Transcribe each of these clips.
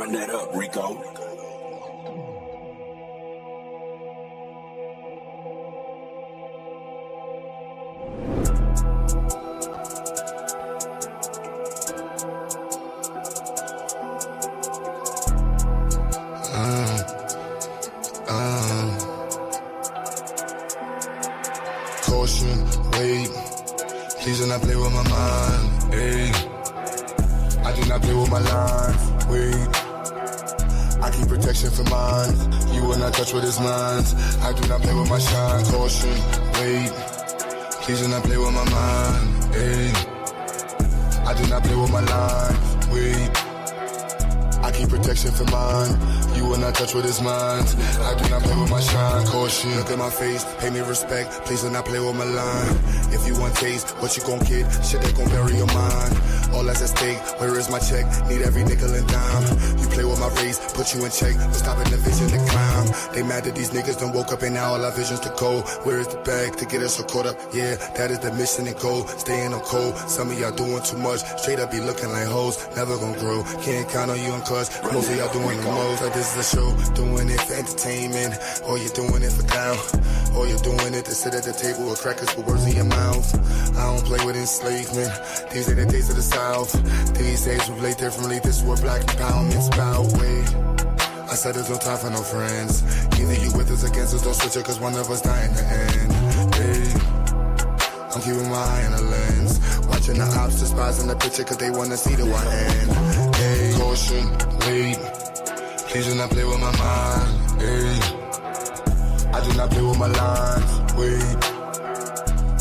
Run that up, Rico. Caution, wait, please do not play with my mind, ayy. I do not play with my lines, wait. I keep protection for mine, you will not touch what is mine. I do not play with my shine, caution, wait, please do not play with my mind, ayy. I do not play with my lines, wait. I keep protection for mine, you will not touch what is mine. I do not play with my shine, caution. Look at my face, pay me respect, please do not play with my line. If you want taste, what you gon' get? Shit that gon' bury your mind. All that's at stake, where is my check? Need every nickel and dime. You play with my race, put you in check, but stopping the vision to climb. They mad that these niggas done woke up and now all our visions to go. Where is the bag to get us so caught up? Yeah, that is the mission and goal. Staying on cold, some of y'all doing too much. Straight up be looking like hoes, never gon' grow. Can't count on you and cuz, most of y'all doing the most. Like this is a show, doing it for entertainment, or you're doing it for clout, or you're doing it to sit at the table with crackers for words in your mouth. I don't play with enslavement, these are the days of the South. These days we play differently, this is what black empowerment's about. Wait, I said there's no time for no friends. Either you with us, against us, don't switch it, cause one of us die in the end. Hey, I'm keeping my eye on the lens, watching the ops despising the picture cause they wanna see the one end. Hey, caution, wait, please do not play with my mind. Hey, I do not play with my lines, wait.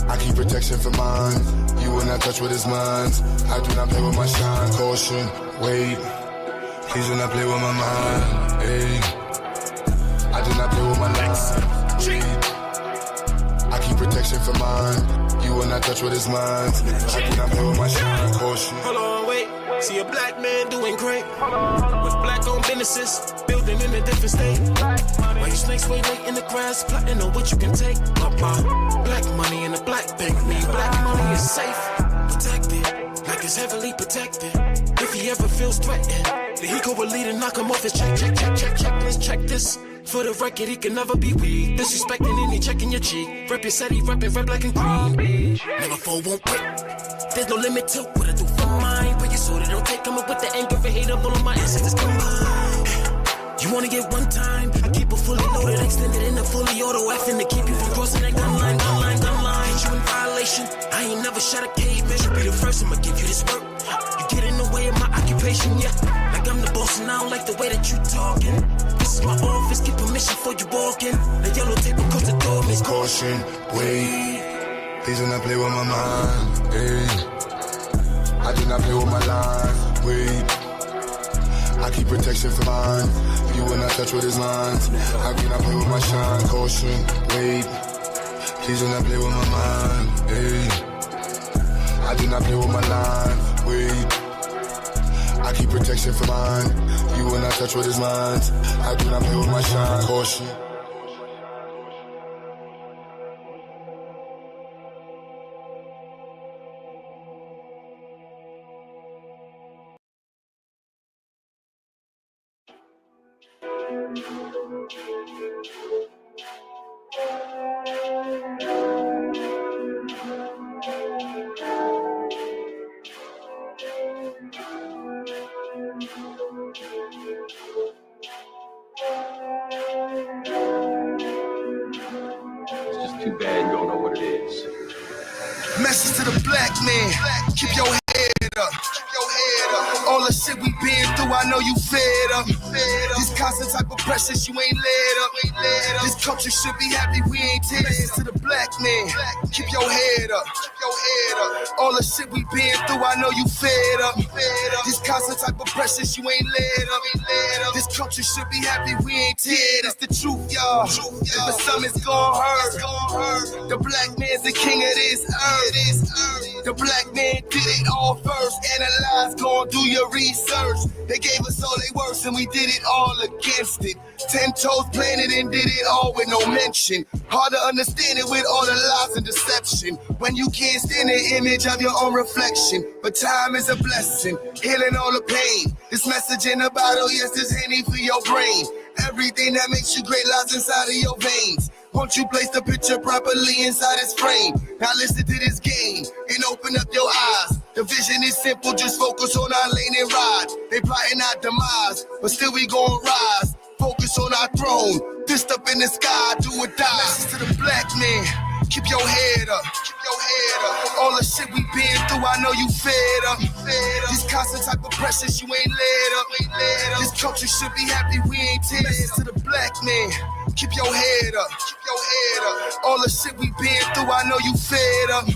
I keep protection for mine, you will not touch what is mine. I do not play with my shine, caution, wait. Please do not play with my mind, ayy. I do not play with my life, wait. I keep protection for mine, you will not touch what is mine. I do not play with my shine, caution. Hold on, wait, see a black man doing great with black-owned businesses, building in a different state. Why you snakes way late in the grass, plotting on what you can take? Black money in the black bank, mean black money is safe, protected, like it's heavily protected. If he ever feels threatened, then he go a lead and knock him off his check this. For the record, he can never be weak. Disrespecting any checking your cheek. Rep your city, reppin' red, black, and green. Never fall, won't quit. There's no limit to what I do for mine. But you so they don't take coming with the anger and hate up all of my ancestors combined. You wanna get one time? I keep it fully loaded, extended in a fully auto, effing to keep you from crossing that gun line. Hit you in violation. I ain't never shot a caveman. Should be the first, I'ma give you this work. You get in the way of my occupation, yeah. Like I'm the boss and I don't like the way that you talking. This is my office, get permission before you walk in. The yellow tape across the door means caution, wait. Please do not play with my mind, ayy. I do not play with my life, wait. I keep protection for mine, you will not touch what is mine. I do not play with my shine, caution, wait. Please do not play with my mind, ayy. I do not play with my life, wait. I keep protection for mine, you will not touch what is mine. I do not play with my shine, caution. It's just too bad you don't know what it is. Message to the black man, keep your head up. All the shit we been through, I know you fed up. This constant type of pressure, you ain't led up. This culture should be happy we ain't tear. Message to the black man, keep your head up. All the shit we been through, I know you fed up. This constant type of pressure, you ain't led up. This culture should be happy we ain't tear. It's the truth, y'all. If the sun is gon' hurt, the black man's the king of this earth. The black man did it all first. Analyze, gon' do your research. They gave us all they worst and we did it all against it. 10 toes planted and did it all with no mention. Hard to understand it with all the lies and deception. When you can't stand the image of your own reflection. But time is a blessing, healing all the pain. This message in the bottle, yes, this Henny for your brain. Everything that makes you great lies inside of your veins. Won't you place the picture properly inside its frame? Now listen to this game and open up your eyes. The vision is simple, just focus on our lane and ride. They plotting our demise, but still we gon' rise. Focus on our throne, fist up in the sky, do or die. Message to the black man, keep your head up, keep your head up. All the shit we been through, I know you fed up. These constant type of pressures, you ain't led up. This culture should be happy we ain't teared. Message to the black man, keep your head up, keep your head up. All the shit we been through, I know you fed up.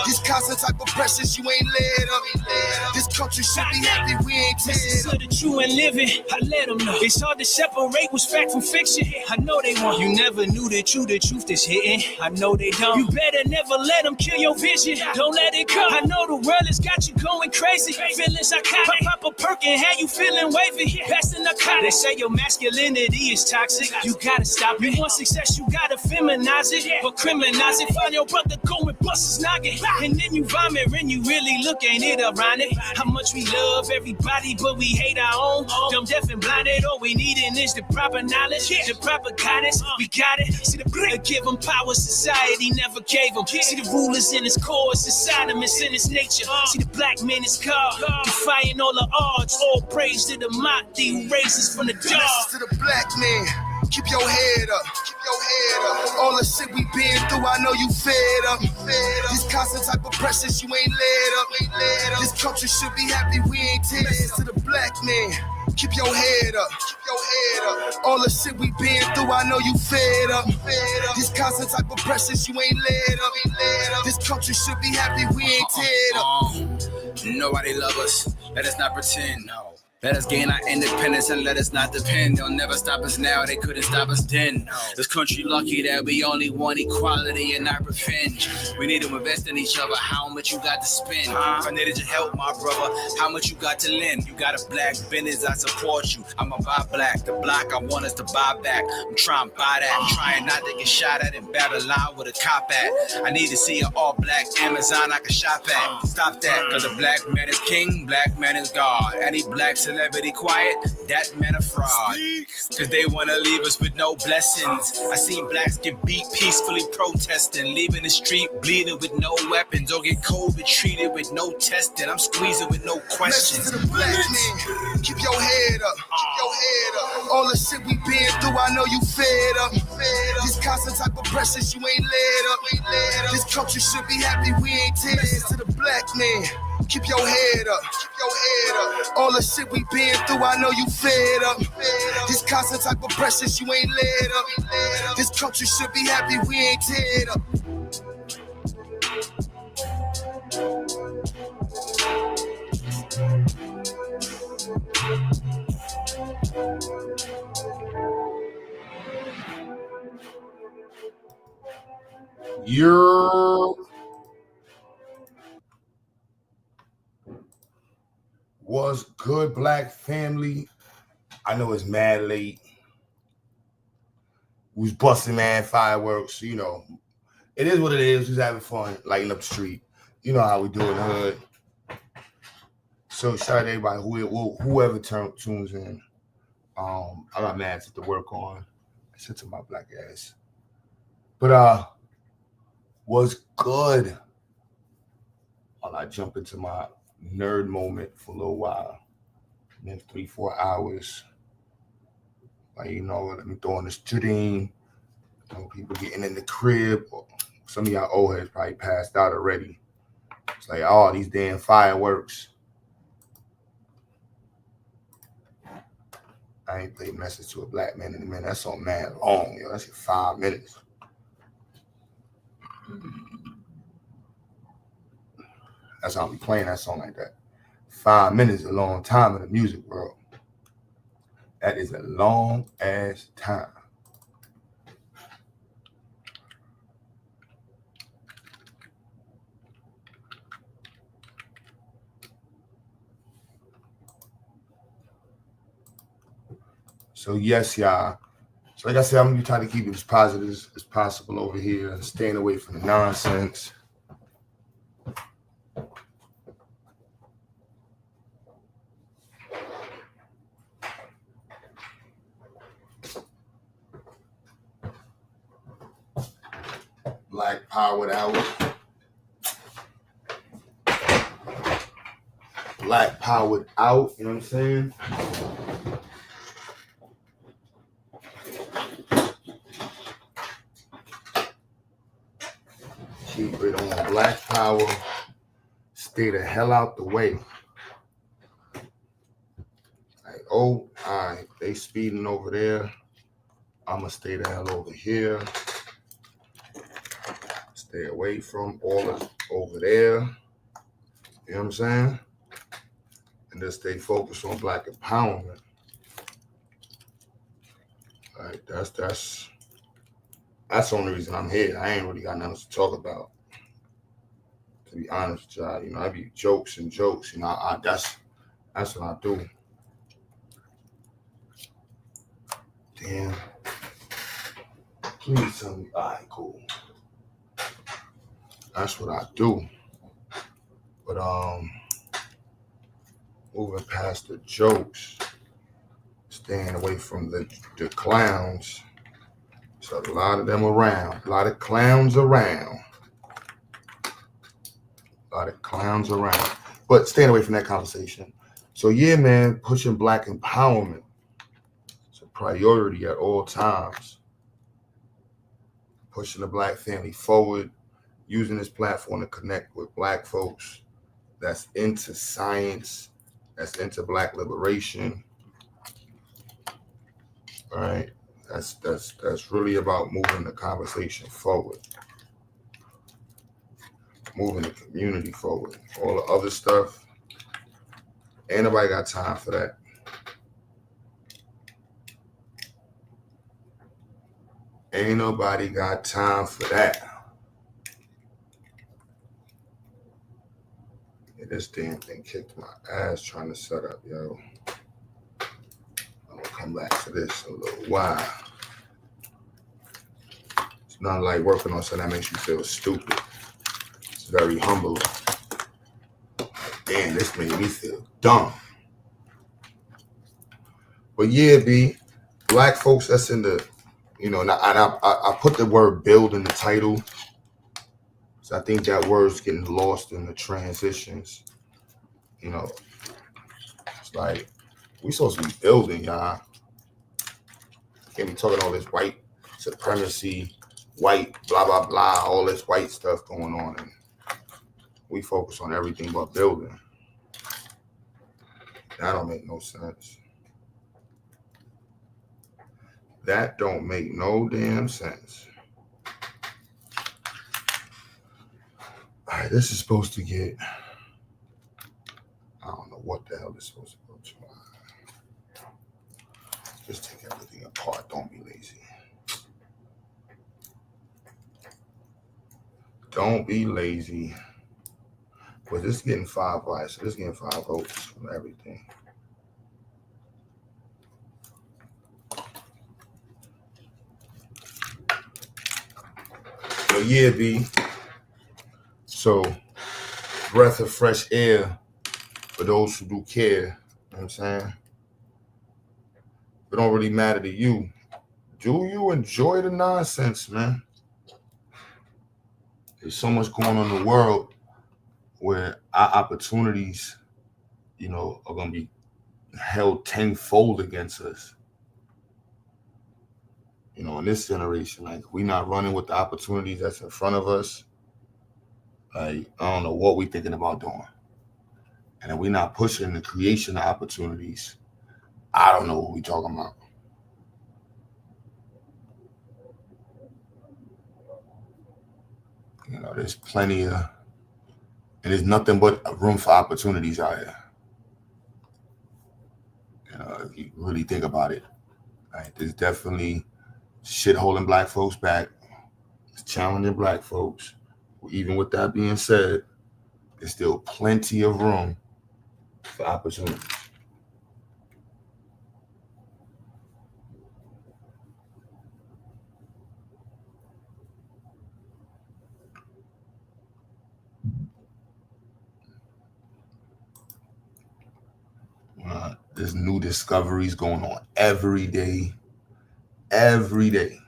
These constant type of pressures, you ain't led up. This culture should be happy we ain't teared up. So the true and living, I let them know. It's hard to separate what's fact from fiction. I know they want. You never knew the truth is hitting. I know they don't. You better never let them kill your vision. Don't let it go. I know the world has got you going crazy. Feeling psychotic. Pop a perk and have you feeling wavy. That's the narcotic. They say your masculinity is toxic. You gotta stop it. You want success, you gotta feminize it. But criminalize it. Find your brother going bust his noggin. And then you vomit when you really look, ain't it ironic? How much we love everybody, but we hate our own. Dumb, deaf, and blinded. All we needin' is the proper knowledge, the proper guidance. We got it. See the brick, give them power, society never gave them. See the rulers in his cause, inside him, it's in his nature. See the black man is called, defying all the odds. All praise to the mighty races from the Message dark. to the black man, keep your head up, keep your head up. All the shit we been through, I know you fed up. These constant type of pressures, you ain't led up. This culture should be happy we ain't teared. Message to the black man, keep your head up, keep your head up. All the shit we been through, I know you fed up. These constant type of pressures, you ain't led up. This culture should be happy we ain't teared up. Nobody love us. Let us not pretend. No. Let us gain our independence and let us not depend. They'll never stop us now, they couldn't stop us then. This country lucky that we only want equality and not revenge. We need to invest in each other, how much you got to spend? If I needed your help, my brother, how much you got to lend? You got a black business, I support you. I'ma buy black, the block I want us to buy back. I'm trying to buy that, I'm trying not to get shot at in Babylon with a cop at. I need to see an all black Amazon I can shop at. Stop that, cause a black man is king, black man is God. Any black celebrity quiet, that man a fraud. Cause they wanna leave us with no blessings. I seen blacks get beat peacefully protesting, leaving the street bleeding with no weapons, or get COVID treated with no testing. I'm squeezing with no questions. Message to the black man, keep your head up, keep your head up. All the shit we been through, I know you fed up. These constant type of pressures, you ain't led up. This culture should be happy we ain't teared. Message to the black man, keep your head up, keep your head up. All the shit we been through, I know you fed up. These constant type of pressures, you ain't led up. This culture should be happy we ain't teared up. Was good, black family? I know it's mad late. We was busting, man, fireworks. You know, it is what it is. We was having fun, lighting up the street. You know how we do in the hood. So shout out to everybody, whoever tunes in. I got mad to work on. I said to my black ass. But was good. While I jump into my nerd moment for a little while. And then 3-4 hours. Like, you know, let me throw on the stream. You know, people getting in the crib. Some of y'all old heads probably passed out already. It's like, oh, these damn fireworks. I ain't played Message to a Black Man in a minute. That's so mad long, yo. That's 5 minutes. That's how we playing that song like that. 5 minutes is a long time in the music world. That is a long ass time. So yes, y'all. So like I said, I'm gonna try to keep it as positive as possible over here and staying away from the nonsense. Black powered out. Black powered out, you know what I'm saying? Keep it on black power. Stay the hell out the way. Like, oh, all right, they speeding over there. I'ma stay the hell over here. Stay away from all of over there. You know what I'm saying? And just stay focused on black empowerment. Like that's the only reason I'm here. I ain't really got nothing to talk about. To be honest with y'all, you know, I be jokes and jokes. You know, that's what I do. Damn. Please tell me. All right, cool. That's what I do. But moving past the jokes, staying away from the clowns. So a lot of them around. A lot of clowns around. But staying away from that conversation. So yeah, man, pushing black empowerment. It's a priority at all times. Pushing the black family forward. Using this platform to connect with black folks that's into science, that's into black liberation. All right. That's really about moving the conversation forward. Moving the community forward. All the other stuff, ain't nobody got time for that. Ain't nobody got time for that. Yeah, this damn thing kicked my ass trying to set up, yo. I'm gonna come back to this in a little while. It's not like working on something that makes you feel stupid. It's very humbling. Damn, this made me feel dumb. But yeah, B, black folks that's in the, you know, and I put the word build in the title. So I think that word's getting lost in the transitions. You know, it's like, we supposed to be building, y'all. Can't be talking all this white supremacy, white blah, blah, blah, all this white stuff going on. And we focus on everything but building. That don't make no sense. That don't make no damn sense. All right, this is supposed to get, I don't know what the hell this is supposed to go to. Just take everything apart. Don't be lazy. Don't be lazy. But this is getting 5 likes. So this is getting 5 votes from everything. So yeah, B. So breath of fresh air for those who do care. You know what I'm saying? It don't really matter to you. Do you enjoy the nonsense, man? There's so much going on in the world where our opportunities, you know, are going to be held tenfold against us. You know, in this generation, like, we not running with the opportunities that's in front of us. Like, I don't know what we thinking about doing. And if we not pushing the creation of opportunities, I don't know what we talking about. You know, there's plenty of, and there's nothing but room for opportunities out here. You know, if you really think about it, right? There's definitely shit holding black folks back. It's challenging black folks. Even with that being said, there's still plenty of room for opportunities. there's new discoveries going on every day. Every day.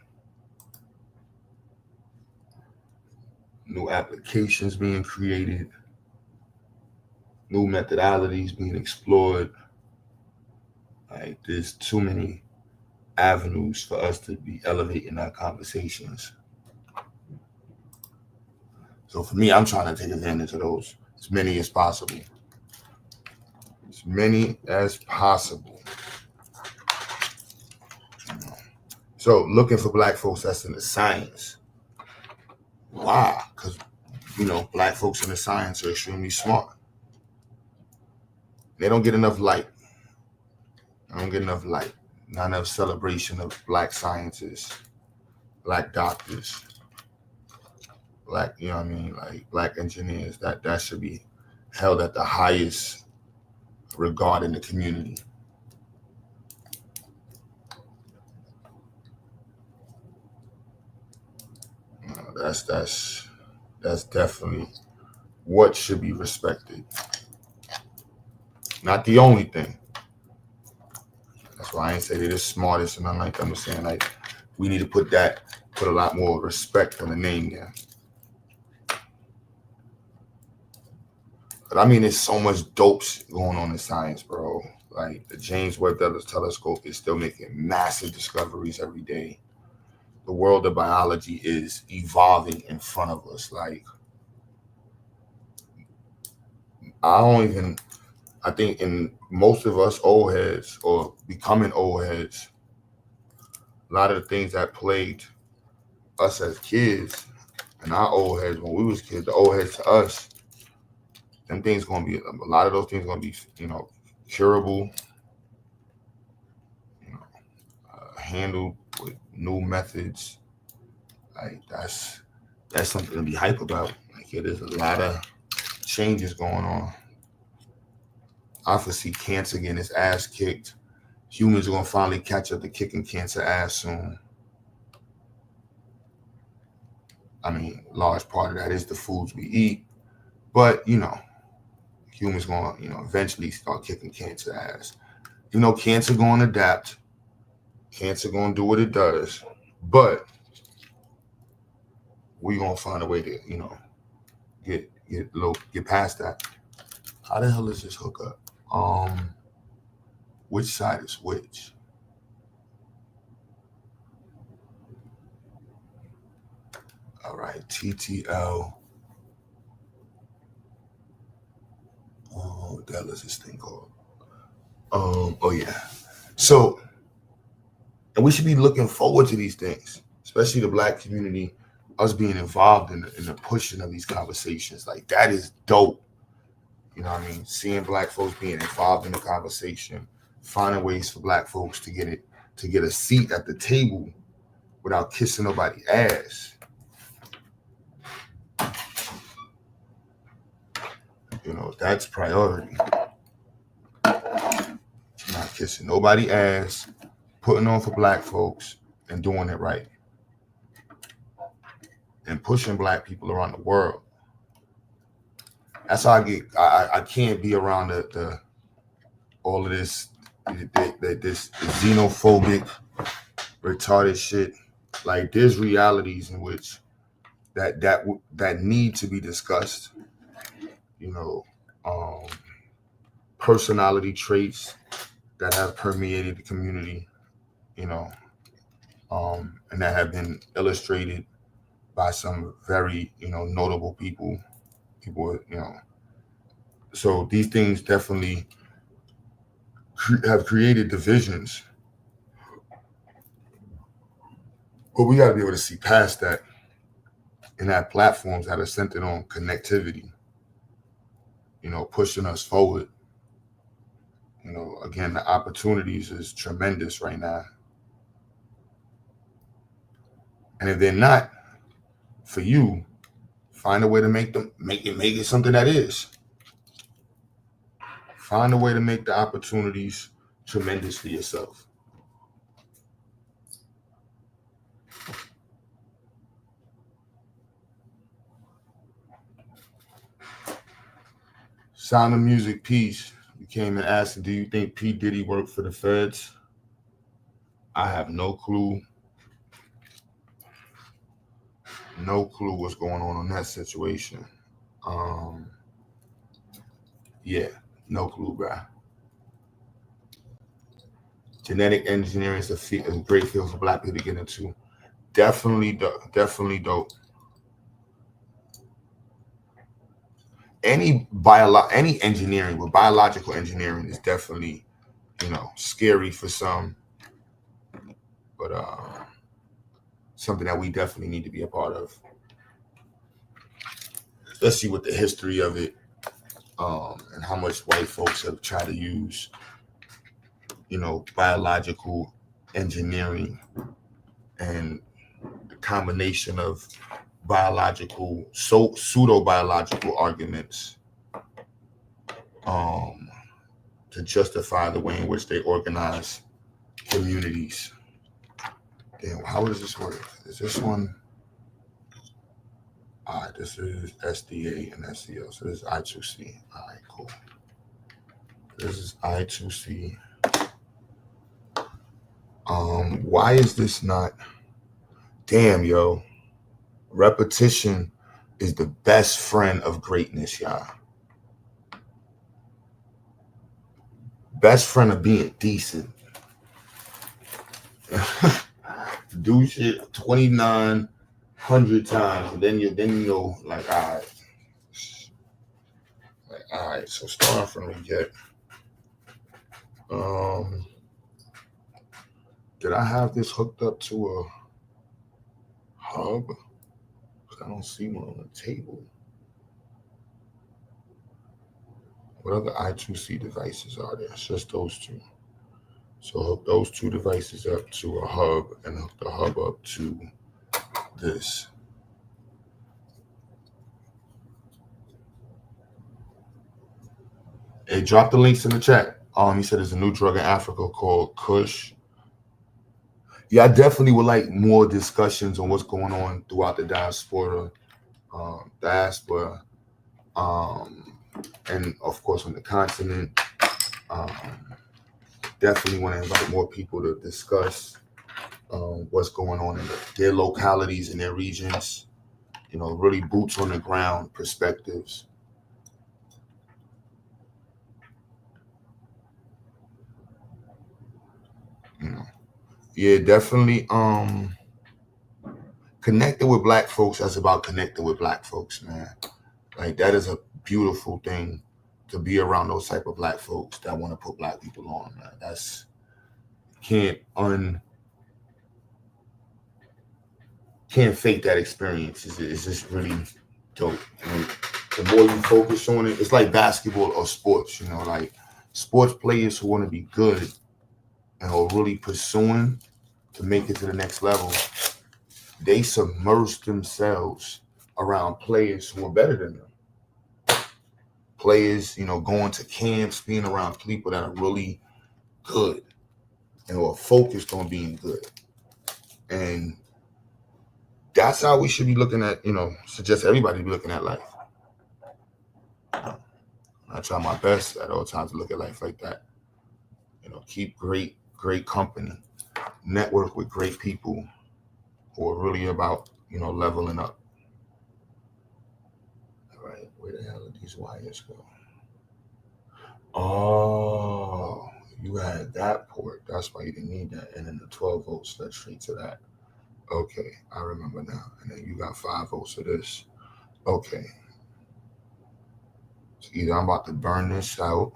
New applications being created. New methodologies being explored. Like, there's too many avenues for us to be elevating our conversations. So for me, I'm trying to take advantage of those, as many as possible. As many as possible. So looking for Black folks that's in the science. Why? Because, Black folks in the science are extremely smart. They don't get enough light. Not enough celebration of Black scientists, Black doctors, Black, like Black engineers. That should be held at the highest regard in the community. That's definitely what should be respected. Not the only thing. That's why I ain't say they're the smartest and nothing like that. I'm saying, like, we need to put a lot more respect on the name there. But I mean, there's so much dope going on in science, bro. Like, the James Webb Telescope is still making massive discoveries every day. The world of biology is evolving in front of us. Like, I think in most of us old heads or becoming old heads, a lot of the things that plagued us as kids and our old heads when we was kids, the old heads to us, them things gonna be, a lot of those things gonna be, curable, handled with new methods. Like, that's something to be hype about. Like, there's a lot of changes going on. I foresee cancer getting its ass kicked. Humans are gonna finally catch up to kicking cancer ass soon. I mean, large part of that is the foods we eat, but humans gonna eventually start kicking cancer ass. Cancer gonna adapt. Cancer gonna do what it does, but we gonna find a way to get past that. How the hell is this hookup? Which side is which? All right, TTL. What the hell is this thing called? Oh yeah. So, and we should be looking forward to these things, especially the Black community, us being involved in the pushing of these conversations. Like, that is dope. Seeing Black folks being involved in the conversation, finding ways for Black folks to get a seat at the table without kissing nobody's ass. That's priority. Not kissing nobody's ass, putting on for Black folks and doing it right. And pushing Black people around the world. That's how I can't be around all of this xenophobic, retarded shit. Like, there's realities in which that need to be discussed. Personality traits that have permeated the community, and that have been illustrated by some very, notable people. So these things definitely have created divisions, but we got to be able to see past that and have platforms that are centered on connectivity, pushing us forward. Again, the opportunities is tremendous right now. And if they're not for you, find a way to make it something that is. Find a way to make the opportunities tremendous for yourself. Sound of Music, peace. You came and asked, do you think P. Diddy worked for the feds? I have no clue. No clue what's going on that situation. Yeah, no clue, bruh. Genetic engineering is a great field for Black people to get into. Definitely dope. Any engineering, but biological engineering is definitely, scary for some, but something that we definitely need to be a part of. Especially with the history of it, and how much white folks have tried to use, biological engineering and the combination of pseudo-biological arguments to justify the way in which they organize communities. Damn, how does this work? Is this one? All right, this is SDA and SEO. So this is I2C. All right, cool. This is I2C. Why is this not? Damn, yo. Repetition is the best friend of greatness, y'all. Best friend of being decent. Do shit 2,900 times, and then you like, all right. So starting from the get. Did I have this hooked up to a hub? I don't see one on the table. What other I2C devices are there? It's just those two. So hook those two devices up to a hub and hook the hub up to this. Hey, drop the links in the chat. He said there's a new drug in Africa called Kush. Yeah, I definitely would like more discussions on what's going on throughout the diaspora, and of course on the continent. Definitely want to invite more people to discuss what's going on in their localities and their regions. Really boots on the ground perspectives. Yeah, definitely. Connecting with Black folks, that's about connecting with Black folks, man. Like, that is a beautiful thing to be around those type of Black folks that want to put Black people on, man. That's can't fake that experience. It's just really dope. And the more you focus on it, it's like basketball or sports, like sports players who want to be good and are really pursuing to make it to the next level, they submerge themselves around players who are better than them. Players, going to camps, being around people that are really good and who are focused on being good. And that's how we should be looking at, suggest everybody be looking at life. I try my best at all times to look at life like that. Keep great company. Network with great people who are really about, leveling up. All right, where the hell did these wires go? Oh, you had that port. That's why you didn't need that. And then the 12 volts led straight to that. Okay, I remember now. And then you got 5 volts of this. Okay. So either I'm about to burn this out.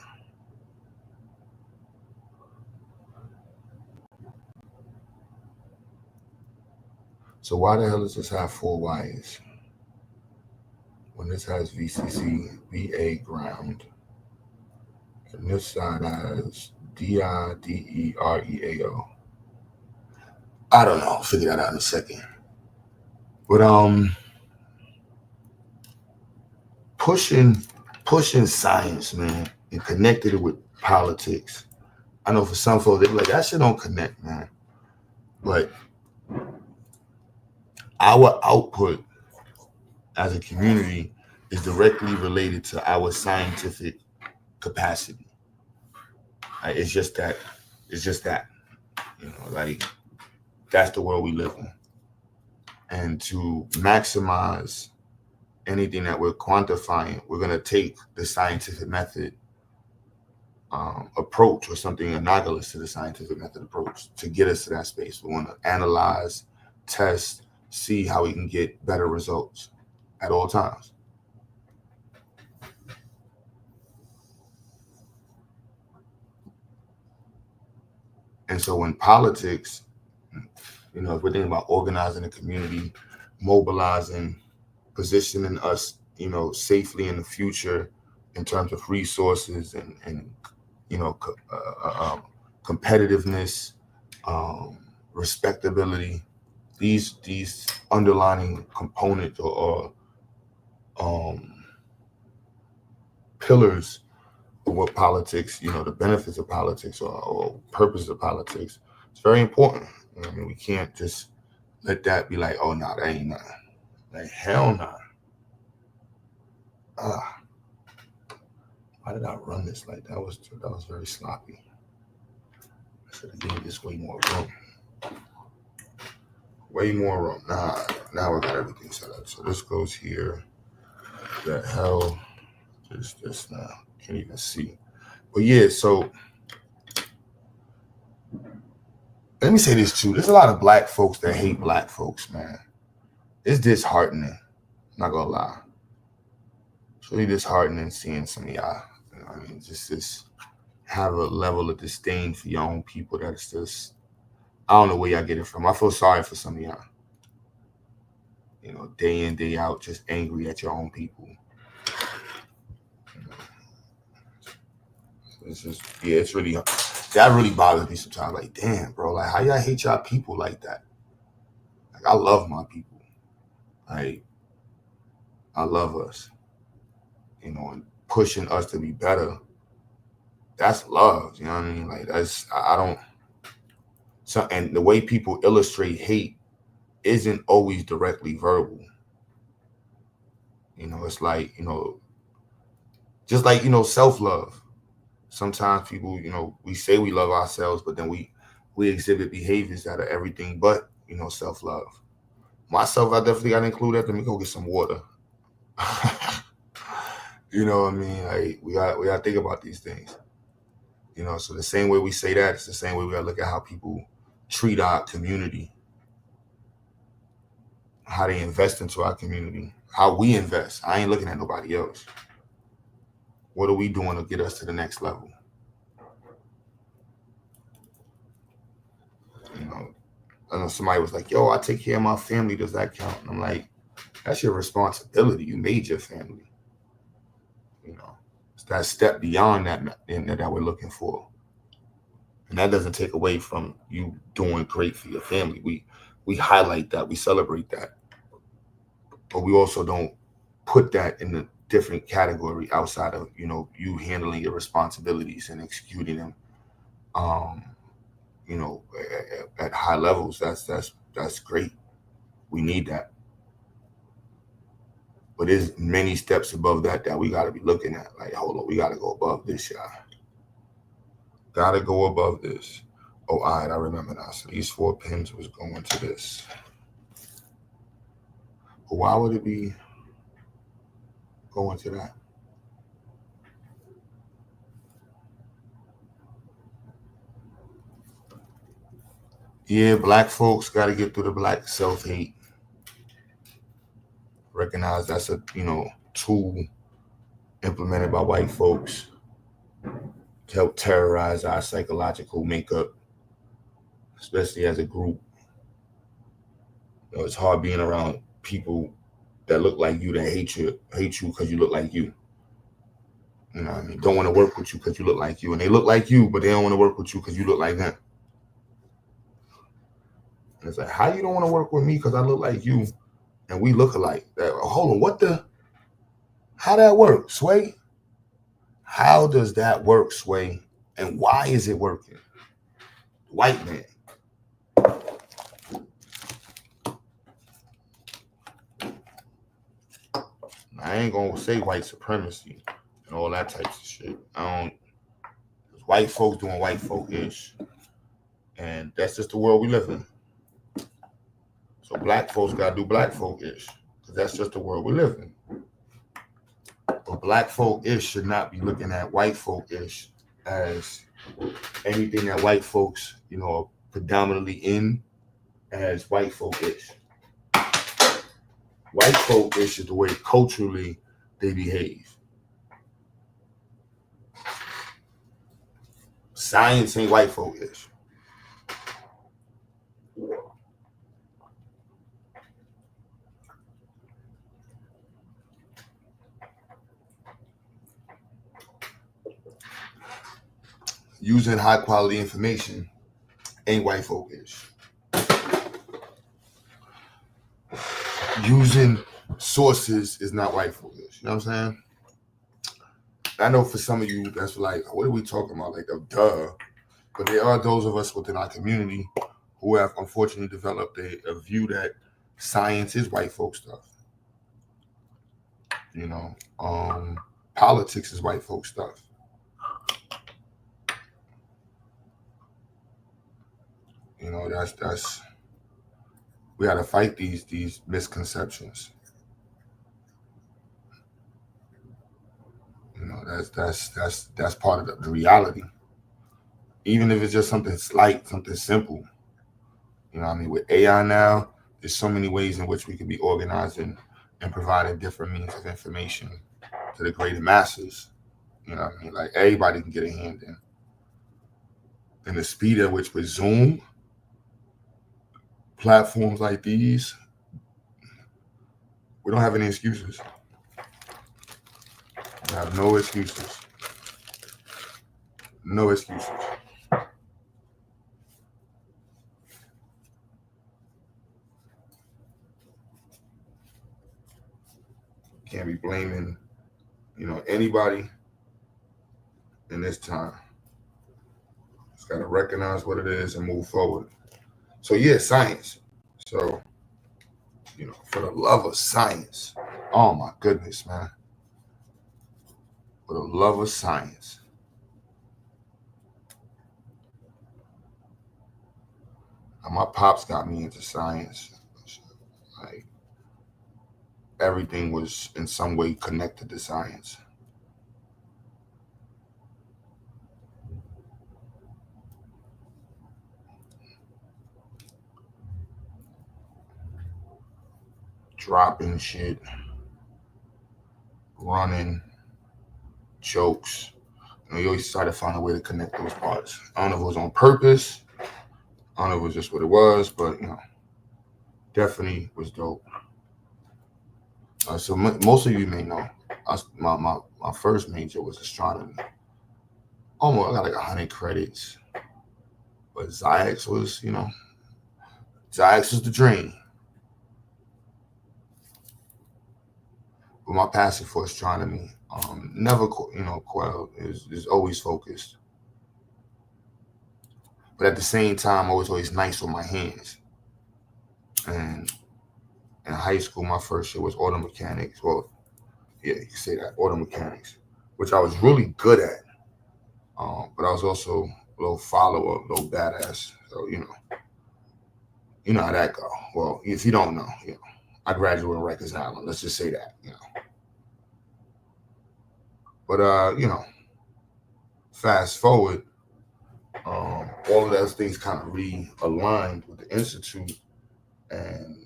So why the hell does this have 4 wires? When this has VCC, VA ground, and this side has DIDEREAO. I don't know. I'll figure that out in a second. But pushing science, man, and connected it with politics. I know for some folks they're like, that shit don't connect, man. But our output as a community is directly related to our scientific capacity. It's just that. Like that's the world we live in. And to maximize anything that we're quantifying, we're going to take the scientific method approach, or something analogous to the scientific method approach, to get us to that space. We want to analyze, test, see how we can get better results at all times. And so when politics, if we're thinking about organizing a community, mobilizing, positioning us, safely in the future in terms of resources and competitiveness, respectability, these underlining components or pillars of what politics, the benefits of politics or purpose of politics, it's very important. We can't just let that be like, oh no, that ain't nothing. Like hell no. Why did I run this like that? Was very sloppy. I should have gave this way more room. Way more room. Now we got everything set up. So this goes here. The hell is this now? Can't even see. But yeah, so let me say this too. There's a lot of black folks that hate black folks, man. It's disheartening. I'm not gonna lie. It's really disheartening seeing some of y'all. Just have a level of disdain for your own people that's just, I don't know where y'all get it from. I feel sorry for some of y'all. Day in, day out, just angry at your own people. It's just, it's really, that really bothers me sometimes. Like, damn, bro, like how y'all hate y'all people like that? Like, I love my people. Like, I love us. And pushing us to be better. That's love. You know what I mean? Like, that's, and the way people illustrate hate isn't always directly verbal. It's like, just like, self-love. Sometimes people, we say we love ourselves, but then we exhibit behaviors that are everything but, self-love. Myself, I definitely got to include that. Let me go get some water. You know what I mean? Like, we got to think about these things. So the same way we say that, it's the same way we got to look at how people treat our community, how they invest into our community, how we invest. I ain't looking at nobody else. What are we doing to get us to the next level? I know somebody was like, yo, I take care of my family. Does that count? And I'm like, that's your responsibility. You made your family. It's that step beyond that we're looking for. And that doesn't take away from you doing great for your family. We highlight that. We celebrate that. But we also don't put that in a different category outside of, you handling your responsibilities and executing them, at high levels. That's great. We need that. But there's many steps above that we got to be looking at. Like, hold on, we got to go above this, y'all. Got to go above this. Oh, all right, I remember now. So these 4 pins was going to this. But why would it be going to that? Yeah, black folks got to get through the black self-hate. Recognize that's a, tool implemented by white folks to help terrorize our psychological makeup, especially as a group. It's hard being around people that look like you, that hate you because you look like you. You know what I mean? Don't want to work with you because you look like you. And they look like you, but they don't want to work with you because you look like them. And it's like, how you don't want to work with me because I look like you and we look alike? Hold on, how that work, Sway? How does that work, Sway? And why is it working? White man. I ain't gonna say white supremacy and all that types of shit. white folks doing white folk-ish. And that's just the world we live in. So black folks got to do black folk-ish, because that's just the world we live in. But black folk-ish should not be looking at white folk-ish as anything that white folks, are predominantly in as white folk-ish. White folk-ish is the way culturally they behave. Science ain't white folk-ish. Using high quality information ain't white folk-ish. Using sources is not white folk-ish. You know what I'm saying? I know for some of you, that's like, what are we talking about? Like, duh. But there are those of us within our community who have unfortunately developed a view that science is white folk stuff. Politics is white folk stuff. That's we got to fight these misconceptions. That's part of the reality. Even if it's just something slight, something simple. With AI now, there's so many ways in which we can be organizing and providing different means of information to the greater masses. Like everybody can get a hand in. And the speed at which with Zoom, platforms like these, we don't have any excuses. We have no excuses. No excuses. Can't be blaming, anybody in this time. Just got to recognize what it is and move forward. So yeah, science. So, for the love of science. Oh my goodness, man. For the love of science. And my pops got me into science. Like, everything was in some way connected to science. Dropping shit, running, jokes. You always try to find a way to connect those parts. I don't know if it was on purpose. I don't know if it was just what it was, but definitely was dope. So most of you may know, my first major was astronomy. Almost, I got like 100 credits. But Ziax was, Ziax was the dream. But my passion for astronomy never, quelled. It was always focused. But at the same time, I was always nice with my hands. And in high school, my first year was auto mechanics. Well, yeah, you can say that, auto mechanics, which I was really good at. But I was also a little follower, a little badass. So, you know how that go. Well, if you don't know, I graduated in Rikers Island. Let's just say that, But, fast forward, all of those things kind of realigned with the Institute, and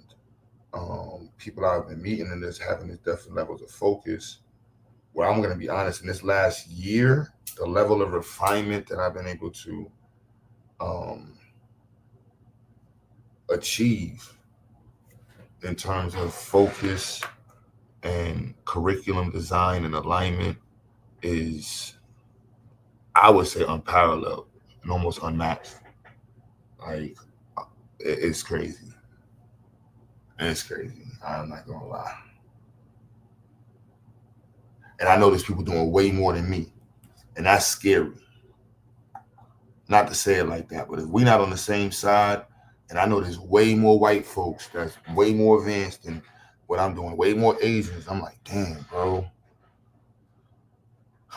people I've been meeting and just having these different levels of focus. Where I'm going to be honest, in this last year, the level of refinement that I've been able to achieve in terms of focus and curriculum design and alignment is, I would say, unparalleled and almost unmatched. Like, it's crazy. It's crazy. I'm not gonna lie. And I know there's people doing way more than me, and that's scary. Not to say it like that, but if we're not on the same side, and I know there's way more white folks that's way more advanced than what I'm doing, way more Asians, I'm like, damn, bro,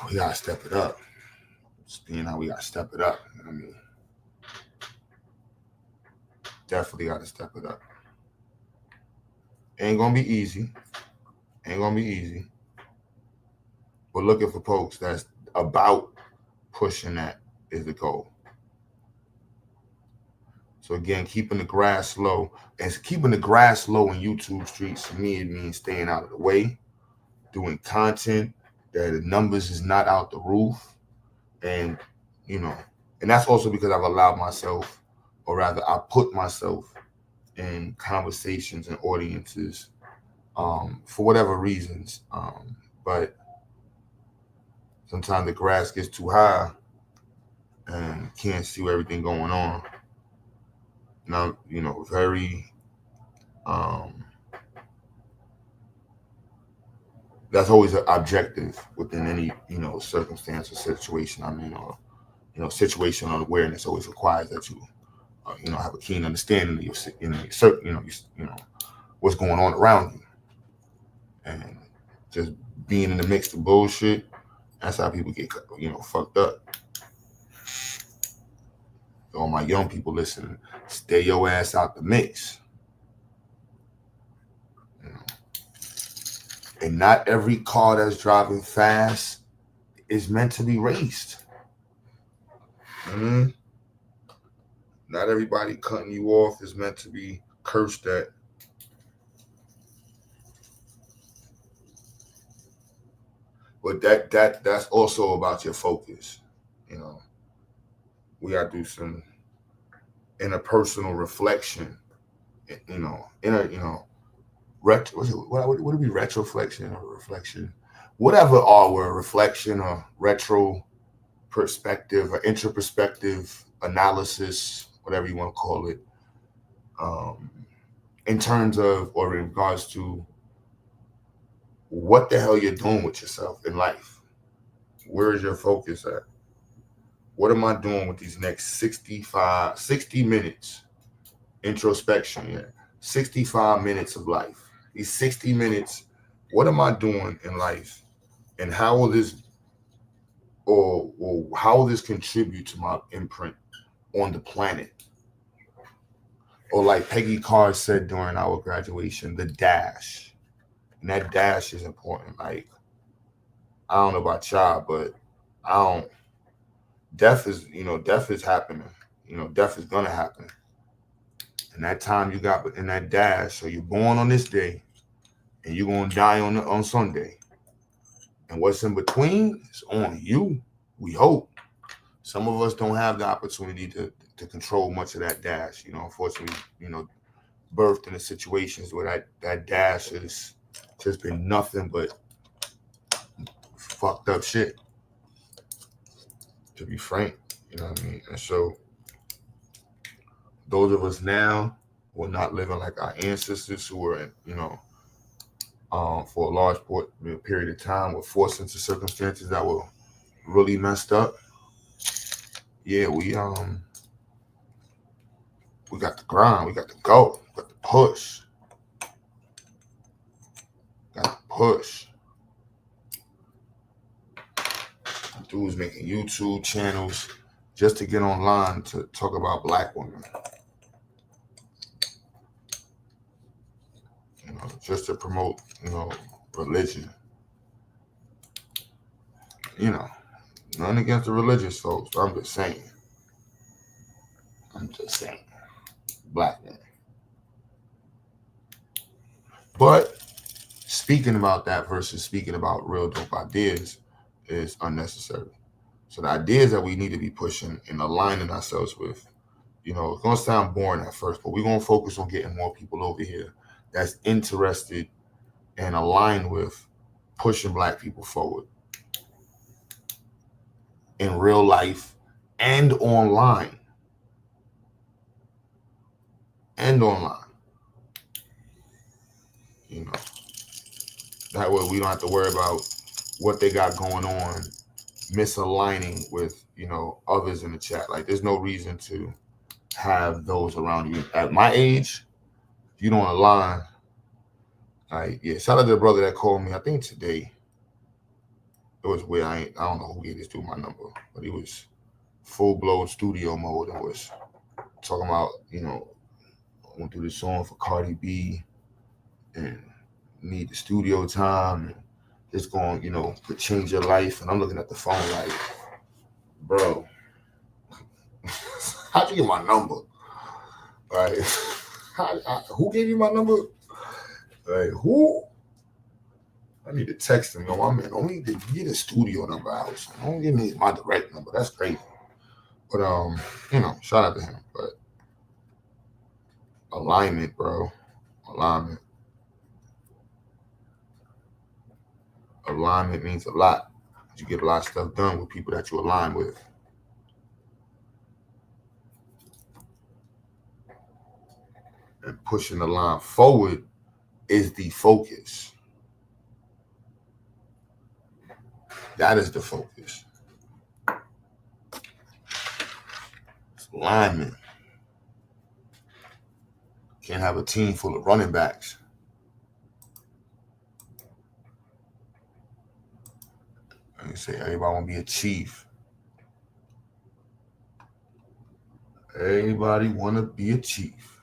we gotta step it up. just being how we got to step it up. You know what I mean? Definitely got to step it up. Ain't going to be easy. Ain't going to be easy. But looking for folks that's about pushing that is the goal. So again, keeping the grass low. And keeping the grass low in YouTube streets, for me, it means staying out of the way, doing content that the numbers is not out the roof. And, you know, and that's also because I've allowed myself, or rather I put myself in conversations and audiences for whatever reasons. But sometimes the grass gets too high and can't see everything going on. Now, you know, very, that's always an objective within any, you know, circumstance or situation I'm in, or, you know, situational awareness always requires that you, you know, have a keen understanding of your, you know, what's going on around you. And just being in the mix of bullshit, that's how people get, you know, fucked up. All my young people listening, stay your ass out the mix. You know? And not every car that's driving fast is meant to be raced. Mm-hmm. Not everybody cutting you off is meant to be cursed at. But that's also about your focus, you know. We got to do some interpersonal reflection, you know, what would be retroflexion or reflection? Whatever our word, reflection or retro perspective or introspective analysis, whatever you want to call it, in terms of, or in regards to what the hell you're doing with yourself in life. Where is your focus at? What am I doing with these next 60 minutes? Introspection, yeah. 65 minutes of life. These 60 minutes, what am I doing in life? And how will this, or how will this contribute to my imprint on the planet? Or like Peggy Carr said during our graduation, the dash. And that dash is important. Like, I don't know about y'all, but death is happening. You know, death is gonna happen. And that time you got in that dash, so you're born on this day and you're gonna die on Sunday. And what's in between is on you, we hope. Some of us don't have the opportunity to control much of that dash. You know, unfortunately, you know, birthed into situations where that dash has just been nothing but fucked up shit, to be frank. You know what I mean? And so those of us now who are not living like our ancestors who were, you know, for a large period of time were forced into circumstances that were really messed up. Yeah, we got the grind, we got the go, we got the push. Dudes making YouTube channels just to get online to talk about Black women. You know, just to promote, you know, religion. You know, nothing against the religious folks, but I'm just saying. Black men. But speaking about that versus speaking about real dope ideas is unnecessary. So the ideas that we need to be pushing and aligning ourselves with, you know, it's going to sound boring at first, but we're going to focus on getting more people over here that's interested and aligned with pushing Black people forward in real life and online. You know, that way we don't have to worry about what they got going on misaligning with, you know, others in the chat. Like, there's no reason to have those around you. At my age, if you don't align, like, yeah, shout out to the brother that called me, I think today, It was weird. I don't know who gave this dude my number, but he was full-blown studio mode and was talking about, you know, I went through this song for Cardi B and need the studio time and it's going, you know, could change your life. And I'm looking at the phone like, bro, how'd you get my number? Like, who gave you my number? Like, who? I need to text him. Yo, my man, only get a studio number out. So don't give me my direct number. That's crazy. But you know, shout out to him. But alignment, bro. Alignment. Alignment means a lot. You get a lot of stuff done with people that you align with. And pushing the line forward is the focus. That is the focus. It's alignment. Can't have a team full of running backs. You say everybody want to be a chief. Everybody want to be a chief.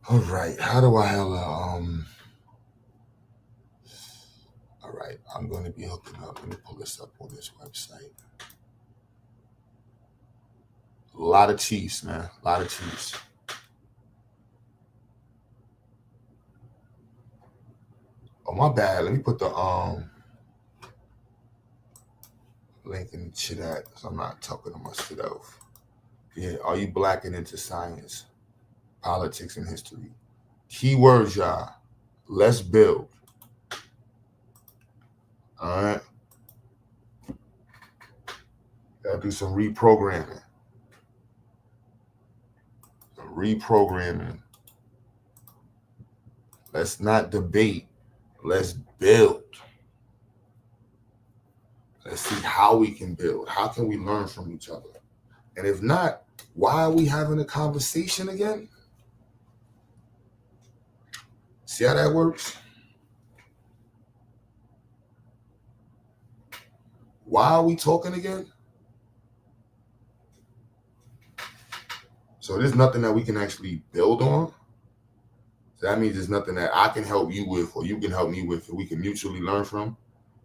All right, how do I have all right, I'm going to be hooking up. Let me pull this up on this website. A lot of Chiefs, man. A lot of Chiefs. Oh, my bad. Let me put the link in the chat so I'm not talking to myself. Yeah, are you black and into science, politics, and history? Keywords, y'all. Let's build. All right. Gotta do some reprogramming. Let's not debate. Let's build. Let's see how we can build. How can we learn from each other? And if not, why are we having a conversation again? See how that works? Why are we talking again? So there's nothing that we can actually build on. So that means there's nothing that I can help you with or you can help me with that we can mutually learn from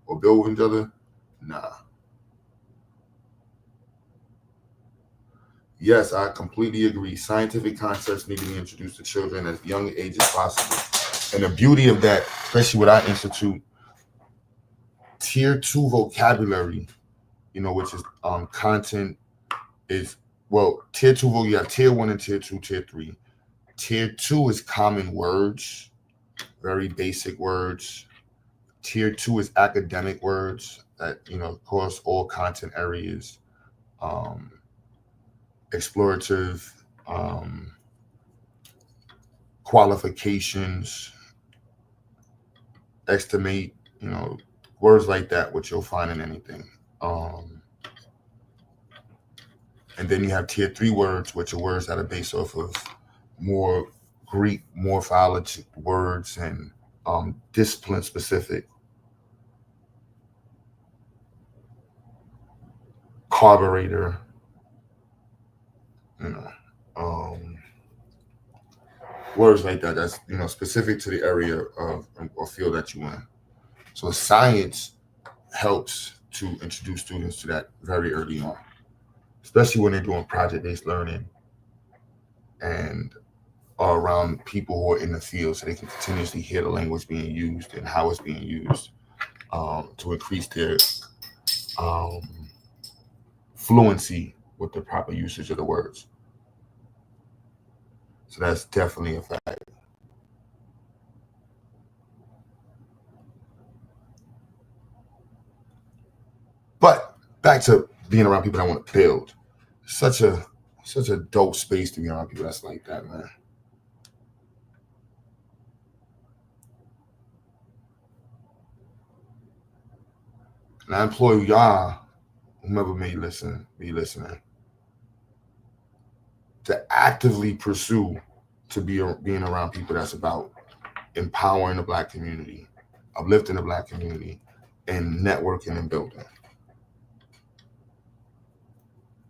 or build with each other. Nah. Yes, I completely agree. Scientific concepts need to be introduced to children at as young age as possible. And the beauty of that, especially with our institute, tier 2 vocabulary, you know, which is content is, well, tier 2, you have tier 1 and tier 2, tier 3. Tier 2 is common words, very basic words. Tier 2 is academic words that, you know, across all content areas, explorative, qualifications, estimate, you know, words like that, which you'll find in anything. And then you have tier 3 words, which are words that are based off of more Greek morphology words and discipline specific. Carburetor, you know, words like that. That's, you know, specific to the area of or field that you in. So science helps to introduce students to that very early on, especially when they're doing project-based learning and are around people who are in the field, so they can continuously hear the language being used and how it's being used to increase their fluency with the proper usage of the words. So that's definitely a fact. But back to being around people that want to build. Such a dope space to be around people that's like that, man. And I implore y'all, whomever may be listening, to actively pursue to being around people that's about empowering the Black community, uplifting the Black community, and networking and building.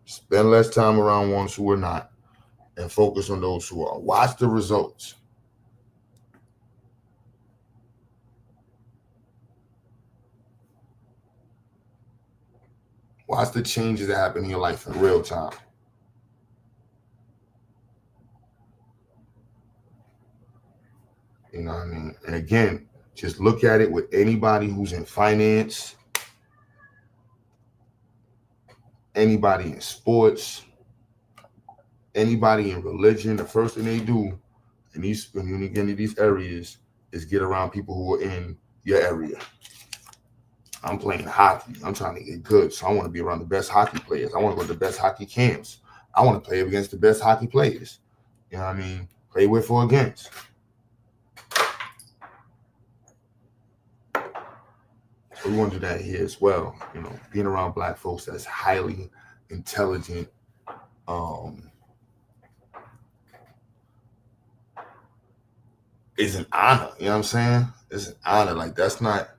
Spend less time around ones who are not, and focus on those who are. Watch the results. Watch the changes that happen in your life in real time. You know what I mean? And again, just look at it with anybody who's in finance, anybody in sports, anybody in religion. The first thing they do when you get into these areas is get around people who are in your area. I'm playing hockey. I'm trying to get good. So I want to be around the best hockey players. I want to go to the best hockey camps. I want to play against the best hockey players. You know what I mean? Play with or against. So we want to do that here as well. You know, being around Black folks that's highly intelligent, is an honor. You know what I'm saying? It's an honor. Like that's not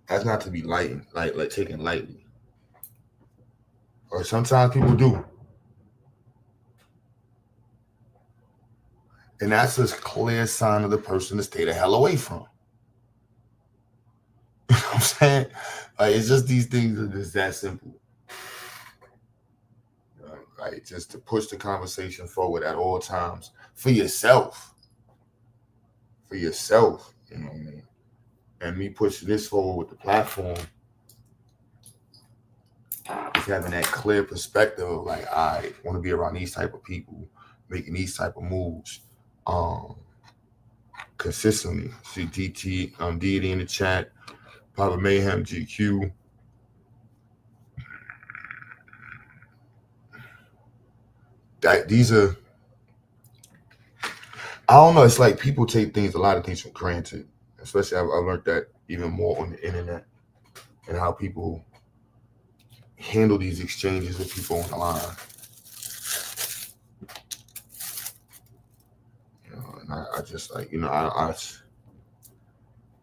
to be like taken lightly. Or sometimes people do. And that's a clear sign of the person to stay the hell away from. You know what I'm saying? Like it's just these things are just that simple. Like just to push the conversation forward at all times for yourself. For yourself, you know what I mean? And me pushing this forward with the platform is having that clear perspective of like, I want to be around these type of people, making these type of moves consistently. See DT, Deity in the chat, Papa Mayhem, GQ. These are, I don't know, it's like people take a lot of things for granted. Especially I've learned that even more on the internet and how people handle these exchanges with people on the line. You know, and I just like, you know, I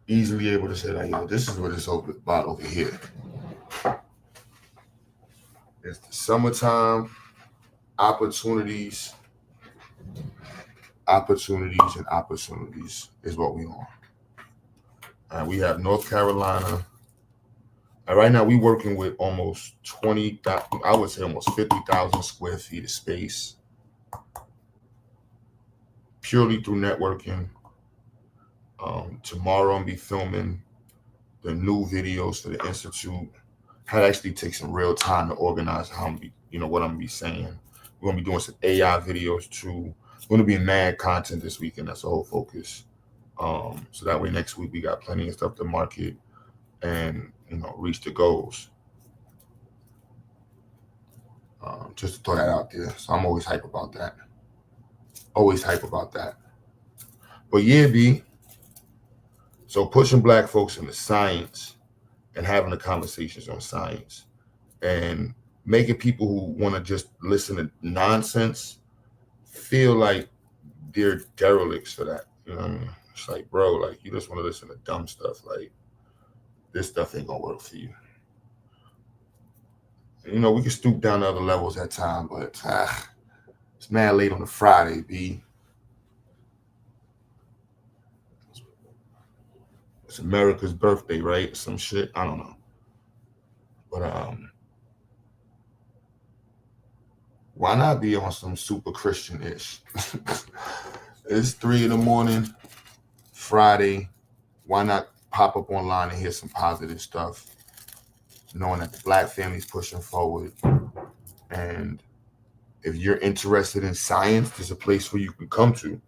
easily able to say like, you know, this is what it's about over here. It's the summertime, opportunities is what we on. We have North Carolina. And right now we're working with almost 20,000, I would say almost 50,000 square feet of space. Purely through networking. Tomorrow I'll be filming the new videos for the Institute. Had to actually take some real time to organize how I'm what I'm gonna be saying. We're gonna be doing some AI videos too. We're gonna be in mad content this weekend. That's the whole focus. So that way next week we got plenty of stuff to market and reach the goals. Just to throw that out there. So I'm always hype about that. But yeah, B. So pushing Black folks into science and having the conversations on science and making people who want to just listen to nonsense feel like they're derelicts for that. You know what I mean? It's like, bro, like you just want to listen to dumb stuff. Like this stuff ain't gonna work for you. We can stoop down to other levels at time, but it's mad late on a Friday, B. It's America's birthday, right? Some shit. I don't know. But why not be on some super Christian-ish? It's 3 a.m, Friday. Why not pop up online and hear some positive stuff? Knowing that the Black family's pushing forward. And if you're interested in science, there's a place where you can come to.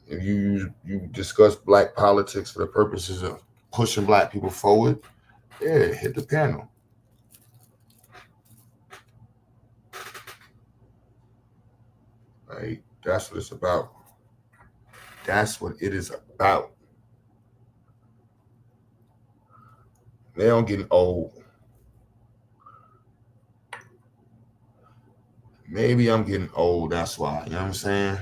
If you discuss Black politics for the purposes of pushing Black people forward, yeah, hit the panel. Right? That's what it's about. That's what it is about. Now I'm getting old. Maybe I'm getting old, that's why. You know what I'm saying?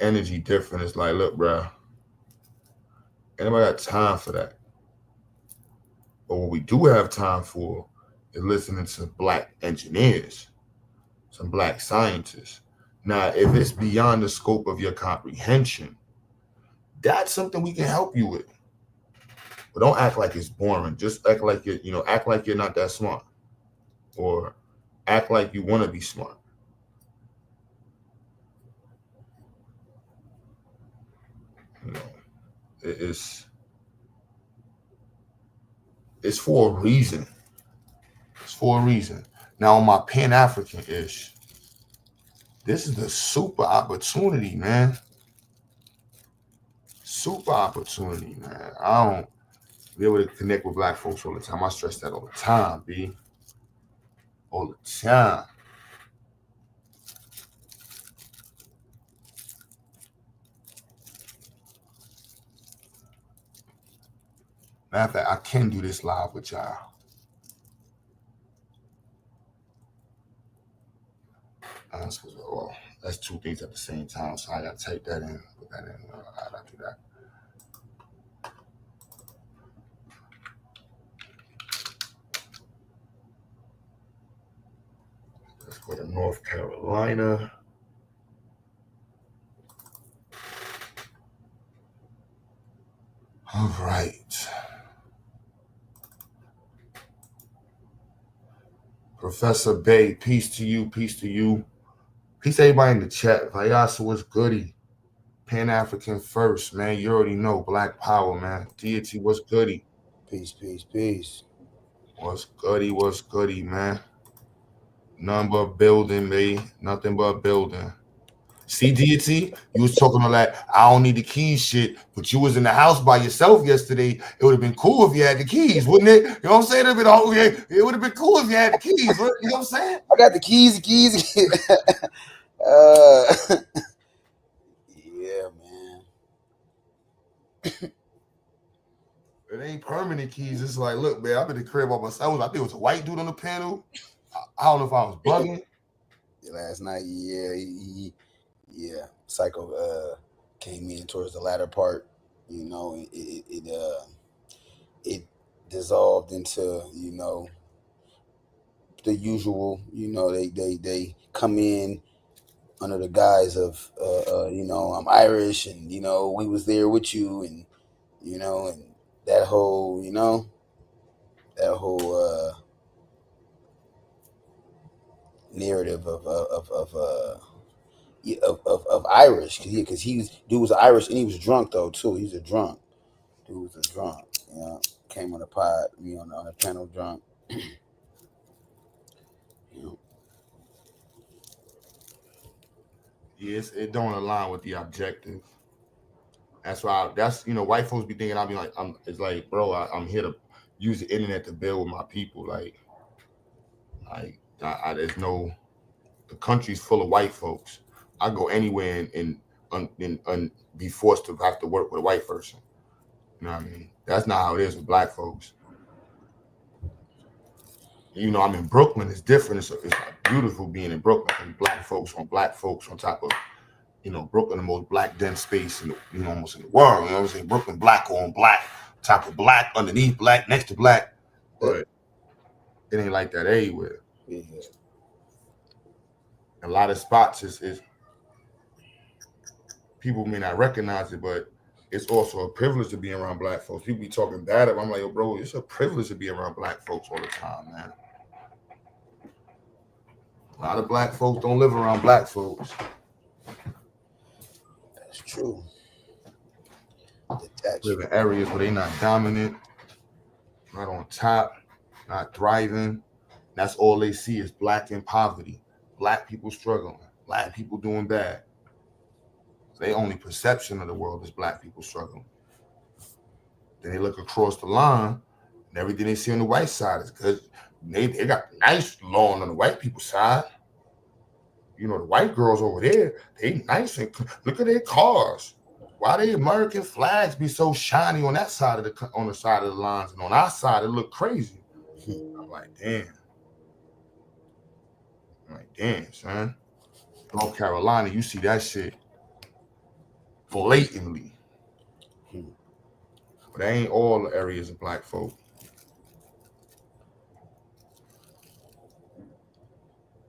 energy different. It's like, look, bro, anybody got time for that? But what we do have time for is listening to black engineers, some black scientists. Now, if it's beyond the scope of your comprehension, that's something we can help you with. But don't act like it's boring. Just act like act like you're not that smart, or act like you want to be smart. It's for a reason. It's for a reason. Now, on my Pan-African-ish, this is the super opportunity, man. Super opportunity, man. I don't be able to connect with black folks all the time. I stress that all the time, B. All the time. Matter of fact, I can do this live with y'all. That's two things at the same time, so I gotta type that in, put that in. I gotta do that. Let's go to North Carolina. All right. Professor Bay, peace to you, peace to you. Peace to everybody in the chat. Vayasa, what's goody? Pan-African first, man. You already know. Black power, man. Deity, what's goody? Peace, peace, peace. What's goody, man? None but building, me. Nothing but building. See, Deity, you was talking all that, I don't need the keys shit, but you was in the house by yourself yesterday. It would have been cool if you had the keys, wouldn't it? You know what I'm saying? It would have been cool if you had the keys. You know what I'm saying? I got the keys. Yeah, man. It ain't permanent keys. It's like, look, man, I'm in the crib by myself. I think it was a white dude on the panel. I don't know if I was bugging. Last night, Psycho came in towards the latter part. You know, it dissolved into, you know, the usual. You know, they come in under the guise of you know, I'm Irish, and you know, we was there with you, and you know, and that whole, you know, narrative of Irish, because dude was Irish, and he was drunk though too. He was a drunk. Dude was a drunk. You know, came on the pod, on the panel drunk. You know. Yes, it don't align with the objective. That's why. White folks be thinking I'll be like, it's like, bro, I'm here to use the internet to build with my people. There's no. The country's full of white folks. I go anywhere and be forced to have to work with a white person. You know what I mean? That's not how it is with black folks. You know, I'm in Brooklyn. It's different. It's beautiful being in Brooklyn. Black folks on top of, you know, Brooklyn, the most black dense space in the, almost in the world. You know what I'm saying? Brooklyn, black on black, top of black, underneath black, next to black. But it ain't like that everywhere. Yeah. A lot of spots is people may not recognize it, but it's also a privilege to be around black folks. People be talking bad about. I'm like, yo, bro, it's a privilege to be around black folks all the time, man. A lot of black folks don't live around black folks. That's true. Live in areas where they're not dominant, not on top, not thriving. That's all they see is black in poverty. Black people struggling, black people doing bad. Their only perception of the world is black people struggling. Then they look across the line, and everything they see on the white side is good. They got nice lawn on the white people's side. You know, the white girls over there, they nice and look at their cars. Why the American flags be so shiny on that side of the side of the lines, and on our side it look crazy? I'm like, damn. Son. North Carolina, you see that shit. blatantly. But that ain't all the areas of black folk.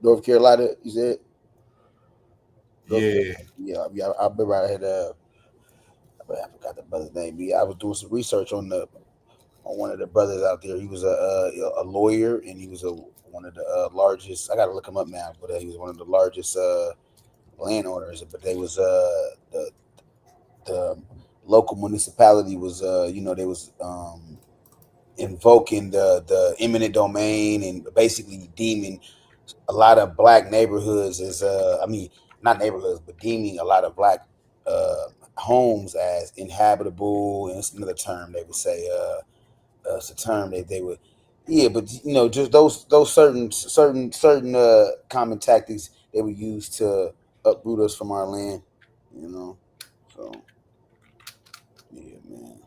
North Carolina, you said? Yeah. Yeah. I remember I had I forgot the brother's name. I was doing some research on one of the brothers out there. He was a lawyer, and he was one of the largest. I got to look him up now, but he was one of the largest landowners. But they was the local municipality was they was invoking the eminent domain and basically deeming a lot of black neighborhoods as not neighborhoods, but deeming a lot of black homes as inhabitable. And it's another term they would say. It's a term that they would, but just those certain common tactics they would use to uproot us from our land. So yeah, man.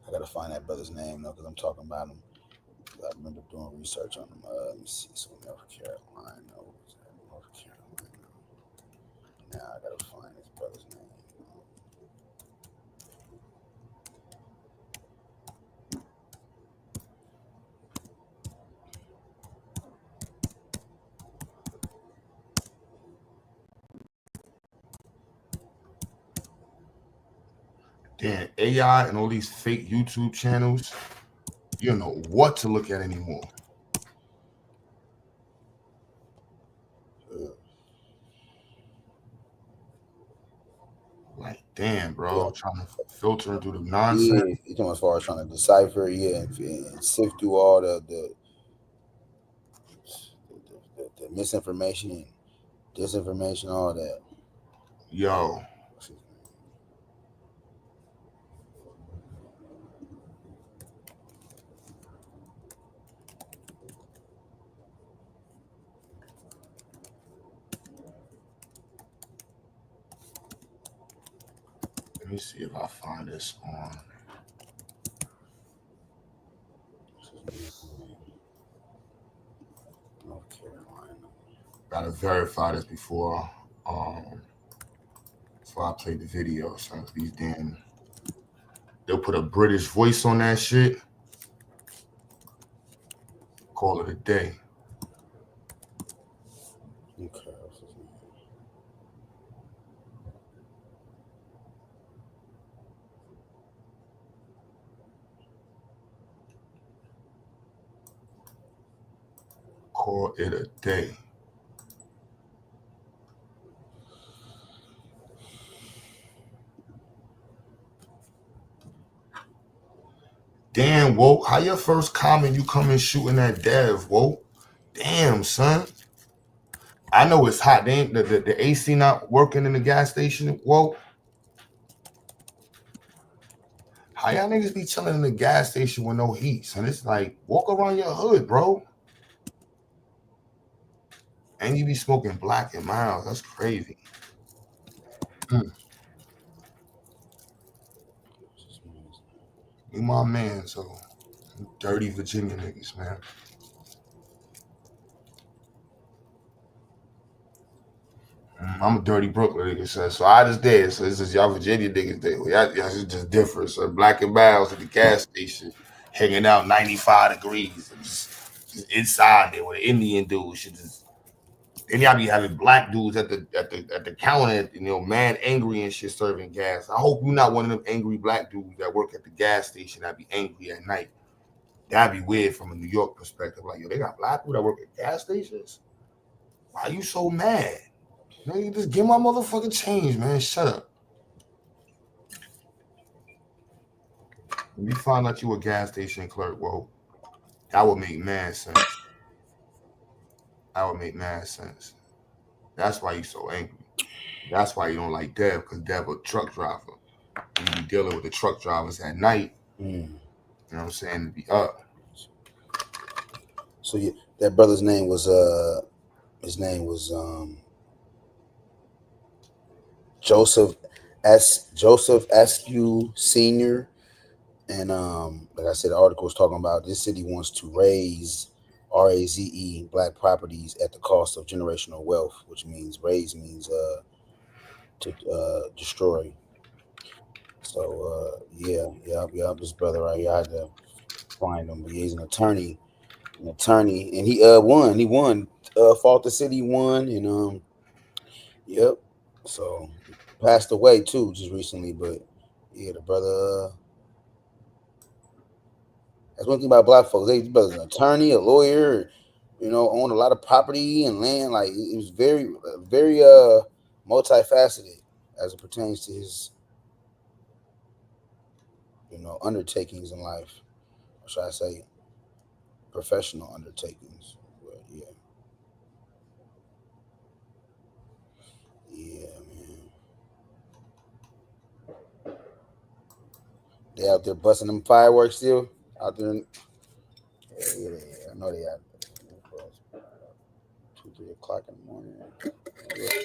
I gotta find that brother's name though, because I'm talking about him. I remember doing research on him. Let me see. So North Carolina. North Carolina. Now I gotta find this brother's name. Damn, AI and all these fake YouTube channels, you don't know what to look at anymore. Like, damn, bro, trying to filter through the nonsense. Yeah, as far as trying to decipher, and sift through all the misinformation and disinformation, all that. Yo. Let me see if I find this on. North Carolina. Gotta verify this before I play the video. So these damn, they'll put a British voice on that shit. Call it a day. Okay. Call it a day. Damn, Woke. How your first comment you come in shooting that dev, Woke? Damn, son. I know it's hot. They ain't the AC not working in the gas station, Woke. How y'all niggas be chilling in the gas station with no heat, son? It's like, walk around your hood, bro. And you be smoking Black and Mild. That's crazy. You my man, so dirty Virginia niggas, man. I'm a dirty Brooklyn nigga, son. So I just did. So this is y'all Virginia niggas day. Y'all just different. So Black and Mild at the gas station, hanging out 95 degrees, and just inside there with an Indian dude. Then y'all be having black dudes at the counter, mad angry and shit, serving gas. I hope you're not one of them angry black dudes that work at the gas station that be angry at night. That'd be weird from a New York perspective. Like, yo, they got black people that work at gas stations? Why you so mad? Nigga, just give my motherfucking change, man. Shut up. When you find out you a gas station clerk, well, that would make mad sense. That would make mad sense. That's why you so angry. That's why you don't like Dev, because Dev a truck driver. You be dealing with the truck drivers at night. You know what I'm saying? To be up. So that brother's name was Joseph Askew Sr. And like I said, the article was talking about this city wants to raise RAZE black properties at the cost of generational wealth, which means raise means to destroy. So yeah, this brother right here, I had to find him. But he's an attorney, and he won. He won. Fought the city, won, and yep. So passed away too just recently, but yeah, the brother. That's one thing about black folks. This brother's an attorney, a lawyer, owned a lot of property and land. Like it was very multifaceted as it pertains to his undertakings in life. Or should I say professional undertakings? But yeah. Yeah, man. They out there busting them fireworks still? Out there? Yeah. I know they out there. 2, 3 o'clock in the morning. Yeah.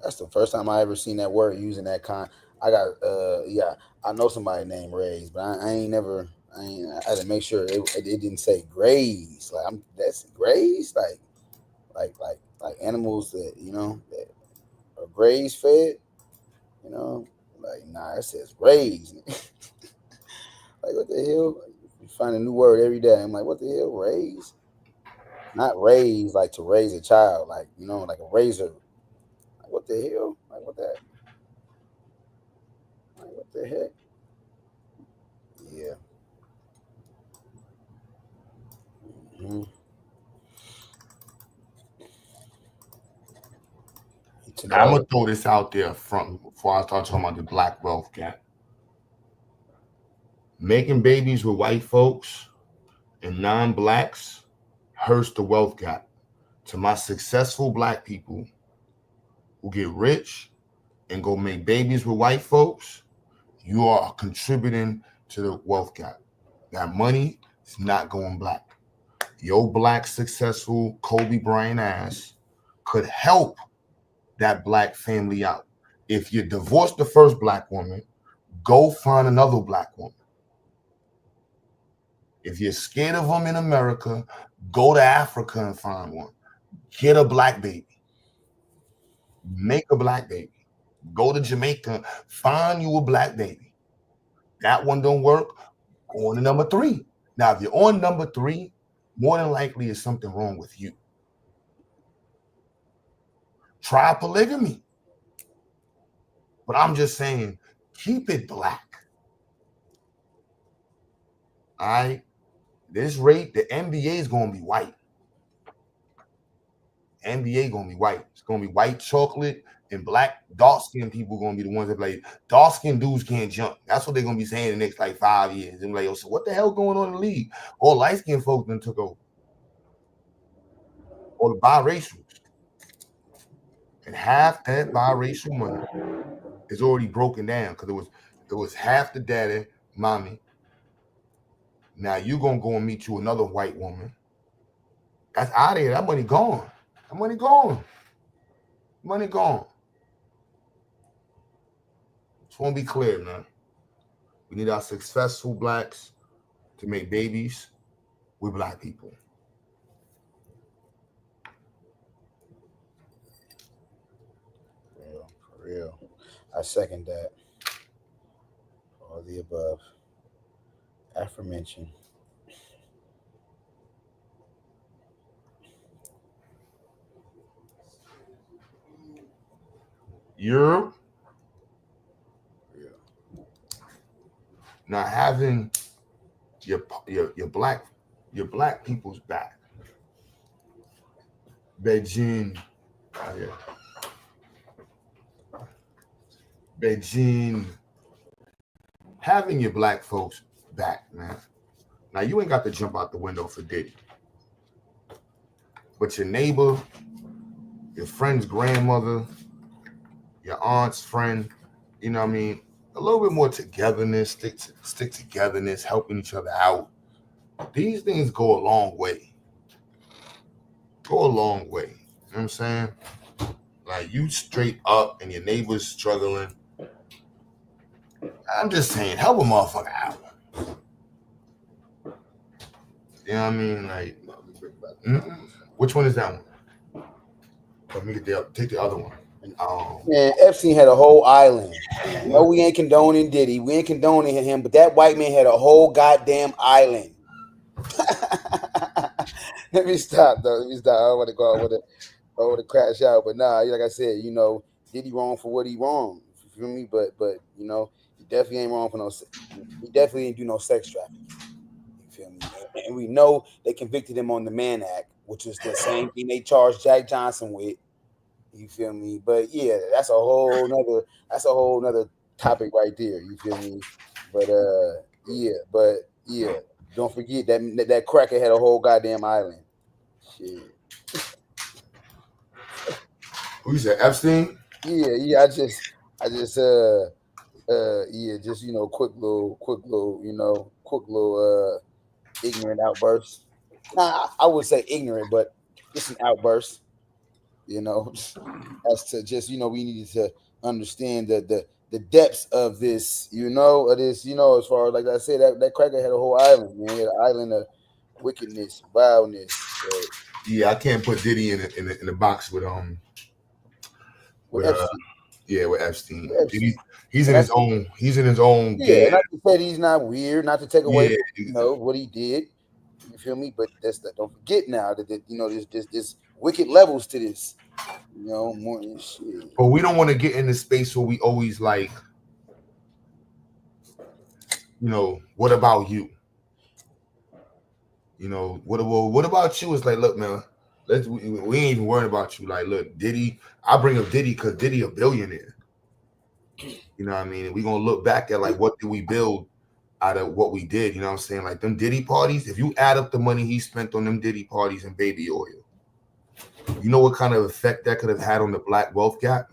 That's the first time I ever seen that word using that kind. I got I know somebody named Rays, but I had to make sure it didn't say graze. Like that's graze, like animals that that are graze fed. Like nah, it says graze. Like what the hell? You find a new word every day. I'm like, what the hell, raise? Not raise like to raise a child, like like a razor. Like what the hell? Like what that? Like what the heck? Yeah. Mm-hmm. I'm gonna throw this out there front before I start talking about the black wealth gap. Making babies with white folks and non-blacks hurts the wealth gap. To my successful black people who get rich and go make babies with white folks, you are contributing to the wealth gap. That money is not going black. Your black successful Kobe Bryant ass could help that black family out. If you divorce the first black woman, go find another black woman. If you're scared of them in America, go to Africa and find one. Get a black baby. Make a black baby. Go to Jamaica, find you a black baby. That one don't work, go on to number 3. Now, if you're on number 3, more than likely is something wrong with you. Try polygamy. But I'm just saying, keep it black. All right? This rate, the NBA is going to be white. NBA going to be white. It's going to be white chocolate and black dark-skinned people going to be the ones that play. Dark-skinned dudes can't jump. That's what they're going to be saying in the next 5 years. And like, yo, so what the hell going on in the league? All light-skinned folks then took over. Or the biracials. And half that biracial money is already broken down because it was half the daddy, mommy. Now you're going to go and meet you another white woman. That's out of here. That money gone. That money gone. Money gone. Just want to be clear, man. We need our successful blacks to make babies with black people. For real. I second that. All the above. Aforementioned. Europe, now having your black people's back. Beijing, having your black folks back, man. Now you ain't got to jump out the window for Diddy, but your neighbor, your friend's grandmother, your aunt's friend, you know what I mean? A little bit more togetherness, stick togetherness, helping each other out. These things go a long way. Go a long way. You know what I'm saying? Like you straight up and your neighbor's struggling. I'm just saying, help a motherfucker out. You know what I mean? Like, which one is that one? Let me take the other one. Man, Epstein had a whole island. No, we ain't condoning Diddy. We ain't condoning him, but that white man had a whole goddamn island. Let me stop, though. Let me stop. I don't want to go out with it. I want to crash out, but nah, like I said, you know, Diddy wrong for what he wrong. You feel me? But you know, he definitely ain't wrong for no. He definitely ain't do no sex trafficking. You feel me? And we know they convicted him on the Mann Act, which was the same thing they charged Jack Johnson with. You feel me? But yeah, that's a whole nother topic right there. You feel me? But yeah, don't forget that cracker had a whole goddamn island. Shit. Who you said, Epstein? Yeah. I just just you know, quick little, you know, ignorant outburst. Nah, I would say ignorant, but just an outburst. You know, as to just, you know, we needed to understand the depths of this, you know, as far as, like I said, that cracker had a whole island, man. He had an island of wickedness, vileness. So, yeah, I can't put Diddy in the box with Epstein. With Epstein. Epstein. He's in his own. Yeah, not to say he's not weird, not to take away from, you know, what he did. You feel me? But don't forget now that you know, there's wicked levels to this. You know, more than shit. But we don't want to get in the space where we always like, you know, what about you? You know, what about you? It's like, look, man, we ain't even worried about you. Like, look, Diddy, I bring up Diddy because Diddy a billionaire. You know what I mean? And we gonna look back at like, what did we build out of what we did? You know what I'm saying? Like them Diddy parties, if you add up the money he spent on them Diddy parties and baby oil, you know what kind of effect that could have had on the black wealth gap?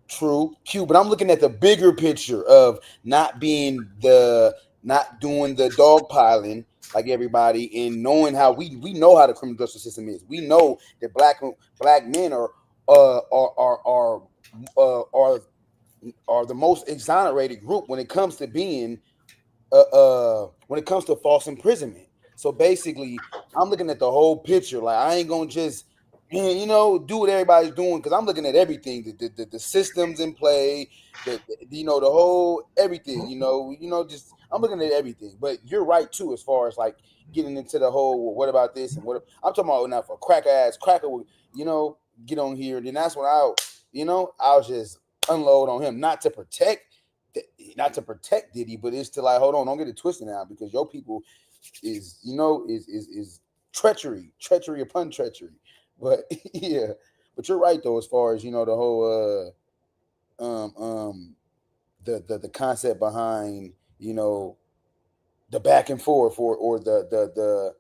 True, Q, but I'm looking at the bigger picture of not doing the dogpiling like everybody, and knowing how we know how the criminal justice system is. We know that black men are the most exonerated group when it comes to being when it comes to false imprisonment. So basically, I'm looking at the whole picture. Like, I ain't gonna just, you know, do what everybody's doing, because I'm looking at everything, the systems in play, you know, the whole everything. You know, just I'm looking at everything. But you're right too, as far as like getting into the whole, well, what about this and what I'm talking about now. For cracker would, you know, get on here, and then that's when I'll just unload on him, not to protect Diddy, but it's to like, hold on, don't get it twisted now, because your people is, you know, is treachery upon treachery. But yeah, but you're right though, as far as, you know, the whole the concept behind, you know, the back and forth, or the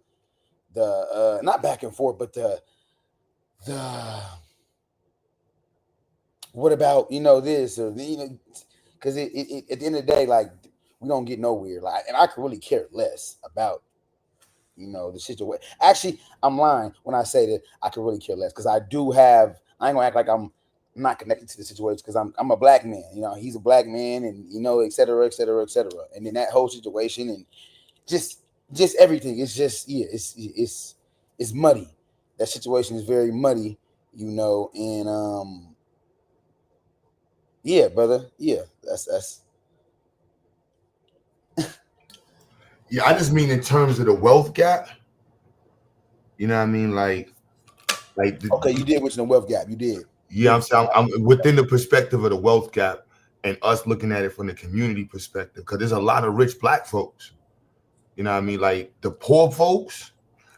not back and forth, but the what about, you know, this, or you know, because it at the end of the day, like, we don't get nowhere. Like, and I could really care less about, you know, the situation. Actually, I'm lying when I say that I could really care less, because I ain't gonna act like I'm not connected to the situation, because I'm a black man. You know, he's a black man, and, you know, et cetera, et cetera, et cetera. And then that whole situation, and just everything. It's just, yeah, it's muddy. That situation is very muddy, you know, and yeah, brother. Yeah, that's. Yeah, I just mean in terms of the wealth gap. You know what I mean? Like Okay, you did mention the wealth gap. You did. Yeah, I'm saying I'm within the perspective of the wealth gap, and us looking at it from the community perspective, because there's a lot of rich black folks. You know what I mean? Like the poor folks,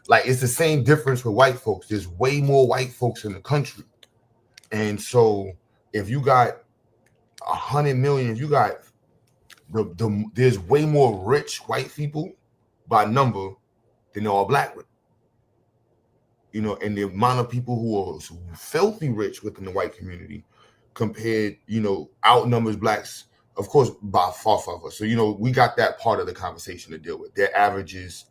like it's the same difference with white folks. There's way more white folks in the country. And so if you got 100 million, if you got there's way more rich white people by number than all black. You know, and the amount of people who are filthy rich within the white community compared, you know, outnumbers blacks, of course, by far. So, you know, we got that part of the conversation to deal with. Their averages,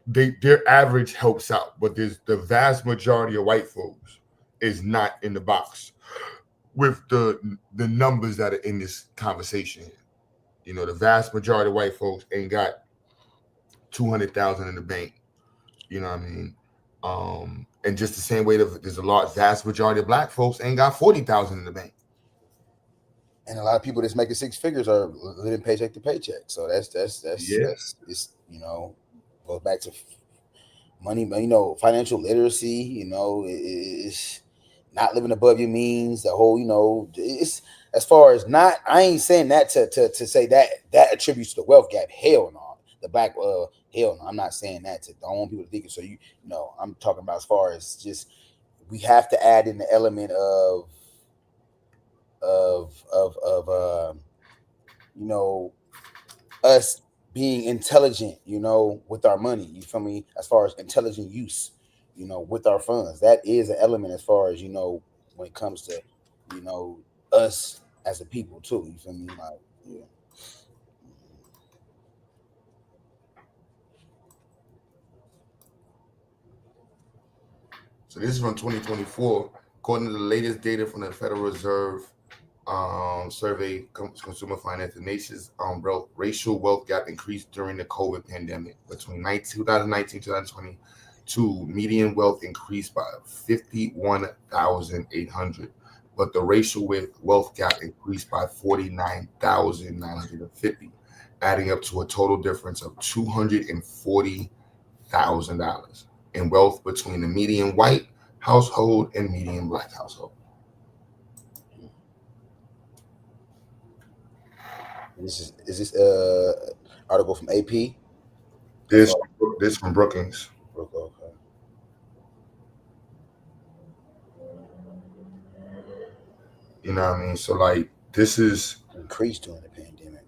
their average helps out, but there's the vast majority of white folks is not in the box. with the numbers that are in this conversation. You know, the vast majority of white folks ain't got 200,000 in the bank. You know what I mean? And just the same way that there's a vast majority of black folks ain't got 40,000 in the bank. And a lot of people that's making six figures are living paycheck to paycheck. So that's it's, you know, goes back to money, you know, financial literacy, you know, it's not living above your means, the whole, you know, it's as far as not, I ain't saying that to say that attributes to the wealth gap. Hell no. The black, hell no. I'm not saying that. I don't want people to think it. So, you know, I'm talking about as far as just, we have to add in the element of you know, us being intelligent, you know, with our money. You feel me? As far as intelligent use, you know, with our funds, that is an element as far as, you know, when it comes to, you know, us as a people too. You feel me? Like, yeah. So this is from 2024. According to the latest data from the Federal Reserve survey, Consumer Finance, the nation's racial wealth gap increased during the COVID pandemic. Between 2019 and 2022, median wealth increased by 51,800, but the racial wealth gap increased by 49,950, adding up to a total difference of $240,000 in wealth between the median white household and median black household. Is this article from AP? This from Brookings. Okay. You know what I mean? So like this is increased during the pandemic.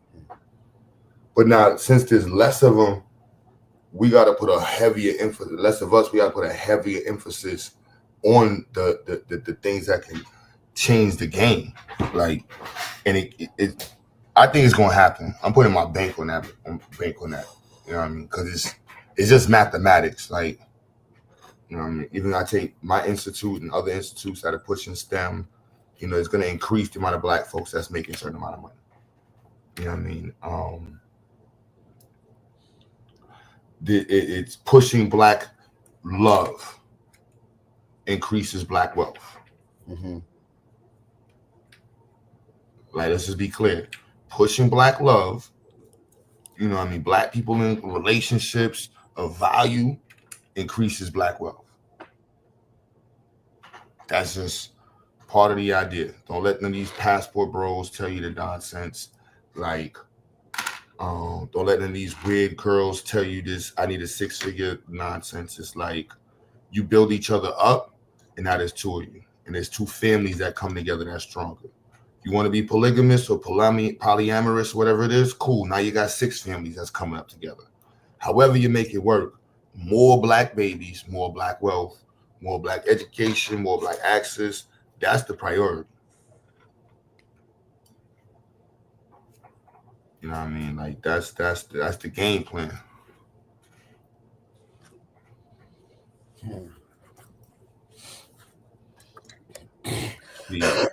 But now since there's less of them, we got to put a heavier emphasis. Less of us, we got to put a heavier emphasis on the things that can change the game. Like, and it I think it's gonna happen. I'm putting my bank on that. You know what I mean? Because it's just mathematics. Like, you know what I mean? Even I take my institute and other institutes that are pushing STEM, you know, it's gonna increase the amount of black folks that's making a certain amount of money. You know what I mean? It's pushing black love increases black wealth. Mm-hmm. Like, let's just be clear. Pushing black love, you know what I mean? Black people in relationships of value increases black wealth. That's just part of the idea. Don't let none of these passport bros tell you the nonsense. Like, don't let none of these weird girls tell you this, I need a six-figure nonsense. It's like you build each other up, and now there's two of you. And there's two families that come together that's stronger. You want to be polygamous or polyamorous, whatever it is, cool. Now you got six families that's coming up together. However you make it work, more black babies, more black wealth, more black education, more black access. That's the priority. You know what I mean? Like that's the game plan. Yeah.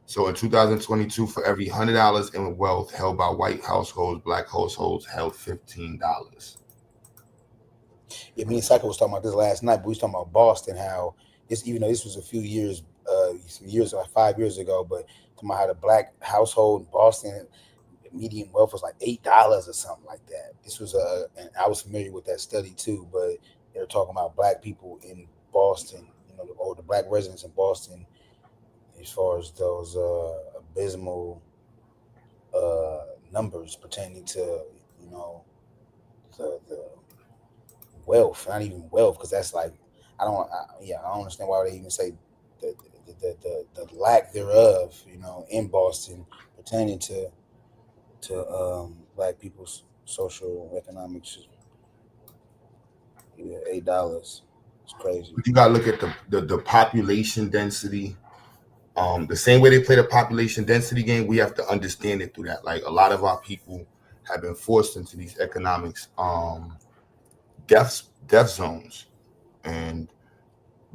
So in 2022, for every $100 in wealth held by white households, black households held $15. Yeah, me and Psycho was talking about this last night, but we was talking about Boston, how this, even though this was a few years, like 5 years ago, but talking about how the black household in Boston, median wealth was like $8 or something like that. This was and I was familiar with that study too, but they were talking about black people in Boston, you know, or the black residents in Boston, as far as those abysmal numbers pertaining to, you know, the wealth, not even wealth, because that's like, I don't understand why they even say the lack thereof, you know, in Boston pertaining to black people's social economics. Yeah, $8. It's crazy. But you gotta look at the population density. The same way they play the population density game, we have to understand it through that. Like, a lot of our people have been forced into these economics death zones, and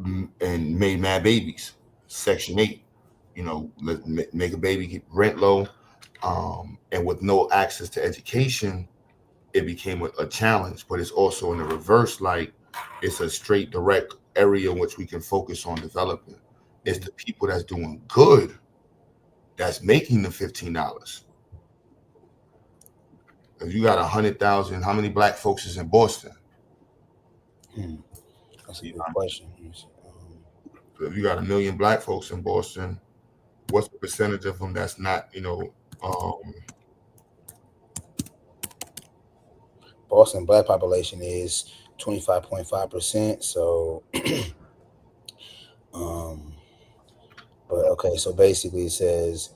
and made mad babies. Section 8, let's make a baby, keep rent low, and with no access to education, it became a challenge. But it's also in the reverse, like it's a straight direct area in which we can focus on developing. It's the people that's doing good that's making the $15. If you got 100,000, how many black folks is in Boston? That's a good question. If you got 1 million black folks in Boston, what's the percentage of them that's not, Boston black population is 25.5%. So, but okay, so basically it says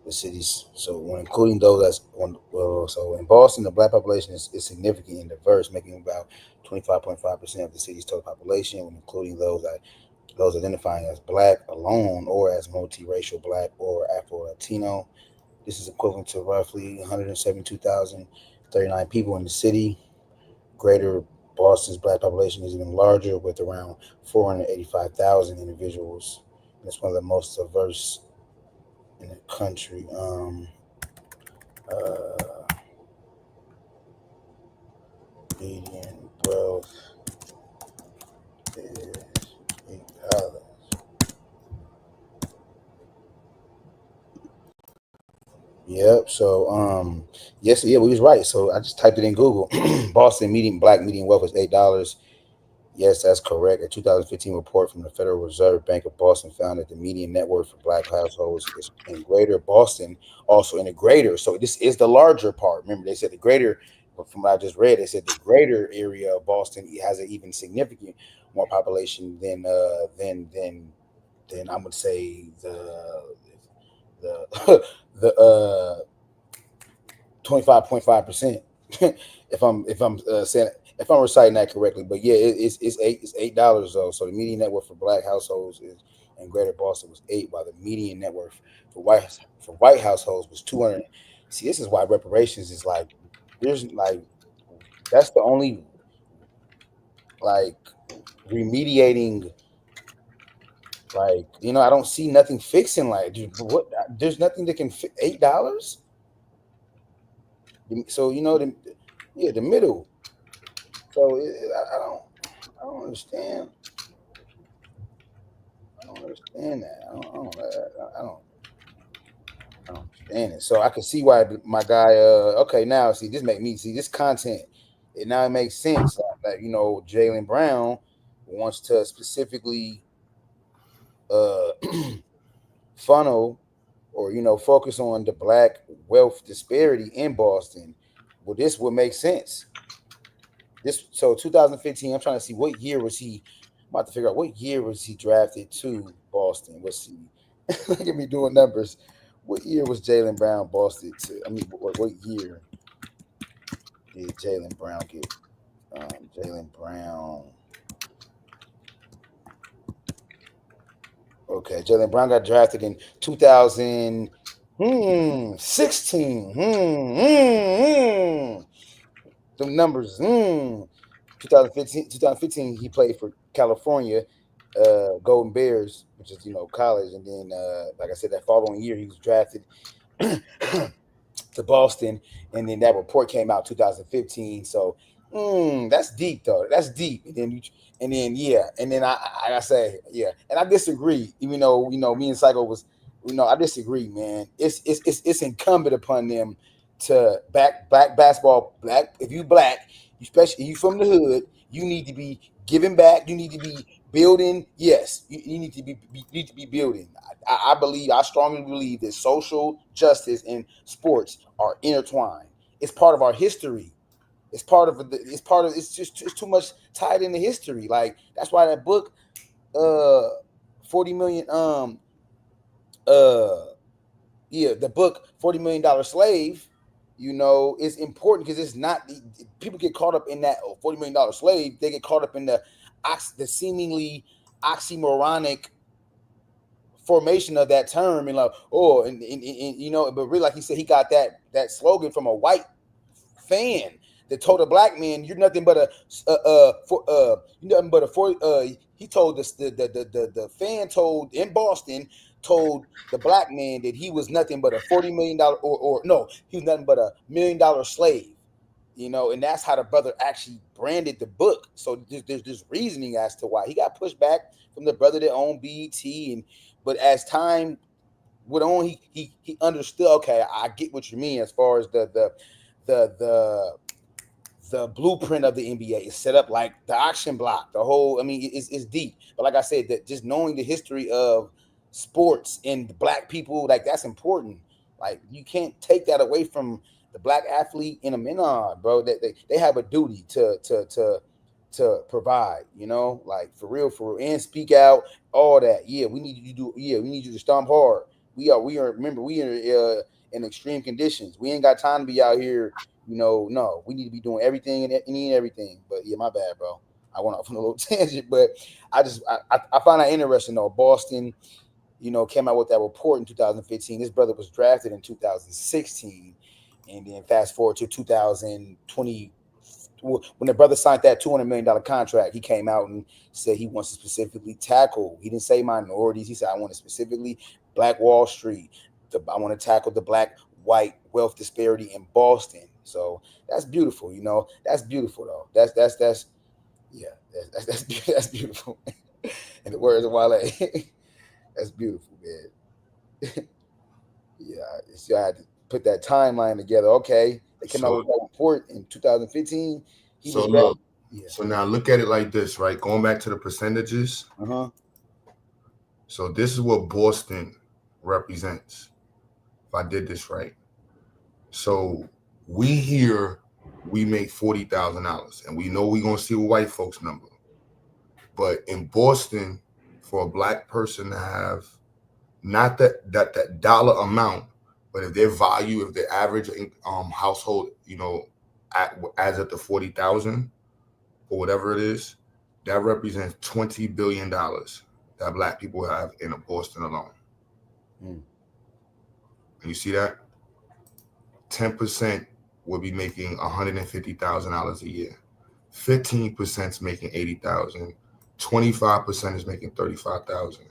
the cities. So when including those that's on, so in Boston, the black population is significant and diverse, making about 25.5% of the city's total population. When including those identifying as black alone or as multiracial black or Afro-Latino, this is equivalent to roughly 172,039 people in the city. Greater Boston's black population is even larger, with around 485,000 individuals. And it's one of the most diverse in the country. Median wealth is $8. Yep. So yes, yeah, we was right. So I just typed it in Google. Boston black median wealth is $8. Yes, that's correct. A 2015 report from the Federal Reserve Bank of Boston found that the median net worth for black households is in Greater Boston, also in the greater. So this is the larger part. Remember, they said the greater, but from what I just read, they said the greater area of Boston has an even significant more population than I would say the 25.5%. if I'm saying, if I'm reciting that correctly, but yeah, it's $8 though. So the median net worth for black households in Greater Boston was $8, while the median net worth for white households was $200. See, this is why reparations is like, there's like, that's the only like remediating. Like, I don't see nothing fixing. Like, dude, what? There's nothing that can fix $8. So the middle. So I don't understand. I don't understand that. I don't understand it. So I can see why my guy. Okay, now see this this content. It now makes sense that Jaylen Brown wants to specifically funnel or focus on the black wealth disparity in Boston. Well, this would make sense. So 2015, I'm trying to see what year was he. I'm about to figure out what year was he drafted to Boston. Let's see. Look at me doing numbers. What year was Jaylen Brown Boston to? I mean, what year did Jaylen Brown get? Jaylen Brown. Okay, Jaylen Brown got drafted in 2016. The numbers. 2015, he played for California Golden Bears, which is college, and then like I said, that following year he was drafted to Boston, and then that report came out 2015. So that's deep though. That's deep. And then I say and I disagree. Even though me and Psycho was, I disagree, man. It's incumbent upon them to back basketball. Black, if you black, especially if you from the hood, you need to be giving back. You need to be building. Yes, you need to be building. I strongly believe that social justice and sports are intertwined. It's part of our history. It's just too much tied into history. Like, that's why that book, 40 million, the book $40 Million Slave, is important, because it's not, people get caught up in that $40 million slave. They get caught up in the seemingly oxymoronic formation of that term, and like, but really, like he said, he got that slogan from a white fan. that told a black man, "You're nothing but a you're nothing but a for." He told us the fan told in Boston told the black man that he was nothing but a $40 million or no, he was nothing but a $1 million slave. You know, and that's how the brother actually branded the book. So there's this reasoning as to why he got pushed back from the brother that owned BET, but as time went on, he understood. Okay, I get what you mean as far as the blueprint of the NBA is set up like the auction block. The whole, I mean, it's deep. But like I said, that just knowing the history of sports and the black people, like that's important. Like you can't take that away from the black athlete in a minute, bro. That they have a duty to provide, you know, like for real, and speak out, all that. Yeah, we need you to do. Yeah, we need you to stomp hard. We are. Remember, we are in extreme conditions. We ain't got time to be out here. You know, no, we need to be doing everything and everything. But yeah, my bad, bro. I went off on a little tangent, but I find that interesting though. Boston, you know, came out with that report in 2015. This brother was drafted in 2016. And then fast forward to 2020, when the brother signed that $200 million contract, he came out and said he wants to specifically tackle. He didn't say minorities. He said, I want to specifically Black Wall Street. I want to tackle the black-white wealth disparity in Boston. So that's beautiful. You know, that's beautiful though. That's beautiful. In the words of Wale, that's beautiful, man. Yeah, so I had to put that timeline together. Okay, they came out with that report in 2015. So now look at it like this, right? Going back to the percentages. So this is what Boston represents. If I did this right. So we make $40,000, and we know we're gonna see a white folks number. But in Boston, for a black person to have not that dollar amount, but if their value, if their average household, you know, adds up to 40,000 or whatever it is, that represents $20 billion that black people have in Boston alone. And you see that 10% will be making $150,000 a year. 15% is making 80,000. 25% is making 35,000.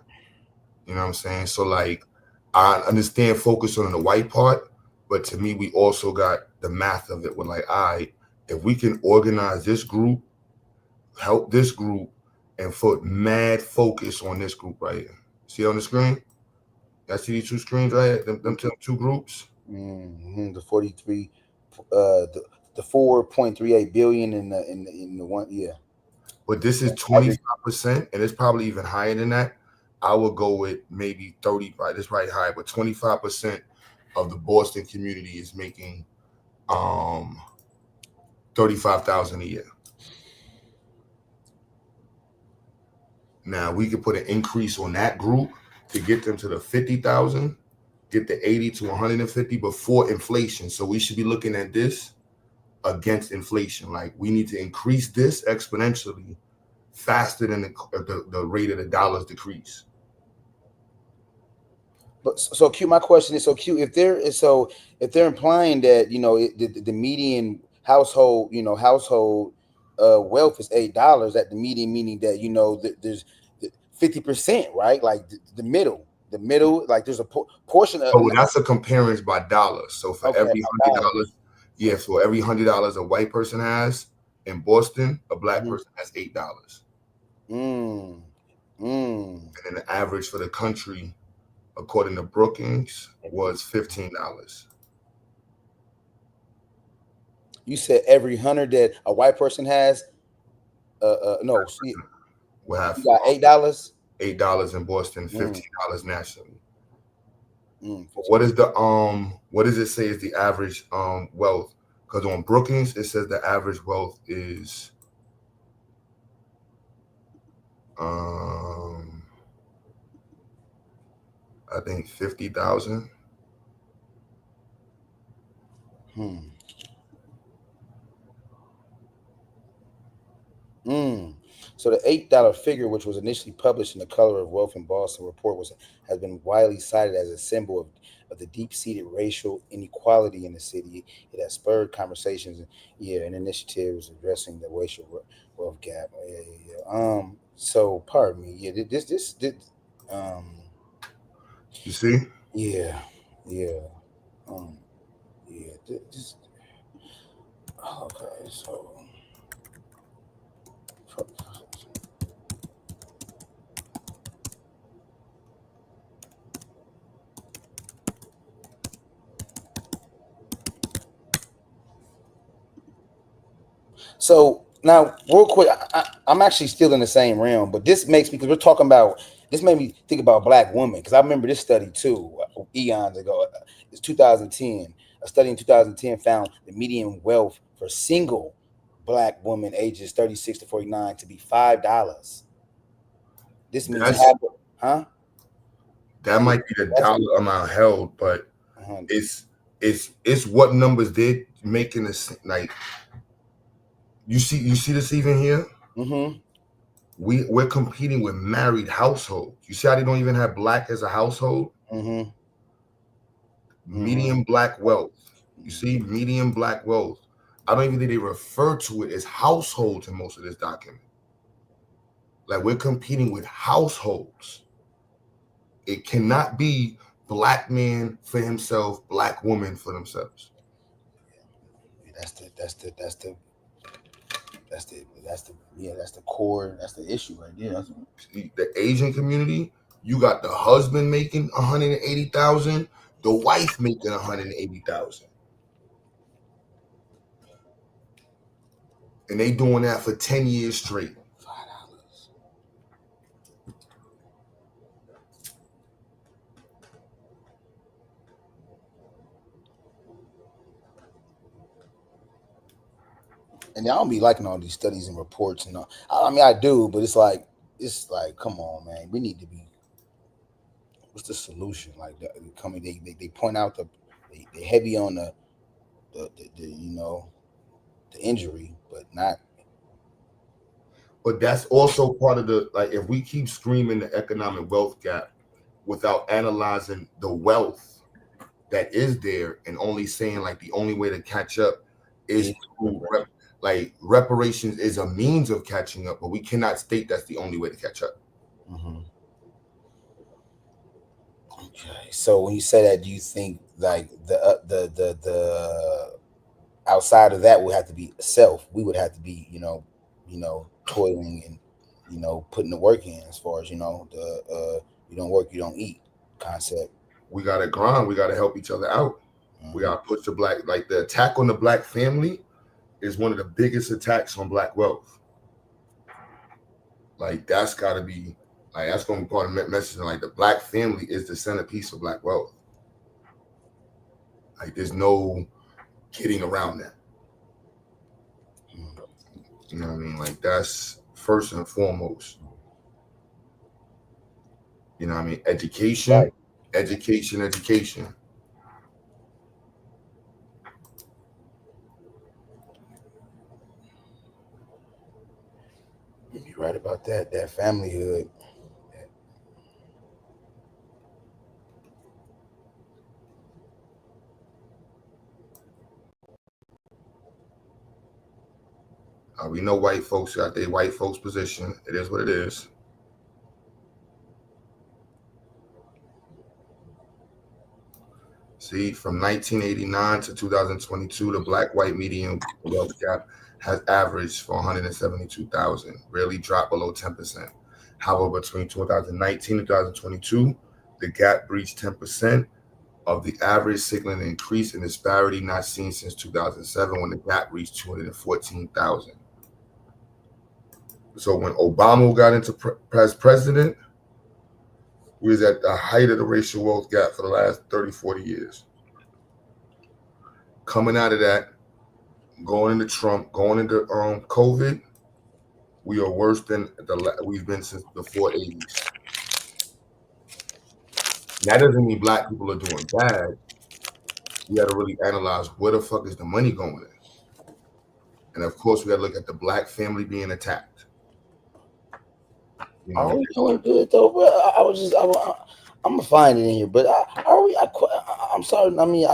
You know what I'm saying? So like, I understand focus on the white part, but to me, we also got the math of it. We're like, all right, if we can organize this group, help this group, and put mad focus on this group right here. See on the screen? Y'all see these two screens right here? Them two groups? The 43, the 4.38 billion in the one, yeah. But this is 25%, and it's probably even higher than that. I would go with maybe 30, right? It's right high, but 25% of the Boston community is making $35,000 a year. Now we could put an increase on that group to get them to the 50,000, get the 80 to 150 before inflation. So we should be looking at this against inflation. Like we need to increase this exponentially faster than the rate of the dollars decrease. But so Q, my question is, so Q, if they're implying that, you know, the median household, you know, wealth is $8, at the median, meaning that, you know, there's 50%, right? Like the middle, like there's a portion of. Oh, that's a comparison by dollars. So for every $100, yeah, for every $100 a white person has in Boston, a black person has $8. And then the average for the country, according to Brookings, was $15. You said every 100 that a white person has, no, see, will have you got $8. $8 in Boston, $15 nationally. What is the what does it say is the average wealth? Because on Brookings it says the average wealth is I think 50,000. So the $8 figure, which was initially published in the Color of Wealth in Boston report, has been widely cited as a symbol of the deep-seated racial inequality in the city. It has spurred conversations and initiatives addressing the racial wealth gap. So pardon me. Yeah, this You see? yeah. This okay, so So now, real quick, I'm actually still in the same realm, but this makes me, because we're talking about, this made me think about black women, because I remember this study too, eons ago. It's 2010. A study in 2010 found the median wealth for single black women ages 36 to 49 to be $5. This means that might be the dollar amount held, but it's what numbers they're making this like. You see this even here? Mm-hmm. We're competing with married households. You see how they don't even have black as a household? Mm-hmm. Median black wealth. You see, median black wealth. I don't even think they refer to it as households in most of this document. Like, we're competing with households. It cannot be black man for himself, black woman for themselves. That's the core. That's the issue right there. The Asian community, you got the husband making 180,000, the wife making 180,000, and they doing that for 10 years straight. And I don't be liking all these studies and reports and all. I mean, I do, but it's like, come on, man. We need to be. What's the solution? Like, they point out they heavy on the injury, but not. But that's also part of the, like, if we keep screaming the economic wealth gap without analyzing the wealth that is there and only saying like the only way to catch up is through like reparations is a means of catching up, but we cannot state that's the only way to catch up. Mm-hmm. Okay, so when you say that, do you think like the outside of that would have to be self? We would have to be toiling and putting the work in, as far as you don't work, you don't eat concept. We gotta grind. We gotta help each other out. Mm-hmm. We gotta push the black, like the attack on the black family is one of the biggest attacks on black wealth. Like, that's got to be, like, that's going to be part of the message. Like, the black family is the centerpiece of black wealth. Like, there's no getting around that. You know what I mean? Like, that's first and foremost. You know what I mean? Education, right. Education. You're right about that familyhood. We know white folks got their white folks position. It is what it is. See, from 1989 to 2022, the black-white median wealth gap has averaged for 172,000, rarely dropped below 10%. However, between 2019 and 2022, the gap breached 10% of the average, signaling an increase in disparity not seen since 2007, when the gap reached 214,000. So when Obama got into as president, we was at the height of the racial wealth gap for the last 30, 40 years. Coming out of that, going into Trump, going into COVID, we are worse than we've been since the 480s. That doesn't mean black people are doing bad. We got to really analyze where the fuck is the money going in. And of course, we got to look at the black family being attacked. You Are know, we doing good though, bro? I'm gonna find it in here, but are we? I'm sorry. I mean,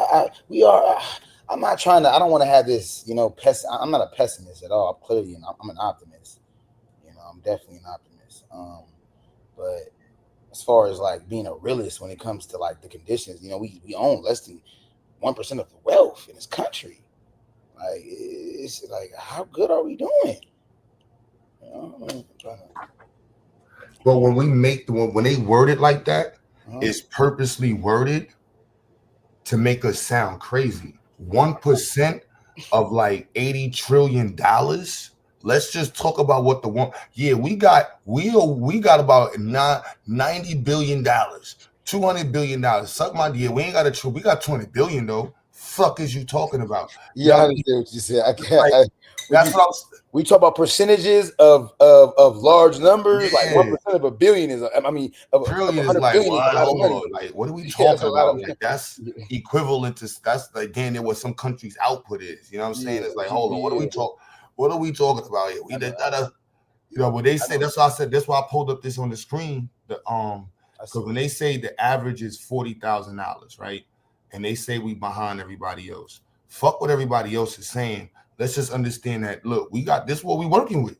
we are. I'm not trying to. I don't want to have this. You know, I'm not a pessimist at all. Clearly, I'm an optimist. You know, I'm definitely an optimist. But as far as like being a realist when it comes to like the conditions, you know, we own less than 1% of the wealth in this country. Like, it's like, how good are we doing? You know, I'm trying to. but when we make when they word it like that, Uh-huh. it's purposely worded to make us sound crazy. 1% of like $80 trillion. Let's just talk about what the one. Yeah, we got about $90 billion, $200 billion. Suck my deal. We ain't got a we got 20 billion though. Fuck is you talking about? Yeah, I You know understand what you said. I what I mean? can't. That's what I'm. We talk about percentages of large numbers. Like Yeah. 1% of a billion is. I mean, of Trillion is 100 like billion is what? a lot of Hold money. on, like what are we Yeah, that's talking a lot about? of. Like that's equivalent to that's like damn near what some countries' output is. You know what I'm saying? Yeah, It's like hold on, what are we yeah. talking? What are we talking about here? We I know. gotta, you know, what they say. That's why I said. That's why I pulled up this on the screen. Because when they say the average is $40,000, right, and they say we behind everybody else. Fuck what everybody else is saying. Let's just understand that. Look, we got this. What we working with?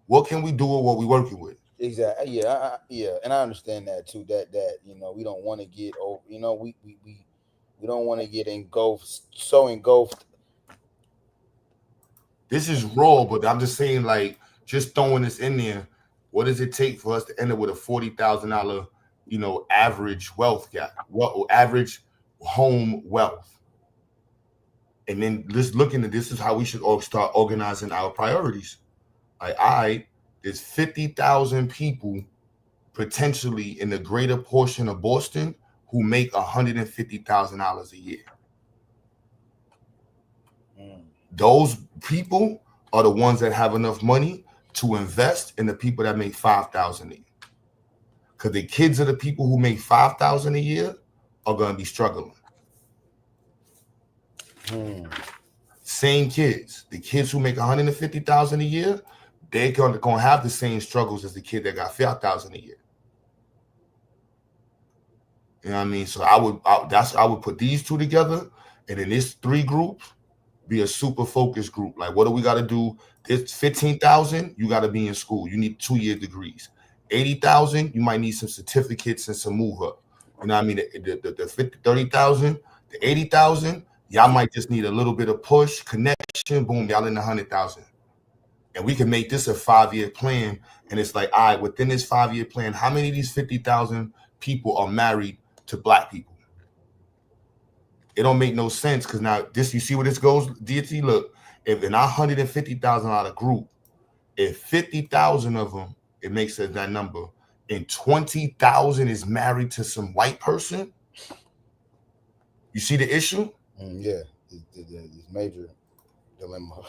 What can we do with what we working with? Exactly. Yeah. Yeah. And I understand that too. That you know we don't want to get over. You know we don't want to get engulfed. This is raw, but I'm just saying, like, just throwing this in there. What does it take for us to end up with a $40,000, you know, average wealth gap, average home wealth? And then just looking at this is how we should all start organizing our priorities. Like, there's 50,000 people potentially in the greater portion of Boston who make $150,000 a year. Those people are the ones that have enough money to invest in the people that make $5,000 a year. Because the kids of the people who make $5,000 a year are going to be struggling. Same kids. The kids who make $150,000 a year, they're going to have the same struggles as the kid that got $5,000 a year. You know what I mean? So I would put these two together, and in this 3 groups, be a super focused group. Like, what do we got to do? It's 15,000. You got to be in school. You need 2-year degrees. 80,000. You might need some certificates and some move up. You know what I mean? The 30,000, the 80,000. Y'all might just need a little bit of push, connection. Boom, y'all in the 100,000. And we can make this a 5-year plan. And it's like, all right, within this 5-year plan, how many of these 50,000 people are married to Black people? It don't make no sense because now this, you see where this goes, DT? Look, if in our $150,000 group, if 50,000 of them, it makes it that number, and 20,000 is married to some white person, you see the issue? Yeah, it's major dilemma.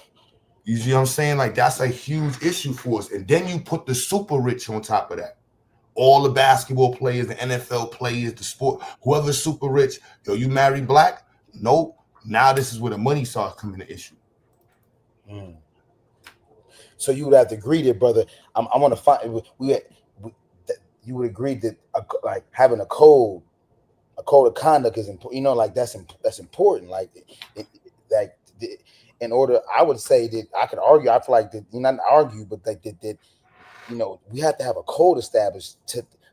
You see what I'm saying? Like, that's a huge issue for us. And then you put the super rich on top of that. All the basketball players, the NFL players, the sport, whoever's super rich, yo, you marry Black? Nope. Now this is where the money starts coming to issue. So you would have to agree that, brother. I'm gonna find. You would agree that like having a code of conduct is important. You know, like that's important. Like, in order, I would say that I could argue. I feel like that, you not argue, but that you know, we have to have a code established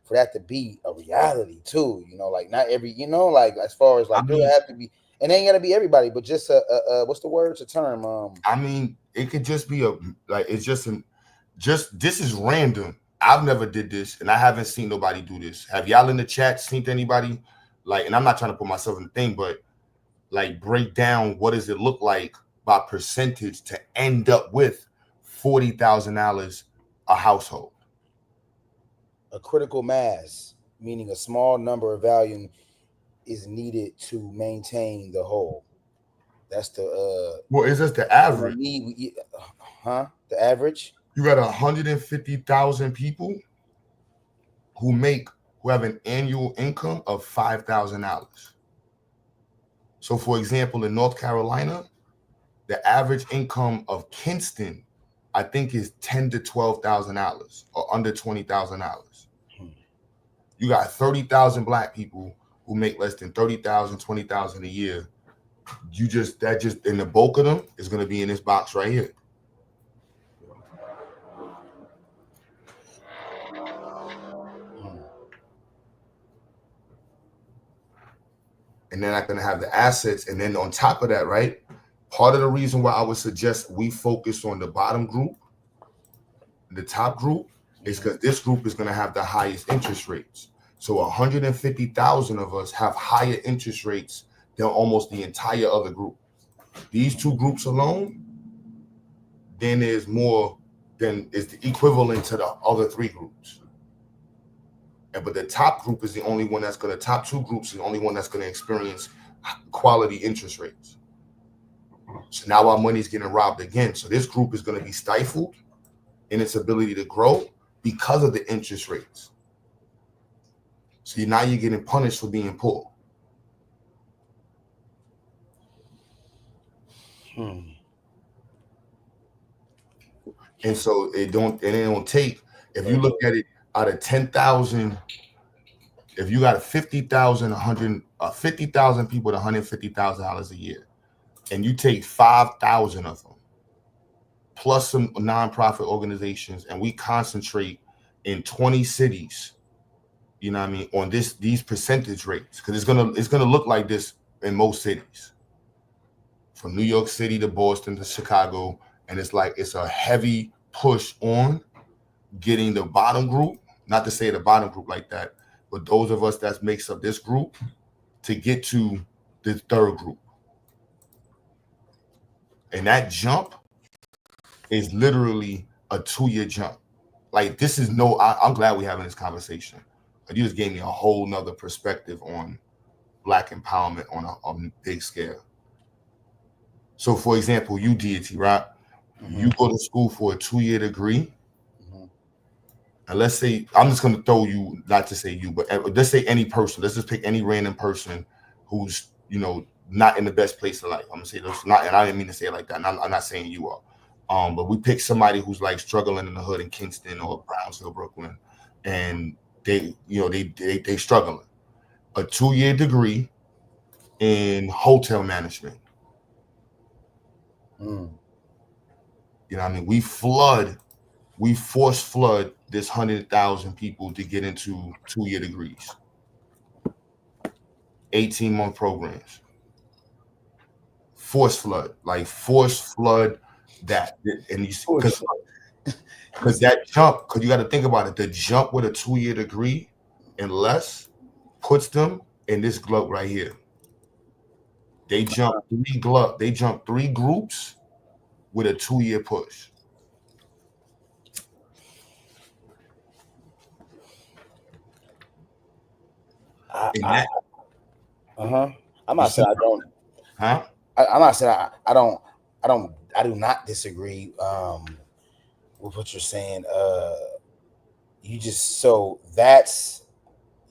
for that to be a reality too. You know, like not every, you know, like as far as like there have to be, and it ain't gotta be everybody, but just what's the word? It's a term. I mean, it could just be it's just this is random. I've never did this, and I haven't seen nobody do this. Have y'all in the chat seen anybody? Like, and I'm not trying to put myself in the thing, but like break down what does it look like by percentage to end up with $40,000 a household. A critical mass, meaning a small number of volume, is needed to maintain the whole. That's the well, is this the average? The average. You got 150,000 people who have an annual income of $5,000. So, for example, in North Carolina, the average income of Kinston I think is $10,000 to $12,000 or under $20,000. You got 30,000 black people who make less than 30,000, 20,000 a year. And the bulk of them is going to be in this box right here. And they're not going to have the assets. And then on top of that, right, part of the reason why I would suggest we focus on the bottom group, the top group, is because this group is going to have the highest interest rates. So 150,000 of us have higher interest rates than almost the entire other group. These two groups alone, then there's more than is the equivalent to the other three groups. But the top group is the only one that's going to, top two groups is the only one that's going to experience quality interest rates. So now our money's getting robbed again. So this group is going to be stifled in its ability to grow because of the interest rates. So now you're getting punished for being poor. And so it don't take, if you look at it out of 10,000, if you got 50,000 people with $150,000 a year, and you take 5,000 of them, plus some nonprofit organizations, and we concentrate in 20 cities, you know what I mean, on these percentage rates, because it's gonna look like this in most cities, from New York City to Boston to Chicago, and it's a heavy push on getting the bottom group, not to say the bottom group like that, but those of us that makes up this group to get to the third group. And that jump is literally a 2-year jump. Like, this is I'm glad we're having this conversation. You just gave me a whole nother perspective on Black empowerment on a big scale. So, for example, you deity, right? Mm-hmm. You go to school for a 2-year degree. Mm-hmm. And let's say, I'm just going to throw you, not to say you, but let's say any person. Let's just pick any random person who's, not in the best place in life. I'm going to say this, not, and I didn't mean to say it like that. And I'm not saying you are. But we pick somebody who's like struggling in the hood in Kingston or Brownsville, Brooklyn, and they struggling. A 2-year degree in hotel management. You know what I mean? We force flood this 100,000 people to get into 2-year degrees. 18-month programs. Force flood that. And you see, because that jump, because you got to think about it, the jump with a 2-year degree and less puts them in this glove right here. They jump 3 groups with a 2-year push. I'm not saying I don't. Huh? I'm not saying I do not disagree with what you're saying. You just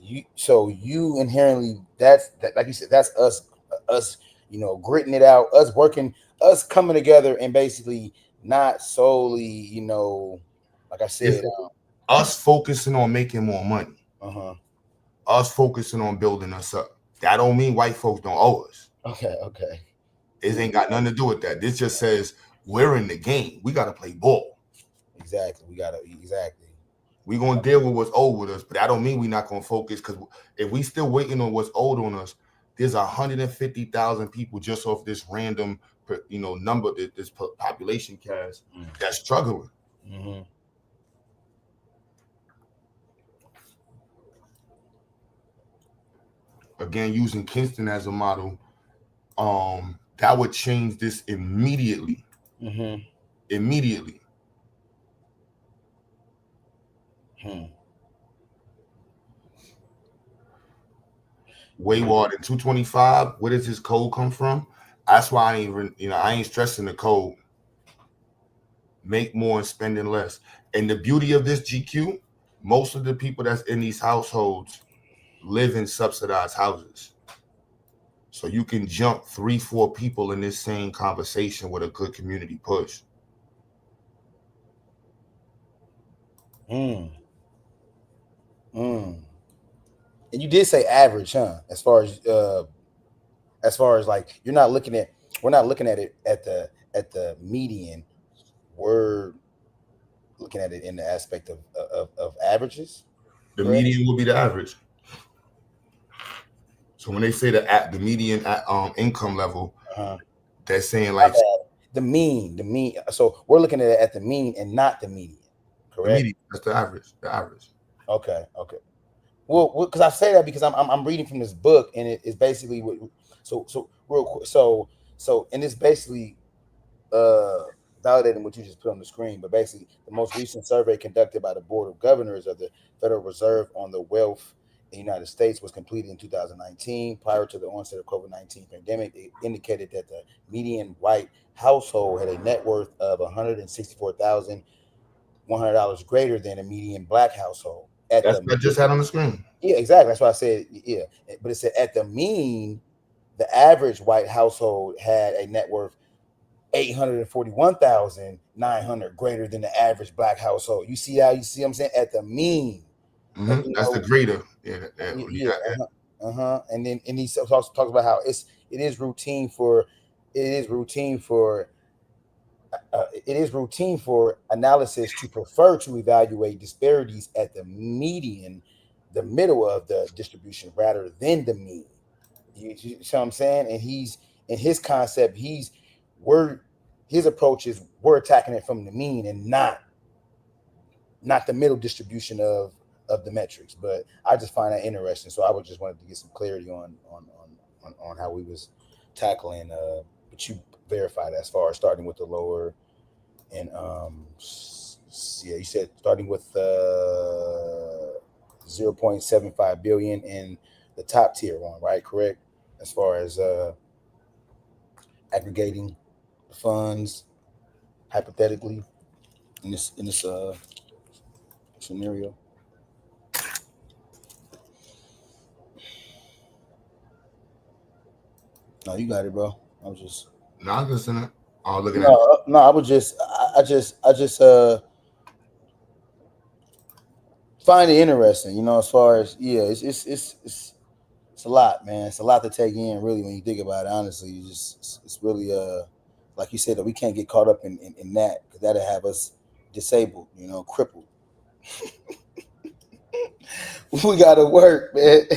you inherently that's like you said, that's us gritting it out, us working, us coming together, and basically not solely like I said, us focusing on making more money, us focusing on building us up. That don't mean white folks don't owe us. Okay. It ain't got nothing to do with that. This just says we're in the game. We got to play ball. Exactly. We're going to deal with what's old with us, but that don't mean we're not going to focus, because if we still waiting on what's old on us, there's 150,000 people just off this random, number, this population cast that's struggling. Mm-hmm. Again, using Kingston as a model, that would change this immediately. Mm-hmm. Immediately. Wayward in 225. Where does this code come from? That's why I ain't stressing the code. Make more and spending less. And the beauty of this GQ, most of the people that's in these households live in subsidized houses. So you can jump 3-4 people in this same conversation with a good community push. Mm. Mm. And you did say average, huh? As far as like we're not looking at it at the median. We're looking at it in the aspect of averages. The Correct? median will be the average. So when they say the median income level, they're saying like the mean. So we're looking at it at the mean and not the median. Correct? The median, that's the average. The average. Okay. Well, because I say that because I'm reading from this book and it's basically what. So real quick. So and it's basically validating what you just put on the screen. But basically, the most recent survey conducted by the Board of Governors of the Federal Reserve on the wealth in the United States was completed in 2019. Prior to the onset of COVID-19 pandemic, it indicated that the median white household had a net worth of $164,100 greater than a median black household. That's what I just had on the screen. Yeah, exactly. That's why I said yeah. But it said at the mean, the average white household had a net worth $841,900 greater than the average black household. You see what I'm saying? At the mean. Mm-hmm. That's the greater. Yeah. And then he talks about how it is routine for analysis to prefer to evaluate disparities at the median, the middle of the distribution, rather than the mean. You see what I'm saying? And he's in his concept, his approach is we're attacking it from the mean and not the middle distribution of the metrics. But I just find that interesting. So I would just wanted to get some clarity on how we was tackling but you verified as far as starting with the lower and you said starting with 0.75 billion in the top tier one, right? Correct. As far as aggregating funds hypothetically in this scenario. No, you got it, bro. I was just I'm listening. Oh, looking at no, I was just I just find it interesting, as far as it's a lot, man. It's a lot to take in, really, when you think about it. Honestly, it's really like you said, that we can't get caught up in that, because that'll have us disabled, crippled. We gotta work, man.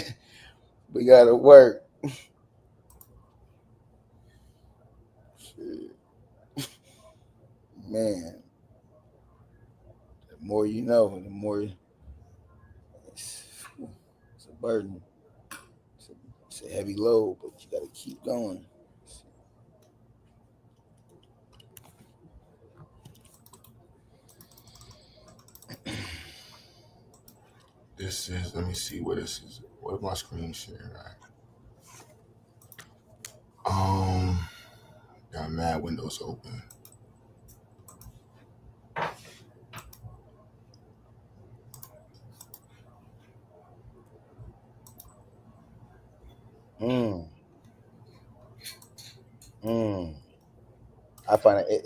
We gotta work. Man, the more you know, the more it's a burden. It's a heavy load, but you gotta keep going. This is, let me see what this is. What is my screen share at? Got mad windows open. I find it.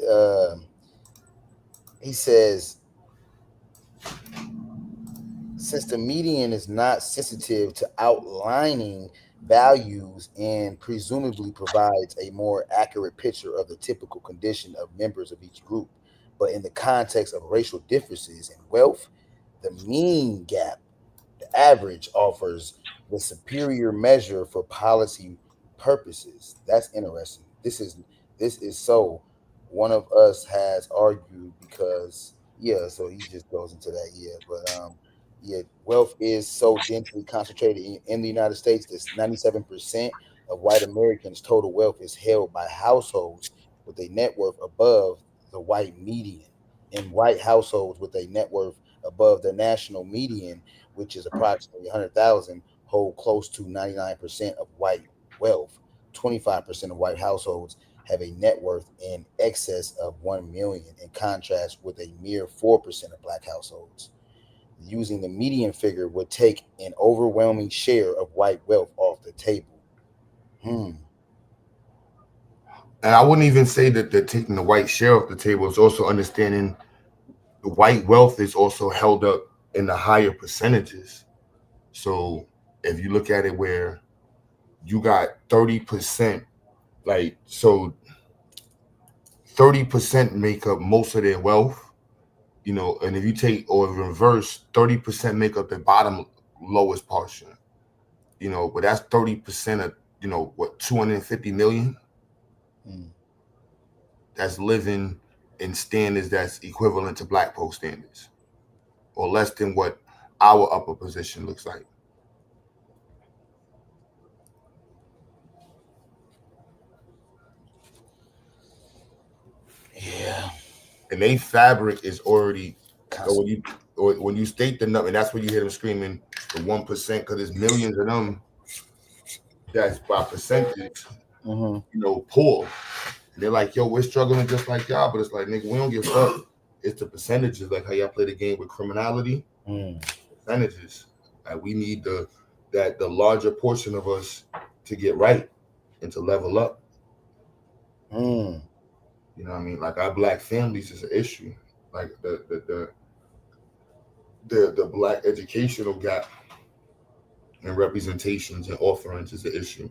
He says, since the median is not sensitive to outlining values and presumably provides a more accurate picture of the typical condition of members of each group, but in the context of racial differences in wealth, the mean gap, the average, offers the superior measure for policy purposes. That's interesting. This is so. One of us has argued because so he just goes into that but wealth is so densely concentrated in the United States that 97% of white Americans' total wealth is held by households with a net worth above the white median, and white households with a net worth above the national median, which is approximately 100,000, hold close to 99% of white wealth. 25% of white households have a net worth in excess of 1 million, in contrast with a mere 4% of black households. Using the median figure would take an overwhelming share of white wealth off the table. And I wouldn't even say that they're taking the white share off the table. It's also understanding the white wealth is also held up in the higher percentages. So if you look at it where you got 30%, like, so 30% make up most of their wealth, you know, and if you take or reverse, 30% make up the bottom lowest portion, you know, but that's 30% of, you know, what, 250 million? That's living in standards that's equivalent to Black Post standards, or less than what our upper position looks like. Yeah. And they fabric is already, so when you state the number, and that's when you hear them screaming the 1%, because there's millions of them that's by percentage, you know, poor. And they're like, yo, we're struggling just like y'all, but it's like, nigga, we don't give a fuck. It's the percentages, like how y'all play the game with criminality. Percentages. Like, we need the larger portion of us to get right and to level up. You know what I mean? Like, our Black families is an issue. Like the Black educational gap and representations and offerings is an issue.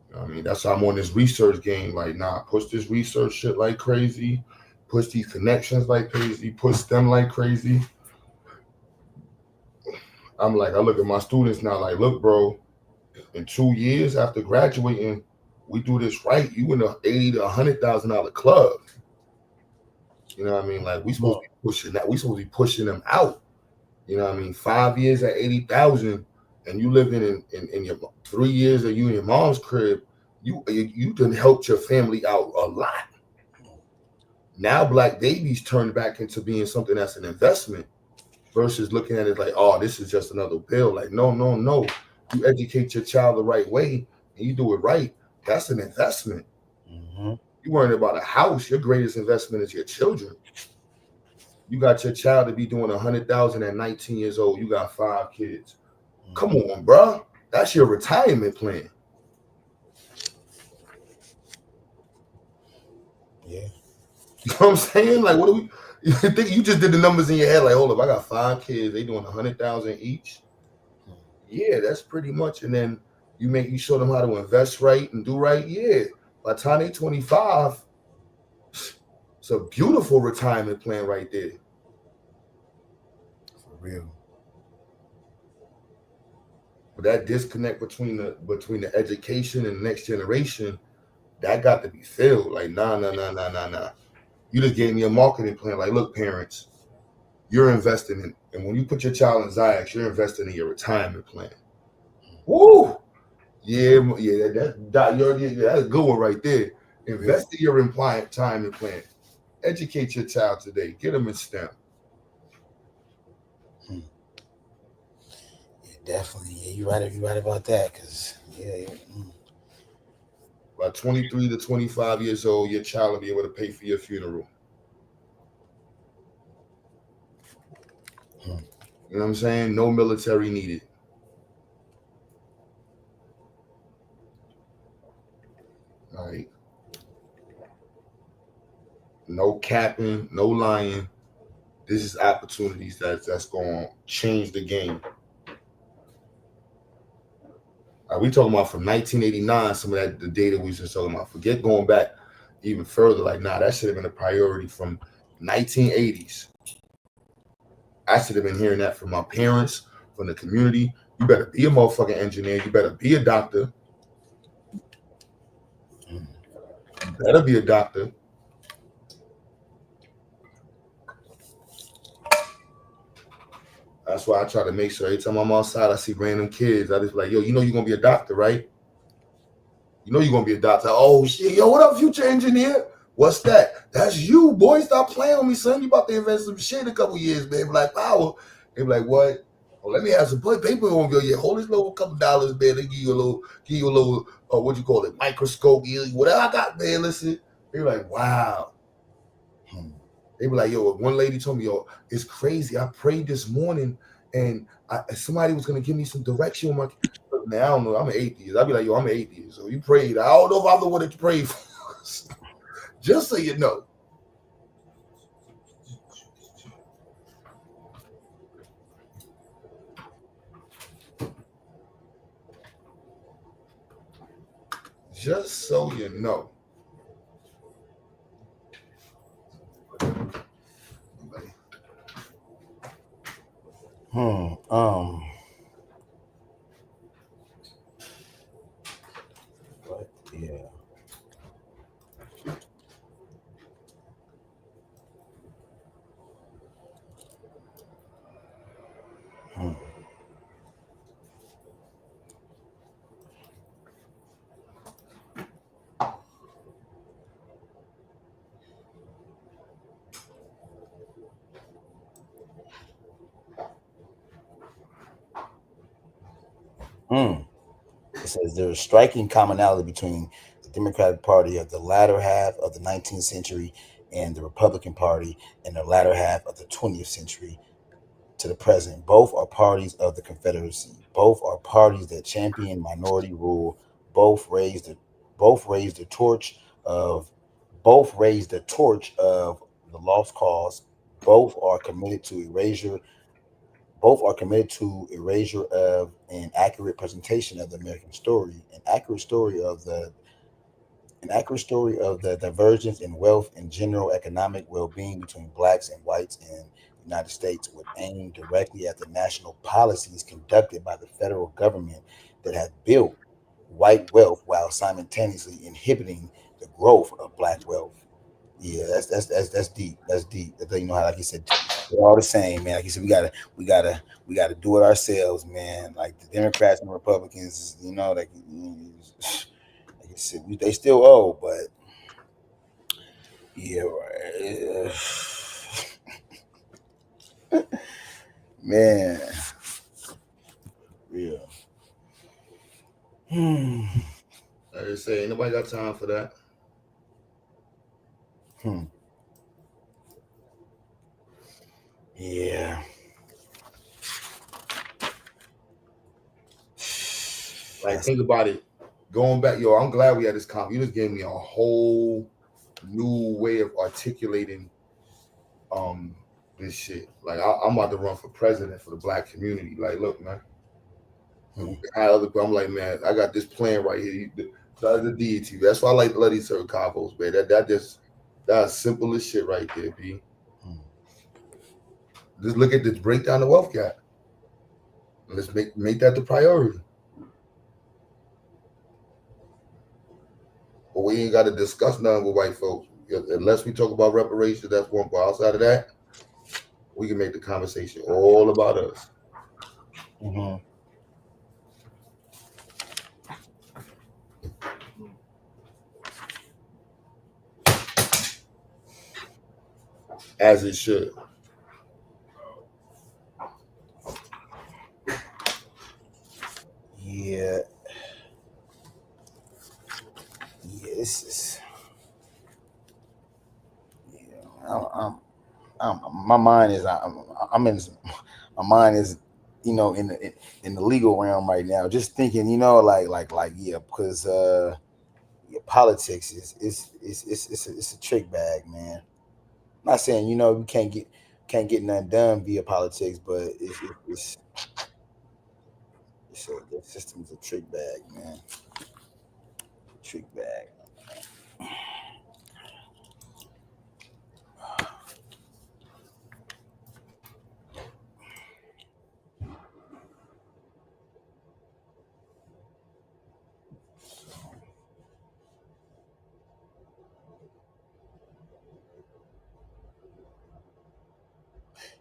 You know what I mean? That's why I'm on this research game. Like, nah, push this research shit like crazy, push these connections like crazy, push them like crazy. I'm like, I look at my students now, like, look, bro, in 2 years after graduating, we do this right, you in the $80,000 to $100,000 club. You know what I mean? Like, we supposed to be pushing that. We supposed to be pushing them out. You know what I mean? 5 years at 80,000, and you living in your 3 years of you in your mom's crib. You done helped your family out a lot. Now Black babies turn back into being something that's an investment versus looking at it like, oh, this is just another bill. Like, no. You educate your child the right way and you do it right. That's an investment. You worrying about a house. Your greatest investment is your children. You got your child to be doing 100,000 at 19 years old. You got 5 kids. Come on, bro. That's your retirement plan. Yeah. You know what I'm saying? Like, what do we? You think you just did the numbers in your head? Like, hold up, I got 5 kids. They doing 100,000 each. Yeah, that's pretty much. And then you show them how to invest right and do right. Yeah. By the time they 25, it's a beautiful retirement plan right there. For real. But that disconnect between the education and the next generation, that got to be filled. Like, nah. You just gave me a marketing plan. Like, look, parents, you're investing in, and when you put your child in Ziax, you're investing in your retirement plan. Woo! Yeah, that's a good one right there. Invest in your retirement plan. Educate your child today. Get them in STEM. Yeah, definitely. Yeah, you're right about that. Cause By 23 to 25 years old, your child will be able to pay for your funeral. You know what I'm saying? No military needed. Like, no capping, no lying. This is opportunities that's going to change the game. We talking about from 1989, some of that the data we was just talking about. Forget going back even further. Like, nah, that should have been a priority from 1980s. I should have been hearing that from my parents, from the community. You better be a motherfucking engineer. You better be a doctor. You better be a doctor. That's why I try to make sure every time I'm outside, I see random kids. I just like, yo, you know you're going to be a doctor, right? You know you're going to be a doctor. Oh, shit. Yo, what up, future engineer? What's that? That's you, boy. Stop playing with me, son. You about to invest some shit in a couple years, man. Black power. They be like, what? Well, let me have some paper on you. Yeah, hold this little couple dollars, man. They give you a little, what you call it, microscope, whatever I got, man. Listen. They be like, wow. They be like, yo, one lady told me, yo, it's crazy. I prayed this morning and somebody was going to give me some direction on my. Man, I don't know. I'm an atheist. I'd be like, yo, I'm an atheist. So you prayed. I don't know if I'm the one that you prayed for. Just so you know. just so you know. But yeah. It says there is striking commonality between the Democratic Party of the latter half of the 19th century and the Republican Party in the latter half of the 20th century to the present. Both are parties of the Confederacy. Both are parties that champion minority rule. Both raised the torch of the lost cause. Both are committed to erasure of an accurate presentation of the American story, an accurate story of the divergence in wealth and general economic well-being between blacks and whites in the United States, would aim directly at the national policies conducted by the federal government that have built white wealth while simultaneously inhibiting the growth of black wealth. Yeah, that's deep. That's deep. You know how, like you said, we're all the same, man. Like you said, we gotta do it ourselves, man. Like the Democrats and Republicans, you know, like you said, they still owe, but yeah, man, yeah. I just say, ain't nobody got time for that. Yeah. Like, think about it. Going back, yo, I'm glad we had this conversation. You just gave me a whole new way of articulating this shit. Like, I'm about to run for president for the black community. Like, look, man. I'm like, man, I got this plan right here. That's the deity. That's why I like Bloody Certain Combos, man. That's simple as shit right there, B. Just look at this, break down the wealth gap. Let's make that the priority. But we ain't got to discuss nothing with white folks. Unless we talk about reparations, that's one part. Outside of that, we can make the conversation all about us. As it should. Yeah. This is. Yeah, my mind is. My mind is, you know, in the legal realm right now. Just thinking, you know, yeah, because politics it's a trick bag, man. I'm not saying, you know, you can't get nothing done via politics, but the system's a trick bag, man. Trick bag.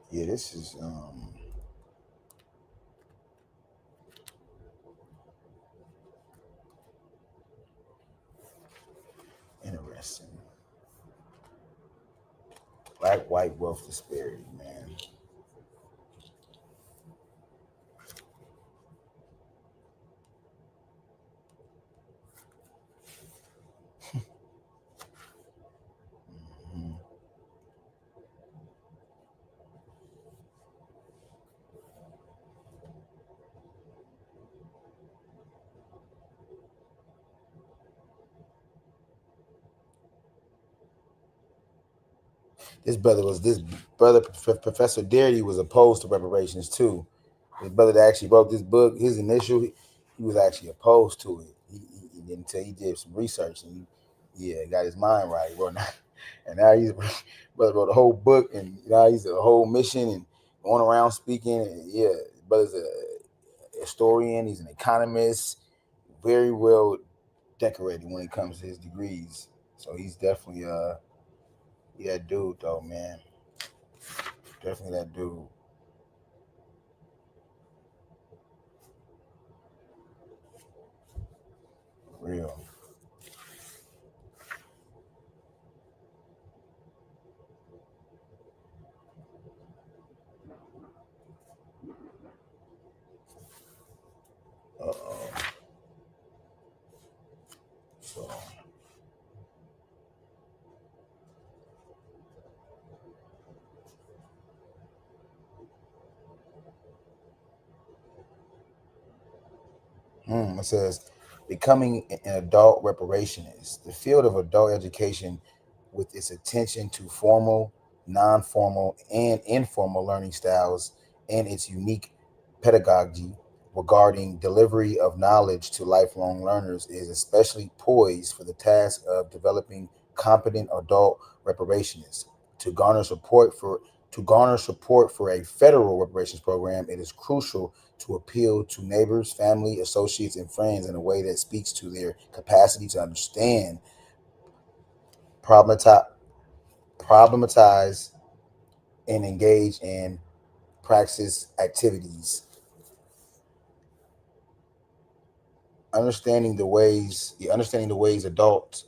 Yeah, this is interesting. Black-white wealth disparity, man. This brother, Professor Darity, was opposed to reparations too. His brother that actually wrote this book, his initial, he was actually opposed to it. He until he did some research and got his mind right. Well, and now he's brother wrote a whole book, and now he's a whole mission and going around speaking. And brother's a historian. He's an economist, very well decorated when it comes to his degrees. So he's definitely that dude though, man. Definitely that dude. Real. So it says becoming an adult reparationist. The field of adult education, with its attention to formal, non-formal, and informal learning styles, and its unique pedagogy regarding delivery of knowledge to lifelong learners, is especially poised for the task of developing competent adult reparationists. To garner support for a federal reparations program, it is crucial to appeal to neighbors, family, associates, and friends in a way that speaks to their capacity to understand, problematize, and engage in praxis activities. Understanding the ways adults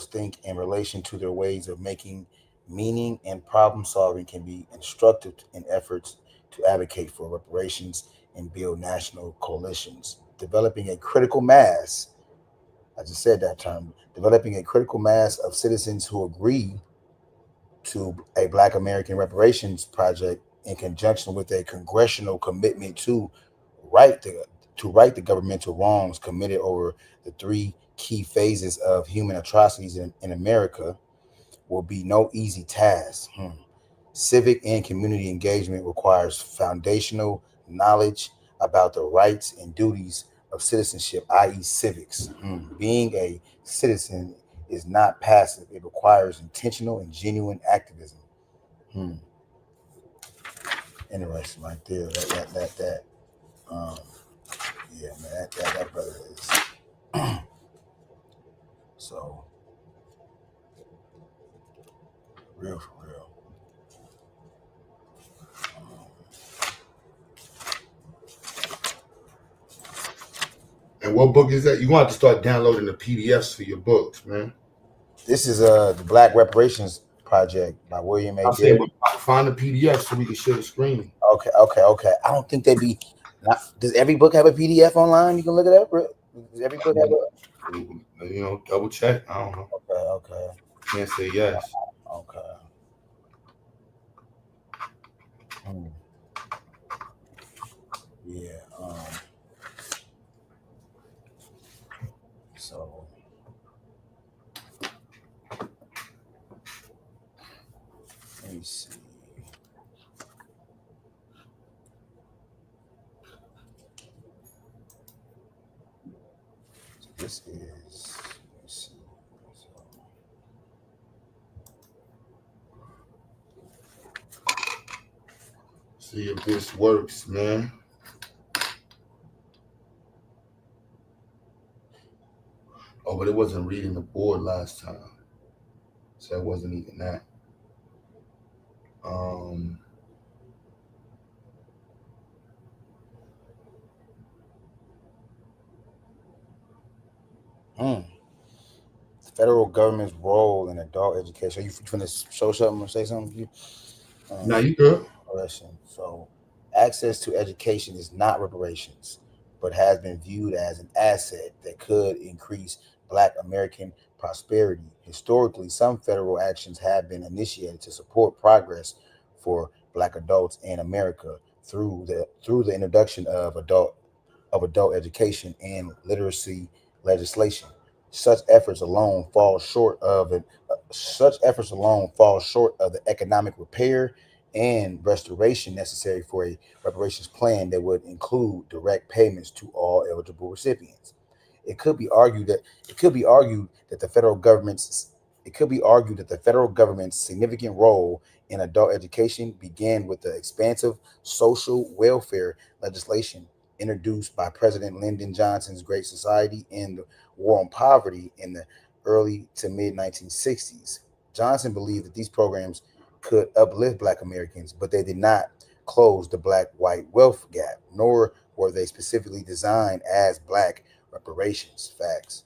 think in relation to their ways of making meaning and problem solving can be instructive in efforts to advocate for reparations and build national coalitions. Developing a critical mass, I just said that term, developing a critical mass of citizens who agree to a Black American reparations project in conjunction with a congressional commitment to right the governmental wrongs committed over the three key phases of human atrocities in America will be no easy task. Civic and community engagement requires foundational knowledge about the rights and duties of citizenship, i.e., civics. Being a citizen is not passive; it requires intentional and genuine activism. Interesting, right there. Yeah, man, that brother is so real for real. And what book is that? You want to start downloading the PDFs for your books, man. This is the Black Reparations Project by William A. Derrick. Find the PDF so we can share the screen. Okay. I don't think they be. Does every book have a PDF online? You can look it up. Does every book have a? Double check. I don't know. Okay. Can't say yes. Okay. Yeah. So. Let me see. This is. Let's see if this works, man. Oh, but it wasn't reading the board last time, so it wasn't even that. Federal government's role in adult education. Are you trying to show something or say something? No, you good. So, access to education is not reparations, but has been viewed as an asset that could increase Black American prosperity. Historically, some federal actions have been initiated to support progress for Black adults in America through the introduction of adult education and literacy legislation. Such efforts alone fall short of the economic repair and restoration necessary for a reparations plan that would include direct payments to all eligible recipients. It could be argued that the federal government's significant role in adult education began with the expansive social welfare legislation introduced by President Lyndon Johnson's Great Society and the War on Poverty in the early to mid 1960s. Johnson believed that these programs could uplift Black Americans, but they did not close the Black-white wealth gap, nor were they specifically designed as Black reparations. Facts.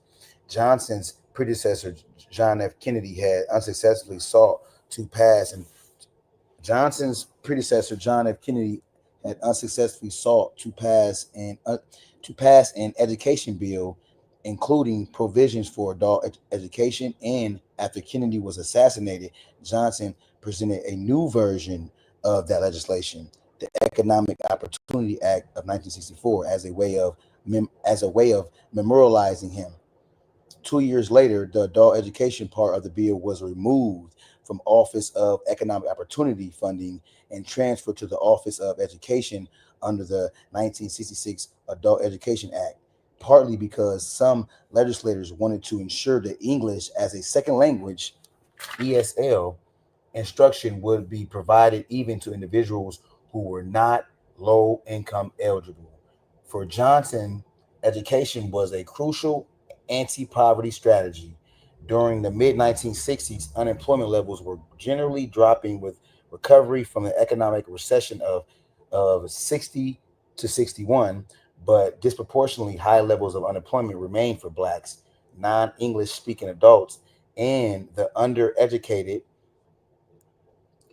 Johnson's predecessor, John F. Kennedy, had unsuccessfully sought to pass and Johnson's predecessor, John F. Kennedy, had unsuccessfully sought to pass an education bill, including provisions for adult education. And after Kennedy was assassinated, Johnson presented a new version of that legislation, the Economic Opportunity Act of 1964, as a way of memorializing him. 2 years later, the adult education part of the bill was removed from Office of Economic Opportunity Funding and transferred to the Office of Education under the 1966 Adult Education Act, partly because some legislators wanted to ensure that English as a second language, ESL, instruction would be provided even to individuals who were not low income eligible. For Johnson, education was a crucial anti-poverty strategy. During the mid-1960s, unemployment levels were generally dropping, with recovery from the economic recession of 60 to 61, but disproportionately high levels of unemployment remained for Blacks, non-English speaking adults, and the undereducated.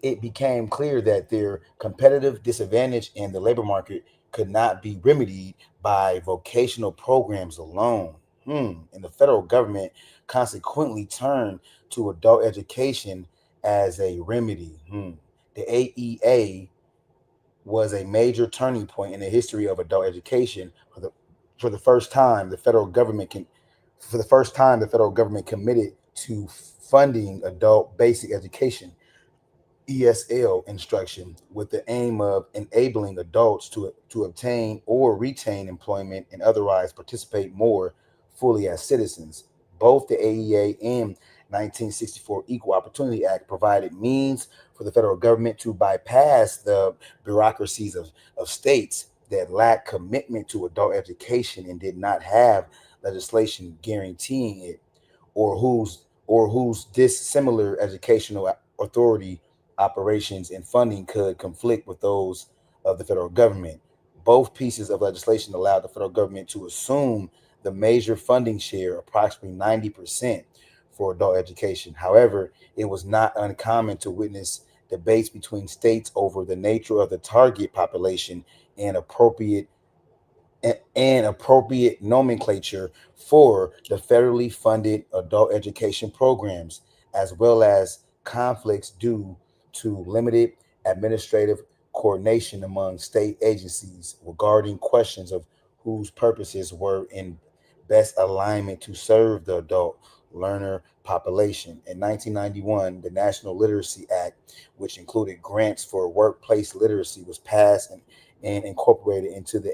It became clear that their competitive disadvantage in the labor market could not be remedied by vocational programs alone. And the federal government consequently turned to adult education as a remedy. The AEA was a major turning point in the history of adult education. For the first time, the federal government committed to funding adult basic education, ESL instruction, with the aim of enabling adults to obtain or retain employment and otherwise participate more fully as citizens. Both the AEA and 1964 Equal Opportunity Act provided means for the federal government to bypass the bureaucracies of states that lacked commitment to adult education and did not have legislation guaranteeing it, or whose dissimilar educational authority operations and funding could conflict with those of the federal government. Both pieces of legislation allowed the federal government to assume the major funding share, approximately 90%, for adult education. However, it was not uncommon to witness debates between states over the nature of the target population and appropriate nomenclature for the federally funded adult education programs, as well as conflicts due to limited administrative coordination among state agencies regarding questions of whose purposes were in best alignment to serve the adult learner population. In 1991, the National Literacy Act, which included grants for workplace literacy, was passed and incorporated into the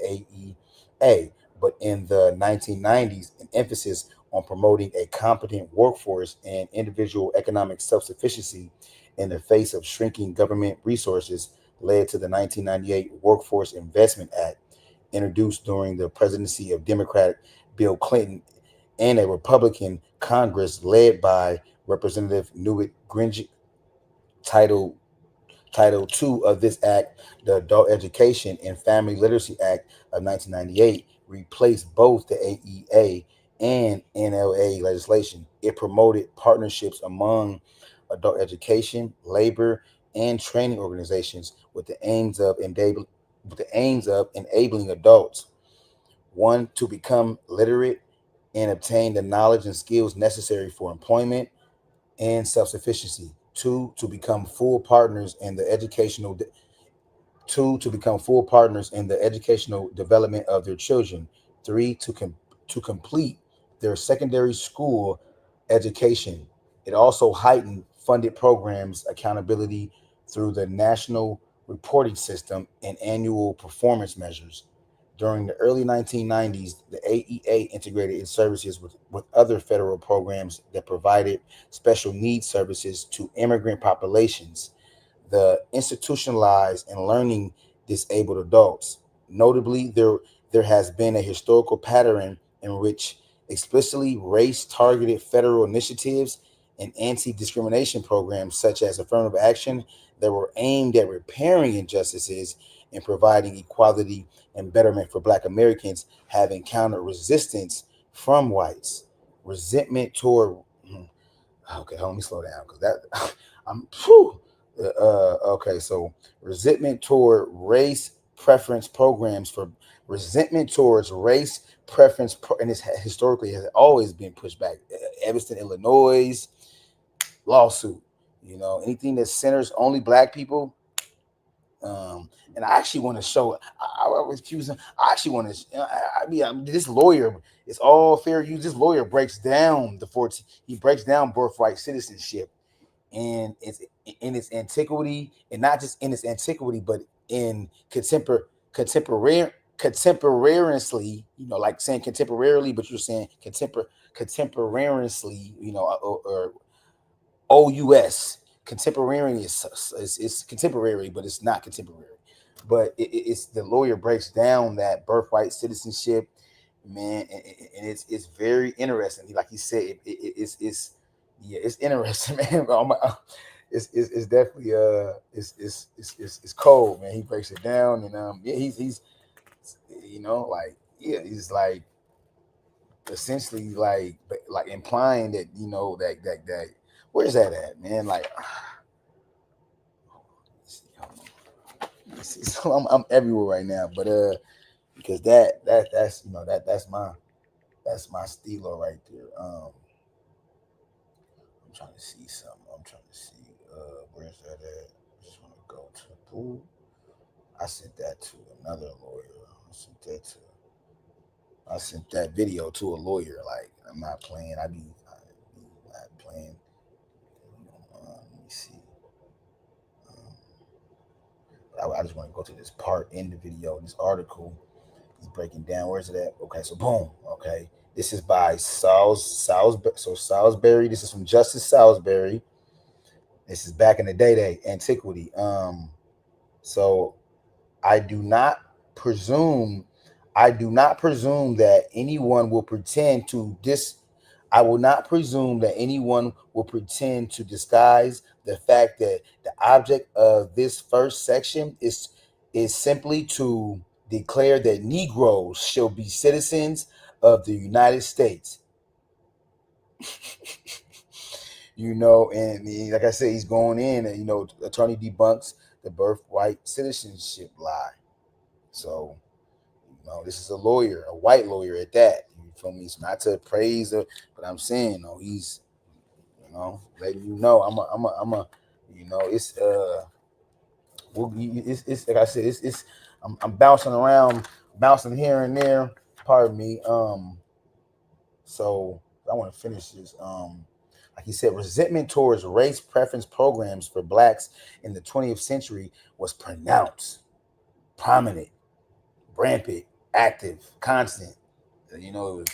AEA. But in the 1990s, an emphasis on promoting a competent workforce and individual economic self-sufficiency in the face of shrinking government resources led to the 1998 Workforce Investment Act, introduced during the presidency of Democrat Bill Clinton and a Republican Congress led by Representative Newt Gingrich. Title II of this act, the Adult Education and Family Literacy Act of 1998, replaced both the AEA and NLA legislation. It promoted partnerships among adult education, labor, and training organizations with the aims of enabling adults, one, to become literate and obtain the knowledge and skills necessary for employment and self-sufficiency. Two, to become full partners in the educational development of their children. Three, to complete their secondary school education. It also heightened funded programs accountability through the National Reporting System and annual performance measures. During the early 1990s, the AEA integrated its services with other federal programs that provided special needs services to immigrant populations, the institutionalized and learning disabled adults. Notably, there has been a historical pattern in which explicitly race-targeted federal initiatives and anti-discrimination programs such as affirmative action that were aimed at repairing injustices and providing equality and betterment for Black Americans have encountered resistance from whites. Resentment toward okay, let me slow down because that I'm whew. Okay, so resentment toward race preference programs for resentment towards race preference and it's historically has always been pushed back. Evanston, Illinois lawsuit, you know, anything that centers only Black people. And I actually want to show. I was accusing. I actually want to. I mean, this lawyer. It's all fair use. This lawyer breaks down the 14. He breaks down birthright citizenship, and it's in its antiquity, and not just in its antiquity, but in contemporaneously. You know, like saying contemporarily, but you're saying contemporaneously. You know, or OUS. Contemporaneous is contemporary, but it's not contemporary. But it's the lawyer breaks down that birthright citizenship, man, and it's very interesting. Like he said, it's interesting, man. It's definitely it's cold, man. He breaks it down, and yeah, he's you know, like, yeah, he's like essentially like implying that, you know, that where's that at, man? Like, so I'm everywhere right now, but because that's you know that's my stilo right there. I'm trying to see something. I'm trying to see where's that at? I just want to go to the pool. I sent that to another lawyer. I sent that video to a lawyer. Like, I'm not playing. I be not playing. Let me see. I just want to go to this part in the video, this article. He's breaking down. Where's it at? Okay, so boom. Okay, this is by Salisbury. This is from Justice Salisbury. This is back in the day, antiquity. So I do not presume that anyone will pretend to I will not presume that anyone will pretend to disguise the fact that the object of this first section is simply to declare that Negroes shall be citizens of the United States. You know, and like I said, he's going in, and, you know, attorney debunks the birthright citizenship lie. So, you know, this is a lawyer, a white lawyer at that. You feel me? It's not to praise her, but I'm saying, you know, he's, you know, letting you know, I'm a, you know, it's like I said, I'm bouncing around, bouncing here and there. Pardon me. So I want to finish this. Like he said, resentment towards race preference programs for Blacks in the 20th century was pronounced, prominent, rampant, active, constant. You know, it was,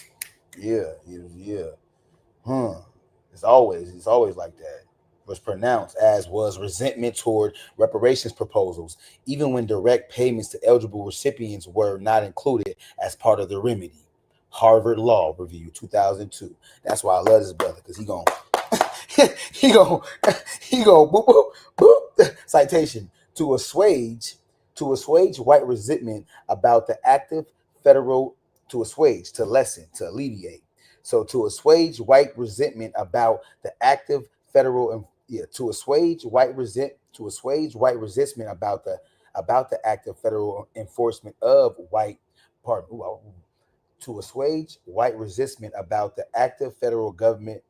It's always like that. Was pronounced, as was resentment toward reparations proposals, even when direct payments to eligible recipients were not included as part of the remedy. Harvard Law Review, 2002. That's why I love this brother, because he go boop, boop, boop. Citation: to assuage white resentment about the active federal, to lessen, to alleviate. So to assuage white resentment about the active federal, to assuage white resentment about the active federal enforcement of to assuage white resentment about the active federal government,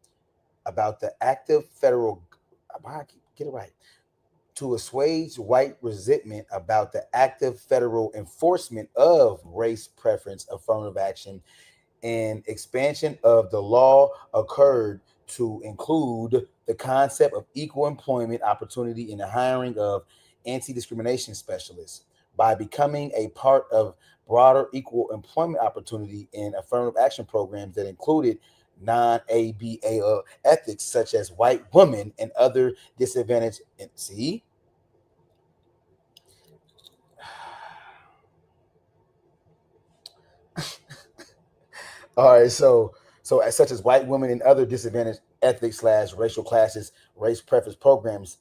to assuage white resentment about the active federal enforcement of race preference affirmative action and expansion of the law occurred to include the concept of equal employment opportunity in the hiring of anti-discrimination specialists by becoming a part of broader equal employment opportunity and affirmative action programs that included non-ABA ethics such as white women and other disadvantaged. And see, all right, so as such as white women and other disadvantaged ethnic / racial classes, race preference programs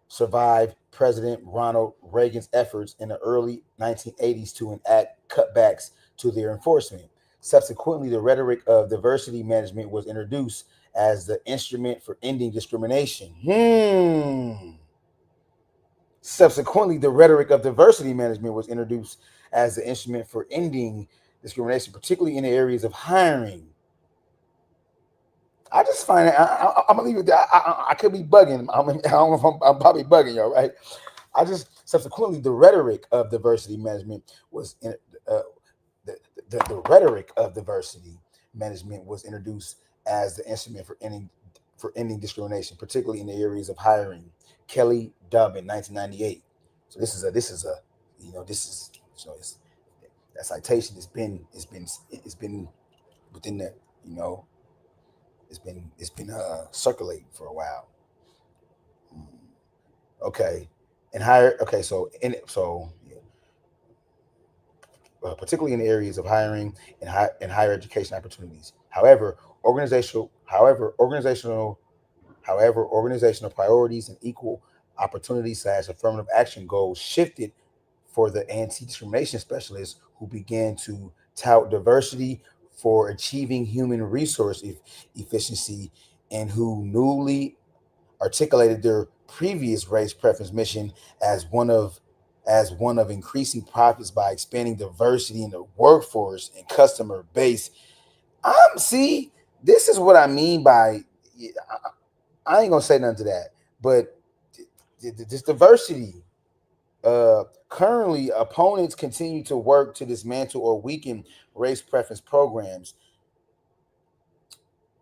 survived President Ronald Reagan's efforts in the early 1980s to enact cutbacks to their enforcement. Subsequently, the rhetoric of diversity management was introduced as the instrument for ending discrimination. Subsequently, the rhetoric of diversity management was introduced as the instrument for ending discrimination, particularly in the areas of hiring. I just find it, I'm gonna leave it there. I could be bugging. I don't know if I'm probably bugging y'all, right? I just subsequently the rhetoric of diversity management was in the rhetoric of diversity management was introduced as the instrument for ending discrimination, particularly in the areas of hiring. Kelly Dobbin, 1998. So this is a that citation has been within that, it's been circulating for a while. Okay, and higher. Okay, particularly in the areas of hiring and higher education opportunities. However, organizational priorities and equal opportunity / affirmative action goals shifted for the anti-discrimination specialists who began to tout diversity for achieving human resource efficiency and who newly articulated their previous race preference mission as one of increasing profits by expanding diversity in the workforce and customer base. See, this is what I mean by, I ain't gonna say nothing to that, but this diversity. Currently, opponents continue to work to dismantle or weaken race preference programs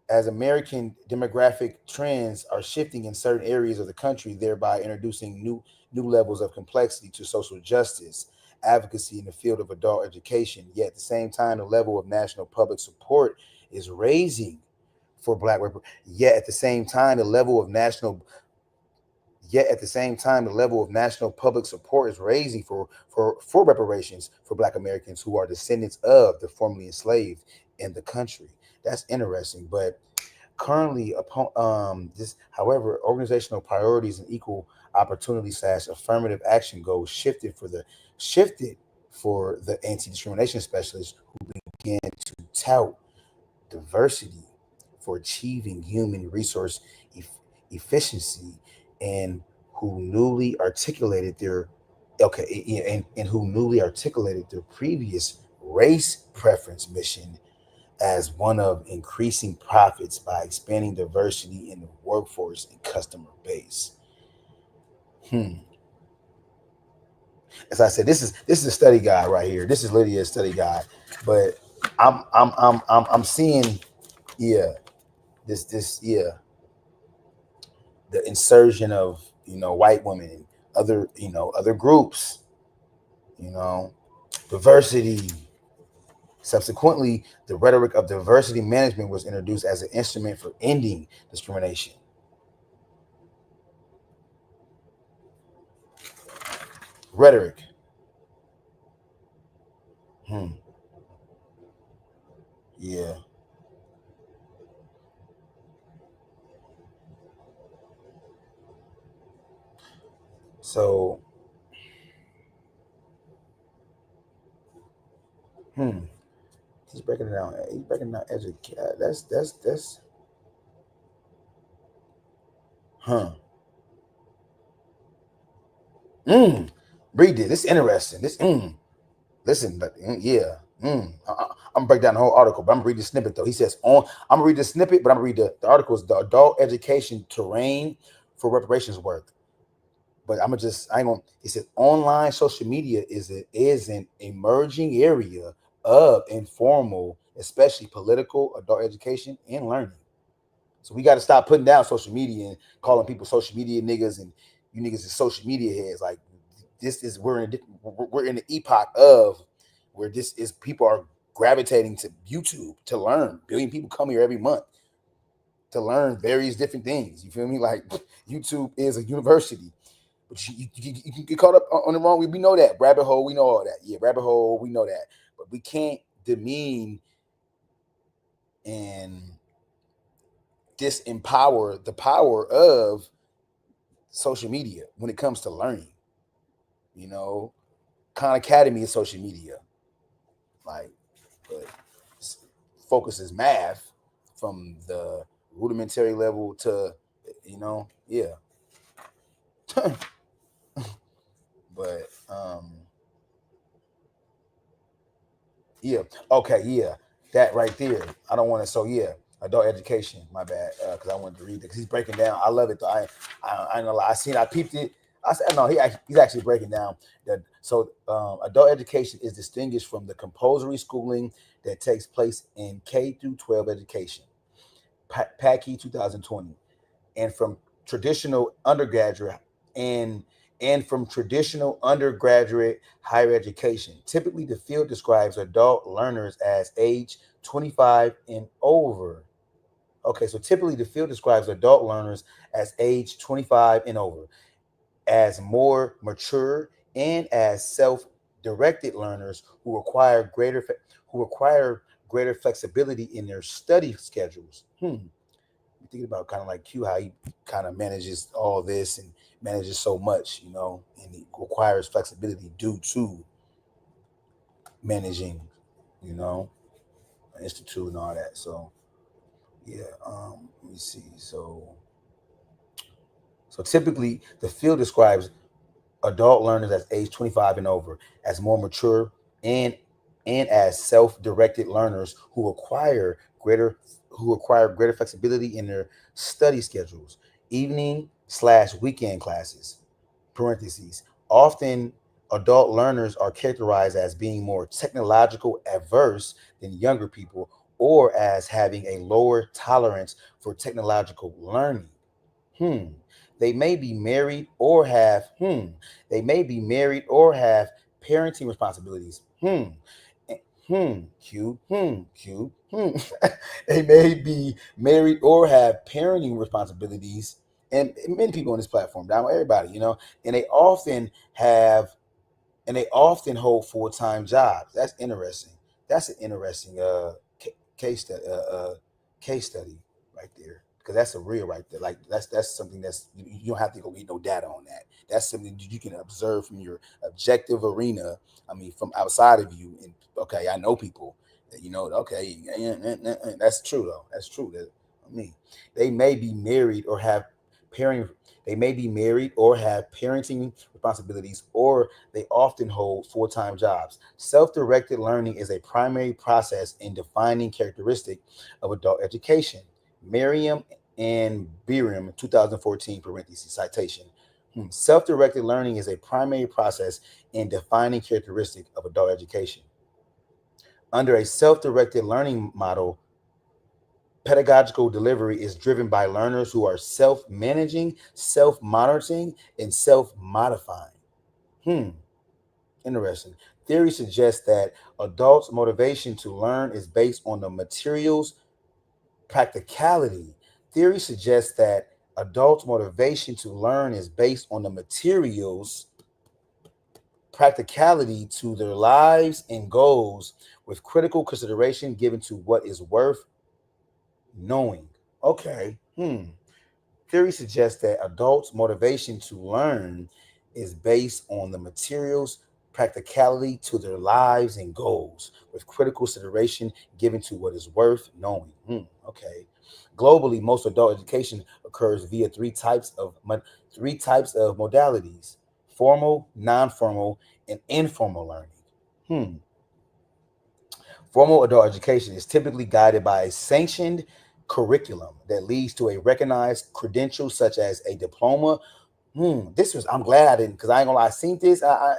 as American demographic trends are shifting in certain areas of the country, thereby introducing new levels of complexity to social justice advocacy in the field of adult education. Yet at the same time, the level of national public support is raising for Black. Yet at the same time, the level of national public support is raising for reparations for Black Americans who are descendants of the formerly enslaved in the country. That's interesting. But currently, however, organizational priorities and equal opportunity / affirmative action goals shifted for the anti-discrimination specialists who began to tout diversity for achieving human resource efficiency and who newly articulated their previous race preference mission as one of increasing profits by expanding diversity in the workforce and customer base. As I said, this is a study guide right here. This is literally a study guide, but I'm seeing, the insertion of white women and other groups, diversity. Subsequently, the rhetoric of diversity management was introduced as an instrument for ending discrimination. Rhetoric. Yeah. So, he's breaking it down. He's breaking down education. That's. Read it. This is interesting. Listen, but I'm gonna break down the whole article, but I'm gonna read the snippet though. He says I'm gonna read the snippet, but I'm gonna read the article is the adult education terrain for reparations work. But he said online social media is an emerging area of informal, especially political adult education and learning. So we got to stop putting down social media and calling people social media niggas and you niggas is social media heads. Like, we're in the epoch of where this is people are gravitating to YouTube to learn. 1 billion people come here every month to learn various different things. You feel me? Like YouTube is a university. But you can get caught up on the wrong. We know that. Rabbit hole, we know all that. Yeah, rabbit hole, we know that. But we can't demean and disempower the power of social media when it comes to learning. You know, Khan Academy is social media. Like, but focus is math from the rudimentary level to, yeah. But yeah, okay, yeah, that right there. I don't want to. So yeah, adult education. My bad, because I wanted to read it because he's breaking down. I love it though. I know. I peeped it. I said no. He's actually breaking down that. So adult education is distinguished from the compulsory schooling that takes place in K through 12 education, PACI 2020, and from traditional undergraduate and from traditional undergraduate higher education. Typically, the field describes adult learners as age 25 and over. Okay, so typically the field describes adult learners as age 25 and over, as more mature and as self-directed learners who require greater flexibility in their study schedules. Thinking about kind of like Q, how he kind of manages all this and manages so much, and it requires flexibility due to managing, an institute and all that. So yeah, let me see. So typically the field describes adult learners as age 25 and over as more mature and as self-directed learners who require greater flexibility in their study schedules, evening/weekend classes, parentheses. Often adult learners are characterized as being more technological averse than younger people or as having a lower tolerance for technological learning. They may be married or have parenting responsibilities. Q. They may be married or have parenting responsibilities, and many people on this platform, down everybody, and they often hold full-time jobs. That's interesting. That's an interesting case study right there, because that's a real right there. Like that's something that's you don't have to go read no data on that. That's something you can observe from your objective arena. I mean, from outside of you. And okay, I know people that okay, that's true though. That's true. They may be married or have parenting responsibilities, or they often hold full-time jobs. Self-directed learning is a primary process in defining characteristic of adult education. Merriam and Beerham, 2014, parentheses, citation. Self-directed learning is a primary process in defining characteristic of adult education. Under a self-directed learning model, pedagogical delivery is driven by learners who are self-managing, self-monitoring, and self-modifying. Interesting. Theory suggests that adults' motivation to learn is based on the materials practicality. Theory suggests that adults' motivation to learn is based on the materials practicality to their lives and goals, with critical consideration given to what is worth knowing. Okay. Theory suggests that adults' motivation to learn is based on the materials practicality to their lives and goals, with critical consideration given to what is worth knowing. Okay. Globally, most adult education occurs via three types of modalities: formal, non-formal, and informal learning. Formal adult education is typically guided by a sanctioned curriculum that leads to a recognized credential such as a diploma. I'm glad I didn't, because I ain't gonna lie, I seen this. I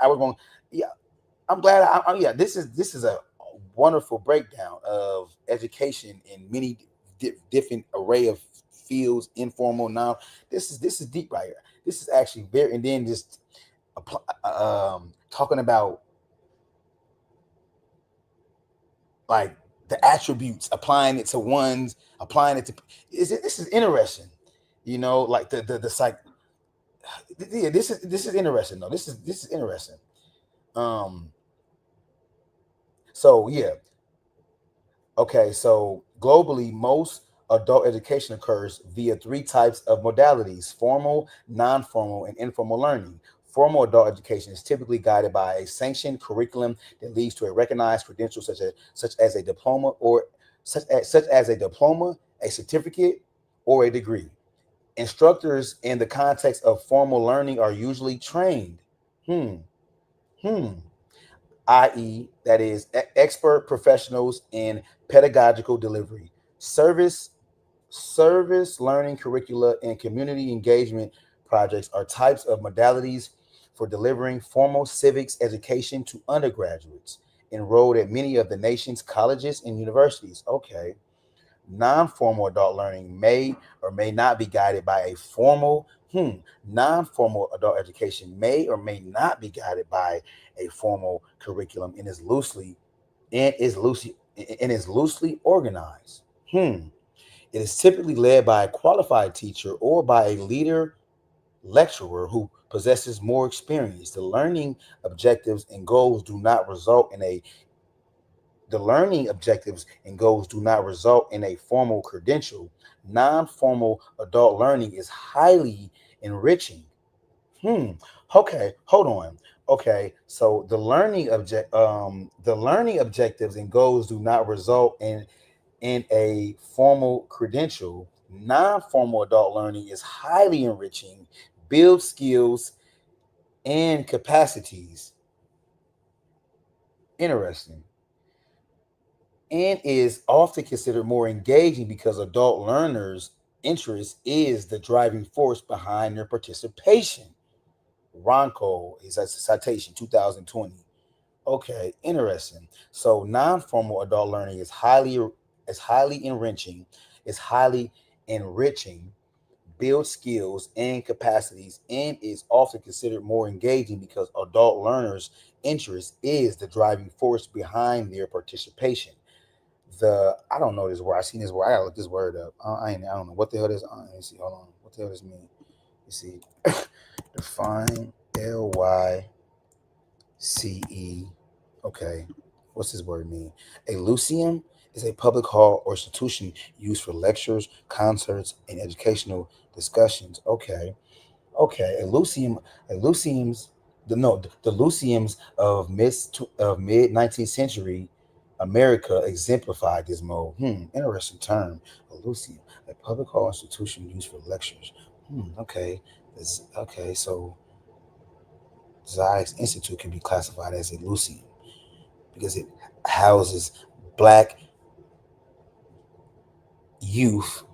was going, yeah, I'm glad. This is a wonderful breakdown of education in many different array of fields, informal. Now, this is deep right here. This is actually very, and then just talking about like the attributes, applying it to ones, applying it to this is interesting, you know, like the psych. Yeah, this is interesting though. This is interesting. So yeah. Okay, so globally, most adult education occurs via three types of modalities: formal, non-formal, and informal learning. Formal adult education is typically guided by a sanctioned curriculum that leads to a recognized credential, such as a diploma, a certificate, or a degree. Instructors in the context of formal learning are usually trained, hmm, hmm, i.e., that is, expert professionals in pedagogical delivery, service learning curricula, and community engagement projects are types of modalities for delivering formal civics education to undergraduates enrolled at many of the nation's colleges and universities. Okay. Non-formal adult learning may or may not be guided by a formal. Non-formal adult education may or may not be guided by a formal curriculum and is loosely organized. It is typically led by a qualified teacher or by a leader lecturer who possesses more experience. The learning objectives and goals do not result in a formal credential. Non-formal adult learning is highly enriching. Okay, hold on. Okay, so the learning objectives and goals do not result in a formal credential. Non-formal adult learning is highly enriching, builds skills and capacities. Interesting. And is often considered more engaging because adult learners' interest is the driving force behind their participation. Ronco is a citation 2020. Okay, interesting. So non-formal adult learning is highly enriching, builds skills and capacities, and is often considered more engaging because adult learners' interest is the driving force behind their participation. I don't know this word. I seen this word. I gotta look this word up. I don't know what the hell this. Let me see. Hold on. What the hell does this mean? You see, define LYCE. Okay, what's this word mean? A lyceum is a public hall or institution used for lectures, concerts, and educational discussions. Okay. A lyceums. The lyceums of mid 19th century America exemplified this mode. Interesting term. A lyceum, a public hall institution used for lectures. Okay. Okay, so Zion's Institute can be classified as a lyceum because it houses Black youth,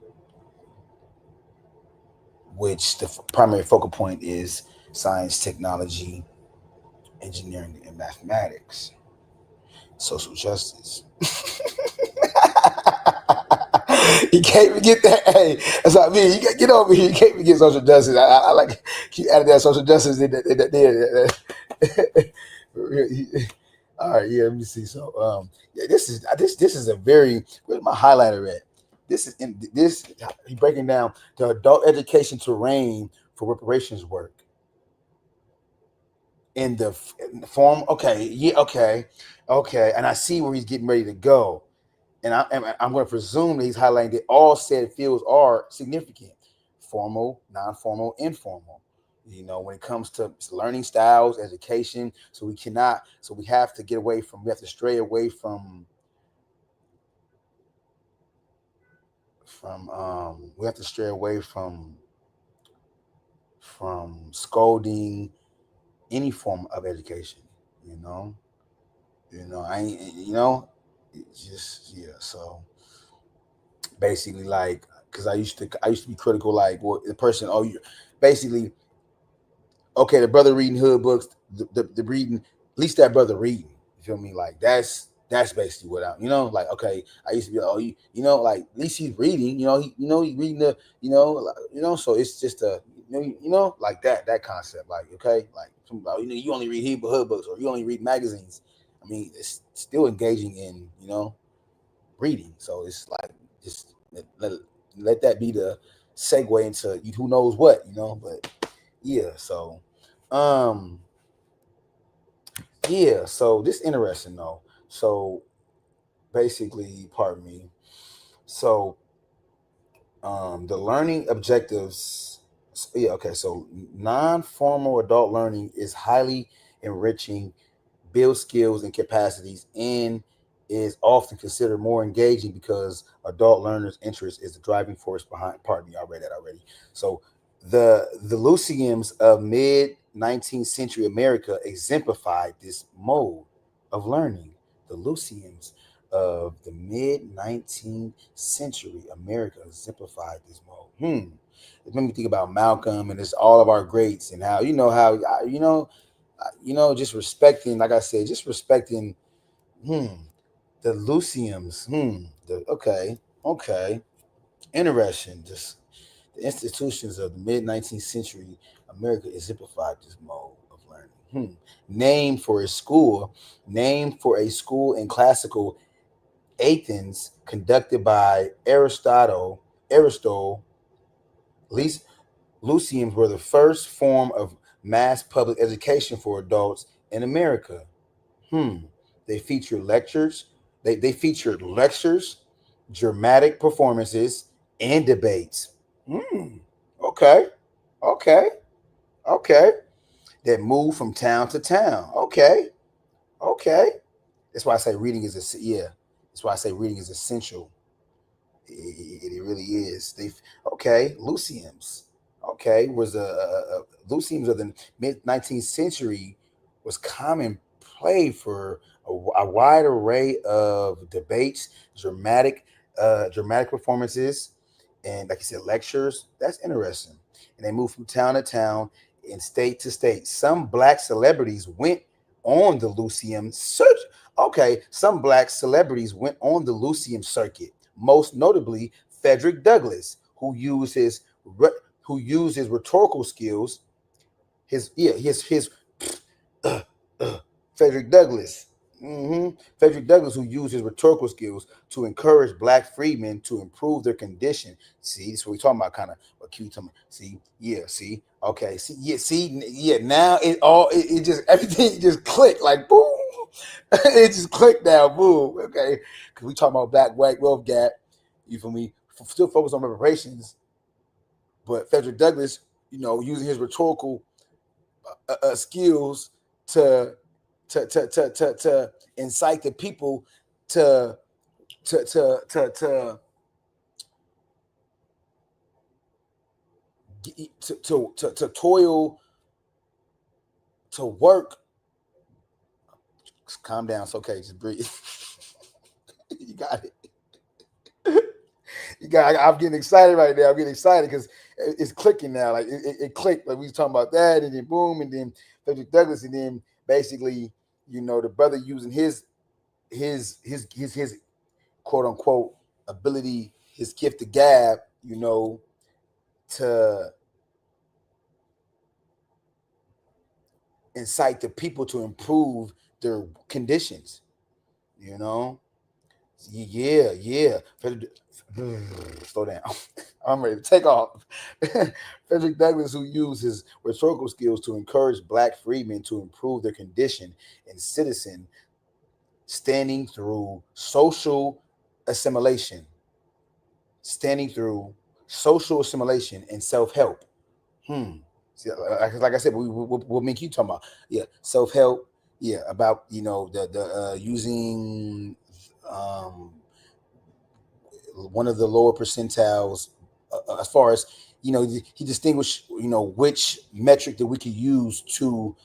which the primary focal point is science, technology, engineering, and mathematics, social justice. You can't forget that. Hey, that's what I mean. You got get over here. You can't forget social justice. I like keep adding that social justice in there. All right, yeah. Let me see. So, yeah, this is a very. Where's my highlighter at? This is in this. He's breaking down the adult education terrain for reparations work in the form. Okay, yeah, okay, and I see where he's getting ready to go. And I'm going to presume that he's highlighting that all said fields are significant: formal, non-formal, informal. You know, when it comes to learning styles, education, we have to stray away from scolding any form of education. It's just, yeah. So basically, like, because I used to be critical, like, well, the person, basically, okay, the brother reading hood books, the reading, at least that brother reading, you feel me? Like, that's basically what like, okay, I used to be like, like, at least he's reading, he's reading so it's just like that concept. Like, okay, like you only read Hebrew hood books or you only read magazines. I mean, it's still engaging in reading. So it's like just let that be the segue into who knows what, But yeah, so so this interesting though. So basically, pardon me. So the learning objectives. So non-formal adult learning is highly enriching, builds skills and capacities, and is often considered more engaging because adult learners' interest is the driving force behind. Pardon me, I read that already. So the Lyceums of mid-19th century America exemplified this mode of learning. The Lyceums of the mid-19th century America exemplified this mode. It made me think about Malcolm and it's all of our greats and how just respecting, like I said, the Lyceums. Okay, interesting. Just the institutions of the mid-19th century America exemplified this mode of learning. Named for a school in classical Athens, conducted by Aristotle. Lyceums were the first form of mass public education for adults in America. They featured lectures. They featured lectures, dramatic performances, and debates. Okay. That moved from town to town. Okay. That's why I say reading is That's why I say reading is essential. It really is. Lyceums. Was Lyceums of the mid-19th century was common play for a wide array of debates, dramatic performances, and like you said, lectures. That's interesting. And they moved from town to town and state to state. Some black celebrities went on the Lyceum search. Some black celebrities went on the Lyceum circuit. Most notably, Frederick Douglass, who used his rhetorical skills. Frederick Douglass. Frederick Douglass, who used his rhetorical skills to encourage black freedmen to improve their condition. See, that's what we're talking about, kind of what Q talking about. Now it just everything just clicked like boom. It just clicked now, boom. Okay, because we talking about black white wealth gap. You feel me? Still focus on reparations, but Frederick Douglass, using his rhetorical skills to incite the people to toil, to work. Just calm down. It's okay. Just breathe. You got it. I'm getting excited right now. I'm getting excited because it's clicking now. Like it clicked. Like we was talking about that, and then boom, and then Frederick Douglass, and then basically, the brother using his quote unquote ability, his gift of gab, to incite the people to improve their conditions. Yeah. Slow down. I'm ready to take off. Frederick Douglass, who used his rhetorical skills to encourage black freedmen to improve their condition and citizen, standing through social assimilation and self-help. See, like I said, what make you talking about? Yeah, self-help. Yeah, about the using one of the lower percentiles as far as he distinguished which metric that we could use to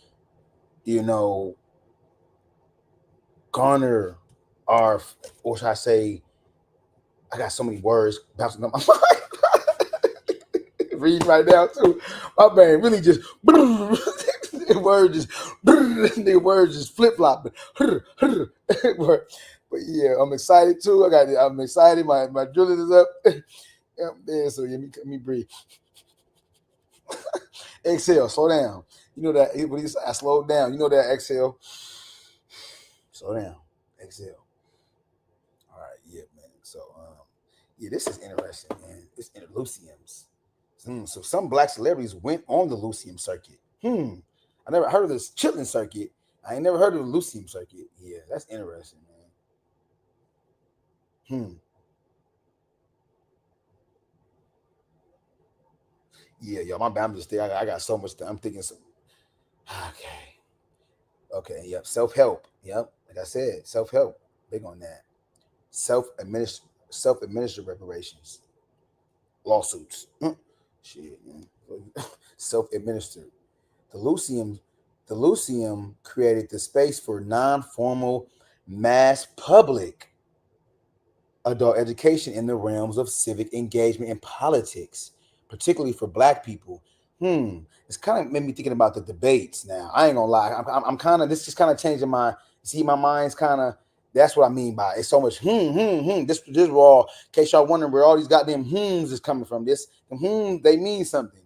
garner our, or should I say, I got so many words bouncing on my mind. Reading right now too, my brain really just the word just flip flopping. But yeah, I'm excited too. I'm excited. My drilling is up. Yeah, so let me breathe. Exhale, slow down. You know that when he said I slowed down, you know that exhale. Slow down. Exhale. All right, yeah, man. So yeah, this is interesting, man. It's interluciums. So some black celebrities went on the Lucium circuit. I never heard of this Chitlin circuit. I ain't never heard of the Lucium circuit. Yeah, that's interesting, man. Yeah, yo, my bad. I'm just there. I got so much. I'm thinking some. Okay. Yep. Self-help. Yep. Like I said, self-help. Big on that. Self-administered reparations. Lawsuits. Shit. Self-administered. The Lucium created the space for non-formal mass public adult education in the realms of civic engagement and politics, particularly for Black people. It's kind of made me thinking about the debates now. I ain't gonna lie. I'm kind of, this just kind of changing my mind's kind of, that's what I mean by it. It's so much This is all, in case y'all wondering where all these goddamn is coming from. This, they mean something.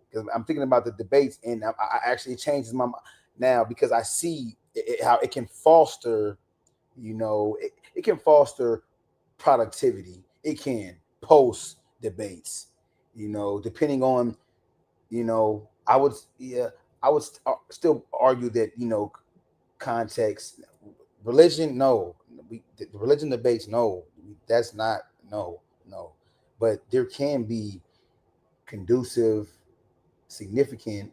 Because I'm thinking about the debates, and I actually, it changes my mind now because I see how it can foster, it can foster productivity. It can post debates, depending on, I would still argue that, context, religion, no, the religion debates, no, that's not, no. But there can be conducive, significant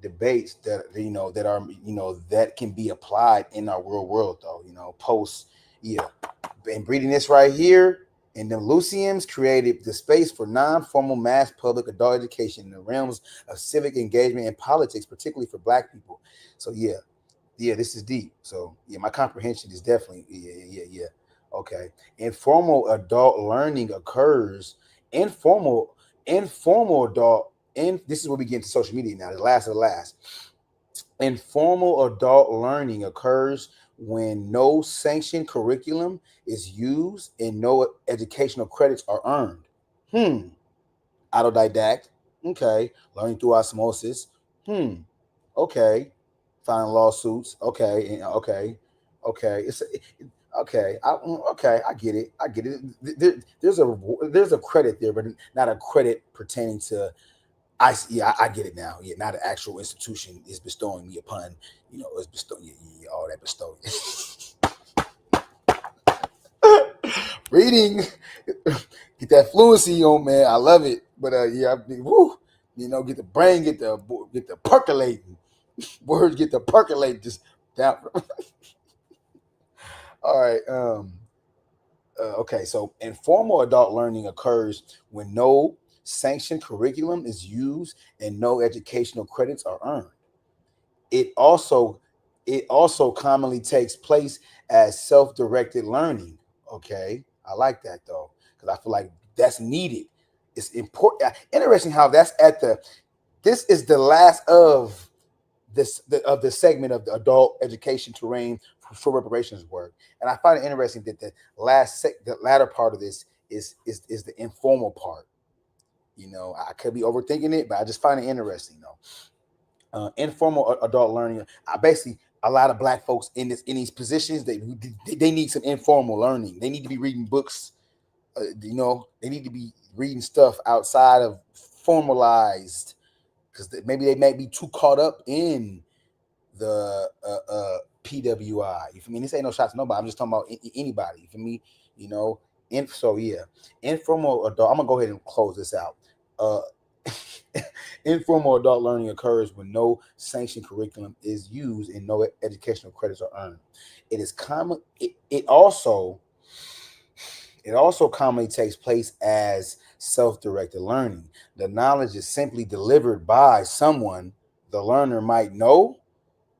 debates that that are that can be applied in our real world, though. Post, and breeding this right here, and the Luciums created the space for non-formal mass public adult education in the realms of civic engagement and politics, particularly for Black people. So this is deep. So my comprehension is definitely okay. Informal adult learning occurs. Informal adult. And this is where we get into social media now, the last of the last. Informal adult learning occurs when no sanctioned curriculum is used and no educational credits are earned. Autodidact. Okay. Learning through osmosis. Okay. Filing lawsuits. Okay. It's okay. I get it. There's a credit there, but not a credit pertaining to. I get it now. Yeah, not an actual institution is bestowing me upon, is bestowing all that bestowing. Reading, get that fluency on, man. I love it. But get the brain, get the percolating. Words get the percolating just down. All right. Okay. So informal adult learning occurs when no sanctioned curriculum is used and no educational credits are earned. It also commonly takes place as self-directed learning. Okay, I like that though, because I feel like that's needed. It's important. Interesting how that's this is the last of the segment of the adult education terrain for reparations work, and I find it interesting that the latter part of this is the informal part. I could be overthinking it, but I just find it interesting though. Informal adult learning. Basically, a lot of Black folks in these positions, they need some informal learning. They need to be reading books. They need to be reading stuff outside of formalized, because maybe they may be too caught up in the PWI. You feel me? This ain't no shots to nobody. I'm just talking about anybody. You feel me? Informal adult. I'm gonna go ahead and close this out. Informal adult learning occurs when no sanctioned curriculum is used and no educational credits are earned. It is common. It also commonly takes place as self-directed learning. The knowledge is simply delivered by someone the learner might know,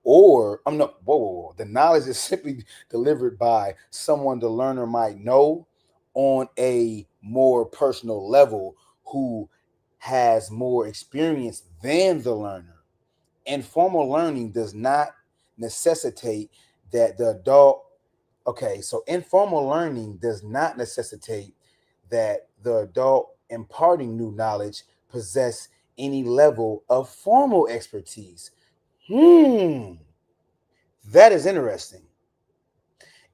or the knowledge is simply delivered by someone the learner might know on a more personal level, who has more experience than the learner. Informal learning does not necessitate that the adult. Okay, so informal learning does not necessitate that the adult imparting new knowledge possess any level of formal expertise. That is interesting.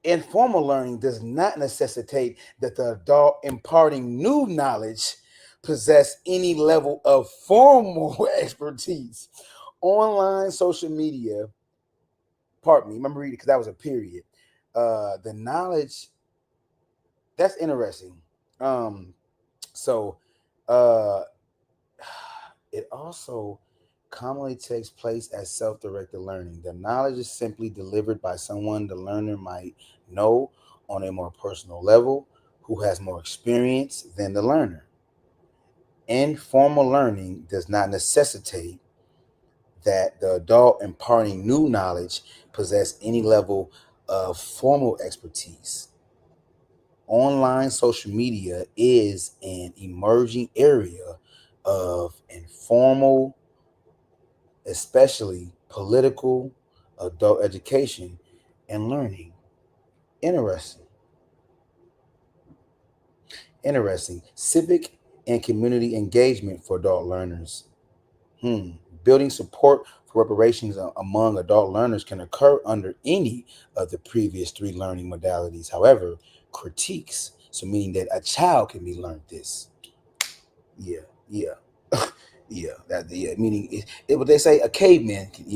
Informal learning does not necessitate that the adult imparting new knowledge possess any level of formal expertise. Online social media, pardon me, remember reading because that was a period. The knowledge, that's interesting. So it also commonly takes place as self-directed learning. The knowledge is simply delivered by someone the learner might know on a more personal level, who has more experience than the learner. Informal learning does not necessitate that the adult imparting new knowledge possess any level of formal expertise. Online social media is an emerging area of informal, especially political, adult education and learning. Interesting. Civic and community engagement for adult learners. Building support for reparations among adult learners can occur under any of the previous three learning modalities. However, critiques, so meaning that a child can be learned this. Yeah. Meaning what they say a caveman can,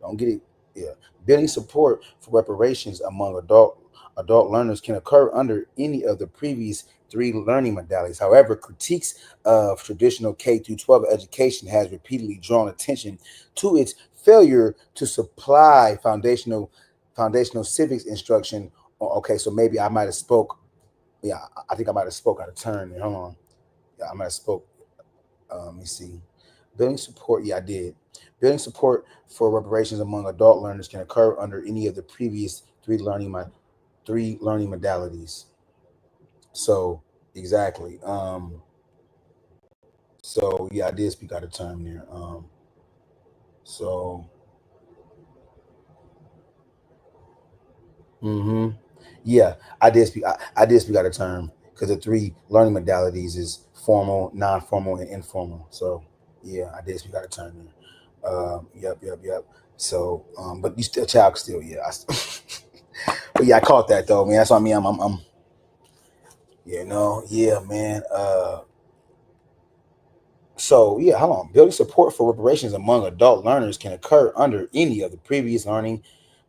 don't get it. Building support for reparations among adult learners can occur under any of the previous three learning modalities. However, critiques of traditional K through 12 education has repeatedly drawn attention to its failure to supply foundational civics instruction. Okay, so maybe I might have spoke. Yeah, I think I might have spoke out of turn. Hold on. Yeah, I might have spoke. Let me see. Building support. Yeah, I did. Building support for reparations among adult learners can occur under any of the previous three learning modalities. So exactly. So yeah, I did speak out of term there. So yeah, I did speak. I did speak out of term because the three learning modalities is formal, non-formal, and informal. So yeah, I did speak out of term there. Yep. So, but you still child still, yeah. But yeah, I caught that though, man. That's what I mean. I'm yeah, man. So yeah, hold on. Building support for reparations among adult learners can occur under any of the previous learning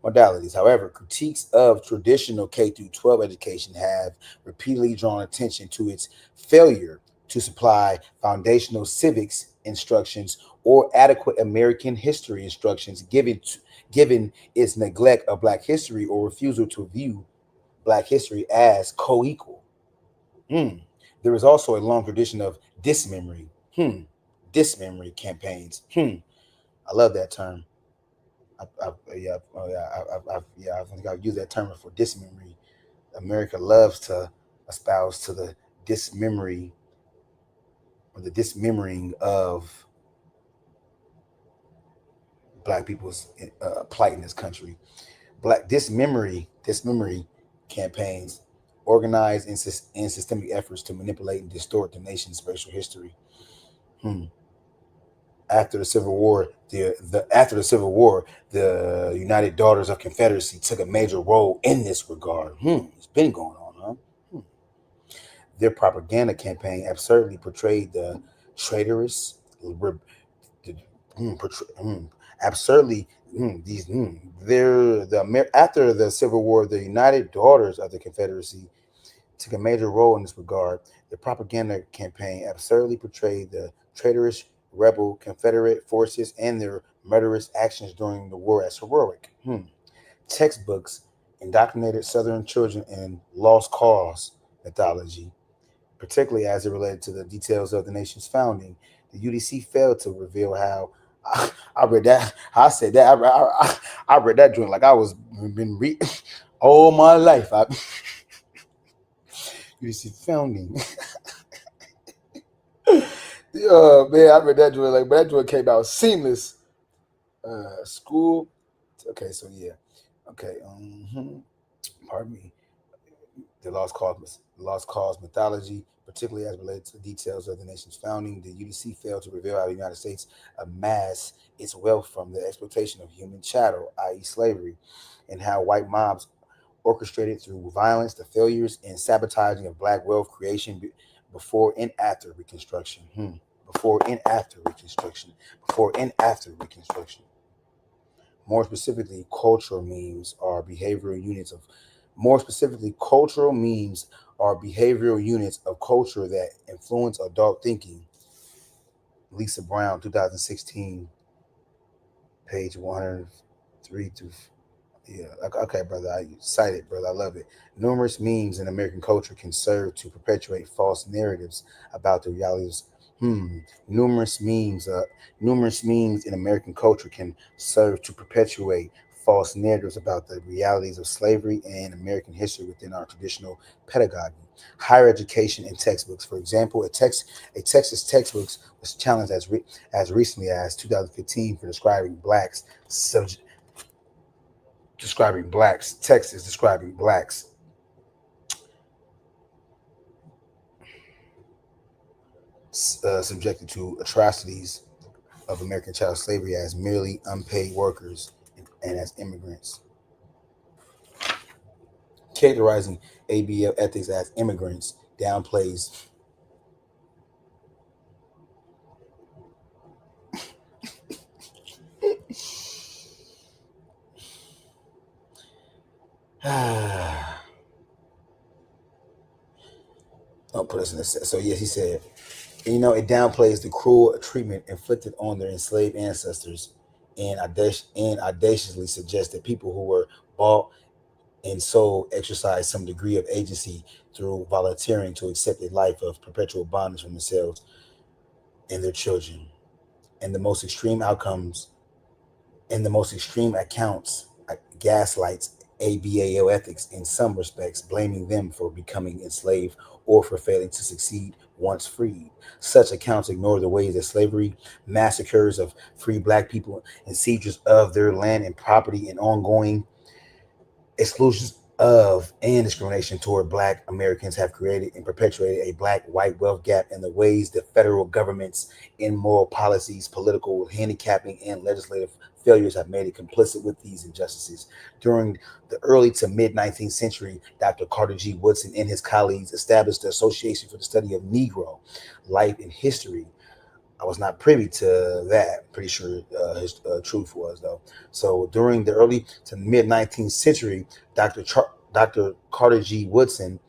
modalities. However, critiques of traditional K through 12 education have repeatedly drawn attention to its failure to supply foundational civics instructions or adequate American history instructions, given its neglect of Black history or refusal to view Black history as co-equal. There is also a long tradition of dismemory. Dismemory campaigns. I love that term. I think I've used that term for dismemory. America loves to espouse to the dismemory or the dismembering of Black people's plight in this country. Black dismemory campaigns organize in systemic efforts to manipulate and distort the nation's racial history. After the Civil War, the United Daughters of Confederacy took a major role in this regard. It's been going on, huh? Their propaganda campaign absurdly portrayed the traitorous, after the Civil War, the United Daughters of the Confederacy took a major role in this regard. The propaganda campaign absurdly portrayed the traitorous rebel Confederate forces and their murderous actions during the war as heroic. Textbooks indoctrinated Southern children in lost cause mythology, particularly as it related to the details of the nation's founding. The UDC failed to reveal how. I read that. I said that. I read that joint like I was been reading all my life. UDC founding. Man, I read that joint like, but that joint came out seamless. School. Okay, so yeah. Okay. Pardon me. the lost cause mythology, particularly as related to the details of the nation's founding. The UDC failed to reveal how the United States amassed its wealth from the exploitation of human chattel, i.e., slavery, and how white mobs orchestrated through violence the failures and sabotaging of black wealth creation before and after Reconstruction. Before and after Reconstruction. Before and after Reconstruction. More specifically, cultural memes are behavioral units of culture that influence adult thinking. Lisa Brown, 2016, page 103 through. Yeah, okay, brother. I cite it, brother. I love it. Numerous memes in American culture can serve to perpetuate false narratives about the realities. Numerous memes in American culture can serve to perpetuate false narratives about the realities of slavery and American history within our traditional pedagogy. Higher education and textbooks, for example, a Texas textbook was challenged as recently as 2015 for describing blacks. Texas describing blacks subjected to atrocities of American child slavery as merely unpaid workers and as immigrants. Characterizing ABL ethics as immigrants downplays I'll put us in this. So yes, he said, it downplays the cruel treatment inflicted on their enslaved ancestors, and audaciously suggests that people who were bought and sold exercise some degree of agency through volunteering to accept a life of perpetual bondage from themselves and their children. And the most extreme accounts gaslights ABAO ethics in some respects, blaming them for becoming enslaved or for failing to succeed once freed. Such accounts ignore the ways that slavery, massacres of free black people, and seizures of their land and property, and ongoing exclusions of and discrimination toward black Americans have created and perpetuated a black-white wealth gap, in the ways the federal government's immoral policies, political handicapping, and legislative failures have made it complicit with these injustices. During the early to mid-19th century, Dr. Carter G. Woodson and his colleagues established the Association for the Study of Negro Life and History. I was not privy to that. Pretty sure his truth was, though. So during the early to mid-19th century, Dr. Carter G. Woodson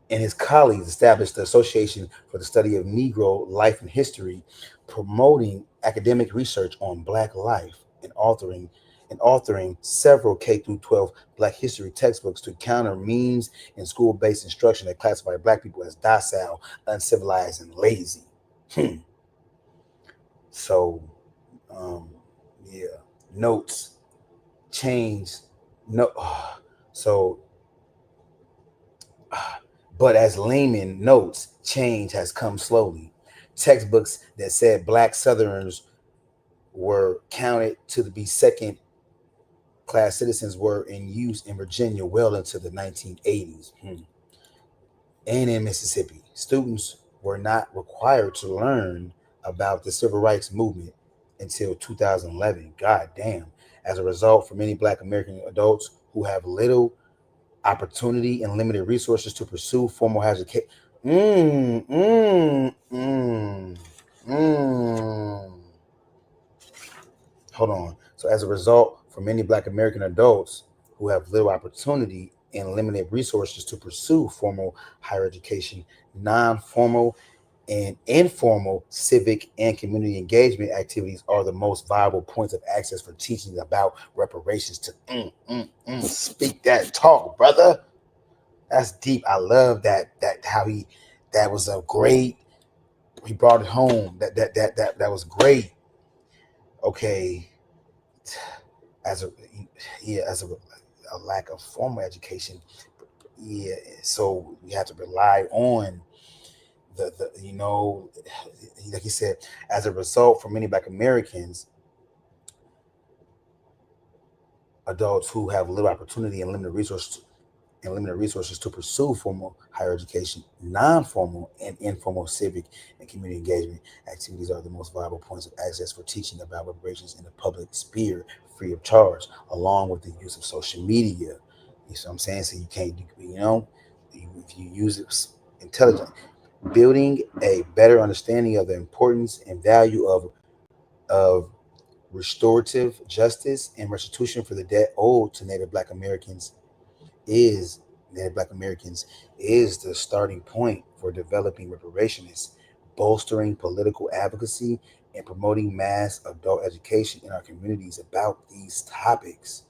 and his colleagues established the Association for the Study of Negro Life and History, promoting academic research on Black life and authoring several K-12 Black history textbooks to counter memes and school-based instruction that classify Black people as docile, uncivilized, and lazy. So, notes change. But as Lehman notes, change has come slowly. Textbooks that said Black Southerners were counted to be second-class citizens were in use in Virginia well into the 1980s. And in Mississippi, students were not required to learn about the civil rights movement until 2011. God damn. As a result, for many Black American adults who have little opportunity and limited resources to pursue formal higher education. Hold on. So as a result, for many Black American adults who have little opportunity and limited resources to pursue formal higher education, non-formal and informal civic and community engagement activities are the most viable points of access for teaching about reparations. To speak that talk, brother. That's deep. I love that was a great. He brought it home. That was great. Okay. As a lack of formal education, so we have to rely on the like he said, as a result, for many Black Americans, adults who have little opportunity and limited resources and limited resources to pursue formal higher education. Non-formal and informal civic and community engagement activities are the most viable points of access for teaching about reparations in the public sphere, free of charge, along with the use of social media. You see what I'm saying? So you can't, if you use it intelligently, building a better understanding of the importance and value of restorative justice and restitution for the debt owed to is Native Black Americans is the starting point for developing reparationists, bolstering political advocacy, and promoting mass adult education in our communities about these topics.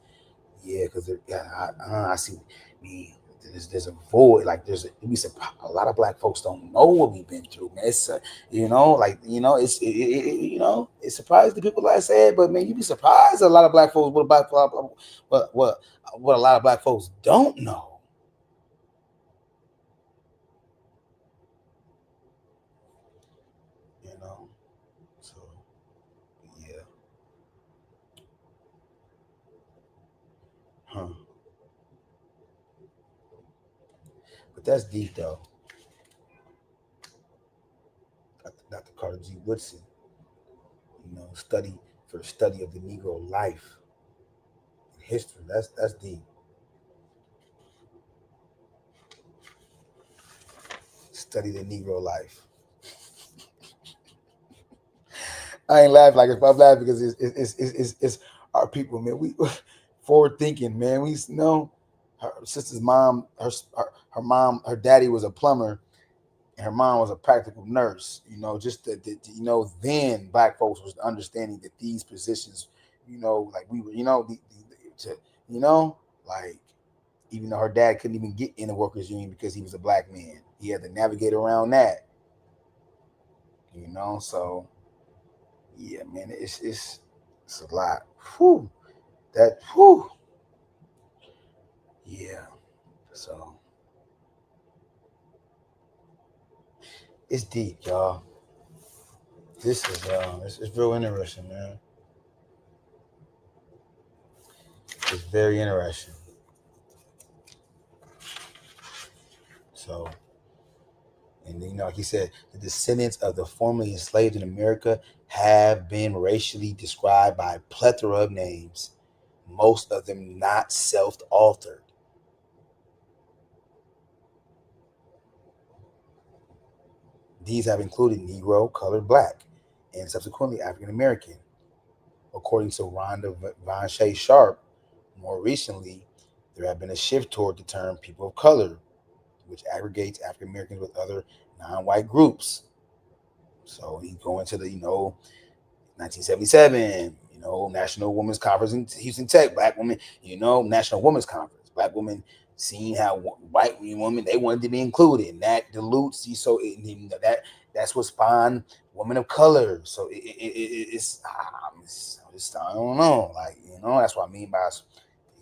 Yeah, because I see. Me, there's a void. Like a lot of Black folks don't know what we've been through, man. It's it's surprised the people like I said, but man, you be surprised a lot of Black folks what a lot of Black folks don't know. You know, so yeah, huh? But that's deep though. Dr. Carter G. Woodson, study of the Negro life and history. That's deep. Study the Negro life. I ain't laughing like if I'm laughing because it's our people, man. We forward thinking, man. We know her sister's mom, her mom, her daddy was a plumber, and her mom was a practical nurse. Just then Black folks was understanding that these positions, like we were, like even though her dad couldn't even get in the workers' union because he was a Black man, he had to navigate around that. So yeah, man, it's a lot. Whew. Yeah. So it's deep, y'all. This is it's real interesting, man. It's very interesting. So, and like he said, the descendants of the formerly enslaved in America have been racially described by a plethora of names, most of them not self-authored. These have included Negro, colored, Black, and subsequently African American. According to Rhonda Von Shea Sharp, more recently, there have been a shift toward the term people of color, which aggregates African Americans with other non-white groups. So you go into the 1977, National Women's Conference in Houston Tech, Black women, National Women's Conference, Black women seeing how white women, they wanted to be included, and that dilutes you. So that's what spawned women of color. So it's I don't know, that's what I mean by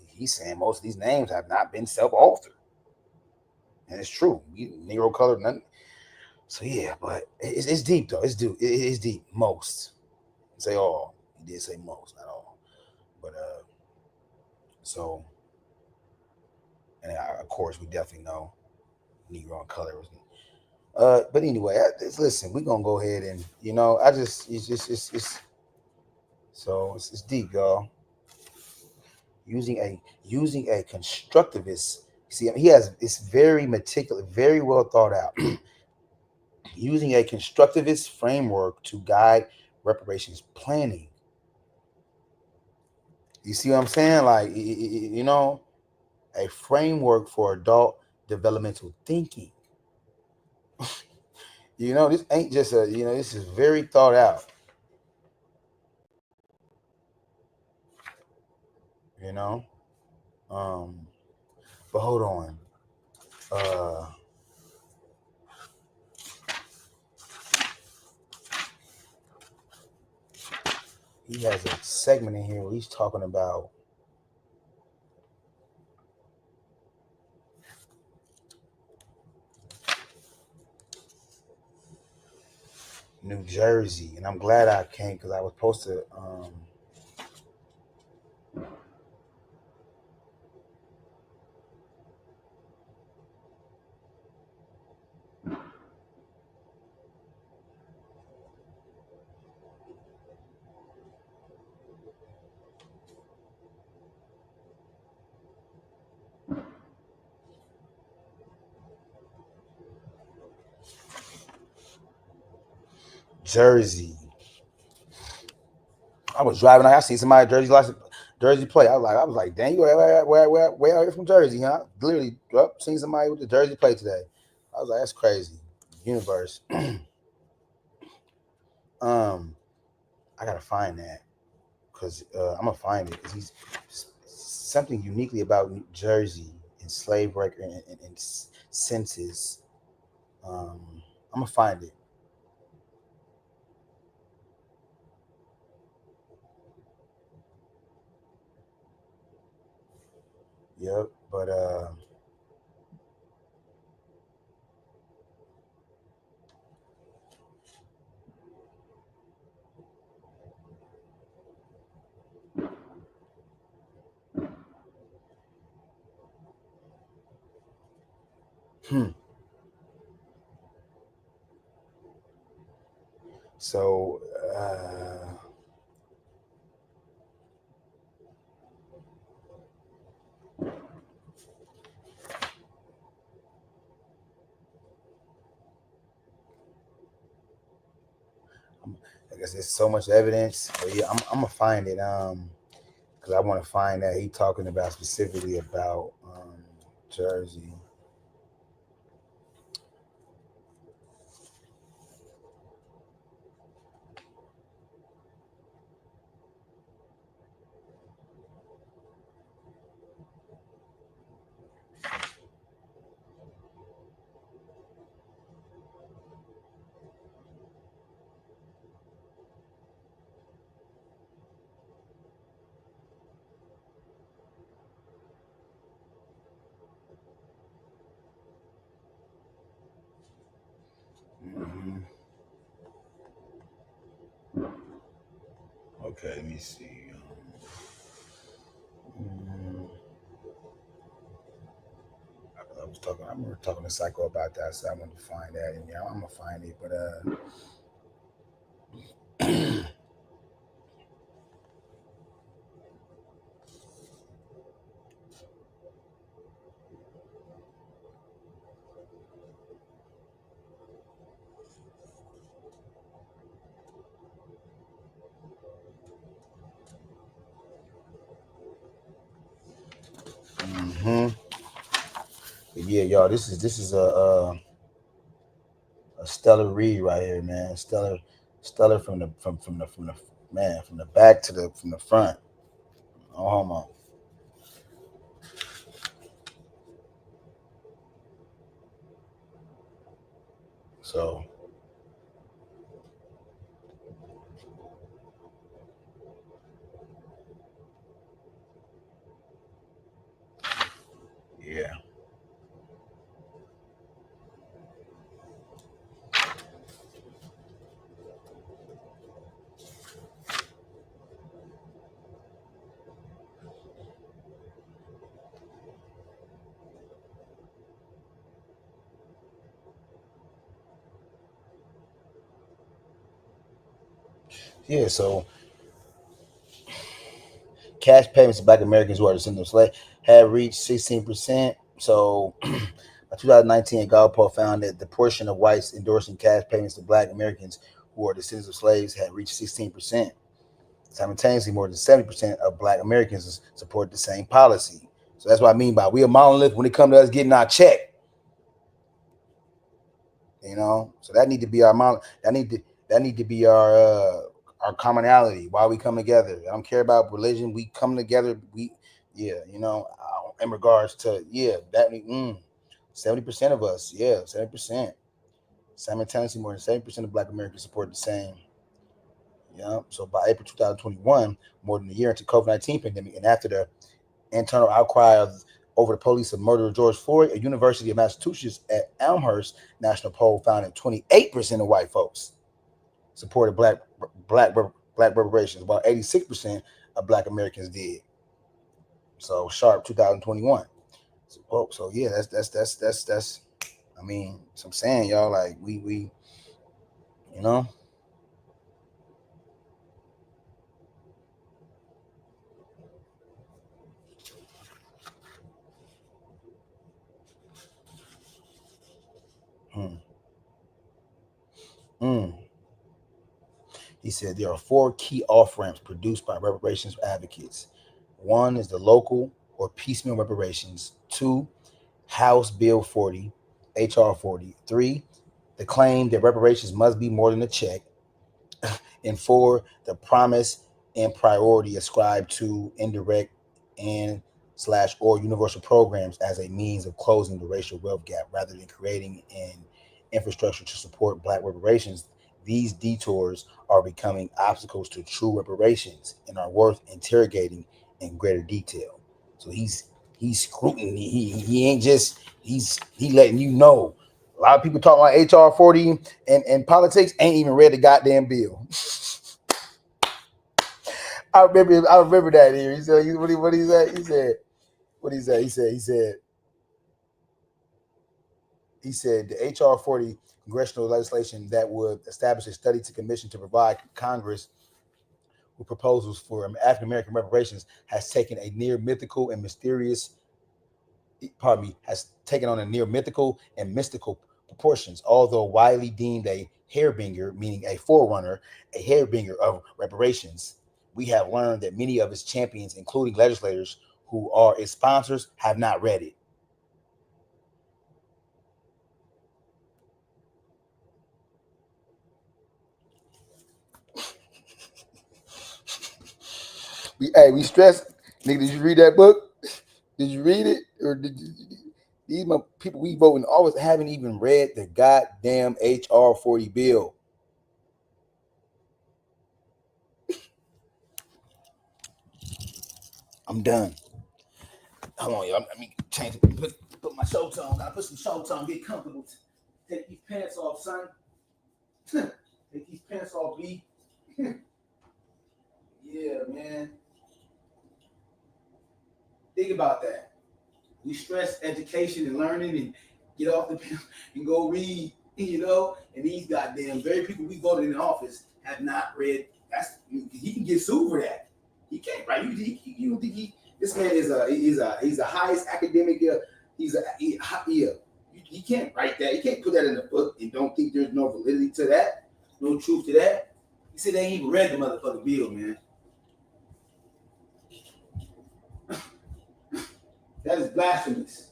he's saying most of these names have not been self-authored, and it's true. Negro, color, nothing. So yeah, but it's deep though. It's deep. Most say all. He did say most, not all. But so, and of course we definitely know Negro and color was. But anyway, listen, we're gonna go ahead and it's deep, y'all. Using a constructivist, it's very meticulous, very well thought out. Using a constructivist framework to guide reparations planning. You see what I'm saying? Like, a framework for adult developmental thinking. This ain't just this is very thought out. But hold on. He has a segment in here where he's talking about New Jersey, and I'm glad I came because I was supposed to Jersey. I was driving. I seen somebody Jersey play. I was like, dang, you where are you from Jersey, huh? Literally, seen somebody with the Jersey play today. I was like, that's crazy. Universe. I gotta find that because I'm gonna find it because he's something uniquely about New Jersey and slave record and census. I'm gonna find it. Yep, but so I guess there's so much evidence. But yeah, I'm gonna find it. Because I want to find that he talking about specifically about Jersey. Okay, let me see. I remember talking to Psycho about that, so I wanted to find that, and yeah, I'm gonna find it. But yeah, y'all, this is a stellar read right here, man. Stellar from the man, from the back to from the front. No homo. So yeah. Yeah, so cash payments to Black Americans who are descendants of slaves have reached 16%. So, by 2019, Gallup found that the portion of whites endorsing cash payments to Black Americans who are descendants of slaves had reached 16%. Simultaneously, more than 70% of Black Americans support the same policy. So that's what I mean by we a monolith when it comes to us getting our check. You know, so that need to be our model. That need to be our commonality. Why we come together. I don't care about religion. We come together. You know, in regards to that 70% of us, 70%. Simultaneously, more than 70% of Black Americans support the same. Yeah. So by April 2021, more than a year into COVID-19 pandemic, and after the internal outcry over the police of murder of George Floyd, a University of Massachusetts at Elmhurst national poll found that 28% of white folks supported black reparations, while 86% of Black Americans did. So sharp 2021. So yeah, that's. I mean, so I'm saying, y'all, like we you know. He said there are 4 key off-ramps produced by reparations advocates. 1 is the local or piecemeal reparations. 2, House Bill 40, HR 40. 3, the claim that reparations must be more than a check. And 4, the promise and priority ascribed to indirect and slash or universal programs as a means of closing the racial wealth gap rather than creating an infrastructure to support Black reparations. These detours are becoming obstacles to true reparations and are worth interrogating in greater detail. So he's scrutiny. He ain't just he letting you know. A lot of people talking about HR 40 and politics ain't even read the goddamn bill. I remember that here. He said what he said. He said the HR 40 congressional legislation that would establish a study to commission to provide Congress with proposals for African American reparations has taken on a near mythical and mystical proportions. Although widely deemed a harbinger, meaning a forerunner, a harbinger of reparations, we have learned that many of its champions, including legislators who are its sponsors, have not read it. We stress, nigga. Did you read that book? Did you read it, or did you? These people we voting always haven't even read the goddamn HR 40 bill. I'm done. Hold on, y'all. Let me change it. Put my shorts on. Gotta put some shorts on. Get comfortable. Take these pants off, son. Take these pants off, B. Yeah, man. Think about that. We stress education and learning and get off the and go read, and these goddamn very people we voted in office have not read. He can get sued for that. He can't, right? You don't think this man is he's the highest academic. He can't write that. He can't put that in the book and don't think there's no validity to that, no truth to that. He said they ain't even read the motherfucking bill, man. That is blasphemous.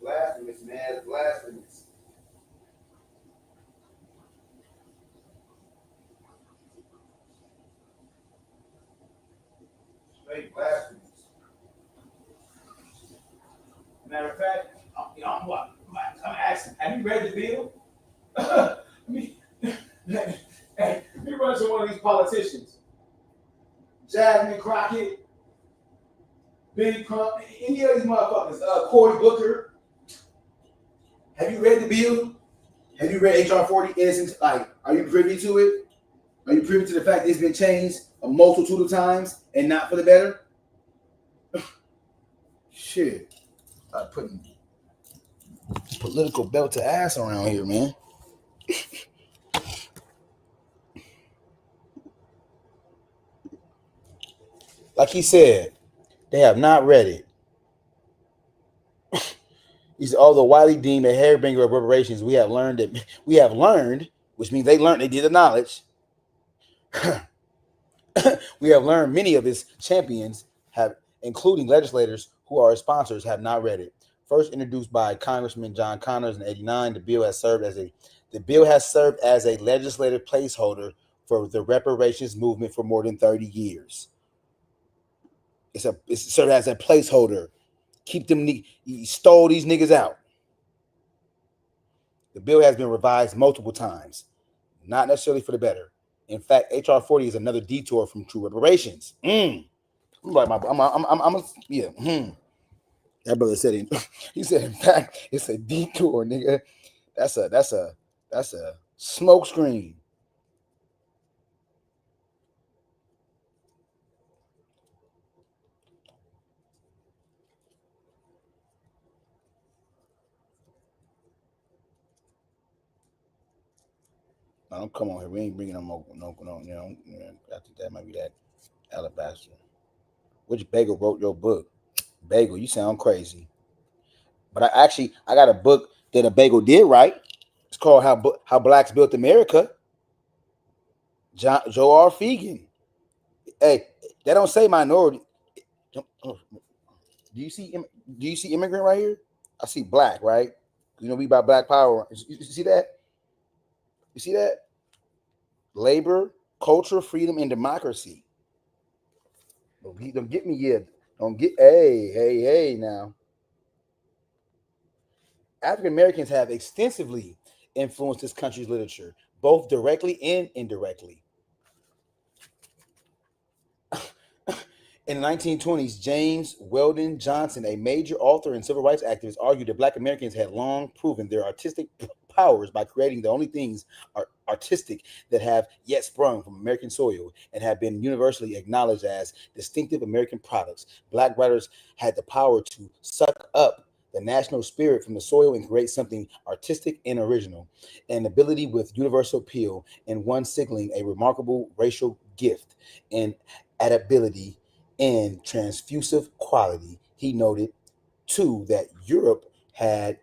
Blasphemous, man. It's blasphemous. Straight blasphemous. Matter of fact, I'm asking, have you read the bill? Let me run to one of these politicians. Jasmine Crockett, Benny Crump, any of these motherfuckers, Cory Booker. Have you read the bill? Have you read HR 40 innocent? Like, are you privy to it? Are you privy to the fact that it's been changed a multitude of times and not for the better? Shit. Putting political belt to ass around here, man. Like he said, they have not read it. He said, although widely deemed a harbinger of reparations, we have learned, which means they did the knowledge. We have learned many of his champions have, including legislators who are his sponsors, have not read it. First introduced by Congressman John Connors in '89, the bill has served as a legislative placeholder for the reparations movement for more than 30 years. It's served as a placeholder. Keep them, stole these niggas out. The bill has been revised multiple times, not necessarily for the better. In fact, HR 40 is another detour from true reparations. That brother said it. He said, in fact, it's a detour, nigga. That's a smoke screen. No, don't come on here. We ain't bringing no. You know, I think that might be that Alabaster. Which Bagel wrote your book? Bagel, you sound crazy. But I got a book that a Bagel did write. It's called How Blacks Built America. Joe R. Fegan. Hey, they don't say minority. Do you see immigrant right here? I see black, right? You know, we by Black Power. You see that? You see that? Labor, culture, freedom, and democracy. Don't get me yet. Don't get hey now. African Americans have extensively influenced this country's literature, both directly and indirectly. In the 1920s, James Weldon Johnson, a major author and civil rights activist, argued that Black Americans had long proven their artistic powers by creating the only things artistic that have yet sprung from American soil and have been universally acknowledged as distinctive American products. Black writers had the power to suck up the national spirit from the soil and create something artistic and original, an ability with universal appeal, and one signaling a remarkable racial gift and adaptability and transfusive quality. He noted, too, that Europe had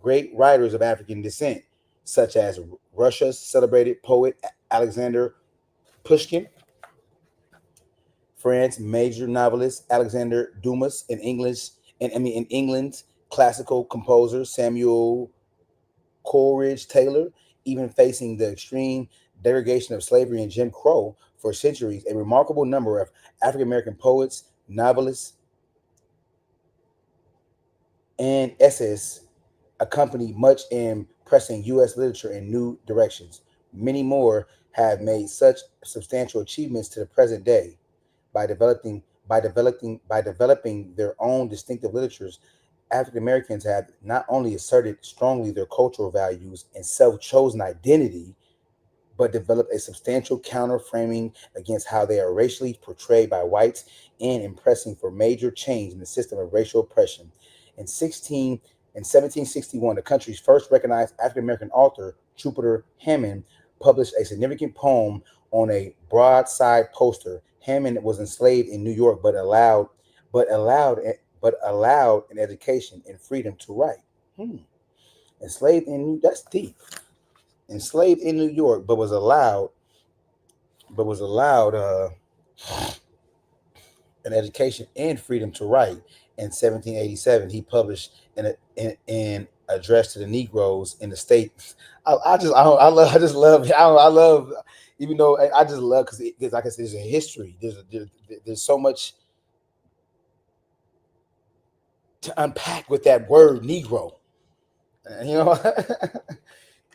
great writers of African descent, such as Russia's celebrated poet Alexander Pushkin, France's major novelist Alexander Dumas, in England's classical composer Samuel Coleridge Taylor, even facing the extreme degradation of slavery and Jim Crow for centuries. A remarkable number of African American poets, novelists, and essayists accompanied much in pressing U.S. literature in new directions. Many more have made such substantial achievements to the present day by developing their own distinctive literatures. African Americans have not only asserted strongly their cultural values and self-chosen identity, but developed a substantial counter-framing against how they are racially portrayed by whites and impressing for major change in the system of racial oppression. In 1761, the country's first recognized African-American author, Jupiter Hammond, published a significant poem on a broadside poster. Hammond was enslaved in New York, but allowed an education and freedom to write. That's deep. Enslaved in New York, but was allowed an education and freedom to write. In 1787, he published an address to the Negroes in the state. I just love, even though I just love because like I said, there's a history. There's so much to unpack with that word Negro.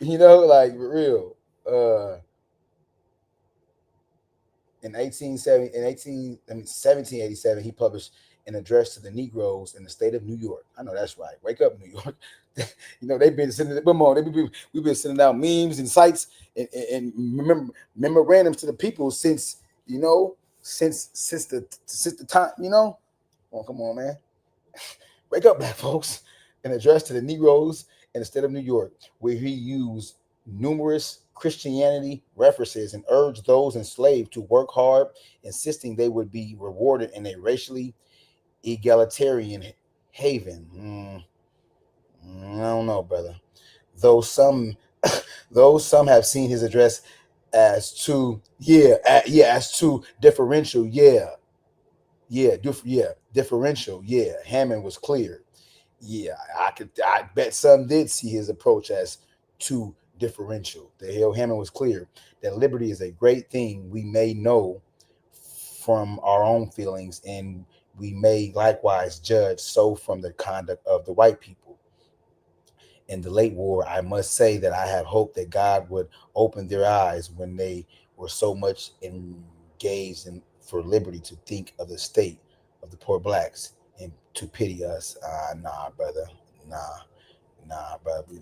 Like for real. In 1787, he published an address to the Negroes in the state of New York. I know that's right. Wake up, New York. They've been sending we've been sending out memes and sites and memorandums to the people since the time. Oh, come on, man. Wake up, Black folks. An address to the Negroes in the state of New York, where he used numerous Christianity references and urged those enslaved to work hard, insisting they would be rewarded in a racially egalitarian haven. I don't know, brother. Though some have seen his address as too differential. Differential. Hammond was clear. I bet some did see his approach as too differential. Hammond was clear that liberty is a great thing we may know from our own feelings, and we may likewise judge so from the conduct of the white people. In the late war, I must say that I have hoped that God would open their eyes when they were so much engaged in for liberty to think of the state of the poor blacks and to pity us. Nah, brother. Nah, brother.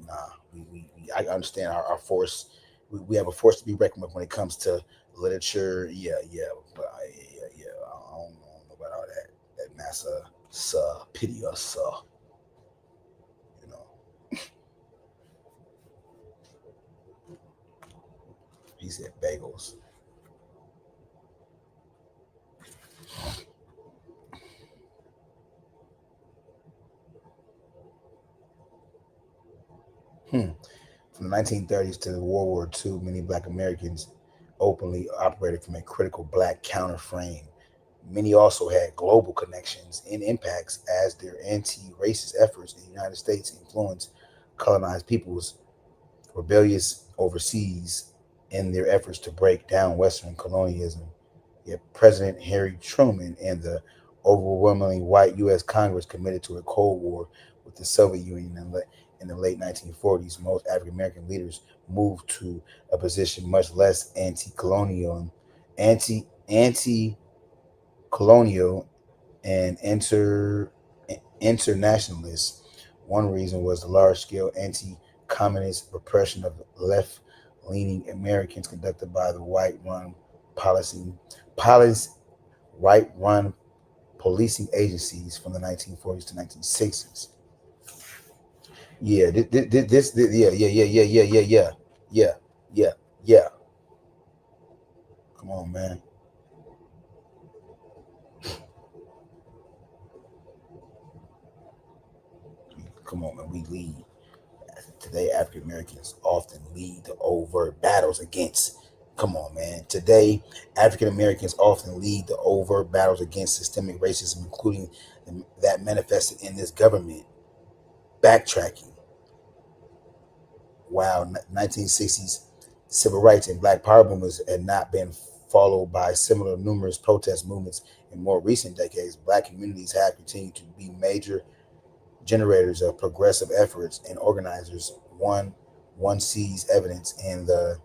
I understand our force. We have a force to be reckoned with when it comes to literature. But I don't know about all that. That NASA, pity us, said bagels. From the 1930s to World War II, many Black Americans openly operated from a critical Black counterframe. Many also had global connections and impacts as their anti-racist efforts in the United States influenced colonized peoples rebellious overseas in their efforts to break down Western colonialism. Yet President Harry Truman and the overwhelmingly white U.S. Congress committed to a Cold War with the Soviet Union in the late 1940s. Most African American leaders moved to a position much less anti-colonial and internationalist. One reason was the large-scale anti-communist repression of left-leaning Americans conducted by the right-run policing agencies from the 1940s to 1960s. Yeah, yeah. Come on, man. Come on, man. We lead. Today, African Americans often lead the overt battles against. Come on, man. Today, African Americans often lead the overt battles against systemic racism, including that manifested in this government. Backtracking. While 1960s civil rights and Black Power movements had not been followed by similar numerous protest movements in more recent decades, Black communities have continued to be major generators of progressive efforts and organizers. One sees evidence in the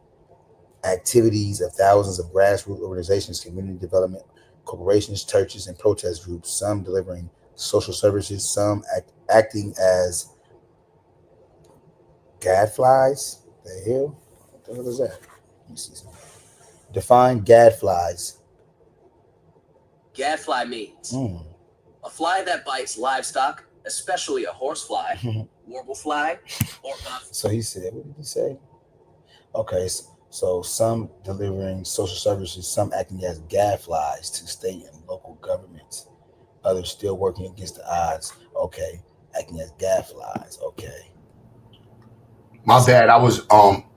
activities of thousands of grassroots organizations, community development corporations, churches, and protest groups, some delivering social services, some acting as gadflies. The hell? What the hell is that? Let me see something. Define gadflies. Gadfly means a fly that bites livestock, especially a horsefly, warblefly, or buff. So he said, what did he say? Okay, so some delivering social services, some acting as gadflies to state and local governments, others still working against the odds. Okay, acting as gadflies. Okay. My bad. I was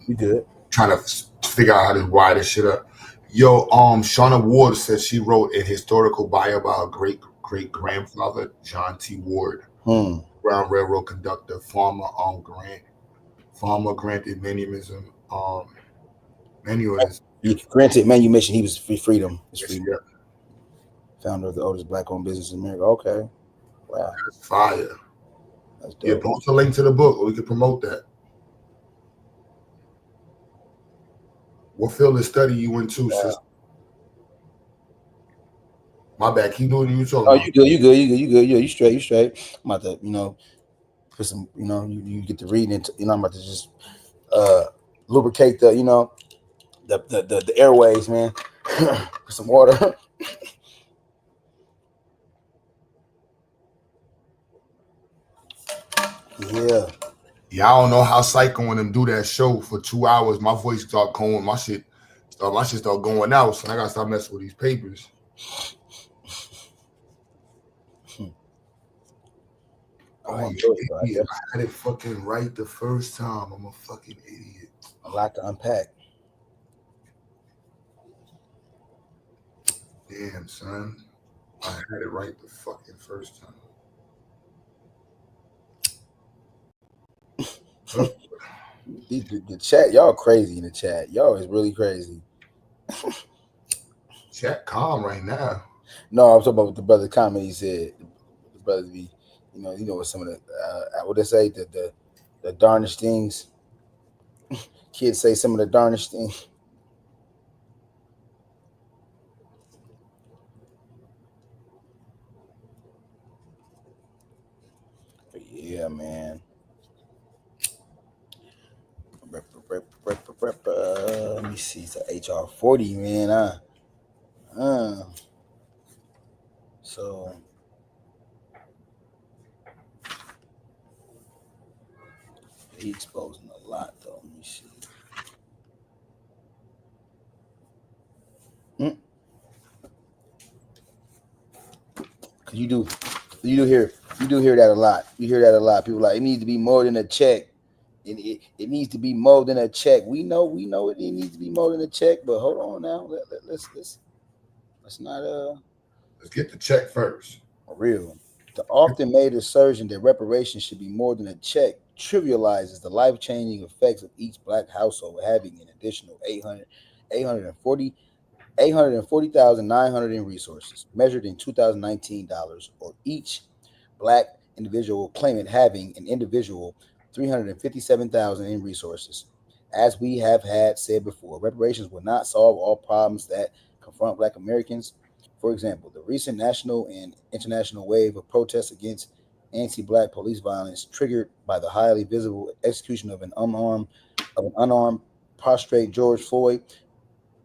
You good? trying to figure out how to wire this shit up. Yo, Shauna Ward says she wrote a historical bio about her great grandfather, John T. Ward, Brown Railroad conductor, farmer granted manumission. Granted manumission. He was freedom. His Yes, freedom. yeah. Founder of the oldest Black-owned business in America. Okay, wow, That's fire. that's dope. Yeah, post a link to the book, or we can promote that. What field of study you went to, sister? My bad. Keep doing what you talking about. You good. Yeah, you straight. I'm about to, put some, you get to reading it. I'm about to just lubricate the, the airways, man. Put some water. Yeah. Yeah, I don't know how Psycho and them do that show for 2 hours. My voice start going, my shit start going out. So I gotta stop messing with these papers. I had it fucking right the first time. I'm a fucking idiot. A lot to unpack. Damn, son. I had it right the fucking first time. The chat, y'all crazy in the chat. Y'all is really crazy. Chat calm right now. No, I'm talking about what the brother comment. He said the brother be, what some of the what they say, the darnest things. Kids say some of the darnest things. But yeah, man. Let me see. It's an HR 40, man. So he exposing a lot, though. Let me see. You do hear that a lot. You hear that a lot. People like, it needs to be more than a check. It needs to be more than a check. We know it needs to be more than a check, but hold on now. Let's not let's get the check first. Real. The often made assertion that reparations should be more than a check trivializes the life-changing effects of each black household having an additional 840,900 in resources, measured in 2019 dollars, or each black individual claimant having an individual 357,000 in resources. As we have said before, reparations will not solve all problems that confront black Americans. For example, the recent national and international wave of protests against anti-black police violence, triggered by the highly visible execution of an unarmed prostrate George Floyd,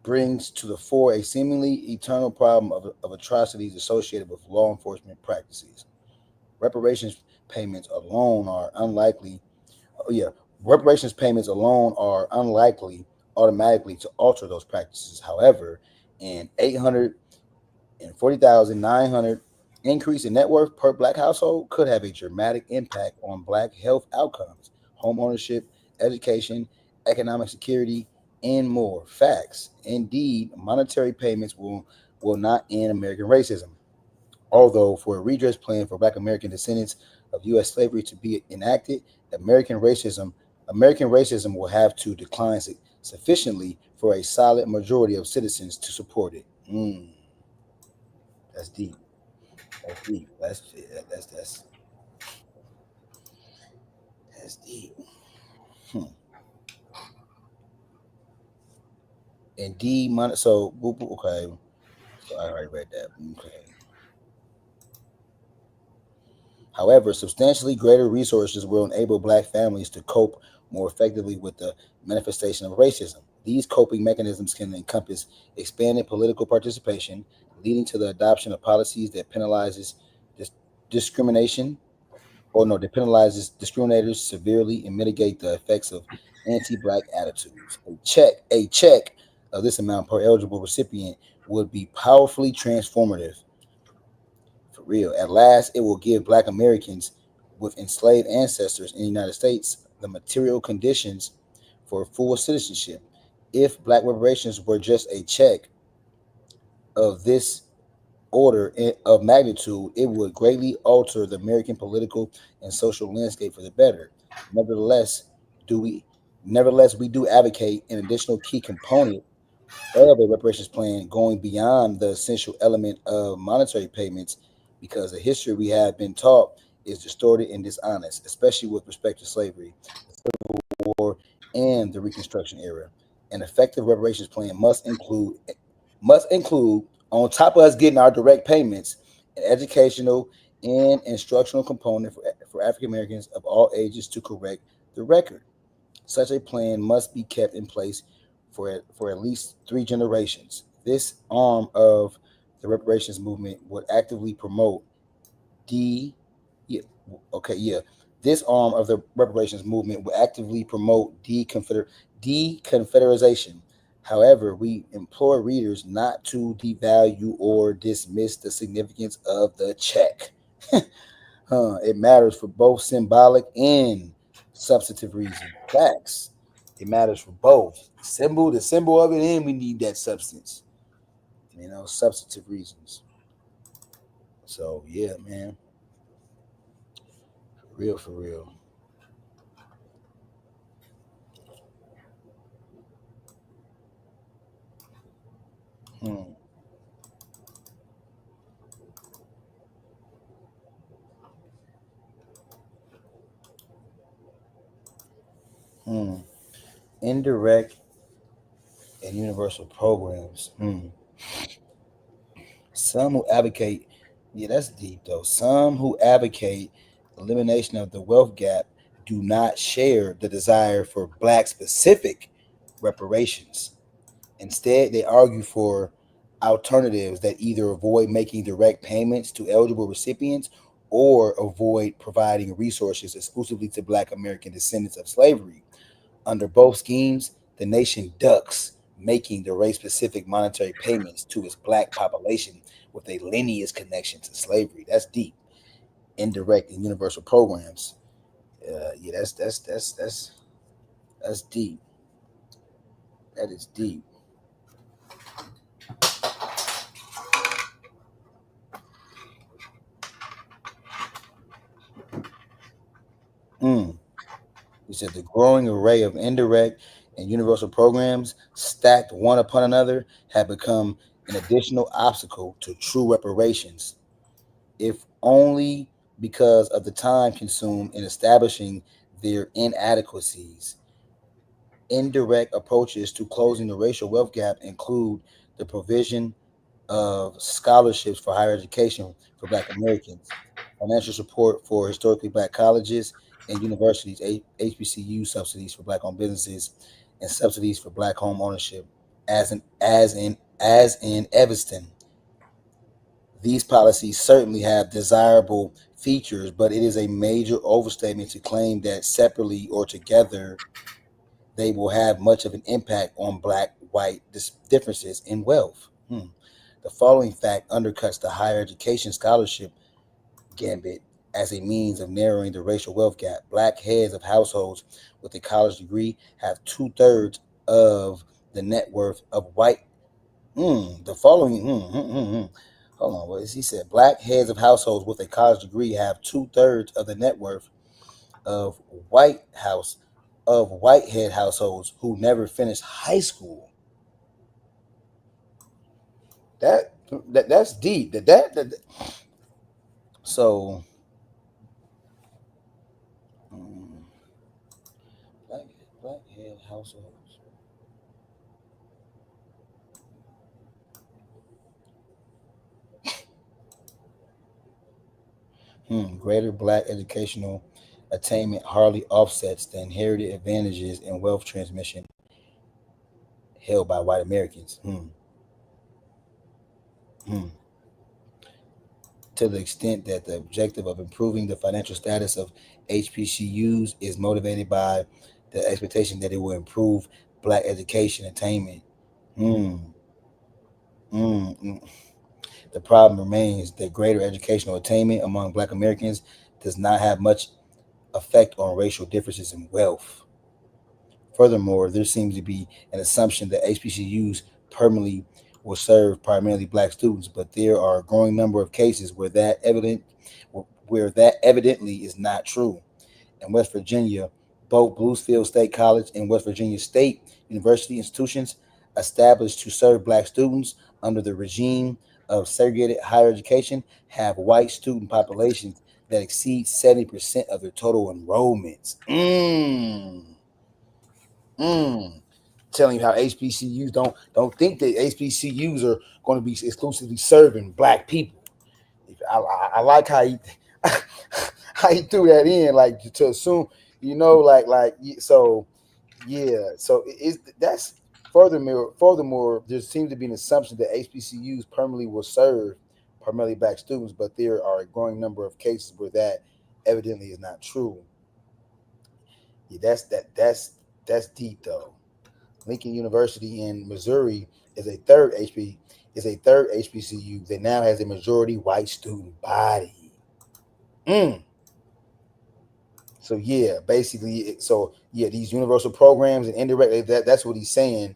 brings to the fore a seemingly eternal problem of atrocities associated with law enforcement practices. Reparations payments alone are unlikely automatically to alter those practices. However, an 840,900 increase in net worth per black household could have a dramatic impact on black health outcomes, home ownership, education, economic security, and more. Facts. Indeed, monetary payments will not end American racism. Although, for a redress plan for black American descendants of U.S. slavery to be enacted, American racism will have to decline sufficiently for a solid majority of citizens to support it. That's deep. That's deep. That's deep. Indeed, okay. So I already read that. Okay. However, substantially greater resources will enable black families to cope more effectively with the manifestation of racism. These coping mechanisms can encompass expanded political participation, leading to the adoption of policies that penalizes discriminators severely and mitigate the effects of anti-black attitudes. A check of this amount per eligible recipient would be powerfully transformative. For real. At last, it will give black Americans with enslaved ancestors in the United States the material conditions for full citizenship. If black reparations were just a check of this order of magnitude, it would greatly alter the American political and social landscape for the better. Nevertheless, we do advocate an additional key component of a reparations plan going beyond the essential element of monetary payments, because the history we have been taught is distorted and dishonest, especially with respect to slavery, the Civil War, and the Reconstruction era. An effective reparations plan must include, on top of us getting our direct payments, an educational and instructional component for African Americans of all ages to correct the record. Such a plan must be kept in place for at least 3 generations. This arm of the reparations movement would actively promote This arm of the reparations movement will actively promote deconfederation. However, we implore readers not to devalue or dismiss the significance of the check. It matters for both symbolic and substantive reasons. Facts. It matters for both. The symbol of it, and we need that substance. Substantive reasons. So yeah, man. For real. Indirect and universal programs. Some who advocate, that's deep though. Some who advocate elimination of the wealth gap do not share the desire for black specific reparations. Instead, they argue for alternatives that either avoid making direct payments to eligible recipients or avoid providing resources exclusively to black American descendants of slavery. Under both schemes, the nation ducks making the race-specific monetary payments to its black population with a lineage connection to slavery. That's deep. Indirect and universal programs. Yeah, that's deep. That is deep. He said the growing array of indirect and universal programs stacked one upon another have become an additional obstacle to true reparations, if only because of the time consumed in establishing their inadequacies. Indirect approaches to closing the racial wealth gap include the provision of scholarships for higher education for Black Americans, financial support for historically Black colleges and universities, HBCU subsidies for Black-owned businesses, and subsidies for Black home ownership, as in Evanston. These policies certainly have desirable features, but it is a major overstatement to claim that separately or together they will have much of an impact on Black-white differences in wealth. The following fact undercuts the higher education scholarship gambit as a means of narrowing the racial wealth gap. Black heads of households with a college degree have 2/3 of the net worth of white. The following. Hold on, what is he said? Black heads of households with a college degree have 2/3 of the net worth of whitehead households who never finished high school. That's deep. So blackhead households. Greater Black educational attainment hardly offsets the inherited advantages in wealth transmission held by white Americans. To the extent that the objective of improving the financial status of HBCUs is motivated by the expectation that it will improve Black education attainment. The problem remains that greater educational attainment among Black Americans does not have much effect on racial differences in wealth. Furthermore, there seems to be an assumption that HBCUs permanently will serve primarily Black students, but there are a growing number of cases where that evidently is not true. In West Virginia, both Bluefield State College and West Virginia State University institutions established to serve Black students under the regime of segregated higher education have white student populations that exceed 70% of their total enrollments. Telling you how HBCUs don't think that HBCUs are going to be exclusively serving Black people. I like how he threw that in, like to assume, so yeah. So that's furthermore, there seems to be an assumption that HBCUs permanently will serve primarily Black students, but there are a growing number of cases where that evidently is not true. Yeah, that's deep though. Lincoln University in Missouri is a third HBCU that now has a majority white student body. So yeah, basically, these universal programs and indirectly, that's what he's saying.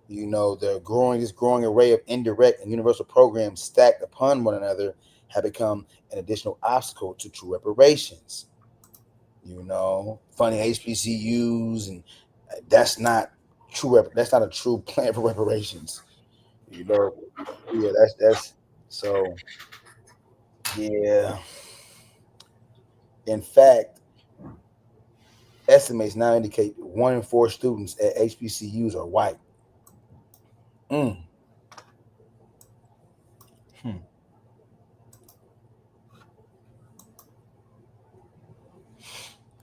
The growing array of indirect and universal programs stacked upon one another have become an additional obstacle to true reparations. Funding HBCUs, and that's not true. That's not a true plan for reparations. That's so. Yeah. In fact, estimates now indicate 1 in 4 students at HBCUs are white.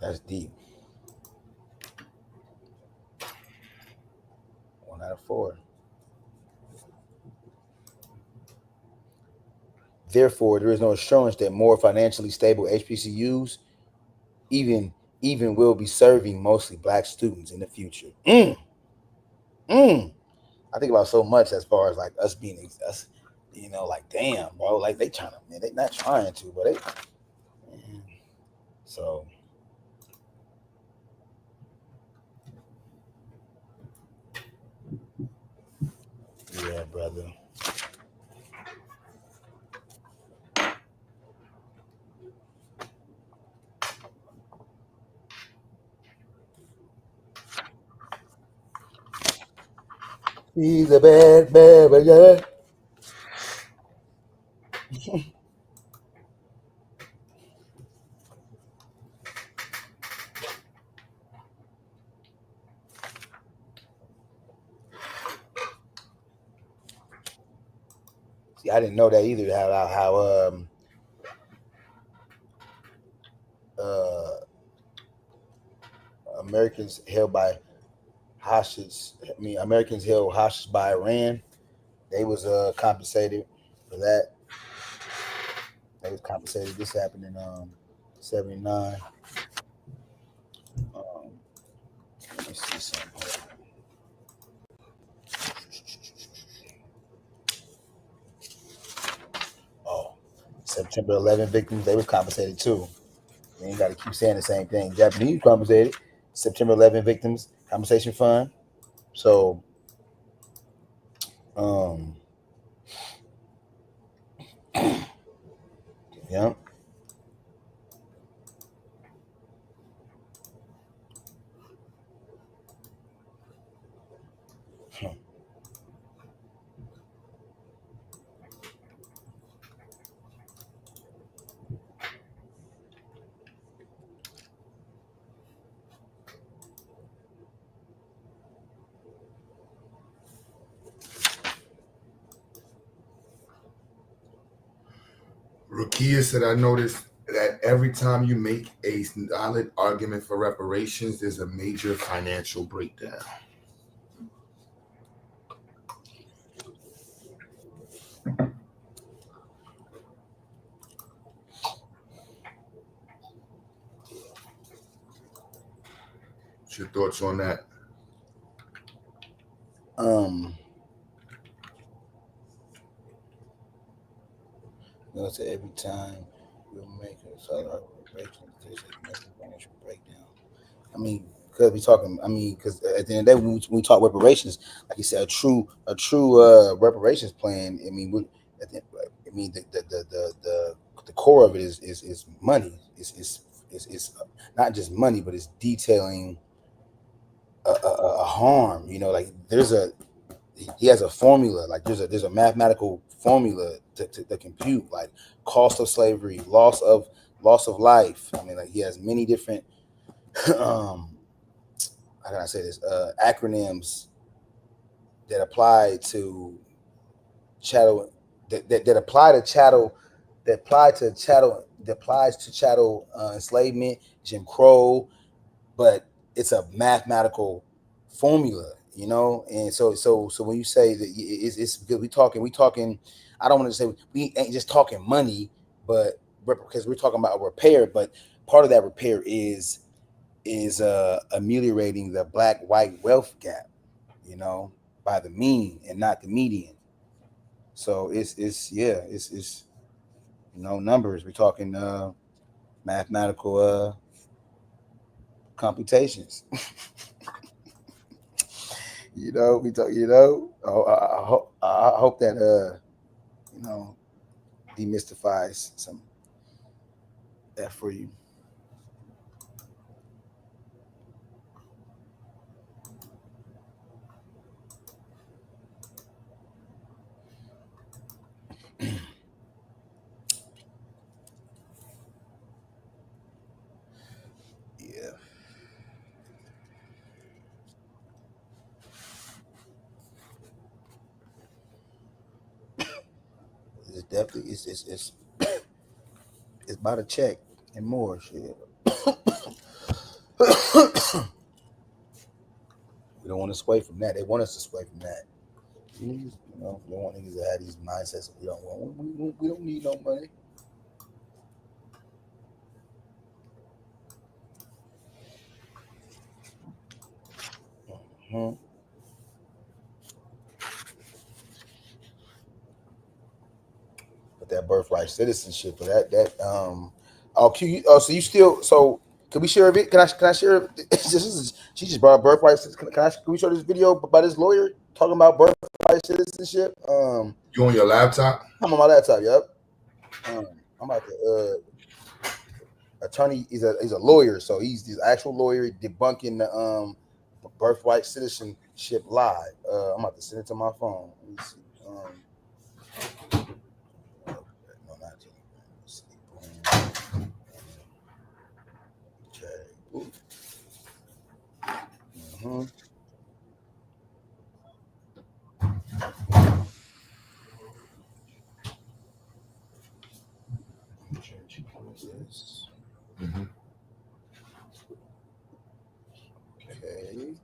That's deep. 1 out of 4. Therefore, there is no assurance that more financially stable HBCUs even will be serving mostly Black students in the future. I think about so much as far as like us being us, you know, like damn, bro, like they trying to, man, they not trying to, but they. So. Yeah, brother. He's a bad baby, yeah. See, I didn't know that either. How Americans held by hostage. I mean, Americans held hostage by Iran. They was compensated for that. They was compensated. This happened in '79. Let me see something. Oh, September 11 victims. They was compensated too. You ain't got to keep saying the same thing. Japanese compensated. September 11 victims compensation fund. So, yeah. Rukia said, I noticed that every time you make a solid argument for reparations, there's a major financial breakdown. What's your thoughts on that? Notice that every time you make a solid reparations, there's a major financial breakdown. I mean, because we talking. I mean, because at the end of the day, when we talk reparations, like you said, a true reparations plan. I mean, the core of it is money. It's not just money, but it's detailing a harm. You know, like he has a formula. Like there's a mathematical formula to compute like cost of slavery, loss of life. I mean, like he has many different how can I say this? Acronyms that apply to chattel that apply to chattel that applies to chattel enslavement, Jim Crow, but it's a mathematical formula, you know. And so when you say that it's because we talking, I don't want to say we ain't just talking money, but because we're talking about a repair, but part of that repair is ameliorating the black-white wealth gap, you know, by the mean and not the median. So it's you know, numbers. We're talking mathematical computations. You know, we talk. You know, I hope that you know, demystifies some that for you. Yeah. It's definitely it's about a check and more shit. We don't want to sway from that. They want us to sway from that. You know, we don't want niggas to have these mindsets. We don't want. We don't need no money. that birthright citizenship. But so you still so. Can we share a bit? Can I share? She just brought up birthright. Can we show this video about this lawyer talking about birthright citizenship? You on your laptop? I'm on my laptop. Yep. I'm about to. Attorney. He's a lawyer, so he's this actual lawyer debunking the birthright citizenship lie. I'm about to send it to my phone. Let me see. No, not Telegram. Let's see. Okay. Mm-hmm. Mm-hmm. Okay.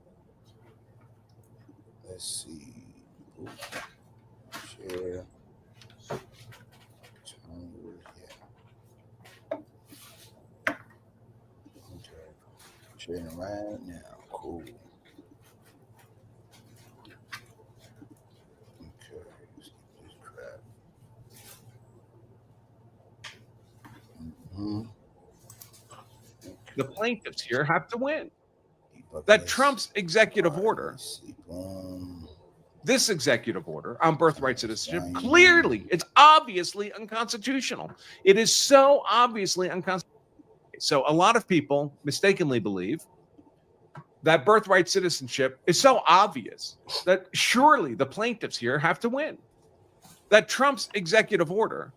Let's see. Share. Okay. Sharing right now. Cool. Okay. Let's get this crap. Mm-hmm. The plaintiffs here have to win. That Trump's executive order, this executive order on birthright citizenship, clearly, it's obviously unconstitutional. It is so obviously unconstitutional. So a lot of people mistakenly believe that birthright citizenship is so obvious that surely the plaintiffs here have to win. That Trump's executive order,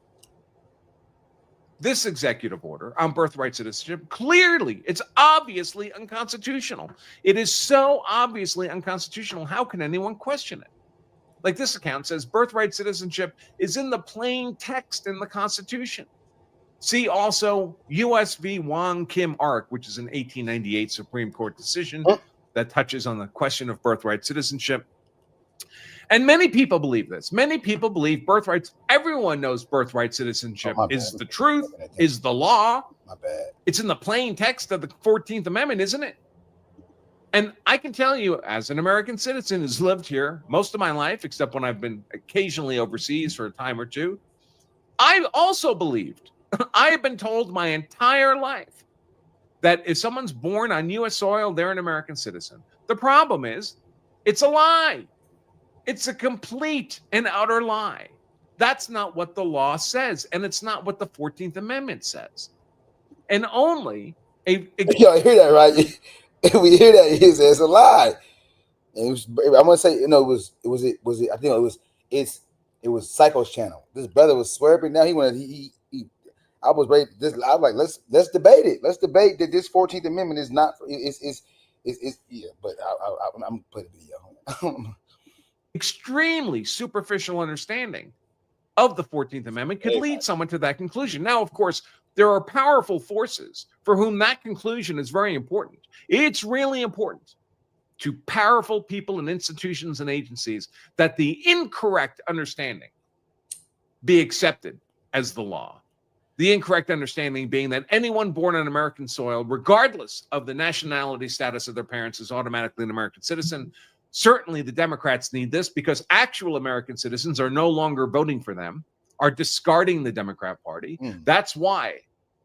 this executive order on birthright citizenship, clearly, it's obviously unconstitutional. It is so obviously unconstitutional. How can anyone question it? Like this account says, birthright citizenship is in the plain text in the Constitution. See also U.S. v. Wong Kim Ark, which is an 1898 Supreme Court decision that touches on the question of birthright citizenship. And many people believe this. Many people believe birthrights. Everyone knows birthright citizenship is the truth, is the law. My bad. It's in the plain text of the 14th Amendment, isn't it? And I can tell you, as an American citizen who's lived here most of my life, except when I've been occasionally overseas for a time or two, I also believed, I have been told my entire life that if someone's born on U.S. soil, they're an American citizen. The problem is, it's a lie. It's a complete and utter lie. That's not what the law says, and it's not what the 14th Amendment says. And only a Y'all hear that, right? We hear that. It's a lie. And it was, I'm gonna say, I think it was Psycho's channel. This brother was swearing now. I was ready. I was like, let's debate it. Let's debate that this 14th Amendment is not. Yeah. But I'm putting the video. extremely superficial understanding of the 14th Amendment could lead someone to that conclusion. Now, of course, there are powerful forces for whom that conclusion is very important. It's really important to powerful people and institutions and agencies that the incorrect understanding be accepted as the law. The incorrect understanding being that anyone born on American soil, regardless of the nationality status of their parents, is automatically an American citizen. Certainly the Democrats need this because actual American citizens are no longer voting for them, are discarding the Democrat Party. That's why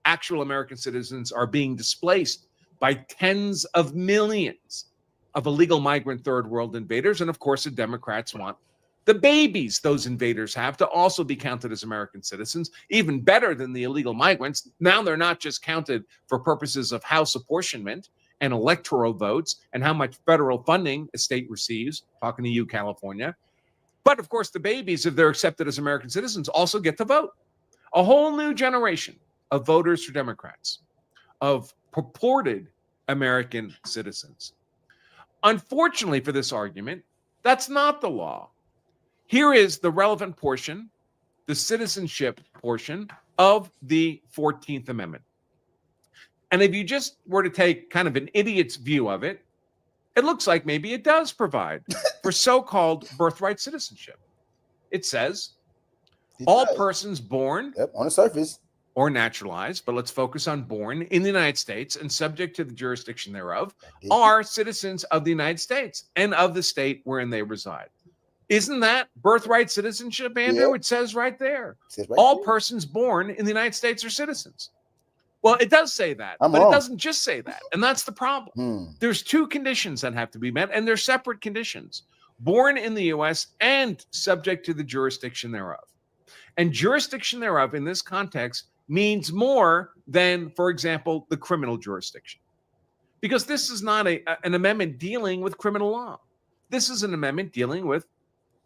actual American citizens are being displaced by tens of millions of illegal migrant third world invaders. And of course, the Democrats want the babies those invaders have to also be counted as American citizens, even better than the illegal migrants. Now they're not just counted for purposes of House apportionment and electoral votes and how much federal funding a state receives, talking to you, California. But of course, the babies, if they're accepted as American citizens, also get to vote. A whole new generation of voters for Democrats, of purported American citizens. Unfortunately for this argument, that's not the law. Here is the relevant portion, the citizenship portion of the 14th Amendment. And if you just were to take kind of an idiot's view of it, it looks like maybe it does provide for so-called birthright citizenship. It says, all persons born on the surface or naturalized, but let's focus on born in the United States and subject to the jurisdiction thereof, are citizens of the United States and of the state wherein they reside. Isn't that birthright citizenship, Andrew? Yeah. It says right there. It says right All there. persons born in the United States are citizens. Well, it does say that, I'm but wrong. it doesn't just say that. And that's the problem. There's two conditions that have to be met, and they're separate conditions. Born in the U.S. and subject to the jurisdiction thereof. And jurisdiction thereof in this context means more than, for example, the criminal jurisdiction. Because this is not an amendment dealing with criminal law. This is an amendment dealing with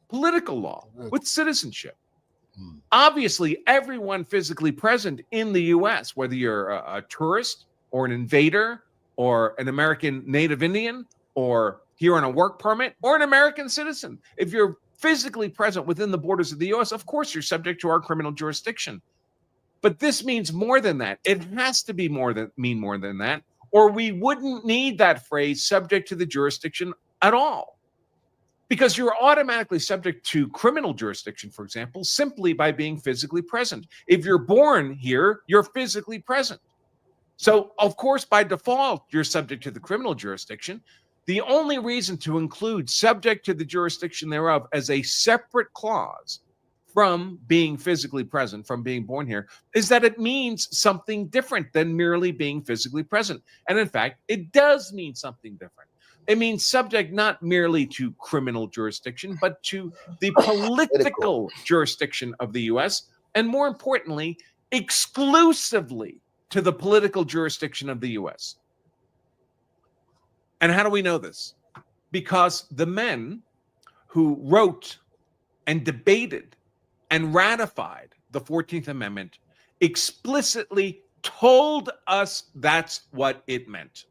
political law, with citizenship. Obviously, everyone physically present in the U.S., whether you're a tourist or an invader or an American native Indian or here on a work permit or an American citizen, if you're physically present within the borders of the U.S., of course, you're subject to our criminal jurisdiction. But this means more than that. It has to be mean more than that, or we wouldn't need that phrase subject to the jurisdiction at all. Because you're automatically subject to criminal jurisdiction, for example, simply by being physically present. If you're born here, you're physically present. So, of course, by default, you're subject to the criminal jurisdiction. The only reason to include subject to the jurisdiction thereof as a separate clause from being physically present, from being born here, is that it means something different than merely being physically present. And in fact, it does mean something different. It means subject not merely to criminal jurisdiction, but to the political jurisdiction of the U.S., and more importantly, exclusively to the political jurisdiction of the U.S. And how do we know this? Because the men who wrote and debated and ratified the 14th Amendment explicitly told us that's what it meant.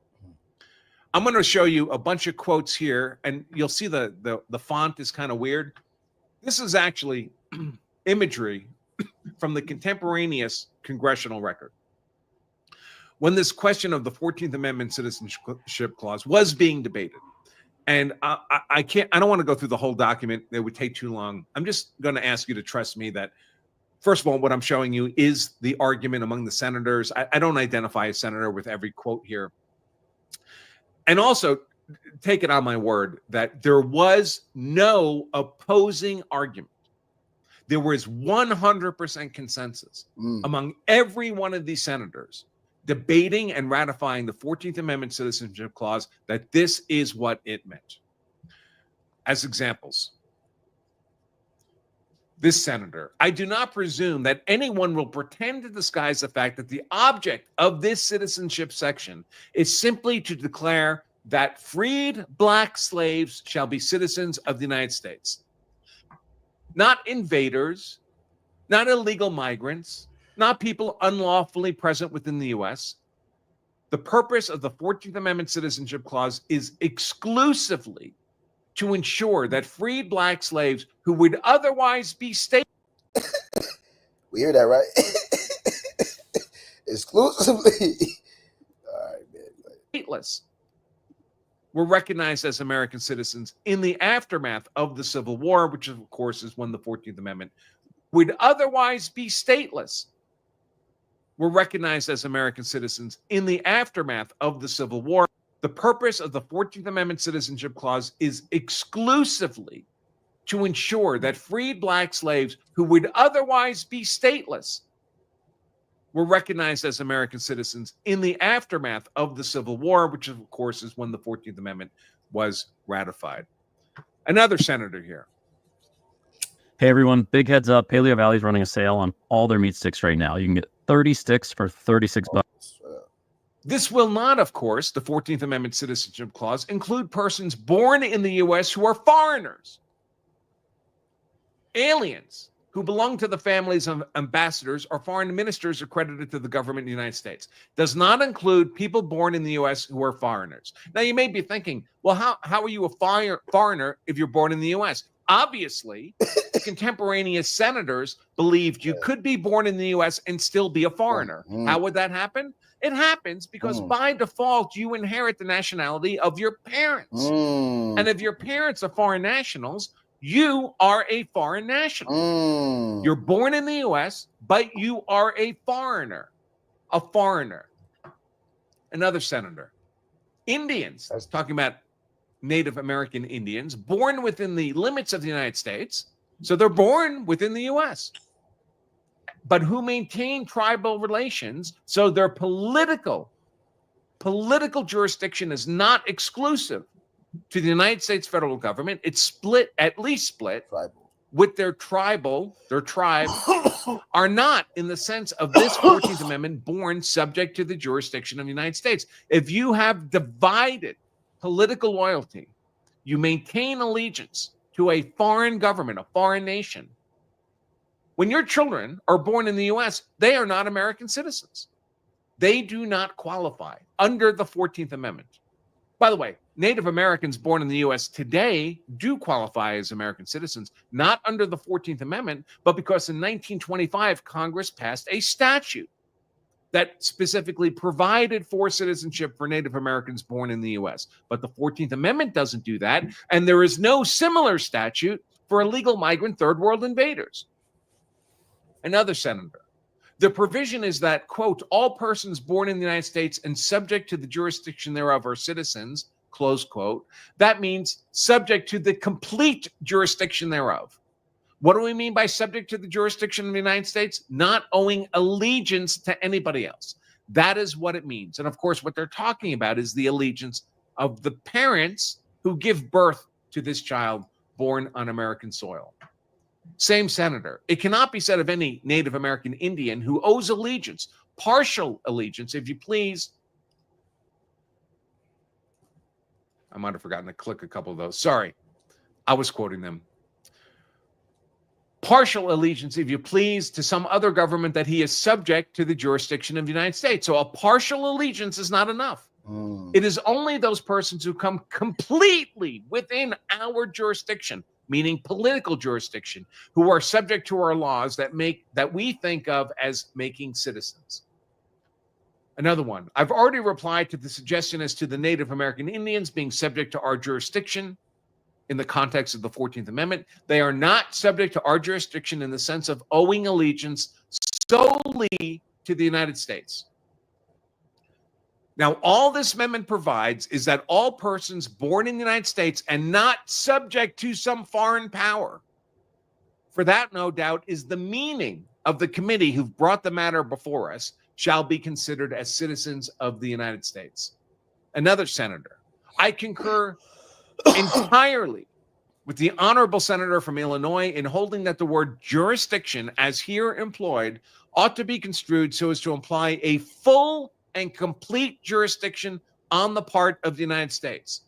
I'm going to show you a bunch of quotes here, and you'll see the font is kind of weird. This is actually imagery from the contemporaneous congressional record. When this question of the 14th Amendment Citizenship Clause was being debated, and I don't want to go through the whole document. It would take too long. I'm just going to ask you to trust me that, first of all, what I'm showing you is the argument among the senators. I don't identify a senator with every quote here. And also, take it on my word that there was no opposing argument. There was 100% consensus among every one of these senators debating and ratifying the 14th Amendment Citizenship Clause that this is what it meant. As examples, this senator, I do not presume that anyone will pretend to disguise the fact that the object of this citizenship section is simply to declare that freed black slaves shall be citizens of the United States. Not invaders, not illegal migrants, not people unlawfully present within the U.S. The purpose of the 14th Amendment Citizenship Clause is exclusively to ensure that freed black slaves who would otherwise be stateless. We hear that, right? Exclusively. All right, man. Stateless were recognized as American citizens in the aftermath of the Civil War, which of course is when the 14th Amendment would otherwise be stateless, were recognized as American citizens in the aftermath of the Civil War. The purpose of the 14th Amendment Citizenship Clause is exclusively to ensure that freed black slaves who would otherwise be stateless were recognized as American citizens in the aftermath of the Civil War, which of course is when the 14th Amendment was ratified. Another senator here. Hey everyone, big heads up. Paleo Valley's running a sale on all their meat sticks right now. You can get 30 sticks for $36. This will not, of course, the 14th Amendment Citizenship Clause, include persons born in the U.S. who are foreigners, aliens who belong to the families of ambassadors or foreign ministers accredited to the government of the United States. Does not include people born in the U.S. who are foreigners. Now, you may be thinking, well, how are you a foreigner if you're born in the U.S.? Obviously, the contemporaneous senators believed you could be born in the U.S. and still be a foreigner. How would that happen? It happens because by default, you inherit the nationality of your parents. And if your parents are foreign nationals, you are a foreign national. You're born in the U.S., but you are a foreigner. A foreigner. Another senator. Indians, talking about Native American Indians born within the limits of the United States, so they're born within the U.S., but who maintain tribal relations, so their political jurisdiction is not exclusive to the United States federal government. It's split, at least split, with their tribe are not, in the sense of this 14th Amendment, born subject to the jurisdiction of the United States. If you have divided political loyalty, you maintain allegiance to a foreign government, a foreign nation. When your children are born in the U.S., they are not American citizens. They do not qualify under the 14th Amendment. By the way, Native Americans born in the U.S. today do qualify as American citizens, not under the 14th Amendment, but because in 1925, Congress passed a statute that specifically provided for citizenship for Native Americans born in the U.S. But the 14th Amendment doesn't do that, and there is no similar statute for illegal migrant third world invaders. Another senator. The provision is that, quote, all persons born in the United States and subject to the jurisdiction thereof are citizens, close quote. That means subject to the complete jurisdiction thereof. What do we mean by subject to the jurisdiction of the United States? Not owing allegiance to anybody else. That is what it means. And of course, what they're talking about is the allegiance of the parents who give birth to this child born on American soil. Same senator. It cannot be said of any Native American Indian who owes allegiance, partial allegiance, if you please. I might have forgotten to click a couple of those. Sorry, I was quoting them. Partial allegiance, if you please, to some other government that he is subject to the jurisdiction of the United States. So a partial allegiance is not enough. It is only those persons who come completely within our jurisdiction, meaning political jurisdiction, who are subject to our laws that we think of as making citizens. Another one. I've already replied to the suggestion as to the Native American Indians being subject to our jurisdiction in the context of the 14th Amendment. They are not subject to our jurisdiction in the sense of owing allegiance solely to the United States. Now, all this amendment provides is that all persons born in the United States and not subject to some foreign power, for that, no doubt, is the meaning of the committee who brought the matter before us, shall be considered as citizens of the United States. Another senator. I concur entirely with the honorable senator from Illinois in holding that the word jurisdiction, as here employed, ought to be construed so as to imply a full and complete jurisdiction on the part of the United States.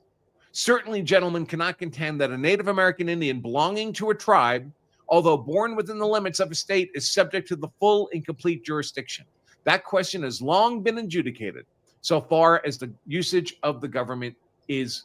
Certainly, gentlemen cannot contend that a Native American Indian belonging to a tribe, although born within the limits of a state, is subject to the full and complete jurisdiction. That question has long been adjudicated so far as the usage of the government is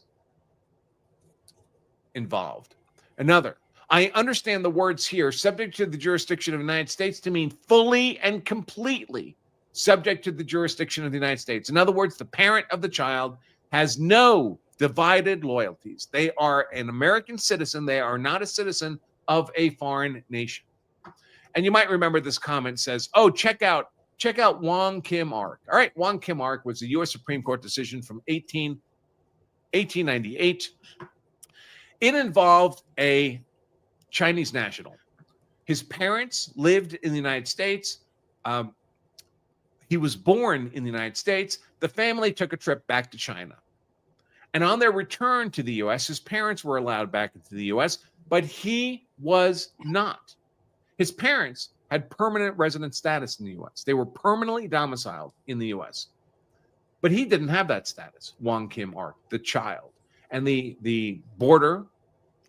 involved. Another, I understand the words here, subject to the jurisdiction of the United States, to mean fully and completely subject to the jurisdiction of the United States. In other words, the parent of the child has no divided loyalties. They are an American citizen. They are not a citizen of a foreign nation. And you might remember this comment says, oh, check out Wong Kim Ark. All right, Wong Kim Ark was a U.S. Supreme Court decision from 1898. It involved a Chinese national. His parents lived in the United States. He was born in the United States. The family took a trip back to China. And on their return to the U.S., his parents were allowed back into the U.S., but he was not. His parents had permanent resident status in the U.S. They were permanently domiciled in the U.S. But he didn't have that status, Wong Kim Ark, the child. And the border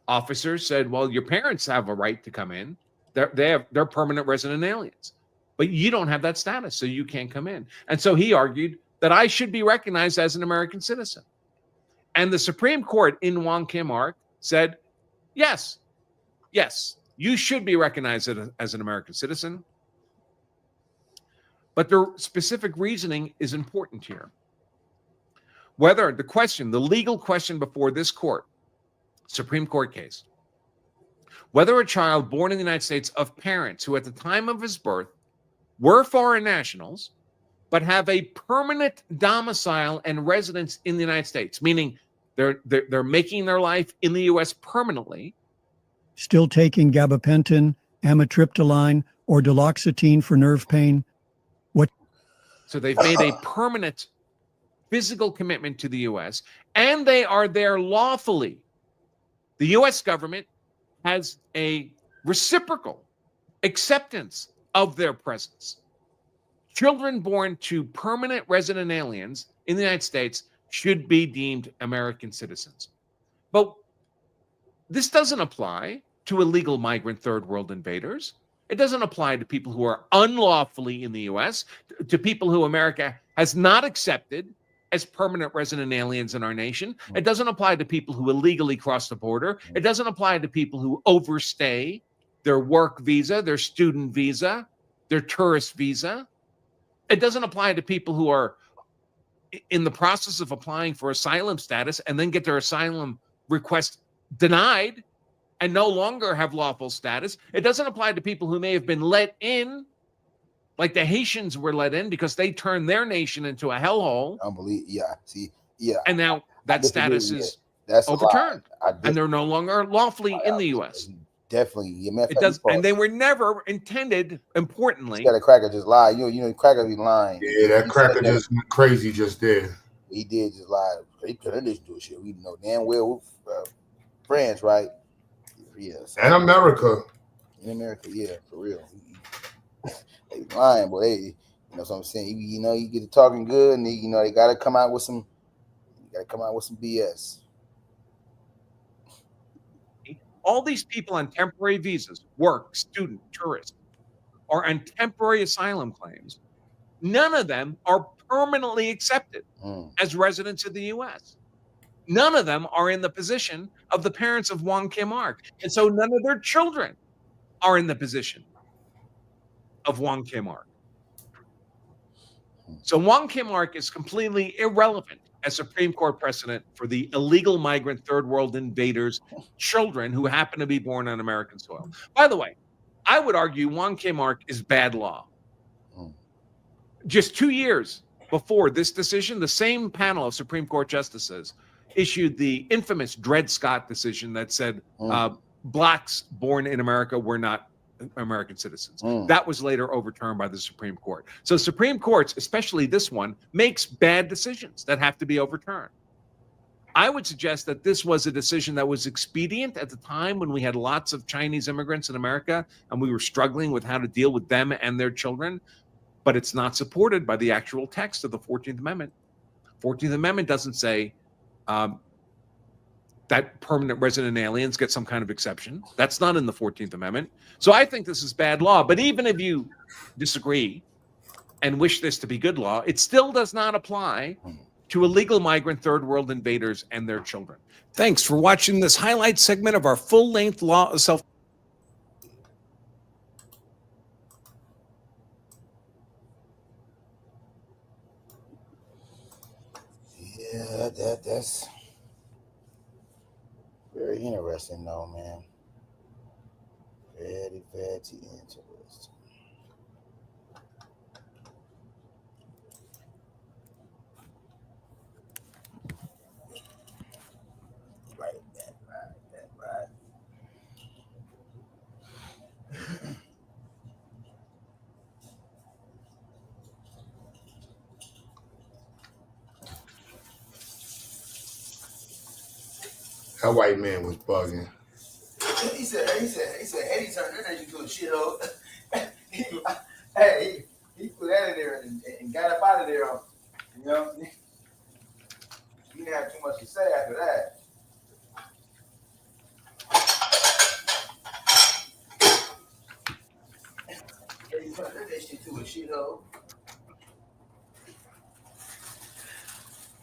officers said, well, your parents have a right to come in. They're permanent resident aliens. But you don't have that status, so you can't come in. And so he argued that I should be recognized as an American citizen. And the Supreme Court in Wong Kim Ark said, yes, you should be recognized as an American citizen. But the specific reasoning is important here. Whether the legal question before this court, Supreme Court case, whether a child born in the United States of parents who at the time of his birth were foreign nationals, but have a permanent domicile and residence in the United States, meaning They're making their life in the U.S. permanently. Still taking gabapentin, amitriptyline, or duloxetine for nerve pain. So they've made a permanent physical commitment to the U.S., and they are there lawfully. The U.S. government has a reciprocal acceptance of their presence. Children born to permanent resident aliens in the United States should be deemed American citizens. But this doesn't apply to illegal migrant third world invaders. It doesn't apply to people who are unlawfully in the U.S., to people who America has not accepted as permanent resident aliens in our nation. It doesn't apply to people who illegally cross the border. It doesn't apply to people who overstay their work visa, their student visa, their tourist visa. It doesn't apply to people who are in the process of applying for asylum status and then get their asylum request denied and no longer have lawful status. It doesn't apply to people who may have been let in, like the Haitians were let in because they turned their nation into a hellhole. Unbelievable. Yeah. See, yeah. And now that status is That's overturned, and they're no longer lawfully in the U.S. Definitely. Yeah, It does, and they were never intended, importantly. Got a cracker just lie. You know, cracker be lying. Yeah, that cracker just went crazy just there. He did just lie. He couldn't just do shit. We know damn well friends, right? Yes. And America. In America, yeah, for real. They lying, boy. You know what I'm saying? You know, you get to talking good, and they gotta come out with some. You gotta come out with some BS. All these people on temporary visas, work, student, tourist, are on temporary asylum claims. None of them are permanently accepted as residents of the U.S. None of them are in the position of the parents of Wong Kim Ark. And so none of their children are in the position of Wong Kim Ark. So Wong Kim Ark is completely irrelevant as Supreme Court precedent for the illegal migrant third world invaders' children who happen to be born on American soil. By the way, I would argue Wong Kim Ark is bad law. Just 2 years before this decision, the same panel of Supreme Court justices issued the infamous Dred Scott decision that said blacks born in America were not American citizens. That was later overturned by the Supreme Court. So Supreme Courts, especially this one, makes bad decisions that have to be overturned. I would suggest that this was a decision that was expedient at the time when we had lots of Chinese immigrants in America and we were struggling with how to deal with them and their children, but it's not supported by the actual text of the 14th Amendment. 14th Amendment doesn't say that permanent resident aliens get some kind of exception. That's not in the 14th Amendment. So I think this is bad law. But even if you disagree and wish this to be good law, it still does not apply to illegal migrant third world invaders and their children. Thanks for watching this highlight segment of our full-length Law of Self. Yeah, that's very interesting, though, man. Very, very interesting. Right. That white man was bugging. He said, Eddie turned that into a shithole. Hey, he put that in there and got up out of there. You know, he didn't have too much to say after that. Eddie turned that shit to a shithole.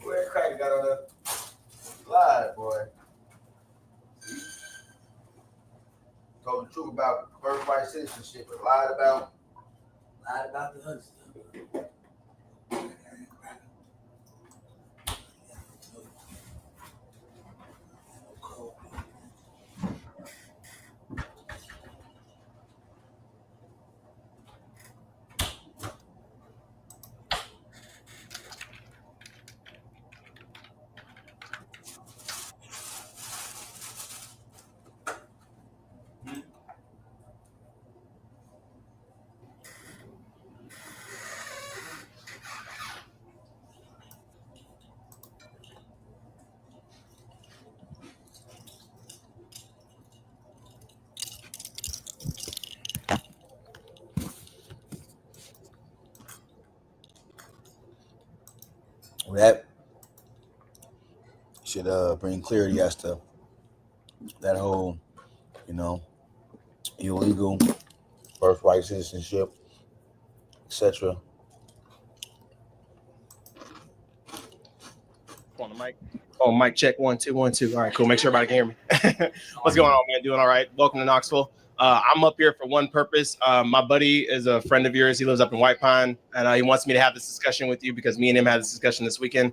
Where that crack got on the live, boy. Told the truth about birthright citizenship, but lied about the other stuff. that should bring clarity as to that whole, illegal birthright citizenship, etc. On the mic. Oh, mic check 1 2 1 2. All right, cool. Make sure everybody can hear me. What's going on, man? Doing all right. Welcome to Knoxville. I'm up here for one purpose. My buddy is a friend of yours. He lives up in White Pine, and he wants me to have this discussion with you because me and him had this discussion this weekend.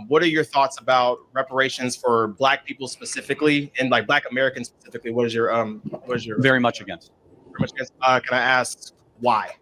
What are your thoughts about reparations for Black people specifically, and like Black Americans specifically? What is your very much against? Very much against. Can I ask why?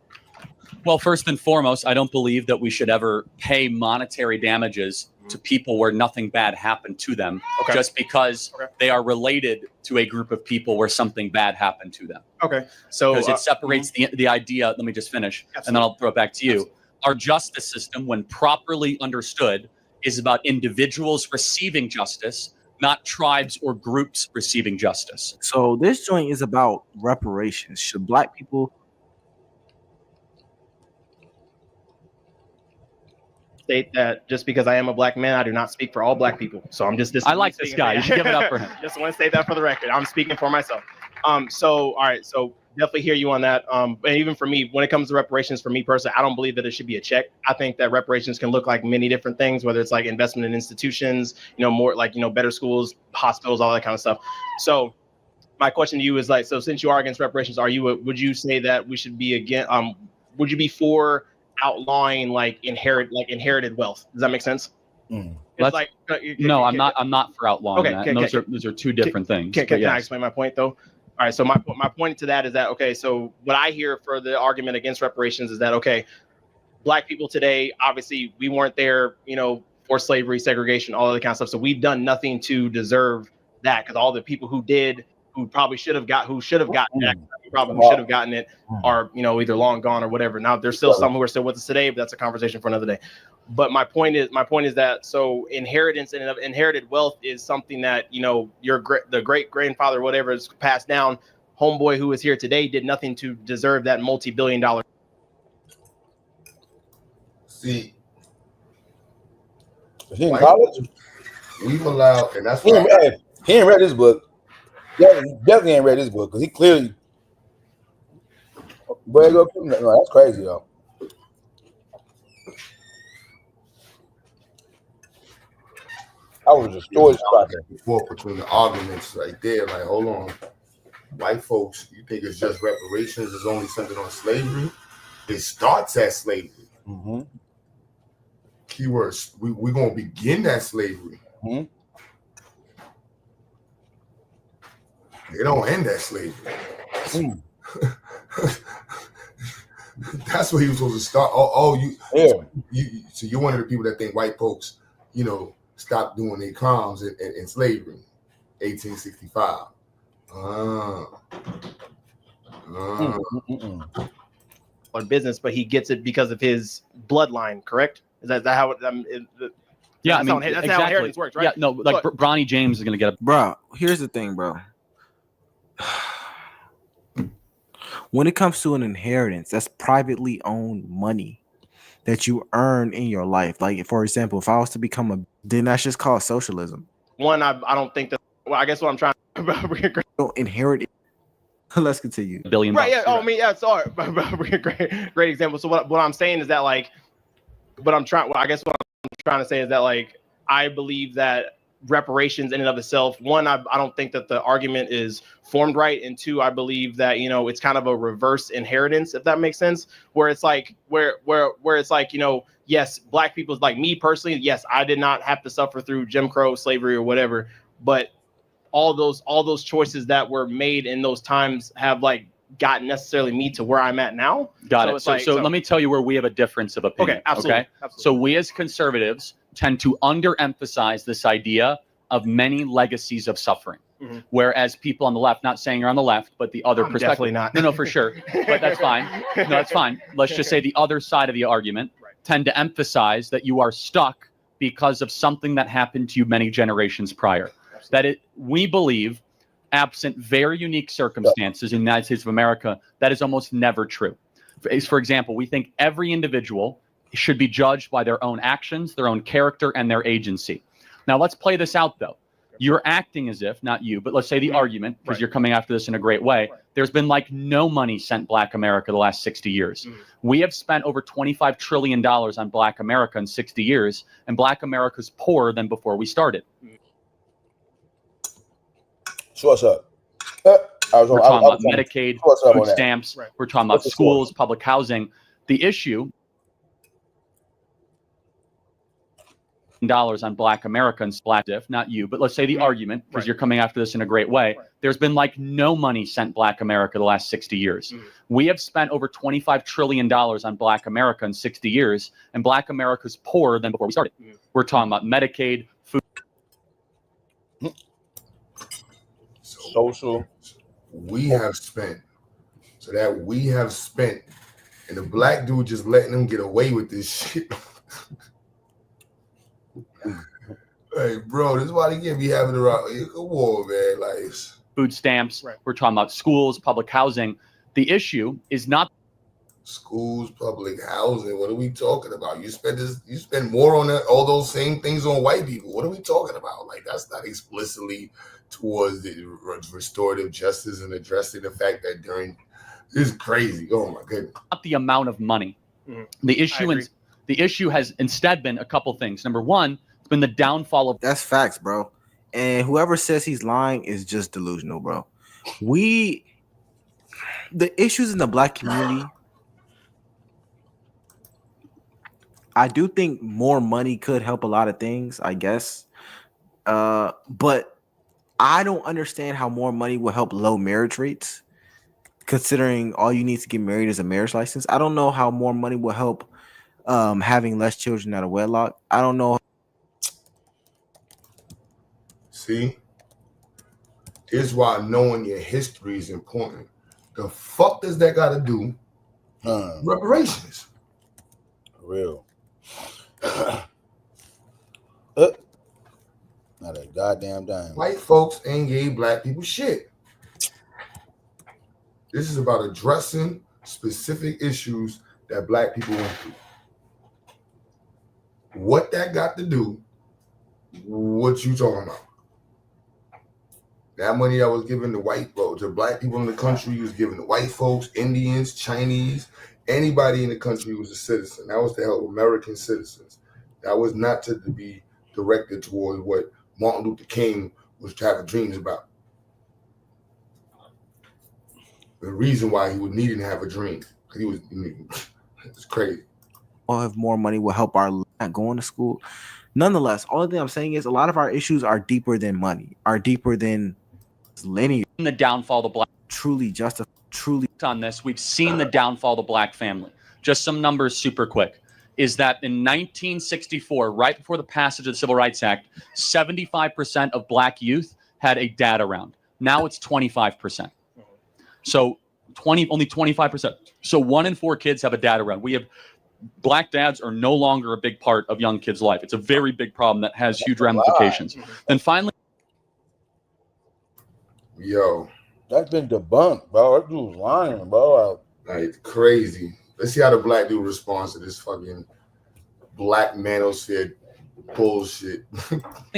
Well, first and foremost, I don't believe that we should ever pay monetary damages to people where nothing bad happened to them, just because they are related to a group of people where something bad happened to them. Okay, so because it separates the idea. Let me just finish, and then I'll throw it back to you. Absolutely. Our justice system, when properly understood, is about individuals receiving justice, not tribes or groups receiving justice. So this joint is about reparations. Should Black people state that just because I am a Black man, I do not speak for all Black people. So I'm just I like this guy. You should give it up for him. Just want to state that for the record. I'm speaking for myself. So all right. So definitely hear you on that. And even for me, when it comes to reparations, for me personally, I don't believe that it should be a check. I think that reparations can look like many different things, whether it's like investment in institutions, more like, better schools, hospitals, all that kind of stuff. So my question to you is like, so since you are against reparations, would you say that we should be against, would you be for outlawing inherited wealth? Does that make sense? No, I'm not for outlawing that. And those are two different things. Can I explain my point though? All right, so my point to that is that, so what I hear for the argument against reparations is that, Black people today, obviously we weren't there, for slavery, segregation, all of that kind of stuff. So we've done nothing to deserve that, because all the people who probably should have gotten it are, either long gone or whatever. Now there's still some who are still with us today, but that's a conversation for another day. But my point is that so inheritance and inherited wealth is something that, the great grandfather, whatever, is passed down. Homeboy who is here today did nothing to deserve that multi-billion-dollar. See, he in college? We've allowed, and that's he ain't read this book. Yeah, he definitely ain't read this book because he clearly. No, that's crazy though. I was just storage before between the arguments right there. Like, hold on, white folks, you think it's just reparations is only centered on slavery? It starts at slavery. Mm-hmm. Keywords. We're gonna begin that slavery. Mm-hmm. They don't end that slavery. That's where he was supposed to start. So you're one of the people that think white folks, stopped doing their crimes in slavery, 1865. On business, but he gets it because of his bloodline, correct? Is that how it? Yeah, that's exactly. how inheritance works, right? Yeah, no, like Bronny James is gonna get a. Bro, here's the thing, bro. When it comes to an inheritance, that's privately owned money that you earn in your life. Like, for example, if I was to become then that's just called socialism. One, I don't think that. Well, I guess what I'm trying to inherit it. Let's continue. $1 billion. Right? Yeah. Oh, I mean, yeah. Sorry. Great example. So what I'm saying is that I guess what I'm trying to say is that I believe that reparations in and of itself, one, I don't think that the argument is formed right, and two, I believe that it's kind of a reverse inheritance, if that makes sense, where it's like where it's like yes, Black people, like me personally, yes, I did not have to suffer through Jim Crow, slavery, or whatever, but all those choices that were made in those times have gotten necessarily me to where I'm at now. Got it. So let me tell you where we have a difference of opinion. Okay, absolutely. Okay? Absolutely. So we as conservatives tend to underemphasize this idea of many legacies of suffering. Mm-hmm. Whereas people on the left, not saying you're on the left, but the other perspective. Definitely not. No, for sure. But that's fine. No, that's fine. Let's just say the other side of the argument tend to emphasize that you are stuck because of something that happened to you many generations prior. Absolutely. We believe, absent very unique circumstances in the United States of America, that is almost never true. For example, we think every individual should be judged by their own actions, their own character, and their agency. Now, let's play this out, though. You're acting as if, not you, but let's say the argument, because you're coming after this in a great way, there's been like no money sent Black America the last 60 years. We have spent over $25 trillion on Black America in 60 years, and Black America's poorer than before we started. So what's up? We're talking about Medicaid, food stamps. We're talking about schools, public housing. The issue dollars on Black Americans, not you, but let's say the argument, because you're coming after this in a great way, there's been like no money sent Black America the last 60 years. We have spent over $25 trillion on Black America in 60 years, and Black America's poorer than before we started. We're talking about Medicaid, food. Social. We have spent, so that we have spent, and the black dude just letting them get away with this shit. Hey, bro, this is why they can't be having it around. Come on, man. Like food stamps. We're talking about schools, public housing. The issue is not schools, public housing. What are we talking about? You spend more on that, all those same things on white people. What are we talking about? Like, that's not explicitly towards the restorative justice and addressing the fact that this is crazy. Oh my goodness. Not the amount of money. The issue has instead been a couple things. Number one, it's been the downfall of. That's facts, bro. And whoever says he's lying is just delusional, bro. The issues in the Black community, I do think more money could help a lot of things, I guess. But I don't understand how more money will help low marriage rates, considering all you need to get married is a marriage license. I don't know how more money will help having less children out of wedlock. I don't know. See? Here's why knowing your history is important. The fuck does that got to do? Reparations. Real. Not a goddamn dime. White folks ain't gave black people shit. This is about addressing specific issues that black people went through. What that got to do? What you talking about? That money that was given to white folks, to black people in the country, was given to white folks, Indians, Chinese, anybody in the country who was a citizen. That was to help American citizens. That was not to be directed towards what Martin Luther King was having dreams about. The reason why he was needing to have a dream, because it's crazy. Or if more money will help our not going to school. Nonetheless, all thing I'm saying is a lot of our issues are deeper than money, are deeper than linear. The downfall of the Black. Truly on this, we've seen the downfall of the Black family. Just some numbers super quick. Is that in 1964, right before the passage of the Civil Rights Act, 75% of Black youth had a dad around. Now it's 25%. So only 25%. So 1 in 4 kids have a dad around. We have Black dads are no longer a big part of young kids' life. It's a very big problem that has huge ramifications. Then finally, that's been debunked, bro. That dude's lying, bro. Like crazy. Let's see how the black dude responds to this fucking black manosphere bullshit.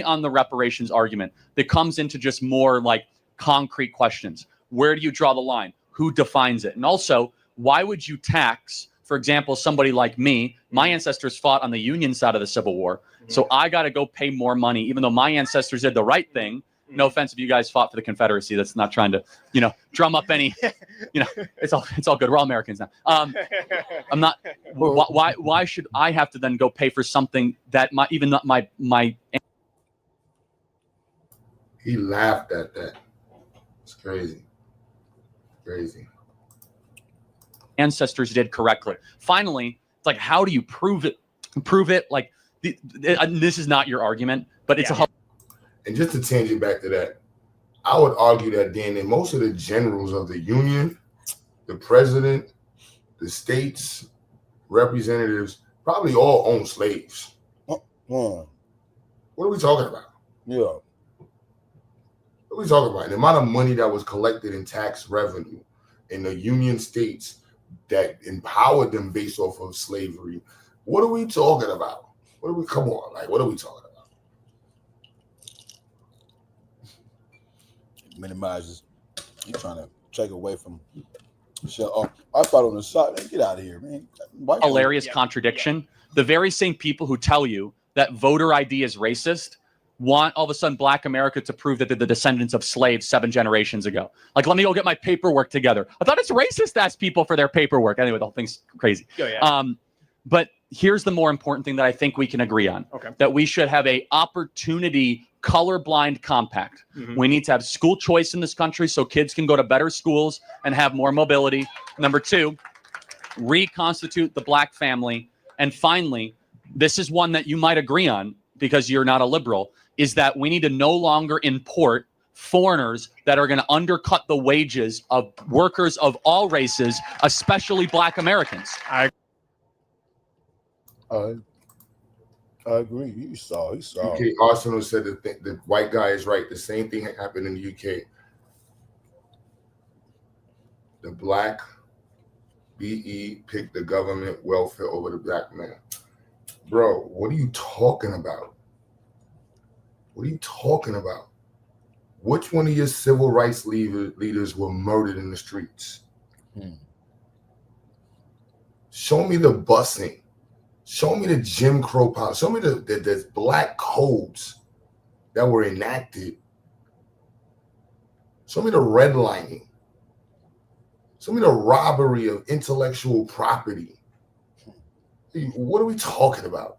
on the reparations argument that comes into just more like concrete questions. Where do you draw the line? Who defines it? And also, why would you tax, for example, somebody like me? My ancestors fought on the Union side of the Civil War. So I got to go pay more money, even though my ancestors did the right thing. No offense if you guys fought for the Confederacy. That's not trying to, drum up any, it's all good. We're all Americans now. I'm not. Why should I have to then go pay for something that my He laughed at that. It's crazy. Crazy. Ancestors did correctly. Finally, it's like, how do you prove it? Like, this is not your argument, but it's a. And just to tangent back to that, I would argue that then most of the generals of the Union, the president, the states, representatives, probably all own slaves. What are we talking about? Yeah. What are we talking about? The amount of money that was collected in tax revenue in the Union states that empowered them based off of slavery What are we talking about? Come on, like, what are we talking about? Minimizes. You trying to take away from. Oh, I thought on the side. Man, get out of here, man. Hilarious contradiction. The very same people who tell you that voter ID is racist want all of a sudden Black America to prove that they're the descendants of slaves 7 generations ago. Like, let me go get my paperwork together. I thought it's racist to ask people for their paperwork. Anyway, the whole thing's crazy. But here's the more important thing that I think we can agree on. Okay. That we should have a opportunity colorblind compact. We need to have school choice in this country so kids can go to better schools and have more mobility. Number 2, reconstitute the Black family. And finally, this is one that you might agree on because you're not a liberal, is that we need to no longer import foreigners that are going to undercut the wages of workers of all races, especially Black Americans. I agree. You saw. UK Arsenal said the white guy is right. The same thing happened in the UK. The Black BE picked the government welfare over the Black man. Bro, what are you talking about? What are you talking about? Which one of your civil rights leaders were murdered in the streets? Show me the busing. Show me the Jim Crow policy. Show me the black codes that were enacted. Show me the redlining. Show me the robbery of intellectual property. What are we talking about?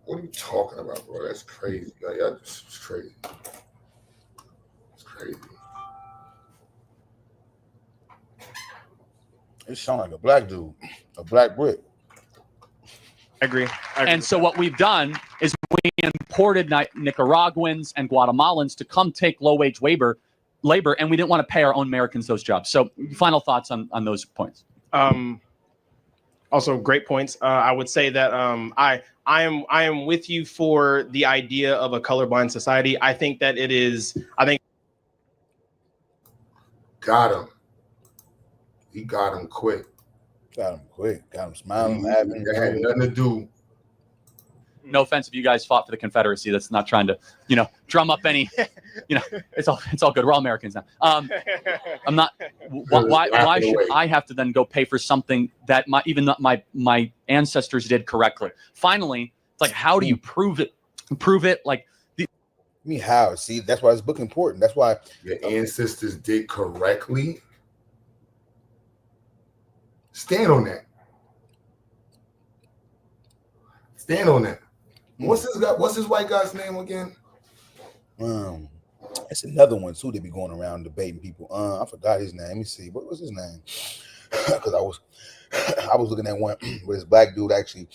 What are you talking about, bro? That's crazy. It's crazy. It's crazy. It sounds like a black dude, a black Brit. I agree. And so what we've done is we imported Nicaraguans and Guatemalans to come take low-wage labor, and we didn't want to pay our own Americans those jobs. So final thoughts on those points. Also, great points. I would say that I am with you for the idea of a colorblind society. I think that it is. Got him. He got him quick. Got him smiling, laughing. That had nothing to do. No offense if you guys fought for the Confederacy. That's not trying to, drum up any, it's all good. We're all Americans now. I'm not. Why should I have to then go pay for something that my ancestors did correctly? Finally, it's like, how do you prove it? How? See, that's why this book important. That's why your ancestors did correctly. Stand on that. Stand on that. What's his white guy's name again? It's another one too. They be going around debating people. I forgot his name. Let me see. What was his name? Because I was looking at one where this black dude actually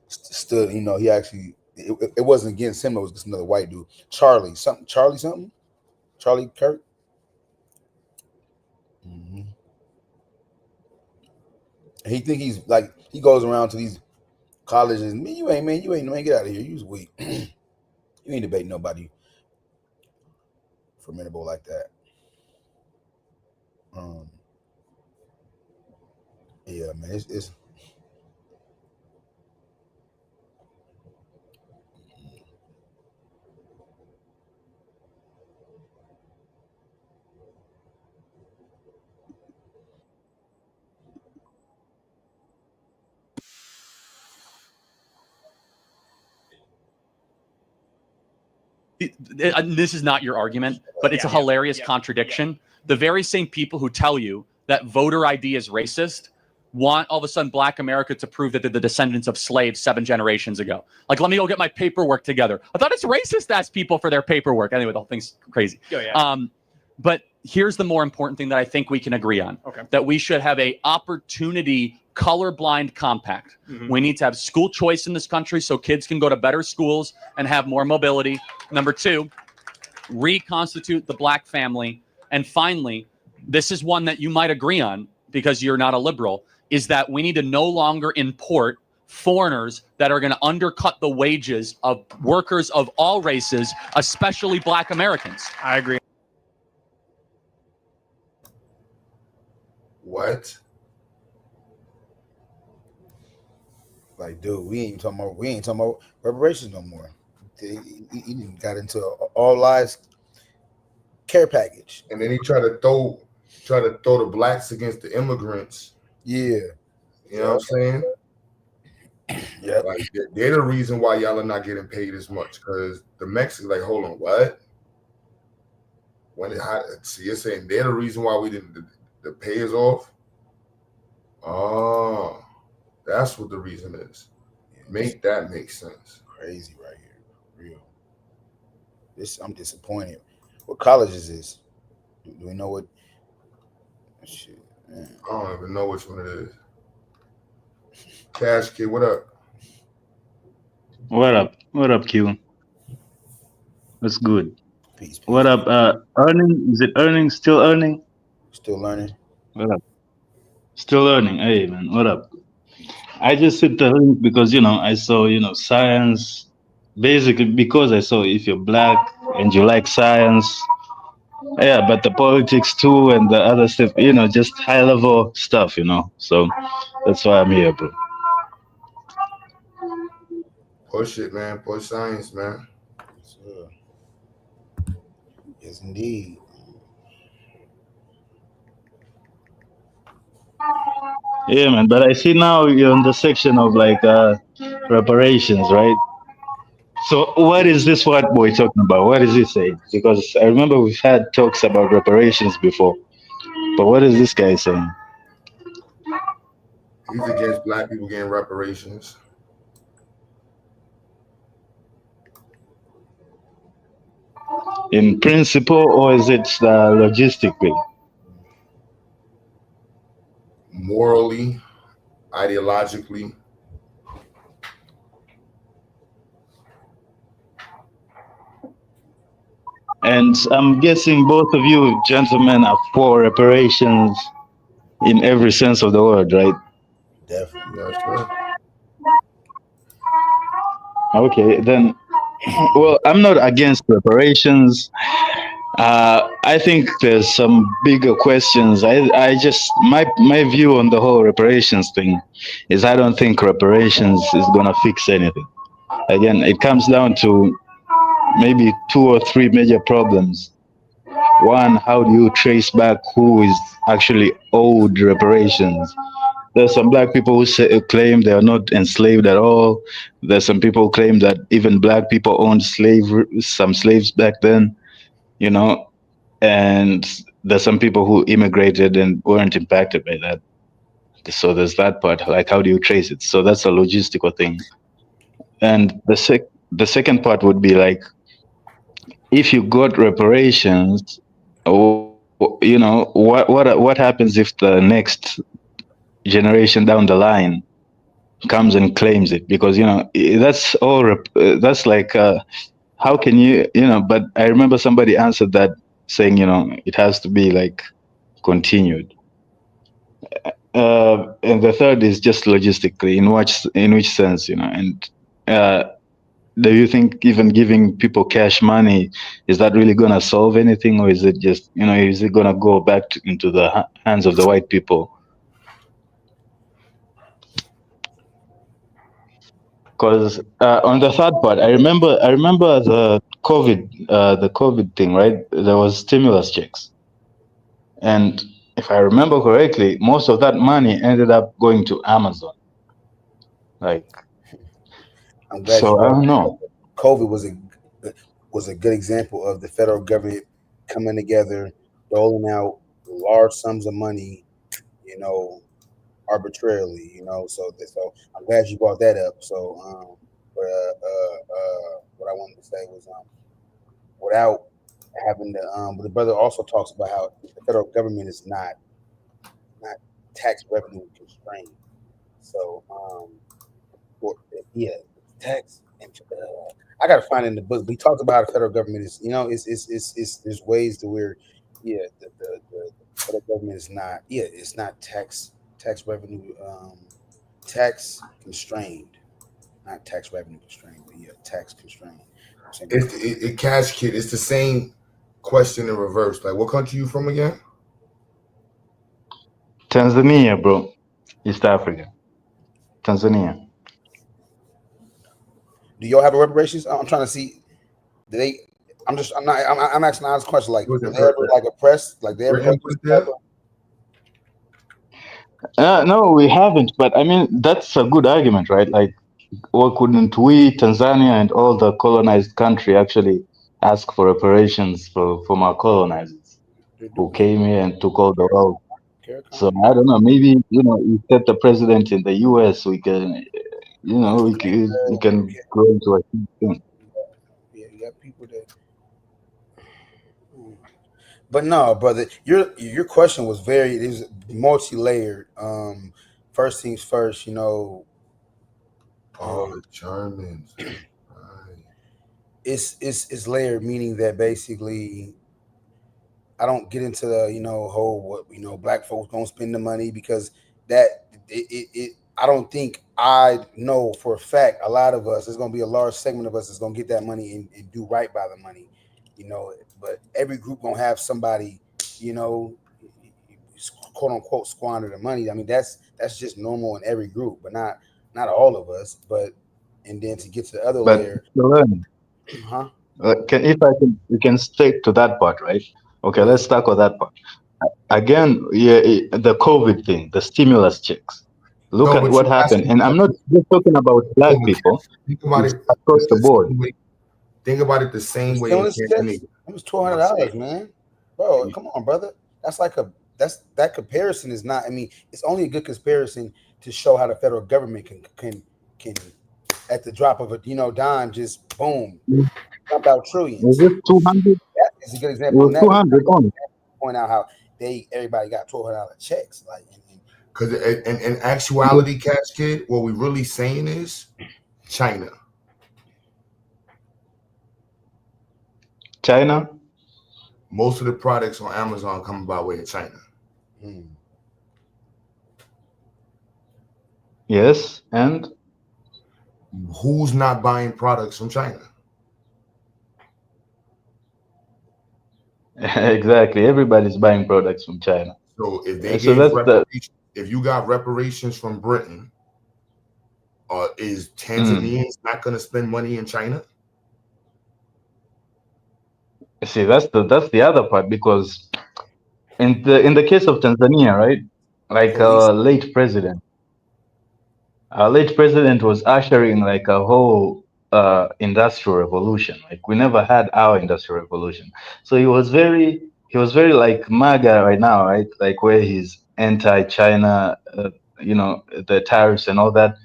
stood. He actually it wasn't against him. It was just another white dude. Charlie Kirk. He think he's like, he goes around to these colleges. You ain't get out of here. You's weak. You ain't debating nobody formidable like that. Yeah, man, it's this is not your argument, but it's a hilarious contradiction. The very same people who tell you that voter ID is racist want all of a sudden Black America to prove that they're the descendants of slaves 7 generations ago. Like, let me go get my paperwork together. I thought it's racist to ask people for their paperwork. Anyway, the whole thing's crazy. But here's the more important thing that I think we can agree on. That we should have a opportunity colorblind compact. We need to have school choice in this country so kids can go to better schools and have more mobility. Number 2, reconstitute the Black family. And finally, this is one that you might agree on because you're not a liberal, is that we need to no longer import foreigners that are going to undercut the wages of workers of all races, especially Black Americans. I agree. What? Like, dude, we ain't talking about reparations no more. He got into an all lives care package. And then he tried to throw the blacks against the immigrants. Yeah. You know what I'm saying? Yeah. Like they're the reason why y'all are not getting paid as much, because the Mexicans like, hold on, what? So you're saying they're the reason why we didn't the pay is off? Oh, that's what the reason is. Make that make sense. Crazy right here. Real. I'm disappointed. What colleges is? Do we know what? Shit, man. I don't even know which one it is. Cash Kid, what up? What up? What up, Q? What's good? Peace. What up? Earning? Is it earning? Still earning? Still learning. What up? Still earning. Hey, man. What up? I just hit the link because, I saw, science. Basically, because I saw if you're black and you like science, yeah, but the politics too and the other stuff, just high level stuff, So that's why I'm here, bro. Push it, man. Push science, man. Yes, indeed. Yeah, man. But I see now you're in the section of like reparations, right? So what is this white boy talking about? What is he saying? Because I remember we've had talks about reparations before. But what is this guy saying? He's against black people getting reparations. In principle, or is it logistically? Morally, ideologically. And I'm guessing both of you gentlemen are for reparations in every sense of the word, right? Definitely. That's right. Okay, then, well, I'm not against reparations. I think there's some bigger questions. I just, my view on the whole reparations thing is I don't think reparations is going to fix anything. Again, it comes down to maybe 2 or 3 major problems. One, how do you trace back who is actually owed reparations? There's some black people who claim they are not enslaved at all. There's some people who claim that even black people owned some slaves back then, and there's some people who immigrated and weren't impacted by that. So there's that part, like how do you trace it? So that's a logistical thing. And the second part would be like, if you got reparations, what happens if the next generation down the line comes and claims it? Because that's all. That's like, how can you? But I remember somebody answered that saying, it has to be like continued. And the third is just logistically, in which sense, and do you think even giving people cash money, is that really going to solve anything, or is it just, is it going to go back into the hands of the white people? Because on the third part, I remember the COVID thing, right? There was stimulus checks, and if I remember correctly, most of that money ended up going to Amazon. Like, I'm glad so I don't know. COVID was a good example of the federal government coming together, doling out large sums of money, arbitrarily, So I'm glad you brought that up. So, what I wanted to say was, without having to, but the brother also talks about how the federal government is not tax revenue constrained. So, tax. I gotta find it in the book. We talked about how the federal government is, it's there's ways to where, the federal government is not, it's not tax revenue, tax constrained, not tax revenue constrained, but tax constrained. It's Cash Kid. It's the same question in reverse. Like, what country you from again? Tanzania, bro. East Africa. Tanzania. Do y'all have a reparations? I'm trying to see. Do they? I'm asking an honest question. Like, were they ever like oppressed? Like they ever? No, we haven't. But I mean, that's a good argument, right? Like, why couldn't we, Tanzania and all the colonized country, actually ask for reparations from our colonizers who came here and took all the wealth? So I don't know. Maybe you set the president in the U.S. We can, we can go into a thing. Yeah, you got people that. But no, brother, your question was it was multi-layered. First things first, Oh, the Germans. It's layered, meaning that basically I don't get into the whole black folks don't spend the money, because that I don't think, I know for a fact a lot of us, there's gonna be a large segment of us that's gonna get that money and do right by the money, but every group gonna have somebody, quote unquote squander the money. I mean, that's just normal in every group, but not all of us. But and then to get to the other layer, huh? We can stick to that part, right? Okay, let's start with that part. Again, the COVID thing, the stimulus checks. Look at what happened, and I'm not just talking about black people. Think about it across the board. Think about it the same way. It was $1,200, man. Bro, come on, brother. That's like that comparison is not. I mean, it's only a good comparison to show how the federal government can at the drop of a dime, just boom, dump out trillions. Was it 200? That is a good example. 200 only. Point out how everybody got $1,200 checks, like. Because in actuality, Catch Kid, what we really saying is China. China? Most of the products on Amazon come by way of China. Yes, and? Who's not buying products from China? Exactly. Everybody's buying products from China. So if if you got reparations from Britain, is Tanzanians not going to spend money in China? See, that's the other part, because in the case of Tanzania, right? Like our late president was ushering like a whole industrial revolution. Like we never had our industrial revolution. So he was very like MAGA right now, right? Like where he's anti-China, the tariffs and all that.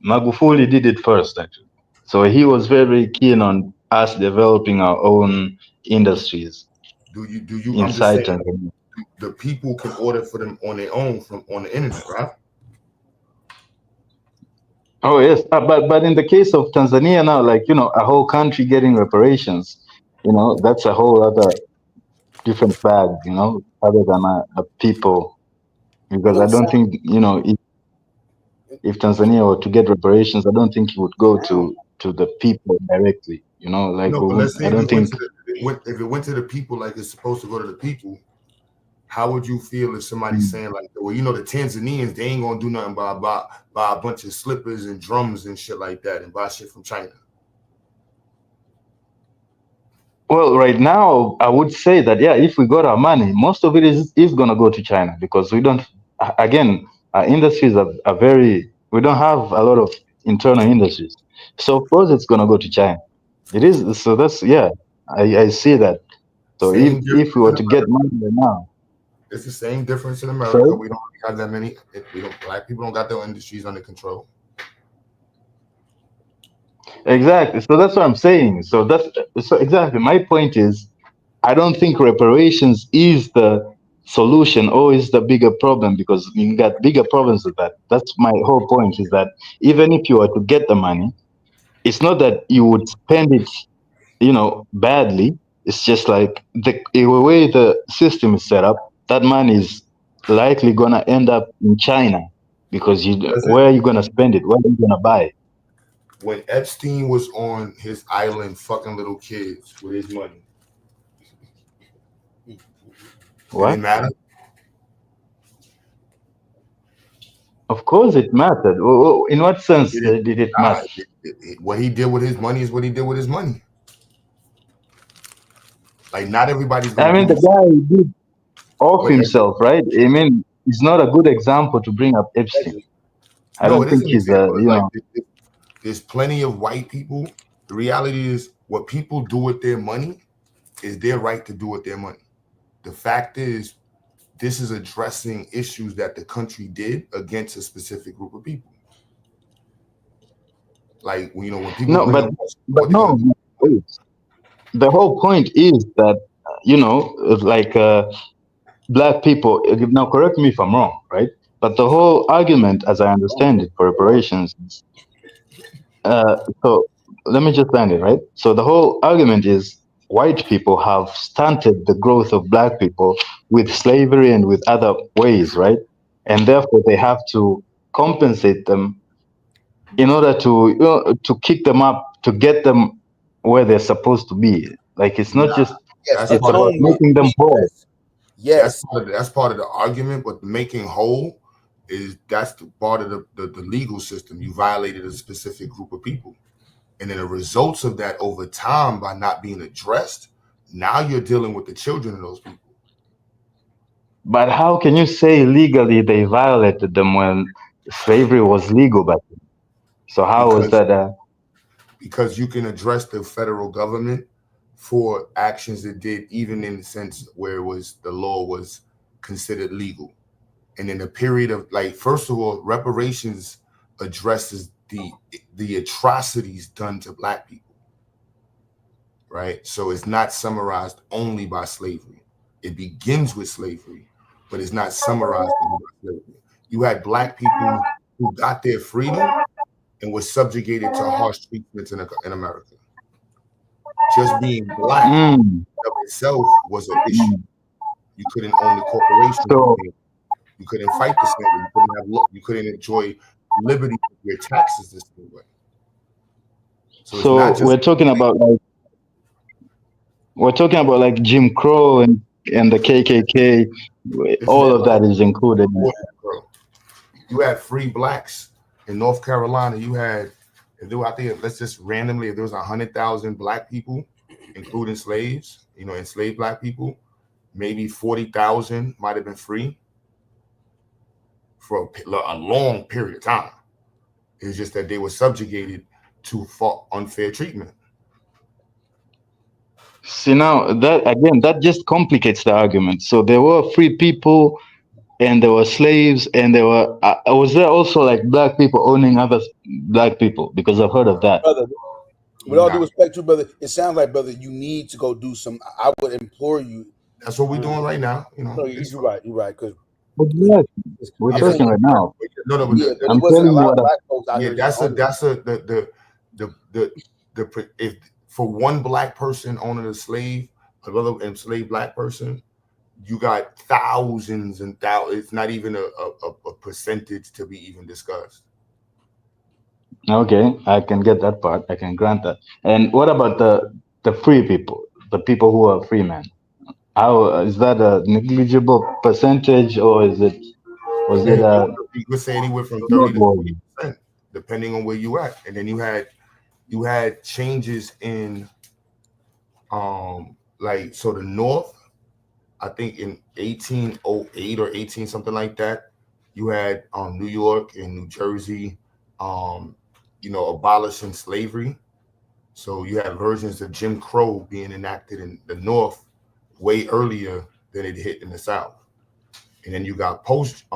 Magufuli did it first, actually. So he was very keen on us developing our own industries. Do you inside Tanzania? The people can order for them on their own on the internet, right? Oh yes, but in the case of Tanzania now, like a whole country getting reparations, that's a whole other different bag, other than a people, because I don't think if Tanzania were to get reparations, I don't think it would go to the people directly, like no, but let's say I don't think if it went to the people like it's supposed to go to the people. How would you feel if somebody's saying like, well, the Tanzanians, they ain't gonna do nothing but buy a bunch of slippers and drums and shit like that and buy shit from China? Well, right now, I would say that, if we got our money, most of it is gonna go to China, because we don't, again, our industries are we don't have a lot of internal industries. So of course it's gonna go to China. It is, so that's, I see that. So if we were to get money right now, it's the same difference in America. Sorry? We don't have that many. Black people don't got their industries under control. Exactly. So that's what I'm saying. So exactly my point is, I don't think reparations is the solution or is the bigger problem, because you got bigger problems with that. That's my whole point, is that even if you were to get the money, it's not that you would spend it, badly. It's just like the way the system is set up, that money is likely gonna end up in China, because where are you gonna spend it? What are you gonna buy? When Epstein was on his island fucking little kids with his money, what? Did it matter? Of course, it mattered. In what sense did it matter? What he did with his money is what he did with his money. Like, not everybody's I gonna mean, do the this. guy did off Wait, himself, right? I mean, he's not a good example to bring up Epstein. I No, don't it is think an he's example. It's like, know. there's plenty of white people. The reality is, what people do with their money is their right to do with their money. The fact is, this is addressing issues that the country did against a specific group of people. Like, you know, when people No, bring but up no. Wait. The whole point is that like black people. Now, correct me if I'm wrong, right? But the whole argument, as I understand it, for reparations. So let me just land it, right? So the whole argument is white people have stunted the growth of black people with slavery and with other ways, right? And therefore they have to compensate them in order to kick them up, to get them where they're supposed to be. Like, it's not just Yes, it's about making them whole. Yes. That's part of the argument, but making whole that's the part of the legal system. You violated a specific group of people. And then the results of that over time, by not being addressed, now you're dealing with the children of those people. But how can you say legally they violated them when slavery was legal back then? So how was that? Because you can address the federal government for actions it did, even in the sense where it was the law was considered legal. And in a period of, like, first of all, reparations addresses the atrocities done to black people, right? So it's not summarized only by slavery. It begins with slavery, but it's not summarized only by slavery. You had black people who got their freedom and were subjugated to harsh treatments in America. Just being black of itself was an issue. You couldn't own the corporation. You couldn't fight the slavery. You couldn't enjoy liberty with your taxes the same way. So we're talking about like Jim Crow and the KKK. All of that is included. You had free blacks in North Carolina. You had, let's just randomly, if there was 100,000 black people, including slaves, enslaved black people, maybe 40,000 might have been free for a long period of time. It's just that they were subjugated to unfair treatment. See, now that just complicates the argument. So there were free people and there were slaves and there were was there also like black people owning other black people? Because I've heard of that. Brother, with all due respect to brother, it sounds like, brother, you need to go do some. I would implore you. That's what we're doing right now. No, you're right. You're right. Because we're talking right now. No, I'm telling you what. If for one black person owning a slave, another enslaved black person, you got thousands and thousands. It's not even a percentage to be even discussed. Okay, I can get that part. I can grant that. And what about the free people, the people who are free men? How is that a negligible percentage, or was it you could say anywhere from 30 to 40%, depending on where you at. And then you had changes in so the North, I think in 1808 or 18 something like that, you had New York and New Jersey abolishing slavery. So you had versions of Jim Crow being enacted in the North way earlier than it hit in the South. And then you got post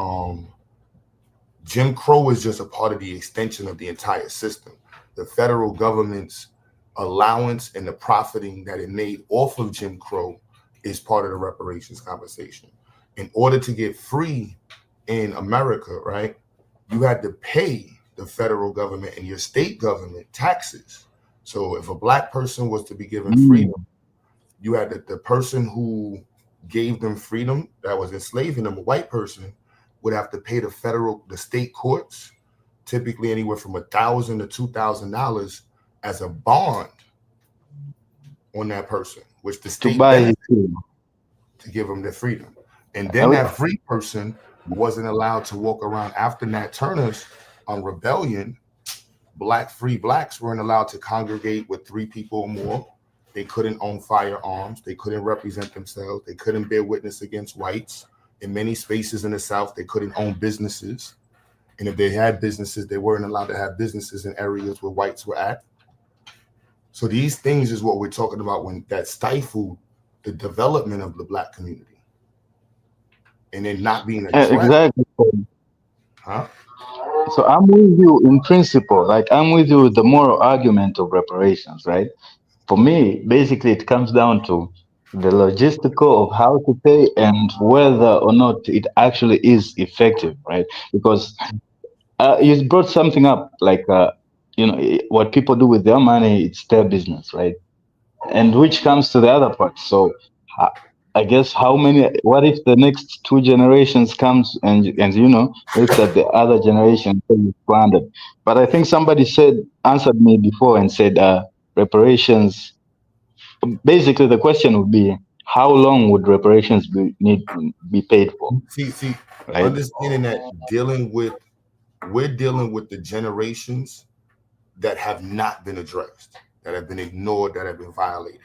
Jim Crow is just a part of the extension of the entire system. The federal government's allowance and the profiting that it made off of Jim Crow is part of the reparations conversation. In order to get free in America, right, you had to pay the federal government and your state government taxes. So if a black person was to be given freedom, you had the person who gave them freedom that was enslaving them, a white person, would have to pay the state courts, typically anywhere from $1,000 to $2,000 as a bond on that person, which the state to give them their freedom. And then that free person wasn't allowed to walk around after Nat Turner's rebellion. Free blacks weren't allowed to congregate with 3 people or more. They couldn't own firearms. They couldn't represent themselves. They couldn't bear witness against whites. In many spaces in the South, they couldn't own businesses. And if they had businesses, they weren't allowed to have businesses in areas where whites were at. So these things is what we're talking about when that stifled the development of the black community. And then not being addressed. Exactly. Huh? So I'm with you in principle. Like I'm with you with the moral argument of reparations, right? For me, basically, it comes down to the logistical of how to pay and whether or not it actually is effective, right? Because you brought something up, like what people do with their money, it's their business, right? And which comes to the other part. So I guess what if the next 2 generations comes and looks at the other generation is squandered? But I think somebody answered me before and said reparations. Basically, the question would be, how long would reparations need to be paid for? See, right? Understanding that we're dealing with the generations that have not been addressed, that have been ignored, that have been violated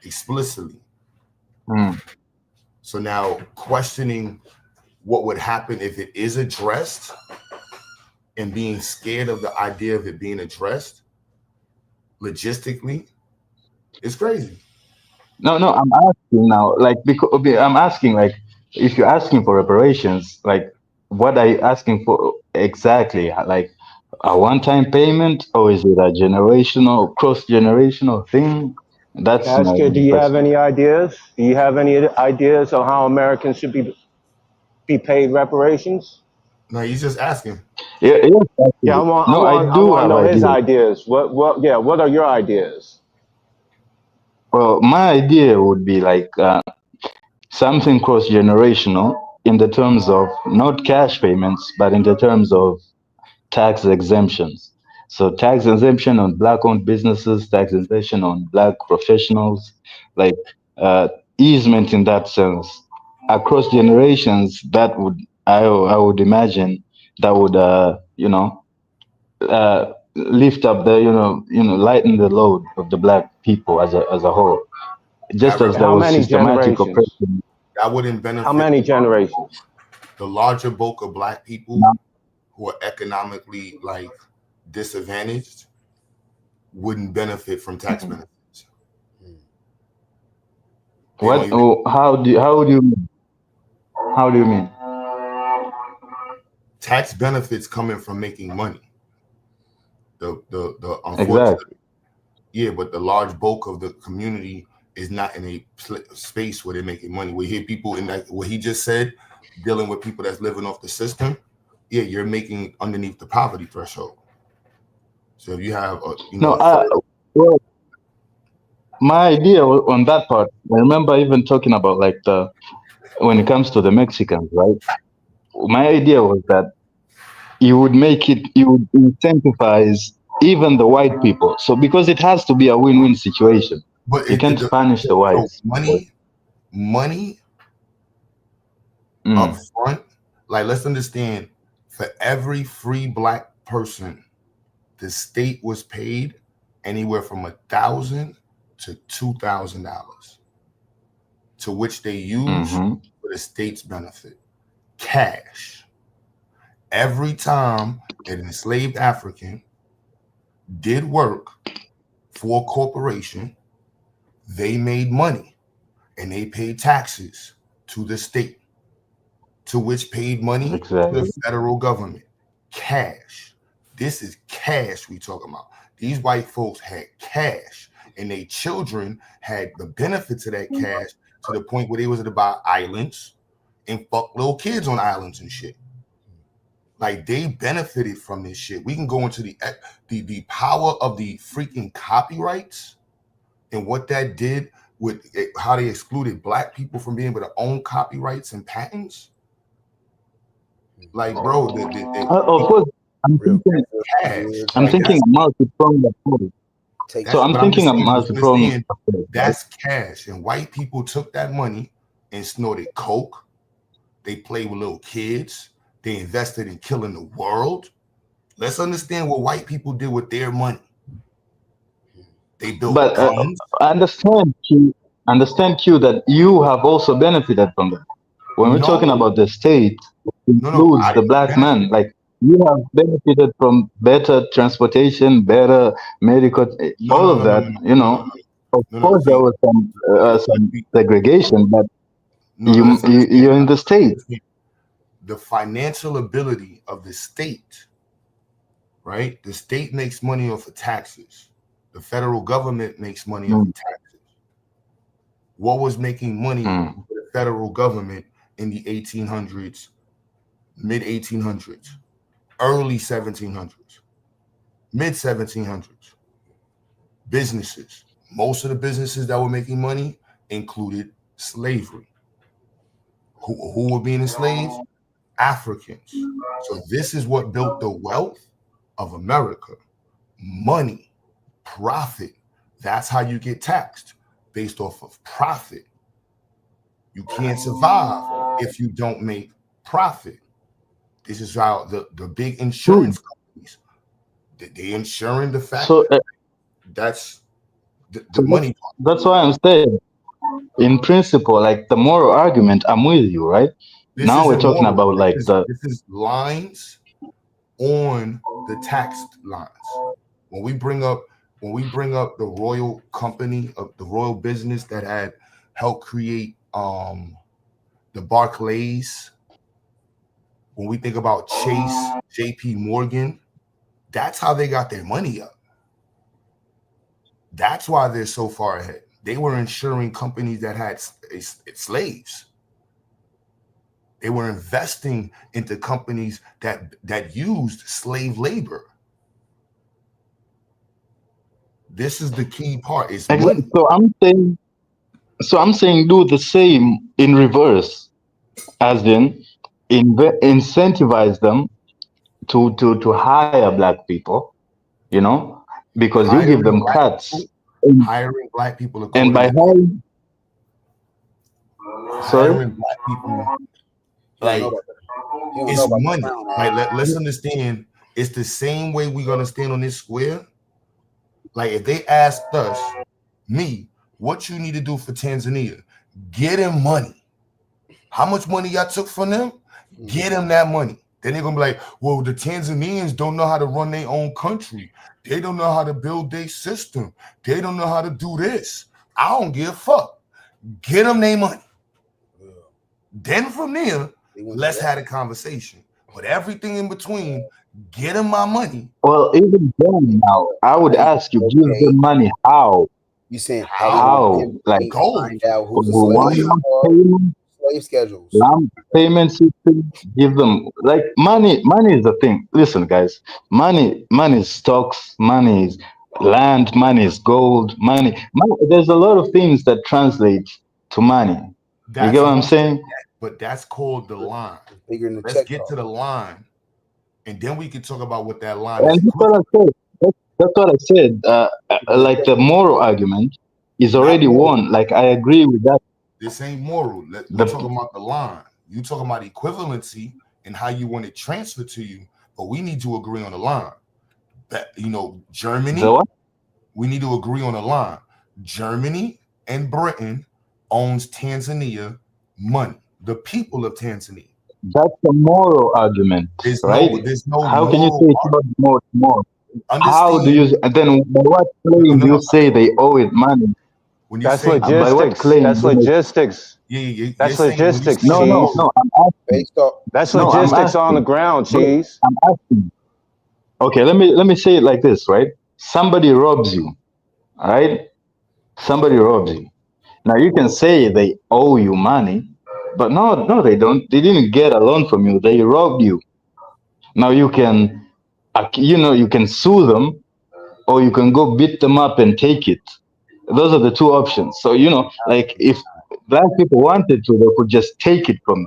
explicitly. So now questioning what would happen if it is addressed and being scared of the idea of it being addressed logistically is crazy. No, I'm asking now, like, because I'm asking, like, if you're asking for reparations, like, what are you asking for exactly? Like a one-time payment, or is it a generational, cross-generational thing? That's Casca, do you have any ideas? Do you have any ideas on how Americans should be paid reparations? No, he's just asking. Yeah, I want to know his ideas. What are your ideas? Well, my idea would be like something cross-generational in the terms of not cash payments, but in the terms of tax exemptions. So tax exemption on black-owned businesses, tax exemption on black professionals, like easement in that sense. Across generations, that would, I would imagine, that would, lift up the, lighten the load of the black people as a whole. Just as there was systematic oppression. That wouldn't benefit. How many generations? The larger bulk of black people who are economically disadvantaged wouldn't benefit from tax benefits. What? How do you mean? How do you mean? Tax benefits coming from making money. The exactly. Yeah, but the large bulk of the community is not in a space where they're making money. We hear people in that what he just said, dealing with people that's living off the system. Yeah, you're making underneath the poverty threshold. So if you have well, my idea on that part, I remember even talking about when it comes to the Mexicans, right? My idea was that you would incentivize even the white people. So because it has to be a win-win situation. But you can't punish the whites. Money up front, let's understand, for every free black person, the state was paid anywhere from $1,000 to $2,000, to which they use for the state's benefit. Cash. Every time an enslaved African did work for a corporation, they made money and they paid taxes to the state, to which paid money to the federal government. Cash. This is cash we talking about. These white folks had cash, and their children had the benefits of that cash to the point where they was to buy islands and fuck little kids on islands and shit. They benefited from this shit. We can go into the power of the freaking copyrights and what that did with how they excluded black people from being able to own copyrights and patents. Bro, of course, I'm thinking a multi-pronged approach. So I'm thinking a multi-pronged approach. That's cash, and white people took that money and snorted coke, They play with little kids. They invested in killing the world. Let's understand what white people did with their money. They built guns. Understand, Q, that you have also benefited from that. When we're talking about the state, it includes the black man. Like, you have benefited from better transportation, better medical, all of that. You know, of course there was some segregation, but you're in the state. The financial ability of the state, right? The state makes money off of taxes. The federal government makes money off of taxes. What was making money for the federal government in the 1800s, mid 1800s, early 1700s, mid 1700s? Businesses. Most of the businesses that were making money included slavery. Who were being enslaved? Africans. So this is what built the wealth of America. Money, profit. That's how you get taxed, based off of profit. You can't survive if you don't make profit. This is how the big insurance companies, they insuring the fact that's the money. That's why I'm saying, in principle, like the moral argument, I'm with you, right? Now we're talking about like this is lines on the tax lines. When we bring up the royal company of the royal business that had helped create the Barclays, when we think about Chase, JP Morgan, that's how they got their money up. That's why they're so far ahead. They were insuring companies that had slaves. They were investing into companies that used slave labor. This is the key part. Is exactly. So I'm saying do the same in reverse, as in incentivize them to hire black people, you know, because you give them cuts. Hiring black people, and by hiring black people, like it's money. Like let's understand, it's the same way we're gonna stand on this square. Like if they asked us, me, what you need to do for Tanzania, get him money. How much money y'all took from them? Get him that money. Then they're gonna be like, well, the Tanzanians don't know how to run their own country. They don't know how to build their system. They don't know how to do this. I don't give a fuck. Get them their money. Then from there, let's have a conversation. But everything in between, get them my money. Well, even then now, I would ask you, give them money. How? You saying how? Like find out who's the slave schedules. Payment system, give them like money. Money is the thing. Listen, guys, money is stocks, money is land, money is gold, money. There's a lot of things that translate to money. You get what I'm saying? But that's called the line. Let's get to the line, and then we can talk about what that line is. That's what I said. That's what I said. Like the moral argument is already won. Like I agree with that. This ain't moral. We're talking about the line. You talking about equivalency and how you want it transferred to you, but we need to agree on the line. That Germany. We need to agree on the line. Germany and Britain owns Tanzania money. The people of Tanzania. That's a moral argument, right? There's no. How can you say it's not more? How do you? And then by what claim do you say they owe it money? That's logistics. That's logistics. Yeah. That's logistics. No. I'm asking. That's logistics on the ground, Cheese. I'm asking. Okay, let me say it like this, right? Somebody robs you, all right? Somebody robs you. Now you can say they owe you money, but no, they don't. They didn't get a loan from you. They robbed you. Now you can, you can sue them, or you can go beat them up and take it. Those are the two options. So, like if black people wanted to, they could just take it from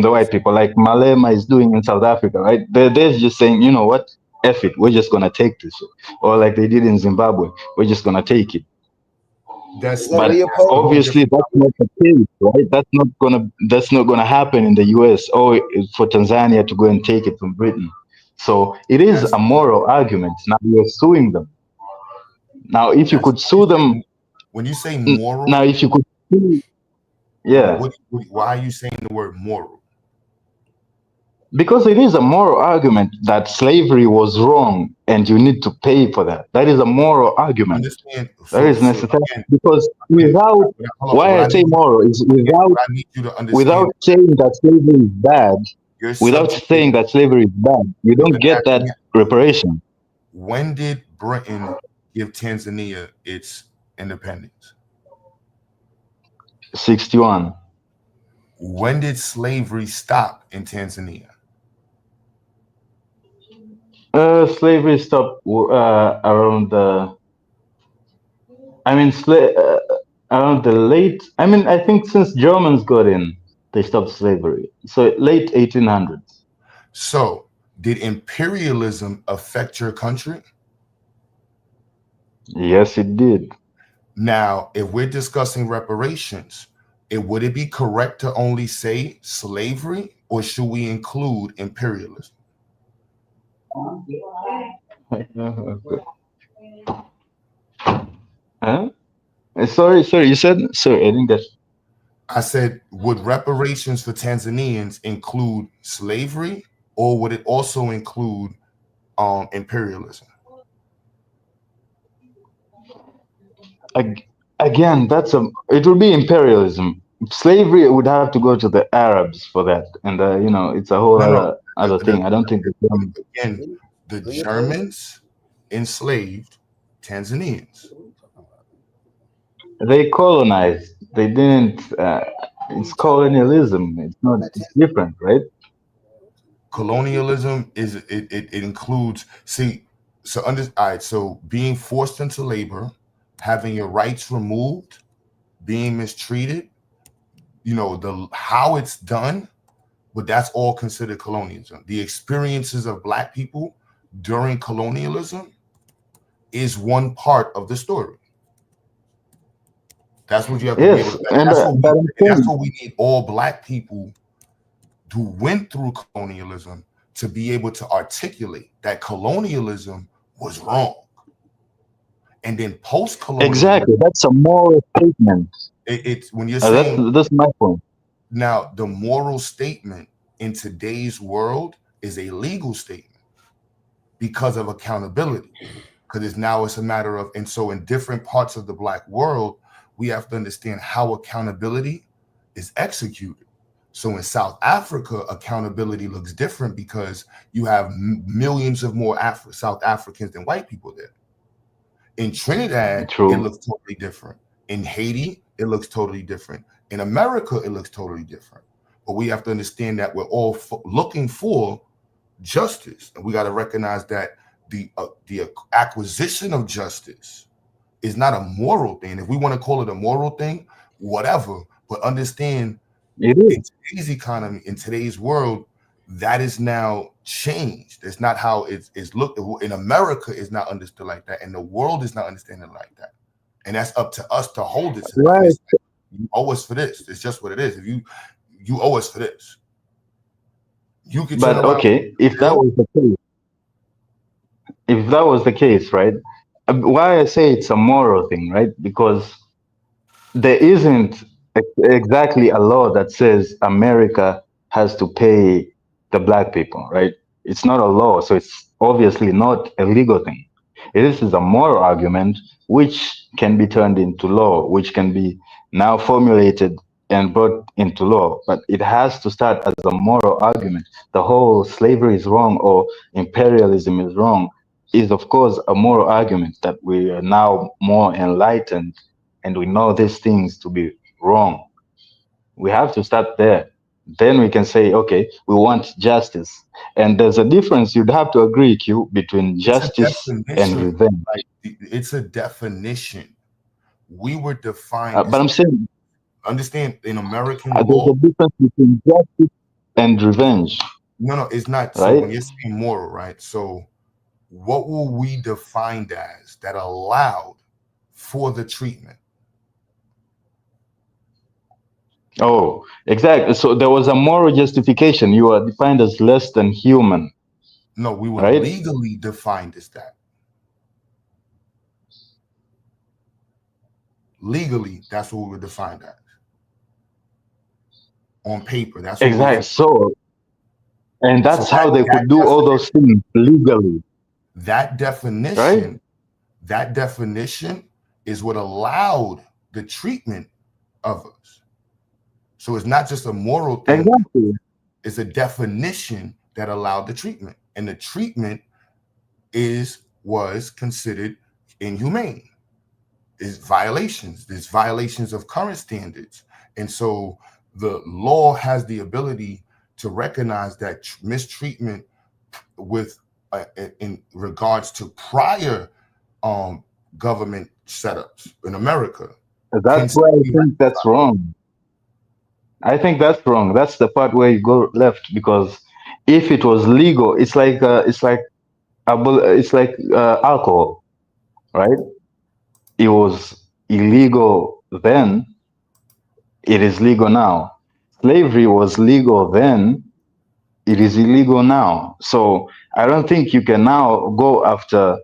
the white people, like Malema is doing in South Africa, right? They're just saying, you know what, F it, we're just going to take this. Or like they did in Zimbabwe, we're just going to take it. Is that But what you oppose? obviously that's not the case, right? That's not gonna happen in the US or for Tanzania to go and take it from Britain. So it is a moral argument. Now you're suing them. Now if you could sue them, when you say moral, now if you could sue, yeah, why are you saying the word moral? because it is a moral argument that slavery was wrong and you need to pay for that. That is a moral argument. Understand? That is necessary because without why I say moral is without saying that slavery is bad, without saying that slavery is bad, you don't get that reparation. When did Britain give Tanzania its independence? 61. When did slavery stop in Tanzania? Slavery stopped around the. Around the late. I think since Germans got in, they stopped slavery. So late 1800s. So, did imperialism affect your country? Yes, it did. Now, if we're discussing reparations, would it be correct to only say slavery, or should we include imperialism? Huh? Sorry, you said? Sorry, I didn't get. I said, would reparations for Tanzanians include slavery, or would it also include imperialism? Again, it would be imperialism. Slavery would have to go to the Arabs for that, and it's a whole other thing. I don't think again, the Germans enslaved Tanzanians. They colonized. They didn't. It's colonialism. It's not. It's different, right? Colonialism it includes. All right. So being forced into labor, having your rights removed, being mistreated. How it's done, but that's all considered colonialism. The experiences of Black people during colonialism is one part of the story. That's what you have to be able to. That's what we need all Black people who went through colonialism to be able to articulate that colonialism was wrong. And then post-colonialism. Exactly. That's a moral statement. It's when you're saying that's my point. Now, the moral statement in today's world is a legal statement because of accountability. Because it's a matter of, and so in different parts of the Black world, we have to understand how accountability is executed. So in South Africa, accountability looks different because you have millions of more South Africans than white people there. In Trinidad, it looks totally different. In Haiti, it looks totally different. In America, it looks totally different. But we have to understand that we're all looking for justice. And we got to recognize that the acquisition of justice is not a moral thing. If we want to call it a moral thing, whatever. But understand, in today's economy, in today's world, that is now changed. It's not how it's looked. In America, it's not understood like that. And the world is not understanding it like that. And that's up to us to hold it. Right. You owe us for this. It's just what it is. If you owe us for this. You can. But okay, if that was the case, right? Why I say it's a moral thing, right? Because there isn't exactly a law that says America has to pay the Black people, right? It's not a law, so it's obviously not a legal thing. This is a moral argument which can be turned into law, which can be now formulated and brought into law. But it has to start as a moral argument. The whole slavery is wrong or imperialism is wrong is, of course, a moral argument that we are now more enlightened and we know these things to be wrong. We have to start there. Then we can say, okay, we want justice. And there's a difference, you'd have to agree, Q, between justice and revenge. It's a definition. We were defined. But I'm saying, understand, in American there's law, a difference between justice and revenge. No, it's not. Right? So when you're saying moral, right? So what will we define as that allowed for the treatment? Oh, exactly. So there was a moral justification. You are defined as less than human. No, we were right? legally defined as that. Legally, that's what we were defined as. On paper, that's what Exactly. So, and that's so how they could do all those things legally. that definition, that definition is what allowed the treatment of us. So it's not just a moral thing. Exactly. It's a definition that allowed the treatment. And the treatment was considered inhumane. There's violations of current standards. And so the law has the ability to recognize that mistreatment with in regards to prior government setups in America. That's why I think that's wrong. I think that's wrong. That's the part where you go left, because if it was legal, it's like alcohol, right? It was illegal then. It is legal now. Slavery was legal then. It is illegal now. So I don't think you can now go after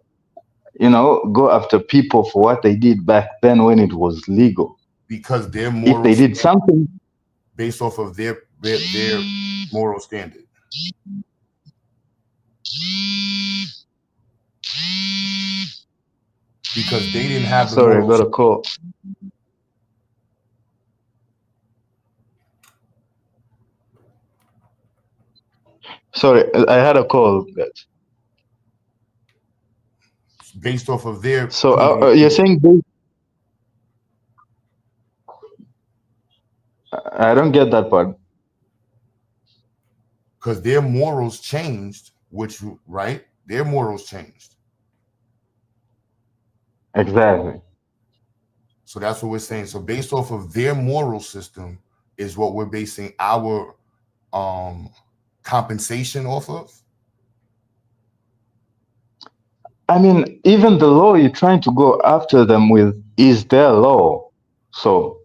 people for what they did back then when it was legal. Because their if they did something based off of their moral standard. Because they didn't have the Sorry, I got a call. Sorry, I had a call. Based off of their. So you're saying I don't get that part. Because their morals changed, right? Their morals changed. Exactly. So that's what we're saying. So based off of their moral system is what we're basing our compensation off of. I mean, even the law you're trying to go after them with is their law. So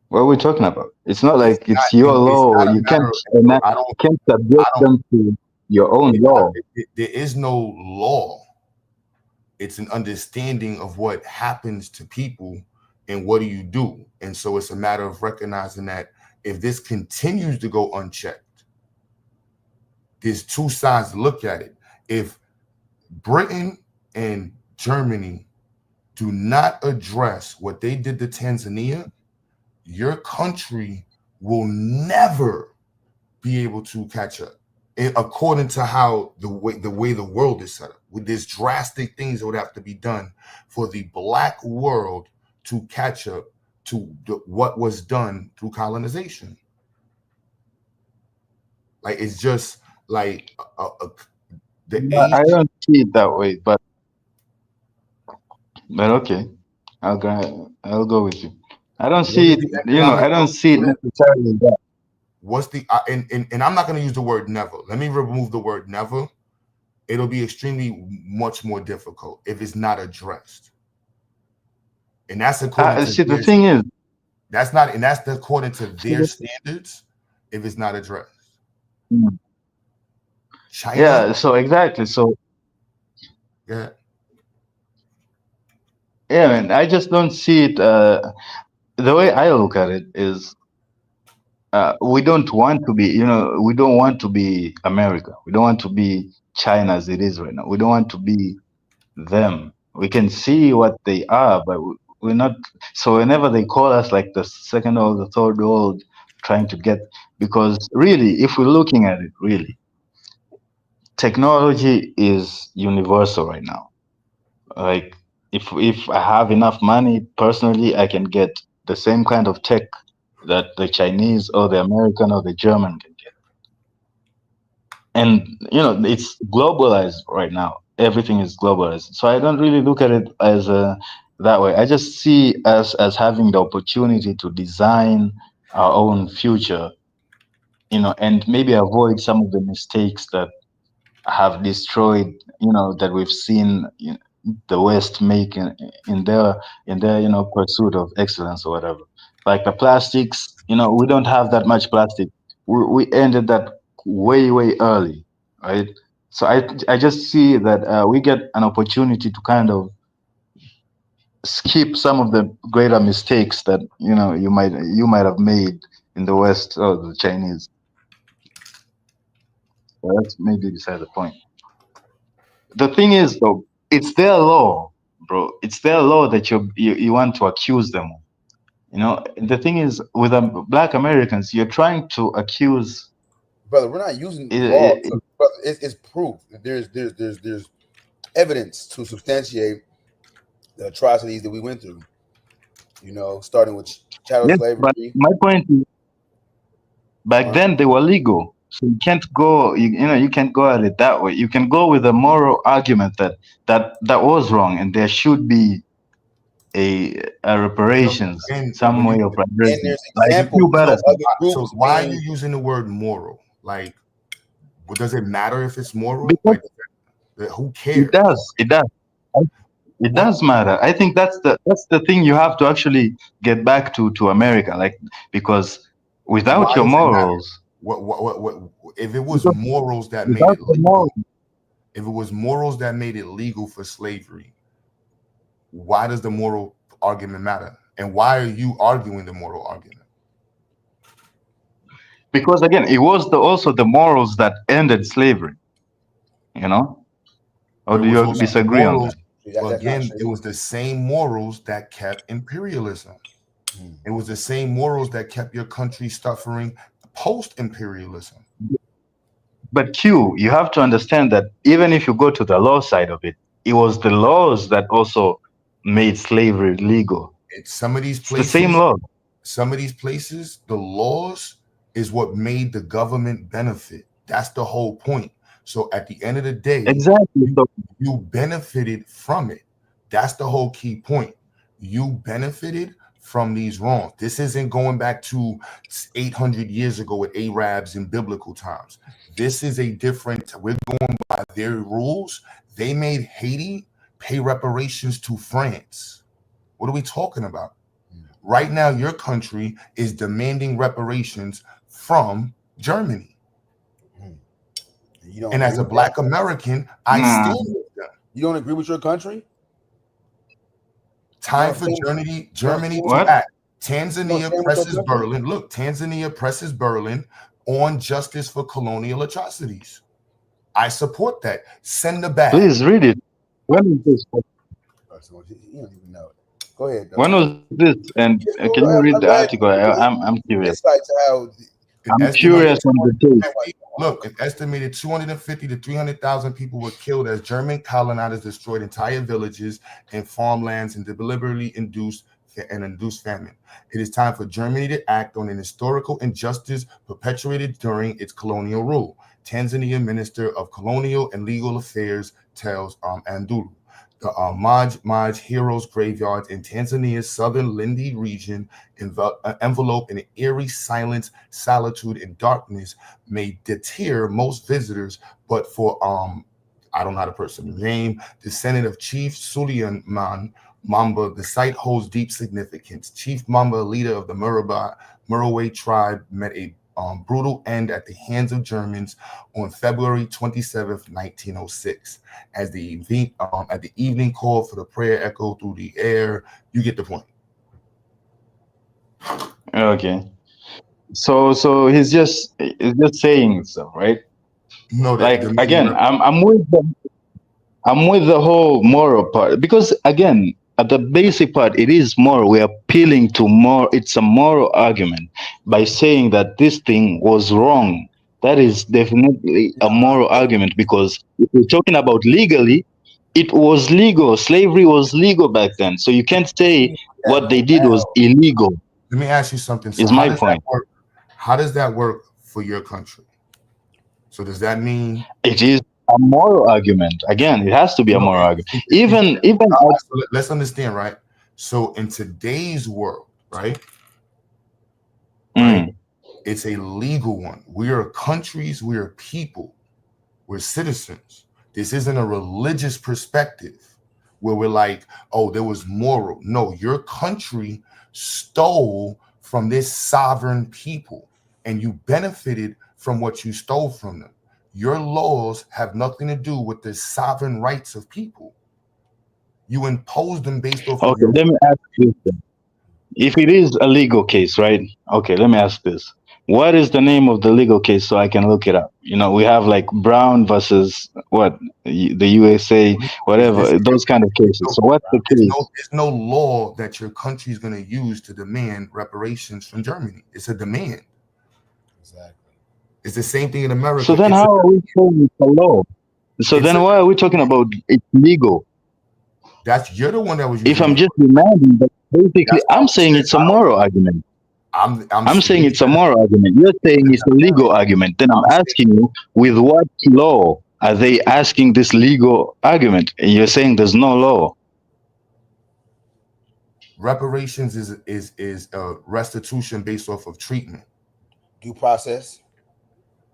what are we talking about? It's not like it's your law. You can't subject them to your own law. There is no law. It's an understanding of what happens to people and what do you do. And so it's a matter of recognizing that if this continues to go unchecked, there's two sides to look at it. If Britain and Germany do not address what they did to Tanzania, your country will never be able to catch up. According to how the way the world is set up, with these drastic things that would have to be done for the Black world to catch up to what was done through colonization. Like it's just like I don't see it that way, but okay, I'll go with you. I don't see it. I don't see it necessarily that. What's the and I'm not going to use the word never. Let me remove the word never. It'll be extremely much more difficult if it's not addressed. And that's according to the thing is, that's according to their standards if it's not addressed. China, yeah, so exactly. So yeah, man, I just don't see it. The way I look at it is, we don't want to be, we don't want to be America. We don't want to be China as it is right now. We don't want to be them. We can see what they are, but we're not. So whenever they call us like the second or the third world, trying to get, because really, if we're looking at it, really, technology is universal right now. Like if I have enough money, personally, I can get the same kind of tech that the Chinese or the American or the German can get. And, it's globalized right now. Everything is globalized. So I don't really look at it as that way. I just see us as having the opportunity to design our own future, and maybe avoid some of the mistakes that have destroyed, that we've seen the West make in their pursuit of excellence or whatever. like the plastics. We don't have that much plastic. We ended that way early, right? So I just see that we get an opportunity to kind of skip some of the greater mistakes that you might have made in the West or the Chinese. So that's maybe beside the point. The thing is, though, it's their law, bro. It's their law that you want to accuse them of. The thing is, with Black Americans, you're trying to accuse. Brother, we're not using law. Brother, it's proof. There's evidence to substantiate the atrocities that we went through. Starting with chattel slavery. But my point is, back then they were legal. So you can't go, you can't go at it that way. You can go with a moral argument that was wrong, and there should be a reparations, some way of reparations. So why are you using the word moral? Like, does it matter if it's moral? Who cares? It does. It does matter. I think that's the thing you have to actually get back to America, like, because without your morals. What if it was morals that made it legal? If it was morals that made it legal for slavery, why does the moral argument matter? And why are you arguing the moral argument? Because again, it was also the morals that ended slavery. Or do you disagree on that? Well, again, it was the same morals that kept imperialism. It was the same morals that kept your country suffering post-imperialism. But Q, you have to understand that even if you go to the law side of it, it was the laws that also made slavery legal. Some of these places, the same law. Some of these places, the laws is what made the government benefit. That's the whole point. So at the end of the day, exactly, you benefited from it. That's the whole key point. You benefited from these wrongs. This isn't going back to 800 years ago with Arabs in biblical times. This is a different, we're going by their rules. They made Haiti pay reparations to France. What are we talking about? Right now, your country is demanding reparations from Germany. And as a Black American, I stand with them. You don't agree with your country? Time for Germany to act. Tanzania presses Berlin. Look, Tanzania presses Berlin on justice for colonial atrocities. I support that. Send the back. Please read it. When is this? You don't even know it. Go ahead. When was this? And can you read the article? I'm curious. I'm curious on the tape. Look, an estimated 250 to 300,000 people were killed as German colonizers destroyed entire villages and farmlands and deliberately induced famine. It is time for Germany to act on an historical injustice perpetuated during its colonial rule. Tanzania Minister of Colonial and Legal Affairs tells Andulu. The Maj Heroes graveyards in Tanzania's southern Lindi region enveloped in an eerie silence, solitude, and darkness may deter most visitors, but for I don't know how to pronounce the name, descendant of Chief Suleiman Mamba, the site holds deep significance. Chief Mamba, leader of the Murawe tribe, met a brutal end at the hands of Germans on February 27th, 1906. As the at the evening call for the prayer echoed through the air, you get the point. Okay, so he's just saying so, right? No, like again, I'm with the whole moral part, because again, at the basic part, it is moral. We're appealing to more. It's a moral argument by saying that this thing was wrong. That is definitely a moral argument, because if we're talking about legally, it was legal. Slavery was legal back then. So you can't say what they did was illegal. Let me ask you something. So is my point. How does that work for your country? So does that mean it is a moral argument? Again, it has to be a moral argument. Even let's understand, right? So in today's world, right? It's a legal one. We are countries, we are people, we're citizens. This isn't a religious perspective where we're like, oh, there was moral. No, your country stole from this sovereign people, and you benefited from what you stole from them. Your laws have nothing to do with the sovereign rights of people. You impose them based off of Okay, let me ask you this. If it is a legal case, right? Okay, let me ask this. What is the name of the legal case so I can look it up? You know, we have like Brown versus what, the USA, whatever, those kind of cases. So what's the case? There's no law that your country is going to use to demand reparations from Germany. It's a demand. Exactly. It's the same thing in America. So then how are we saying it's a law? So then why are we talking about it's legal? You're the one that was. If I'm just demanding, but basically I'm saying it's a moral argument. I'm saying it's a moral argument. You're saying it's a legal argument. Then I'm asking you, with what law are they asking this legal argument? And you're saying there's no law. Reparations is restitution based off of treatment, due process.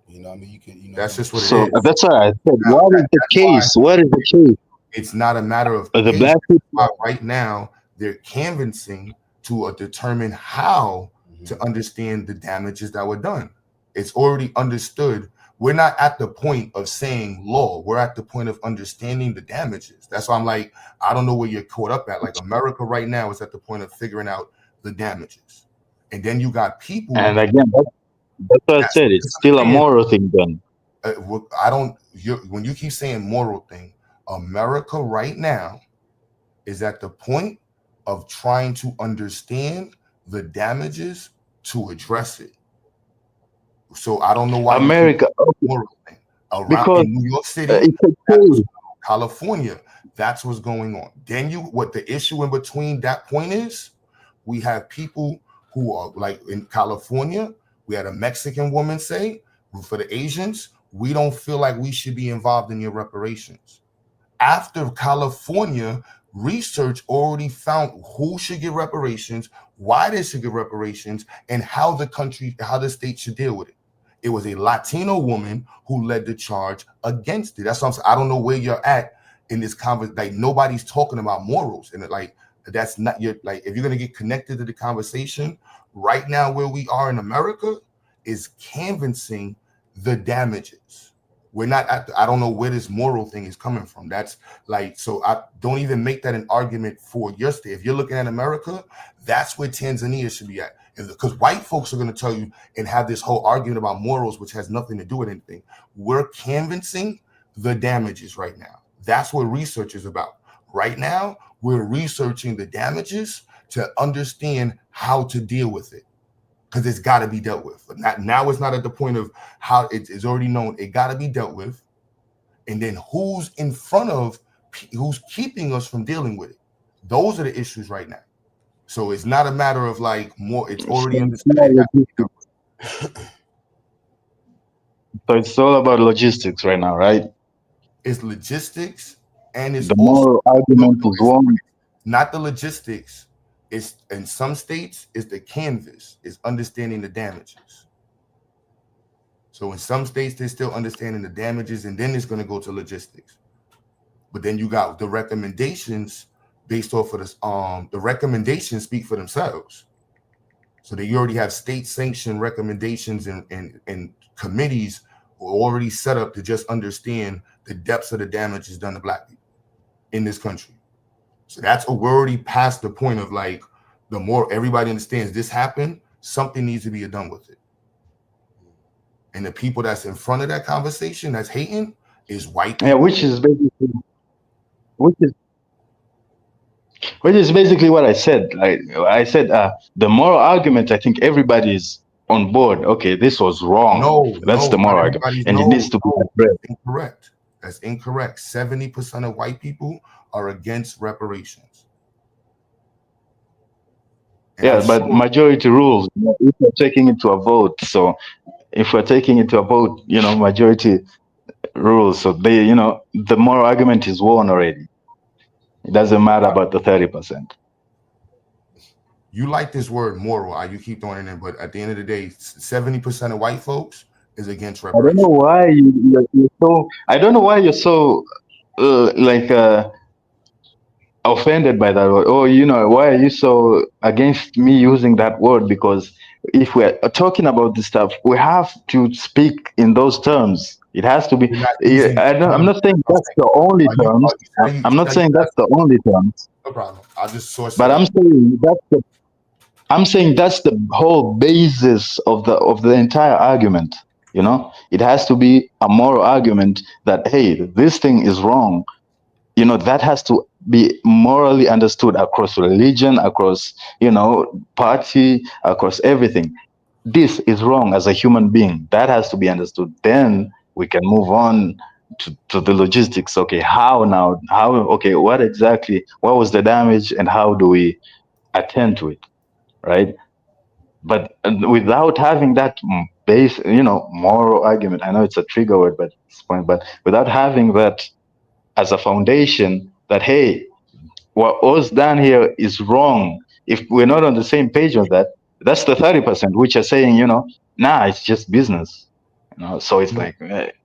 You know, I mean, you can. You know, that's just what So it is. that's what I said. What is the case? What is the case? It's not a matter of the case. black people. Right now, they're canvassing to determine how to understand the damages that were done. It's already understood. We're not at the point of saying law. We're at the point of understanding the damages. That's why I'm like, I don't know where you're caught up at. Like America right now is at the point of figuring out the damages. And then you got people. And again, that's what I said. It's still a moral thing then. When you keep saying moral thing, America right now is at the point of trying to understand the damages to address it. So I don't know why America, around in New York City, California, that's what's going on. Then what the issue in between that point is, we have people who are like in California. We had a Mexican woman say, for the Asians, we don't feel like we should be involved in your reparations. After California, research already found who should get reparations, why they should get reparations, and how the state should deal with it. It was a Latino woman who led the charge against it. That's what I'm saying. I don't know where you're at in this conversation. Like nobody's talking about morals, and like that's not your like. If you're gonna get connected to the conversation right now, where we are in America is canvassing the damages. We're not at I don't know where this moral thing is coming from. That's like, so I don't even make that an argument for your state. If you're looking at America, that's where Tanzania should be at. Because white folks are going to tell you and have this whole argument about morals, which has nothing to do with anything. We're canvassing the damages right now. That's what research is about. Right now, we're researching the damages to understand how to deal with it. Because it's got to be dealt with. But now it's not at the point of how it's already known. It got to be dealt with. And then who's in front of, who's keeping us from dealing with it? Those are the issues right now. So it's not a matter of like more, it's already understood. So it's all about logistics right now, right? It's logistics and it's the moral argument is wrong. Not the logistics. It's in some states, it's the canvas, it's understanding the damages. So in some states, they're still understanding the damages, and then it's going to go to logistics. But then you got the recommendations based off of this. The recommendations speak for themselves. So that you already have state-sanctioned recommendations and committees who are already set up to just understand the depths of the damages done to Black people in this country. So that's we're already past the point of like, the more everybody understands this happened, something needs to be done with it. And the people that's in front of that conversation that's hating is white people. Yeah, which is basically what I said. I said the moral argument, I think everybody is on board. Okay, this was wrong. That's the moral argument. And it needs to be addressed. Incorrect. That's incorrect. 70% of white people are against reparations. And Yeah, but majority rules, if we're taking it to a vote. So if we're taking it to a vote, majority rules. So they, the moral argument is won already. It doesn't matter about the 30%. You like this word moral, you keep throwing it in, but at the end of the day, 70% of white folks is against I don't reparations. know why you're so. I don't know why you're so offended by that word. Oh, why are you so against me using that word? Because if we're talking about this stuff, we have to speak in those terms. It has to be. I'm not saying that's the only terms. I'm not saying that's the only terms. No problem. I'll just source But it I'm up. saying that's the whole basis of the entire argument. It has to be a moral argument that, hey, this thing is wrong. That has to be morally understood across religion, across party, across everything. This is wrong as a human being. That has to be understood. Then we can move on to the logistics. Okay, how now? Okay, what was the damage and how do we attend to it? Right? But without having that base, moral argument, I know it's a trigger word, but it's point. But without having that as a foundation, that hey, what was done here is wrong. If we're not on the same page on that, that's the 30%, which are saying, nah, it's just business. So it's like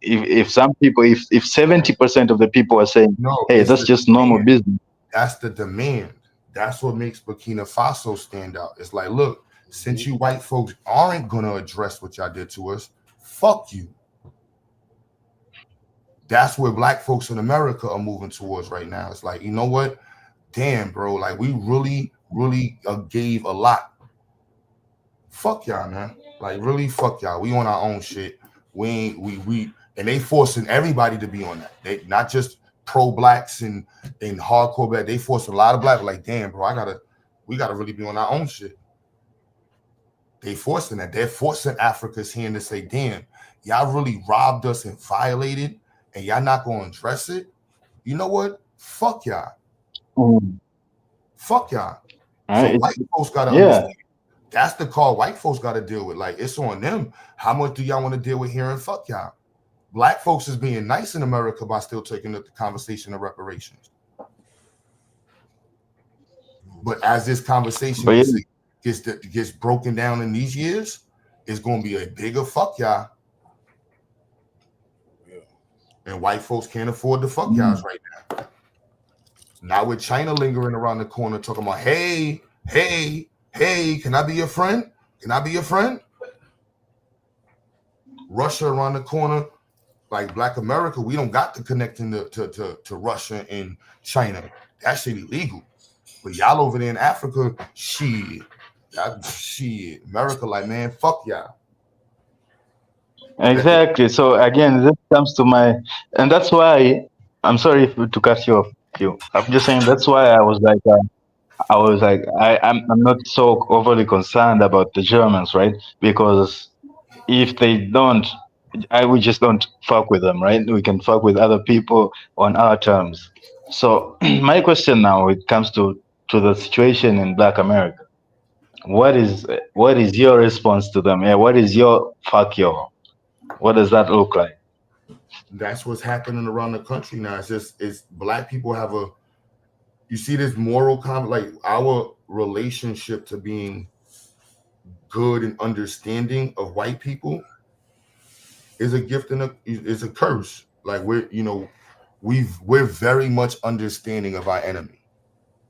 if some people, if 70% of the people are saying, hey, that's just normal business. That's the demand. That's what makes Burkina Faso stand out. It's like, look, since you white folks aren't gonna address what y'all did to us, fuck you. That's where black folks in America are moving towards right now. It's like, you know what? Damn, bro, like we really gave a lot. Fuck y'all, man. Like really, fuck y'all. We on our own shit. We and they forcing everybody to be on that. They not just pro-blacks and hardcore black. They forcing a lot of black. Like, damn, bro, we gotta really be on our own shit. They forcing that. They're forcing Africa's hand to say, damn, y'all really robbed us and violated, and y'all not gonna address it. You know what? Fuck y'all. Fuck y'all. So white folks gotta understand. That's the call white folks gotta deal with. Like, it's on them. How much do y'all want to deal with here and fuck y'all? Black folks is being nice in America by still taking up the conversation of reparations. But as this conversation gets broken down in these years, it's gonna be a bigger fuck y'all. And white folks can't afford the fuck y'all right now. Now with China lingering around the corner talking about, hey, can I be your friend? Can I be your friend? Russia around the corner, like Black America, we don't got the connection to Russia and China. That shit illegal. But y'all over there in Africa, shit. America like, man, fuck y'all. Exactly. So again, this comes to and that's why, I'm sorry to cut you off. I'm just saying that's why I was like, I'm not so overly concerned about the Germans, right? Because if they don't, we just don't fuck with them, right? We can fuck with other people on our terms. So my question now, it comes to the situation in Black America. What is your response to them? Yeah, what is your fuck y'all? What does that look like? That's what's happening around the country now. It's black people have you see this moral like our relationship to being good and understanding of white people is a gift and is a curse. Like we're very much understanding of our enemy,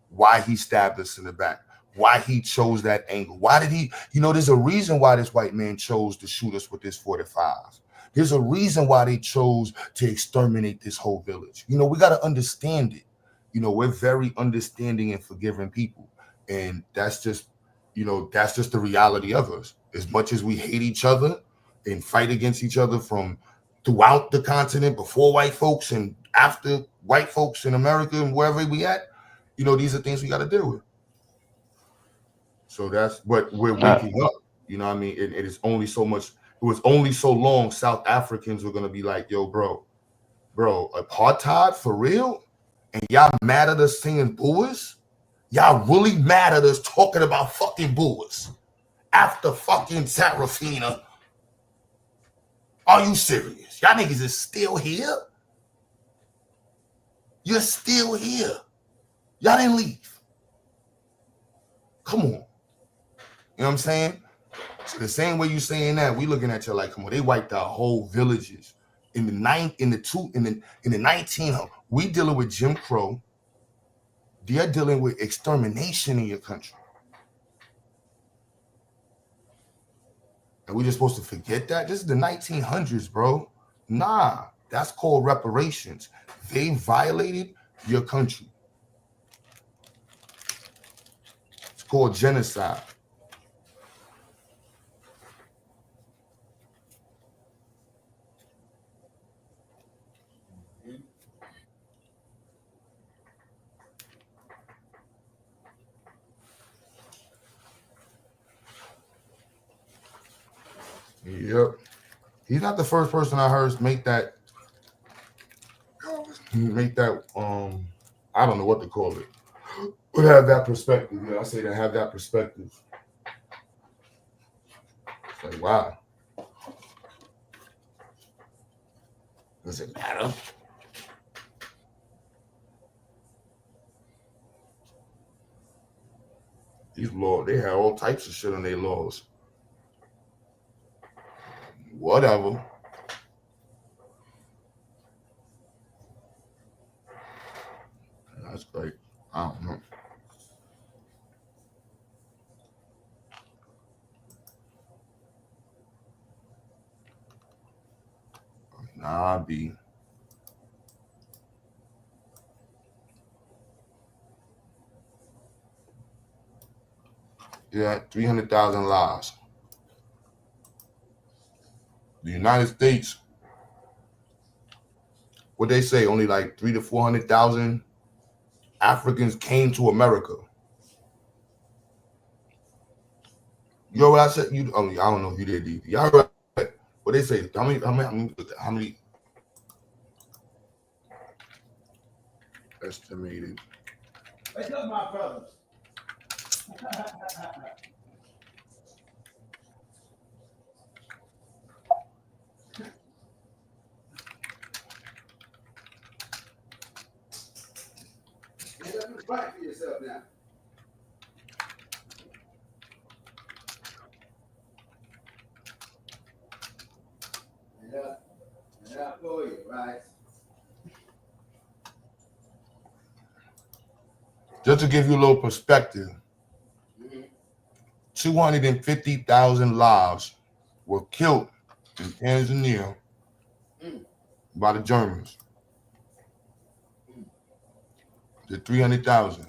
why he stabbed us in the back, why he chose that angle. Why did he, there's a reason why this white man chose to shoot us with this 45. There's a reason why they chose to exterminate this whole village. We got to understand it. We're very understanding and forgiving people. And that's just the reality of us. As much as we hate each other and fight against each other from throughout the continent, before white folks and after white folks in America and wherever we at, these are things we got to deal with. So that's what we're waking up. You know what I mean? It is only so much. It was only so long South Africans were going to be like, yo, bro, apartheid for real? And y'all mad at us singing Boers? Y'all really mad at us talking about fucking Boers after fucking Sarafina? Are you serious? Y'all niggas is still here? You're still here. Y'all didn't leave. Come on. You know what I'm saying? So the same way you saying that, we looking at you like, come on, they wiped out whole villages in the 1900s. We dealing with Jim Crow. They're dealing with extermination in your country. And we just supposed to forget that? This is the 1900s, bro. Nah, that's called reparations. They violated your country. It's called genocide. Yep. He's not the first person I heard make that I don't know what to call it. But have that perspective. Yeah, I say to have that perspective. It's like, wow. Does it matter? These laws, they have all types of shit on their laws. Whatever. That's great. I don't know. Nah, B. Yeah, 300,000 lives. The United States, what they say, only like 300,000 to 400,000 Africans came to America. You know what I said? I don't know if you did. Y'all heard what they say? How many estimated? Wake up, my brothers. Fight for yourself now. And up for you, right? Just to give you a little perspective, 250,000 lives were killed in Tanzania by the Germans. The 300,000.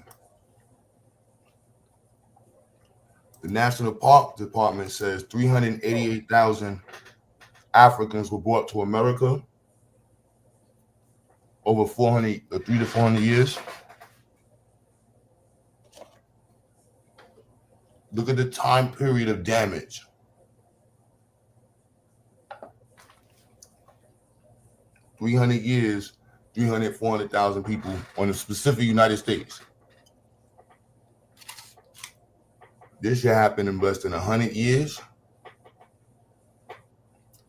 The National Park Department says 388,000 Africans were brought to America over 3 to 400 years. Look at the time period of damage. $300 years, 400,000 people on the specific United States. This should happen in less than 100 years.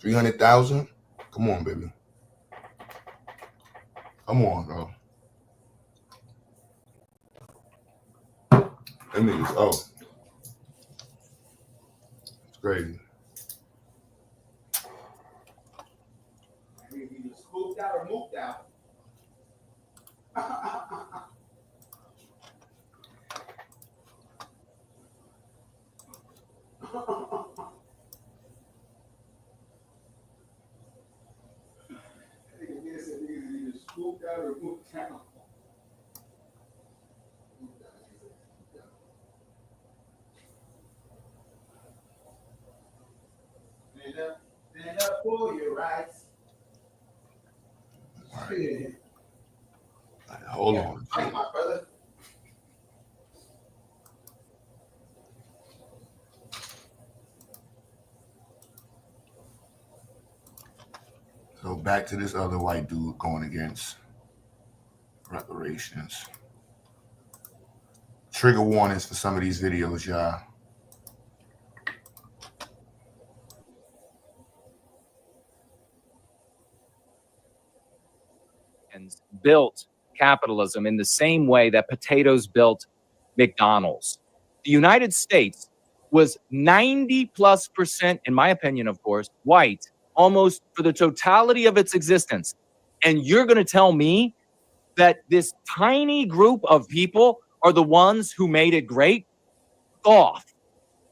300,000? Come on, baby. Come on, bro. That niggas, it's crazy. You just spooked out or moved out. Stand up for you, right? Hold on. Hey, my brother. So back to this other white dude going against reparations. Trigger warnings for some of these videos, y'all. Built capitalism in the same way that potatoes built McDonald's. The United States was 90+%, in my opinion, of course, white, almost for the totality of its existence. And you're going to tell me that this tiny group of people are the ones who made it great? Off.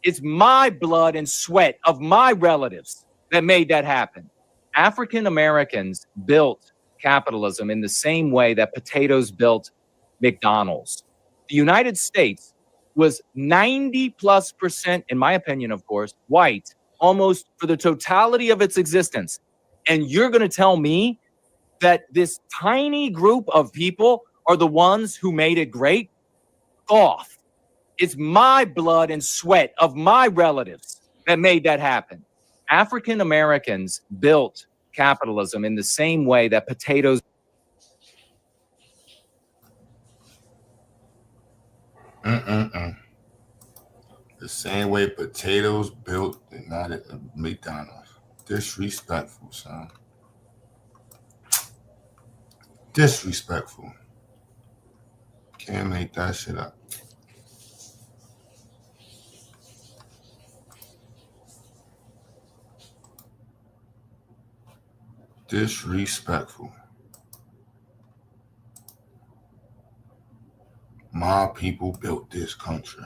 It's my blood and sweat of my relatives that made that happen. African Americans built capitalism in the same way that potatoes built McDonald's. The United States was 90+%, in my opinion, of course, white, almost for the totality of its existence. And you're going to tell me that this tiny group of people are the ones who made it great? Off. It's my blood and sweat of my relatives that made that happen. African Americans built capitalism in the same way that potatoes. The same way potatoes built and not at McDonald's. Disrespectful, son. Disrespectful. Can't make that shit up. Disrespectful. My people built this country.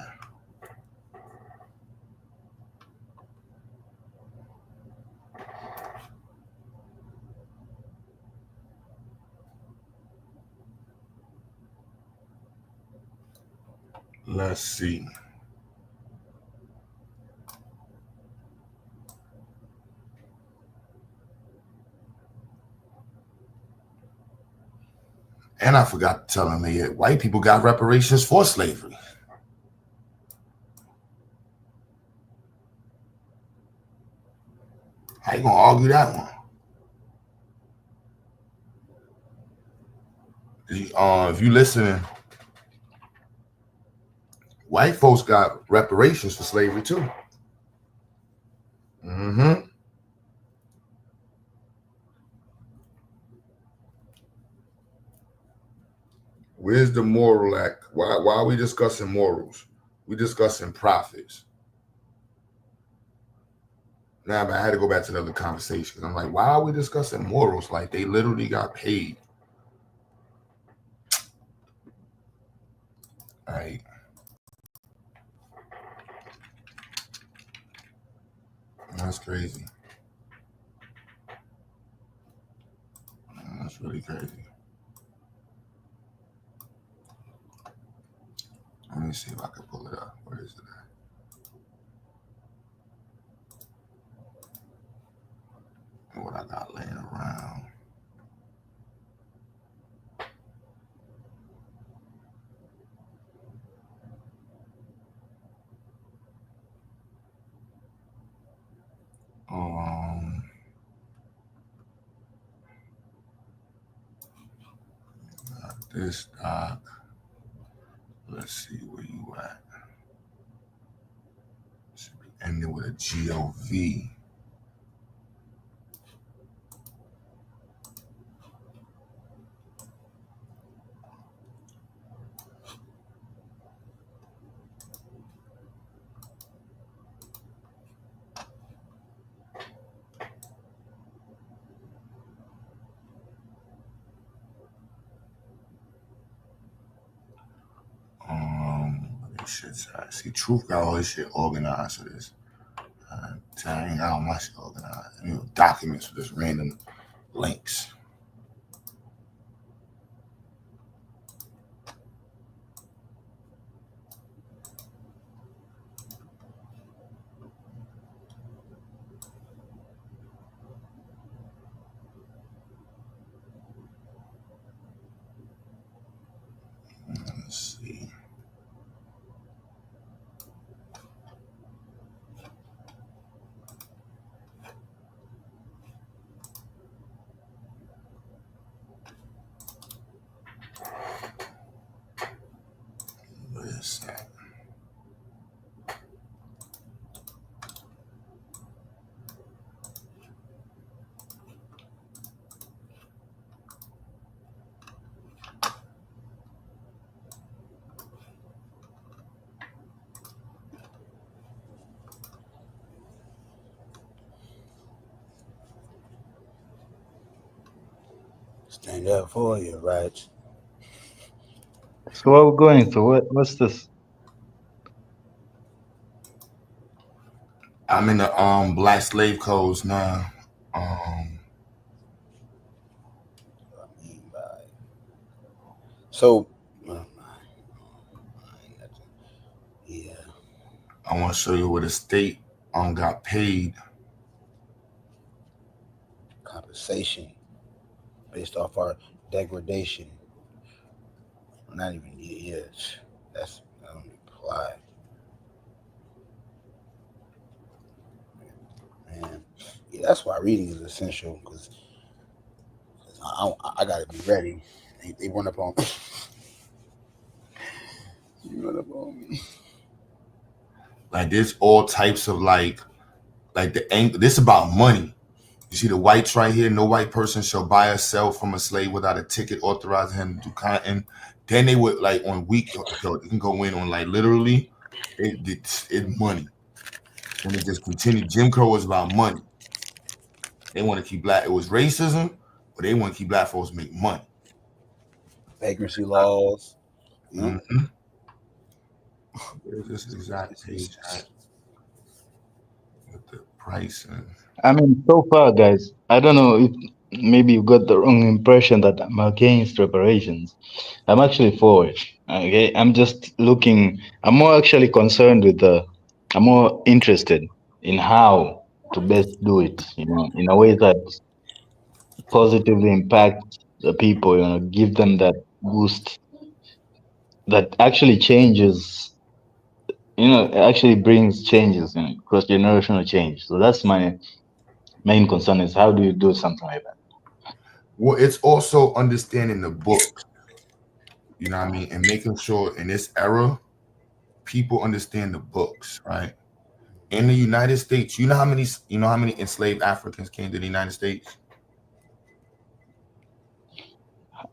Let's see. And I forgot to tell him that white people got reparations for slavery. How you gonna argue that one? If you listening, white folks got reparations for slavery too. Where's the moral act? Why are we discussing morals? We discussing profits. Now, but I had to go back to the other conversation. I'm like, why are we discussing morals? Like they literally got paid. All right. That's crazy. That's really crazy. Let me see if I can pull it up. Where is it at? And what I got laying around. Got this doc. Let's see where you at. Should be ending with a GOV. See, Truth got all this shit organized for this. I ain't got all my shit organized. Documents with just random links. Let's see. Stand up for you, right? So what we're going to? What's this? I'm in the Black Slave Codes now. So, yeah, I want to show you where the state got paid. compensation based off our degradation. Not even yes. That's apply. Man, yeah, that's why reading is essential because I gotta be ready. They run up on me. You run up on me. Like there's all types of like the angle. This about money. You see the whites right here. No white person shall buy or sell from a slave without a ticket authorizing him to do cotton. Then they would like on week. So you can go in on like literally, it's money. And it just continued. Jim Crow was about money. They want to keep black. It was racism, but they want to keep black folks make money. Vagrancy laws. Mm-hmm. Where's this exact page at? With the price and. I mean, so far, guys, I don't know if maybe you got the wrong impression that I'm against reparations. I'm actually for it. Okay, I'm just looking. I'm more actually concerned with I'm more interested in how to best do it. You know, in a way that positively impact the people. You know, give them that boost that actually changes. You know, actually brings changes, you know, cross-generational change. So that's my main concern is how do you do something like that? Well, it's also understanding the book, you know what I mean, and making sure in this era, people understand the books, right? In the United States, you know how many enslaved Africans came to the United States?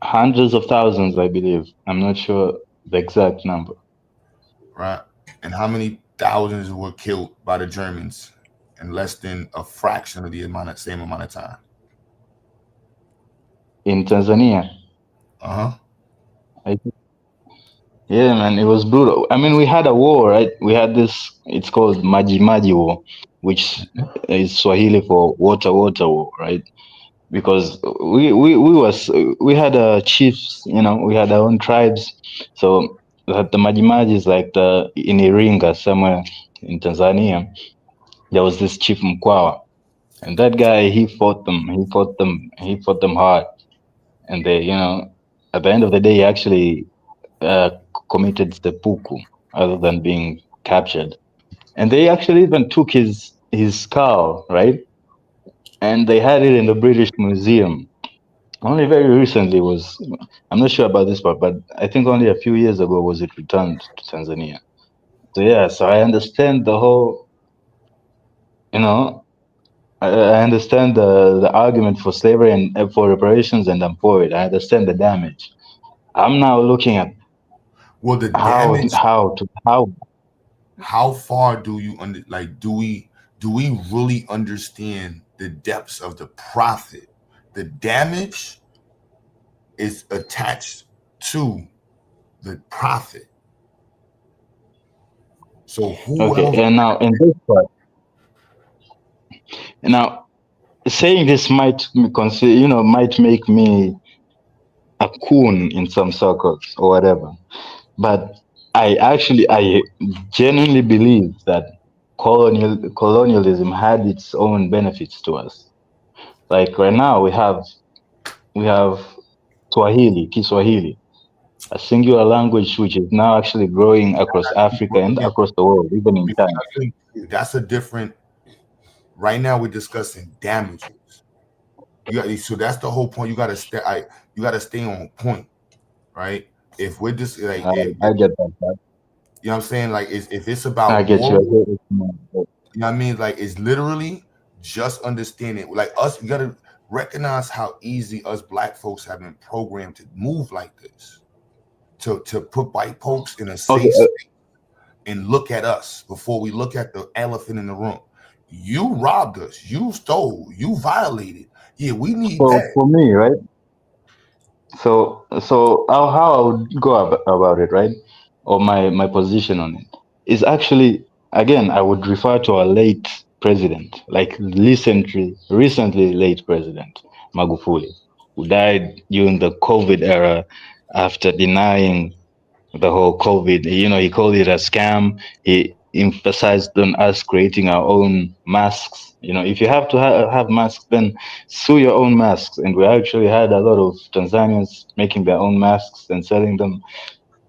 Hundreds of thousands, I believe. I'm not sure the exact number. Right. And how many thousands were killed by the Germans in less than a fraction of the same amount of time? In Tanzania. Uh-huh. Yeah, man, it was brutal. I mean, we had a war, right? We had this, it's called Maji Maji War, which is Swahili for water war, right? Because we had chiefs, you know, we had our own tribes. So the Maji Maji is like in Iringa, somewhere in Tanzania. There was this chief Mkwawa, and that guy, he fought them hard. And they, you know, at the end of the day, he actually committed seppuku other than being captured. And they actually even took his skull, right? And they had it in the British Museum. Only very recently I'm not sure about this part, but I think only a few years ago was it returned to Tanzania. So yeah, so I understand the whole, you know, I understand the argument for slavery and for reparations, and I'm for it. I understand the damage. I'm now looking at the damage. How far do you do we really understand the depths of the profit? The damage is attached to the profit. So okay, and now in this part, now saying this might make me a coon in some circles or whatever, but I genuinely believe that colonialism had its own benefits to us. Like right now we have Kiswahili, a singular language which is now actually growing across Africa and across the world, even in China. That's a different. Right now we're discussing damages. So that's the whole point. You gotta stay on point, right? If we're just like, I get that. You know what I'm saying? Like, if it's about, I get you know what I mean? Like, it's literally just understanding. Like us, you gotta recognize how easy us black folks have been programmed to move like this, to put white folks in a safe space and look at us before we look at the elephant in the room. You robbed us. You stole. You violated. Yeah, we need that. For me, right? So how I would go about it, right? Or my position on it is actually, again, I would refer to our late president, like recently late president Magufuli, who died during the COVID era after denying the whole COVID. You know, he called it a scam. He emphasized on us creating our own masks. You know, if you have to have masks, then sew your own masks. And we actually had a lot of Tanzanians making their own masks and selling them.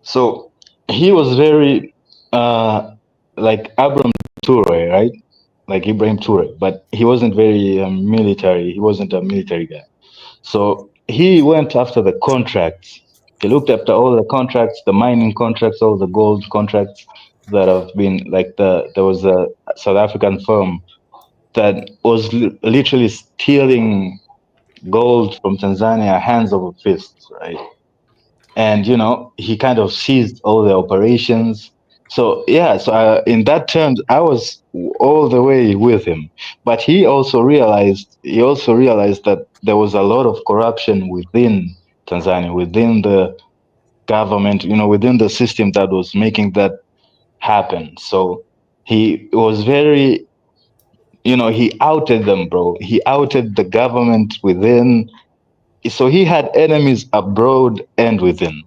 So he was very like Abraham Toure, right? Like Ibrahim Toure, but he wasn't very military. He wasn't a military guy. So he went after the contracts. He looked after all the contracts, the mining contracts, all the gold contracts that have been like there was a South African firm that was literally stealing gold from Tanzania hands over fists, right? And you know, he kind of seized all the operations. So yeah, so in that terms, I was all the way with him. But he also realized that there was a lot of corruption within Tanzania, within the government, you know, within the system that was making that happen. So he was very, you know, he outed them, bro. He outed the government within. So he had enemies abroad and within,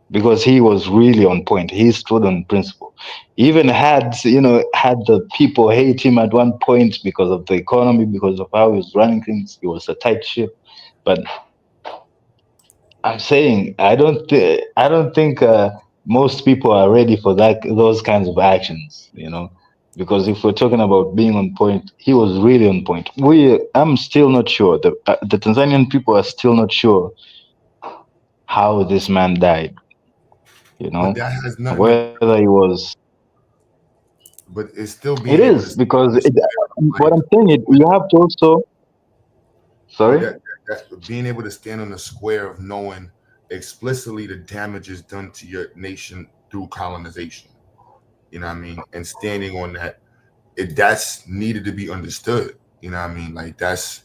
because he was really on point. He stood on principle. He even had the people hate him at one point because of the economy, because of how he was running things. He was a tight ship. But I'm saying I don't think most people are ready for those kinds of actions, you know. Because if we're talking about being on point, he was really on point. I'm still not sure. The Tanzanian people are still not sure how this man died. You know, But that has nothing. whether he was. But it's still being. It is because what I'm saying is you have to also. Sorry. That being able to stand on the square of knowing explicitly the damages done to your nation through colonization. You know what I mean? And standing on that, that's needed to be understood. You know what I mean? Like that's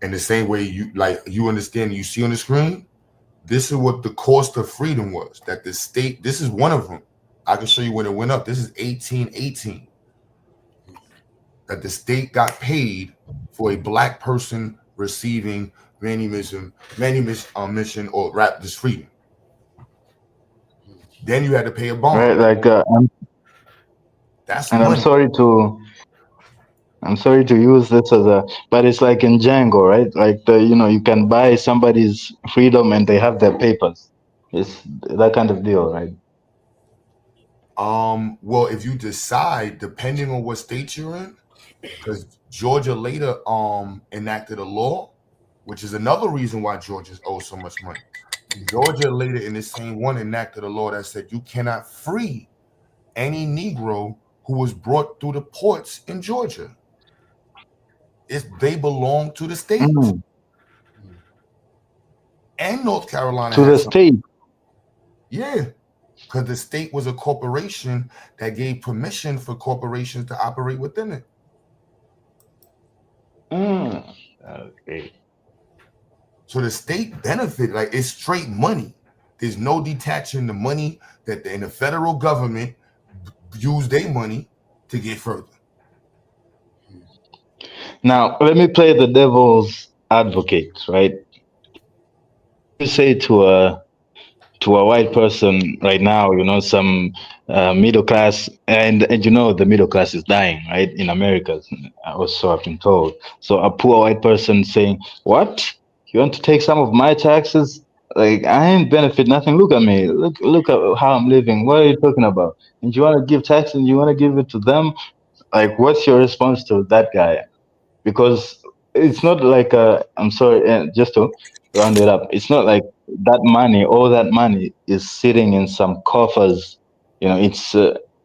in the same way you understand, you see on the screen, this is what the cost of freedom was. That the state, this is one of them. I can show you when it went up. This is 1818. That the state got paid for a black person receiving manumission or Raptors freedom. Then you had to pay a bond. Right, like that's and money. I'm sorry to use this but it's like in Django, right? Like you can buy somebody's freedom and they have their papers. It's that kind of deal, right? Well, if you decide, depending on what state you're in, because Georgia later enacted a law, which is another reason why Georgians owe so much money. Georgia later in the same one enacted a law that said you cannot free any Negro who was brought through the ports in Georgia. They belong to the state. And North Carolina. To the state. Yeah. Because the state was a corporation that gave permission for corporations to operate within it. Okay. So the state benefit, like it's straight money. There's no detaching the money that in the federal government use their money to get further. Now, let me play the devil's advocate, right? You say to a white person right now, you know, some middle class, and you know the middle class is dying, right? In America, also I've been told. So a poor white person saying, "What? You want to take some of my taxes? Like I ain't benefit nothing. Look at me. Look at how I'm living. What are you talking about? And you want to give taxes? And you want to give it to them? Like, what's your response to that guy? Because it's not like I'm sorry, just to round it up, it's not like that money, all that money is sitting in some coffers. You know, it's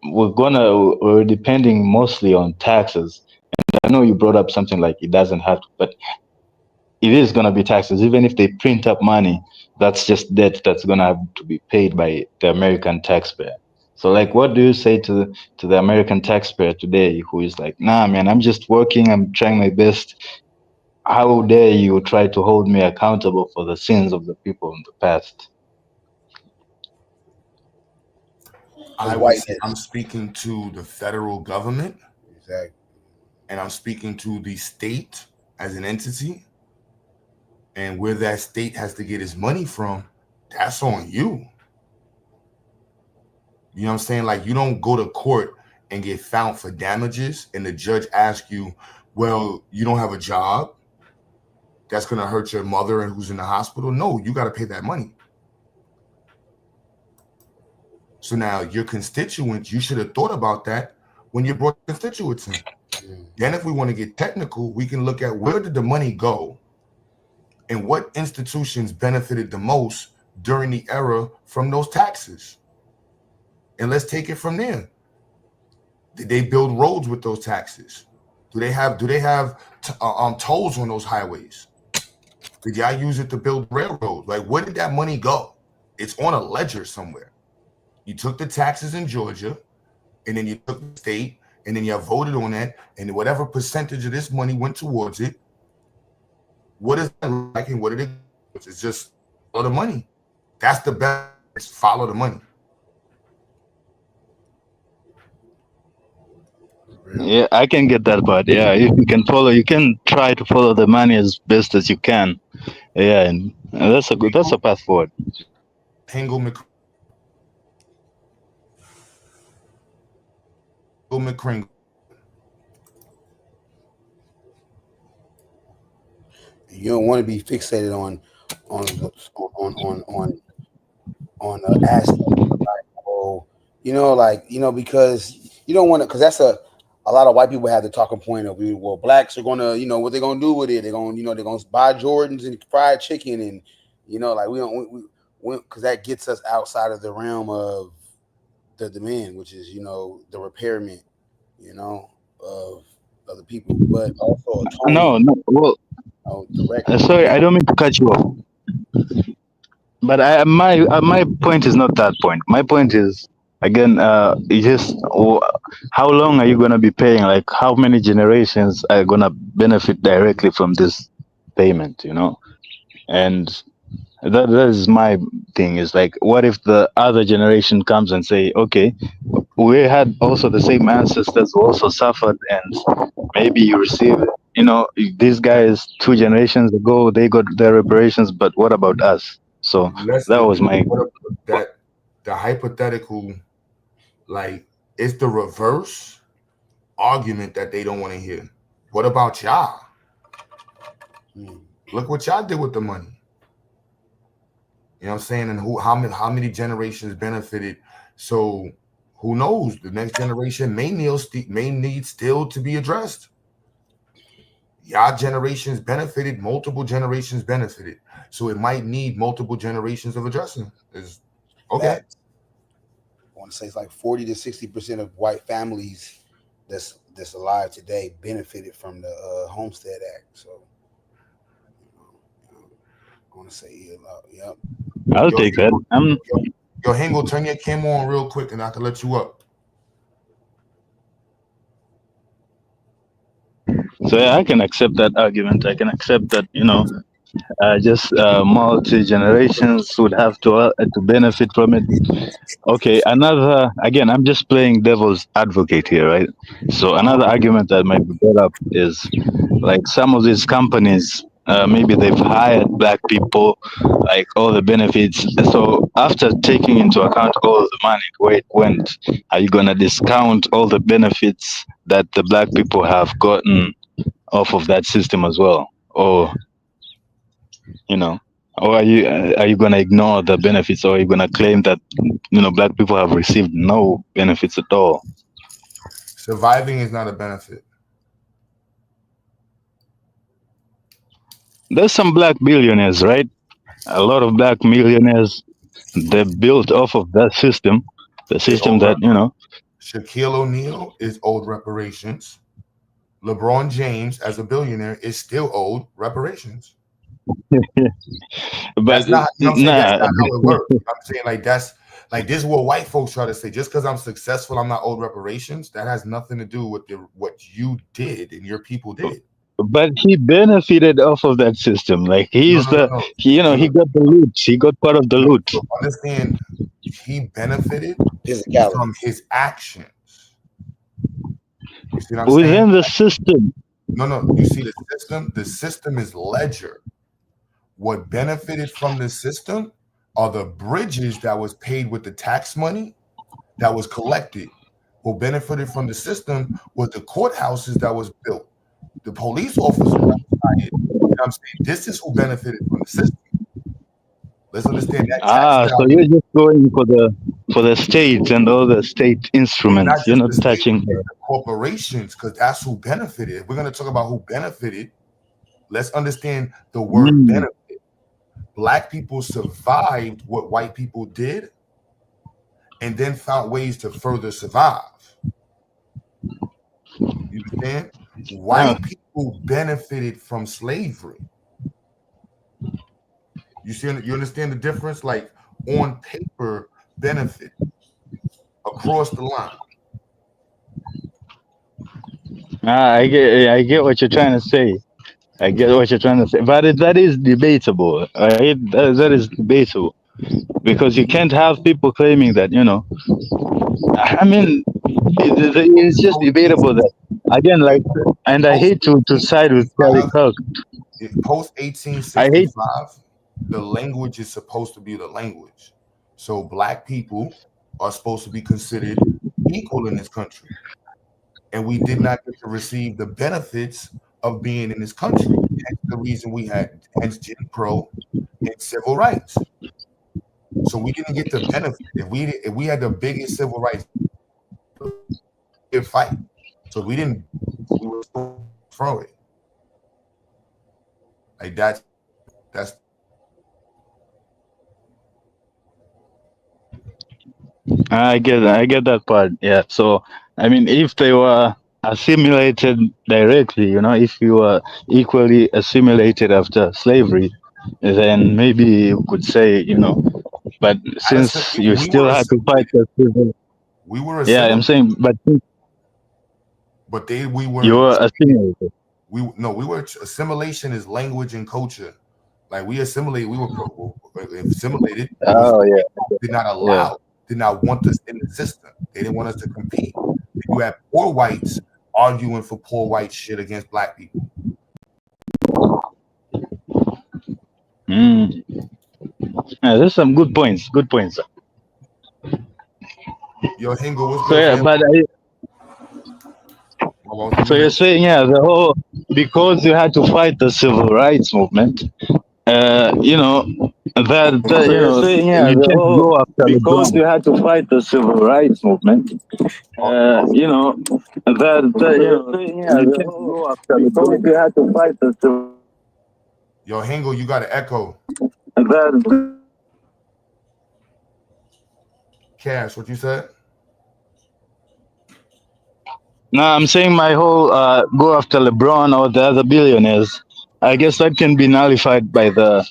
we're depending mostly on taxes. And I know you brought up something like it doesn't have to, but it is gonna be taxes. Even if they print up money, that's just debt that's gonna have to be paid by the American taxpayer. So like, what do you say to the American taxpayer today who is like, nah, man, I'm just working, I'm trying my best. how dare you try to hold me accountable for the sins of the people in the past? I'm speaking to the federal government. Exactly. And I'm speaking to the state as an entity. And where that state has to get its money from, that's on you. You know what I'm saying? Like, you don't go to court and get found for damages and the judge asks you, well, you don't have a job. That's going to hurt your mother and who's in the hospital. No, you got to pay that money. So now your constituents, you should have thought about that when you brought constituents in. Then if we want to get technical, we can look at where did the money go and what institutions benefited the most during the era from those taxes. And let's take it from there. Did they build roads with those taxes? Do they have tolls on those highways? Did y'all use it to build railroads? Like, where did that money go? It's on a ledger somewhere. You took the taxes in Georgia, and then you took the state, and then you voted on that, and whatever percentage of this money went towards it, what is that like, and what did it? It's just follow the money. That's the best. Follow the money. Yeah, I can get that part. Yeah, if you can follow, you can try to follow the money as best as you can. Yeah, and that's a path forward. McCringle. You don't want to be fixated on aspect, like, oh, because you don't want to, because that's a lot of white people have the talking point of, well, blacks are gonna, what they're gonna do with it. They're gonna, they're gonna buy Jordans and fried chicken, and like we don't, because that gets us outside of the realm of the demand, which is the repairment, of other people, but also no. Well, sorry, I don't mean to cut you off, but my point is not that point. My point is, again, how long are you going to be paying? Like, how many generations are going to benefit directly from this payment, And that is my thing, is like, what if the other generation comes and say, okay, we had also the same ancestors who also suffered, and maybe you receive, these guys 2 generations ago, they got their reparations, but what about us? So that was my... The hypothetical, like, it's the reverse argument that they don't want to hear. What about y'all? Look what y'all did with the money. You know what I'm saying? And how many generations benefited? So who knows? The next generation may need still to be addressed. Y'all generations benefited, multiple generations benefited. So it might need multiple generations of addressing. Okay. I want to say it's like 40 to 60% of white families that's alive today benefited from the Homestead Act. So I want to say, yep. I'll take that. Yo, Hingle, turn your camera on real quick, and I can let you up. So yeah, I can accept that argument. I can accept that, just multi-generations would have to benefit from it. Okay, again, I'm just playing devil's advocate here, right? So another argument that might be brought up is, like, some of these companies, maybe they've hired black people, like all the benefits. So after taking into account all the money, where it went, are you going to discount all the benefits that the black people have gotten off of that system as well? Or, or are you going to ignore the benefits, or are you going to claim that, black people have received no benefits at all? Surviving is not a benefit. There's some black billionaires, right? A lot of black millionaires, they built off of that system, the system that, Shaquille O'Neal is owed reparations. LeBron James, as a billionaire, is still owed reparations. But that's not how it works. I'm saying, like, this is what white folks try to say. Just because I'm successful, I'm not owed reparations. That has nothing to do with what you did and your people did. but he benefited off of that system. Like he's No. he got the loot. He got part of the loot. So understand, he benefited physicality from his actions. You see what I'm saying? Within the system. No. You see the system? The system is ledger. What benefited from the system are the bridges that was paid with the tax money that was collected. What benefited from the system was the courthouses that was built, the police officers that was hired. You know what I'm saying? This is who benefited from the system. Let's understand that. So you're just going for the state and all the state instruments. You're not touching the corporations, because that's who benefited. If we're going to talk about who benefited, let's understand the word benefit. Black people survived what white people did and then found ways to further survive. You understand? White people benefited from slavery. You understand the difference? Like on paper, benefit across the line. I get what you're trying to say. But that is debatable. Right? That is debatable because you can't have people claiming that. I mean, it's just debatable that again. Like, and I hate to side with Charlie Kirk. Post 1865, the language is supposed to be the language. So black people are supposed to be considered equal in this country. And we did not get to receive the benefits of being in this country. That's the reason we had Jim Crow and civil rights. So we didn't get the benefit. If we had the biggest civil rights fight, so we were supposed to throw it. Like that's I get that part. Yeah. So I mean, if they were assimilated directly, if you were equally assimilated after slavery, then maybe you could say, but since you still had to fight the civil, we were I'm saying, but we were you were assimilated. We were assimilation is language and culture. Like we assimilate, we were assimilated. Did not allow, did not want us in the system. They didn't want us to compete. You had poor whites arguing for poor white shit against black people. Yeah, there's some good points. Good points. Yo, Hingo, what's So yeah, but so you're saying the whole because you had to fight the civil rights movement, you can't go after because you had to fight the civil rights movement, you can't go after because you had to fight the civil. Yo, Hingo, you got an echo. Cash, what you said? No, I'm saying my whole go after LeBron or the other billionaires. I guess that can be nullified by the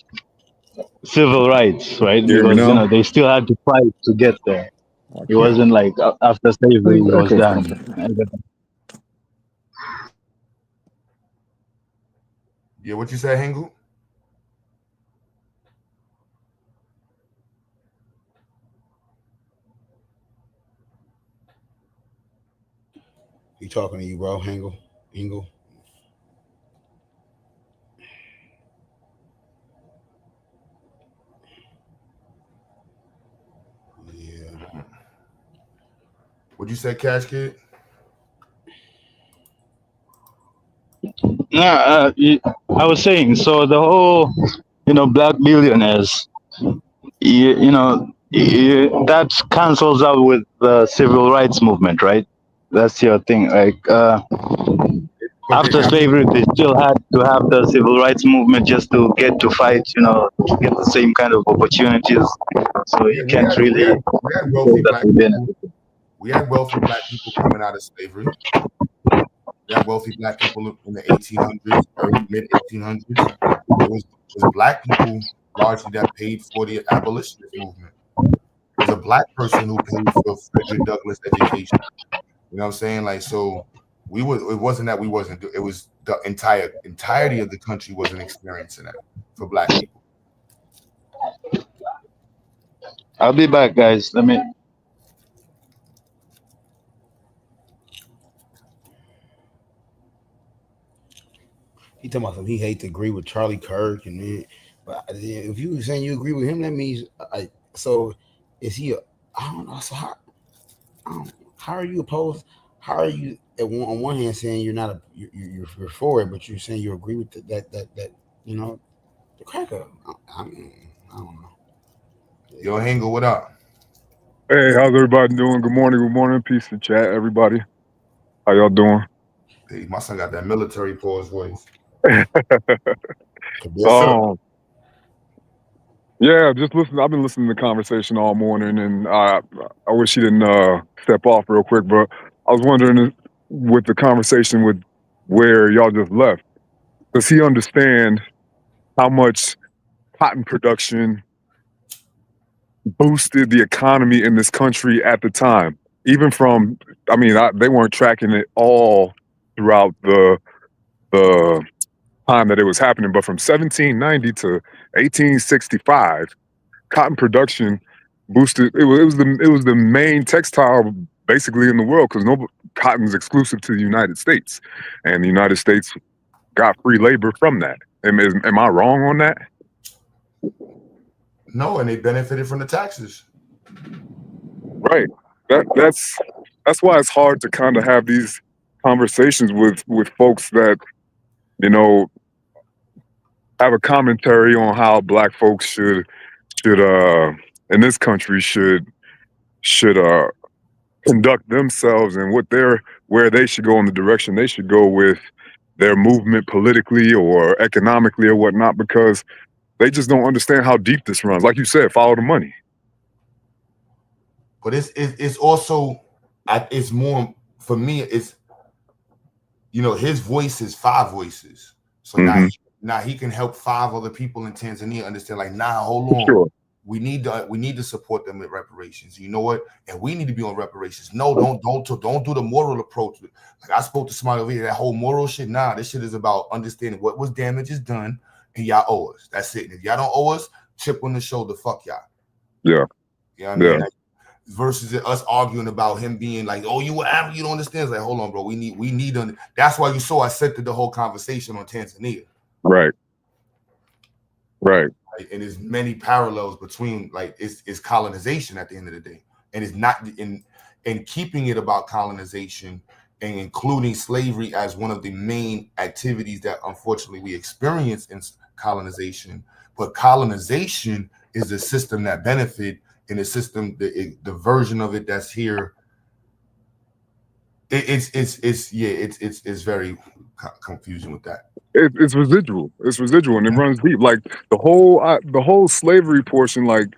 civil rights, right? Because they still had to fight to get there. It wasn't like after slavery it was done. Yeah, what you said, Hingo? He talking to you, bro, Hingo. Yeah. What'd you say, Cash Kid? No, I was saying, so the whole, black billionaires, that cancels out with the civil rights movement, right? That's your thing. Like after slavery, they still had to have the civil rights movement just to get to fight, to get the same kind of opportunities. So you can't really. We had wealthy black people coming out of slavery. We had wealthy black people in the 1800s, early mid 1800s. It was black people largely that paid for the abolitionist movement. It was a black person who paid for Frederick Douglass education. You know what I'm saying? Like, so It wasn't that we wasn't. It was the entirety of the country wasn't experiencing that for Black people. I'll be back, guys. Let me. He talking about something. He hate to agree with Charlie Kirk, and then, but if you were saying you agree with him, that means so is he? I don't know. So how are you opposed? How are you on one hand saying you're not you're for it, but you're saying you agree with that you know the cracker? I don't know. Yo, Hingle, what up? Hey, how's everybody doing? Good morning. Peace to chat, everybody. How y'all doing? Hey, my son got that military pause voice. Yeah, just listen. I've been listening to the conversation all morning, and I wish he didn't step off real quick. But I was wondering, with the conversation with where y'all just left, does he understand how much cotton production boosted the economy in this country at the time? Even from, I mean, they weren't tracking it all throughout the time that it was happening, but from 1790 to 1865, cotton production boosted. It was the main textile basically in the world, because cotton's exclusive to the United States, and the United States got free labor from that. Am I wrong on that? No, and they benefited from the taxes. Right. That's why it's hard to kind of have these conversations with folks that, you know, have a commentary on how Black folks should in this country should conduct themselves, and where they should go, in the direction they should go with their movement politically or economically or whatnot, because they just don't understand how deep this runs. Like you said, follow the money. But it's also, it's more for me. It's, you know, his voice is 5 voices. So now he can help 5 other people in Tanzania understand. Like, nah, hold on. Sure. We need to support them with reparations. You know what? And we need to be on reparations. No, don't do the moral approach. Like, I spoke to somebody over here, that whole moral shit. Nah, this shit is about understanding what was damage is done, and y'all owe us. That's it. And if y'all don't owe us, chip on the shoulder. Fuck y'all. Yeah. You know what I mean? Like, versus us arguing about him being like, oh, you don't understand. It's like, hold on, bro. We need to. That's why you saw I centered the whole conversation on Tanzania. Right. And there's many parallels between, like, it's colonization at the end of the day, and it's not in keeping it about colonization and including slavery as one of the main activities that unfortunately we experience in colonization. But colonization is a system that benefit, in a system, the version of it that's here. It's very confusing with that. It's residual. And it runs deep. Like the whole slavery portion, like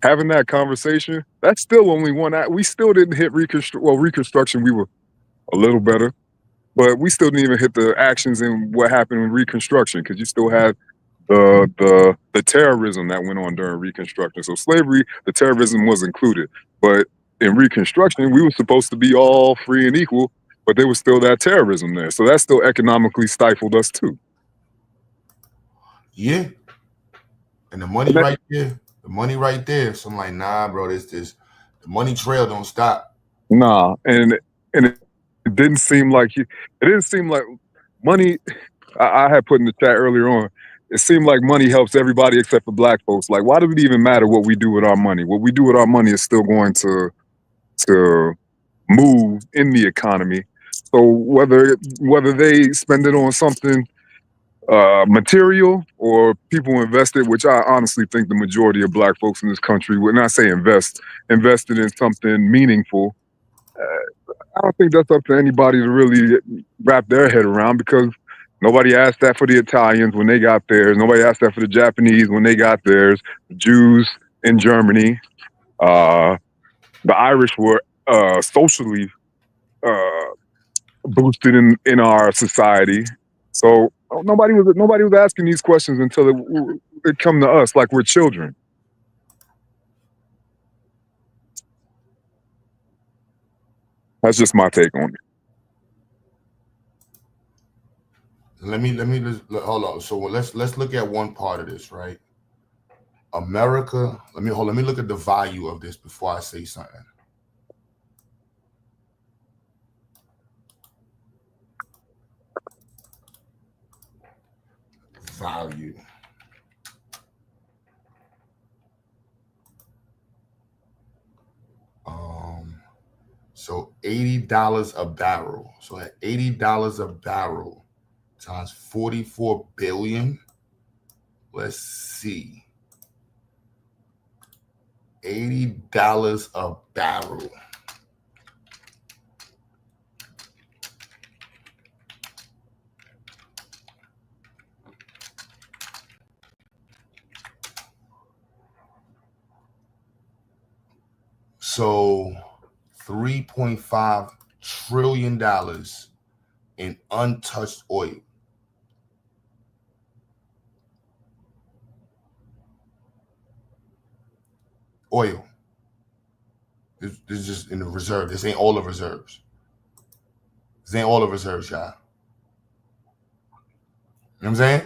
having that conversation, that's still only one act. We still didn't hit Reconstruction. We were a little better, but we still didn't even hit the actions in what happened in Reconstruction, because you still had the terrorism that went on during Reconstruction. So slavery, the terrorism was included, but in Reconstruction, we were supposed to be all free and equal, but there was still that terrorism there. So that still economically stifled us too. Yeah. And the money right there. So I'm like, nah, bro, the money trail don't stop. Nah. And it didn't seem like money. I had put in the chat earlier on, it seemed like money helps everybody except for Black folks. Like, why does it even matter what we do with our money? What we do with our money is still going to move in the economy. So whether they spend it on something material or people invest it, which I honestly think the majority of Black folks in this country would not say invested in something meaningful. I don't think that's up to anybody to really wrap their head around, because nobody asked that for the Italians when they got theirs. Nobody asked that for the Japanese when they got theirs. The Jews in Germany, the Irish were socially boosted in our society. So nobody was asking these questions until it come to us like we're children. That's just my take on it. let me just hold on. So let's look at one part of this, right? America. Let me look at the value of this before I say something. Value. So $80 a barrel. So at $80 a barrel times 44 billion. Let's see. $80 a barrel. So $3.5 trillion in untouched oil. Oil. This is just in the reserve. This ain't all the reserves. This ain't all the reserves, y'all. You know what I'm saying?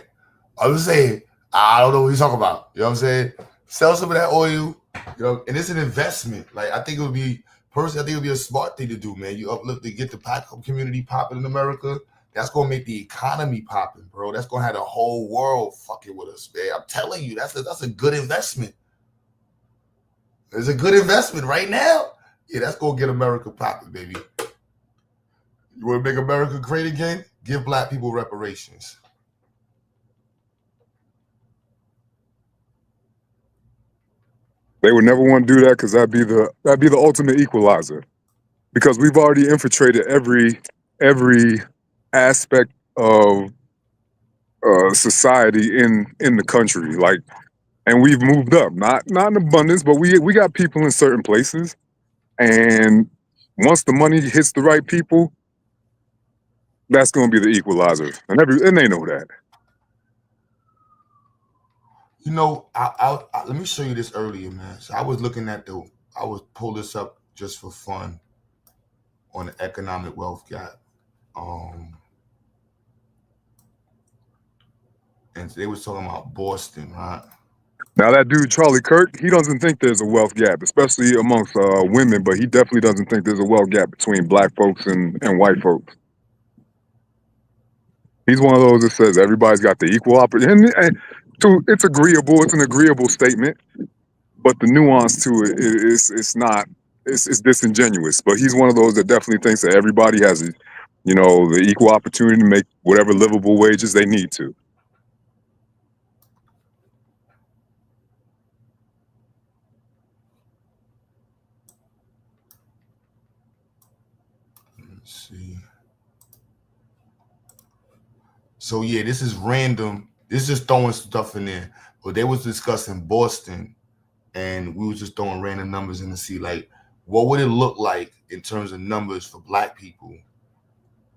I'm just saying, I don't know what you're talking about. You know what I'm saying? Sell some of that oil, you know, and it's an investment. Like, I think it would be, personally, I think it would be a smart thing to do, man. You uplift to get the community popping in America. That's going to make the economy popping, bro. That's going to have the whole world fucking with us, man. I'm telling you, that's a good investment. It's a good investment right now. Yeah, that's going to get America popping, baby. You want to make America great again? Give black people reparations. They would never want to do that because that'd be the ultimate equalizer. Because we've already infiltrated every aspect of society in the country, like, and we've moved up, not in abundance, but we got people in certain places, and once the money hits the right people, that's going to be the equalizer, and they know that. You know, I let me show you this earlier, man. So I was looking at I was pull this up just for fun on the economic wealth gap. And they was talking about Boston, right? Now that dude, Charlie Kirk, he doesn't think there's a wealth gap, especially amongst women, but he definitely doesn't think there's a wealth gap between black folks and white folks. He's one of those that says everybody's got the equal opportunity. And it's agreeable. It's an agreeable statement, but the nuance to it is not. It's disingenuous. But he's one of those that definitely thinks that everybody has, the equal opportunity to make whatever livable wages they need to. Let's see. So yeah, this is random. This is just throwing stuff in there. But they was discussing Boston, and we was just throwing random numbers in to see, like, what would it look like in terms of numbers for black people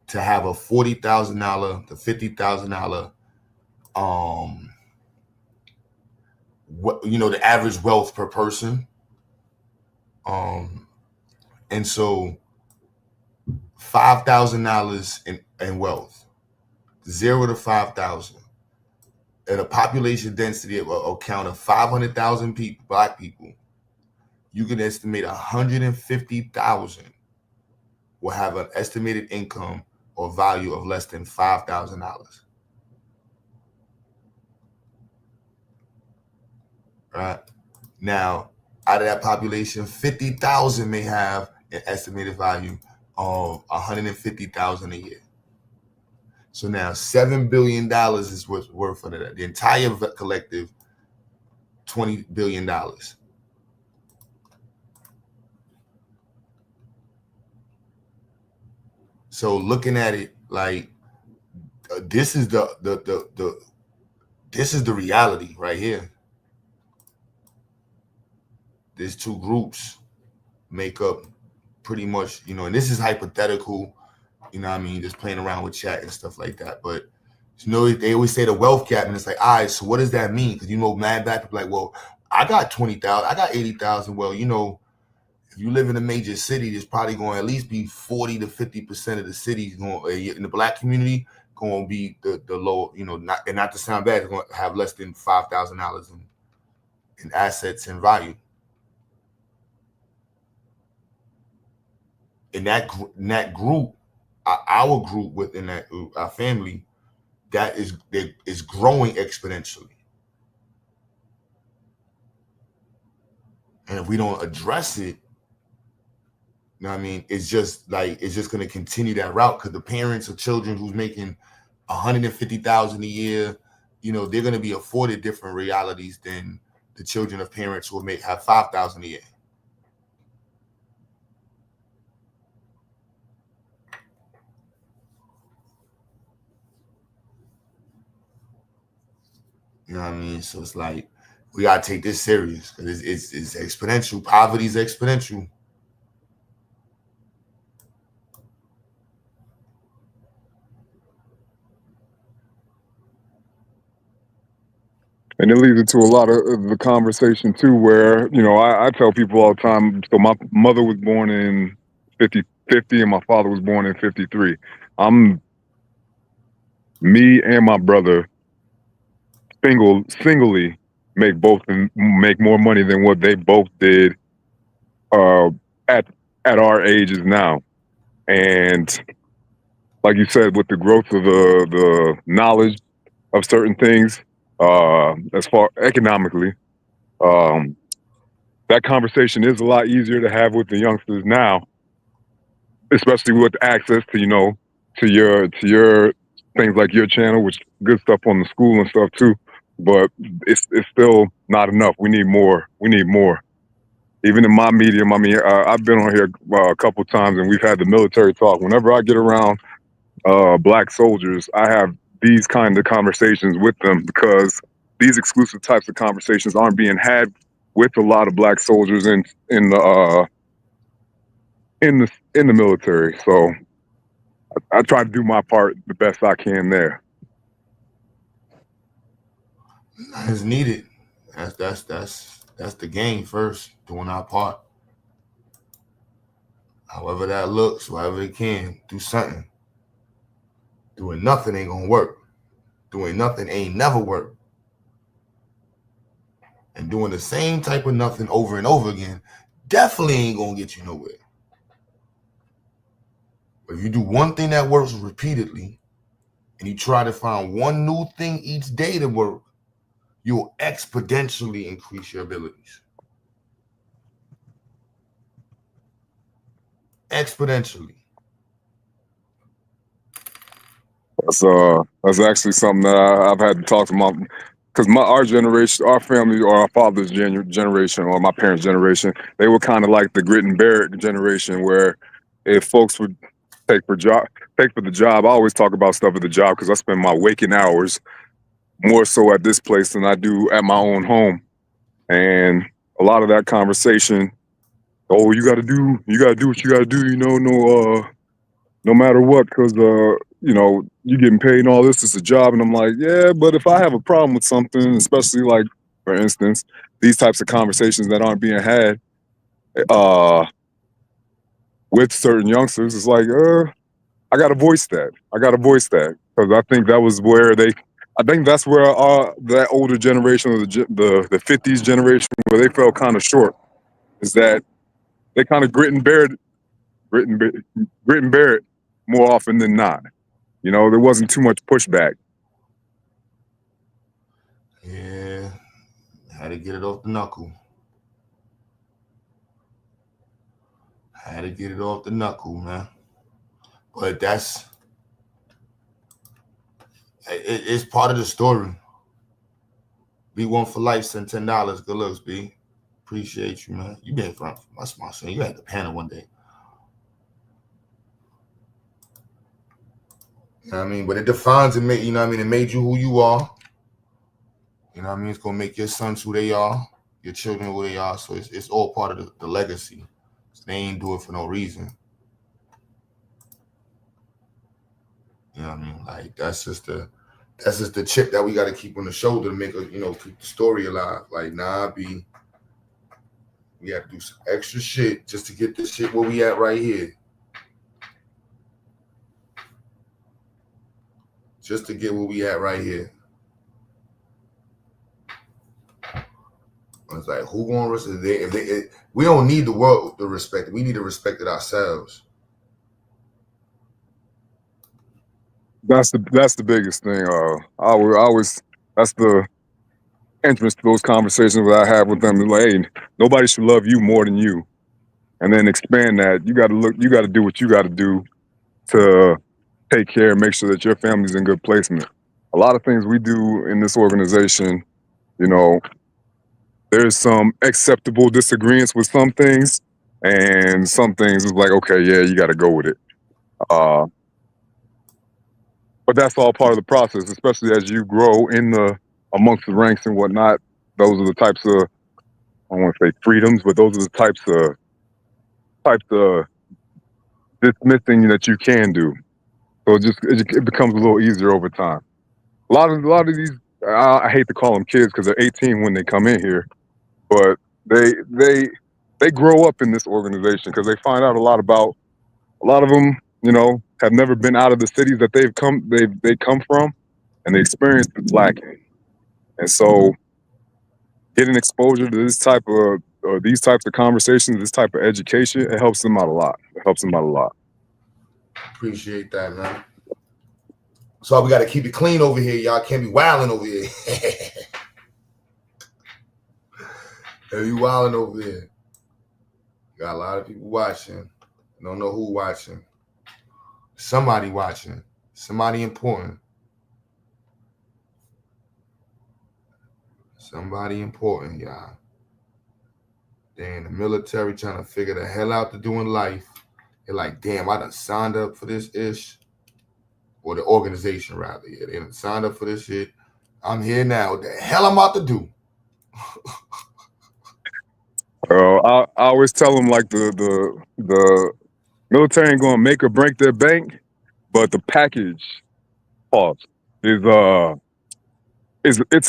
to have a $40,000 to $50,000, the average wealth per person. And so $5,000 in wealth, 0 to 5,000. At a population density of a count of 500,000 people, black people, you can estimate 150,000 will have an estimated income or value of less than $5,000. Right? Now, out of that population, 50,000 may have an estimated value of 150,000 a year. So now $7 billion is what's worth of that. The entire collective, $20 billion. So looking at it, like, this is the reality right here. These two groups make up pretty much, and this is hypothetical. You know what I mean? Just playing around with chat and stuff like that. But, they always say the wealth gap, and it's like, all right, so what does that mean? Because, mad black people like, well, I got 20,000, I got 80,000. Well, if you live in a major city, there's probably going to at least be 40 to 50% of the cities in the black community gonna be the low, you know, not to sound bad, it's gonna have less than $5,000 in assets and value. In that group, our group within that our family, that is growing exponentially. And if we don't address it, you know what I mean, it's just going to continue that route, because the parents of children who's making $150,000 a year, you know, they're going to be afforded different realities than the children of parents who have $5,000 a year. You know what I mean? So it's like, we gotta take this serious, because it's exponential. Poverty is exponential. And it leads into a lot of the conversation too, where, you know, I tell people all the time, so my mother was born in 50 and my father was born in 53. Me and my brother singly make more money than what they both did at our ages now. And like you said, with the growth of the knowledge of certain things, as far economically, that conversation is a lot easier to have with the youngsters now, especially with access to, you know, to your things like your channel, which good stuff on the school and stuff too. But it's still not enough. We need more. Even in my medium, I mean, I've been on here a couple times, and we've had the military talk. Whenever I get around Black soldiers, I have these kind of conversations with them, because these exclusive types of conversations aren't being had with a lot of Black soldiers in the military. So I try to do my part the best I can there. It's needed. That's the game first, doing our part. However that looks, however it can, do something. Doing nothing ain't gonna work. Doing nothing ain't never worked. And doing the same type of nothing over and over again definitely ain't gonna get you nowhere. But if you do one thing that works repeatedly, and you try to find one new thing each day to work, you'll exponentially increase your abilities. Exponentially. That's actually something that I've had to talk to because our generation, our family, or our father's generation, or my parents' generation, they were kind of like the grit and bear it generation, where if folks would take for the job, I always talk about stuff at the job, because I spend my waking hours more so at this place than I do at my own home. And a lot of that conversation, oh, you gotta do what you gotta do, you know, no matter what, because you know, you getting paid and all this is a job. And I'm like, yeah, but if I have a problem with something, especially like, for instance, these types of conversations that aren't being had with certain youngsters, it's like, I gotta voice that. Because I think that was where that's where that older generation, of the 50s generation, where they fell kind of short, is that they kind of grit and bear it more often than not. You know, there wasn't too much pushback. Yeah, had to get it off the knuckle. Man. But it's part of the story. B1 for life sent $10. Good looks, B. Appreciate you, man. You been from my sponsor. You had the panel one day. You know what I mean? But it defines and you know what I mean? It made you who you are. You know what I mean? It's gonna make your sons who they are, your children who they are. So it's all part of the legacy. So they ain't do it for no reason. You know what I mean? Like that's just the chip that we gotta keep on the shoulder to make keep the story alive. Like, we have to do some extra shit just to get this shit where we at right here. just to get where we at right here. It's like, who going to respect it? We don't need the world to respect it. We need to respect it ourselves. That's the biggest thing. I always that's the entrance to those conversations that I have with them. It's like, hey, nobody should love you more than you. And then expand that. You got to do what you got to do to take care and make sure that your family's in good placement. A lot of things we do in this organization, you know, there's some acceptable disagreements with some things, and some things is like, okay, yeah, you got to go with it. But that's all part of the process, especially as you grow amongst the ranks and whatnot. Those are the types of, I don't want to say freedoms, but those are the types of dismissing that you can do. So it becomes a little easier over time. A lot of these, I hate to call them kids because they're 18 when they come in here, but they grow up in this organization because they find out a lot of them, you know, have never been out of the cities that they come from, and the experience is lacking. And so getting exposure to these types of conversations, this type of education, it helps them out a lot. Appreciate that, man. So we got to keep it clean over here. Y'all can't be wilding over here. Can't be wilding over here. Got a lot of people watching. Don't know who watching. Somebody watching. Somebody important. Somebody important, y'all. They're in the military trying to figure the hell out to do in life. They're like, damn, I done signed up for this ish. Or the organization, rather. Yeah, they done signed up for this shit. I'm here now. What the hell I'm about to do? I always tell them, like, the military ain't gonna make or break their bank, but the package is it's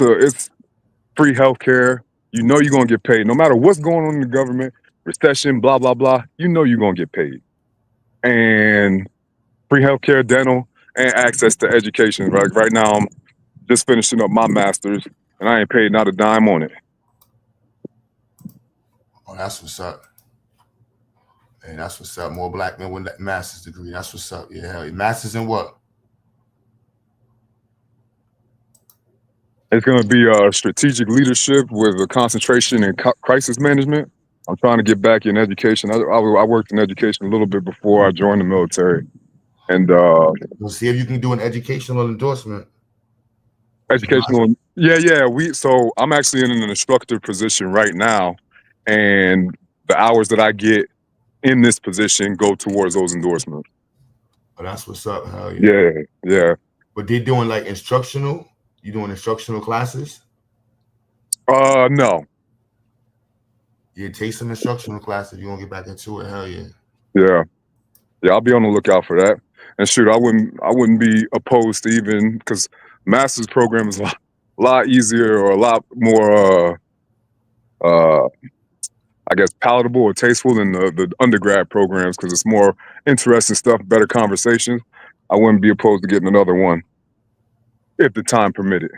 free healthcare. You know you're gonna get paid no matter what's going on in the government, recession, blah blah blah. You know you're gonna get paid, and free healthcare, dental, and access to education. Right now, I'm just finishing up my master's, and I ain't paid not a dime on it. Oh, that's what's up. Hey, that's what's up. More black men with that master's degree. That's what's up. Yeah, hell, master's in what? It's going to be strategic leadership with a concentration in crisis management. I'm trying to get back in education. I worked in education a little bit before I joined the military. And we'll see if you can do an educational endorsement. Educational, yeah. So I'm actually in an instructor position right now, and the hours that I get in this position go towards those endorsements. Oh, that's what's up. Hell yeah. Yeah. But they're doing like instructional. You doing instructional classes? No. Yeah, take some instructional classes. You want to get back into it? Hell yeah. Yeah, I'll be on the lookout for that. And shoot, I wouldn't be opposed to even, because master's program is a lot easier or a lot more, I guess, palatable or tasteful than the undergrad programs, because it's more interesting stuff, better conversations. I wouldn't be opposed to getting another one if the time permitted.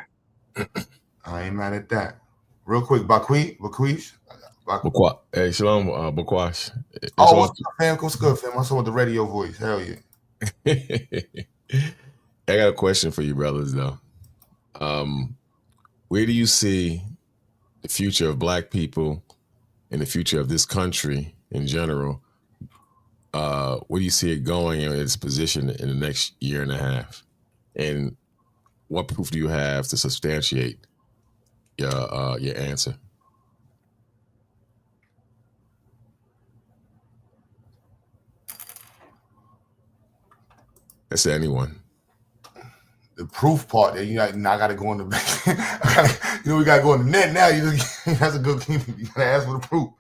I ain't mad at that. Real quick, Bakweesh. Hey, Shalom, Bakwash. Oh, what's up, fam? What's good, fam? I saw with the radio voice. Hell yeah. I got a question for you, brothers, though. Where do you see the future of black people and the future of this country in general? Where do you see it going in its position in the next year and a half? And what proof do you have to substantiate your answer? That's anyone. The proof part that you got to go on the we got to go on the net now. That's a good thing. You got to ask for the proof.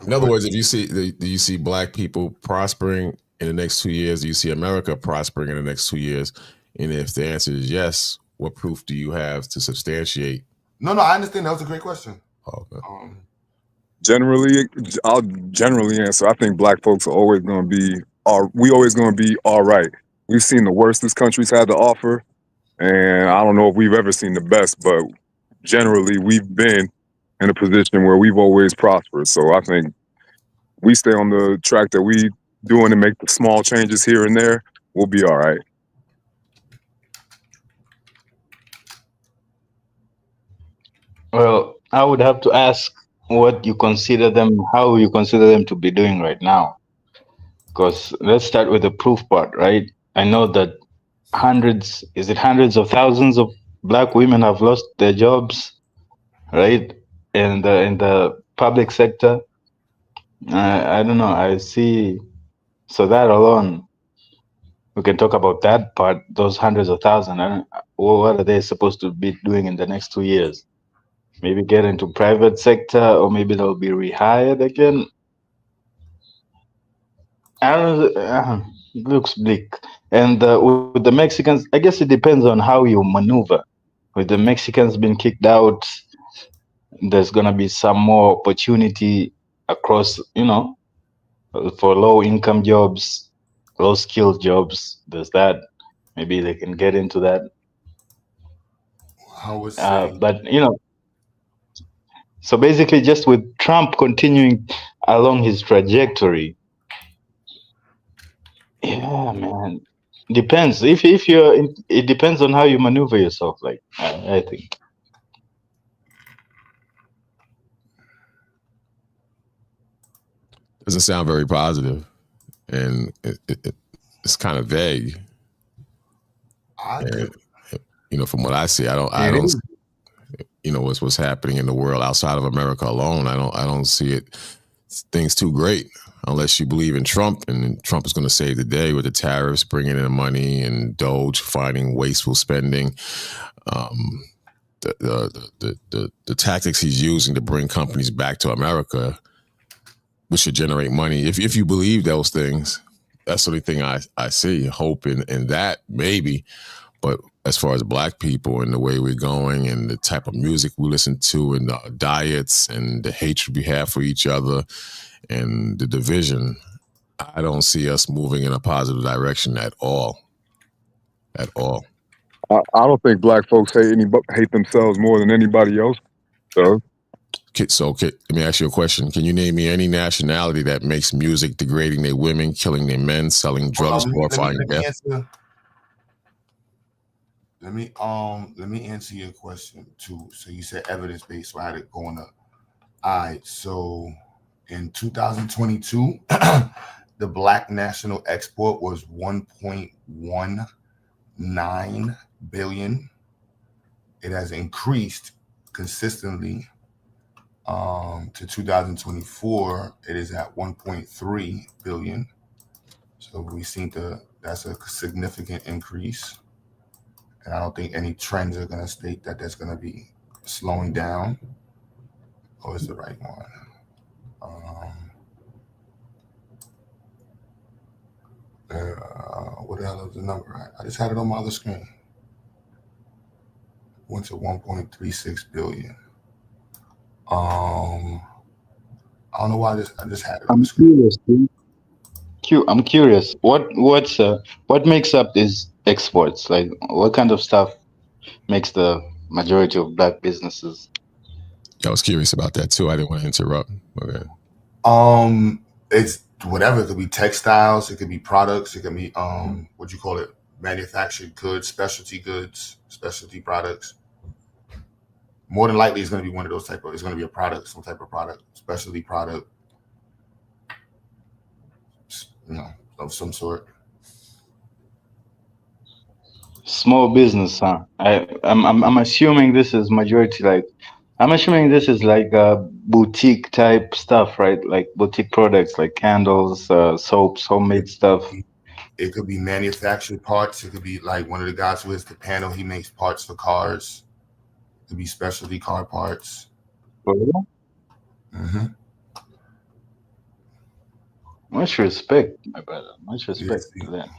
In other words, if you see, do you see black people prospering in the next 2 years? Do you see America prospering in the next 2 years? And if the answer is yes, what proof do you have to substantiate? No, I understand. That was a great question. Okay. I'll generally answer. I think black folks are always going to be, we always going to be all right. We've seen the worst this country's had to offer, and I don't know if we've ever seen the best, but generally we've been in a position where we've always prospered. So I think we stay on the track that we doing and make the small changes here and there, we'll be all right. Well, I would have to ask what you consider them, how you consider them to be doing right now. Because let's start with the proof part, right? I know that hundreds of thousands of Black women have lost their jobs, right? In the public sector. I don't know. I see. So that alone, we can talk about that part. Those hundreds of thousands. What are they supposed to be doing in the next 2 years? Maybe get into private sector, or maybe they'll be rehired again. I don't know. It looks bleak. And with the Mexicans, I guess it depends on how you maneuver. With the Mexicans being kicked out, there's gonna be some more opportunity across, for low-income jobs, low-skilled jobs. There's that. Maybe they can get into that. But so basically, just with Trump continuing along his trajectory, yeah, man, depends. If you're, it depends on how you maneuver yourself. Like I think. Doesn't sound very positive, and it's kind of vague. And, from what I see, I don't. What's happening in the world outside of America alone. I don't see things too great unless you believe in Trump, and Trump is going to save the day with the tariffs, bringing in the money, and Doge finding wasteful spending. The tactics he's using to bring companies back to America, which should generate money. If you believe those things, that's the only thing I see. Hope in that, maybe. But as far as Black people and the way we're going and the type of music we listen to and the diets and the hatred we have for each other and the division, I don't see us moving in a positive direction at all. At all. I don't think Black folks hate themselves more than anybody else. So let me ask you a question. Can you name me any nationality that makes music degrading their women, killing their men, selling drugs, glorifying death? Let me answer your question too. So you said evidence-based, so I had it going up. All right, so in 2022, the Black national export was 1.19 billion. It has increased consistently to 2024. It is at 1.3 billion. So we seen that's a significant increase. And I don't think any trends are going to state that that's going to be slowing down. Or is the right one? What the hell is the number? I just had it on my other screen. Went to 1.36 billion. I don't know why I just had it on the screen. I'm curious. What makes up these exports? Like, what kind of stuff makes the majority of Black businesses? I was curious about that too. I didn't want to interrupt. Okay. It's whatever. It could be textiles. It could be products. It could be manufactured goods, specialty products. More than likely, it's going to be one of those type of. It's going to be a product, some type of product, specialty product. Of some sort. Small business, huh? I'm assuming this is majority I'm assuming this is like boutique type stuff, right? Like boutique products, like candles, soaps, homemade stuff. It could be manufactured parts. It could be like one of the guys who has the panel. He makes parts for cars. It could be specialty car parts. Mm-hmm. Much respect, my brother. Much respect to that.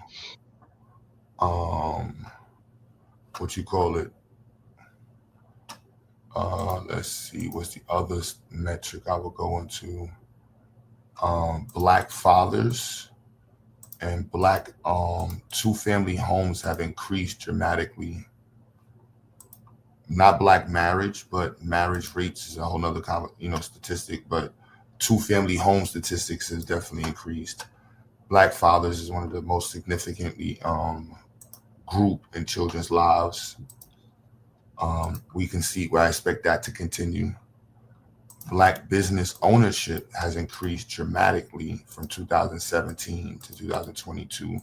What you call it? Let's see. What's the other metric I would go into? Black fathers and Black two-family homes have increased dramatically. Not Black marriage, but marriage rates is a whole nother statistic. But two-family home statistics has definitely increased. Black fathers is one of the most significantly group in children's lives. We can see where I expect that to continue. Black business ownership has increased dramatically from 2017 to 2022.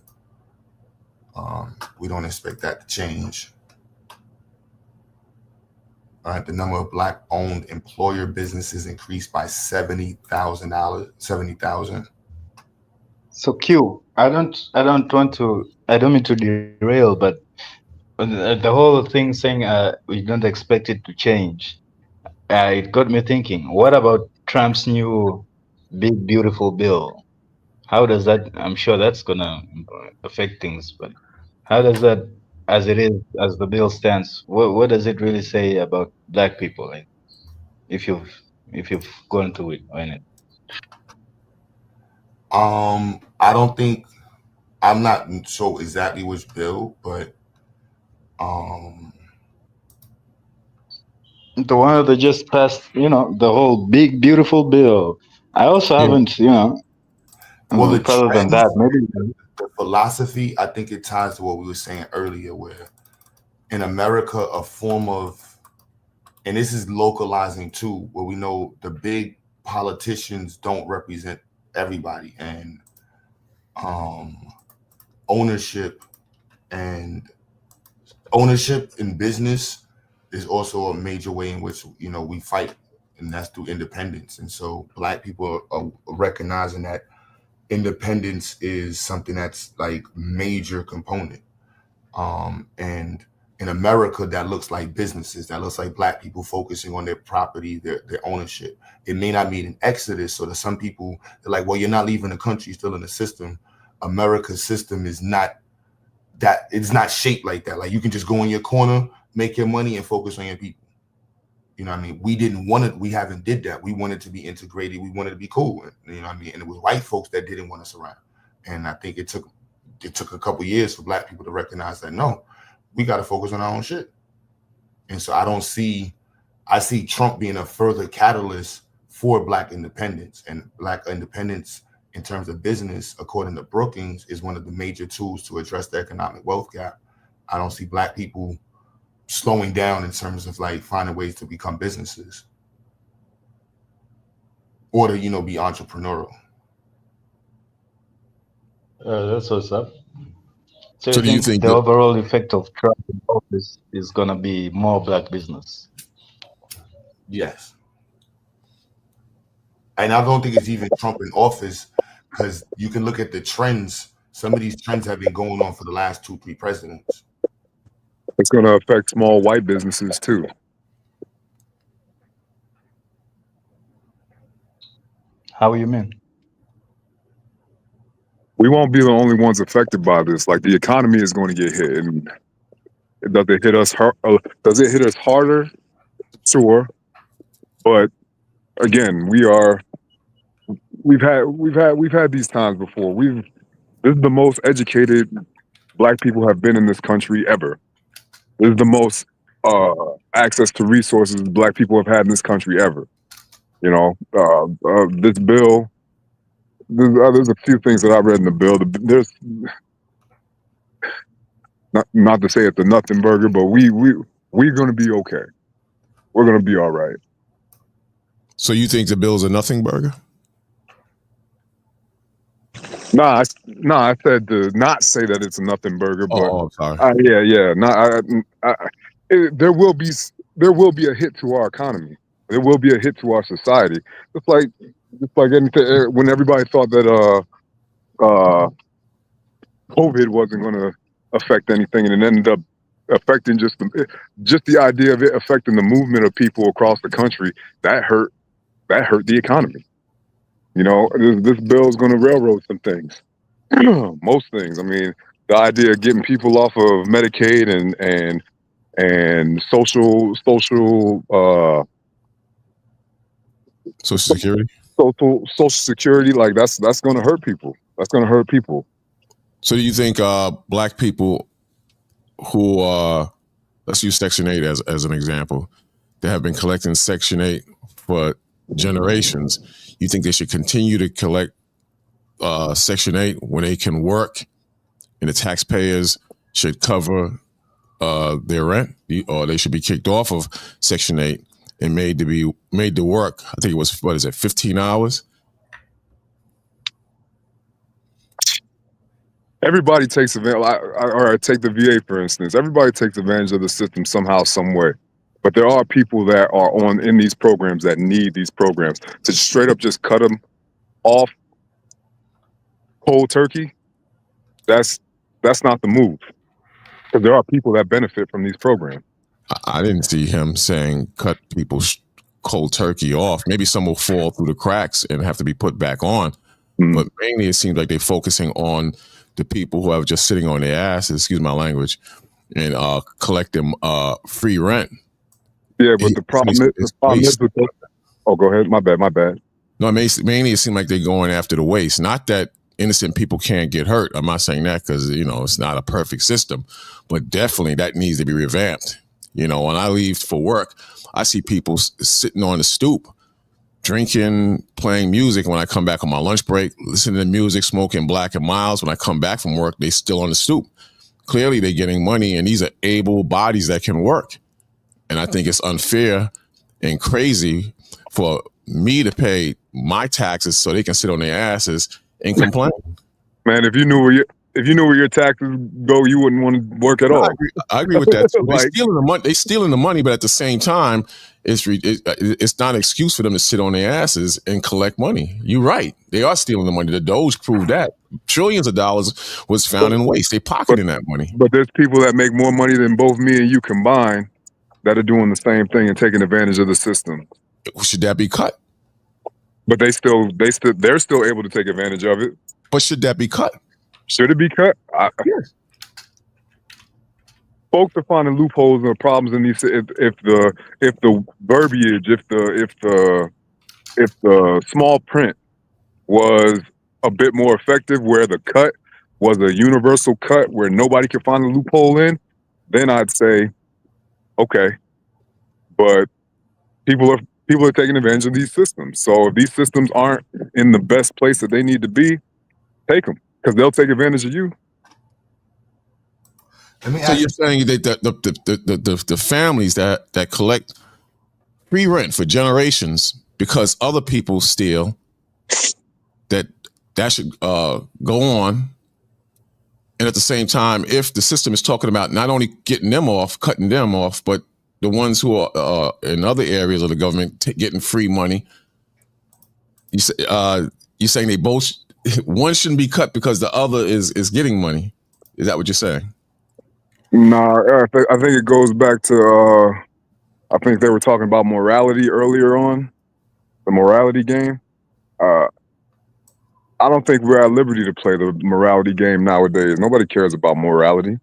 We don't expect that to change. The number of Black-owned employer businesses increased by 70,000. So Q, I don't mean to derail, but the whole thing saying we don't expect it to change. It got me thinking. What about Trump's new big beautiful bill? How does that? I'm sure that's gonna affect things, but how does that, as the bill stands, what does it really say about Black people? Like, if you've gone through it or anything. I don't think, I'm not sure exactly which bill, but the one that just passed, the whole big beautiful bill. I also haven't, well, the other than that, maybe the philosophy, I think it ties to what we were saying earlier, where in America, a form of, and this is localizing too, where we know the big politicians don't represent everybody, and ownership in business is also a major way in which we fight, and that's through independence. And so Black people are recognizing that independence is something that's like major component. And in America, that looks like businesses, that looks like Black people focusing on their property, their ownership. It may not mean an exodus. So to some people, they're like, well, you're not leaving the country, you're still in the system. America's system is not that, it's not shaped like that. Like you can just go in your corner, make your money, and focus on your people. You know what I mean? We didn't want it. We haven't did that. We wanted to be integrated. We wanted to be cool. You know what I mean? And it was white folks that didn't want us around. And I think it took a couple years for Black people to recognize that, no, we got to focus on our own shit. And so I see Trump being a further catalyst for Black independence, and Black independence in terms of business, according to Brookings, is one of the major tools to address the economic wealth gap. I don't see Black people slowing down in terms of like finding ways to become businesses or to, be entrepreneurial. That's what's up. So do you think the overall effect of Trump in office is gonna be more Black business? Yes. And I don't think it's even Trump in office, because you can look at the trends. Some of these trends have been going on for the last 2-3 presidents. It's going to affect small white businesses too. How you mean? We won't be the only ones affected by this. Like the economy is going to get hit, and does it hit us harder? Sure, but again, we've had these times before. This is the most educated Black people have been in this country ever. This is the most access to resources Black people have had in this country ever. This bill, there's a few things that I read in the bill. There's not to say it's a nothing burger, but we're going to be okay. We're going to be all right. So you think the bill's a nothing burger? I said to not say that it's a nothing burger, but I'm sorry. There will be a hit to our economy. There will be a hit to our society. Just like anything, when everybody thought that COVID wasn't going to affect anything, and it ended up affecting just the idea of it affecting the movement of people across the country. That hurt the economy. This bill is going to railroad some things, most things. I mean, the idea of getting people off of Medicaid and social security, social security, like that's going to hurt people. That's going to hurt people. So do you think black people who let's use Section 8 as an example, that have been collecting Section 8 for generations, you think they should continue to collect Section 8 when they can work and the taxpayers should cover their rent, or they should be kicked off of Section 8 and made to work? I think it was, 15 hours? Everybody takes advantage, or take the VA for instance. Everybody takes advantage of the system somehow, some way. But there are people that are in these programs that need these programs. To straight up just cut them off cold turkey, that's not the move. Because there are people that benefit from these programs. I didn't see him saying cut people cold turkey off. Maybe some will fall through the cracks and have to be put back on. But mainly it seems like they're focusing on the people who are just sitting on their asses, excuse my language, and collect them free rent. Yeah, but the problem is with that. Oh, go ahead. My bad. No, mainly it seems like they're going after the waste. Not that innocent people can't get hurt. I'm not saying that because, it's not a perfect system, but definitely that needs to be revamped. When I leave for work, I see people sitting on the stoop, drinking, playing music. When I come back on my lunch break, listening to music, smoking Black and Milds. When I come back from work, they still on the stoop. Clearly they're getting money, and these are able bodies that can work. And I think it's unfair and crazy for me to pay my taxes so they can sit on their asses and complain. Man, if you knew where your taxes go, you wouldn't want to work at all. I agree with that. They're stealing the money, but at the same time, it's not an excuse for them to sit on their asses and collect money. You're right. They are stealing the money. The Doge proved that. Trillions of dollars was found in waste. They pocketing that money. But there's people that make more money than both me and you combined that are doing the same thing and taking advantage of the system. Should that be cut? But they're still able to take advantage of it. But should that be cut? Should it be cut? Yes. Folks are finding loopholes and problems in these. If the verbiage, if the small print was a bit more effective, where the cut was a universal cut where nobody could find a loophole in, then I'd say, okay. But people are taking advantage of these systems. So if these systems aren't in the best place that they need to be, take them, because they'll take advantage of you. So you're saying that the families that collect free rent for generations because other people steal, that should go on. And at the same time, if the system is talking about not only getting them off, cutting them off, but the ones who are in other areas of the government getting free money, you're saying they both, one shouldn't be cut because the other is getting money. Is that what you're saying? Nah, I think it goes back to, I think they were talking about morality earlier on, the morality game. I don't think we're at liberty to play the morality game nowadays. Nobody cares about morality.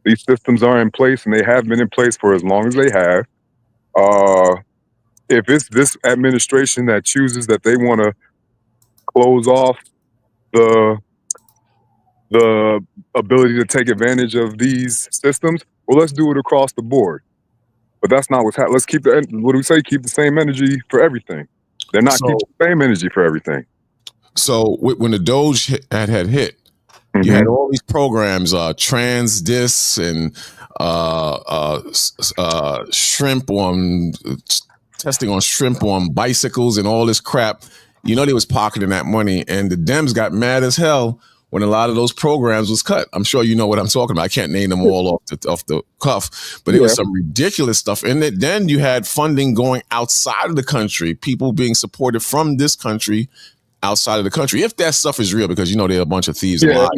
These systems are in place, and they have been in place for as long as they have. If it's this administration that chooses that they want to close off the ability to take advantage of these systems, well, let's do it across the board. But that's not what's happening. Let's keep what do we say? Keep the same energy for everything. They're not keeping the same energy for everything. So when the Doge had hit, you had all these programs, trans dis and shrimp on testing on shrimp on bicycles and all this crap. They was pocketing that money, and the Dems got mad as hell when a lot of those programs was cut. I'm sure you know what I'm talking about. I can't name them all off the cuff, but it was some ridiculous stuff. And then you had funding going outside of the country, people being supported from this country outside of the country, if that stuff is real, because there are a bunch of thieves and liars,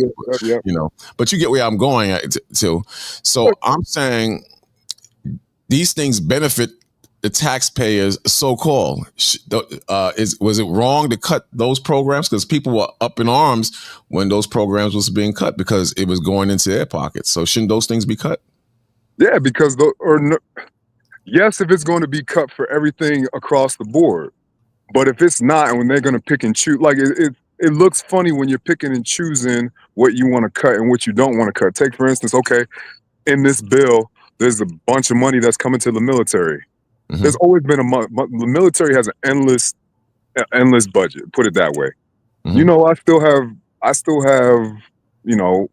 but you get where I'm going at to. So I'm saying these things benefit the taxpayers, so-called. Was it wrong to cut those programs? Because people were up in arms when those programs was being cut because it was going into their pockets. So shouldn't those things be cut? Yeah, because yes, if it's going to be cut for everything across the board. But if it's not, and when they're going to pick and choose, like it looks funny when you're picking and choosing what you want to cut and what you don't want to cut. Take for instance, okay, in this bill, there's a bunch of money that's coming to the military. There's always been the military has an endless budget. Put it that way. You know, I still have, you know,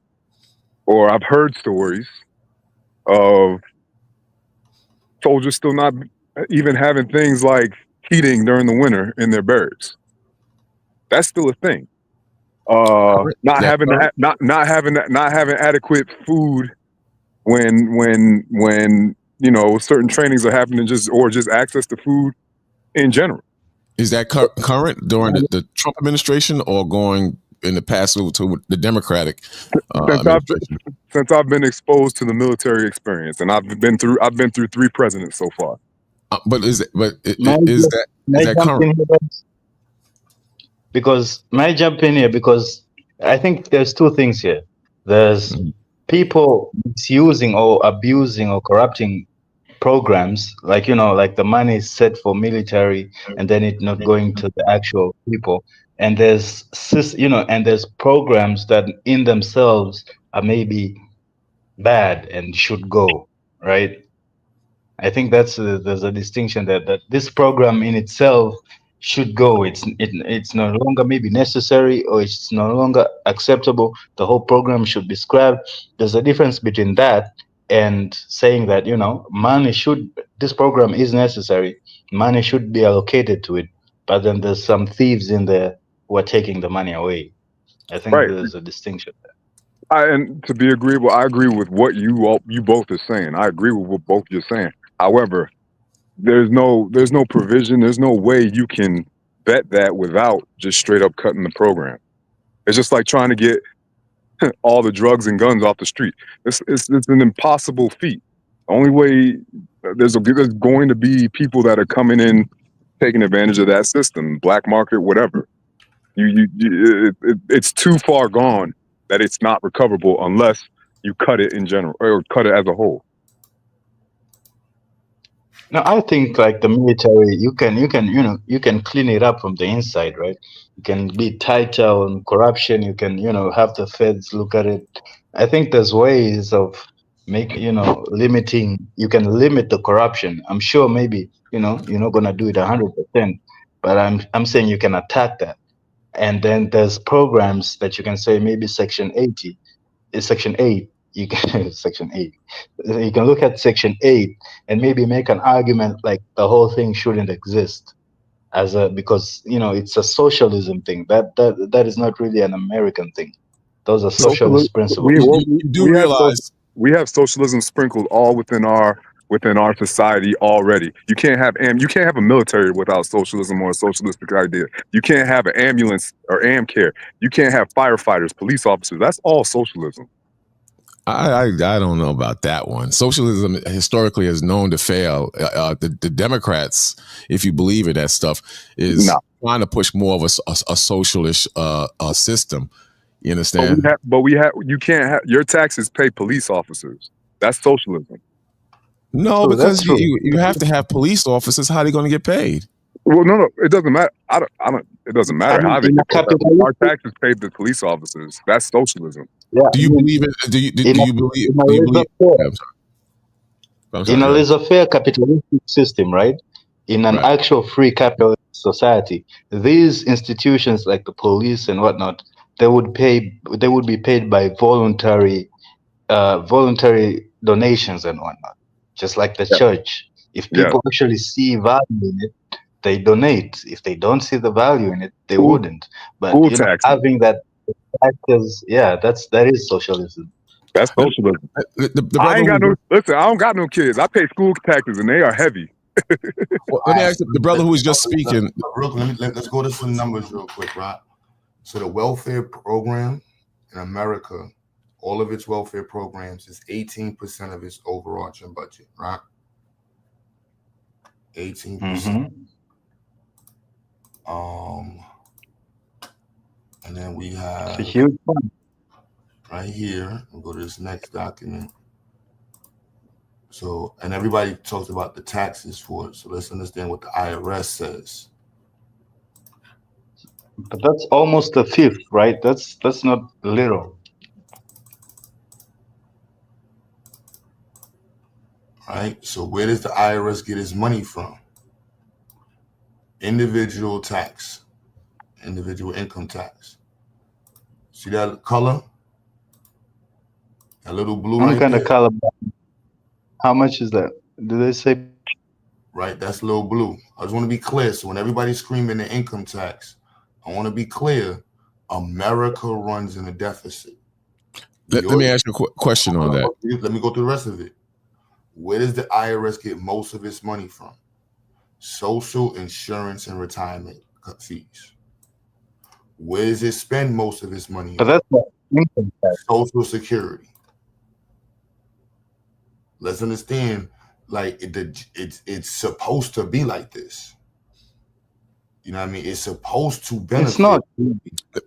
or I've heard stories of soldiers still not even having things like heating during the winter in their barracks. That's still a thing. Not having adequate food when you know certain trainings are happening, or just access to food in general. Is that current during the Trump administration or going in the past to the Democratic administration? Since I've been exposed to the military experience, and I've been through 3 presidents so far. But is that current? Because may I jump in here? Because I think there's 2 things here. There's people misusing or abusing or corrupting programs, like, you know, like the money is set for military and then it not going to the actual people. And there's, you know, and there's programs that in themselves are maybe bad and should go, right? I think there's a distinction that this program in itself should go. It's no longer maybe necessary, or it's no longer acceptable. The whole program should be scrapped. There's a difference between that and saying that, you know, this program is necessary, money should be allocated to it, but then there's some thieves in there who are taking the money away. I think there's a distinction there. And to be agreeable, I agree with what you both are saying. I agree with what both you're saying. However, there's no provision, there's no way you can vet that without just straight up cutting the program. It's just like trying to get all the drugs and guns off the street. It's an impossible feat. The only way there's going to be people that are coming in, taking advantage of that system, black market, whatever. It's too far gone that it's not recoverable unless you cut it in general or cut it as a whole. No, I think like the military, you can clean it up from the inside, right? You can be tighter on corruption. You can, have the feds look at it. I think there's ways of limiting. You can limit the corruption. I'm sure maybe, you're not gonna do it 100%, but I'm saying you can attack that. And then there's programs that you can say maybe Section 8. You can Section 8. You can look at Section 8 and maybe make an argument like the whole thing shouldn't exist because it's a socialism thing. That is not really an American thing. Those are socialist principles. We have socialism sprinkled all within our society already. You can't have a military without socialism or a socialistic idea. You can't have an ambulance or AmCare. You can't have firefighters, police officers. That's all socialism. I don't know about that one. Socialism historically is known to fail. The Democrats, if you believe in that stuff, is trying to push more of a socialist system. You understand? You can't have your taxes pay police officers. That's socialism. No, because you have to have police officers. How are they going to get paid? Well, no, it doesn't matter. It doesn't matter how they get paid. Our taxes pay the police officers. That's socialism. Yeah. Do you believe it? Do you believe? In a laissez-faire capitalistic system, right? In an actual free capitalist society, these institutions like the police and whatnot, they would be paid by voluntary donations and whatnot, just like the church. If people actually see value in it, they donate. If they don't see the value in it, they wouldn't. But having that taxes, that is socialism. That's socialism. I don't got no kids. I pay school taxes and they are heavy. Well, let me ask the brother who was just speaking. Let's go to some numbers real quick, right? So the welfare program in America, all of its welfare programs is 18% of its overarching budget, right? 18%. And then we have it's a huge one. Right here. We'll go to this next document. So, and everybody talks about the taxes for it. So let's understand what the IRS says. But that's almost a fifth, right? That's not little. Right? So where does the IRS get its money from? Individual tax, individual income tax. See that color? That little blue I'm right kind of there? colorblind. How much is that? Do they say? Right, that's little blue. I just want to be clear. So when everybody's screaming the income tax, I want to be clear. America runs in a deficit. Let me ask you a question on that. Let me go through the rest of it. Where does the IRS get most of its money from? Social insurance and retirement fees. Where does it spend most of its money? But that's not income tax. Social Security. Let's understand, like it's supposed to be like this. You know what I mean? It's supposed to benefit. It's not.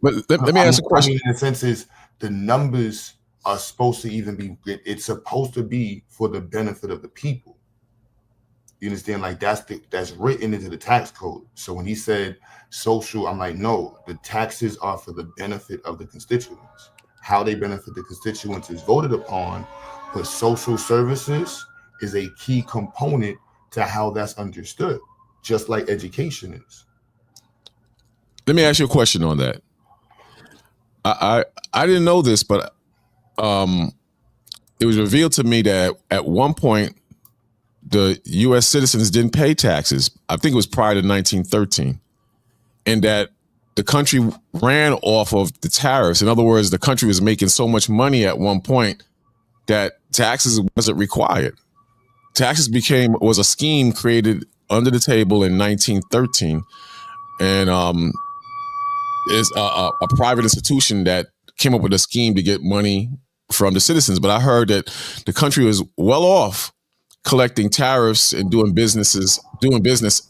But let me ask a question. I mean, in the sense is the numbers are supposed to even be. It's supposed to be for the benefit of the people. You understand? Like that's written into the tax code. So when he said social, I'm like, no, the taxes are for the benefit of the constituents. How they benefit the constituents is voted upon, but social services is a key component to how that's understood, just like education is. Let me ask you a question on that. I didn't know this, but it was revealed to me that at one point the U.S. citizens didn't pay taxes. I think it was prior to 1913, and that the country ran off of the tariffs. In other words, the country was making so much money at one point that taxes wasn't required. Taxes was a scheme created under the table in 1913, and is a private institution that came up with a scheme to get money from the citizens. But I heard that the country was well off collecting tariffs and doing business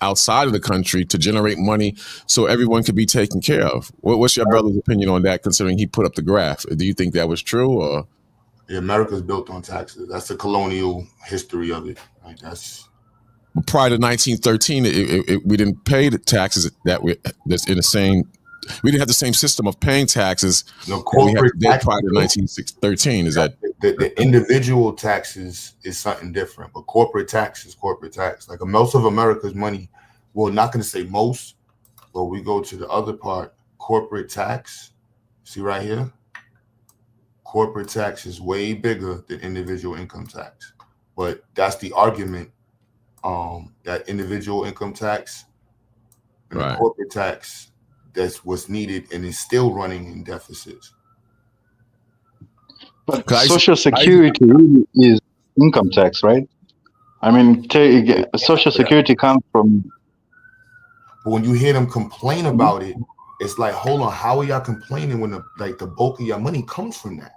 outside of the country to generate money so everyone could be taken care of. What's your brother's opinion on that, considering he put up the graph? Do you think that was true? Or America's built on taxes. That's the colonial history of it. Like that's prior to 1913, we didn't pay the taxes that's in the same. We didn't have the same system of paying taxes. No, corporate tax prior to 1913. Is that the individual taxes is something different, but corporate tax is corporate tax. Like most of America's money, well, not going to say most, but we go to the other part, corporate tax. See right here, corporate tax is way bigger than individual income tax. But that's the argument, that individual income tax and the corporate tax, that's what's needed and is still running in deficits. But Social Security really is income tax, right? I mean, Social Security comes from. But when you hear them complain about it, it's like, hold on, how are y'all complaining when the bulk of your money comes from that?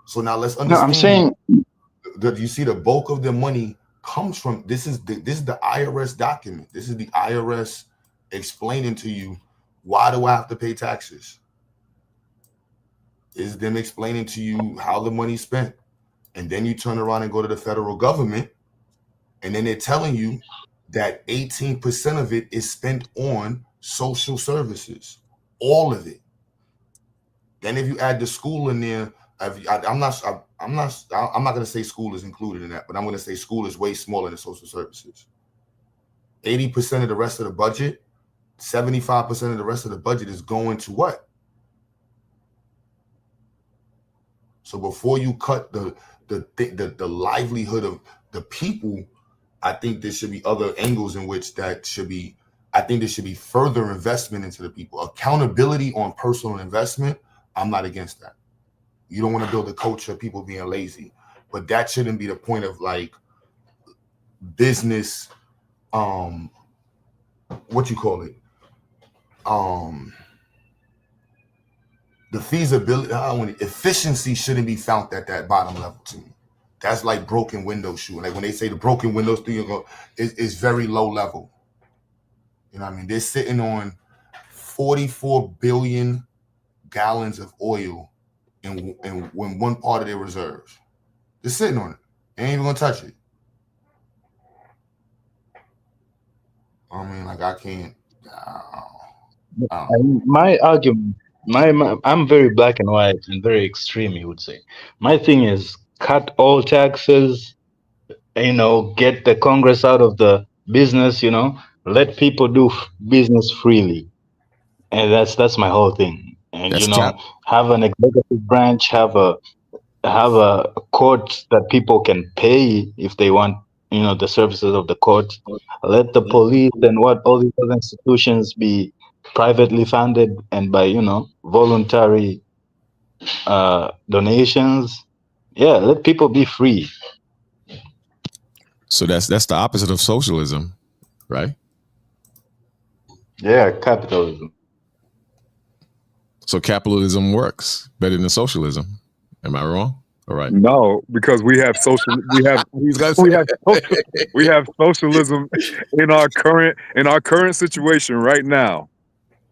So now let's understand. No, I'm saying. You see, the bulk of the money comes from this is the IRS document. This is the IRS explaining to you, why do I have to pay taxes? Is them explaining to you how the money's spent. And then you turn around and go to the federal government, and then they're telling you that 18% of it is spent on social services, all of it. Then if you add the school in there, I'm not going to say school is included in that, but I'm going to say school is way smaller than social services. 80% of the rest of the budget, 75% of the rest of the budget is going to what? So before you cut the livelihood of the people, I think there should be other angles in which that should be. I think there should be further investment into the people. Accountability on personal investment, I'm not against that. You don't want to build a culture of people being lazy, but that shouldn't be the point of like business. What you call it? The feasibility, efficiency shouldn't be found at that bottom level to me. That's like broken window shoe. Like when they say the broken windows thing, it's very low level. You know what I mean? They're sitting on 44 billion gallons of oil in one part of their reserves. They're sitting on it. They ain't even gonna touch it. I mean, like I can't. My argument, I'm very black and white and very extreme, you would say. My thing is cut all taxes, get the Congress out of the business, let people do business freely. And that's my whole thing. And That's cap. have an executive branch, have a court that people can pay if they want, the services of the court. Let the police and all these other institutions be privately funded and by voluntary donations. Yeah, let people be free. So that's the opposite of socialism, right? Yeah, capitalism. So capitalism works better than socialism. Am I wrong? All right. No, because we have socialism in our current situation right now.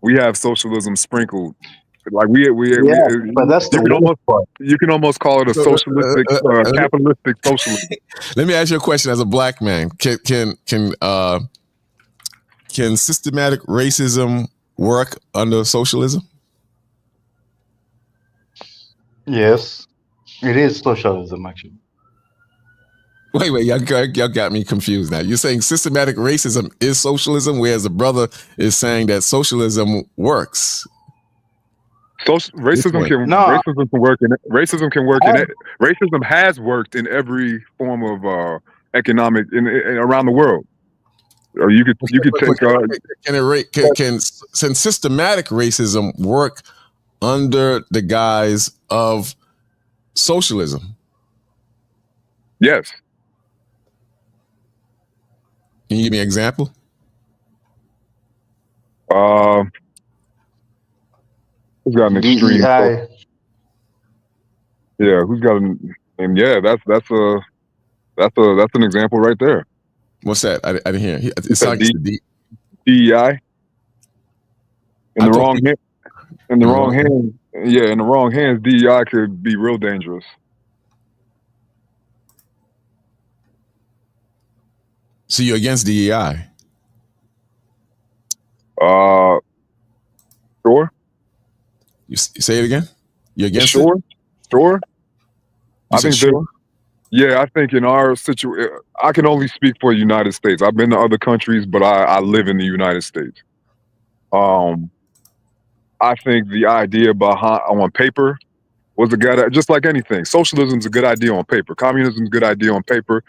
We have socialism sprinkled. Like but that's you can almost call it a socialistic capitalistic socialism. Let me ask you a question as a black man. Can systematic racism work under socialism? Yes, it is socialism, actually. Wait, y'all got me confused now. You're saying systematic racism is socialism, whereas the brother is saying that socialism works. Racism can work racism has worked in every form of economic in around the world. Or you could take can systematic racism work under the guise of socialism? Yes. Can you give me an example? Who's got an extreme? Yeah, who's got and yeah, that's an example right there. What's that? I didn't hear. It's like DEI. In the wrong hand. In the wrong hands. Yeah, in the wrong hands, DEI could be real dangerous. So you're against DEI? Sure. You say it again? You're against it? Sure. I think sure? I think in our situation, I can only speak for the United States. I've been to other countries, but I live in the United States. I think the idea behind on paper was a good, just like anything. Socialism's a good idea on paper. Communism's a good idea on paper.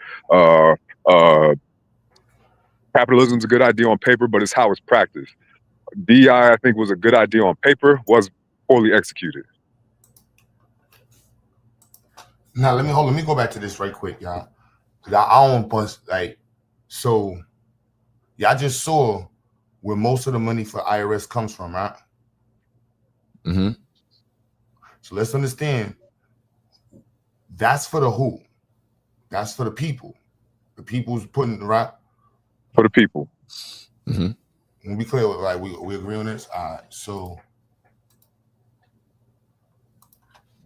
Capitalism's a good idea on paper, but it's how it's practiced. DEI, I think, was a good idea on paper, was poorly executed. Now let me go back to this right quick, y'all. I don't bust so y'all just saw where most of the money for IRS comes from, right? Mm-hmm. So let's understand that's for the who? That's for the people. The people's putting right for the people. Mm-hmm. When we clear, like we agree on this. All right. So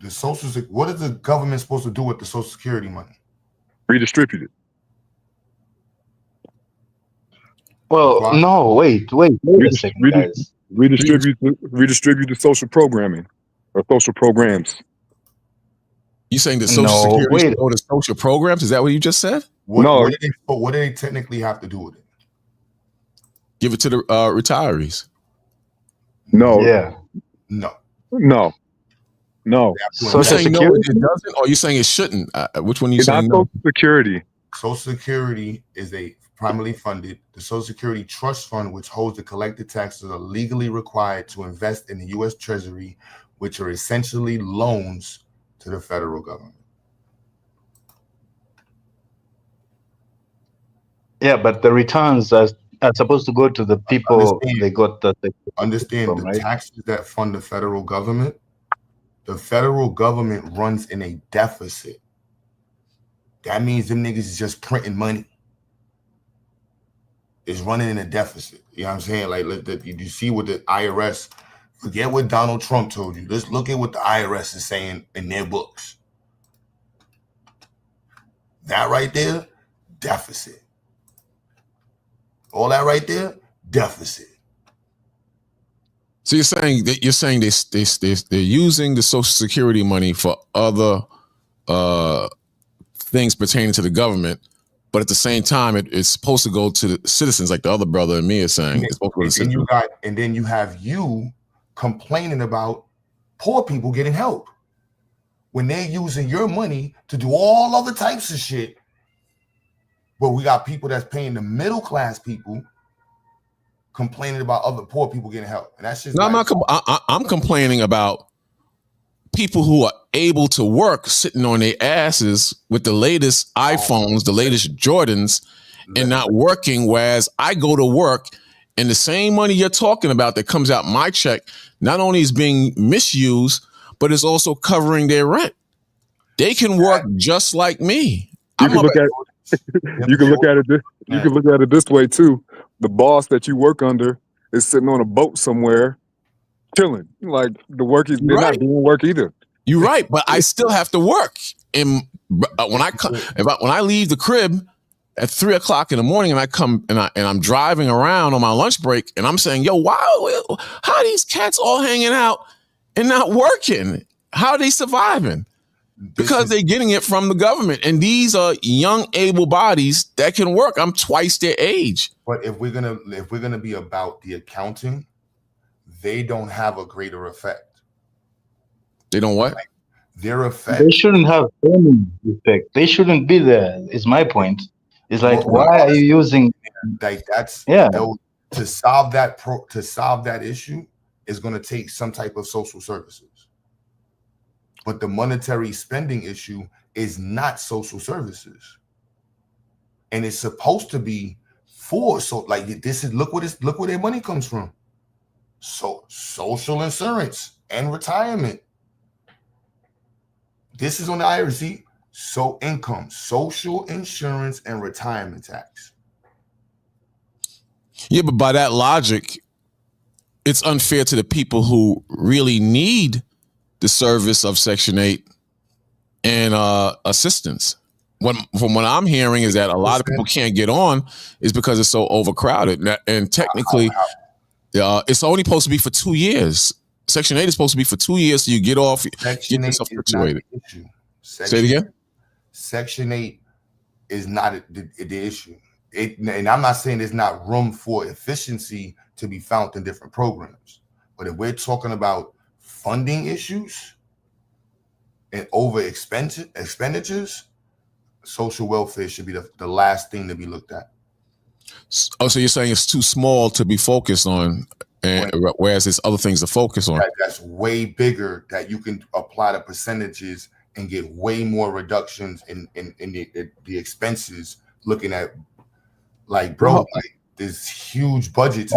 the what is the government supposed to do with the Social Security money? Redistribute it. Well, no, wait a second, guys. Redistribute the social programming or social programs. You saying that Social Security should go to social programs? Is that what you just said? What do they technically have to do with it? Give it to the retirees. No. Yeah. No. So saying no, it doesn't, or you saying it shouldn't? Which one are you saying? Not Social Security. Social Security is primarily funded. The Social Security Trust Fund, which holds the collected taxes, are legally required to invest in the U.S. Treasury, which are essentially loans to the federal government. Yeah, but the returns are supposed to go to the people. They got the taxes that fund the federal government. The federal government runs in a deficit. That means them niggas is just printing money. It's running in a deficit. You know what I'm saying? Like, you see what the IRS, forget what Donald Trump told you. Let's look at what the IRS is saying in their books. That right there, deficit. All that right there, deficit. So you're saying they're using the Social Security money for other things pertaining to the government, but at the same time, it's supposed to go to the citizens, like the other brother and me is saying. It's supposed to go to the citizens. And then you have you complaining about poor people getting help when they're using your money to do all other types of shit. But we got people that's paying the middle class people complaining about other poor people getting help, and that's just. No, I'm complaining about people who are able to work sitting on their asses with the latest iPhones, the latest Jordans, and not working. Whereas I go to work, and the same money you're talking about that comes out my check not only is being misused, but it's also covering their rent. They can work just like me. You can look at it this way too. The boss that you work under is sitting on a boat somewhere, chilling. Like the workers, they're not doing work either. You're right, but I still have to work. And when I leave the crib at 3 o'clock in the morning, and I come and I'm driving around on my lunch break, and I'm saying, "Yo, how are these cats all hanging out and not working? How are they surviving?" Because they're getting it from the government, and these are young, able bodies that can work. I'm twice their age. But if we're gonna be about the accounting, they don't have a greater effect. They don't what? Like, their effect. They shouldn't have any effect. They shouldn't be there. Is my point. It's like, why are you using? Like that's yeah. To solve that issue is going to take some type of social services. But the monetary spending issue is not social services, and it's supposed to be for like this is look where their money comes from. So social insurance and retirement. This is on the IRS. So income, social insurance, and retirement tax. Yeah, but by that logic, it's unfair to the people who really need the service of Section 8 and assistance. From what I'm hearing is that a lot of people can't get on is because it's so overcrowded. And technically, it's only supposed to be for 2 years. Section 8 is supposed to be for 2 years, so you get off, get yourself situated. Say it again? Section 8 is not the issue. And I'm not saying there's not room for efficiency to be found in different programs. But if we're talking about funding issues and over expenditures, social welfare should be the last thing to be looked at. Oh, so you're saying it's too small to be focused on, and whereas there's other things to focus on. That's way bigger, that you can apply the percentages and get way more reductions in the expenses. Looking at like, bro, like there's huge budgets.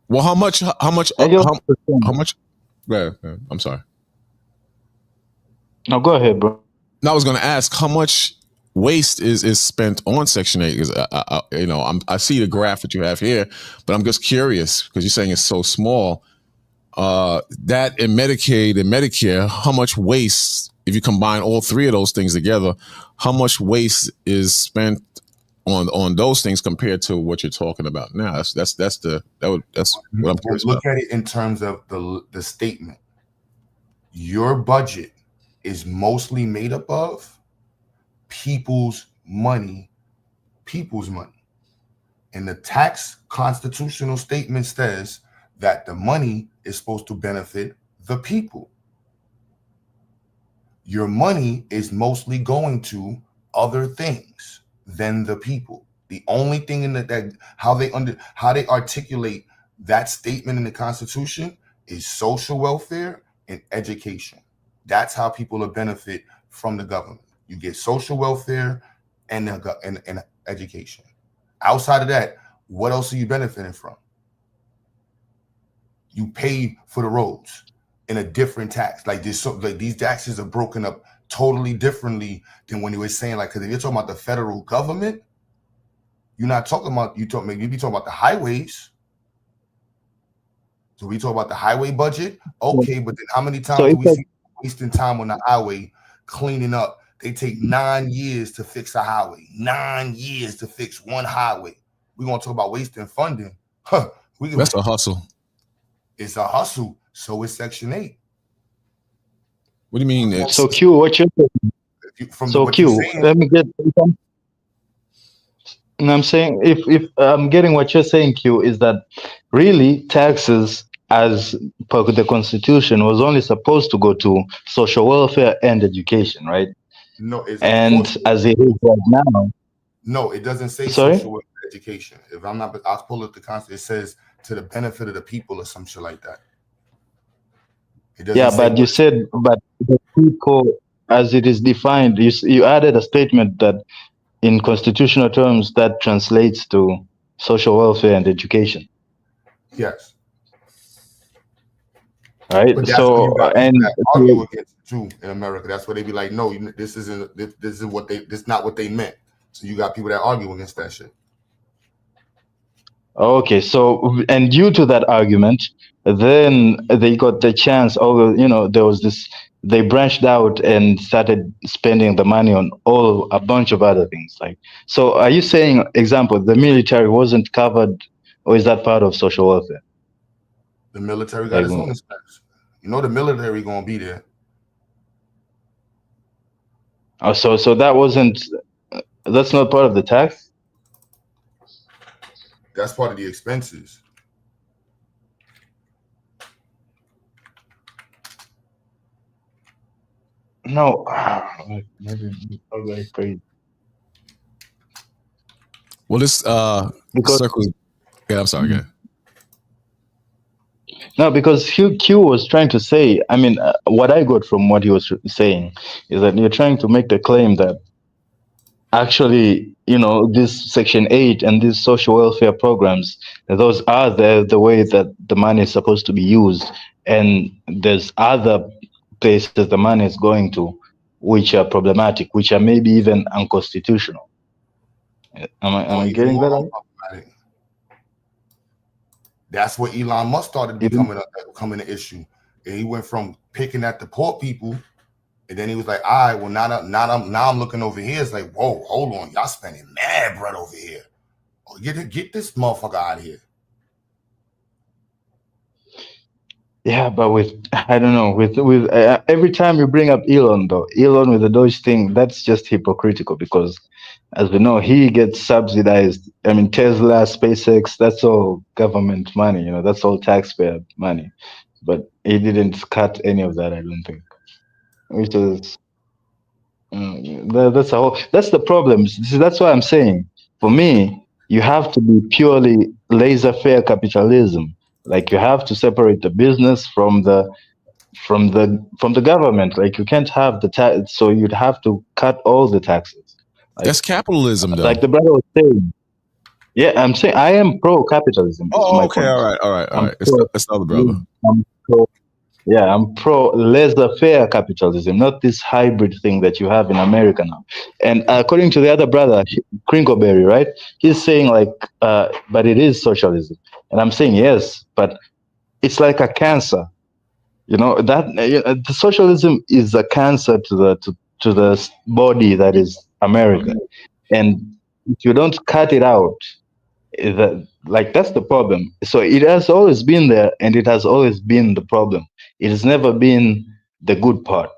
Well, how much? Yeah, I'm sorry. No, go ahead, bro. No, I was going to ask how much waste is spent on Section 8. Because I see the graph that you have here, but I'm just curious because you're saying it's so small. That in Medicaid and Medicare, how much waste, if you combine all three of those things together, how much waste is spent on those things compared to what you're talking about now? That's what I'm curious about. Look at it in terms of the statement. Your budget is mostly made up of people's money. And the tax constitutional statement says that the money is supposed to benefit the people. Your money is mostly going to other things than the people. The only thing in that how they articulate that statement in the Constitution is social welfare and education. That's how people will benefit from the government. You get social welfare and education. Outside of that, what else are you benefiting from? You pay for the roads in a different tax. Like this, like these taxes are broken up totally differently than when you were saying, like, because if you're talking about the federal government, you're not talking about, you be talking about the highways. So we talk about the highway budget. Okay, but then how many times do we see wasting time on the highway cleaning up? They take 9 years to fix a highway. 9 years to fix one highway. we're gonna talk about wasting funding. Huh? That's a hustle. It's a hustle. So is Section 8. What do you mean? So Q, what you're saying? So Q, let me get. And I'm saying, if I'm getting what you're saying, Q, is that really taxes, as per the Constitution, was only supposed to go to social welfare and education, right? No, it's and as it is right now. No, it doesn't say Sorry? social welfare education. If I'm not, I'll pull up the Constitution. It says to the benefit of the people or some shit like that. It doesn't Yeah, say but you said, but the people, as it is defined, you added a statement that in constitutional terms that translates to social welfare and education. Yes. Right. But that's So what you got and people that argue against it too in America. That's where they be like, no, this isn't. This is what they. This is not what they meant. So you got people that argue against that shit. okay, so and due to that argument, then they got the chance. Oh, you know, there was this. They branched out and started spending the money on a bunch of other things. Like, so are you saying, example, the military wasn't covered, or is that part of social welfare? The military got its own expense. You know, the military gonna be there. Oh, so that wasn't. That's not part of the tax. That's part of the expenses. No, maybe crazy. Well, this circles. Yeah, I'm sorry. Again. No, because Q was trying to say. I mean, what I got from what he was saying is that you're trying to make the claim that actually, you know, this Section 8 and these social welfare programs, those are the way that the money is supposed to be used, and there's other places the money is going to, which are problematic, which are maybe even unconstitutional. Am I getting that right? That's where Elon Musk started becoming an issue. And he went from picking at the poor people, and then he was like, all right, well, now I'm looking over here. It's like, whoa, hold on, y'all spending mad bread over here. Oh, get this motherfucker out of here. Yeah, but I don't know, with every time you bring up Elon with the Doge thing, that's just hypocritical, because as we know, he gets subsidized. I mean, Tesla, SpaceX, that's all government money, you know, that's all taxpayer money. But he didn't cut any of that, I don't think. Which is that's the problem. See, that's why I'm saying, for me, you have to be purely laissez-faire capitalism. Like, you have to separate the business from the government. Like, you can't have the tax, so you'd have to cut all the taxes. Like, that's capitalism, though. Like the brother was saying. Yeah, I'm saying I am pro-capitalism. Oh, okay, all right. It's not the brother. I'm pro laissez-faire capitalism, not this hybrid thing that you have in America now. And according to the other brother, Crinkleberry, right? He's saying like, but it is socialism. And I'm saying yes, but it's like a cancer. You know that the socialism is a cancer to the body that is America, and if you don't cut it out, that's the problem. So it has always been there, and it has always been the problem. It has never been the good part.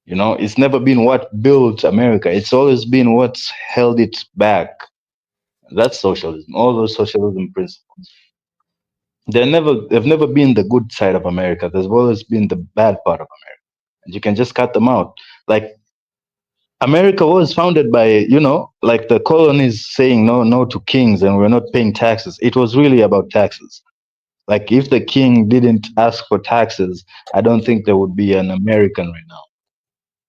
You know, it's never been what built America. It's always been what's held it back. That's socialism. All those socialism principles. They've never been the good side of America. There's always been the bad part of America. And you can just cut them out. Like, America was founded by, you know, like the colonies saying no to kings, and we're not paying taxes. It was really about taxes. Like, if the king didn't ask for taxes, I don't think there would be an American right now.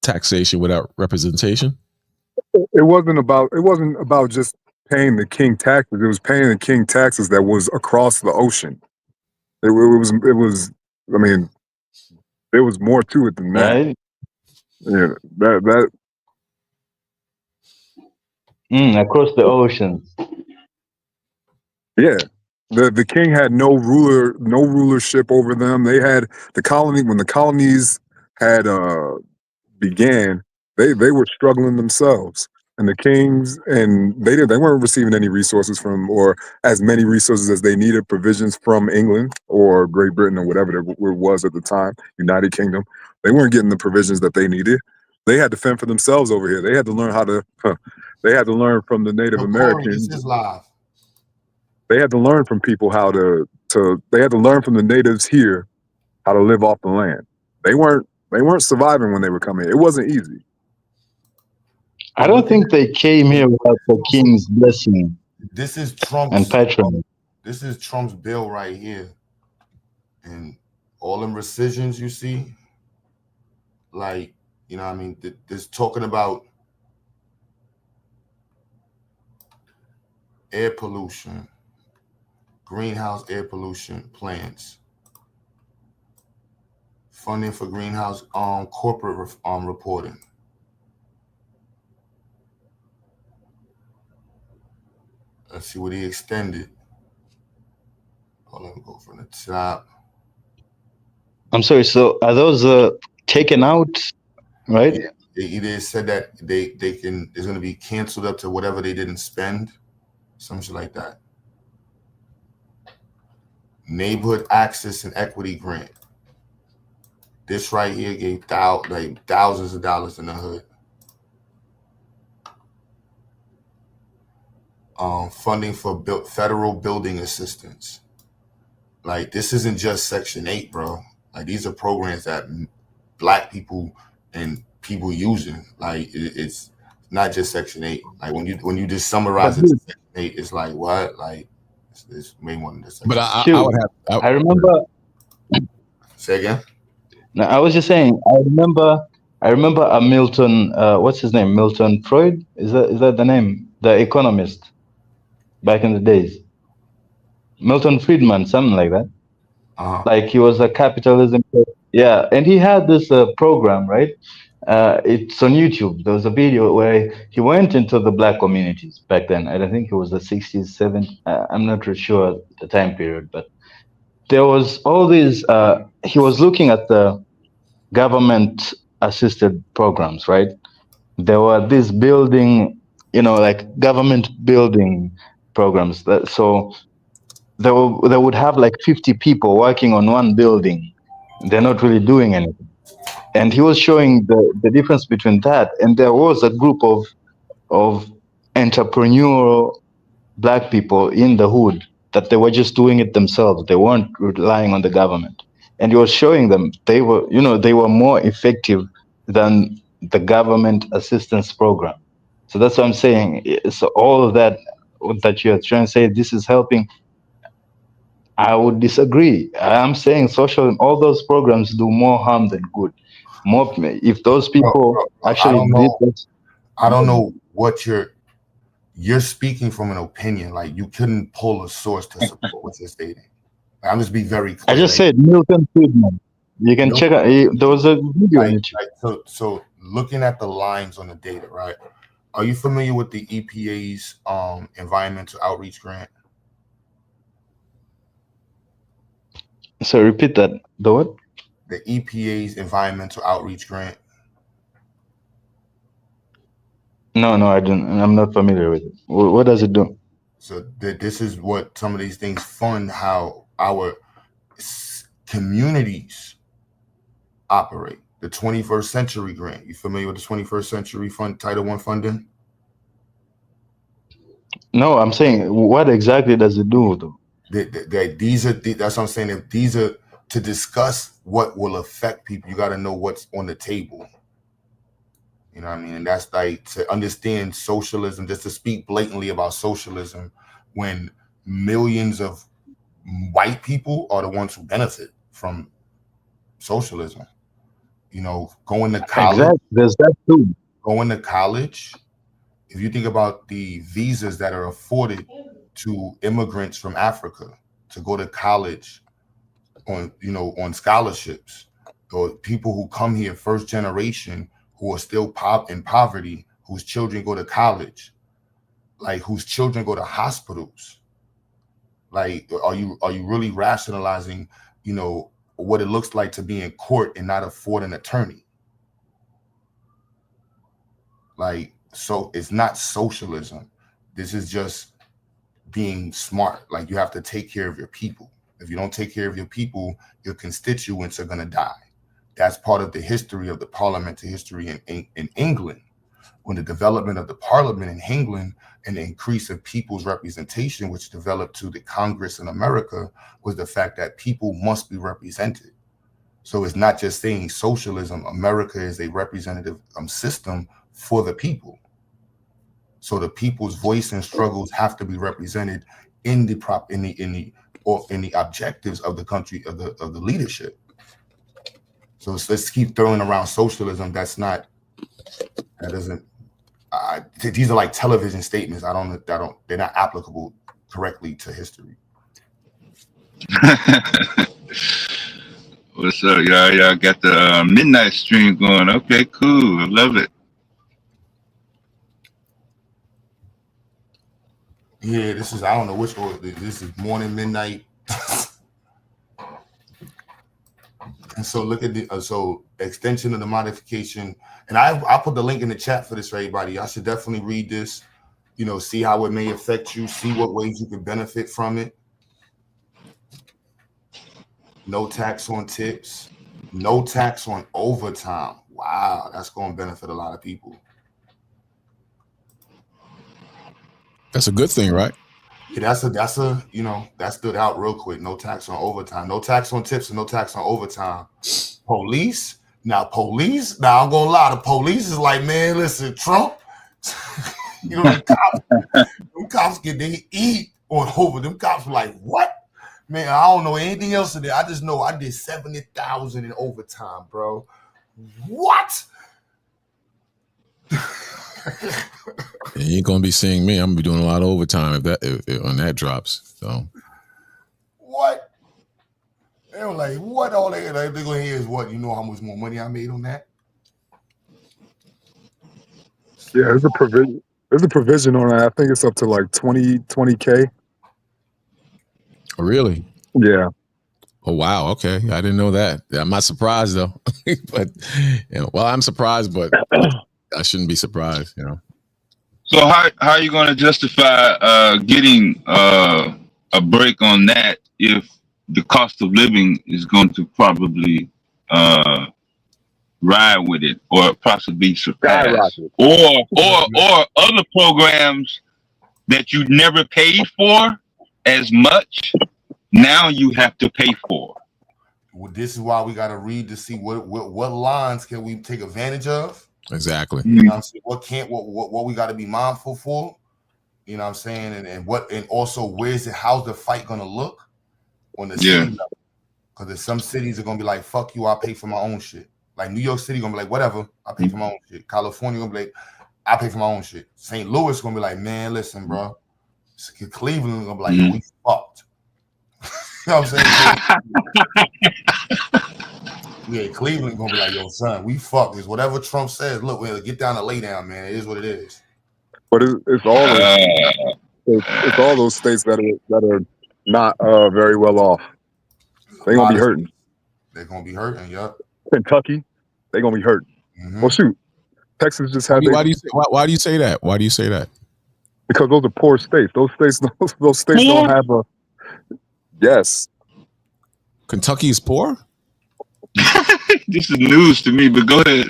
Taxation without representation? It wasn't about just paying the king taxes. It was paying the king taxes that was across the ocean. It was. I mean, there was more to it than that. Right? Yeah, that. Across the ocean. Yeah, the king had no rulership over them. They had the colony when the colonies had began. They were struggling themselves, and the kings, and they weren't receiving any resources from, or as many resources as they needed, provisions from England or Great Britain or whatever it was at the time, United Kingdom. They weren't getting the provisions that they needed. They had to fend for themselves over here. They had to learn how to. They had to learn from the Native Americans. This is live. They had to learn from people how to. They had to learn from the natives here how to live off the land. They weren't surviving when they were coming. It wasn't easy. I don't think they came here without the king's blessing. This is Trump's and patronage. This is Trump's bill right here, and all them rescissions you see, like, you know what I mean, this talking about air pollution, greenhouse air pollution plants, funding for greenhouse corporate reporting. Let's see what he extended. Oh, let me go from the top. I'm sorry. So are those taken out, right? Yeah, they either said that they can. It's going to be canceled up to whatever they didn't spend, some shit like that. Neighborhood Access and Equity Grant. This right here gave thousands of dollars in the hood. Funding for federal building assistance. Like, this isn't just Section 8, bro. Like, these are programs that Black people and people using. Like, it's not just Section 8. Like, when you just summarize it to Section 8, it's like, what? Like, it's way more than this. But I would have. I remember. Say again. No, I was just saying. I remember a Milton. What's his name? Milton Freud. Is that the name? The economist. Back in the days, Milton Friedman, something like that. Like, he was a capitalism. Yeah, and he had this program, right? It's on YouTube. There was a video where he went into the Black communities back then. I think it was the 60s, 70s. I'm not really sure the time period, but there was all these. He was looking at the government-assisted programs, right? There were this building, like government building programs. So they would have like 50 people working on one building. They're not really doing anything. And he was showing the difference between that. And there was a group of entrepreneurial Black people in the hood that they were just doing it themselves. They weren't relying on the government. And he was showing them they were more effective than the government assistance program. So that's what I'm saying. So all of that you're trying to say, this is helping, I would disagree. I'm saying all those programs do more harm than good. More, if those people actually did this. I don't know what you're speaking from an opinion. Like, you couldn't pull a source to support what you're stating. I'm just be very clear. I just said Milton Friedman. You can check out. There was a video on YouTube. So looking at the lines on the data, right? Are you familiar with the EPA's environmental outreach grant? So repeat that. The what? The EPA's environmental outreach grant. No, I don't. I'm not familiar with it. What does it do? So this is what some of these things fund, how our communities operate. The 21st Century Grant. You familiar with the 21st Century Fund, Title I funding? No, I'm saying, what exactly does it do, though? That's what I'm saying. If these are to discuss what will affect people, you got to know what's on the table. You know what I mean? And that's like to understand socialism, just to speak blatantly about socialism when millions of white people are the ones who benefit from socialism. Going to college. Exactly. There's that too. Going to college. If you think about the visas that are afforded to immigrants from Africa to go to college on scholarships, or people who come here first generation who are still in poverty, whose children go to college, like whose children go to hospitals. Like, are you really rationalizing, what it looks like to be in court and not afford an attorney? Like, so it's not socialism. This is just being smart. Like, you have to take care of your people. If you don't take care of your people, your constituents are going to die. That's part of the history of the parliamentary history in England. When the development of the parliament in England and the increase of people's representation, which developed to the Congress in America, was the fact that people must be represented. So it's not just saying socialism. America is a representative system for the people. So the people's voice and struggles have to be represented in the objectives of the country, of the leadership. So let's keep throwing around socialism. These are like television statements. They're not applicable correctly to history. What's up, y'all? Y'all got the midnight stream going. Okay, cool. I love it. Yeah, this is, I don't know which order. This is morning, midnight. And so look at the extension of the modification. And I put the link in the chat for this for everybody. Y'all should definitely read this, see how it may affect you, see what ways you can benefit from it. No tax on tips, no tax on overtime. Wow, that's going to benefit a lot of people. That's a good thing, right? Yeah, that stood out real quick. No tax on overtime, no tax on tips, and no tax on overtime. Police, I'm gonna lie, the police is like, man, listen, Trump, them cops get they eat on over. Them cops were like, what? Man, I don't know anything else today. I just know I did 70,000 in overtime, bro. What? You ain't gonna be seeing me. I'm gonna be doing a lot of overtime if when that drops. So what? They were like, what? All they're gonna hear is what? You know how much more money I made on that? Yeah, there's a provision. There's a provision on that. I think it's up to like 20K. Oh, really? Yeah. Oh wow. Okay, I didn't know that. I'm not surprised though. But I'm surprised, but I shouldn't be surprised. So how are you going to justify getting a break on that if the cost of living is going to probably ride with it or possibly surpass, or other programs that you never paid for as much, now you have to pay for? Well, this is why we got to read to see what lines can we take advantage of. Exactly. You know what I'm saying? What we got to be mindful for? You know what I'm saying? And also how's the fight gonna look on the city level? Because there's some cities are gonna be like, fuck you, I'll pay for my own shit. Like New York City gonna be like, whatever, I pay for my own shit. California gonna be like, I pay for my own shit. St. Louis gonna be like, man, listen, bro. Cleveland gonna be like, yo, we fucked. You know what I'm saying? Yeah, Cleveland gonna be like, yo, son, we fucked. It's whatever Trump says. Look, we'll get down and lay down, man. It is what it is. But it's all those states that are not very well off. They're gonna be hurting. They're gonna be hurting. Yep. Kentucky, they're gonna be hurting. Well, shoot, Texas just had. Why do you say that? Why do you say that? Because those are poor states. Those states don't have a. Yes. Kentucky is poor? This is news to me, but go ahead.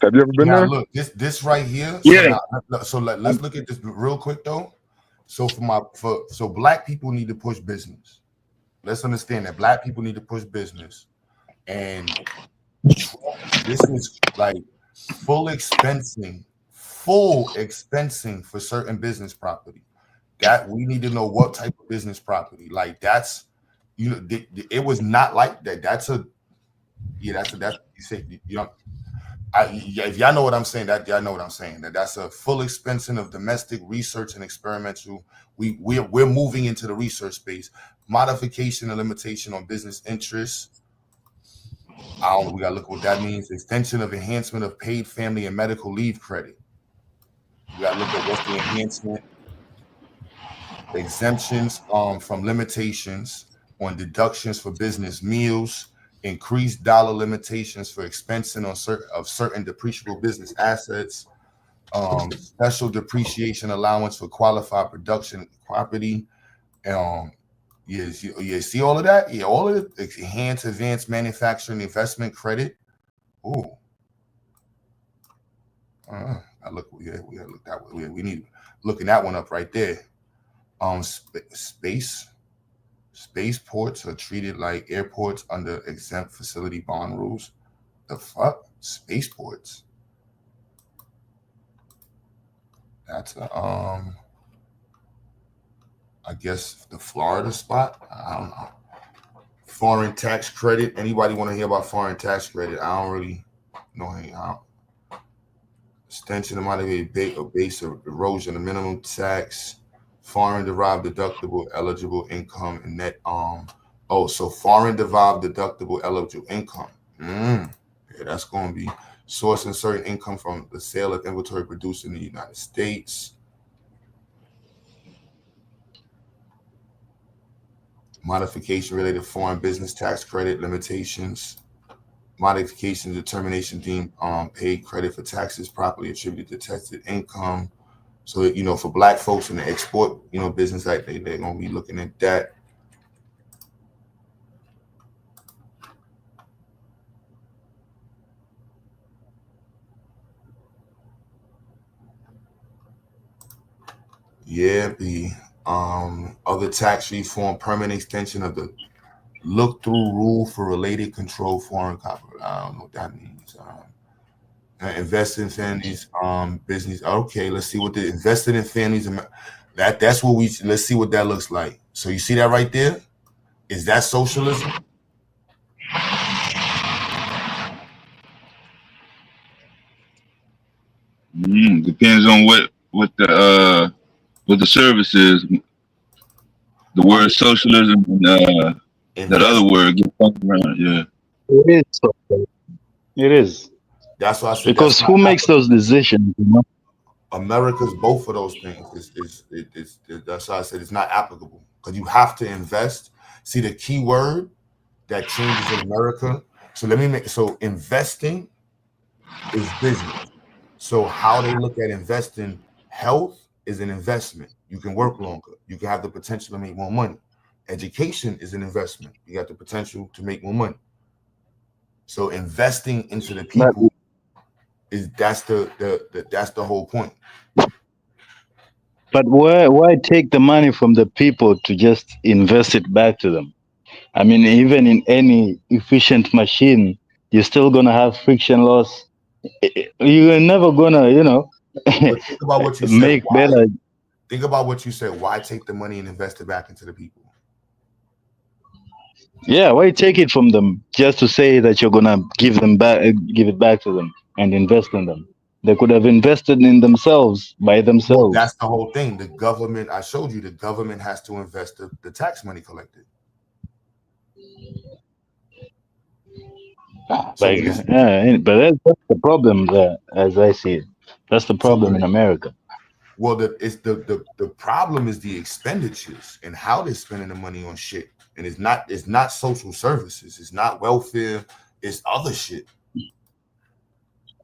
Have you ever been there? Look, this right here. Yeah. So let's look at this real quick though. So so black people need to push business. Let's understand that black people need to push business, and this is like full expensing for certain business property. That we need to know what type of business property. Like that's, it was not like that. That's you say, if y'all know what I'm saying, that y'all know what I'm saying. That's a full expensing of domestic research and experimental. We're moving into the research space. Modification and limitation on business interests. We gotta look what that means. Extension of enhancement of paid family and medical leave credit. We gotta look at what's the enhancement. Exemptions from limitations on deductions for business meals, increased dollar limitations for expensing on certain depreciable business assets, special depreciation allowance for qualified production property. You see all of that? Yeah, all of it. Enhanced advanced manufacturing investment credit. Ooh. We gotta look that way. We need looking that one up right there. Spaceports are treated like airports under exempt facility bond rules. The fuck? Spaceports. That's I guess the Florida spot. I don't know. Foreign tax credit. Anybody want to hear about foreign tax credit? I don't really know how. Extension of motivated base of erosion of minimum tax, foreign derived deductible eligible income, and net so foreign derived deductible eligible income. Yeah, that's going to be sourcing certain income from the sale of inventory produced in the United States. Modification related foreign business tax credit limitations. Modification determination deemed paid credit for taxes properly attributed to tested income. So that, for black folks in the export, business, like they're gonna be looking at that. Yeah, the other tax reform, permanent extension of the look-through rule for related control foreign capital. I don't know what that means. Invest in families, business. Okay, let's see what the invested in families. That's what let's see what that looks like. So you see that right there? Is that socialism? Depends on what the service is. The word socialism and that other word get bumped around. Yeah, it is. It is. That's why I said. Because who makes those decisions? America's both of those things. That's why I said it's not applicable, because you have to invest. See, the key word that changes in America. So investing is business. So how they look at investing, health is an investment. You can work longer. You can have the potential to make more money. Education is an investment. You got the potential to make more money. So investing into the people that's the whole point. But why take the money from the people to just invest it back to them? I mean, even in any efficient machine, you're still gonna have friction loss. You're never gonna, think about what you said. Make better. Think about what you said. Why take the money and invest it back into the people? Yeah, why take it from them just to say that you're gonna give it back to them and invest in them? They could have invested in themselves by themselves. Well, that's the whole thing. The government, I showed you, the government has to invest the tax money collected. But that's the problem there, as I see it. That's the problem in America. Well, the problem is the expenditures and how they're spending the money on shit. And it's not social services, it's not welfare, it's other shit.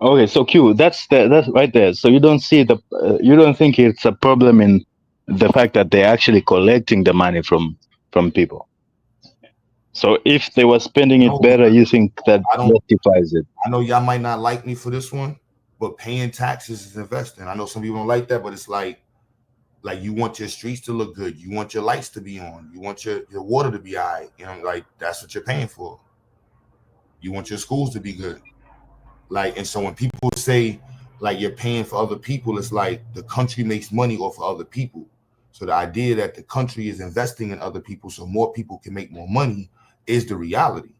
Okay, so Q, that's right there. So you don't see you don't think it's a problem in the fact that they're actually collecting the money from people. So if they were spending it better, you think that justifies it? I know y'all might not like me for this one, but paying taxes is investing. I know some people don't like that, but it's like you want your streets to look good, you want your lights to be on, you want your water to be all right. Like that's what you're paying for. You want your schools to be good. And so when people say like you're paying for other people, it's like the country makes money off of other people. So the idea that the country is investing in other people so more people can make more money is the reality.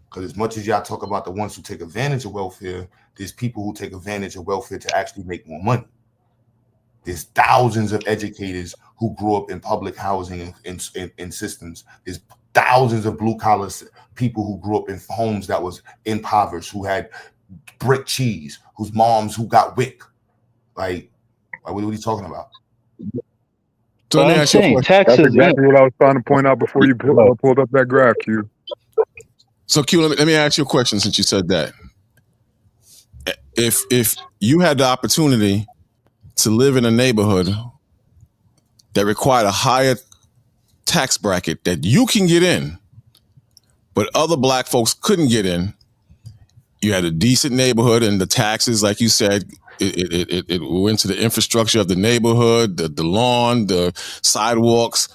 Because as much as y'all talk about the ones who take advantage of welfare, there's people who take advantage of welfare to actually make more money. There's thousands of educators who grew up in public housing and systems. There's thousands of blue collar people who grew up in homes that was impoverished, who had brick cheese, whose moms who got WIC. What are you talking about? So let me ask you a question. That's exactly what I was trying to point out before you pulled up that graph, Q. So Q, let me ask you a question since you said that. If you had the opportunity to live in a neighborhood that required a higher tax bracket that you can get in, but other black folks couldn't get in, you had a decent neighborhood and the taxes, like you said, it went to the infrastructure of the neighborhood, the lawn, the sidewalks,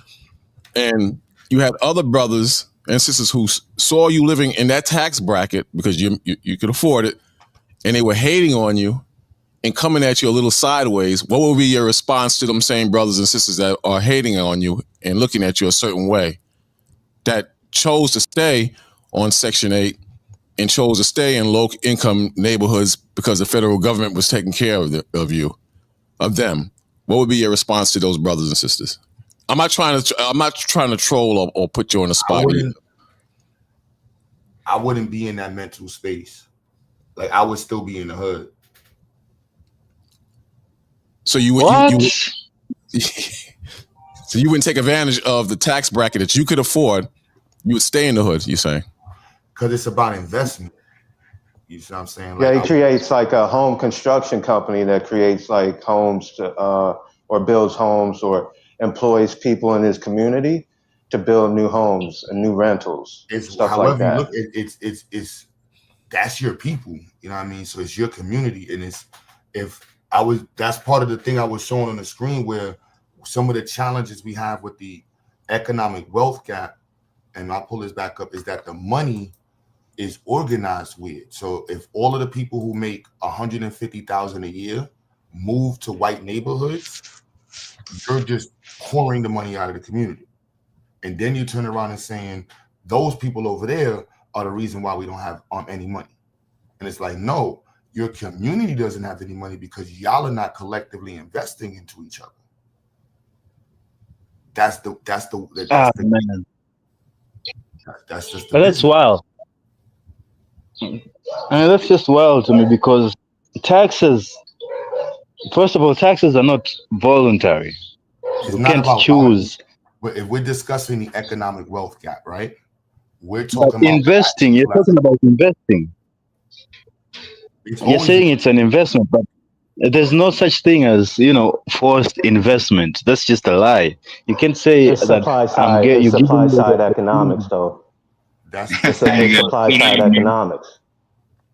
and you had other brothers and sisters who saw you living in that tax bracket because you could afford it, and they were hating on you and coming at you a little sideways. What would be your response to them same brothers and sisters that are hating on you and looking at you a certain way, that chose to stay on Section 8 and chose to stay in low-income neighborhoods because the federal government was taking care of them? What would be your response to those brothers and sisters? I'm not trying to troll or put you on the spot. I wouldn't be in that mental space. Like, I would still be in the hood. So you would so you wouldn't take advantage of the tax bracket that you could afford. You would stay in the hood, you saying? Because it's about investment. You see what I'm saying? Yeah, Like, he creates like a home construction company that creates like homes to, or builds homes or employs people in his community to build new homes and new rentals, stuff however like that. you look, it's that's your people. You know what I mean? So it's your community, and that's part of the thing I was showing on the screen, where some of the challenges we have with the economic wealth gap, and I'll pull this back up, is that the money is organized weird. So if all of the people who make $150,000 a year move to white neighborhoods, you're just pouring the money out of the community. And then you turn around and saying those people over there are the reason why we don't have any money. And it's like, no, your community doesn't have any money because y'all are not collectively investing into each other. That's just But that's wild. I mean, that's just wild to me, because taxes, first of all, taxes are not voluntary. It's You not can't about choose. But if we're discussing the economic wealth gap, right? We're But talking about investing, you're talking about investing. You're saying it's an investment, but there's no such thing as, forced investment. That's just a lie. You can say It's that supply side. It's supply side economics, though. It's supply side economics.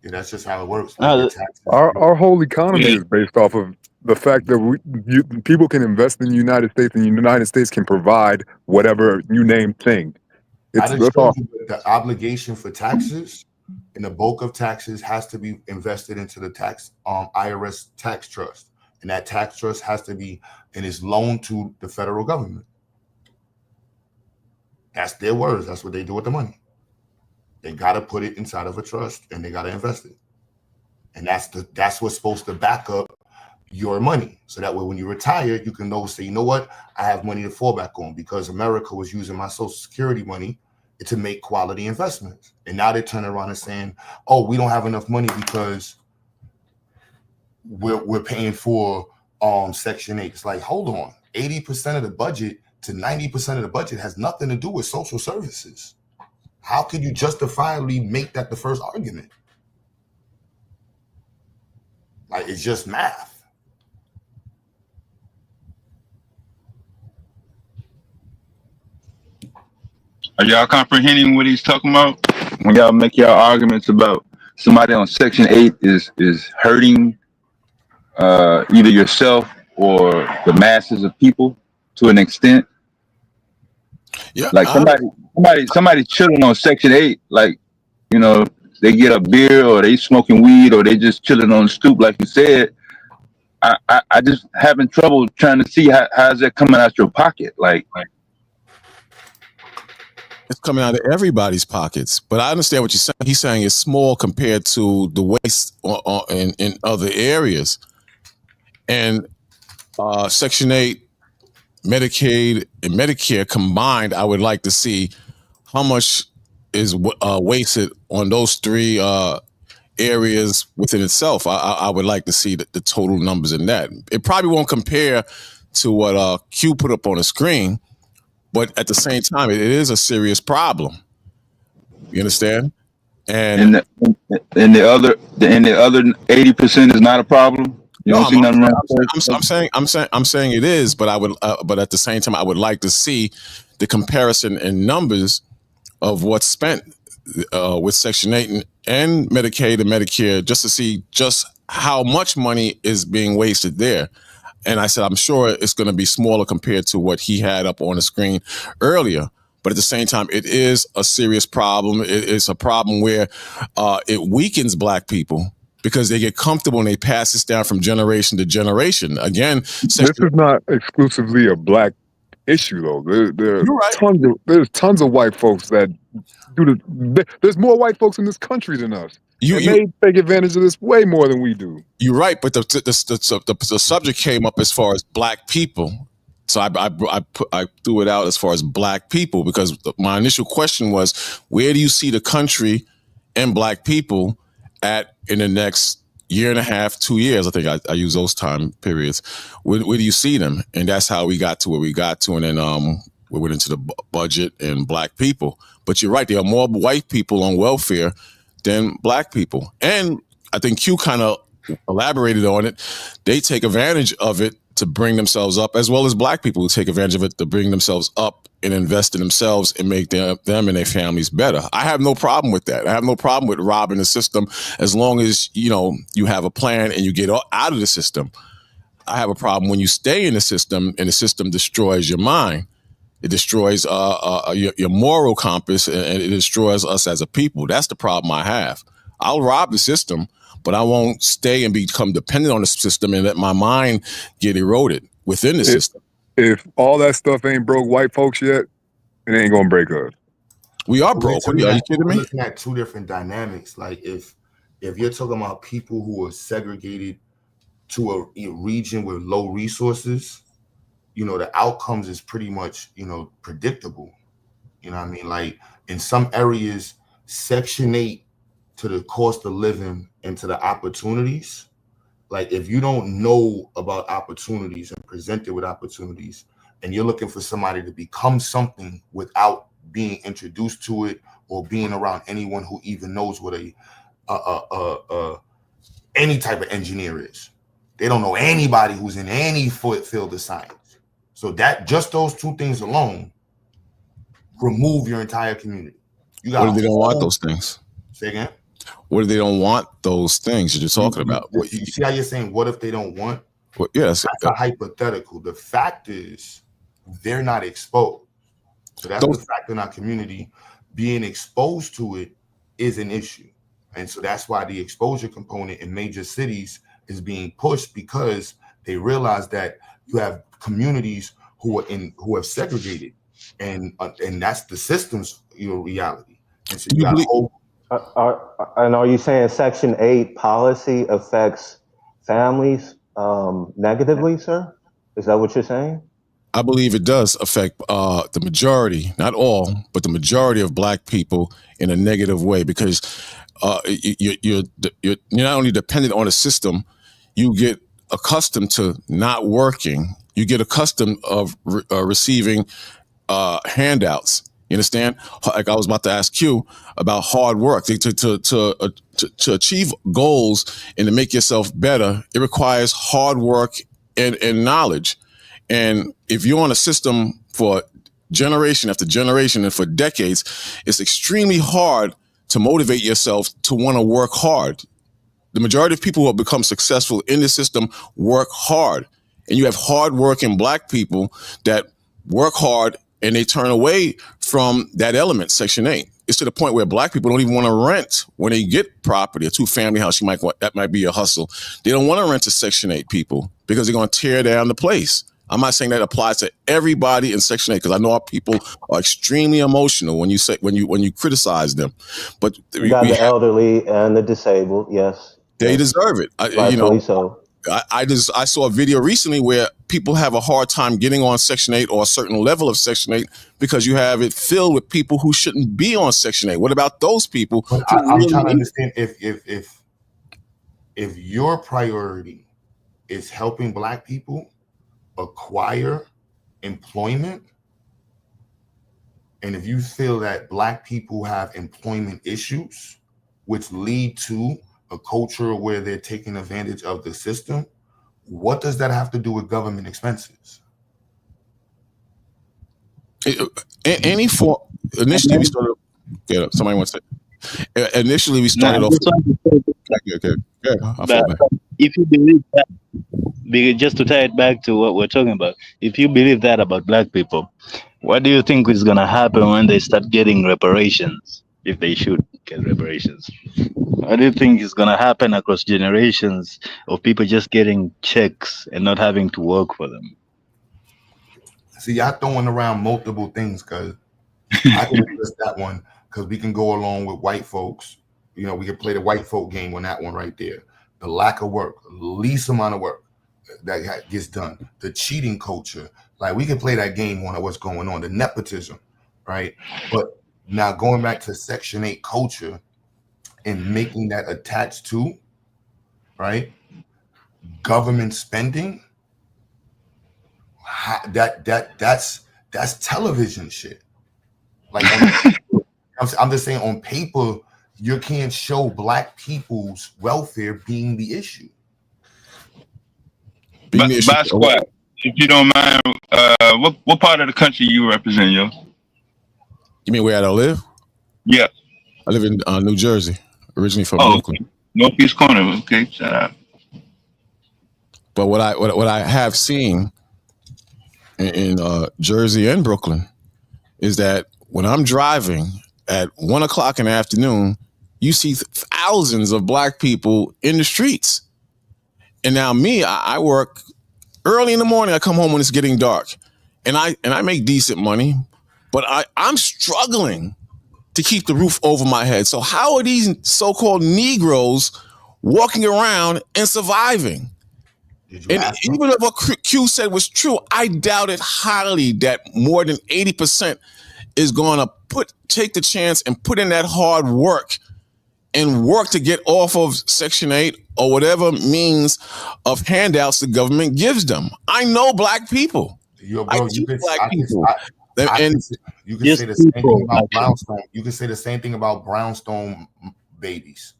Yeah, that's just how it works. Our whole economy is based off of the fact that people can invest in the United States, and the United States can provide whatever you name thing. I just told you that the obligation for taxes and the bulk of taxes has to be invested into the IRS tax trust, and that tax trust has to be and is loaned to the federal government. That's their words. That's what they do with the money. They got to put it inside of a trust, and they got to invest it, and that's what's supposed to back up your money, so that way when you retire, you can say, you know what, I have money to fall back on, because America was using my Social Security money to make quality investments, and now they turn around and saying, oh, we don't have enough money because we're paying for Section 8. It's like, hold on, 80% of the budget to 90% of the budget has nothing to do with social services. How could you justifiably make that the first argument? Like, it's just math. Are y'all comprehending what he's talking about? When y'all make y'all arguments about somebody on Section 8 is hurting either yourself or the masses of people to an extent. Yeah, like somebody chilling on Section 8, like, they get a beer or they smoking weed or they just chilling on the stoop, like you said. I just having trouble trying to see how's that coming out your pocket, like. It's coming out of everybody's pockets, but I understand what you're saying. He's saying it's small compared to the waste in other areas. And Section 8, Medicaid, and Medicare combined, I would like to see how much is wasted on those three areas within itself. I would like to see the total numbers in that. It probably won't compare to what Q put up on the screen, but at the same time, it is a serious problem. You understand? And the other 80% is not a problem. You don't see nothing wrong. I'm saying it is, but I would, but at the same time, I would like to see the comparison in numbers of what's spent with Section 8 and Medicaid and Medicare, just to see just how much money is being wasted there. And I said, I'm sure it's going to be smaller compared to what he had up on the screen earlier. But at the same time, it is a serious problem. It's a problem where it weakens Black people because they get comfortable and they pass this down from generation to generation. Again, this is not exclusively a Black issue, though. There's tons of white folks that there's more white folks in this country than us. They take advantage of this way more than we do. You're right, but the subject came up as far as Black people. So I threw it out as far as Black people, because my initial question was, where do you see the country and Black people at in the next year and a half, 2 years? I think I use those time periods. Where do you see them? And that's how we got to where we got to. And then we went into the budget and Black people. But you're right, there are more white people on welfare than Black people. And I think Q kind of elaborated on it. They take advantage of it to bring themselves up, as well as Black people who take advantage of it to bring themselves up and invest in themselves and make them and their families better. I have no problem with that. I have no problem with robbing the system, as long as, you have a plan and you get out of the system. I have a problem when you stay in the system and the system destroys your mind. It destroys your moral compass, and it destroys us as a people. That's the problem I have. I'll rob the system, but I won't stay and become dependent on the system and let my mind get eroded within the system. If all that stuff ain't broke white folks yet, it ain't gonna break us. We are broke. Are you kidding me? We're looking at two different dynamics. Like if you're talking about people who are segregated to a region with low resources, the outcomes is pretty much, predictable. You know what I mean? Like in some areas, Section 8 to the cost of living and to the opportunities. Like if you don't know about opportunities and presented with opportunities, and you're looking for somebody to become something without being introduced to it or being around anyone who even knows what any type of engineer is. They don't know anybody who's in any field of science. So that just those two things alone remove your entire community. What if they don't want those things? Say again? What if they don't want those things that you're talking about? You see how you're saying, what if they don't want? Well, yes. That's a hypothetical. The fact is, they're not exposed. So that's the fact in our community. Being exposed to it is an issue. And so that's why the exposure component in major cities is being pushed, because they realize that you have communities who have segregated, and that's the system's reality. And so you got and are you saying Section 8 policy affects families negatively, sir? Is that what you're saying? I believe it does affect the majority, not all, but the majority of Black people in a negative way, because you're not only dependent on a system, you get accustomed to not working. You get accustomed of receiving handouts. You understand? Like I was about to ask you about hard work to achieve goals and to make yourself better. It requires hard work and knowledge. And if you're on a system for generation after generation and for decades, it's extremely hard to motivate yourself to want to work hard. The majority of people who have become successful in the system work hard. And you have hard-working Black people that work hard and they turn away from that element, Section 8. It's to the point where Black people don't even want to rent when they get property, a two-family house. That might be a hustle. They don't want to rent to Section 8 people because they're going to tear down the place. I'm not saying that applies to everybody in Section 8, because I know our people are extremely emotional when you criticize them. But you got the elderly and the disabled, yes. They deserve it. So. I saw a video recently where people have a hard time getting on Section 8 or a certain level of Section 8 because you have it filled with people who shouldn't be on Section 8. What about those people? I'm trying to understand if your priority is helping Black people acquire employment, and if you feel that Black people have employment issues, which lead to a culture where they're taking advantage of the system, what does that have to do with government expenses? Any form. Initially, we started. Yeah, somebody wants to. Initially, we started off. Okay. But if you believe that, just to tie it back to what we're talking about, if you believe that about black people, what do you think is going to happen when they start getting reparations, if they should get reparations? What do you think is going to happen across generations of people just getting checks and not having to work for them? See, y'all throwing around multiple things, because I can address that one, because we can go along with white folks. You know, we can play the white folk game on that one right there. The lack of work, least amount of work that gets done. The cheating culture, like we can play that game on what's going on. The nepotism, right? But now going back to Section 8 culture and making that attached to, right, government spending. That's television shit. Like I'm just saying, on paper, you can't show black people's welfare being the issue. By squad, if you don't mind, what part of the country you represent, yo? You mean where I live? Yeah, I live in New Jersey, originally from Brooklyn. Okay. Northeast corner. Okay, shout out. But what I have seen in Jersey and Brooklyn is that when I'm driving at 1 o'clock in the afternoon, you see thousands of black people in the streets. And now me, I work early in the morning. I come home when it's getting dark, and I make decent money, but I'm struggling to keep the roof over my head. So how are these so-called Negroes walking around and surviving? And even if what Q said was true, I doubt it highly that more than 80% is going to take the chance and put in that hard work and work to get off of Section 8 or whatever means of handouts the government gives them. I know black people. You can say the same thing about brownstone. You can say the same thing about brownstone babies.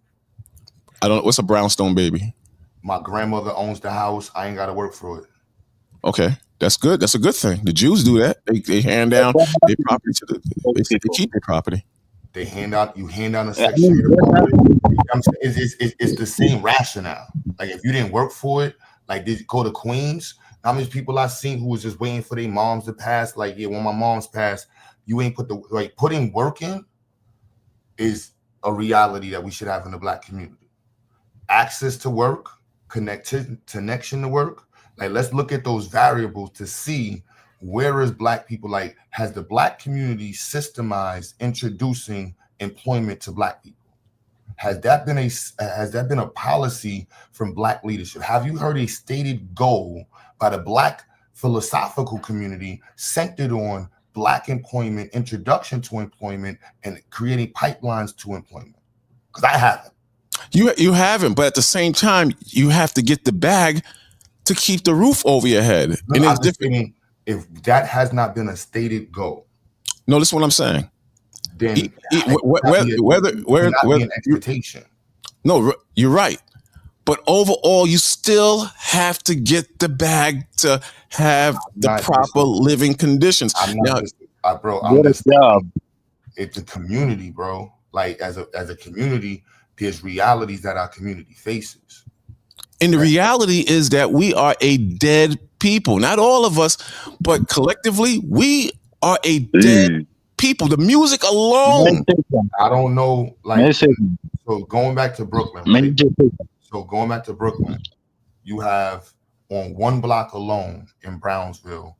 I don't. What's a brownstone baby? My grandmother owns the house. I ain't got to work for it. Okay, that's good. That's a good thing. The Jews do that. They hand down their property to they keep their property. They hand out a section of property. It's the same rationale. Like if you didn't work for it, like did you go to Queens? How many people I've seen who was just waiting for their moms to pass? Like, yeah, when my mom's passed, you ain't putting work in is a reality that we should have in the black community. Access to work, connection to work. Like, let's look at those variables to see where is black people. Like, has the black community systemized introducing employment to black people? Has that been a policy from black leadership? Have you heard a stated goal by the black philosophical community centered on black employment, introduction to employment, and creating pipelines to employment? Because I haven't. You haven't, but at the same time, you have to get the bag to keep the roof over your head. No, and I'm just saying, if that has not been a stated goal. No, that's what I'm saying. Then whether an expectation. No, you're right. But overall, you still have to get the bag to have the proper living conditions. It's a community, bro. Like as a community, there's realities that our community faces. And the reality is that we are a dead people. Not all of us, but collectively, we are a dead people. The music alone. I don't know. Like, so going back to Brooklyn. Right? So going back to Brooklyn, you have on one block alone in Brownsville,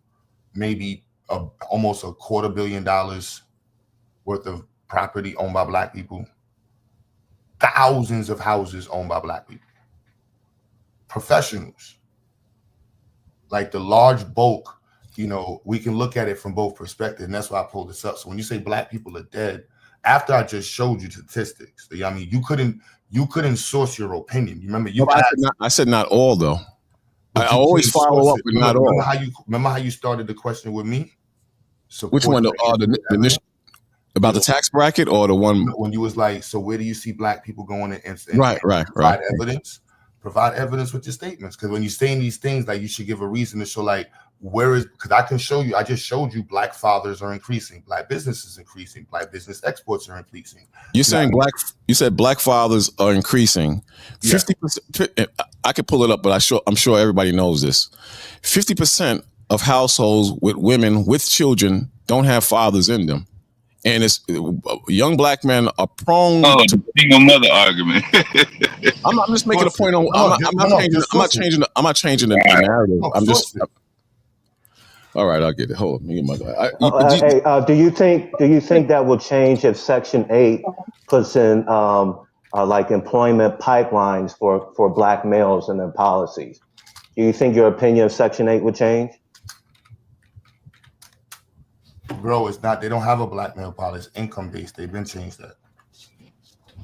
maybe almost $250 million worth of property owned by black people. Thousands of houses owned by black people. Professionals. Like the large bulk, we can look at it from both perspectives, and that's why I pulled this up. So when you say black people are dead, after I just showed you statistics, I mean, you couldn't source your opinion. You remember I said not all though. I always follow up with not all. Remember how you started the question with me? Which one? The initial. About the tax bracket or the one when you was like, so where do you see black people going and right. provide evidence? Provide evidence with your statements. Because when you're saying these things, like you should give a reason to show like where is, because I can show you, I just showed you black fathers are increasing, black businesses increasing, black business exports are increasing. You're saying you said black fathers are increasing 50%. I could pull it up, but I'm sure everybody knows this. 50% of households with women with children don't have fathers in them. And it's young black men are prone to the single mother argument. I'm just making a point on. I'm not changing the narrative. I'm just. All right, I'll get it. Hold on, let me get my. Do you think that will change if Section 8 puts in like employment pipelines for black males in their policies? Do you think your opinion of Section 8 would change? Bro, it's not. They don't have a black male policy. It's income based. They've been changed that.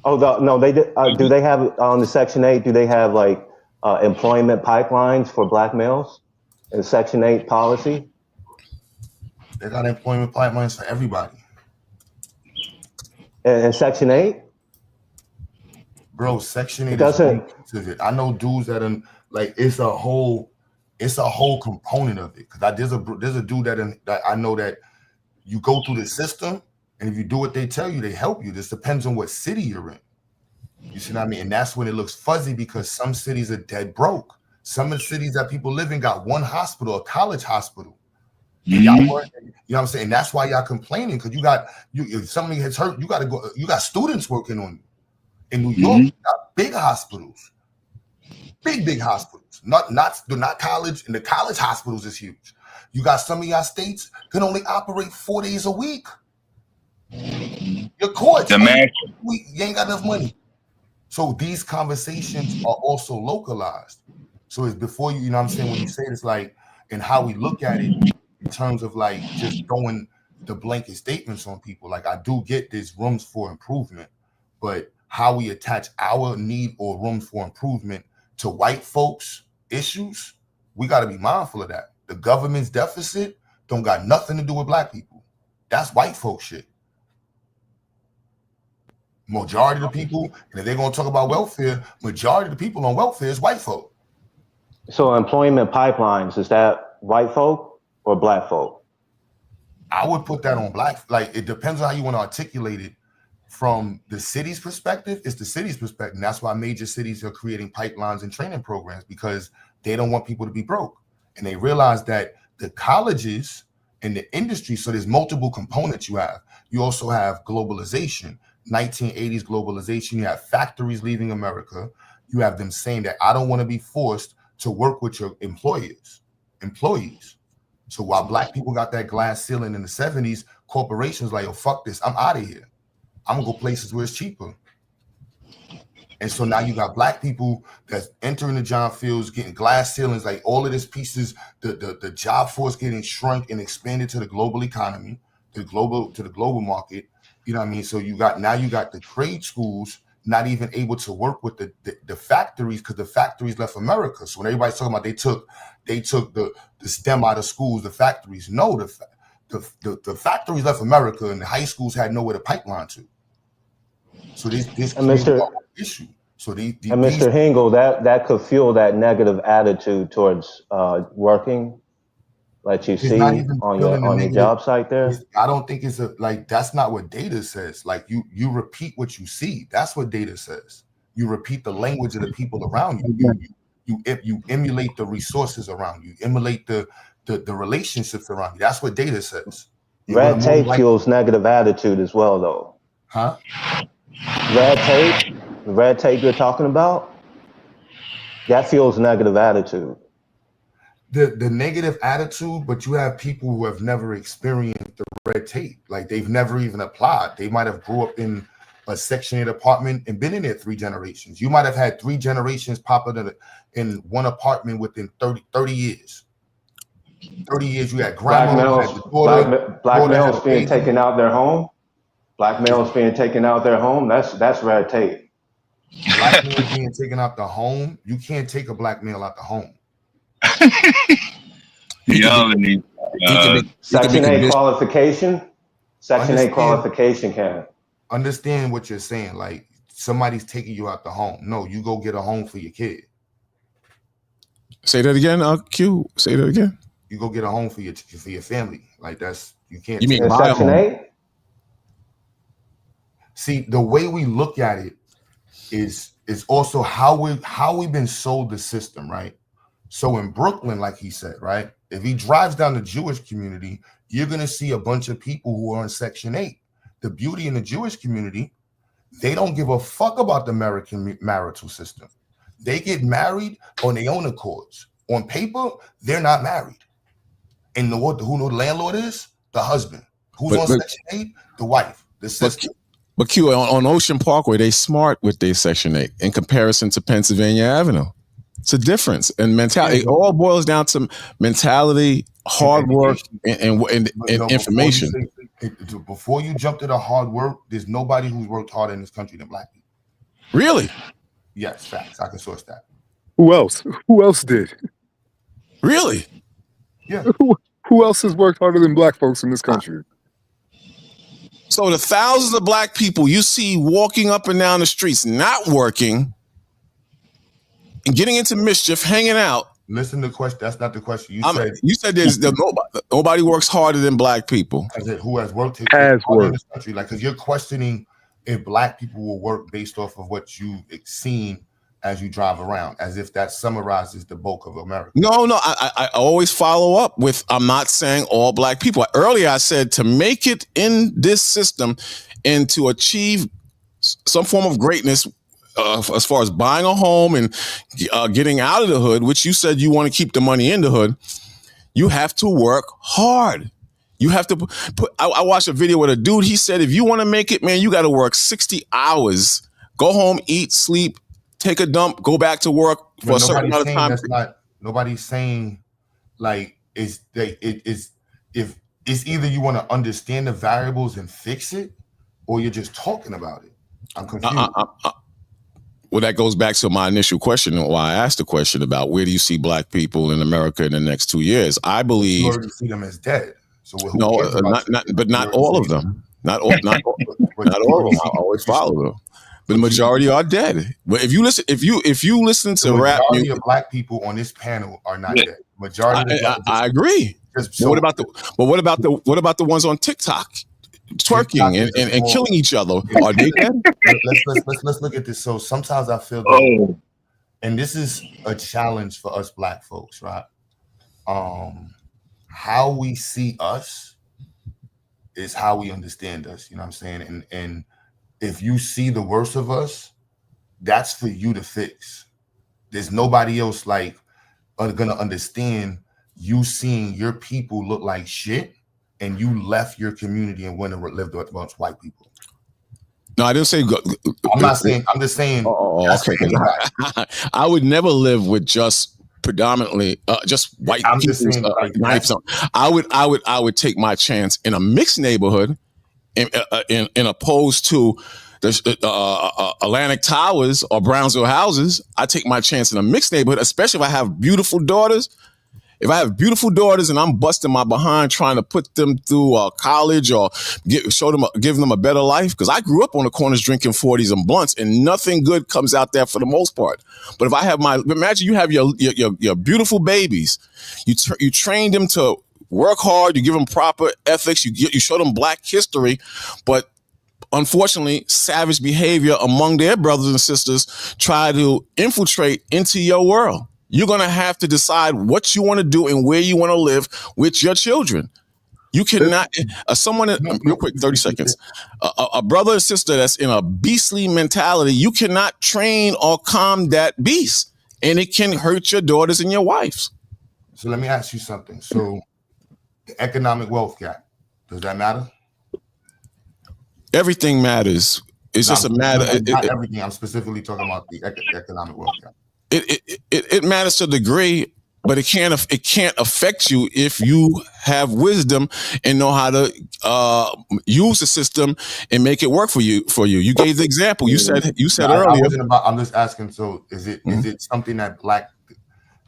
Oh no, they did. Do they have on the Section 8? Do they have like employment pipelines for black males in Section 8 policy? They got employment pipelines for everybody. In Section 8? Bro, Section 8 it doesn't. I know dudes that are like it's a whole component of it. Because there's a dude that I know that you go through the system, and if you do what they tell you, they help you. This depends on what city you're in. You see what I mean? And that's when it looks fuzzy because some cities are dead broke. Some of the cities that people live in got one hospital, a college hospital. You know what I'm saying? And that's why y'all complaining because if somebody gets hurt, you got students working on you. In New York, you got big hospitals, big hospitals. Not college, and the college hospitals is huge. You got some of y'all states can only operate 4 days a week. Your courts, you ain't got enough money. So these conversations are also localized. So it's before you know what I'm saying? When you say it's like, and how we look at it in terms of like just throwing the blanket statements on people. Like I do get there's rooms for improvement, but how we attach our need or room for improvement to white folks' issues, we got to be mindful of that. The government's deficit don't got nothing to do with black people. That's white folk shit. Majority of the people, and if they're going to talk about welfare, majority of the people on welfare is white folk. So employment pipelines, is that white folk or black folk? I would put that on black. Like, it depends on how you want to articulate it. From the city's perspective, it's the city's perspective. And that's why major cities are creating pipelines and training programs because they don't want people to be broke. And they realize that the colleges and the industry, so there's multiple components you have. You also have globalization, 1980s globalization. You have factories leaving America. You have them saying that I don't want to be forced to work with your employees. So while black people got that glass ceiling in the 70s, corporations like, oh, fuck this, I'm out of here. I'm gonna go places where it's cheaper. And so now you got black people that's entering the job fields, getting glass ceilings, like all of these pieces, the job force getting shrunk and expanded to the global economy, to the global market. You know what I mean? So you got the trade schools not even able to work with the factories because the factories left America. So when everybody's talking about they took the STEM out of schools, the factories, no, the factories left America and the high schools had nowhere to pipeline to. So this issue. So and Mr. Hingle, that could fuel that negative attitude towards working, like you see on your job site there. I don't think it's that's not what data says. Like you repeat what you see. That's what data says. You repeat the language of the people around you. You emulate the resources around you. Emulate the relationships around you. That's what data says. Red tape fuels negative attitude as well, though. Huh? The red tape you're talking about, that fuels negative attitude. The negative attitude, but you have people who have never experienced the red tape. Like they've never even applied. They might have grew up in a Section 8 apartment and been in there 3 generations. You might have had 3 generations pop up in one apartment within 30 years. 30 years, you had grandma, black males being taken out their home. Black males being taken out their home. That's red tape. Black males being taken out the home. You can't take a black male out the home. Section 8 qualification. Section 8 qualification can. Understand what you're saying. Like somebody's taking you out the home. No, you go get a home for your kid. Say that again, Q. Say that again. You go get a home for your family. Like that's you can't. You mean buy a Section home? 8? See, the way we look at it is also how we've been sold the system, right? So in Brooklyn, like he said, right? If he drives down the Jewish community, you're gonna see a bunch of people who are in Section 8. The beauty in the Jewish community, they don't give a fuck about the American marital system. They get married on their own accords. On paper, they're not married. And who the landlord is? The husband. Who's on Section 8? The wife. The sister. But Q, on Ocean Parkway, they smart with their Section 8 in comparison to Pennsylvania Avenue. It's a difference in mentality. It all boils down to mentality, hard work, and information. Before you jump to the hard work, there's nobody who's worked harder in this country than black people. Really? Yes, facts. I can source that. Who else? Who else did? Really? Yeah. Who else has worked harder than black folks in this country? So the thousands of black people you see walking up and down the streets, not working, and getting into mischief, hanging out. Listen to the question. That's not the question. You said there's nobody works harder than black people. I said who has worked in this country? Like, because you're questioning if black people will work based off of what you've seen as you drive around, as if that summarizes the bulk of America. No, I always follow up with, I'm not saying all black people. Earlier I said to make it in this system and to achieve some form of greatness as far as buying a home and getting out of the hood, which you said you want to keep the money in the hood, you have to work hard. You have to put, I watched a video with a dude, he said, if you want to make it, man, you got to work 60 hours, go home, eat, sleep, take a dump, go back to work for a certain amount of time. Nobody's saying like if it's either you want to understand the variables and fix it, or you're just talking about it. I'm confused. Well, that goes back to my initial question, why I asked the question about where do you see black people in America in the next 2 years? I believe you already see them as dead. So no, not all of them. Not all of them. I always follow them. But the majority are dead. But if you listen to rap, majority of black people on this panel are not dead. Majority. I agree. But what about the ones on TikTok twerking and killing each other? Are they dead? Let's look at this. So sometimes I feel that, and this is a challenge for us black folks, right? How we see us is how we understand us. You know what I'm saying? And if you see the worst of us, that's for you to fix. There's nobody else like gonna understand you seeing your people look like shit and you left your community and went and lived with a bunch of white people. No, I didn't say. I'm not saying. I'm just saying. Okay. I would never live with just predominantly just white people. I would take my chance in a mixed neighborhood, in opposed to the Atlantic Towers or Brownsville houses. I take my chance in a mixed neighborhood, especially if I have beautiful daughters. If I have beautiful daughters and I'm busting my behind trying to put them through college or give them a better life, because I grew up on the corners drinking 40s and blunts, and nothing good comes out there for the most part. But if I have imagine you have your beautiful babies, you train them to work hard, you give them proper ethics, you show them black history, but unfortunately, savage behavior among their brothers and sisters try to infiltrate into your world. You're going to have to decide what you want to do and where you want to live with your children. You cannot, real quick, 30 seconds. A brother and sister that's in a beastly mentality, you cannot train or calm that beast, and it can hurt your daughters and your wives. So let me ask you something. So the economic wealth gap, does that matter? Everything matters. It's just a matter. Not everything. I'm specifically talking about the economic wealth gap. It matters to a degree, but it can't affect you if you have wisdom and know how to use the system and make it work for you. You gave the example. You said earlier. I'm just asking. So is it something that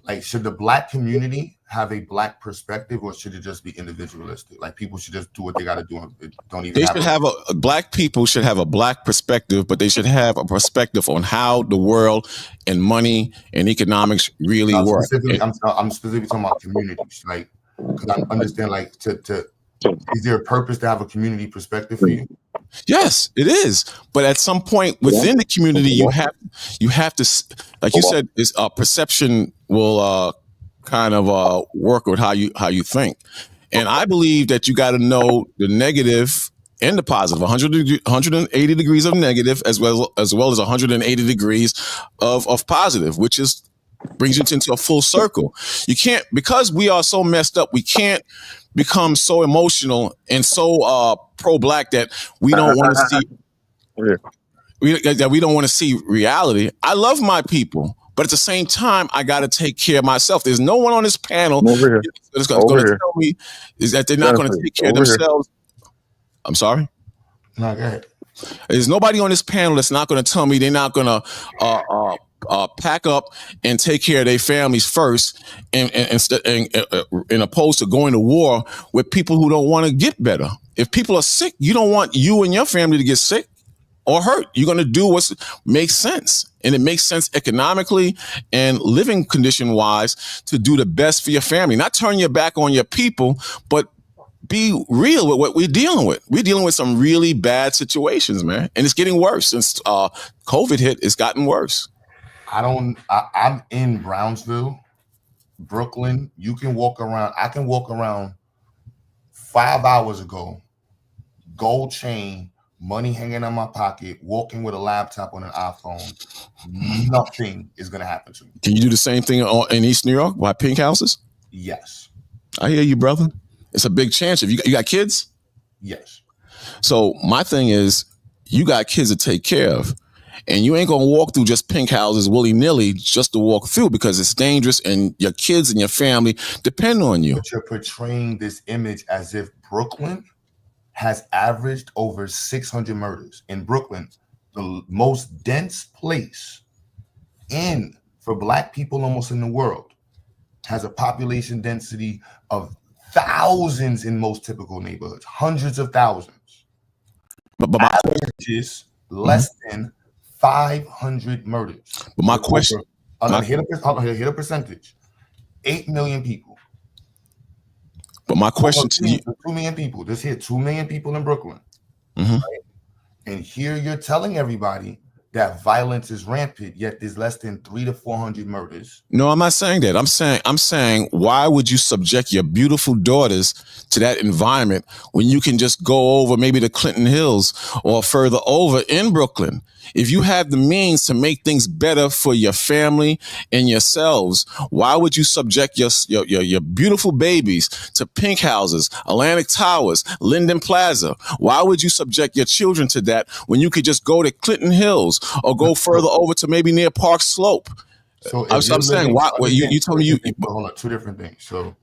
Like, should the black community have a black perspective, or should it just be individualistic? Like, people should just do what they got to do and don't even They should have black people should have a black perspective, but they should have a perspective on how the world and money and economics really work. I'm specifically talking about communities, like, because I understand, like, is there a purpose to have a community perspective for you? Yes, it is. But at some point within the community, you have to, like you said, is perception will kind of work with how you think. And I believe that you got to know the negative and the positive, 180 degrees of negative as well as 180 degrees of positive, which is brings you into a full circle. You can't, because we are so messed up, we can't become so emotional and so pro-black that we don't want to see we don't want to see reality. I love my people, but at the same time, I got to take care of myself. There's no one on this panel that's going to tell me is that they're not going to take care of themselves. I'm sorry? No, go ahead. There's nobody on this panel that's not going to tell me they're not going to pack up and take care of their families first, and opposed to going to war with people who don't want to get better. If people are sick, you don't want you and your family to get sick or hurt. You're going to do what makes sense, and it makes sense economically and living condition wise to do the best for your family. Not turn your back on your people, but be real with what we're dealing with. We're dealing with some really bad situations, man, and it's getting worse since COVID hit. It's gotten worse. I'm in Brownsville, Brooklyn. You can walk around. I can walk around 5 hours ago, gold chain, money hanging in my pocket, walking with a laptop on an iPhone. Nothing is going to happen to me. Can you do the same thing in East New York by pink houses? Yes. I hear you, brother. It's a big chance. If you got kids? Yes. So my thing is, you got kids to take care of. And you ain't going to walk through just pink houses willy-nilly just to walk through, because it's dangerous and your kids and your family depend on you. But you're portraying this image as if Brooklyn has averaged over 600 murders. In Brooklyn, the most dense place for black people almost in the world, has a population density of thousands in most typical neighborhoods, hundreds of thousands. But my averages less than 500 murders. But my question, hit a percentage. 8 million people. But my question to you, 2 million people. Just hit 2 million people in Brooklyn. Mm-hmm. Right? And here you're telling everybody that violence is rampant, yet there's less than 300 to 400 murders. No, I'm not saying that. I'm saying, why would you subject your beautiful daughters to that environment when you can just go over maybe the Clinton Hills or further over in Brooklyn? If you have the means to make things better for your family and yourselves, why would you subject your beautiful babies to pink houses, Atlantic Towers, Linden Plaza? Why would you subject your children to that when you could just go to Clinton Hills or go further over to maybe near Park Slope? So I'm saying, why? You told me you. Hold on, two different things. So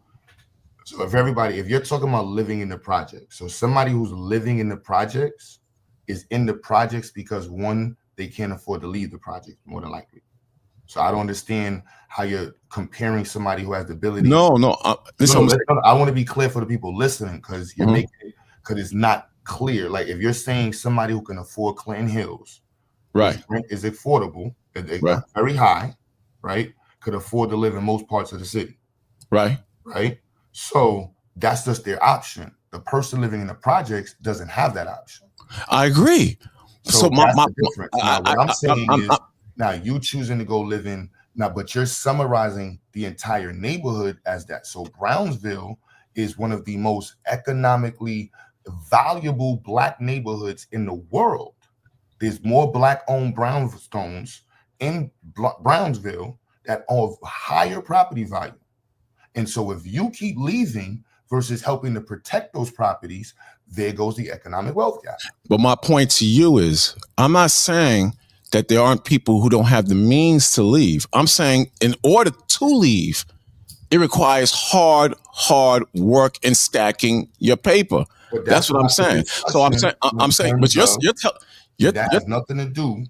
if you're talking about living in the projects, so somebody who's living in the projects is in the projects because, one, they can't afford to leave the project, more than likely. So I don't understand how you're comparing somebody who has the ability. No. I want to be clear for the people listening, because you're making it, because it's not clear. Like, if you're saying somebody who can afford Clinton Hills, right, rent is affordable, right, very high, right, could afford to live in most parts of the city, right. So that's just their option. The person living in the projects doesn't have that option. I agree. So that's the difference. Now, what I'm saying is, now you choosing to go live in now, but you're summarizing the entire neighborhood as that. So Brownsville is one of the most economically valuable black neighborhoods in the world. There's more black-owned brownstones in Brownsville that are of higher property value. And so if you keep leaving versus helping to protect those properties, there goes the economic wealth gap. But my point to you is, I'm not saying that there aren't people who don't have the means to leave. I'm saying in order to leave, it requires hard work and stacking your paper. That's what I'm saying. So I'm saying, but that has nothing to do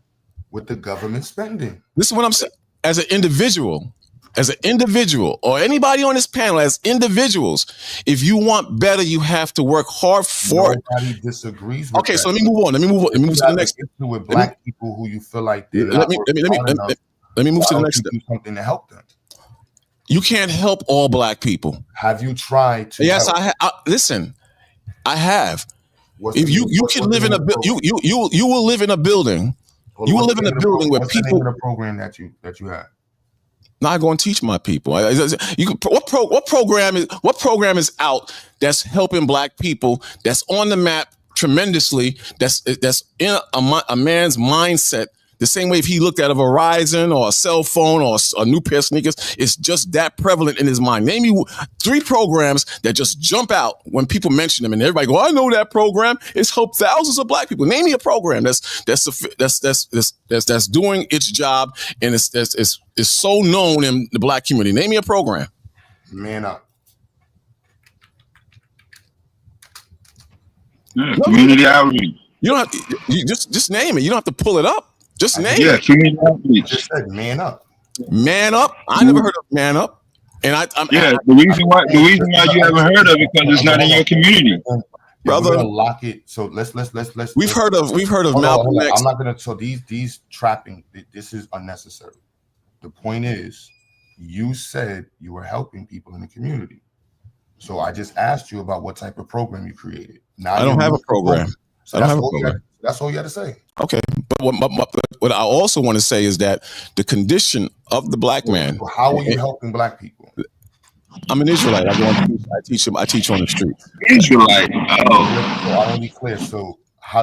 with the government spending. This is what I'm saying. As an individual, as an individual, or anybody on this panel as individuals, if you want better, you have to work hard for it. Nobody disagrees with Okay, that. so let me move on. Let me move to the next. Issue with black people who you feel like they're Let me move to the next step. Do something to help them. You can't help all black people. Have you tried to? Yes, help? Listen, I have. If you can live in a you will live in a building. You will live in a building where people. What's the name of the program that you have? Not going to teach my people. What program is out that's helping black people? That's on the map tremendously. That's in a man's mindset. The same way if he looked at a Verizon or a cell phone or a new pair of sneakers, it's just that prevalent in his mind. Name me 3 programs that just jump out when people mention them, and everybody go, "I know that program. It's helped thousands of black people." Name me a program that's doing its job and is so known in the black community. Name me a program. Man Up. Community outreach. You don't have you just name it. You don't have to pull it up. Just name Yeah, it. community outreach. Just said Man Up. Man Up. I never heard of Man Up. And the reason why you haven't heard of it because it's not in your community. Brother, lock it. So let's. We've heard of Malcolm X. I'm not gonna. So these trapping. This is unnecessary. The point is, you said you were helping people in the community. So I just asked you about what type of program you created. Now I don't have a program. So I don't have a program. That's all you had to say. Okay, but what I also want to say is that the condition of the black man. How are you helping black people? I'm an Israelite. I teach on the street. Israelite. So I want to be clear. So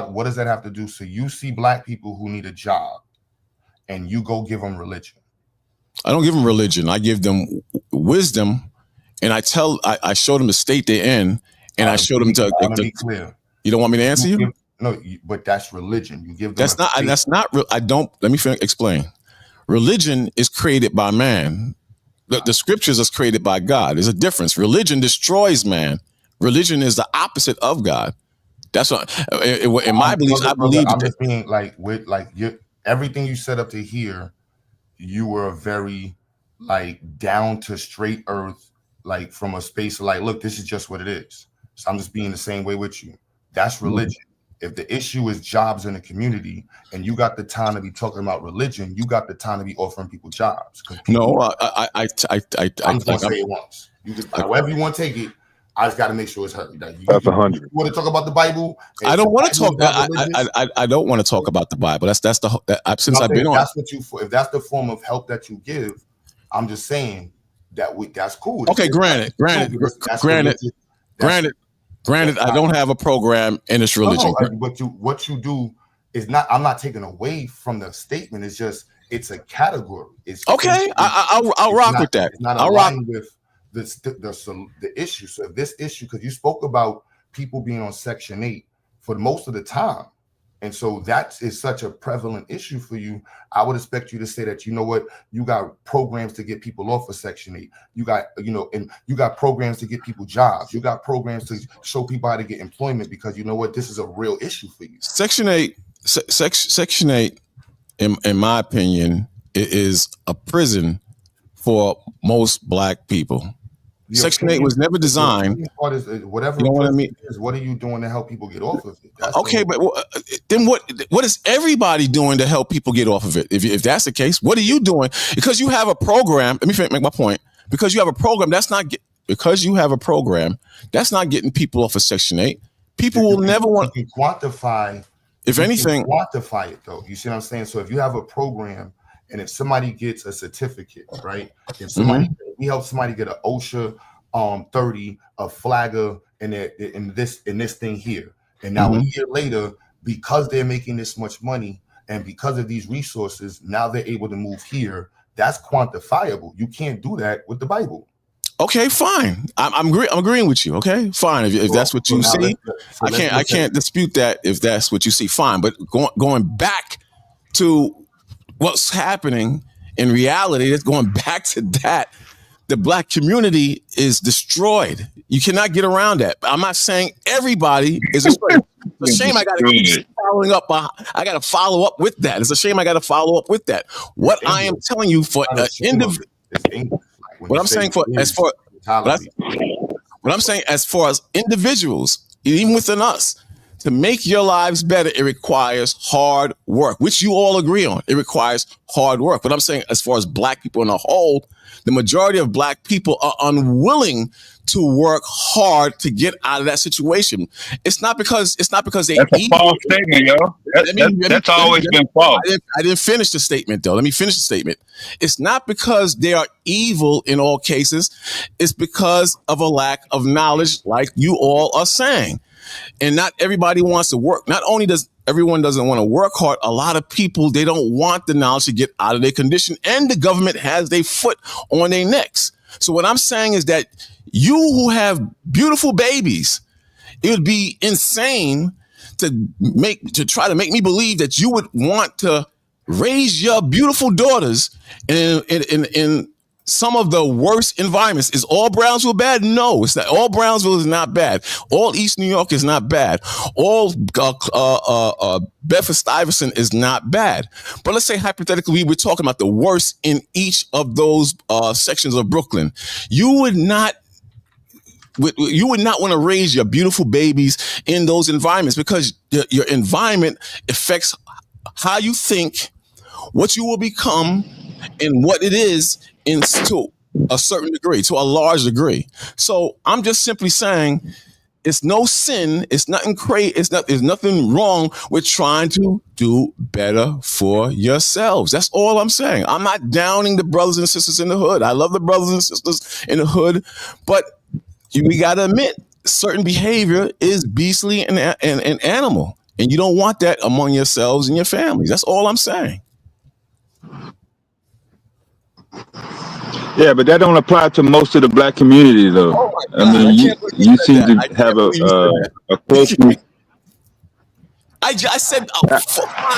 what does that have to do? So you see black people who need a job, and you go give them religion. I don't give them religion. I give them wisdom, and I show them the state they're in, and I show them to be clear. You don't want me to answer you? No, but that's religion. You give them. That's not real. I don't. Let me explain. Religion is created by man. The scriptures is created by God. There's a difference. Religion destroys man. Religion is the opposite of God. That's what in my beliefs. I believe. I'm just being everything you set up to here. You were very down to straight earth, from a space of look, this is just what it is. So I'm just being the same way with you. That's religion. If the issue is jobs in the community and you got the time to be talking about religion, you got the time to be offering people jobs. No, I'm just gonna say it once. You just however you want to take it. I just got to make sure it's heard. That's 100. You want to talk about the Bible? I don't want to talk. I don't want to talk about the Bible. That's since I've been on. That's if that's the form of help that you give. I'm just saying that's cool. Okay, granted. I don't have a program in this religion. But what you do is not. I'm not taking away from the statement. It's just it's a category. It's okay. I'll rock with that. It's not I'll rock with the issue. So if this issue, because you spoke about people being on Section 8 for most of the time, and so that is such a prevalent issue for you. I would expect you to say that, you know what, you got programs to get people off of Section 8. You got, and you got programs to get people jobs. You got programs to show people how to get employment because you know what, this is a real issue for you. Section 8, Section 8, in my opinion, is a prison for most black people. Section 8 was never designed. Whatever you know what I mean? What are you doing to help people get off of it? Okay, but then what is everybody doing to help people get off of it? If that's the case, what are you doing? Because you have a program. Let me make my point. Because you have a program that's not getting people off of Section 8. People will never want to quantify. If anything, quantify it though. You see what I'm saying? So if you have a program. And if somebody gets a certificate, right? If somebody we help somebody get an OSHA 30, a flagger, and in this thing here, and now a year later, because they're making this much money and because of these resources, now they're able to move here. That's quantifiable. You can't do that with the Bible. Okay, fine. I'm agreeing with you. Okay, fine. If that's what you see, I can't dispute that. If that's what you see, fine. But going back to what's happening in reality, that's going back to that. The black community is destroyed. You cannot get around that. I'm not saying everybody is destroyed. It's a shame I got to keep following up. I got to follow up with that. It's a shame I got to follow up with that. What I am telling you for individual. What I'm saying for as far what I'm saying as far as individuals, even within us, to make your lives better, it requires hard work, which you all agree on. It requires hard work. But I'm saying as far as black people in a whole, the majority of black people are unwilling to work hard to get out of that situation. It's not because they That's a false statement, yo. That's always been false. I didn't finish the statement though. Let me finish the statement. It's not because they are evil in all cases. It's because of a lack of knowledge, like you all are saying. And not everybody wants to work. Not only does everyone doesn't want to work hard, a lot of people, they don't want the knowledge to get out of their condition, and the government has their foot on their necks. So what I'm saying is that you who have beautiful babies, it would be insane to try to make me believe that you would want to raise your beautiful daughters in some of the worst environments. Is all Brownsville bad? No, it's not. All Brownsville is not bad. All East New York is not bad. All Bedford-Stuyvesant is not bad. But let's say hypothetically we're talking about the worst in each of those sections of Brooklyn. You would not want to raise your beautiful babies in those environments, because your environment affects how you think, what you will become, and what it is to a certain degree, to a large degree. So I'm just simply saying it's no sin. It's nothing crazy. There's nothing wrong with trying to do better for yourselves. That's all I'm saying. I'm not downing the brothers and sisters in the hood. I love the brothers and sisters in the hood, but we got to admit certain behavior is beastly and animal, and you don't want that among yourselves and your families. That's all I'm saying. Yeah, but that don't apply to most of the black community, though. Oh I mean, you seem to have a close. I said,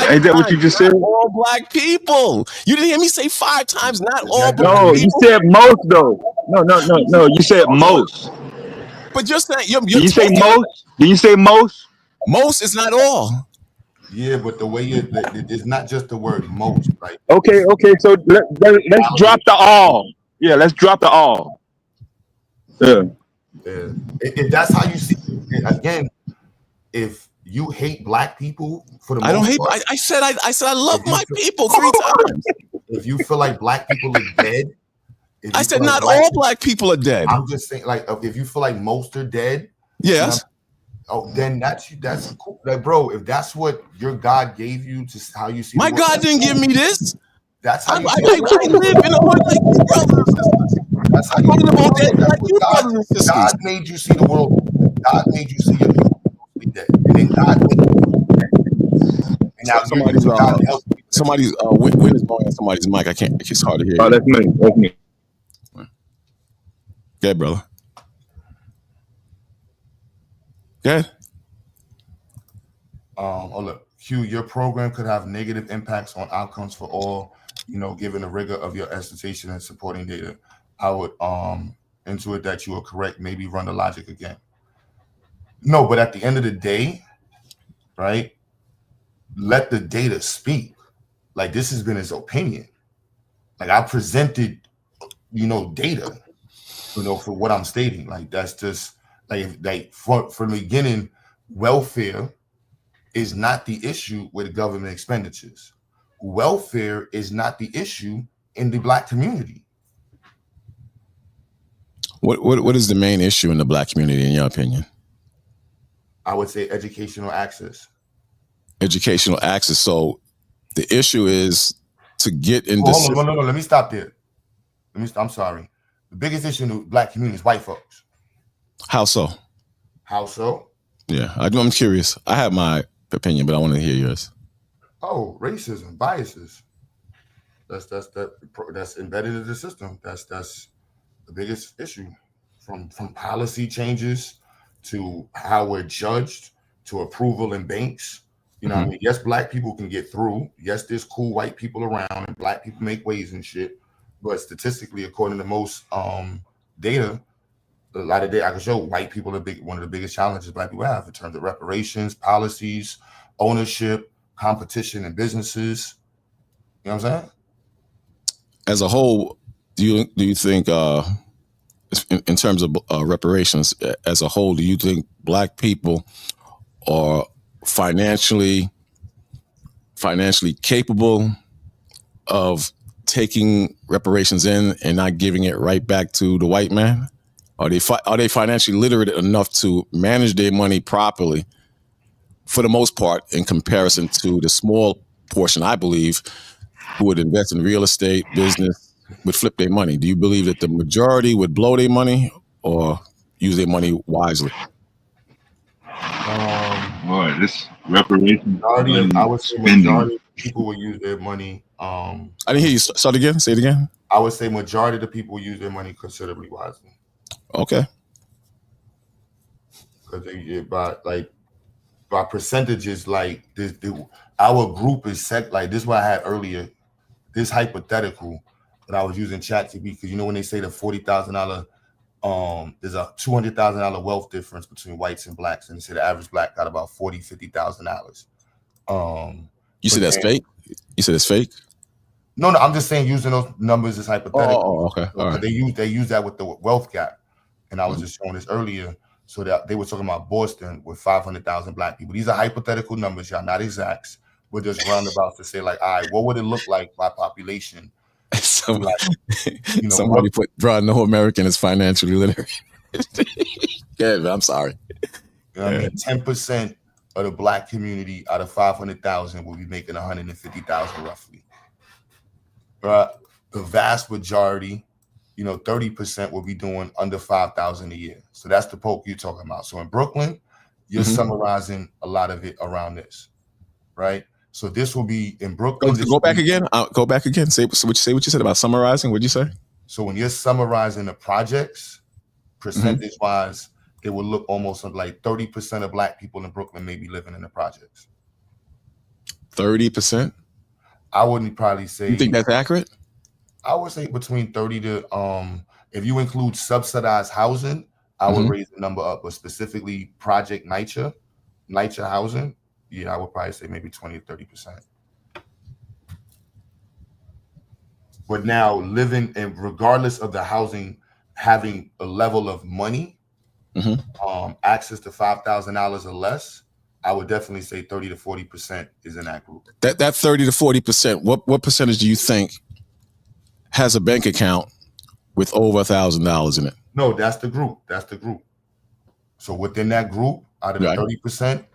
ain't that what you just said? All black people. You didn't hear me say 5 times. Not all black No, people. you said most, though. No. You said most. But you're saying Did you say most? Did you say most? Most is not all. Yeah, but the way it's not just the word most, right? Okay. So let's drop the all. Yeah, let's drop the all. Yeah. If that's how you see it, again, if you hate black people for the most I don't hate. part, I said I love my people 3 times. If you feel like black people are dead, I said not all black people are dead. I'm just saying, like, if you feel like most are dead, yes. Then that's cool. Like, bro, if that's what your God gave you to how you see my the world, God didn't give me this. That's how I live in the hood like you brothers and sisters. That's how you like you brothers and sisters. God made you see the world. God made you see your people dead. And then God made you now somebody's wind is blowing on somebody's mic. I can't. It's hard to hear. Oh, that's me. That's me. Go ahead, brother. Go ahead. Look, Q, your program could have negative impacts on outcomes for all, given the rigor of your excitation and supporting data. I would intuit that you are correct, maybe run the logic again. No, but at the end of the day, right, let the data speak. Like, this has been his opinion. Like, I presented, data, for what I'm stating. Like, that's just like from the beginning, welfare is not the issue with government expenditures. Welfare is not the issue in the black community. What is the main issue in the black community, in your opinion? I would say educational access. Educational access. So the issue is to get into. No. Let me stop there. I'm sorry. The biggest issue in the black community is white folks. How so? How so? Yeah, I'm curious. I have my opinion, but I want to hear yours. Oh, racism, biases. That's embedded in the system. That's the biggest issue. From policy changes to how we're judged to approval in banks. What I mean? Yes, black people can get through. Yes, there's cool white people around and black people make waves and shit. But statistically, according to most data, a lot of data I can show, white people are one of the biggest challenges black people have in terms of reparations, policies, ownership, competition in businesses. You know what I'm saying? As a whole, Do you think in terms of reparations as a whole, do you think black people are financially capable of taking reparations in and not giving it right back to the white man? Are they financially literate enough to manage their money properly, for the most part, in comparison to the small portion, I believe, who would invest in real estate, business, would flip their money? Do you believe that the majority would blow their money or use their money wisely? Boy, this reparation. I would say majority of people will use their money. I didn't hear you. Start again. Say it again. I would say majority of the people use their money considerably wisely. Okay. Because they by percentages, like our group is set. Like this, what I had earlier. This hypothetical that I was using ChatGPT, because you know when they say the $40,000, there's a $200,000 wealth difference between whites and blacks, and they say the average black got about $40,000-$50,000. You said that's fake? You said it's fake? No, I'm just saying using those numbers is hypothetical. Oh, okay. All right. They use that with the wealth gap, and I was just showing this earlier. So that they were talking about Boston with 500,000 black people. These are hypothetical numbers, y'all, not exacts. We're just roundabouts to say, like, all right, what would it look like by population? Somebody put, bro, no American is financially literate. Yeah, man, I'm sorry. You know what I mean? 10% of the black community out of 500,000 will be making 150,000 roughly. Right? The vast majority, 30% will be doing under 5,000 a year. So that's the poke you're talking about. So in Brooklyn, you're summarizing a lot of it around this, right? So this will be in Brooklyn. Go back again. Go back again. Say what you said about summarizing. What'd you say? So when you're summarizing the projects, percentage-wise, it will look almost like 30% of black people in Brooklyn may be living in the projects. 30%? I wouldn't probably say. You think that's accurate? I would say between 30 to if you include subsidized housing, I would raise the number up, but specifically Project NYCHA housing, yeah, I would probably say maybe 20 to 30%. But now living, and regardless of the housing, having a level of money, access to $5,000 or less, I would definitely say 30 to 40% is in that group. That 30 to 40%, what percentage do you think has a bank account with over $1,000 in it? No, that's the group. So within that group, out of the 30%,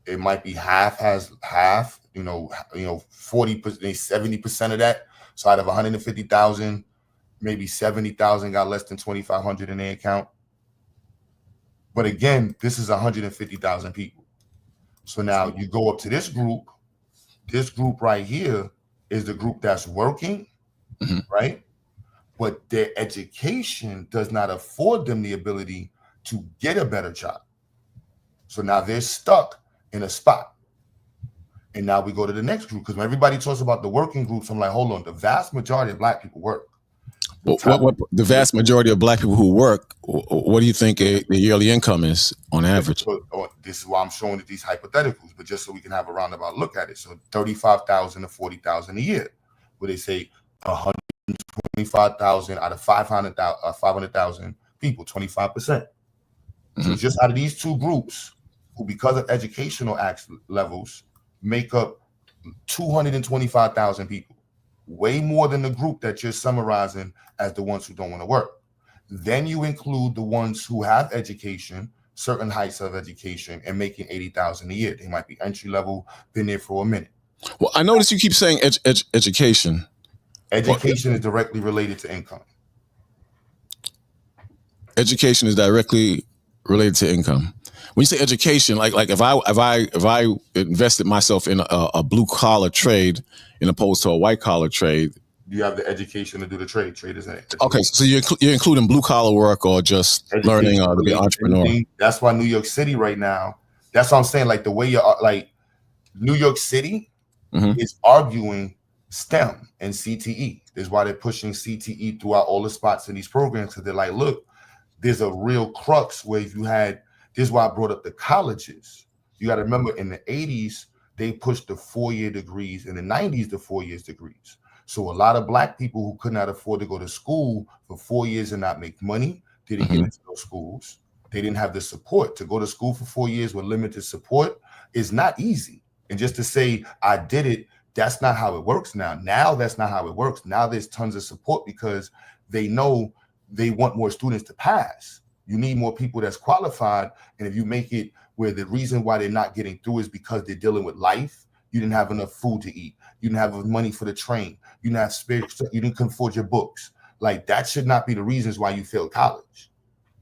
it might be half has half, 40%, 70% of that. So out of 150,000, maybe 70,000 got less than 2,500 in their account. But again, this is 150,000 people. So now you go up to this group. This group right here is the group that's working, right? But their education does not afford them the ability to get a better job. So now they're stuck in a spot. And now we go to the next group, because when everybody talks about the working groups, I'm like, hold on, the vast majority of black people work. The vast majority of black people who work, what do you think the yearly income is on average? This is why I'm showing it these hypotheticals, but just so we can have a roundabout look at it. So 35,000 to 40,000 a year, where they say 125,000 out of 500,000 people, 25%. So just out of these two groups, who because of educational levels make up 225,000 people, way more than the group that you're summarizing as the ones who don't want to work. Then you include the ones who have education, certain heights of education, and making 80,000 a year. They might be entry level, been there for a minute. Well, I notice you keep saying education. Education is directly related to income. Education is directly related to income. When you say education, like if I invested myself in a blue collar trade in opposed to a white collar trade, you have the education to do the trade. Trade is it? Okay, so you're including blue collar work or just learning to be an entrepreneur. That's why New York City right now. That's what I'm saying. Like the way you're like New York City is arguing STEM and CTE. That's why they're pushing CTE throughout all the spots in these programs, because they're like, look, there's a real crux where if you had. This is why I brought up the colleges. You got to remember, in the 80s, they pushed the 4-year degrees. In the 90s, the 4 years degrees. So a lot of black people who could not afford to go to school for 4 years and not make money didn't get into those schools. They didn't have the support to go to school for 4 years with limited support is not easy. And just to say I did it, that's not how it works now. Now that's not how it works. Now there's tons of support because they know they want more students to pass. You need more people that's qualified. And if you make it where the reason why they're not getting through is because they're dealing with life, you didn't have enough food to eat, you didn't have enough money for the train, you didn't have space, you didn't afford your books. Like that should not be the reasons why you failed college,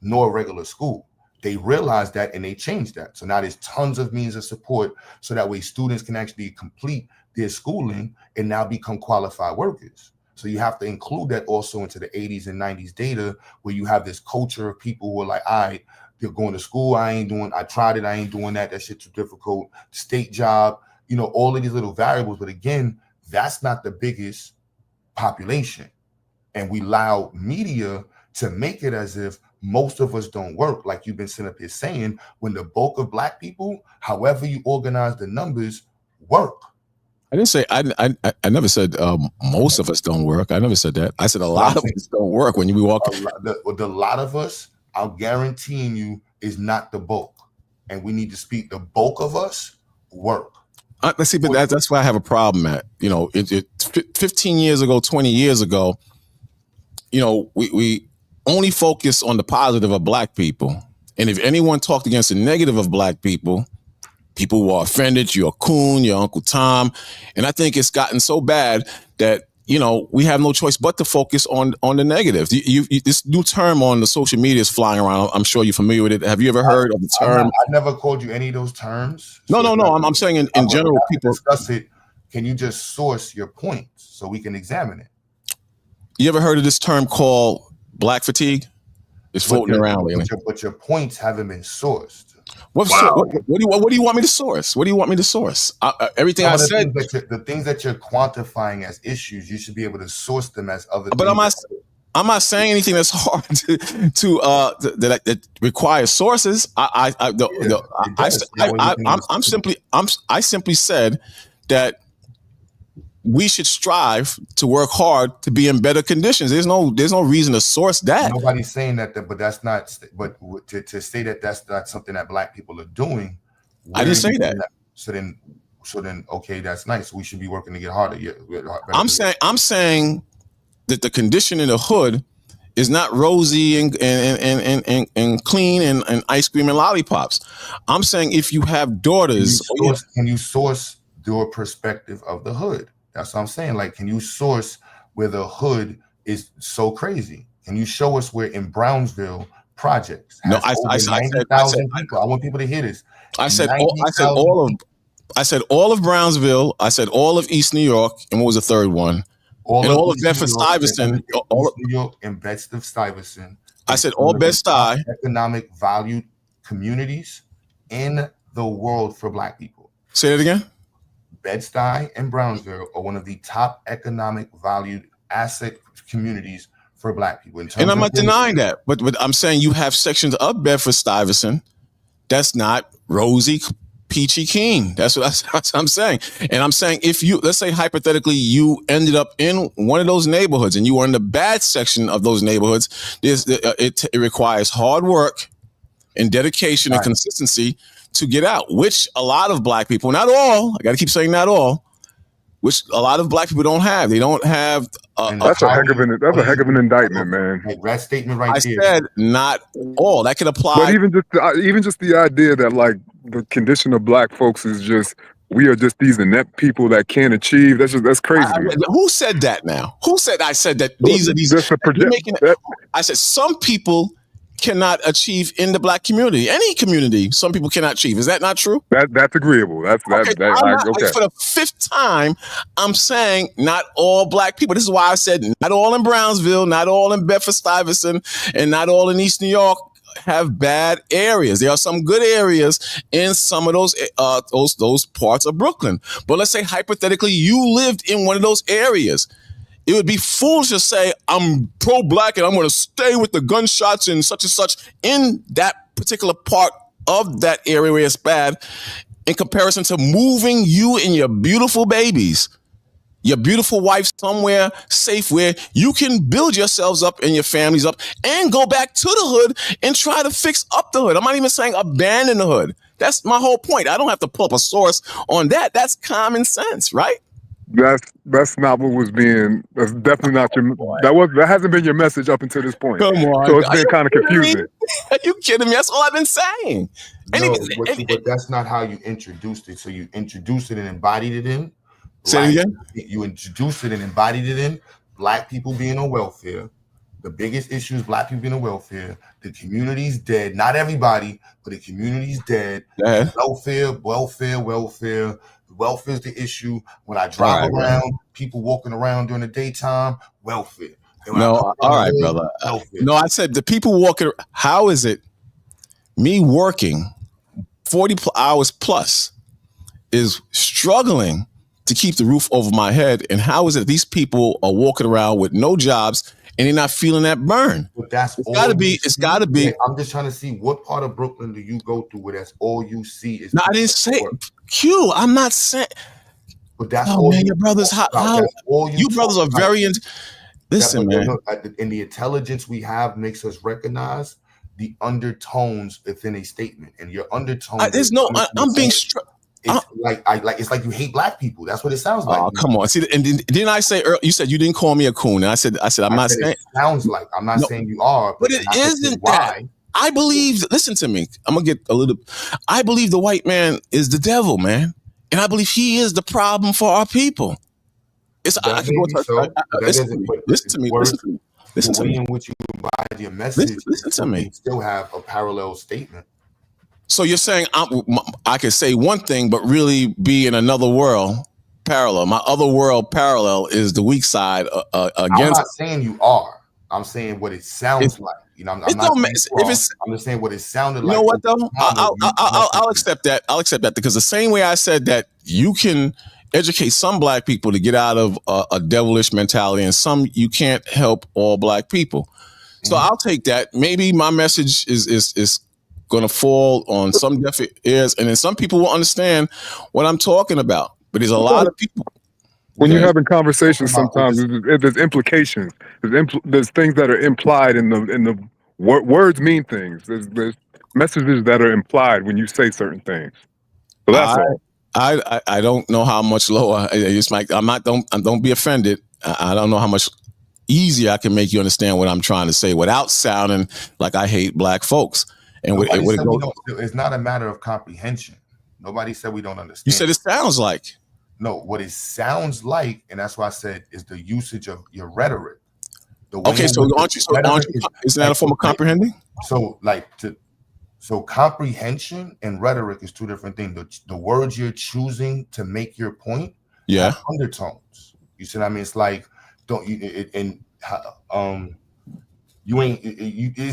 nor regular school. They realized that and they changed that. So now there's tons of means of support so that way students can actually complete their schooling and now become qualified workers. So you have to include that also into the 80s and 90s data where you have this culture of people who are like, all right, they're going to school, I tried it, I ain't doing that, that shit's too difficult, state job, you know, all of these little variables. But again, that's not the biggest population. And we allow media to make it as if most of us don't work, like you've been sitting up here saying, when the bulk of black people, however you organize the numbers, work. I didn't say I never said most of us don't work. I never said that. I said a lot of us don't work. When we walk, the lot of us, I'm guaranteeing you, is not the bulk, and we need to speak. The bulk of us work. Let's see, but that's why I have a problem at. You know, 15 years ago, 20 years ago, you know, we only focus on the positive of black people, and if anyone talked against the negative of black people, people were offended. You're a coon, you're Uncle Tom. And I think it's gotten so bad that, you know, we have no choice but to focus on the negative. This new term on the social media is flying around. I'm sure you're familiar with it. Have you ever heard of the term? I never called you any of those terms. No. I'm saying in general, people discuss it. Can you just source your points so we can examine it? You ever heard of this term called black fatigue? It's floating around lately. But your points haven't been sourced. What do you want me to source? What do you want me to source? Everything I said. The things that you're quantifying as issues, you should be able to source them as other. But I'm not saying anything that's hard that requires sources. I simply said that we should strive to work hard to be in better conditions. There's no reason to source that. Nobody's saying that, but that's not. But to say that that's not something that black people are doing. I didn't say that. So then, okay, that's nice. We should be working to get harder. I'm saying that the condition in the hood is not rosy and clean and ice cream and lollipops. I'm saying if you have daughters, can you source your perspective of the hood? That's what I'm saying. Like, can you source where the hood is so crazy? Can you show us where in Brownsville projects? No, I said people. I want people to hear this. I said all of Brownsville. I said all of East New York, and what was the third one? All of Bedford-Stuyvesant. All of New York and Bedford-Stuyvesant. I said all Bed-Stuy. Economic valued communities in the world for black people. Say that again. Bed-Stuy and Brownsville are one of the top economic valued asset communities for black people. And I'm not denying that, but I'm saying you have sections of Bedford-Stuyvesant that's not rosy, peachy keen. That's what I'm saying. And I'm saying if you, let's say hypothetically, you ended up in one of those neighborhoods and you were in the bad section of those neighborhoods, it requires hard work and dedication and consistency to get out, which a lot of black people, not all, I got to keep saying not all, which a lot of black people don't have. They don't have. That's a heck of an indictment, man. That statement right there. I said not all. That could apply. But even just the idea that like the condition of black folks is just, we are just these inept people that can't achieve. That's crazy. Who said that now? Who said I said that these are these? I said some people cannot achieve in the black community. Any community, some people cannot achieve. Is that not true? That's agreeable. Okay. For the fifth time, I'm saying not all black people. This is why I said not all in Brownsville, not all in Bedford-Stuyvesant, and not all in East New York have bad areas. There are some good areas in some of those parts of Brooklyn. But let's say hypothetically you lived in one of those areas. It would be foolish to say, I'm pro-black and I'm going to stay with the gunshots and such in that particular part of that area where it's bad in comparison to moving you and your beautiful babies your beautiful wife somewhere safe where you can build yourselves up and your families up and go back to the hood and try to fix up the hood. I'm not even saying abandon the hood. That's my whole point. I don't have to pull up a source on that. That's common sense, right? That's not what was being. That's definitely not your. That hasn't been your message up until this point. Come on, so it's been kind of confusing. Are you kidding me? That's all I've been saying. No, but that's not how you introduced it. So you introduced it and embodied it in. Say it again. You introduced it and embodied it in Black people being on welfare. The biggest issue is Black people being on welfare. The community's dead. Not everybody, but the community's dead. Welfare. Welfare is the issue. When I drive around, people walking around during the daytime, welfare. No, all right, brother. No, I said the people walking. How is it me working 40 hours plus is struggling to keep the roof over my head? And how is it these people are walking around with no jobs and they're not feeling that burn? But that's it's gotta be. It's gotta be. I'm just trying to see what part of Brooklyn do you go through where that's all you see is. No, I didn't say Q. I'm not saying. But that's all man, your brothers. How you brothers are very. Listen, man. And the intelligence we have makes us recognize the undertones within a statement, and your undertones. There's no. I'm being. It's it's like you hate Black people. That's what it sounds like. Oh, come on. See, and didn't I say earlier, you said you didn't call me a coon. And I said I'm not saying. It sounds like. I'm not saying you are. But it isn't that. I believe, listen to me. I'm going to get a little. I believe the white man is the devil, man. And I believe he is the problem for our people. It's. I can go listen to me. Listen to me. In which you provide your message. Listen to me. You still have a parallel statement. So you're saying I could say one thing, but really be in another world parallel. My other world parallel is the weak side against. I'm not saying you are. I'm saying what it sounds like. You know, I'm just saying what it sounded like. You know what though? I'll accept that. I'll accept that because the same way I said that you can educate some Black people to get out of a devilish mentality, and some you can't help all Black people. So I'll take that. Maybe my message is going to fall on some deaf ears, and then some people will understand what I'm talking about. But there's a lot of people. When you're having conversations, sometimes there's implications. There's things that are implied in the words mean things. There's messages that are implied when you say certain things. So that's all. I don't know how much lower. It's like don't be offended. I don't know how much easier I can make you understand what I'm trying to say without sounding like I hate Black folks. And it's not a matter of comprehension. Nobody said we don't understand. You said it sounds like. No, what it sounds like, and that's why I said is the usage of your rhetoric. Okay, so isn't that a form of comprehending? So comprehension and rhetoric is two different things. The words you're choosing to make your point, have undertones. You see what I mean? It's like it's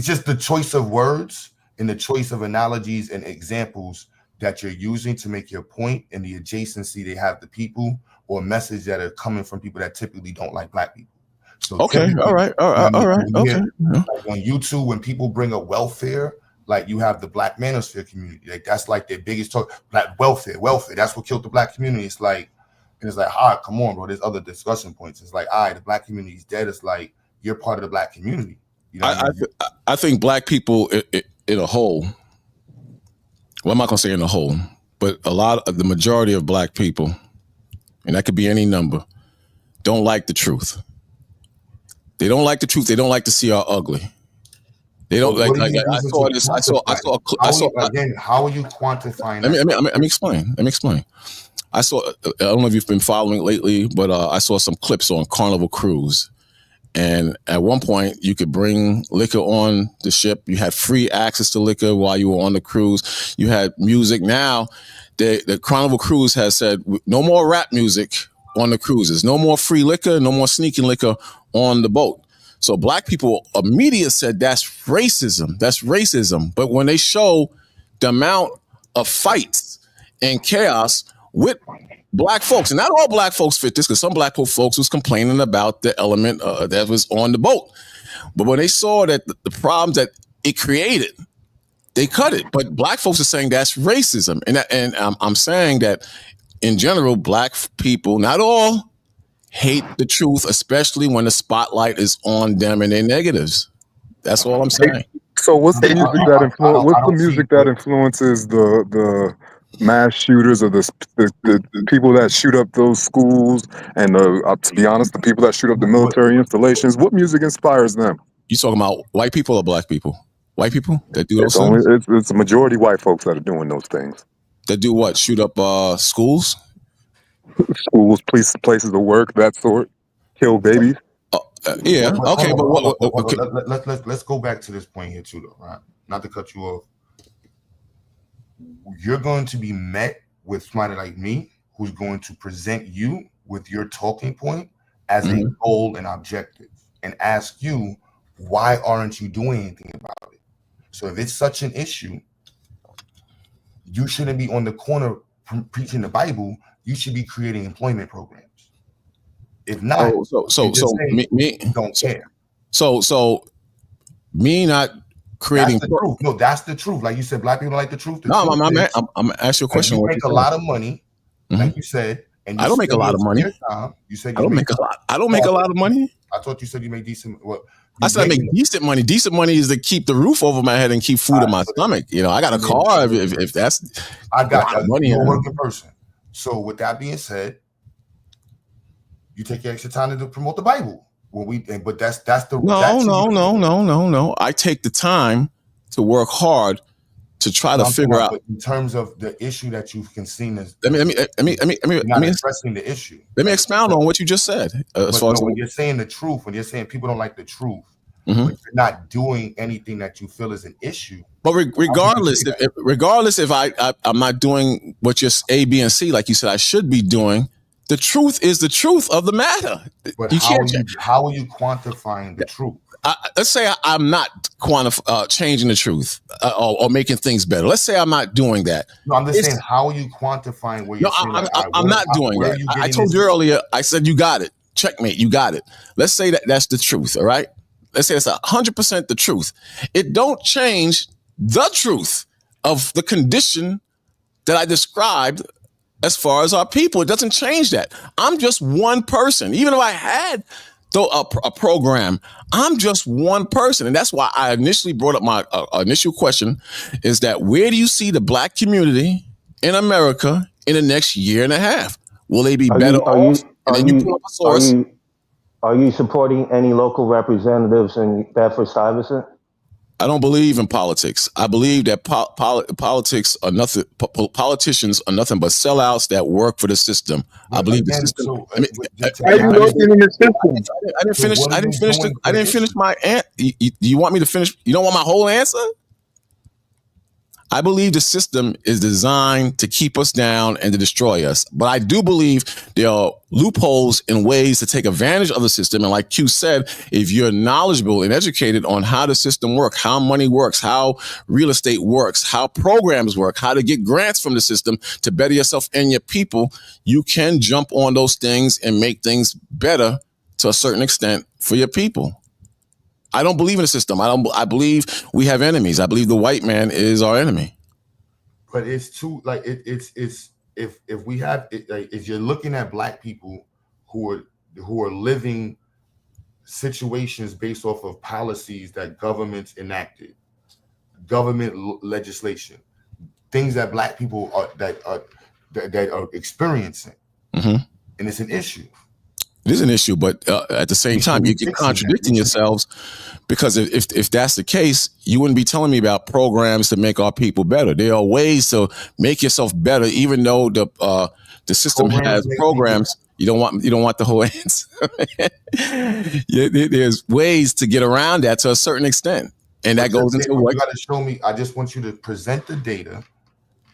just the choice of words and the choice of analogies and examples that you're using to make your point, and the adjacency they have to people or message that are coming from people that typically don't like Black people. So okay, all right. Okay. Like on YouTube, when people bring up welfare, like you have the Black manosphere community, like that's like their biggest talk. Black welfare. That's what killed the Black community. It's like, come on, bro. There's other discussion points. It's like, the Black community is dead. It's like you're part of the Black community. You know I think Black people in a whole. Well, I'm not gonna say in a whole, but the majority of Black people, and that could be any number, don't like the truth. They don't like the truth. They don't like to see our ugly. They don't like I saw this. I saw. Again, how are you quantifying? Let me explain. I saw. I don't know if you've been following lately, but I saw some clips on Carnival Cruise. And at one point, you could bring liquor on the ship. You had free access to liquor while you were on the cruise. You had music. Now, the Carnival Cruise has said no more rap music on the cruises. No more free liquor. No more sneaking liquor on the boat. So Black people immediately said that's racism. That's racism. But when they show the amount of fights and chaos with Black folks, and not all Black folks fit this, because some Black folks was complaining about the element that was on the boat. But when they saw that the problems that it created, they cut it. But Black folks are saying that's racism. And I'm saying that in general, Black people, not all, hate the truth, especially when the spotlight is on them and their negatives. That's all I'm saying. So what's the music that influences the mass shooters or the people that shoot up those schools and to be honest, the people that shoot up the military installations? What music inspires them? You talking about white people or black people? White people that do those things? It's a majority white folks that are doing those things. That do what? Shoot up schools? Schools, places of work, that sort. Kill babies. Yeah. Okay, but let's go back to this point here too, though. Right? Not to cut you off. You're going to be met with somebody like me who's going to present you with your talking point as a goal and objective, and ask you, why aren't you doing anything about it? So if it's such an issue, you shouldn't be on the corner preaching the Bible. You should be creating employment programs. If not, me don't care. So me not creating. That's the truth. No, that's the truth. Like you said, black people don't like the truth. I'm asking you a question. You make a lot of money, like you said, and I don't make a lot of money. You said I don't make a lot. I don't make a lot of money. I thought you said you make decent. What? I said I make decent money. Decent money is to keep the roof over my head and keep food in my stomach. You know, I got a car. If that's, I got a lot of money. You're a working person. So with that being said, you take your extra time to promote the Bible. But that's the no. I take the time to work hard to try to figure out. In terms of the issue that you can see as let me addressing the issue. Let me expound on what you just said. When you're saying the truth, when you're saying people don't like the truth, but you're not doing anything that you feel is an issue. But regardless if I'm not doing what you're A, B, and C, like you said, I should be doing. The truth is the truth of the matter. But how are you quantifying the truth? Let's say I'm not changing the truth or making things better. Let's say I'm not doing that. No, I'm just saying, how are you quantifying where you're I'm not doing that. I told you earlier, I said, you got it. Checkmate, you got it. Let's say that's the truth, all right? Let's say it's 100% the truth. It don't change the truth of the condition that I described as far as our people. It doesn't change that. I'm just one person. Even if I had a program, I'm just one person. And that's why I initially brought up my initial question is that where do you see the black community in America in the next year and a half? Will they be better off? Are you supporting any local representatives in Bedford-Stuyvesant? I don't believe in politics. I believe that politics are nothing. Politicians are nothing but sellouts that work for the system. I believe the system. I didn't finish my answer. You want me to finish? You don't want my whole answer? I believe the system is designed to keep us down and to destroy us. But I do believe there are loopholes and ways to take advantage of the system. And like Q said, if you're knowledgeable and educated on how the system works, how money works, how real estate works, how programs work, how to get grants from the system to better yourself and your people, you can jump on those things and make things better to a certain extent for your people. I don't believe in the system. I believe we have enemies. I believe the white man is our enemy. But it's too like it's if we have if you're looking at black people who are living situations based off of policies that governments enacted, government legislation, things that black people are experiencing, and it's an issue. It is an issue, but at the same time, you keep contradicting yourselves because if that's the case, you wouldn't be telling me about programs to make our people better. There are ways to make yourself better, even though the system has programs. You don't want the whole answer. There's ways to get around that to a certain extent, and that goes into what you got to show me. I just want you to present the data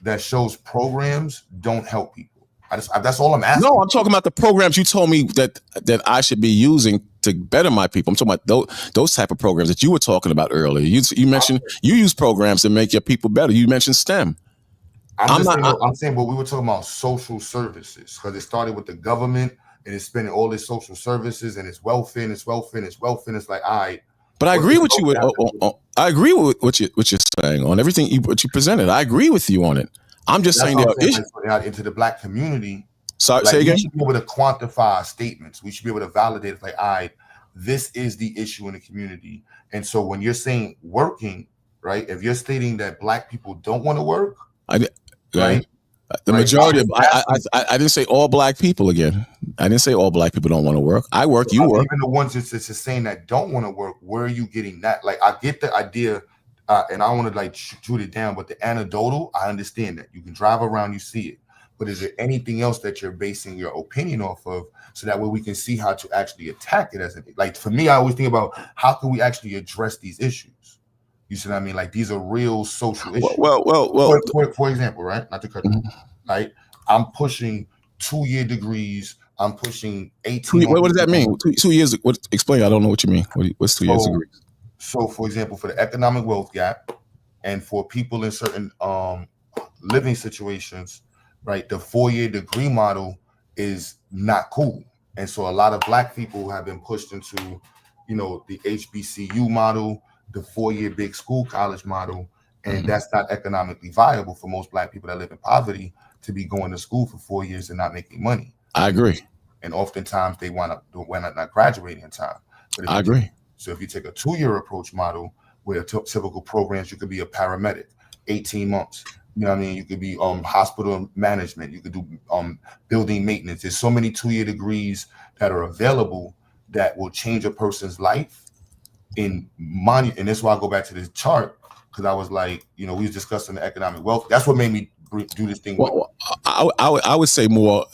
that shows programs don't help people. That's all I'm asking. No, I'm talking about the programs you told me that I should be using to better my people. I'm talking about those type of programs that you were talking about earlier. You mentioned you use programs to make your people better. You mentioned STEM. I'm saying, but we were talking about social services because it started with the government and it's spending all this social services and it's welfare and it's welfare and it's welfare. And it's like, all right. But I agree with you. I agree with what you're saying on everything what you presented. I agree with you on it. I'm just saying there are issues out into the black community. Sorry, Like, say we again. should be able to quantify statements. We should be able to validate it. Like, all right, this is the issue in the community. And so when you're saying working, right? If you're stating that Black people don't want to work, Right? The Right. majority of I didn't say all Black people again. I didn't say all Black people don't want to work. I work, you work. Even the ones that's saying that don't want to work, where are you getting that? Like, I get the idea, and I want to like shoot it down, but the anecdotal, I understand that. You can drive around, you see it. But is there anything else that you're basing your opinion off of, so that way we can see how to actually attack it as a, like, for me, I always think about how can we actually address these issues? You see what I mean? Like, these are real social issues. Well. For example, right? Not to cut you, right? I'm pushing 2-year degrees. I'm pushing 18. What does that mean? 2 years? What? Explain. I don't know what you mean. What's 2 years degrees? So, for example, for the economic wealth gap, and for people in certain living situations, right? The 4-year degree model is not cool, and so a lot of Black people have been pushed into, you know, the HBCU model, the 4-year big school college model, and that's not economically viable for most Black people that live in poverty to be going to school for 4 years and not making money. I agree. And oftentimes they wind up not graduating in time. But I agree. So if you take a 2-year approach model, where typical programs, you could be a paramedic, 18 months. You know what I mean? You could be hospital management. You could do building maintenance. There's so many 2-year degrees that are available that will change a person's life in money. And that's why I go back to this chart, because I was like, you know, we was discussing the economic wealth. That's what made me do this thing. Well, I would say more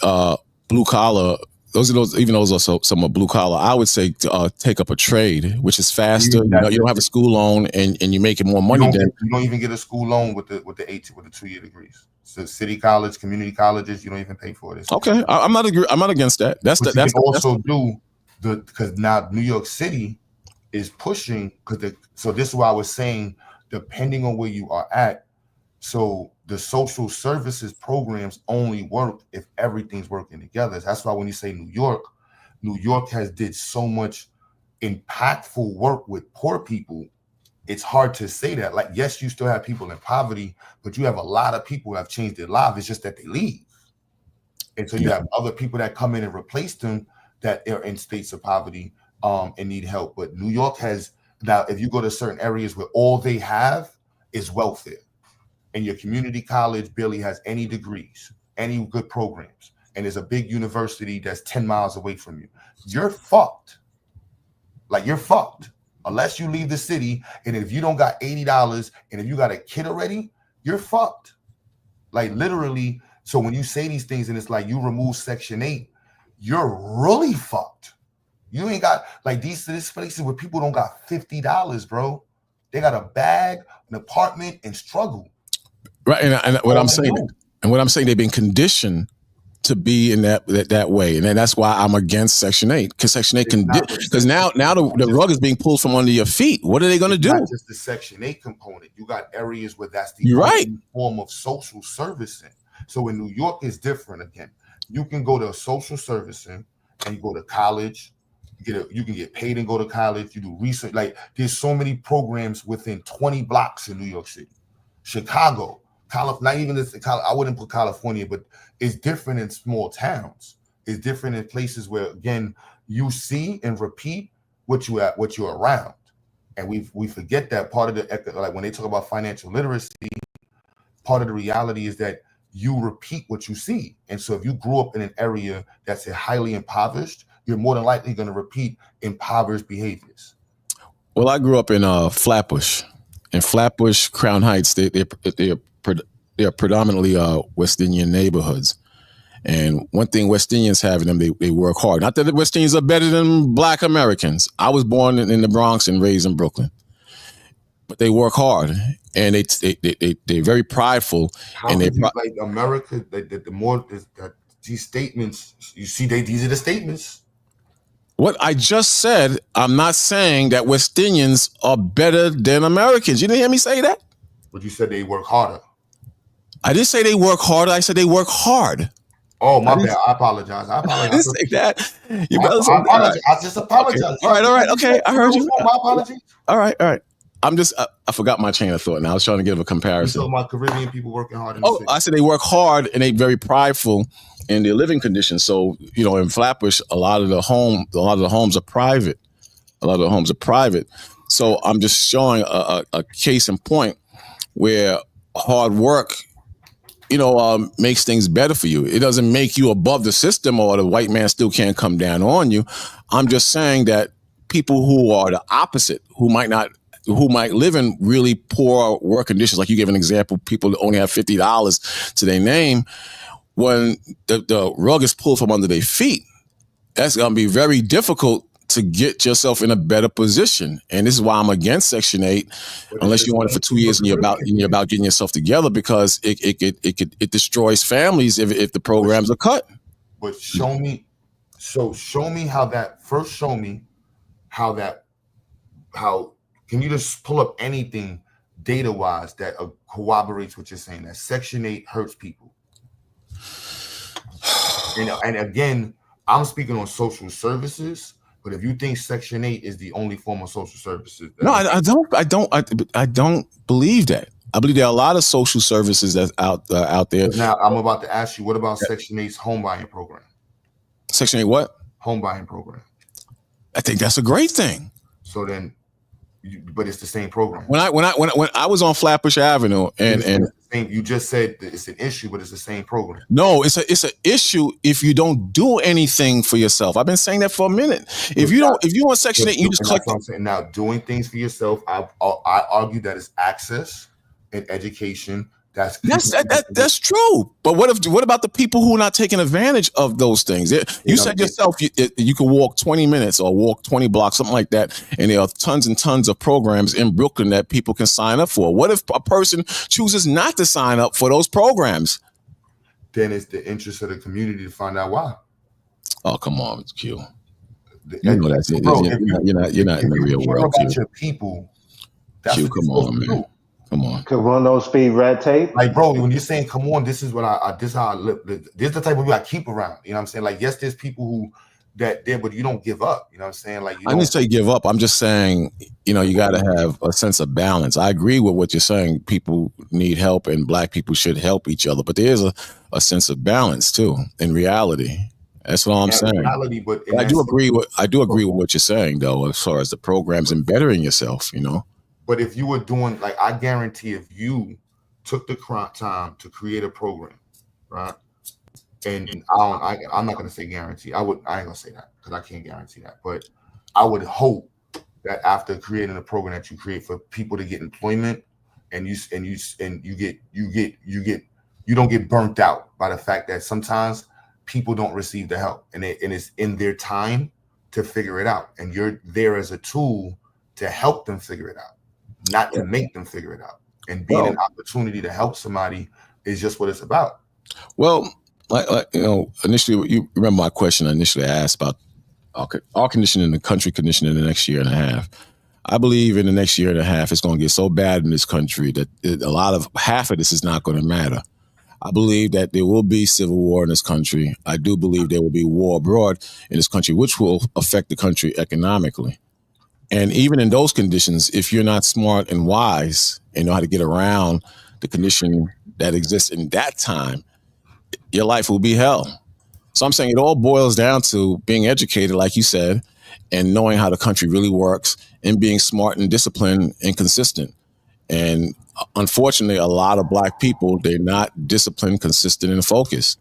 blue collar. Those are some of blue collar. I would say take up a trade, which is faster. You don't have a school loan, and you're making more money. You don't even get a school loan with the 2-year degrees. So city college, community colleges, you don't even pay for this. Okay, I'm not against that. Because now New York City is pushing, so this is why I was saying, depending on where you are at, so the social services programs only work if everything's working together. That's why when you say New York has did so much impactful work with poor people. It's hard to say that. Like, yes, you still have people in poverty, but you have a lot of people who have changed their lives. It's just that they leave. And so you have other people that come in and replace them that are in states of poverty and need help. But New York has, now if you go to certain areas where all they have is welfare, and your community college barely has any degrees, any good programs, and there's a big university that's 10 miles away from you, you're fucked. Like, you're fucked. Unless you leave the city, and if you don't got $80, and if you got a kid already, you're fucked. Like, literally. So when you say these things and it's like you remove Section 8, you're really fucked. You ain't got, like, these places where people don't got $50, bro. They got a bag, an apartment, and struggle. Right, and what I'm saying, they've been conditioned to be in that way, and then that's why I'm against Section 8, because Section 8 because now the rug is being pulled from under your feet. What are they going to do? Not just the Section 8 component. You got areas where that's the only form of social servicing. So in New York, it's different. Again, you can go to social servicing and you go to college. You can get paid and go to college. You do research. Like, there's so many programs within 20 blocks in New York City, Chicago. Not even this. I wouldn't put California, but it's different in small towns. It's different in places where, again, you see and repeat what you're around, and we forget that part of the, like, when they talk about financial literacy, part of the reality is that you repeat what you see. And so if you grew up in an area that's highly impoverished, you're more than likely going to repeat impoverished behaviors. Well, I grew up in Flatbush. In Flatbush, Crown Heights, they're predominantly West Indian neighborhoods. And one thing West Indians have in them, they work hard. Not that the West Indians are better than Black Americans. I was born in the Bronx and raised in Brooklyn. But they work hard, and they're very prideful. How and they like America, the more these statements, you see, these are the statements. What I just said, I'm not saying that West Indians are better than Americans. You didn't hear me say that? But you said they work harder. I didn't say they work harder. I said they work hard. Oh, my bad. I apologize. I didn't say that. I just apologize. All right. Okay. I heard you. My apologies. All right. I forgot my chain of thought now. I was trying to give a You comparison. talking about Caribbean people working hard in the Oh, city. I said they work hard and they very prideful in their living conditions. So, you know, in Flatbush, a lot of the homes are private. So I'm just showing a case in point where hard work, you know, makes things better for you. It doesn't make you above the system or the white man still can't come down on you. I'm just saying that people who are the opposite, who might live in really poor work conditions, like you gave an example, people that only have $50 to their name, when the rug is pulled from under their feet, that's going to be very difficult to get yourself in a better position. And this is why I'm against Section 8, unless you want it for 2 years and you're about getting yourself together, because it destroys families if the programs are cut. But show me how can you just pull up anything data wise that corroborates what you're saying, that Section 8 hurts people? And again, I'm speaking on social services. But if you think Section 8 is the only form of social services, No, I don't believe that. I believe there are a lot of social services that's out there. Now I'm about to ask you, what about Section 8's home buying program? Section 8 what? Home buying program. I think that's a great thing. So then, but it's the same program. When I was on Flatbush Avenue and you just said that it's an issue, but it's the same program. No, it's an issue if you don't do anything for yourself. I've been saying that for a minute. If you want Section 8, you just click. That's what I'm saying. Now, doing things for yourself, I argue that it's access and education. That's true. But what about the people who are not taking advantage of those things? You said yourself you can walk 20 minutes or walk 20 blocks, something like that, and there are tons and tons of programs in Brooklyn that people can sign up for. What if a person chooses not to sign up for those programs? Then it's the interest of the community to find out why. Oh, come on, Q. You know that's it. You're not in the real world, Q. Your people. Q, come on, man. Come on. Could one of those speed red tape? Like, bro, when you're saying, come on, this is what this is how I live. This is the type of people I keep around. You know what I'm saying? Like, yes, there's people who that there, but you don't give up. You know what I'm saying? Like, I didn't say give up. I'm just saying, you know, you got to have a sense of balance. I agree with what you're saying. People need help and black people should help each other. But there is a sense of balance, too, in reality. That's what I'm saying. But I do agree with what you're saying, though, as far as the programs and bettering yourself, you know. But if you were doing, like, I guarantee if you took the time to create a program, right? And I'm not going to say guarantee. I ain't going to say that because I can't guarantee that. But I would hope that after creating a program that you create for people to get employment, and you don't get burnt out by the fact that sometimes people don't receive the help, and it's in their time to figure it out, and you're there as a tool to help them figure it out. Not to make them figure it out. And being an opportunity to help somebody is just what it's about. Well, like you know, initially, you remember my question I initially asked about our condition in the country condition in the next year and a half. I believe in the next year and a half, it's going to get so bad in this country that half of this is not going to matter. I believe that there will be civil war in this country. I do believe there will be war abroad in this country, which will affect the country economically. And even in those conditions, if you're not smart and wise and know how to get around the condition that exists in that time, your life will be hell. So I'm saying it all boils down to being educated, like you said, and knowing how the country really works and being smart and disciplined and consistent. And unfortunately, a lot of black people, they're not disciplined, consistent, and focused.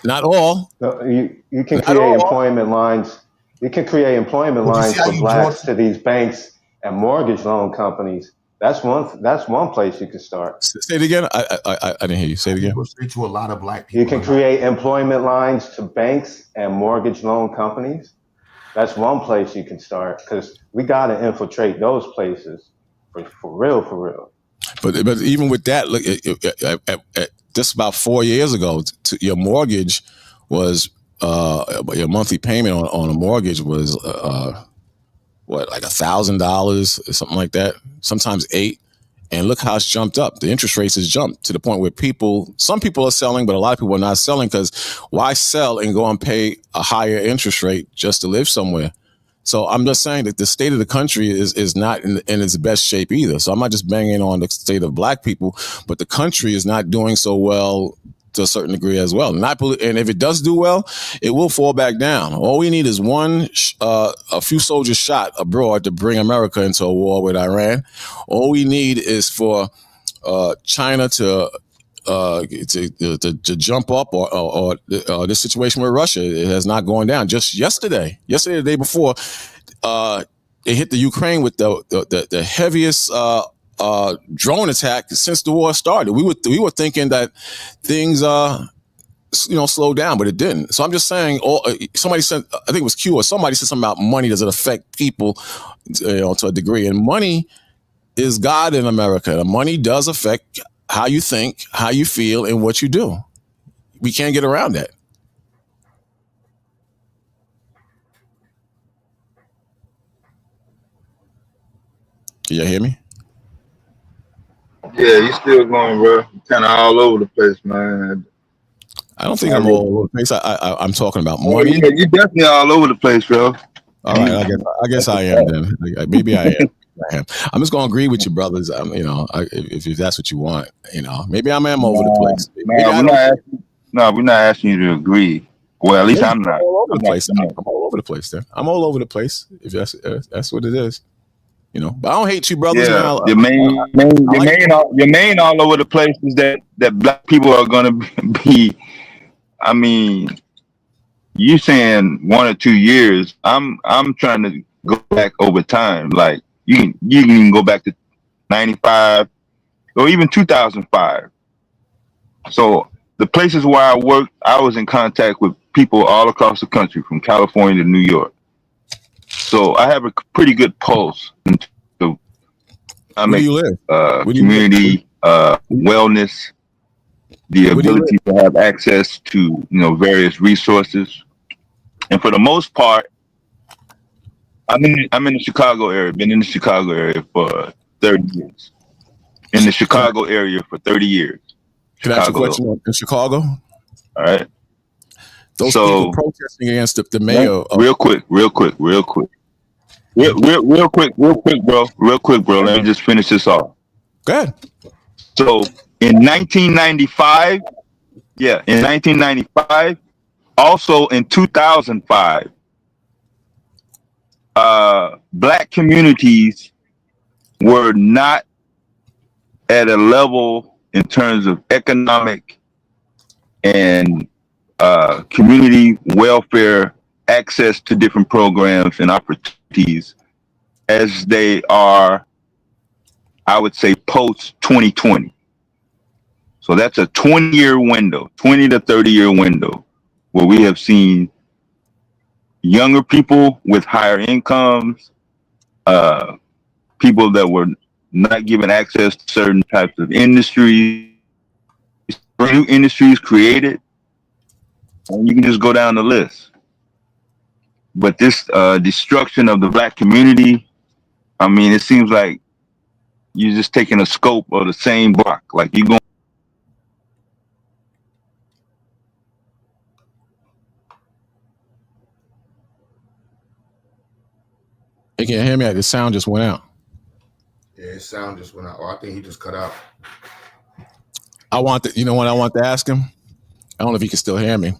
Not all. No, you can create employment lines. You can create employment lines for blacks to these banks and mortgage loan companies. That's one place you can start. Say it again. I didn't hear you. Say it again. Go straight to a lot of black people. You can create employment lines to banks and mortgage loan companies. That's one place you can start, because we got to infiltrate those places for real. But even with that, look, just about 4 years ago, your mortgage was your monthly payment on a mortgage was like $1,000 or something like that. Sometimes $8,000. And look how it's jumped up. The interest rates has jumped to the point where some people are selling, but a lot of people are not selling, because why sell and go and pay a higher interest rate just to live somewhere? So I'm just saying that the state of the country is not in its best shape either. So I'm not just banging on the state of black people, but the country is not doing so well to a certain degree as well. And if it does do well, it will fall back down. All we need is a few soldiers shot abroad to bring America into a war with Iran. All we need is for China to jump up, or this situation with Russia. It has not gone down. Just yesterday, the day before, it hit the Ukraine with the heaviest drone attack since the war started. We were thinking that things slow down, but it didn't. So I'm just saying, somebody said, I think it was Q, or somebody said something about money. Does it affect people to a degree? And money is God in America. The money does affect how you think, how you feel, and what you do. We can't get around that. Can you hear me? Yeah, you still going, bro. Kind of all over the place, man. I don't think I'm all over the place. I'm talking about money. Yeah, you're definitely all over the place, bro. All right, I guess I am then. Maybe I am. I'm just gonna agree with you, brothers. If that's what you want, maybe I am over the place. We're not asking you to agree. Well, at least I'm not. All over the place. I'm all over the place. Then I'm all over the place. If that's what it is, But I don't hate you, brothers. Yeah, your main all over the place is that black people are gonna be. I mean, you saying 1 or 2 years. I'm trying to go back over time. Like you can even go back to 95 or even 2005. So the places where I worked, I was in contact with people all across the country, from California to New York. So I have a pretty good pulse into where you live? Community wellness, the ability to have access to various resources, and for the most part, I'm in the Chicago area. Been in the Chicago area for 30 years. In the Chicago area for 30 years. Can I ask you a question in Chicago? All right. Those people protesting against the mayor. Real quick, bro. Real quick, bro. Let me just finish this off. Go ahead. So in 1995, also in 2005, black communities were not at a level in terms of economic and community welfare, access to different programs and opportunities as they are, I would say, post 2020. So that's a 20-year window, 20 to 30-year window, where we have seen younger people with higher incomes, people that were not given access to certain types of industries, new industries created, and you can just go down the list. But this destruction of the black community, I mean, it seems like you're just taking a scope of the same block. Like you going. You can't hear me? The sound just went out. Yeah, his sound just went out. Oh, I think he just cut out. You know what I want to ask him? I don't know if he can still hear me.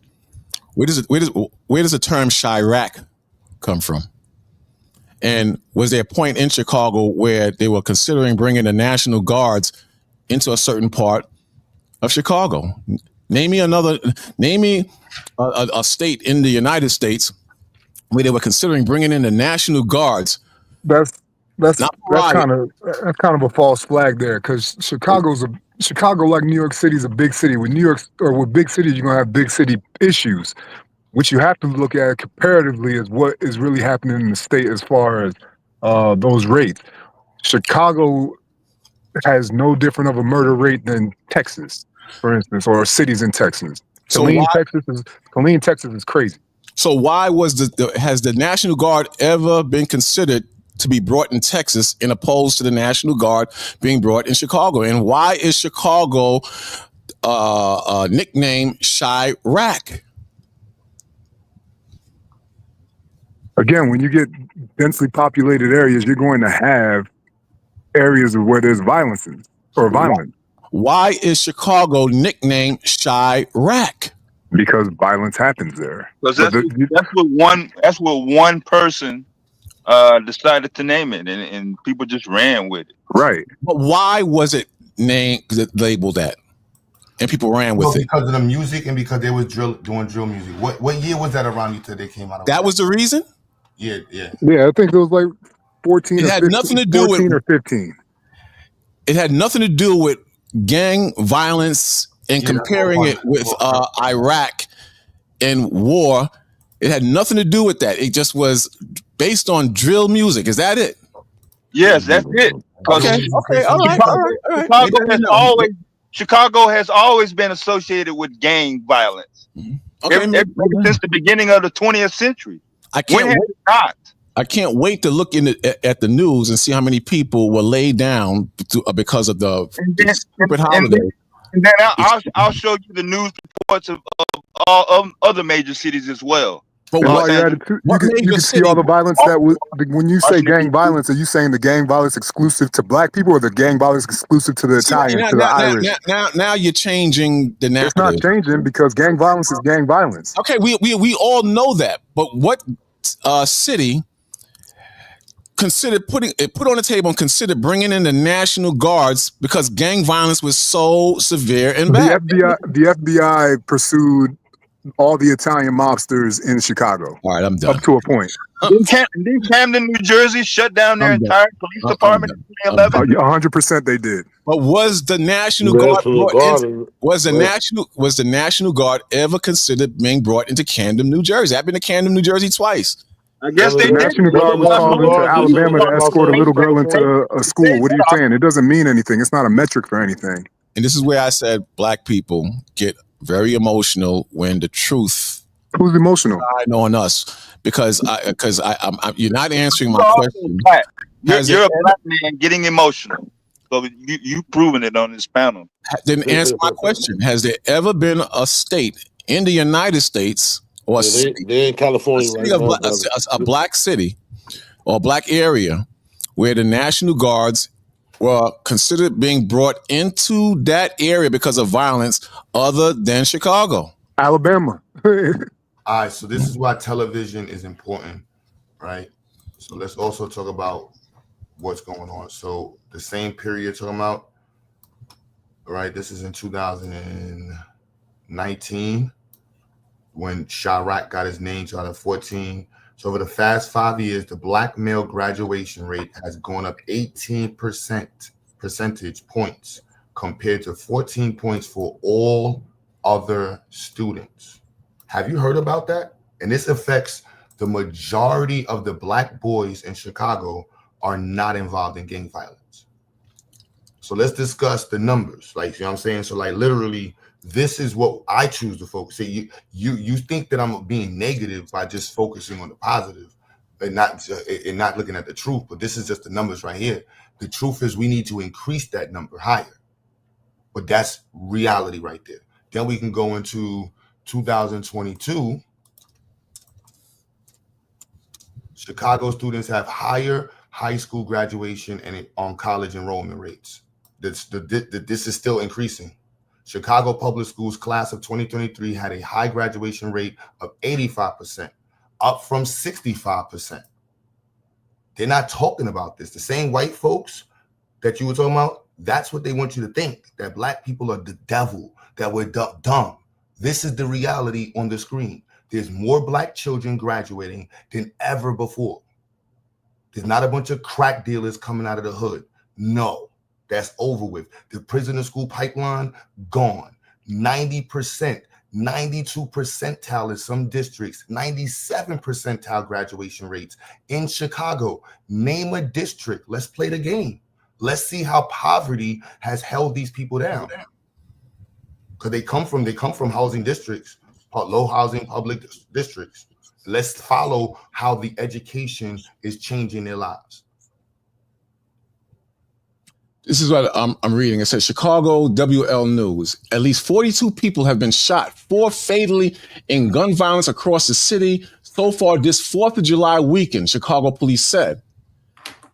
Where does the term Chirac come from? And was there a point in Chicago where they were considering bringing the National Guards into a certain part of Chicago? Name me a state in the United States where they were considering bringing in the National Guards. That's kind of a false flag there, because Chicago, like New York City, is a big city. With big cities, you're gonna have big city issues. What you have to look at comparatively is what is really happening in the state as far as those rates. Chicago has no different of a murder rate than Texas, for instance, or cities in Texas. Killeen, Texas is crazy. So why has the National Guard ever been considered to be brought in Texas in opposed to the National Guard being brought in Chicago? And why is Chicago nicknamed Chirac? Again, when you get densely populated areas, you're going to have areas of where there's violence or violence. Why is Chicago nicknamed Chirac? Because violence happens there. Because that's what one person decided to name it, and people just ran with it. Right. But why was it labeled that? And people ran with it? Because of the music and because they was doing drill music. What year was that around you till they came out of that? Was the reason? Yeah. Yeah, I think it was like 14 it or had 15, nothing to do 14 with, or 15. It had nothing to do with gang violence and comparing it with Iraq and war. It had nothing to do with that. It just was based on drill music. Is that it? Yes, that's it. Okay. All right. Chicago has always been associated with gang violence. Ever since the beginning of the 20th century. I can't wait to look at the news and see how many people were laid down because of the stupid holiday. And then I'll show you the news reports of all other major cities as well. But you can see all the violence that was. When you say gang violence, are you saying the gang violence exclusive to black people or the gang violence exclusive to the Italians, to the Irish? Now you're changing the narrative. It's not changing because gang violence is gang violence. Okay, we all know that, but what city considered put on the table and considered bringing in the National Guards because gang violence was so severe and bad? The FBI pursued all the Italian mobsters in Chicago. All right, I'm done. Up to a point. Didn't Camden, New Jersey shut down their entire police department in 2011? 100% they did. But was the National Guard was the National Guard ever considered being brought into Camden, New Jersey? I've been to Camden, New Jersey twice. I guess the National Guard was called into Alabama to escort a little girl into a school. What are you saying? It doesn't mean anything. It's not a metric for anything. And this is where I said black people get very emotional when the truth. Who's emotional? I know on us because you're not answering my question. You're a black man getting emotional. So you've proven it on this panel. Didn't answer my question. Has there ever been a state in the United States or they're in California, a black city or a black area where the National Guards were considered being brought into that area because of violence other than Chicago? Alabama. All right, so this is why television is important, right? So let's also talk about what's going on. So the same period you're talking about, right? This is in 2019 when Chirac got his name, 2014. So over the past 5 years, the black male graduation rate has gone up 18 percentage points compared to 14 points for all other students. Have you heard about that? And this affects the majority of the black boys in Chicago are not involved in gang violence. So let's discuss the numbers. Like, you know what I'm saying? So like literally, this is what I choose to focus. See, you think that I'm being negative by just focusing on the positive and not looking at the truth, but this is just the numbers right here. The truth is we need to increase that number higher, but that's reality right there. Then we can go into 2022. Chicago students have higher high school graduation and on college enrollment rates. This is still increasing. Chicago Public Schools class of 2023 had a high graduation rate of 85%, up from 65%. They're not talking about this. The same white folks that you were talking about, that's what they want you to think, that black people are the devil, that we're dumb. This is the reality on the screen. There's more black children graduating than ever before. There's not a bunch of crack dealers coming out of the hood. No. That's over with. The prison to school pipeline, gone. 90%, 92 percentile in some districts, 97 percentile graduation rates in Chicago. Name a district. Let's play the game. Let's see how poverty has held these people down. Because they come from housing districts, low housing public districts. Let's follow how the education is changing their lives. This is what I'm reading. It says Chicago WL News. At least 42 people have been shot, 4 fatally in gun violence across the city So far, this 4th of July weekend, Chicago police said,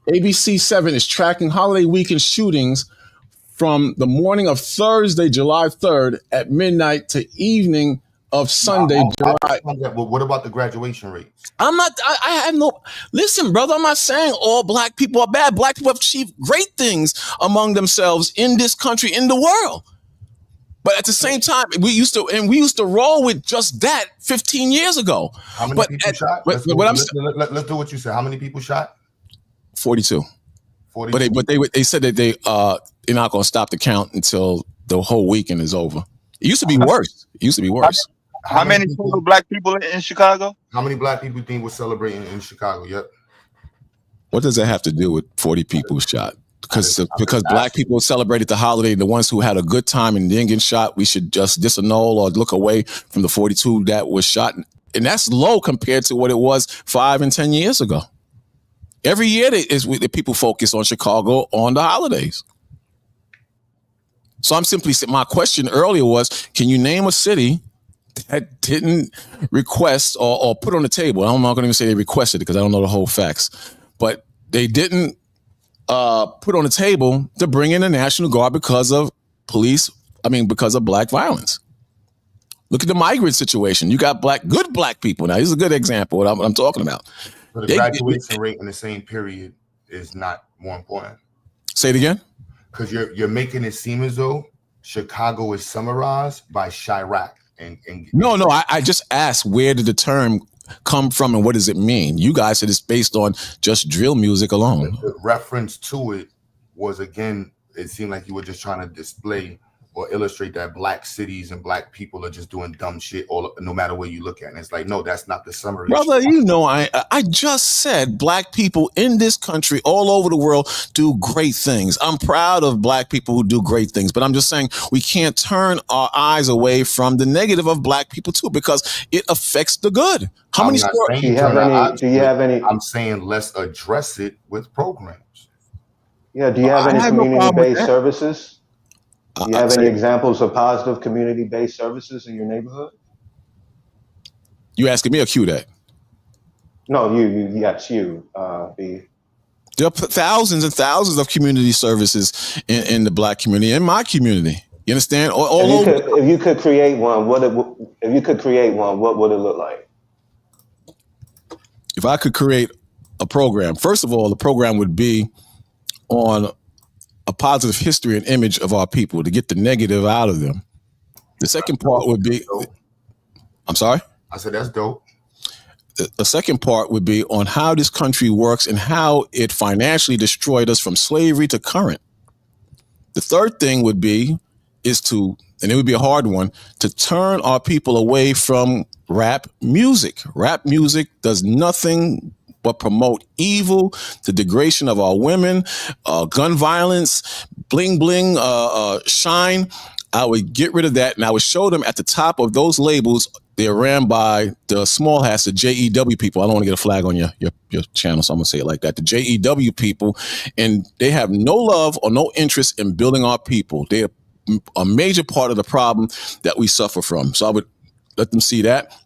ABC 7 is tracking holiday weekend shootings from the morning of Thursday, July 3rd at midnight to evening of Sunday, July. But what about the graduation rate? I have no, listen, brother, I'm not saying all black people are bad. Black people have achieved great things among themselves in this country, in the world. But at the same time, we used to roll with just that 15 years ago. How many people shot? Let's do what you said. How many people shot? 42. But they said that they're not going to stop the count until the whole weekend is over. It used to be worse. How many total black people in Chicago? How many black people you think were celebrating in Chicago? Yep. What does that have to do with 40 people shot? Because black people celebrated the holiday, the ones who had a good time and didn't get shot, we should just disannul or look away from the 42 that was shot. And that's low compared to what it was 5 and 10 years ago. Every year the people focus on Chicago on the holidays. So I'm simply saying, my question earlier was, can you name a city that didn't request or put on the table? I'm not going to even say they requested it because I don't know the whole facts, but they didn't put on the table to bring in the National Guard because of black violence. Look at the migrant situation. You got good black people. Now, this is a good example of what I'm talking about. So the graduation rate in the same period is not more important. Say it again? Because you're making it seem as though Chicago is summarized by Chirac. No, I just asked, where did the term come from and what does it mean? You guys said it's based on just drill music alone. The reference to it was, again, it seemed like you were just trying to display or illustrate that black cities and black people are just doing dumb shit no matter where you look at it. And it's like, no, that's not the summary. Brother, I just said black people in this country all over the world do great things. I'm proud of black people who do great things, but I'm just saying we can't turn our eyes away from the negative of black people too, because it affects the good. How many stories? Do you have any? I'm saying let's address it with programs. Yeah. Do you have any community-based services? Do you have any examples of positive community-based services in your neighborhood? You asking me or Q that? No, yes, you, B. There are thousands and thousands of community services in the black community, in my community. You understand? If you could create one, what would it look like? If I could create a program, first of all, the program would be on a positive history and image of our people to get the negative out of them. The second part would be, I'm sorry? I said, that's dope. The second part would be on how this country works and how it financially destroyed us from slavery to current. The third thing would be and it would be a hard one, to turn our people away from rap music. Rap music does nothing but promote evil, the degradation of our women, gun violence, bling bling, shine. I would get rid of that, and I would show them at the top of those labels. They're ran by the small hats, the JEW people. I don't want to get a flag on your channel, so I'm gonna say it like that. The JEW people, and they have no love or no interest in building our people. They're a major part of the problem that we suffer from. So I would let them see that,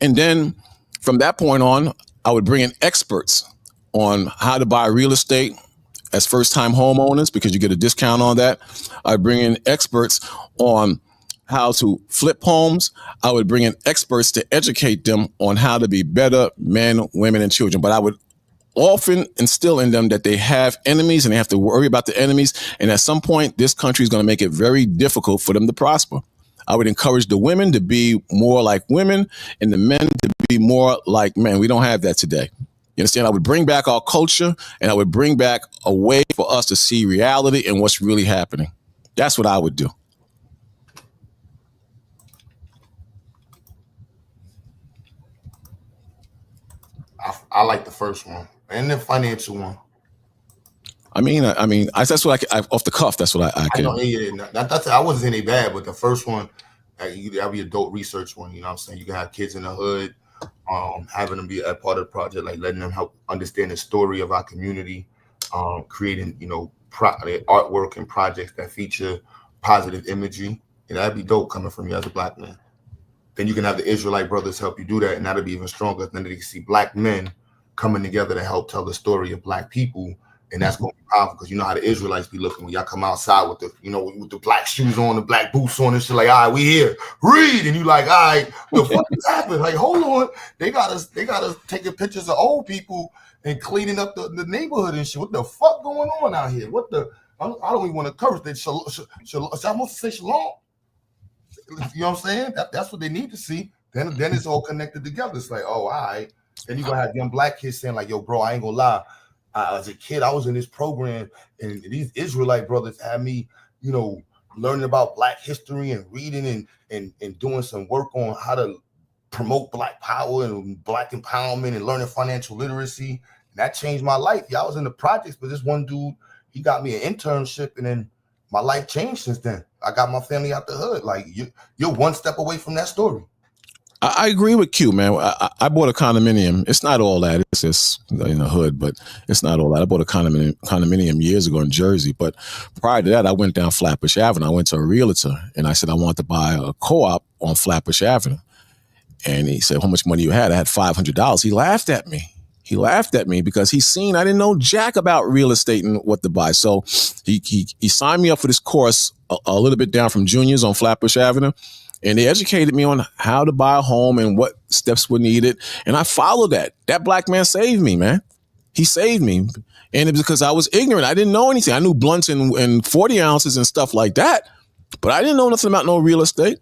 and then from that point on, I would bring in experts on how to buy real estate as first-time homeowners because you get a discount on that. I'd bring in experts on how to flip homes. I would bring in experts to educate them on how to be better men, women, and children. But I would often instill in them that they have enemies and they have to worry about the enemies. And at some point, this country is going to make it very difficult for them to prosper. I would encourage the women to be more like women and the men to be more like men. We don't have that today. You understand? I would bring back our culture and I would bring back a way for us to see reality and what's really happening. That's what I would do. I like the first one and the financial one. That's what I off the cuff. That's what I can. I wasn't saying they bad, but the first one, that'd be a dope research one. You know what I'm saying? You can have kids in the hood, having them be a part of the project, like letting them help understand the story of our community, creating, artwork and projects that feature positive imagery. And that'd be dope coming from you as a black man. then you can have the Israelite brothers help you do that, and that'll be even stronger. Then they can see black men coming together to help tell the story of black people, and that's going to be powerful because you know how the Israelites be looking when y'all come outside with the, you know, with the black shoes on, the black boots on, and shit. Like, all right, we here, read, and you like, all right, the fuck is happening? Like, hold on, they got us taking pictures of old people and cleaning up the neighborhood and shit. What the fuck going on out here? What the? I don't even want to curse. They I must say shalom. You know what I'm saying? That's what they need to see. Then it's all connected together. It's like, oh, all right. Then you're gonna have young black kids saying, like, yo, bro, I ain't gonna lie. As a kid, I was in this program, and these Israelite brothers had me, you know, learning about black history and reading and doing some work on how to promote black power and black empowerment and learning financial literacy. And that changed my life. Yeah, I was in the projects, but this one dude, he got me an internship, and then my life changed since then. I got my family out the hood. Like, you're one step away from that story. I agree with Q, man. I bought a condominium. It's not all that. It's just in the hood, but it's not all that. I bought a condominium years ago in Jersey. But prior to that, I went down Flatbush Avenue. I went to a realtor, and I said I wanted to buy a co-op on Flatbush Avenue. And he said, how much money you had? I had $500. He laughed at me. He laughed at me because he's seen I didn't know jack about real estate and what to buy. So he signed me up for this course a little bit down from Juniors on Flatbush Avenue. And they educated me on how to buy a home and what steps were needed. And I followed that. That black man saved me, man. He saved me. And it's because I was ignorant. I didn't know anything. I knew blunts and 40 ounces and stuff like that. But I didn't know nothing about no real estate.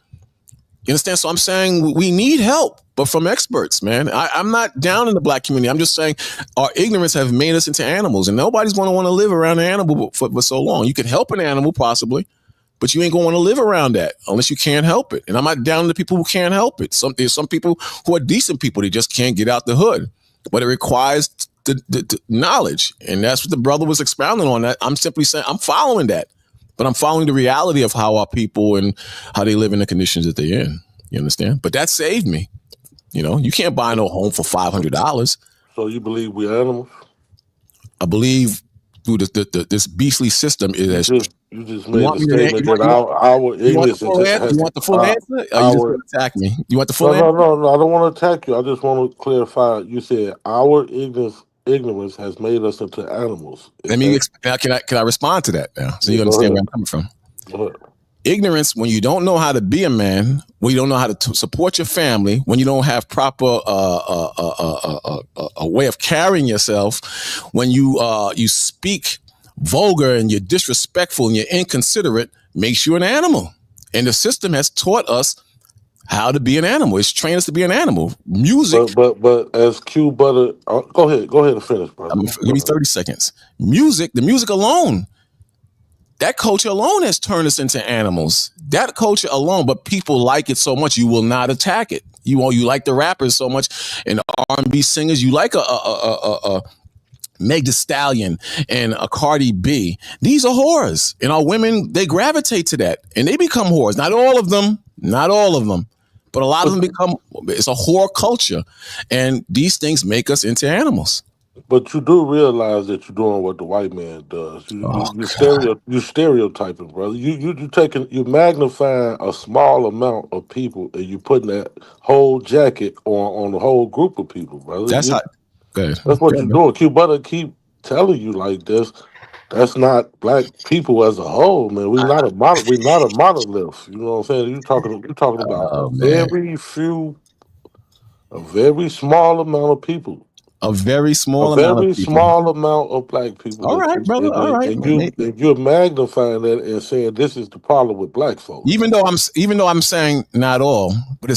You understand? So I'm saying we need help, but from experts, man. I'm not down in the black community. I'm just saying our ignorance have made us into animals, and nobody's going to want to live around an animal for so long. You can help an animal possibly, but you ain't going to want to live around that unless you can't help it. And I'm not down to the people who can't help it. There's some people who are decent people. They just can't get out the hood, but it requires the knowledge. And that's what the brother was expounding on. That I'm simply saying I'm following that. But I'm following the reality of how our people and how they live in the conditions that they're in. You understand? But that saved me. You know, you can't buy no home for $500. So you believe we're animals? I believe through this beastly system is. You just made a statement that our ignorance. You want the full answer? Or you just want to attack me? You want the full answer? No, I don't want to attack you. I just want to clarify. You said our ignorance has made us into animals. Can I respond to that now? So you understand where I'm coming from. Go ahead. Ignorance, when you don't know how to be a man, when you don't know how to support your family, when you don't have proper a way of carrying yourself, when you speak vulgar and you're disrespectful and you're inconsiderate, makes you an animal. And the system has taught us how to be an animal. It's trained us to be an animal. Music. But as Q Butter, go ahead and finish, brother. Give me 30 seconds. The music alone, that culture alone has turned us into animals. That culture alone, but people like it so much, you will not attack it. You like the rappers so much and the R&B singers. You like a Meg Thee Stallion and a Cardi B. These are whores, and our women, they gravitate to that, and they become whores. Not all of them, but a lot of them become. It's a whore culture, and these things make us into animals. But you do realize that you're doing what the white man does. You're stereotyping, brother. You're magnifying a small amount of people, and you putting that whole jacket on the whole group of people, brother. That's what you're doing. Q Butter keep telling you like this. That's not black people as a whole, man. We're not a monolith. You know what I'm saying? You're talking about a very small amount of people. A very small amount of black people. All right, brother. All right. And you're magnifying that and saying this is the problem with black folks. Even though I'm saying not all, but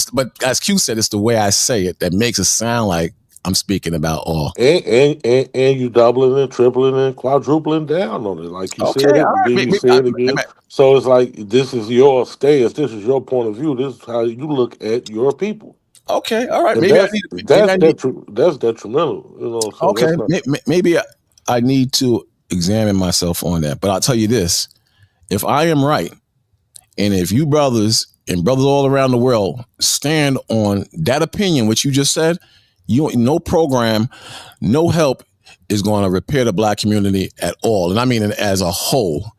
as Q said, it's the way I say it that makes it sound like I'm speaking about all. And you doubling and tripling and quadrupling down on it, like you said it. Then you say it again. So it's like this is your stance. This is your point of view. This is how you look at your people. Okay, all right. That's detrimental. You know. So okay, maybe I need to examine myself on that. But I'll tell you this: if I am right, and if you brothers and brothers all around the world stand on that opinion, which you just said, no program, no help is going to repair the black community at all, and I mean as a whole.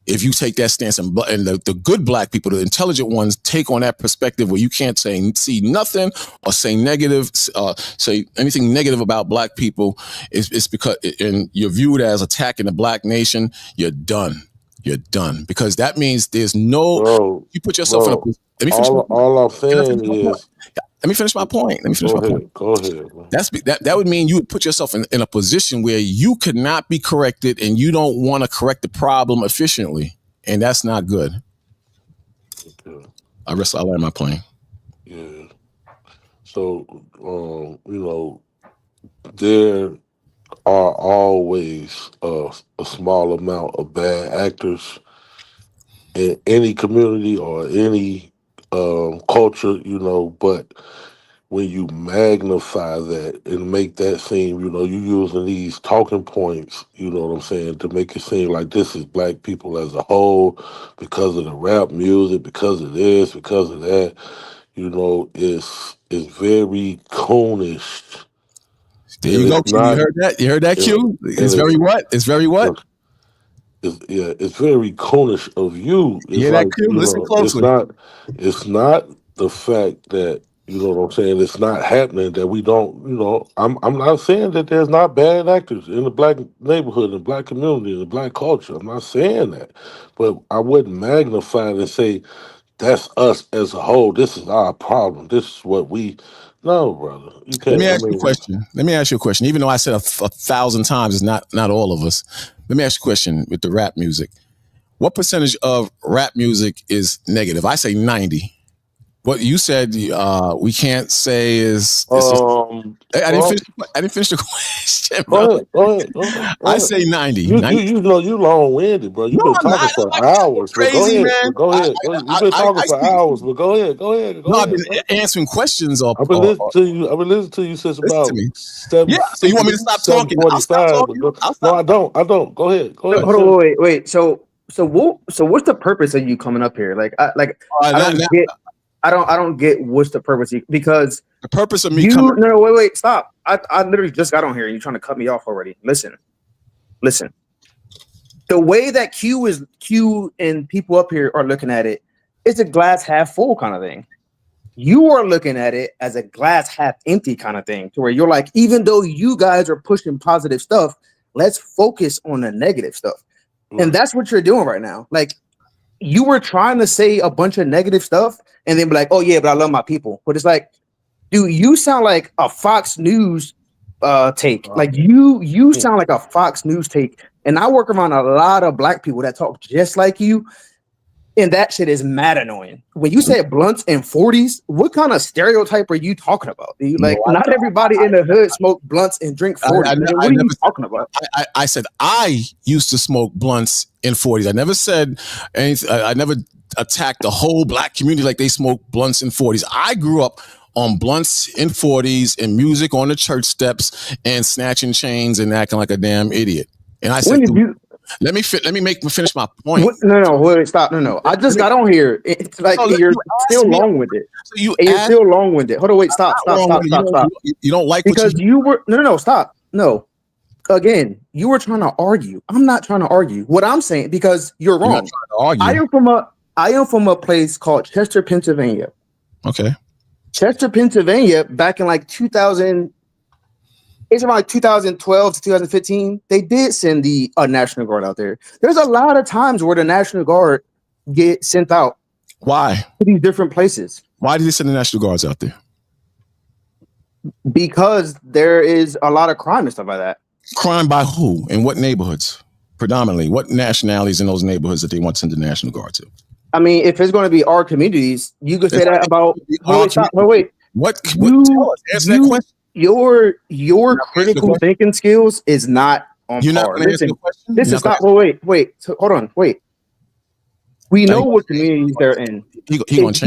if you take that stance, and the good black people, the intelligent ones, take on that perspective where you can't see nothing or say negative, say anything negative about black people, it's because, and you're viewed as attacking the black nation, you're done. You're done, because that means there's no. You put yourself in a. Let me finish. All I'm saying is. Let me finish my point. Go ahead. Man. That would mean you would put yourself in a position where you could not be corrected, and you don't want to correct the problem efficiently, and that's not good. Okay. I land my plane. Yeah. So, there are always a small amount of bad actors in any community or any culture, but when you magnify that and make that seem, you using these talking points, you know what I'm saying, to make it seem like this is black people as a whole because of the rap music, because of this, because of that, it's very coonish. There you go, Q. You heard that? You heard that, Q? It's very what? It's very what? It's very coonish of you. It's hear that, Q? Listen closely. It's not the fact that, you know what I'm saying, it's not happening that we don't, I'm not saying that there's not bad actors in the black neighborhood, in the black community, in the black culture. I'm not saying that. But I wouldn't magnify it and say, that's us as a whole. This is our problem. This is what we... No, brother. You can't. Let me ask you a question. Even though I said a 1,000 times, it's not all of us. Let me ask you a question with the rap music. What percentage of rap music is negative? I say 90. What you said we can't say is. I didn't finish the question, bro. Go ahead. I say 90. You long-winded, bro. You've been talking for hours. Crazy, man. Go ahead. You've been talking for hours, but go ahead. I've been answering questions. I've been listening to you since about 7. Yeah. So you want me to stop talking? I'll stop talking. No, I don't. Go ahead. Hold on, wait. So what's the purpose of you coming up here? I don't get what's the purpose, because the purpose of me wait, stop. I literally just got on here and you're trying to cut me off already. Listen. The way that Q and people up here are looking at it, it's a glass half full kind of thing. You are looking at it as a glass half empty kind of thing, to where you're like, even though you guys are pushing positive stuff, let's focus on the negative stuff. And that's what you're doing right now. Like, you were trying to say a bunch of negative stuff and then be like, oh yeah, but I love my people. But it's like, dude, you sound like a Fox News take. Like you sound like a Fox News take. And I work around a lot of black people that talk just like you. And that shit is mad annoying. When you say blunts in 40s, what kind of stereotype are you talking about? Not everybody in the hood smoke blunts and drink 40s. What are you talking about? I said I used to smoke blunts in 40s. I never said anything. I never attacked the whole black community like they smoke blunts in 40s. I grew up on blunts in 40s and music on the church steps and snatching chains and acting like a damn idiot. And I said, let me finish my point. Wait, stop. No. I just got on here. It's like you're still long-winded. You're still long-winded. Hold on, wait, stop. You don't like because you were stop. No. Again, you were trying to argue. I'm not trying to argue. What I'm saying, because you're wrong. I am from a place called Chester, Pennsylvania. Okay. Chester, Pennsylvania, back in like 2000. It's around 2012 to 2015. They did send the National Guard out there. There's a lot of times where the National Guard get sent out. Why? To these different places. Why did they send the National Guards out there? Because there is a lot of crime and stuff like that. Crime by who? In what neighborhoods? Predominantly, what nationalities in those neighborhoods that they want to send the National Guard to? I mean, if it's going to be our communities, you could say that about. Wait. Answer that question. Your critical thinking skills is not on par. Listen, this is not. Wait. So, hold on. Wait. We know what communities they're in. Because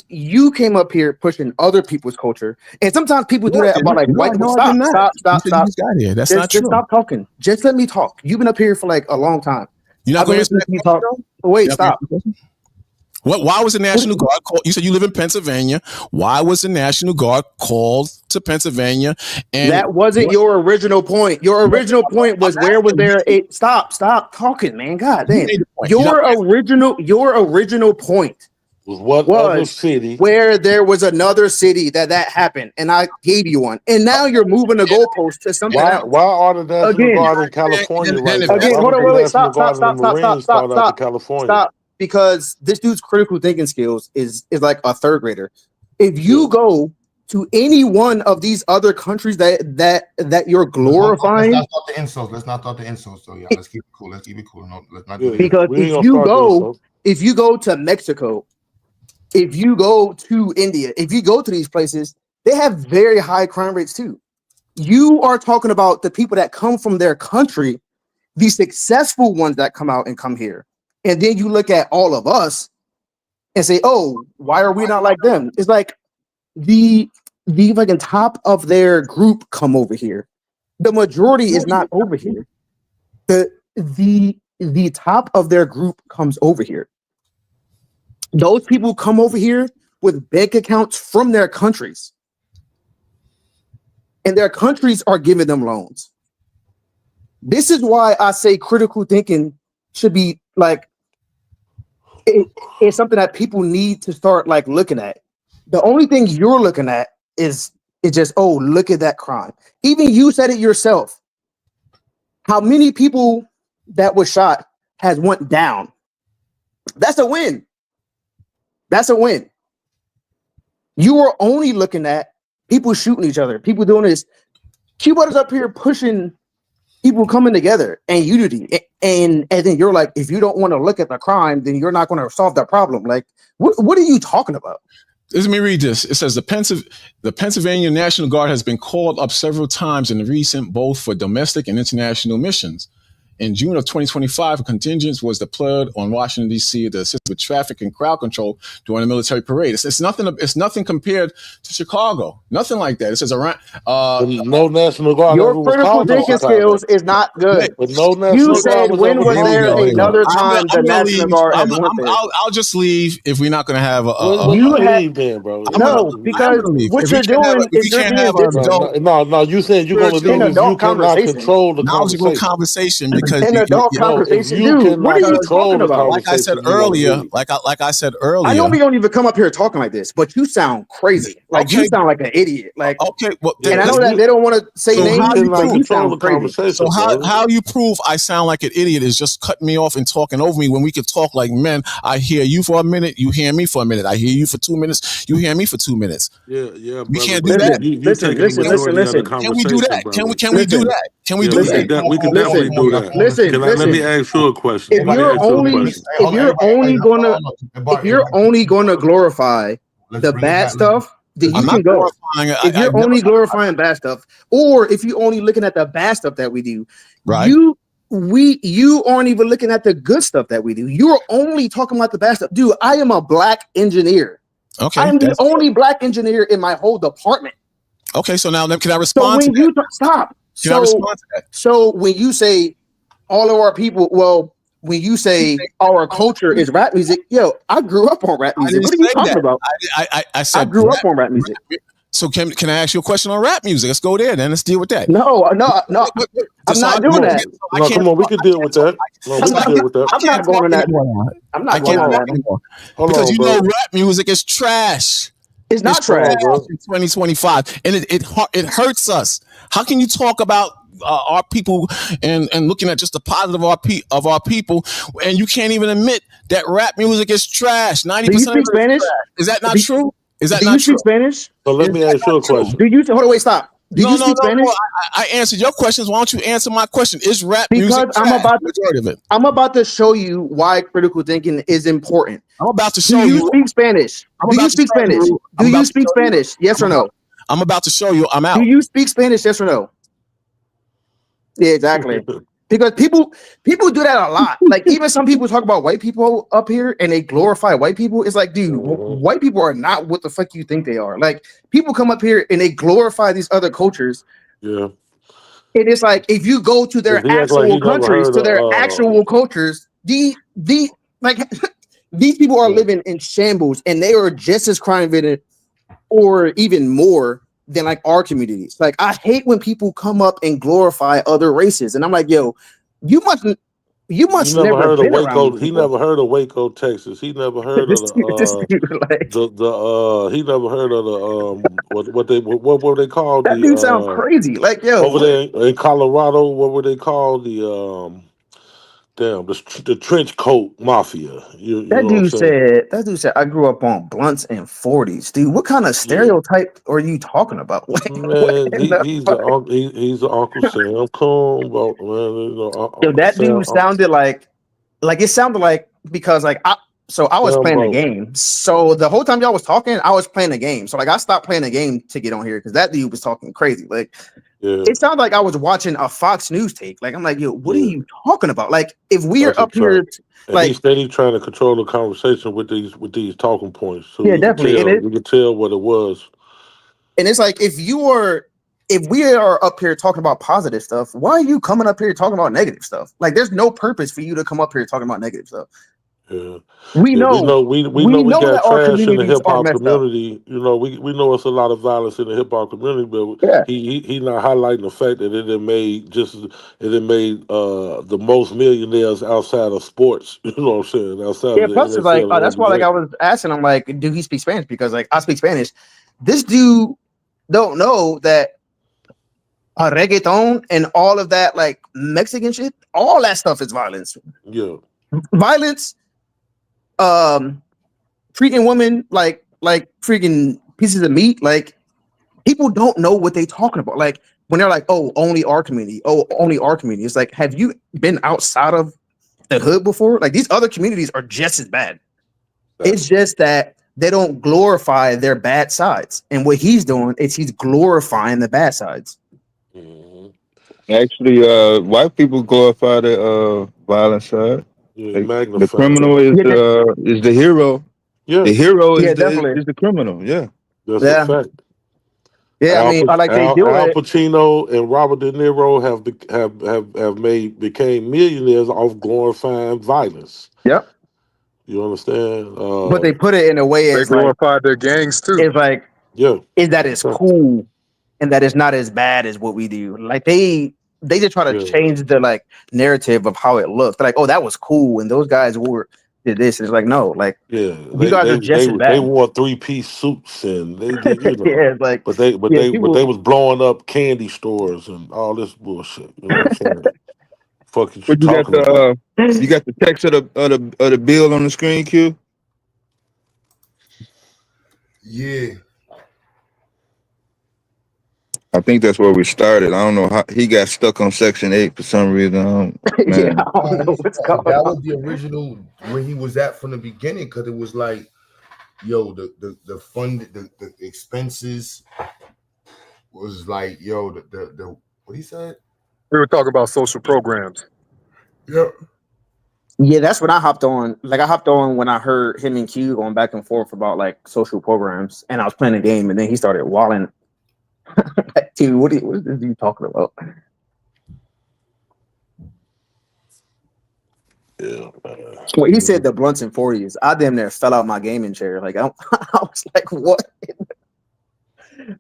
you came up here pushing other people's culture, and sometimes people do that about like white people. Stop. That's not true. Just stop talking. Just let me talk. You've been up here for like a long time. You're not going to let me talk. Wait, stop. Why was the National Guard called? You said you live in Pennsylvania. Why was the National Guard called to Pennsylvania? And that wasn't your original point. Your original point was where was there a stop talking, man. God damn. Your original point was other city where there was another city that happened, and I gave you one. And now you're moving the goalpost to something else. Why are the National Guard in California right now? Again, hold on, wait, stop. California. Because this dude's critical thinking skills is like a third grader. If you go to any one of these other countries that you're glorifying, let's not talk the insults. So yeah, let's keep it cool. No, let's not do that. Because if you go to Mexico, if you go to India, if you go to these places, they have very high crime rates too. You are talking about the people that come from their country, the successful ones that come out and come here. And then you look at all of us and say, oh, why are we not like them? It's like the fucking top of their group come over here. The majority is not over here. The top of their group comes over here. Those people come over here with bank accounts from their countries. And their countries are giving them loans. This is why I say critical thinking should be like, it's something that people need to start like looking at. The only thing you're looking at is just, oh, look at that crime. Even you said it yourself. How many people that was shot has went down? That's a win. That's a win. You are only looking at people shooting each other, people doing this. Q-Bud is up here pushing people coming together and unity. And then you're like, if you don't want to look at the crime, then you're not going to solve that problem. Like, what are you talking about? Let me read this. It says the Pennsylvania National Guard has been called up several times in the recent, both for domestic and international missions. In June of 2025, a contingent was deployed on Washington, D.C. to assist with traffic and crowd control during a military parade. It's nothing compared to Chicago. Nothing like that. It says around no National Guard. Your critical thinking skills is not good. But no National You Guard said when was there another time the National Guard has went there? I'll just leave if we're not going to have bro. No, because what you're doing is you're being difficult. No, you said you're going to leave if you cannot control the conversation. In adult conversation, dude, what are you talking about? Like I said earlier, I know we don't even come up here talking like this, but you sound crazy. Like you sound like an idiot. Like and I know that they don't want to say names, but you sound crazy. So how you prove I sound like an idiot is just cutting me off and talking over me when we could talk like men. I hear you for a minute, you hear me for a minute. I hear you for 2 minutes, you hear me for 2 minutes. Yeah. We can't do that. Listen. Can we do that? Can we do that? Can we do that? We can definitely do that. Listen. Let me ask you a question. If you're only gonna glorify the bad stuff, then you can go. If you're only glorifying bad stuff, or if you're only looking at the bad stuff that we do, right? You aren't even looking at the good stuff that we do. You're only talking about the bad stuff, dude. I am a black engineer. Okay, I'm the only black engineer in my whole department. Okay, so now can I respond? So when you stop. Can I respond to that? So when you say all of our people, well, when you say our culture is rap music, yo, I grew up on rap music. What are you talking about? I said I grew up on rap music. So can I ask you a question on rap music? Let's go there then. Let's deal with that. No. I'm not doing that. No, come on, we can deal with that. I'm not going on that. I'm not going on that anymore. Because you know rap music is trash. It's not trash, bro. In 2025, and it hurts us. How can you talk about our people and looking at just the positive of our people, and you can't even admit that rap music is trash? 90%. Do you speak Spanish? Is that not true? Is that do not you true? speak Spanish? So let me ask you a question. Do you hold on? Wait, stop. Do you speak Spanish? No, I answered your questions. Why don't you answer my question? Is rap music trash? I'm about to show you why critical thinking is important. I'm about to show you. Do you speak Spanish? Do you speak Spanish? Do you speak Spanish? Yes or no? I'm about to show you. I'm out. Do you speak Spanish? Yes or no? Yeah, exactly. Because people do that a lot. Like even some people talk about white people up here and they glorify white people. It's like, dude, white people are not what the fuck you think they are. Like people come up here and they glorify these other cultures. Yeah. And it's like if you go to their actual countries, the these people are living in shambles, and they are just as crime ridden, or even more than like our communities. Like, I hate when people come up and glorify other races, and I'm like, yo, you must He never never heard of been around Waco. these He people. never heard of Waco, Texas. He never heard This of dude, like, he never heard of the what were they called, that dude sounds crazy. Like, yo, over there in Colorado, what were they called, the trench coat mafia. You know what I'm saying? that dude said I grew up on blunts and 40s. Dude, what kind of stereotype are you talking about? Like, Man, he's the Uncle Sam Coon, but man, you know, yo, Uncle that Sam, dude sounded like it sounded like, because like I was playing the Sambo. game. So the whole time y'all was talking, I was playing the game. So like I stopped playing the game to get on here because that dude was talking crazy. Like, it sounded like I was watching a Fox News take. Like, I'm like, yo, what are you talking about? Like, if we are That's a up here, fact. And he's steady trying to control the conversation with these talking points. So Yeah, definitely. And you can tell what it was. and it's like, if we are up here talking about positive stuff, why are you coming up here talking about negative stuff? Like, there's no purpose for you to come up here talking about negative stuff. Yeah. We Yeah, know we got that our trash in the communities hip are hop messed up. community. You know, we know it's a lot of violence in the hip hop community, but he not highlighting the fact that it made the most millionaires outside of sports. You know what I'm saying? Outside Yeah, of the plus it's like, NFL and that's why like NBA. I was asking him, like, do he speak Spanish? Because like I speak Spanish. This dude don't know that reggaeton and all of that, like Mexican shit, all that stuff is violence. Yeah. Violence, treating women like freaking pieces of meat. Like, people don't know what they talking about. Like, when they're like, oh, only our community. Oh, only our community. It's like, have you been outside of the hood before? Like, these other communities are just as bad. It's just that they don't glorify their bad sides. And what he's doing is he's glorifying the bad sides. Actually, white people glorify the violent side. Yeah, Like, magnify the criminal is the hero. Yeah. The hero Yeah, is definitely. the criminal. Yeah. That's Yeah. a fact. Yeah, I mean, like they do Al it. Pacino and Robert De Niro became millionaires off glorifying violence. Yep. You understand? But they put it in a way They as like, glorified their gangs too. it's like, yeah, is that it's cool and that it's not as bad as what we do. Like, they just try to change the like narrative of how it looks. They're like, oh, that was cool, and those guys did this. And it's like, no, like, yeah, you guys are just as they bad. wore 3-piece suits and they did, you know, Yeah, it's like, but they people, was blowing up candy stores and all this bullshit. You know what I'm saying? Fuck you But you got talking about? you got the text of the bill on the screen, Q. Yeah. I think that's where we started. I don't know how he got stuck on Section 8 for some reason. Yeah, I don't know what's going That on. was the original where he was at from the beginning, because it was like, yo, the fund, the expenses was like, yo, the what he said. We were talking about social programs. Yeah. Yeah, that's when I hopped on. Like, I hopped on when I heard him and Q going back and forth about like social programs, and I was playing a game, and then he started walling. Like, dude, what is he talking about? Yeah. When he said the blunts and 40s, I damn near fell out my gaming chair. Like, I was like, what?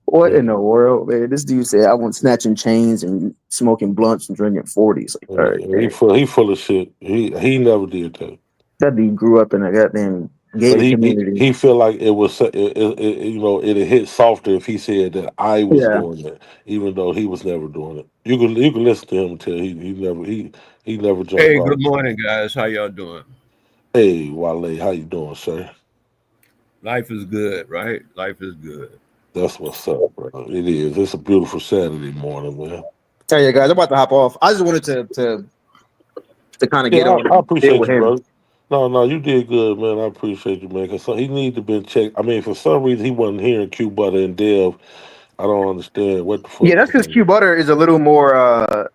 What in the world, man? This dude said I want snatching chains and smoking blunts and drinking 40s. Like, all right, He full of shit. He never did that. that dude grew up in a goddamn But gated community. he feel like it was you know, it'd hit softer if he said that I was Yeah. doing it, even though he was never doing it. You can listen to him until he never jumped Hey, off. good morning, guys. How y'all doing? Hey, Wale, how you doing, sir? Life is good, right? Life is good. That's what's up, bro. It is. It's a beautiful Saturday morning, man. Tell you guys, I'm about to hop off. I just wanted to kind of get Yeah, on. I and appreciate deal with you, him. brother. No, you did good, man. I appreciate you, man. Cause he need to been checked. I mean, for some reason he wasn't hearing Q Butter and Dev. I don't understand what the fuck. Yeah, that's because Q Butter is a little more.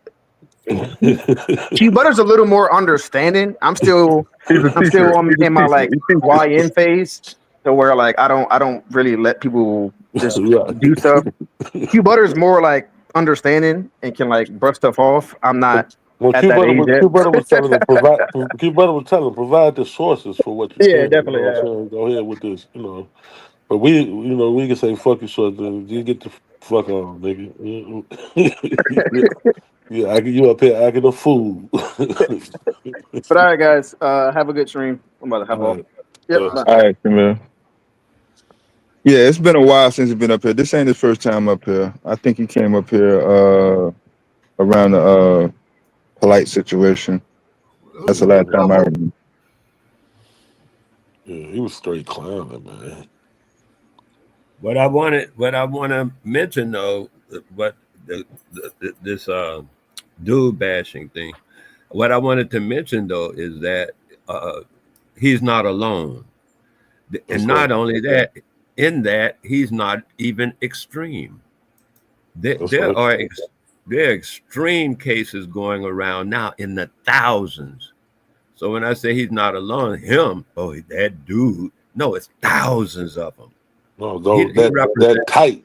Q Butter's a little more understanding. I'm still in my like YN phase, so where like I don't really let people just do stuff. Q Butter's more like understanding and can like brush stuff off. I'm not. Well, at Q that Butter age was yet. Q Butter was telling them provide the sources for what you're Yeah, saying. You definitely. know what I'm Yeah. saying? Go ahead with this. But we can say fuck your short. Then you get the fuck on, nigga. Yeah, you up here acting a fool. But all right, guys, have a good stream. I'm about to hop All off. right. Yep. Uh, Bye. All right, man. Yeah, it's been a while since he's been up here. This ain't his first time up here. I think he came up here around the polite situation. That's the last time I heard him. Yeah, he was straight clowning, man. What I want to mention though, what this dude bashing thing. What I wanted to mention though is that he's not alone, and not only that, in that he's not even extreme. There are extreme cases going around now in the thousands. So when I say he's not alone, that dude, no, it's thousands of them. No, that tight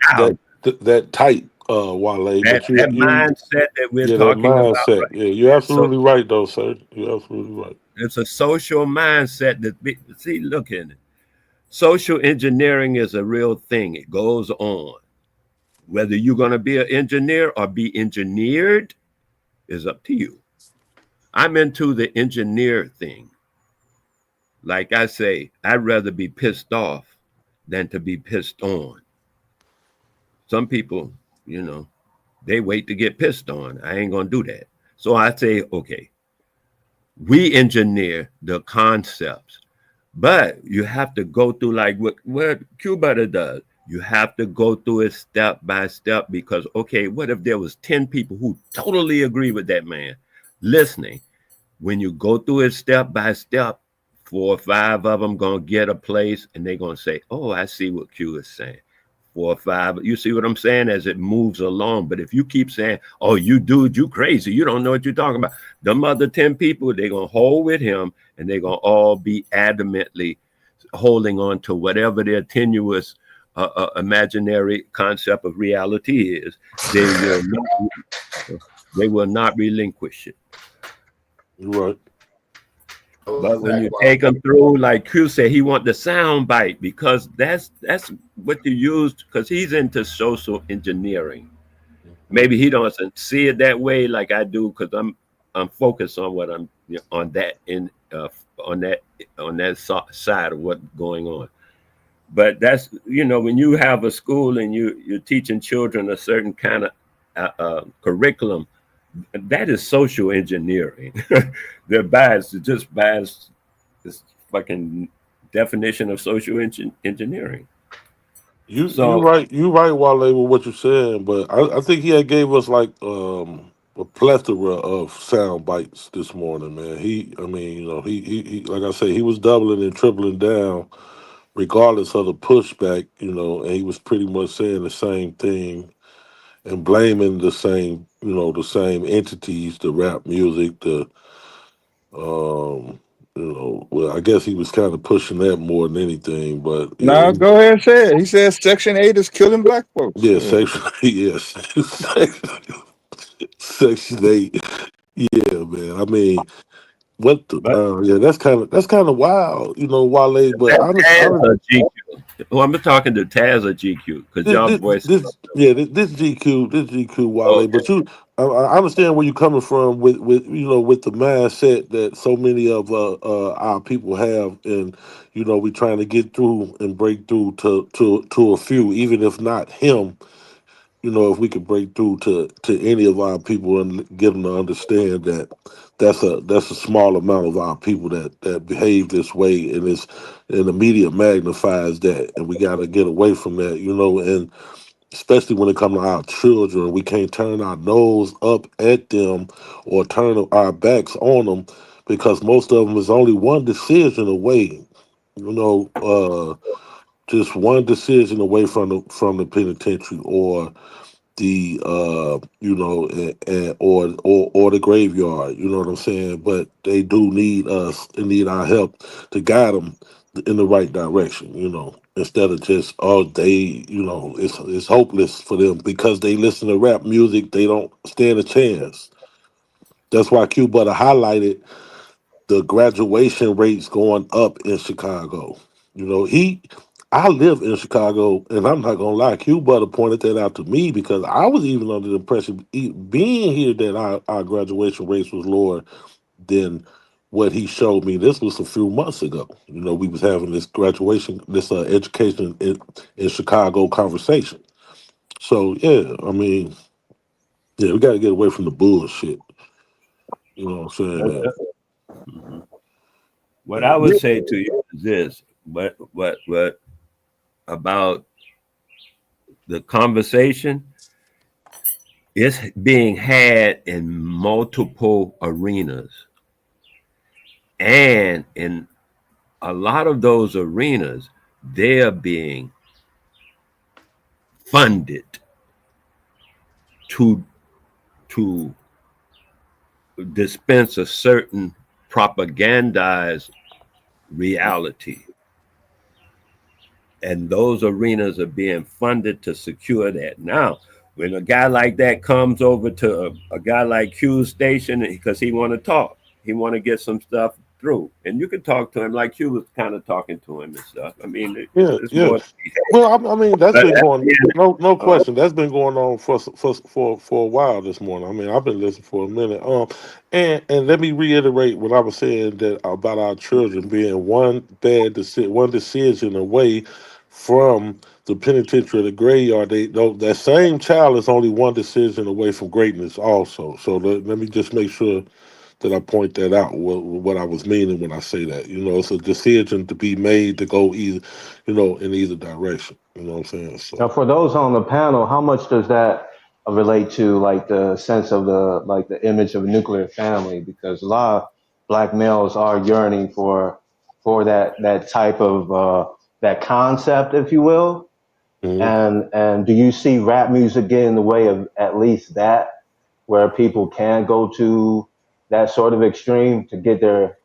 Wale. That mindset that we're talking about. Right? Yeah, you're absolutely right, though, sir. You're absolutely right. It's a social mindset see, look in it. Social engineering is a real thing. It goes on. Whether you're going to be an engineer or be engineered is up to you. I'm into the engineer thing. Like I say, I'd rather be pissed off than to be pissed on. Some people, they wait to get pissed on. I ain't going to do that. So I say, okay, we engineer the concepts, but you have to go through like what Q Butter does. You have to go through it step by step because, okay, what if there was 10 people who totally agree with that man listening? When you go through it step by step, 4 or 5 of them going to get a place and they're going to say, oh, I see what Q is saying. 4 or 5, you see what I'm saying as it moves along. But if you keep saying, oh, you crazy, you don't know what you're talking about. Them other 10 people, they're going to hold with him and they're going to all be adamantly holding on to whatever their tenuous imaginary concept of reality is. They will not relinquish it. You're right. But when you take them through, like Q said, he want the sound bite because that's what you use because he's into social engineering. Maybe he doesn't see it that way like I do because I'm focused on what I'm on that side of what's going on. But that's when you have a school and you're teaching children a certain kind of curriculum. That is social engineering. They're biased. Just biased. This fucking definition of social engineering. You're right, Wale, with what you're saying, but I think he had gave us like a plethora of sound bites this morning, man. He like I say, he was doubling and tripling down, regardless of the pushback, and he was pretty much saying the same thing and blaming the same entities, the rap music, well, I guess he was kind of pushing that more than anything, but No, go ahead and say it. He said Section 8 is killing black folks. yeah, Section 8, yes. Section 8. Yeah, man. I mean, what the that's kind of wild, Wale, but I'm talking to Taz or GQ because y'all voice. This GQ Wale, but I understand where you're coming from with the mindset that so many of our people have, and we trying to get through and break through to a few, even if not him. If we could break through to any of our people and get them to understand that that's a small amount of our people that behave this way, and the media magnifies that, and we got to get away from that, and especially when it comes to our children, we can't turn our nose up at them or turn our backs on them because most of them is only one decision away, just one decision away from the penitentiary or the or the graveyard. You know what I'm saying? But they do need us and need our help to guide them in the right direction. Instead of just it's hopeless for them because they listen to rap music. They don't stand a chance. That's why Q Butter highlighted the graduation rates going up in Chicago. You know, I live in Chicago, and I'm not gonna lie, Q Butter pointed that out to me because I was even under the impression, being here, that our graduation rates was lower than what he showed me. This was a few months ago. You know, we was having this graduation, this education in Chicago conversation. So yeah, I mean, yeah, we got to get away from the bullshit. You know what I'm saying? What I would say to you is this: what about the conversation? It's being had in multiple arenas, and in a lot of those arenas, they are being funded to dispense a certain propagandized reality. And those arenas are being funded to secure that. Now, when a guy like that comes over to a guy like Q's station because he want to talk, he want to get some stuff through, and you can talk to him like Q was kind of talking to him and stuff. I mean, it's more. Well, I mean, that's been going. No question. That's been going on for a while this morning. I mean, I've been listening for a minute. And let me reiterate what I was saying that about our children being one decision away from the penitentiary or the graveyard. That same child is only one decision away from greatness also. So let me just make sure that I point that out, what I was meaning when I say that. You know, it's a decision to be made to go either, in either direction. You know what I'm saying? So, Now, for those on the panel, how much does that relate to like the sense of the image of a nuclear family? Because a lot of black males are yearning for that type of that concept, if you will. Mm-hmm. And do you see rap music get in the way of at least that, where people can go to that sort of extreme to get their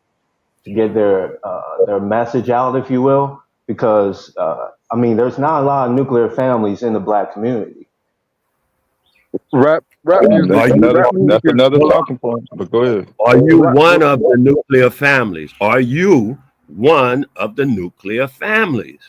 message out, if you will? Because I mean, there's not a lot of nuclear families in the black community. Rap music. That's another talking point. But go ahead. Are you one of the nuclear families? Are you one of the nuclear families?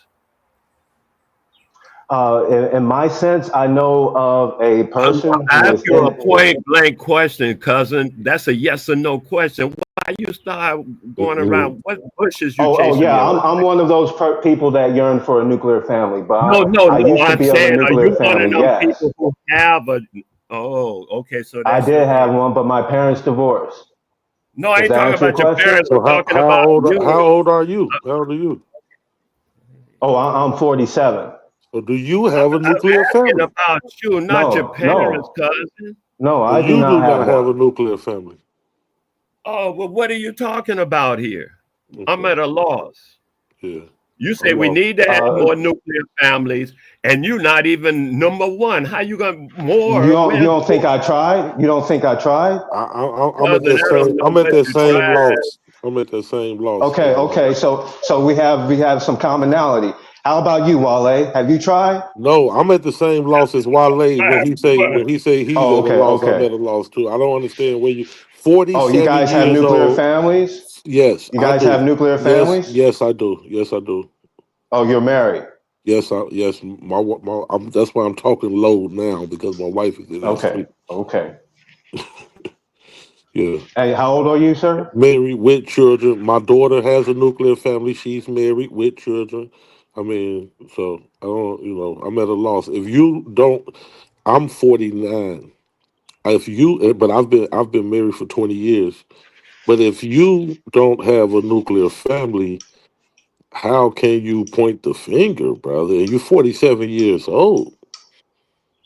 In my sense, I know of a person. I ask you a point blank question, cousin. That's a yes or no question. Why you start going around? What bushes you chasing? Oh yeah, I'm one of those people that yearn for a nuclear family. But No. I used to be of a saying, are nuclear you one of family. those Yes, people who have a? Oh, okay. So I that's did have one, but my parents divorced. No, I ain't Does that talking answer about your question? parents. I'm talking how about old you. are you? How old are you? Oh, I'm 47. So do you have a nuclear Asking family? about you, not your parents, cousin. No, I So do you not do have not have a one. nuclear family. Oh, well, what are you talking about here? I'm at a loss. Yeah. You say we need to have more nuclear families, and you're not even number one. How you gonna more? You don't think I tried? You don't think I tried? I'm at that same loss. I'm at that same loss. Okay. So we have some commonality. How about you, Wale? Have you tried? No, I'm at the same loss as Wale. When he say he's at a loss, I'm at a loss too. I don't understand where you. 47 Oh, you guys have years nuclear old. families? Yes, You I guys do. have nuclear families? Yes, I do. Yes, I do. Oh, you're married. Yes, that's why I'm talking low now because my wife is in her sleep. Okay. Yeah. Hey, how old are you, sir? Married with children. My daughter has a nuclear family. She's married with children. I mean, so I don't, I'm at a loss. If you don't, I'm 49. But I've been married for 20 years. But if you don't have a nuclear family, how can you point the finger, brother? And you're 47 years old.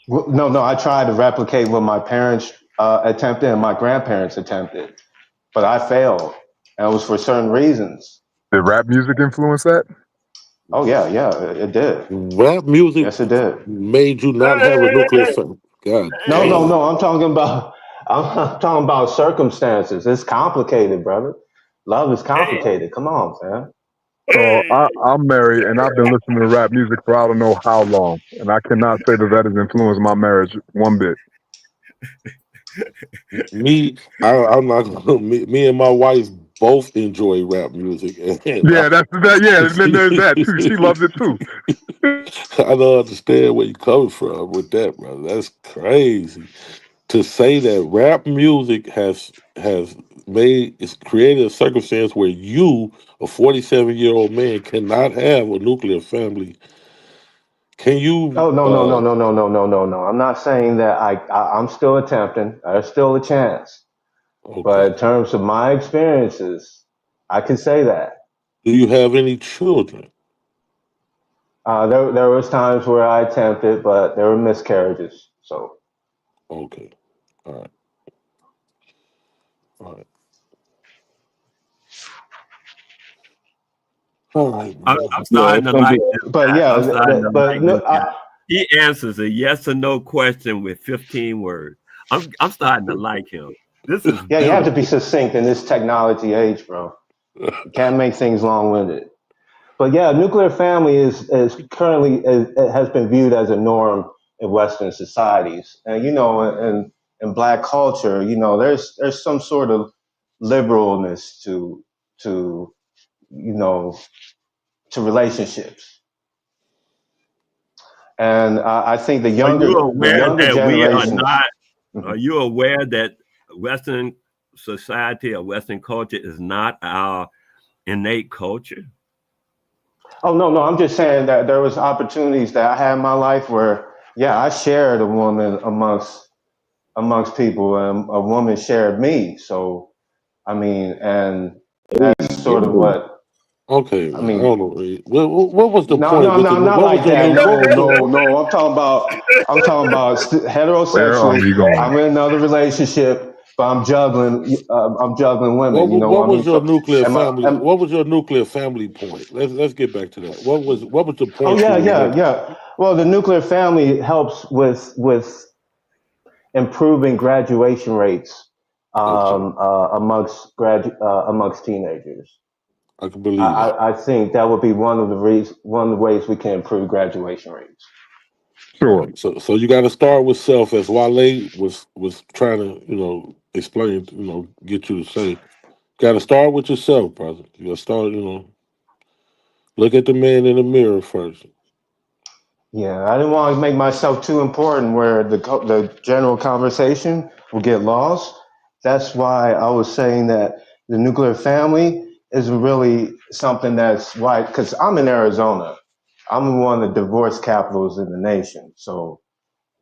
No, I tried to replicate what my parents attempted and my grandparents attempted, but I failed. And it was for certain reasons. Did rap music influence that? Oh, yeah, it did. Rap music Yes, it did. made you not have a nuclear family. God damn. No, I'm talking about circumstances. It's complicated, brother. Love is complicated. Come on, man. So I'm married and I've been listening to rap music for I don't know how long, and I cannot say that has influenced my marriage one bit. I'm not gonna. Me and my wife both enjoy rap music, and Yeah, that's that. Yeah, and then there's that too. She loves it too. I don't understand where you coming from with that, brother. That's crazy to say that rap music has it's created a circumstance where you, a 47-year-old man, cannot have a nuclear family. Can you? Oh no. I'm not saying that I'm still attempting. There's still a chance. But in terms of my experiences, I can say that. Do you have any children? There was times where I attempted, but there were miscarriages. So okay, all right. All right. I'm starting to like this. But guy. yeah, I'm starting to but like no, this guy. He answers a yes or no question with 15 words. I'm starting to like him. This is yeah, you have to be beautiful. succinct in this technology age, bro. You can't make things long-winded. But yeah, nuclear family is currently it has been viewed as a norm in Western societies, and in Black culture, there's some sort of liberalness to to relationships, and I think the Are you younger aware that we are generations. not? Are you aware that Western society or Western culture is not our innate culture? Oh no, I'm just saying that there was opportunities that I had in my life where, yeah, I shared a woman amongst people, and a woman shared me. So, I mean, and that's sort of what Okay, I man. I mean. don't know. What was the No, point? With the, not what like was your that. new? What was your? No. I'm talking about Where are heterosexual. we going? I'm in another relationship, but I'm juggling. I'm juggling women. You know What what I was mean? your So, nuclear am I? family? What was your nuclear family point? Let's get back to that. What was the Oh point you yeah, were making? yeah. Well, the nuclear family helps with improving graduation rates amongst teenagers. I can believe that. I think that would be one of the ways we can improve graduation rates. Sure. So you got to start with self, as Wale was trying to explain, get you to say. Got to start with yourself, brother. You got to start, look at the man in the mirror first. Yeah, I didn't want to make myself too important where the general conversation will get lost. That's why I was saying that the nuclear family is really something that's why, because I'm in Arizona. I'm one of the divorce capitals in the nation. So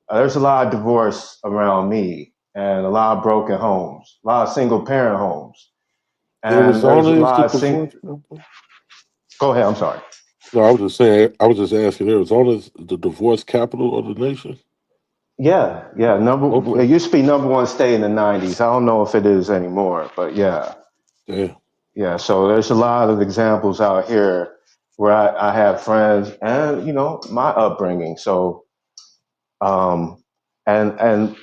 there's a lot of divorce around me and a lot of broken homes, a lot of single parent homes. And there's Arizona a is the lot of divorce. Go ahead, I'm sorry. No, I was just saying. I was just asking. Arizona is the divorce capital of the nation. Yeah. It used to be number one state in the '90s. I don't know if it is anymore, but yeah. Yeah. So there's a lot of examples out here where I have friends and my upbringing. So and I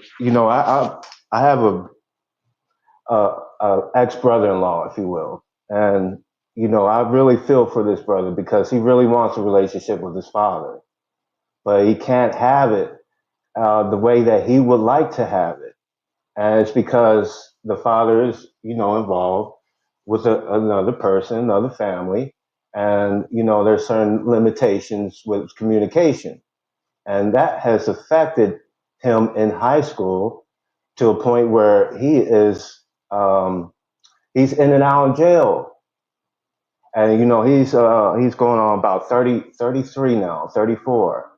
have a ex brother-in-law, if you will, and I really feel for this brother because he really wants a relationship with his father, but he can't have it the way that he would like to have it. And it's because the father is, involved with another person, another family, and there's certain limitations with communication, and that has affected him in high school to a point where he's in and out of jail, and he's going on about 33 now, 34.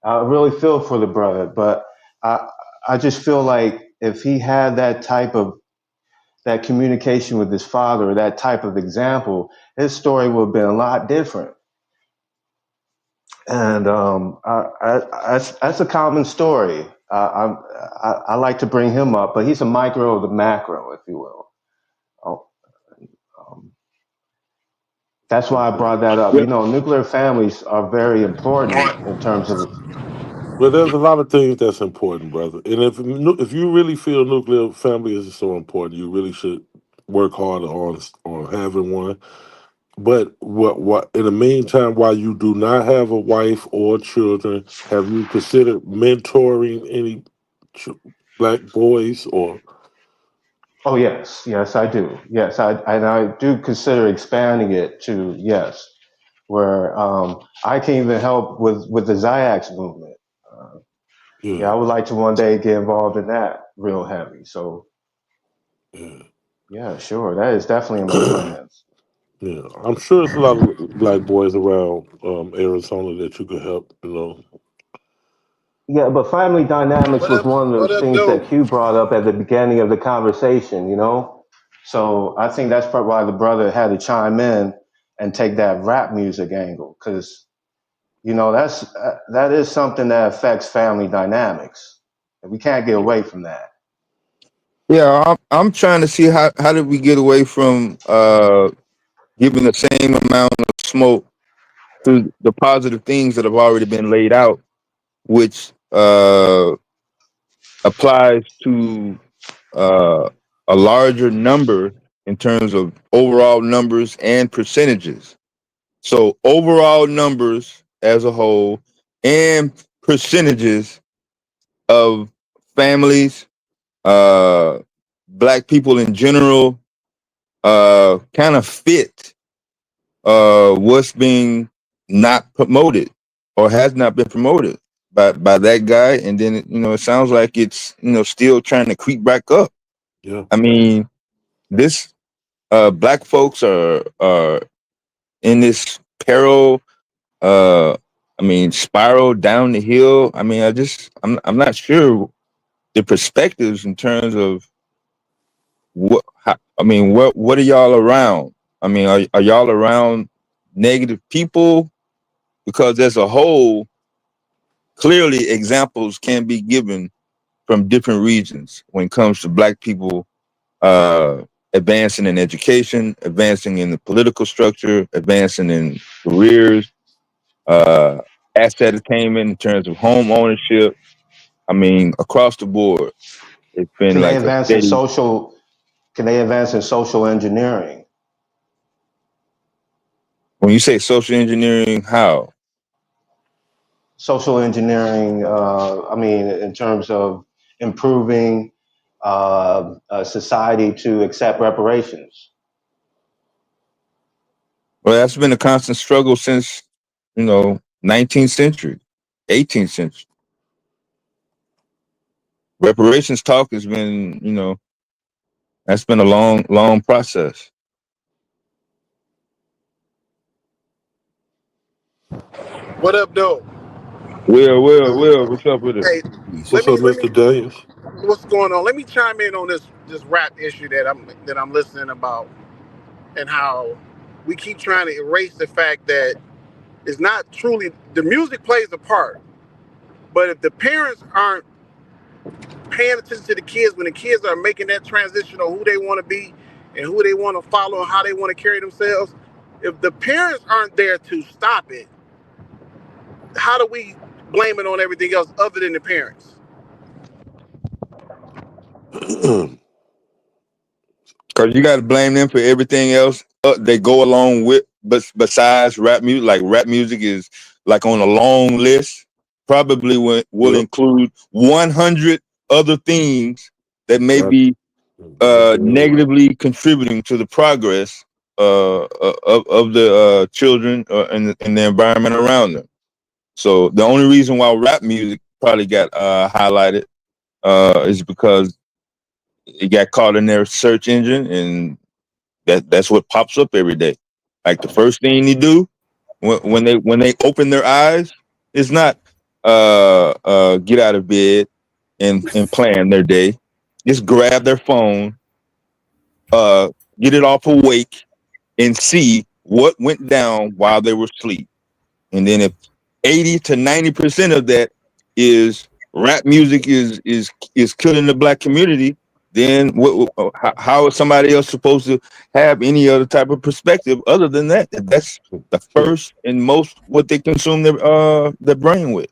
I really feel for the brother, but I just feel like if he had that communication with his father, that type of example, his story would have been a lot different. And that's a common story. I like to bring him up, but he's a micro of the macro, if you will. That's why I brought that up. Nuclear families are very important in terms of. Well, there's a lot of things that's important, brother. And if you really feel nuclear family is so important, you really should work harder on having one. But what in the meantime, while you do not have a wife or children, have you considered mentoring any black boys or? Oh yes, I do. Yes, I do consider expanding it to yes, where I can even help with the Ziax movement. Yeah, I would like to one day get involved in that real heavy. So yeah, sure, that is definitely in my plans. Yeah, I'm sure there's a lot of black boys around Arizona that you could help. Yeah, but family dynamics What was up? one of What those up, things though? that Q brought up at the beginning of the conversation, you know? So I think that's probably why the brother had to chime in and take that rap music angle, because, you know, that is something that affects family dynamics. And we can't get away from that. Yeah, I'm trying to see how did we get away from giving the same amount of smoke to the positive things that have already been laid out, which applies to a larger number in terms of overall numbers and percentages. So overall numbers as a whole and percentages of families, black people in general, kind of fit what's being not promoted or has not been promoted by that guy. And then, you know, it sounds like it's, you know, still trying to creep back up. Yeah. I mean, this black folks are in this peril, I mean, spiral down the hill. I mean, I'm not sure the perspectives in terms of what are y'all around? I mean, are y'all around negative people? Because as a whole, clearly examples can be given from different regions when it comes to black people advancing in education, advancing in the political structure, advancing in careers, asset attainment in terms of home ownership. I mean, across the board, it's been Can they like a advance in steady. social engineering? When you say social engineering, how? Social engineering, I mean, in terms of improving society to accept reparations. Well, that's been a constant struggle since, 19th century, 18th century. Reparations talk has been, that's been a long, long process. What up, though? Will, what's up with it? Hey, What's up, Mr. Daniels? what's going on? Let me chime in on this rap issue that I'm listening about, and how we keep trying to erase the fact that it's not truly the music plays a part, but if the parents aren't paying attention to the kids when the kids are making that transition of who they want to be and who they want to follow and how they want to carry themselves, if the parents aren't there to stop it, how do we blame it on everything else other than the parents? Because you got to blame them for everything else they go along with, but besides rap music. Like rap music is like on a long list, probably will include 100 other things that may be negatively contributing to the progress of the children and the environment around them. So the only reason why rap music probably got highlighted is because it got caught in their search engine, and that's what pops up every day. Like the first thing they do when they open their eyes is not get out of bed and plan their day. Just grab their phone, get it off awake, and see what went down while they were asleep. And then if 80 to 90% of that is rap music is killing the black community, then how is somebody else supposed to have any other type of perspective other than that? That's the first and most what they consume their brain with.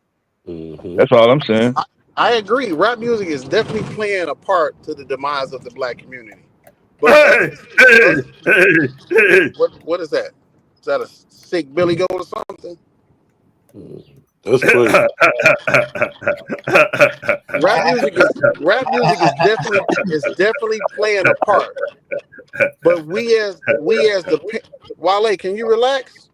That's all I'm saying. I agree. Rap music is definitely playing a part to the demise of the black community. But what is that? Is that a sick Billy Goat or something? That's crazy. rap music is definitely playing a part. But we as Wale, can you relax?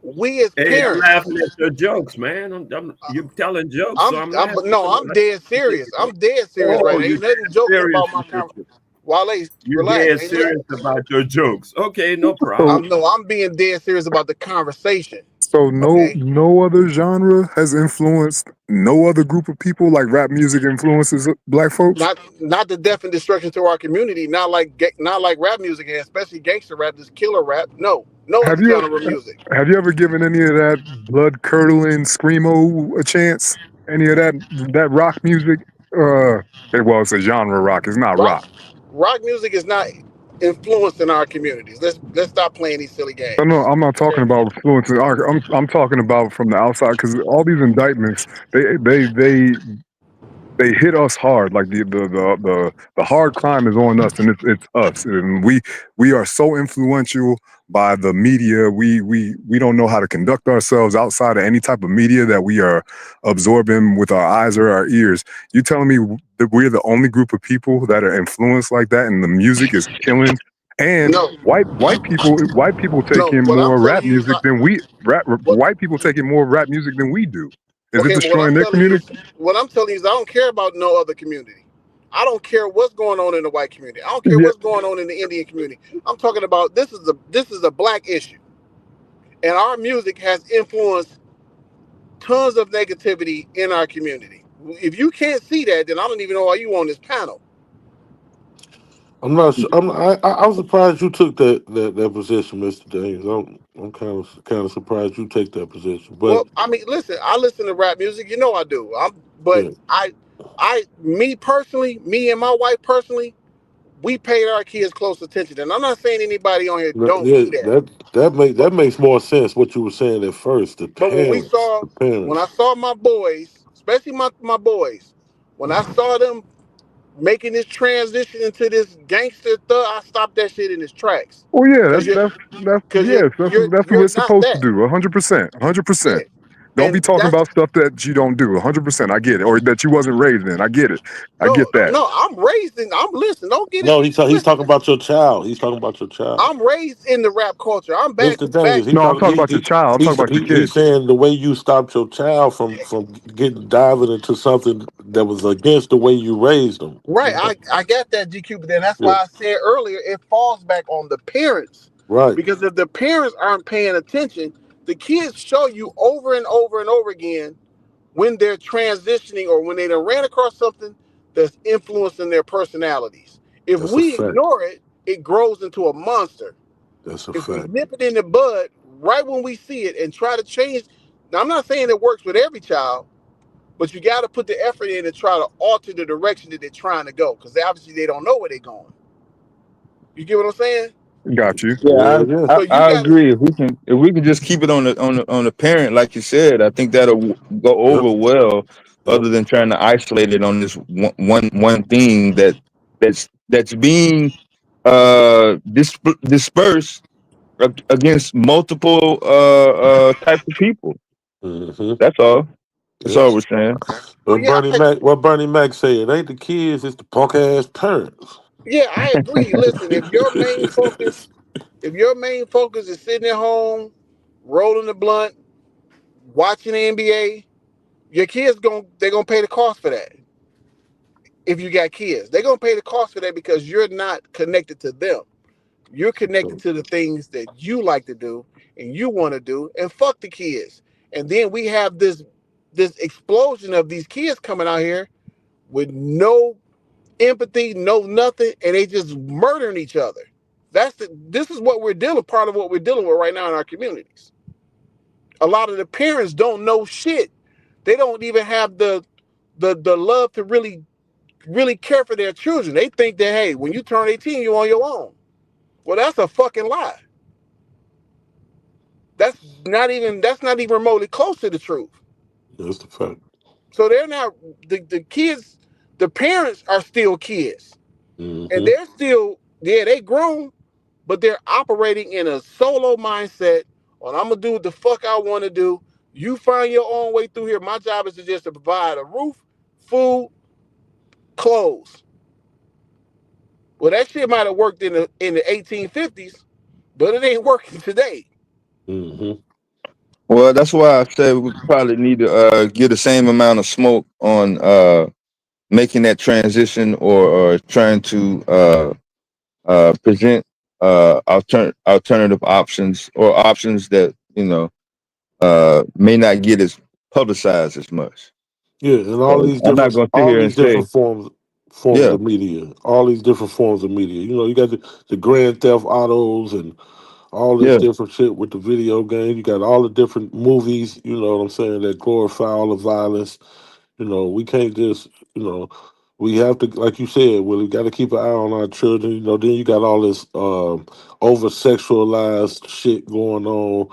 We as Hey, I'm parents. laughing at your jokes, man. You're telling jokes. so I'm I'm dead serious. I'm dead serious right now. Ain't nothing joking about my conversation. Wale, You're relax. dead Ain't serious about your jokes. Okay, no problem. I'm being dead serious about the conversation. So no other genre has influenced no other group of people like rap music influences black folks. Not the death and destruction to our community. Not like rap music, and especially gangster rap, this killer rap. No Have other you genre of music. have you ever given any of that blood curdling screamo a chance? Any of that rock music? Well, it's a genre rock. It's not rock. Rock music is not influencing our communities. Let's stop playing these silly games. No, I'm not talking about influencing. I'm talking about from the outside because all these indictments they hit us hard. Like the hard crime is on us, and it's us, and we are so influential by the media. We don't know how to conduct ourselves outside of any type of media that we are absorbing with our eyes or our ears. You telling me that we're the only group of people that are influenced like that, and the music is killing? And white people take in more rap music than we white people take in more rap music than we do. Is it destroying their community? What I'm telling you is I don't care about no other community. I don't care what's going on in the white community. I don't care what's going on in the Indian community. I'm talking about this is a black issue. And our music has influenced tons of negativity in our community. If you can't see that, then I don't even know why you on this panel. I'm not sure. I'm surprised you took that position, Mr. James. I'm kind of surprised you take that position. But Well, I mean, listen, I listen to rap music. You know I do. Me and my wife personally, we paid our kids close attention. And I'm not saying anybody on here don't do that. that makes more sense what you were saying at first. But when I saw my boys, especially my boys, when I saw them making this transition into this gangster thug, I stopped that shit in its tracks. Oh yeah, that's what we're supposed to do. 100%, 100%. Don't be talking about stuff that you don't do. 100%. I get it, or that you wasn't raised in. I get it. I get that. No, I'm raised in. I'm listening. Don't get it. No, he's talking about your child. He's talking about your child. I'm raised in the rap culture. I'm back. Mr. James, I'm talking about your child. I'm talking about your kids. He's saying the way you stopped your child from diving into something that was against the way you raised them. Right. I got that, GQ. But then that's why I said earlier it falls back on the parents. Right. Because if the parents aren't paying attention, the kids show you over and over and over again when they're transitioning or when they done ran across something that's influencing their personalities. If we ignore it, it grows into a monster. That's a fact. fact. If we nip it in the bud right when we see it and try to change. Now, I'm not saying it works with every child, but you got to put the effort in and try to alter the direction that they're trying to go, because obviously they don't know where they're going. You get what I'm saying? Got you. Yeah, I agree. If we can just keep it on the parent, like you said, I think that'll go over well. Other than trying to isolate it on this one thing that's being dispersed against multiple types of people. Mm-hmm. That's all. That's all we're saying. What Bernie Mac said, it ain't the kids, it's the punk ass parents. Yeah, I agree. Listen, if your main focus is sitting at home, rolling the blunt, watching the NBA, your kids they're gonna pay the cost for that. If you got kids, they're gonna pay the cost for that because you're not connected to them. You're connected to the things that you like to do and you want to do, and fuck the kids. And then we have this explosion of these kids coming out here with no empathy, no nothing, and they just murdering each other. This is what part of what we're dealing with right now in our communities. A lot of the parents don't know shit. They don't even have the love to really care for their children. They think that, hey, when you turn 18, you're on your own. Well, that's a fucking lie. That's not even remotely close to the truth. That's the fact. So they're not the kids. The parents are still kids, and they're still they grown, but they're operating in a solo mindset Well, I'm gonna do what the fuck I want to do. You find your own way through here. My job is to just to provide a roof, food, clothes. Well, that shit might have worked in the 1850s, but it ain't working today. Well, that's why I said we probably need to get the same amount of smoke on making that transition or trying to present alternative options or options that may not get as publicized as much. Yeah, and all So these I'm not different, going to sit here and say, forms yeah, of media, all these different forms of media. You know, you got the Grand Theft Autos and all this yeah. different shit with the video game. You got all the different movies. You know what I'm saying? That glorify all the violence. You know, we can't just, we have to, like you said, we got to keep an eye on our children. You know, then you got all this over sexualized shit going on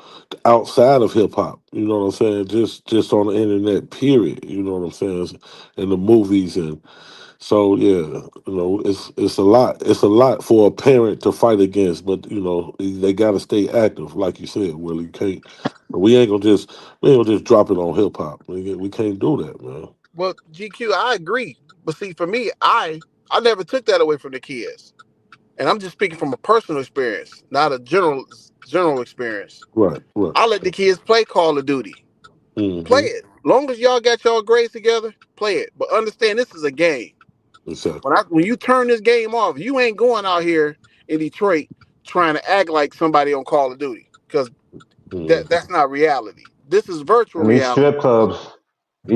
outside of hip hop. You know what I'm saying? Just on the internet, period. You know what I'm saying? In the movies and so yeah, it's a lot. It's a lot for a parent to fight against, but they got to stay active, like you said. Willie, can't. We ain't gonna just drop it on hip hop. We can't do that, man. Well, GQ, I agree. But see, for me, I never took that away from the kids. And I'm just speaking from a personal experience, not a general experience. Right. I let the kids play Call of Duty. Play it. Long as y'all got y'all grades together, play it. But understand this is a game. Exactly. When you turn this game off, you ain't going out here in Detroit trying to act like somebody on Call of Duty. Because that's not reality. This is virtual And these reality.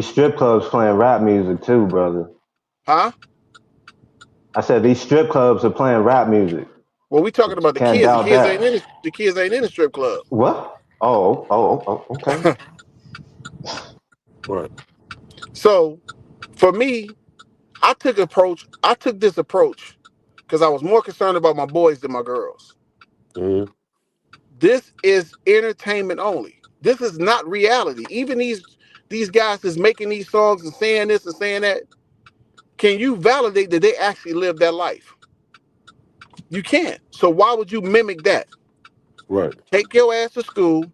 strip clubs playing rap music too, brother. Huh? I said these strip clubs are playing rap music. Well, we talking about the Can't kids. doubt that. The kids ain't in the strip club. What? Oh, okay. Right. So, for me, I took this approach because I was more concerned about my boys than my girls. This is entertainment only. This is not reality. Even these guys that's making these songs and saying this and saying that, can you validate that they actually live that life? You can't. So why would you mimic that? Right. Take your ass to school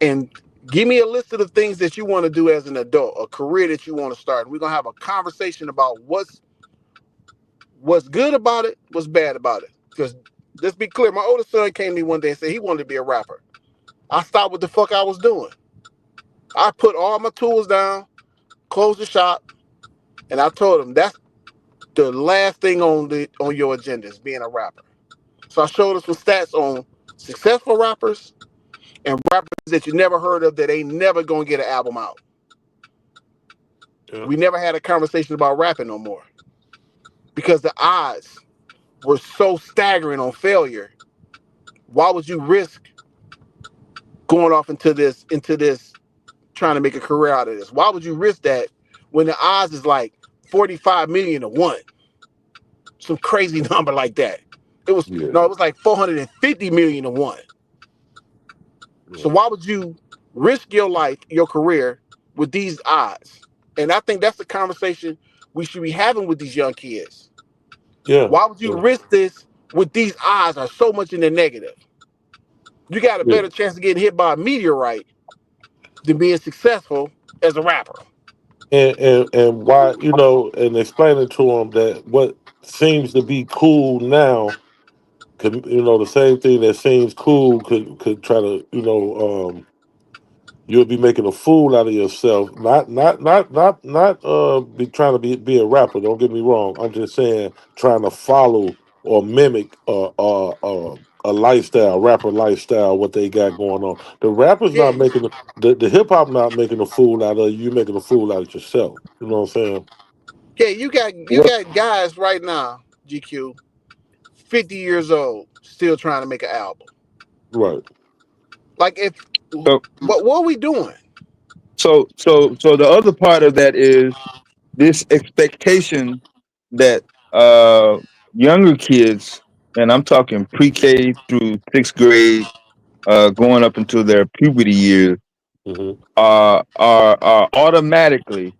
and give me a list of the things that you want to do as an adult, a career that you want to start. We're gonna have a conversation about what's good about it, what's bad about it. Because let's be clear, my oldest son came to me one day and said he wanted to be a rapper. I stopped what the fuck I was doing. I put all my tools down, closed the shop, and I told him that's the last thing on your agenda is being a rapper. So I showed us some stats on successful rappers and rappers that you never heard of that ain't never gonna get an album out. Yeah. We never had a conversation about rapping no more because the odds were so staggering on failure. Why would you risk going off into this trying to make a career out of this? Why would you risk that when the odds is like 45 million to 1? Some crazy number like that. It was it was like 450 million to 1. So why would you risk your life, your career with these odds? And I think that's the conversation we should be having with these young kids. Yeah. Why would you risk this with these odds are so much in the negative? You got a better chance of getting hit by a meteorite than being successful as a rapper. And why, and explaining to them that what seems to be cool now could, the same thing that seems cool could try to, you'll be making a fool out of yourself. Not be trying to be a rapper. Don't get me wrong. I'm just saying trying to follow or mimic a lifestyle, rapper lifestyle, what they got going on. The rappers not making the hip hop not making a fool out of you. You're making a fool out of yourself. You know what I'm saying? Yeah, you got guys right now, GQ, 50 years old, still trying to make an album. Right. Like what are we doing? So the other part of that is this expectation that younger kids, and I'm talking pre-K through 6th grade, going up into their puberty years, are automatically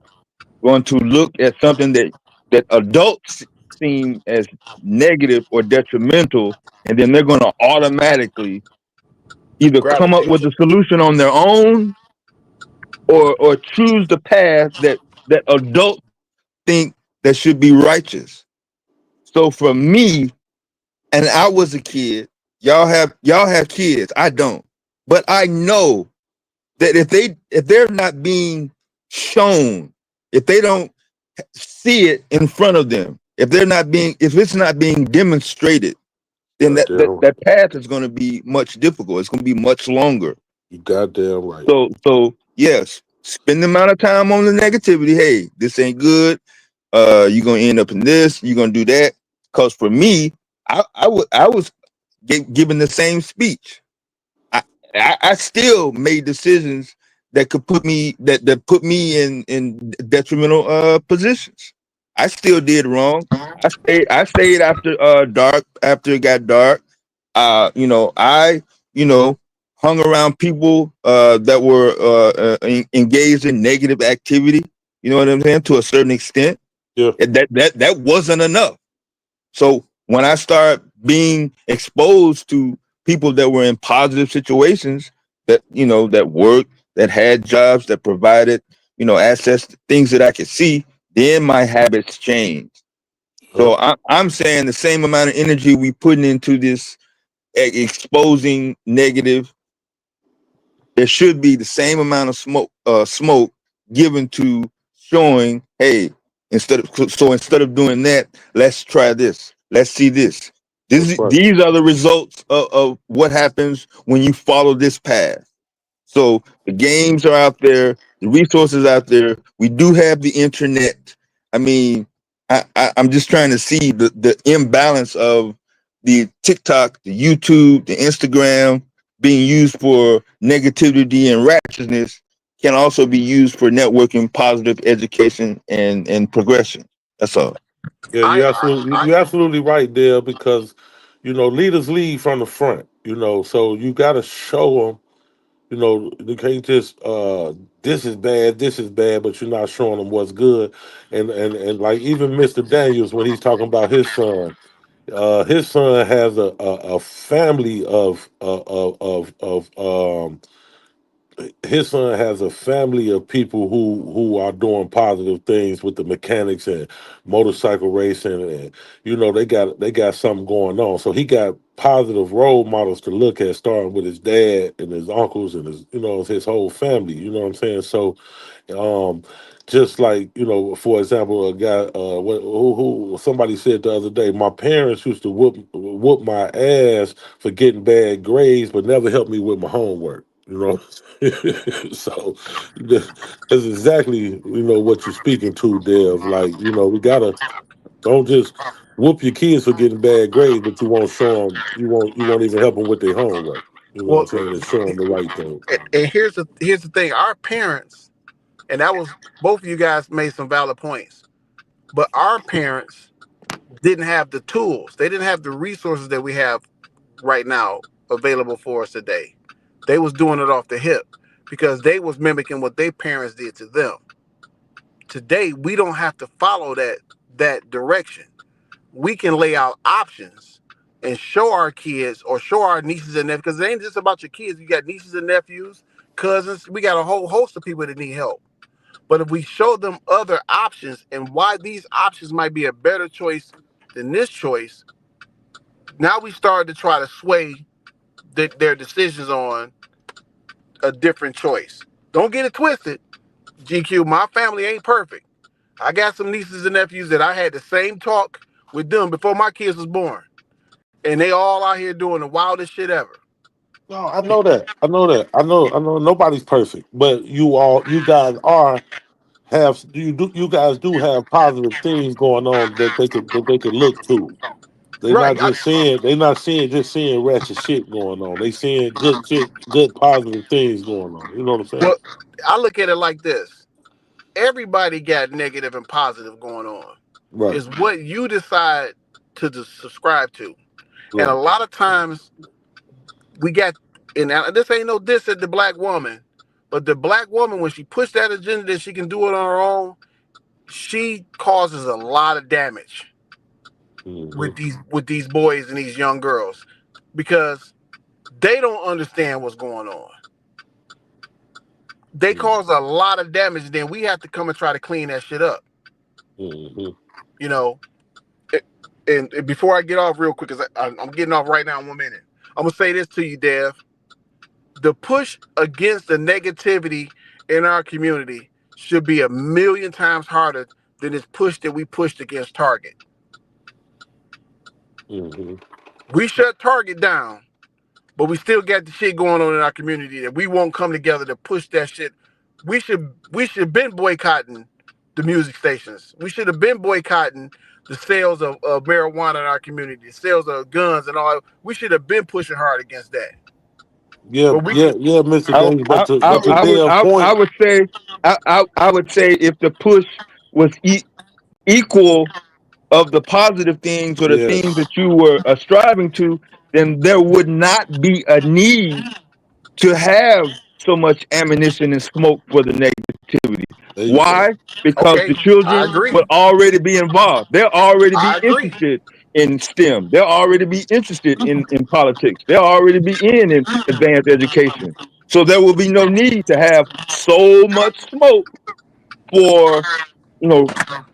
going to look at something that adults seem as negative or detrimental, and then they're going to automatically either come up with a solution on their own or choose the path that adults think that should be righteous. So for me, and I was a kid, y'all have kids. I don't. But I know that if they're not being shown, if they don't see it in front of them, if it's not being demonstrated, then that path is going to be much difficult. It's going to be much longer. You goddamn right. So yes, spend the amount of time on the negativity. Hey, this ain't good. You're gonna end up in this. You're gonna do that. Because for me, I was given the same speech. I still made decisions that could put me that put me in detrimental positions. I still did wrong. I stayed after dark, after it got dark. I hung around people that were engaged in negative activity. You know what I'm saying? To a certain extent. Yeah. That wasn't enough. So when I start being exposed to people that were in positive situations, that that worked, that had jobs, that provided access to things that I could see, then my habits changed. So I'm saying the same amount of energy we putting into this exposing negative, there should be the same amount of smoke given to showing, hey, instead of doing that, let's try this. Let's see this. These are the results of what happens when you follow this path. So the games are out there, the resources out there. We do have the internet. I mean, I'm just trying to see the imbalance of the TikTok, the YouTube, the Instagram being used for negativity and righteousness can also be used for networking, positive education, and progression. That's all. Yeah, you're absolutely right there, because leaders lead from the front. So you got to show them. You can't just this is bad, but you're not showing them what's good. And like even Mr. Daniels, when he's talking about his son has a family of his son has a family of people who are doing positive things with the mechanics and motorcycle racing, and they got something going on. So he got positive role models to look at, starting with his dad and his uncles and his whole family. You know what I'm saying? So just like for example, a guy who somebody said the other day, my parents used to whoop my ass for getting bad grades, but never helped me with my homework. So that's exactly what you're speaking to, Dev. Like we gotta don't just whoop your kids for getting bad grades, but you won't show them. You won't even help them with their homework. You know what I'm saying? And show them the right thing. And here's the thing: our parents, and that was both of you guys made some valid points, but our parents didn't have the tools. They didn't have the resources that we have right now available for us today. They was doing it off the hip because they was mimicking what their parents did to them. Today, we don't have to follow that direction. We can lay out options and show our kids or show our nieces and nephews, because it ain't just about your kids. You got nieces and nephews, cousins. We got a whole host of people that need help. But if we show them other options and why these options might be a better choice than this choice, now we start to try to sway their decisions on a different choice. Don't get it twisted, GQ. My family ain't perfect. I got some nieces and nephews that I had the same talk with them before my kids was born, and they all out here doing the wildest shit ever. No, I know that. I know nobody's perfect, but you guys do have positive things going on that they could look to. They're Right. not just seeing ratchet shit going on. They seeing good shit, good positive things going on. You know what I'm saying? Well, I look at it like this: everybody got negative and positive going on. Right. It's what you decide to subscribe to. Right. And a lot of times we got, and this ain't no diss at the black woman, but the black woman, when she puts that agenda that she can do it on her own, she causes a lot of damage with these boys and these young girls, because They don't understand what's going on. They cause a lot of damage. Then we have to come and try to clean that shit up. Mm-hmm. You know. And before I get off real quick, because I'm getting off right now in 1 minute, I'm going to say this to you, Dev. The push against the negativity in our community should be 1,000,000 times harder than this push that we pushed against Target. Mm-hmm. We shut Target down, but we still got the shit going on in our community that we won't come together to push that shit. We should have been boycotting the music stations. We should have been boycotting the sales of marijuana in our community, the sales of guns and all. We should have been pushing hard against that. Yeah, Mr. Daniel. But to Dale's point, I would say if the push was equal of the positive things or the things that you were striving to, then there would not be a need to have so much ammunition and smoke for the negativity. Why? Because the children would already be involved. They'll already be interested in STEM. They'll already be interested in politics. They'll already be in advanced education. So there will be no need to have so much smoke for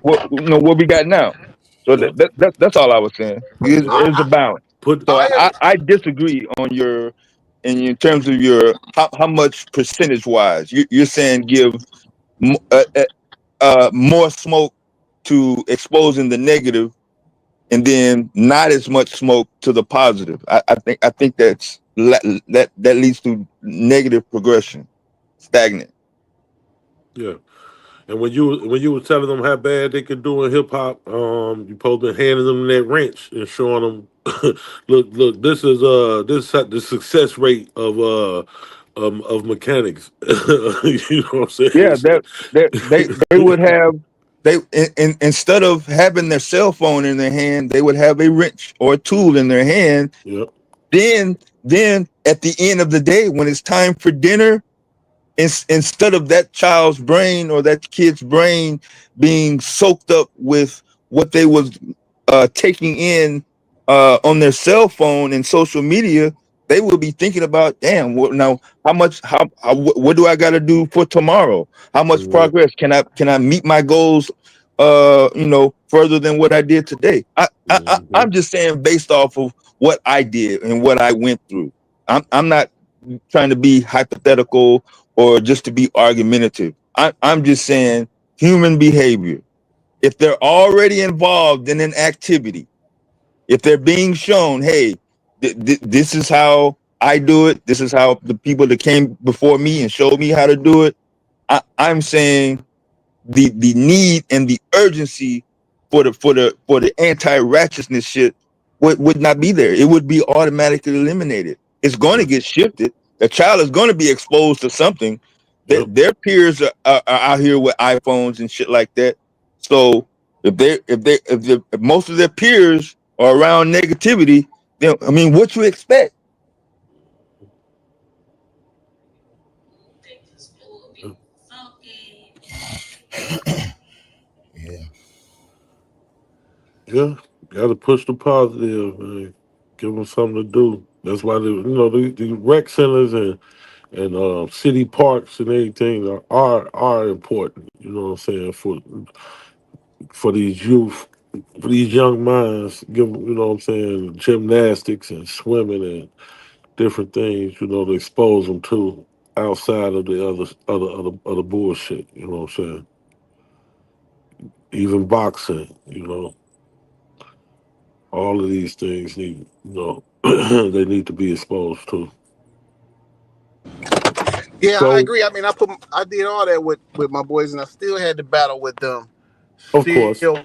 what we got now. So that's all I was saying. It's a balance. So I disagree on in terms of your how much percentage wise you're saying give more smoke to exposing the negative and then not as much smoke to the positive. I think that leads to negative progression, stagnant. yeah. And when you were telling them how bad they could do in hip hop, you supposed to be handing them that wrench and showing them, look, this is the success rate of mechanics. You know what I'm saying? Yeah, they would have instead of having their cell phone in their hand, they would have a wrench or a tool in their hand. Yep. Then at the end of the day, when it's time for dinner, instead of that child's brain or that kid's brain being soaked up with what they was taking in on their cell phone and social media, they will be thinking about, damn, what do I got to do for tomorrow? How much progress can I meet my goals further than what I did today? I'm just saying based off of what I did and what I went through. I'm not trying to be hypothetical or just to be argumentative. I'm just saying human behavior. If they're already involved in an activity, if they're being shown, hey, this is how I do it, this is how the people that came before me and showed me how to do it, I'm saying the need and the urgency for the anti-righteousness shit would not be there. It would be automatically eliminated. It's going to get shifted. The child is going to be exposed to something. Their peers are out here with iPhones and shit like that. So if most of their peers are around negativity, then I mean, what you expect? Yeah, got to push the positive, man. Give them something to do. That's why the rec centers and city parks and everything are important. You know what I'm saying, for these youth, for these young minds. Give them, you know what I'm saying, gymnastics and swimming and different things. To expose them to outside of the other bullshit. You know what I'm saying. Even boxing. All of these things need, they need to be exposed to. Yeah, So, I agree. I mean, I did all that with my boys, and I still had to battle with them. Of course. Still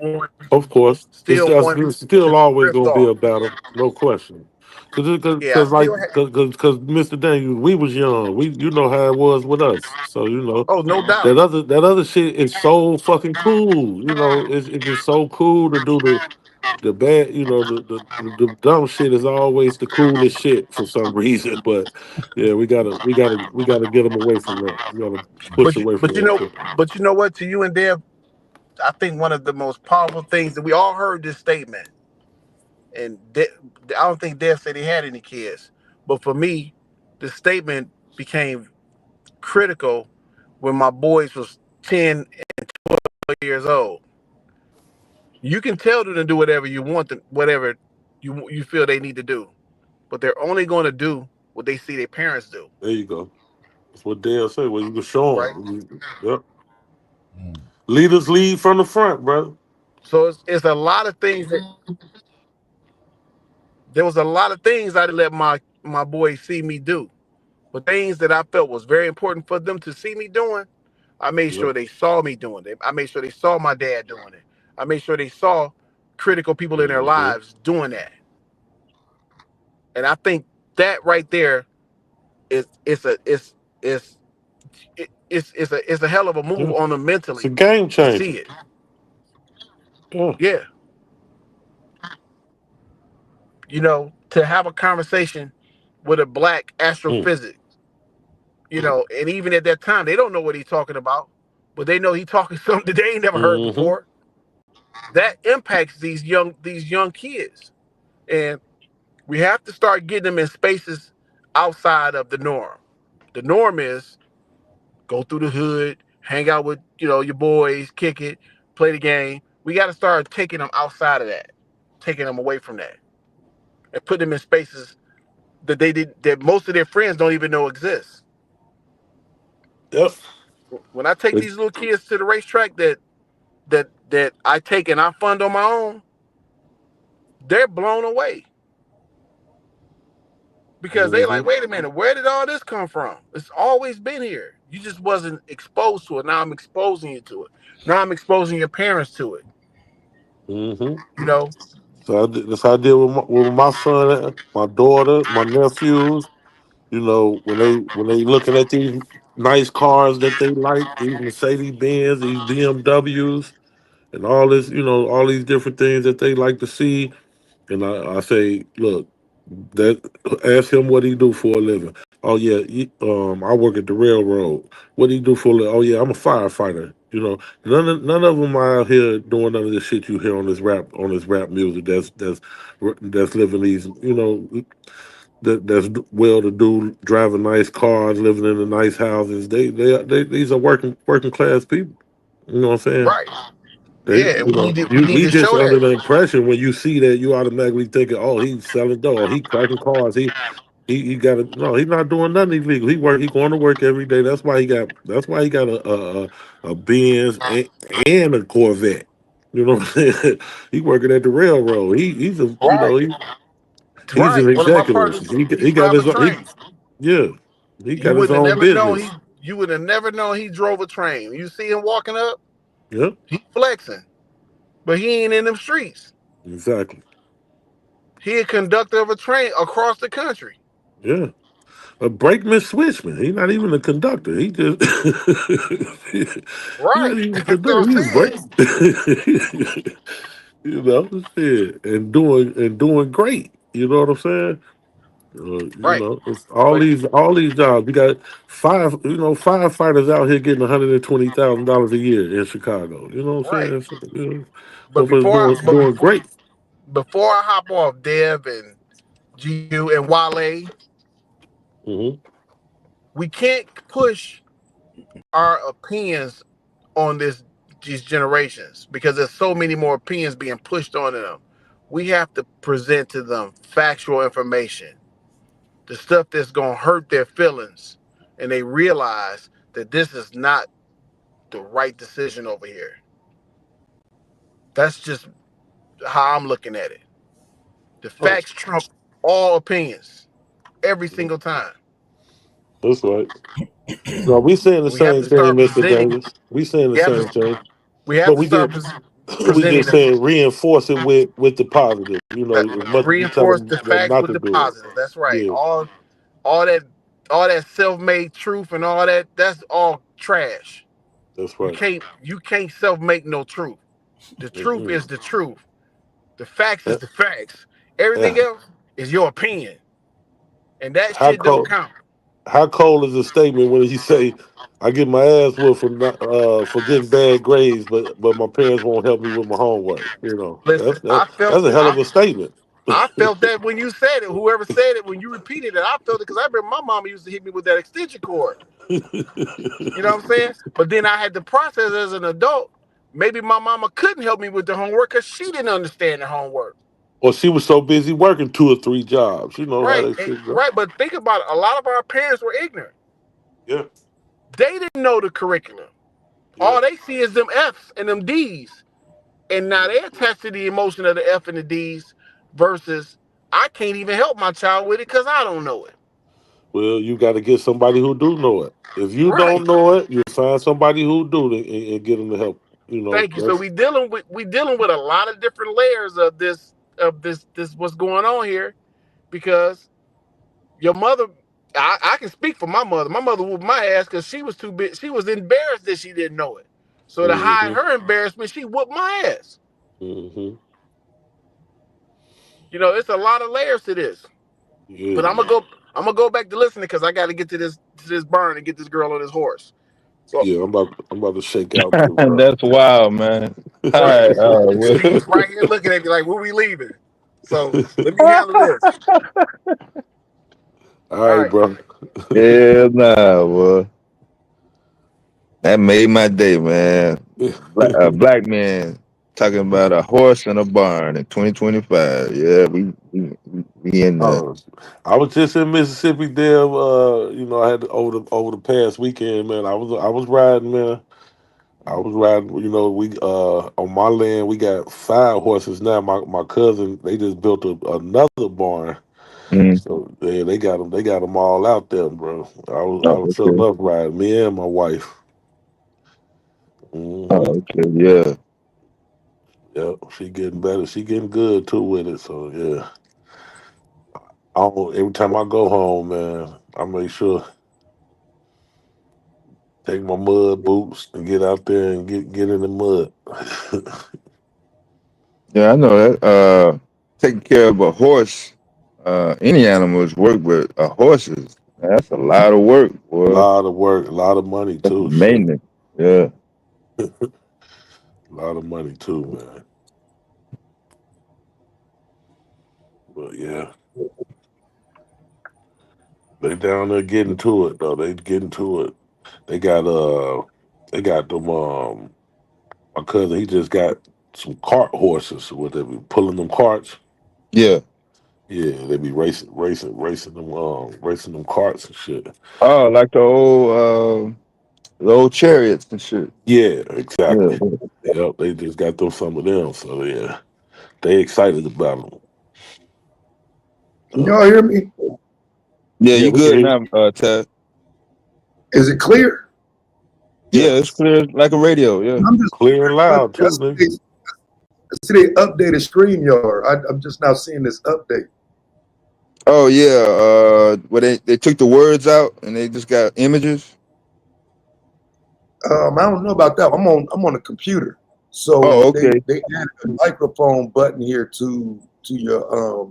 always gonna be a battle, no question. Because Mr. Daniel, we was young. You know how it was with us. So Oh, no doubt. that other shit is so fucking cool. It's just so cool to do the bad. The dumb shit is always the coolest shit for some reason. But yeah, we gotta get them away from that. We gotta push away from that. But you know what? To you and Dev, I think one of the most powerful things that we all heard this statement, and I don't think Dev said he had any kids, But for me, the statement became critical when my boys was 10 and 12 years old. You can tell them to do whatever you want them, whatever you feel they need to do, but they're only going to do what they see their parents do. There you go. That's what Dale said. Well, you can show Right. them. Yep. Leaders lead from the front, brother. So it's a lot of things there was a lot of things I let my boys see me do, but things that I felt was very important for them to see me doing, I made sure they saw me doing it. I made sure they saw my dad doing it. I made sure they saw critical people in their lives doing that. And I think that right there is a hell of a move on them mentally. It's a game to changer. see it. Yeah. Yeah. You know, to have a conversation with a black astrophysics, you know, and even at that time, they don't know what he's talking about, but they know he's talking something that they ain't never heard before. That impacts these young kids. And we have to start getting them in spaces outside of the norm. The norm is go through the hood, hang out with, you know, your boys, kick it, play the game. We got to start taking them outside of that, taking them away from that, and put them in spaces that most of their friends don't even know exist. Yep. When I take these little kids to the racetrack that I take and I fund on my own, they're blown away. Because they like, wait a minute, where did all this come from? It's always been here. You just wasn't exposed to it. Now I'm exposing you to it. Now I'm exposing your parents to it. You know? So that's how I deal with my son, my daughter, my nephews. You know, when they looking at these nice cars that they like, these Mercedes Benz, these BMWs, and all this, you know, all these different things that they like to see, and I say, look, ask him what he do for a living. Oh yeah, I work at the railroad. What do you do for a living? Oh yeah, I'm a firefighter. You know, none of them are out here doing none of this shit you hear on this rap music. That's living these, you know, that's well to do, driving nice cars, living in the nice houses. They these are working class people. You know what I'm saying? Right. They, Yeah, you know, we need we to just show under that. the impression when you see that, you automatically thinking, oh, he's selling dope, he cracking cars, he got a no, he's not doing nothing illegal. He going to work every day. That's why he got a Benz and a Corvette. You know what I'm saying? He working at the railroad. He's an One of my executive. partners, He he got drives his a own. train. He got his own You business. would have never known he drove a train. You see him walking up, Yep, he flexing, but he ain't in them streets. exactly. He a conductor of a train across the country. Yeah. A brakeman switchman. He's not even a conductor. He just he's not even a That's what I'm conductor. He's saying. brake. You know, shit. And doing great. You know what I'm saying? You know, it's all these jobs. We got firefighters out here getting $120,000 a year in Chicago. You know what I'm saying? So, you know, But motherfuckers doing great. before I hop off Dev and GU and Wale, we can't push our opinions on these generations because there's so many more opinions being pushed on them. We have to present to them factual information, the stuff that's gonna hurt their feelings, and they realize that this is not the right decision over here. That's just how I'm looking at it. The facts trump all opinions every single time. That's right. No, we saying the same thing, Mr. Davis. We saying the same thing. We have But to we start just presenting saying reinforce it with the positive. You know, as much as you tell reinforce them the facts not with to the do positive. That's right. Yeah. All that self-made truth and all that, that's all trash. That's right. You can't self-make no truth. The truth is the truth. The facts is the facts. Everything else is your opinion. And that How shit don't cold? count. How cold is a statement when you say, "I get my ass whooped for getting bad grades, but my parents won't help me with my homework"? You know, Listen, that's a hell of a statement. I felt that when you said it. Whoever said it, when you repeated it, I felt it because I remember my mama used to hit me with that extension cord. You know what I'm saying? But then I had to process as an adult. Maybe my mama couldn't help me with the homework because she didn't understand the homework. Or she was so busy working 2 or 3 jobs. You know how Right, that shit go. right. But think about it. A lot of our parents were ignorant. Yeah. They didn't know the curriculum. All they see is them F's and them D's. And now they attach to the emotion of the F and the D's versus I can't even help my child with it because I don't know it. Well, you got to get somebody who do know it. If you don't know it, you find somebody who do it and get them to help. You know. Thank you. So we dealing with a lot of different layers of this what's going on here, because your mother, I can speak for my mother. My mother whooped my ass because she was too big. She was embarrassed that she didn't know it. So to hide her embarrassment, she whooped my ass. Mm-hmm. You know, it's a lot of layers to this. Yeah. But I'm gonna go back to listening because I got to get to this barn and get this girl on this horse. So Yeah, I'm about to shake out. That's wild, man. All right, Steve's right here looking at me like, "Where we leaving?" So let me handle this. All right, bro. Yeah, nah, boy. That made my day, man. Black man talking about a horse and a barn in 2025. Yeah, we in there. I was just in Mississippi there. You know, I had over the past weekend, man. I was riding, man. I was riding. You know, we on my land we got 5 horses now. My cousin, they just built another barn. So they got them all out there, bro. I was sure enough riding, me and my wife. Mm-hmm. Oh, okay, yeah. Yep, she getting better. She getting good too with it. So yeah. Every time I go home, man, I make sure take my mud boots and get out there and get in the mud. Yeah, I know that. Taking care of a horse, any animal is work, but a horse that's a lot of work, boy. A lot of work, a lot of money too. Maintenance, yeah. A lot of money too, man. But yeah, they down there getting to it though. They getting to it. They got them. My cousin, he just got some cart horses. Where they be pulling them carts. Yeah. Yeah, they be racing them carts and shit. Oh, like the old chariots and shit. Yeah, exactly. Yep, they just got some of them. So yeah, they excited about them. Can y'all hear me? Yeah, you good now, Ted? Is it clear? Yeah, it's clear like a radio. Yeah, I'm just clear and loud too. I see they updated StreamYard. I'm just now seeing this update. Oh yeah, where they took the words out and they just got images. I don't know about that. I'm on a computer, so okay. they added a microphone button here to your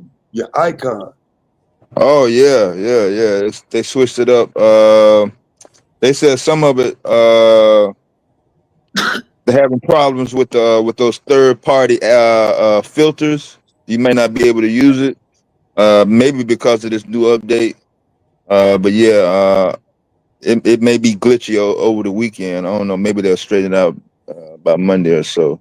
icon. Oh yeah. They switched it up. They said some of it they're having problems with those third-party filters. You may not be able to use it, maybe because of this new update. But yeah, it may be glitchy over the weekend. I don't know. Maybe they'll straighten it out by Monday or so.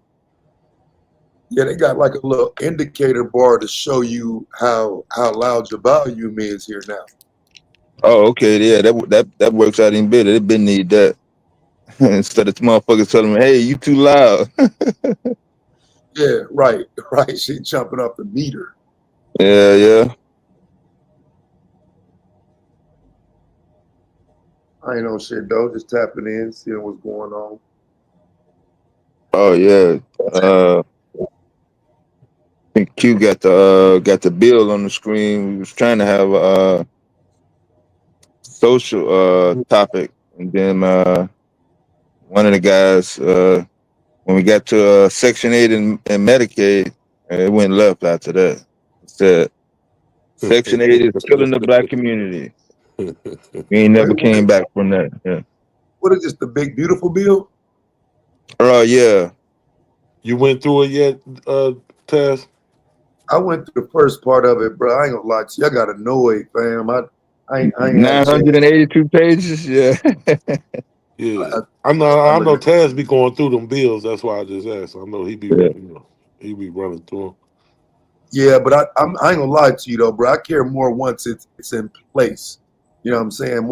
Yeah, they got like a little indicator bar to show you how loud your volume is here now. Oh, okay. Yeah, that works out even better. They been need that. Instead of motherfuckers telling me, "Hey, you too loud." Yeah, right. She jumping off the meter. Yeah. I ain't no shit though. Just tapping in, seeing what's going on. Oh yeah. I think Q got the bill on the screen. We was trying to have a social topic, and then one of the guys, when we got to Section 8 and Medicaid, it went left after that. It said Section 8 is killing the black community. We ain't never came back from that. Yeah. What is this? The big beautiful bill? Oh yeah. You went through it yet, Taz? I went through the first part of it, bro. I ain't gonna lie to you. I got annoyed, fam. I ain't had a chance. 982 pages. Yeah. Yeah, I know Taz be going through them bills. That's why I just asked. I know he be, he be running through them. Yeah, but I ain't gonna lie to you though, bro. I care more once it's in place. You know what I'm saying?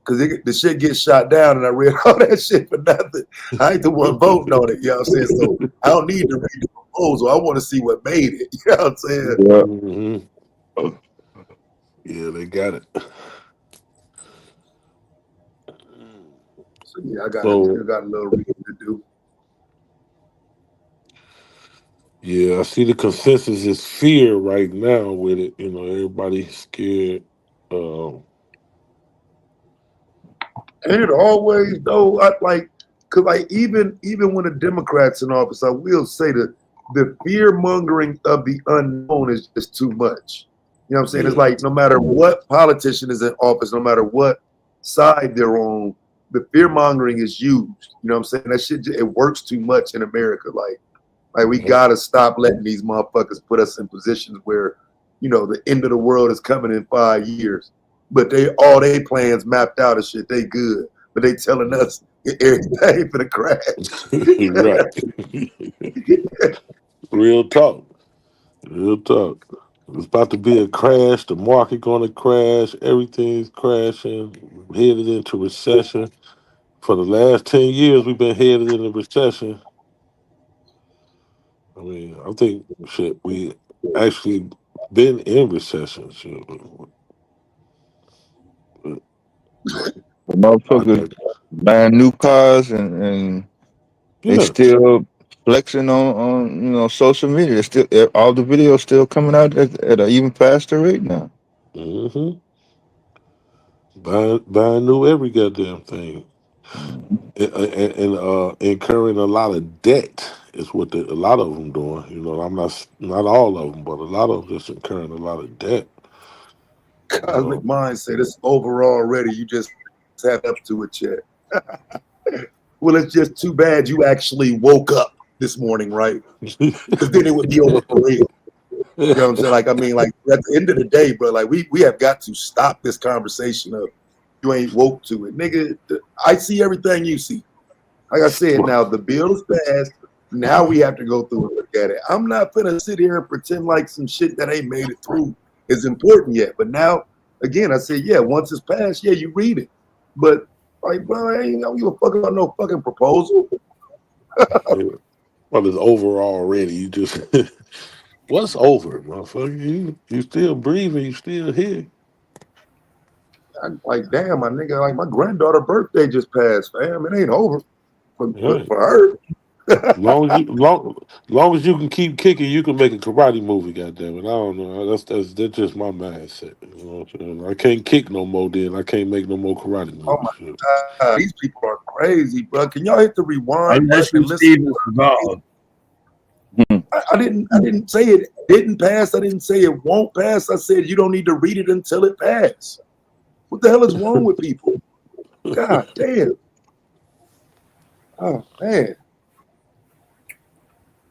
Cause the shit gets shot down, and I read all that shit for nothing. I ain't the one voting on it. You know what I'm saying? So I don't need to read the proposal. I want to see what made it. You know what I'm saying? Mm-hmm. Yeah, they got it. So yeah, I still got a little reading to do. Yeah, I see the consensus is fear right now with it. You know, everybody's scared. And it always though, cause even when the Democrats in office, I will say that the fear mongering of the unknown is just too much. You know what I'm saying? It's like no matter what politician is in office, no matter what side they're on, the fear mongering is used. You know what I'm saying? That shit, it works too much in America. Like we gotta stop letting these motherfuckers put us in positions where, you know, the end of the world is coming in 5 years. But all they plans mapped out and shit, they good. But they telling us everything for the crash. Right. Real talk. Real talk. It's about to be a crash. The market gonna crash. Everything's crashing. Headed into recession. For the last 10 years, we've been headed in a recession. I mean, I think shit, we actually been in recession. Shit. Motherfuckers buying new cars and they still flexing on social media. Still, all the videos still coming out at an even faster rate now. Mm-hmm. Buying new every goddamn thing, and incurring a lot of debt is what a lot of them doing. You know, I'm not all of them, but a lot of them just incurring a lot of debt. Cosmic mindset, it's over already. You just have up to it yet. Well, it's just too bad you actually woke up this morning, right? Because then it would be over for real. You know what I'm saying? Like, I mean, like at the end of the day, bro, like we have got to stop this conversation of you ain't woke to it. Nigga, I see everything you see. Like I said, now the bill is passed. Now we have to go through and look at it. I'm not gonna sit here and pretend like some shit that ain't made it through is important yet. But now, again, I said, yeah, once it's passed, yeah, you read it. But like, bro, I ain't gonna give a fuck about no fucking proposal. Well, it's over already. You just what's over, motherfucker? You still breathing, you still here. I'm like, damn, my nigga, like my granddaughter's birthday just passed, fam. It ain't over for her. long as you can keep kicking, you can make a karate movie. Goddamn it! I don't know. That's just my mindset. You know what I'm saying? I can't kick no more. Then I can't make no more karate movies. Oh my god, these people are crazy, bro. Can y'all hit the rewind Unless button you and Steven listen? Seagal. I didn't say it didn't pass. I didn't say it won't pass. I said you don't need to read it until it passes. What the hell is wrong with people? God damn. Oh man.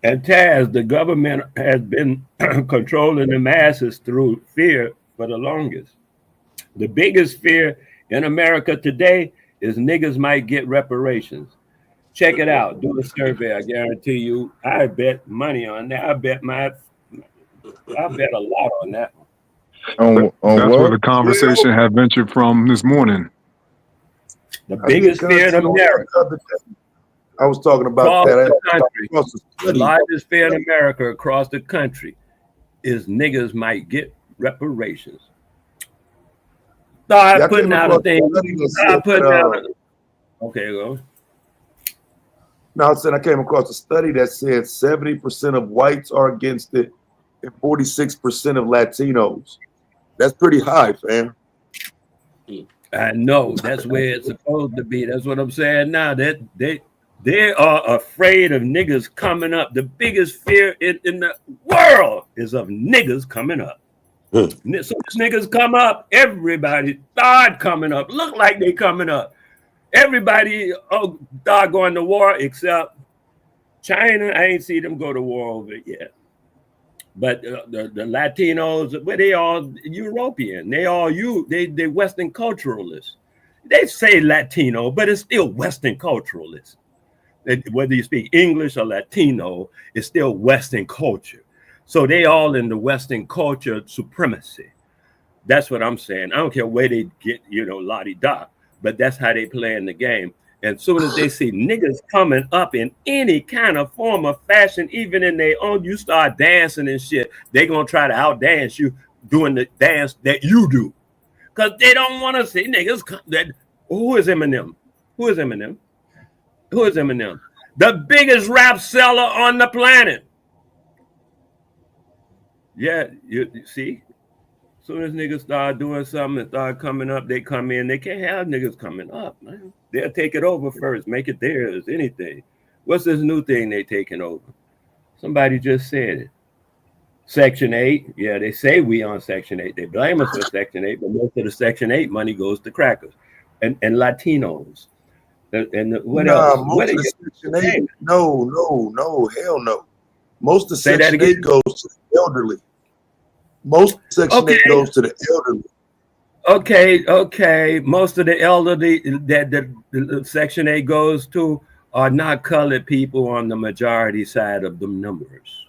And Taz, the government has been controlling the masses through fear for the longest. The biggest fear in America today is niggas might get reparations. Check it out. Do a survey. I guarantee you. I bet money on that. I bet a lot on that. That's where the conversation had ventured from this morning. The biggest fear in America. I was talking about across that. The largest fear in America across the country is niggas might get reparations. Start putting out a thing. Okay, go. Now, I said I came across a study that said 70% of whites are against it and 46% of Latinos. That's pretty high, fam. I know. That's where it's supposed to be. That's what I'm saying now. That they are afraid of niggas coming up. The biggest fear in the world is of niggas coming up. So niggas come up, everybody start coming up. Look like they coming up. Everybody start going to war except China. I ain't see them go to war over it yet. But the Latinos, well, they all European. They all they Western culturalists. They say Latino, but it's still Western culturalist. Whether you speak English or Latino, it's still Western culture. So they all in the Western culture supremacy. That's what I'm saying. I don't care where they get, la-di-da, but that's how they play in the game. And as soon as they see niggas coming up in any kind of form of fashion, even in their own, you start dancing and shit, they gonna try to outdance you doing the dance that you do. Because they don't want to see niggas who is Eminem? Who is Eminem? Who is Eminem? The biggest rap seller on the planet. Yeah, you see? As soon as niggas start doing something and start coming up, they come in. They can't have niggas coming up, man. They'll take it over first, make it theirs, anything. What's this new thing they taking over? Somebody just said it. Section 8. Yeah, they say we on Section 8. They blame us for Section 8, but most of the Section 8 money goes to crackers and Latinos. And what else? Most of the Section 8, no, hell no. Most of Section 8 goes to the elderly. Most Section 8 goes to the elderly. Okay. Most of the elderly that the Section 8 goes to are not colored people on the majority side of the numbers.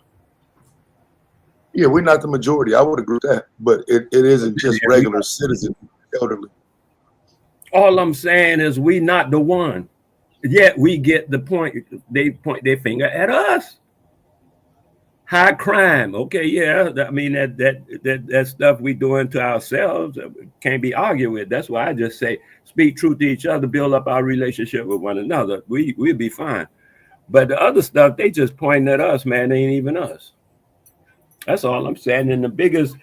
Yeah, we're not the majority. I would agree with that. But it isn't just regular citizens, elderly. All I'm saying is we not the one. Yet we get the point. They point their finger at us. High crime. Okay, yeah. I mean that stuff we doing to ourselves can't be argued with. That's why I just say speak truth to each other, build up our relationship with one another. We'll be fine. But the other stuff, they just pointing at us, man. They ain't even us. That's all I'm saying. And the biggest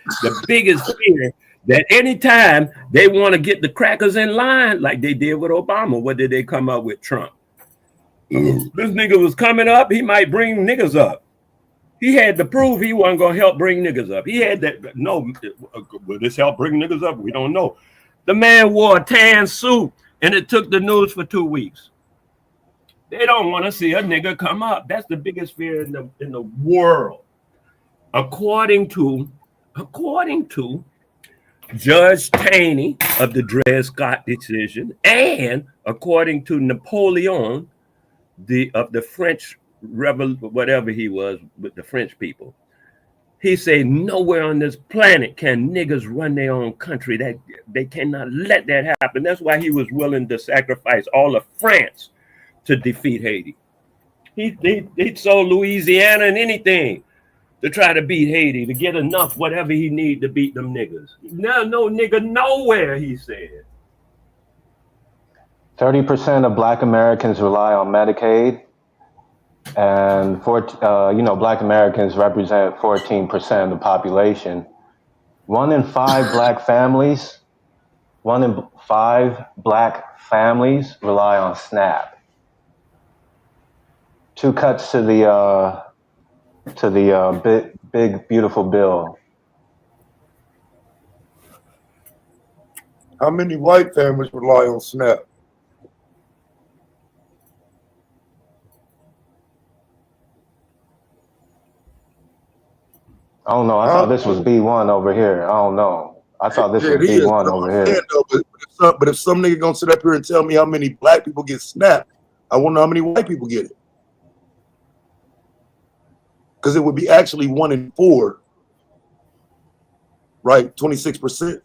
fear that anytime they want to get the crackers in line, like they did with Obama, what did they come up with? Trump. This nigga was coming up, he might bring niggas up. He had to prove he wasn't going to help bring niggas up. He had that. No, will this help bring niggas up? We don't know. The man wore a tan suit and it took the news for 2 weeks. They don't want to see a nigga come up. That's the biggest fear in the world. According to Judge Taney of the Dred Scott decision, and according to Napoleon, of the French whatever he was with the French people, he said nowhere on this planet can niggas run their own country. That they cannot let that happen. That's why he was willing to sacrifice all of France to defeat Haiti. He sold Louisiana and anything to try to beat Haiti, to get enough whatever he need to beat them niggas. No nigga nowhere, he said. 30% of Black Americans rely on Medicaid, and Black Americans represent 14% of the population. 1 in 5 Black families rely on SNAP. 2 cuts to the big beautiful bill. How many white families rely on SNAP? I don't know. I thought this was B1 over here. I don't know. I thought this was B1 over here. But if some nigga gonna sit up here and tell me how many Black people get SNAP, I want to know how many white people get it. Because it would be actually 1 in 4, right? 26%.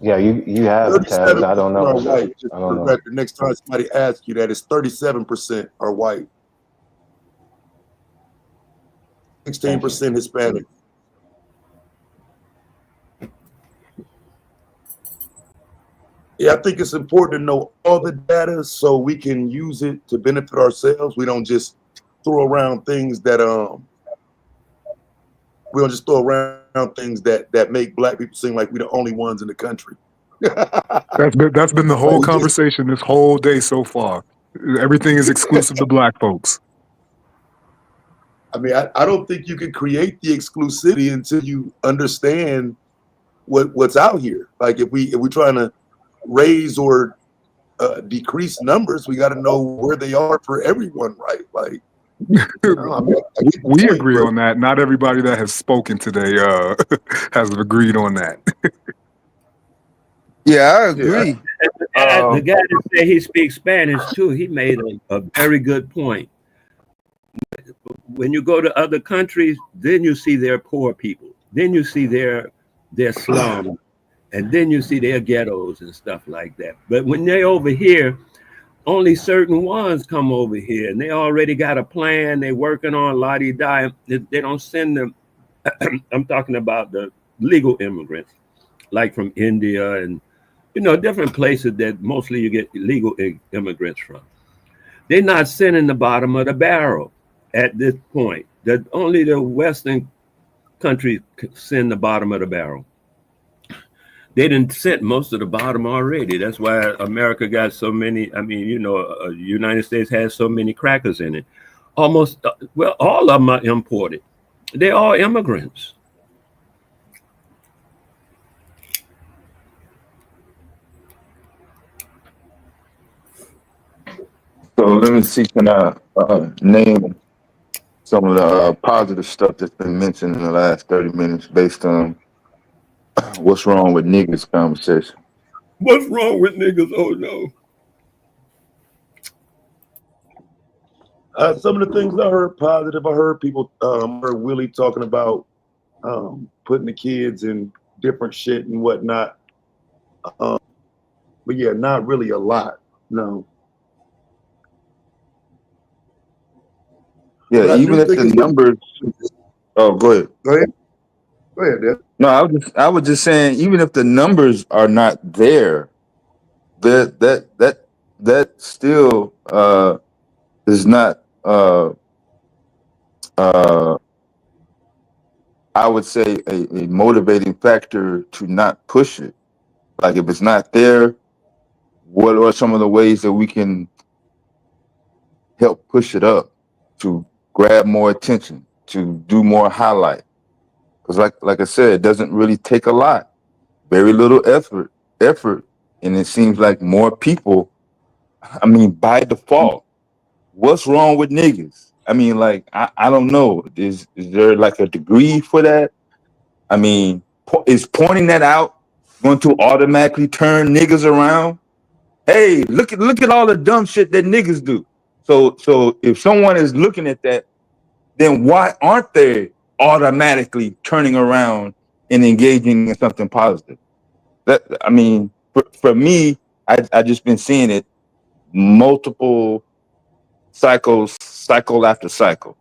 Yeah, you have the tabs. I don't know. White. Just for the record, next time somebody asks you that, it's 37% are white, 16% Hispanic. Yeah, I think it's important to know all the data so we can use it to benefit ourselves. We don't just throw around things that that make Black people seem like we're the only ones in the country. That's been the whole conversation this whole day so far. Everything is exclusive to Black folks. I mean, I don't think you can create the exclusivity until you understand what's out here. Like if we're trying to raise or decrease numbers. We got to know where they are for everyone, right? Like, you know, I mean, I get the We point, agree but on that. Not everybody that has spoken today has agreed on that. Yeah, I yeah, agree. The guy that said he speaks Spanish too, he made a very good point. When you go to other countries, then you see their poor people, then you see their slums, and then you see their ghettos and stuff like that. But when they're over here, only certain ones come over here, and they already got a plan. They're working on la-di-da. They don't send them. I'm talking about the legal immigrants, like from India and different places that mostly you get illegal immigrants from. They're not sending the bottom of the barrel at this point. That only the Western countries send the bottom of the barrel. They didn't send most of the bottom already. That's why America got so many. I mean, United States has so many crackers in it. Almost, all of them are imported. They're all immigrants. So let me see, can I name some of the positive stuff that's been mentioned in the last 30 minutes based on what's wrong with niggas conversation. What's wrong with niggas? Oh no. some of the things I heard positive. I heard people, heard Willie talking about putting the kids in different shit and whatnot. But yeah, not really a lot. No. Yeah, even if the numbers. Oh, go ahead. Go ahead. Go ahead, Dad. No, I was just saying, even if the numbers are not there, that still is not I would say a motivating factor to not push it. Like if it's not there, what are some of the ways that we can help push it up to grab more attention, to do more highlight? Because like I said, it doesn't really take a lot, very little effort, and it seems like more people. I mean, by default, what's wrong with niggas? I mean, like I don't know. Is there like a degree for that? I mean, is pointing that out going to automatically turn niggas around? Hey, look at all the dumb shit that niggas do. So if someone is looking at that, then why aren't they automatically turning around and engaging in something positive? That, I mean, for me, I just been seeing it multiple cycle after cycle.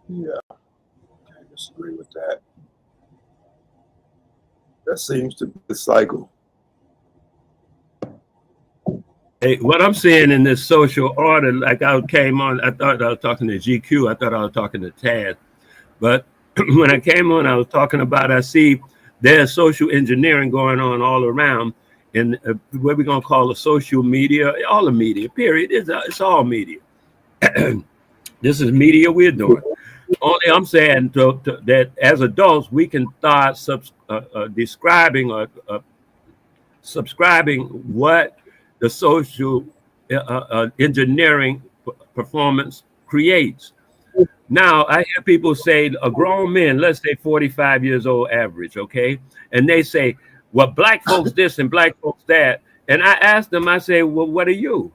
Yeah, I disagree with that. That seems to be the cycle. Hey, what I'm seeing in this social order, like I came on, I thought I was talking to GQ, I thought I was talking to Taz, but when I came on, I was talking about, I see there's social engineering going on all around, and what we're gonna call the social media, all the media, period, it's all media. This is media we're doing. Only I'm saying that as adults, we can start describing or subscribing what the social engineering performance creates. Now, I hear people say, a grown man, let's say 45 years old average, okay? And they say, well, black folks this and black folks that. And I ask them, I say, well, what are you?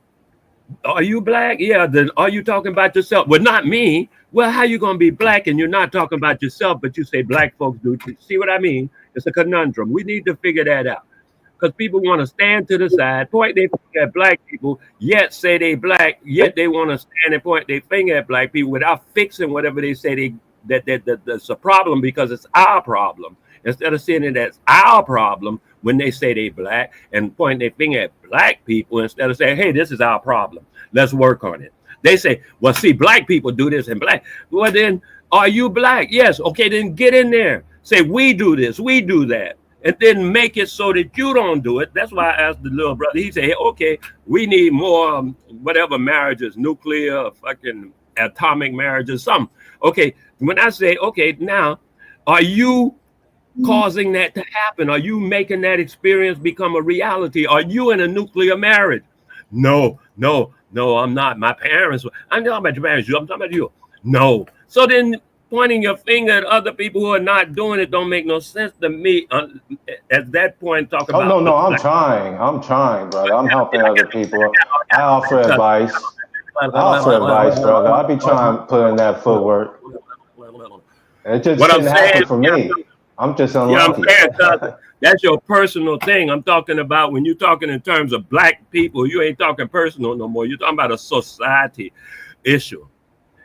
Are you black? Yeah, then are you talking about yourself? Well, not me. Well, how you going to be black and you're not talking about yourself, but you say black folks do? See what I mean? It's a conundrum. We need to figure that out. Because people want to stand to the side, point their finger at black people, yet say they black, yet they want to stand and point their finger at black people without fixing whatever they say that's a problem, because it's our problem. Instead of saying it as our problem when they say they black and point their finger at black people, instead of saying, hey, this is our problem, let's work on it. They say, well, see, black people do this and black. Well, then, are you black? Yes. Okay, then get in there. Say, we do this, we do that. And then make it so that you don't do it. That's why I asked the little brother. He said, hey, okay, we need more whatever marriages, nuclear, fucking atomic marriages, something. Okay, when I say, okay, now, are you causing that to happen? Are you making that experience become a reality? Are you in a nuclear marriage? No, I'm not. My parents, I'm talking about your parents, I'm talking about you. No. So then pointing your finger at other people who are not doing it don't make no sense to me. At that point, talk Oh, about. no, I'm trying, brother. I'm helping other people. I offer advice. Brother. I be trying to put in that footwork. It just What I'm didn't saying, happen for me. I'm just yeah, unlucky. I'm saying, cousin, that's your personal thing. I'm talking about when you're talking in terms of black people, you ain't talking personal no more. You're talking about a society issue.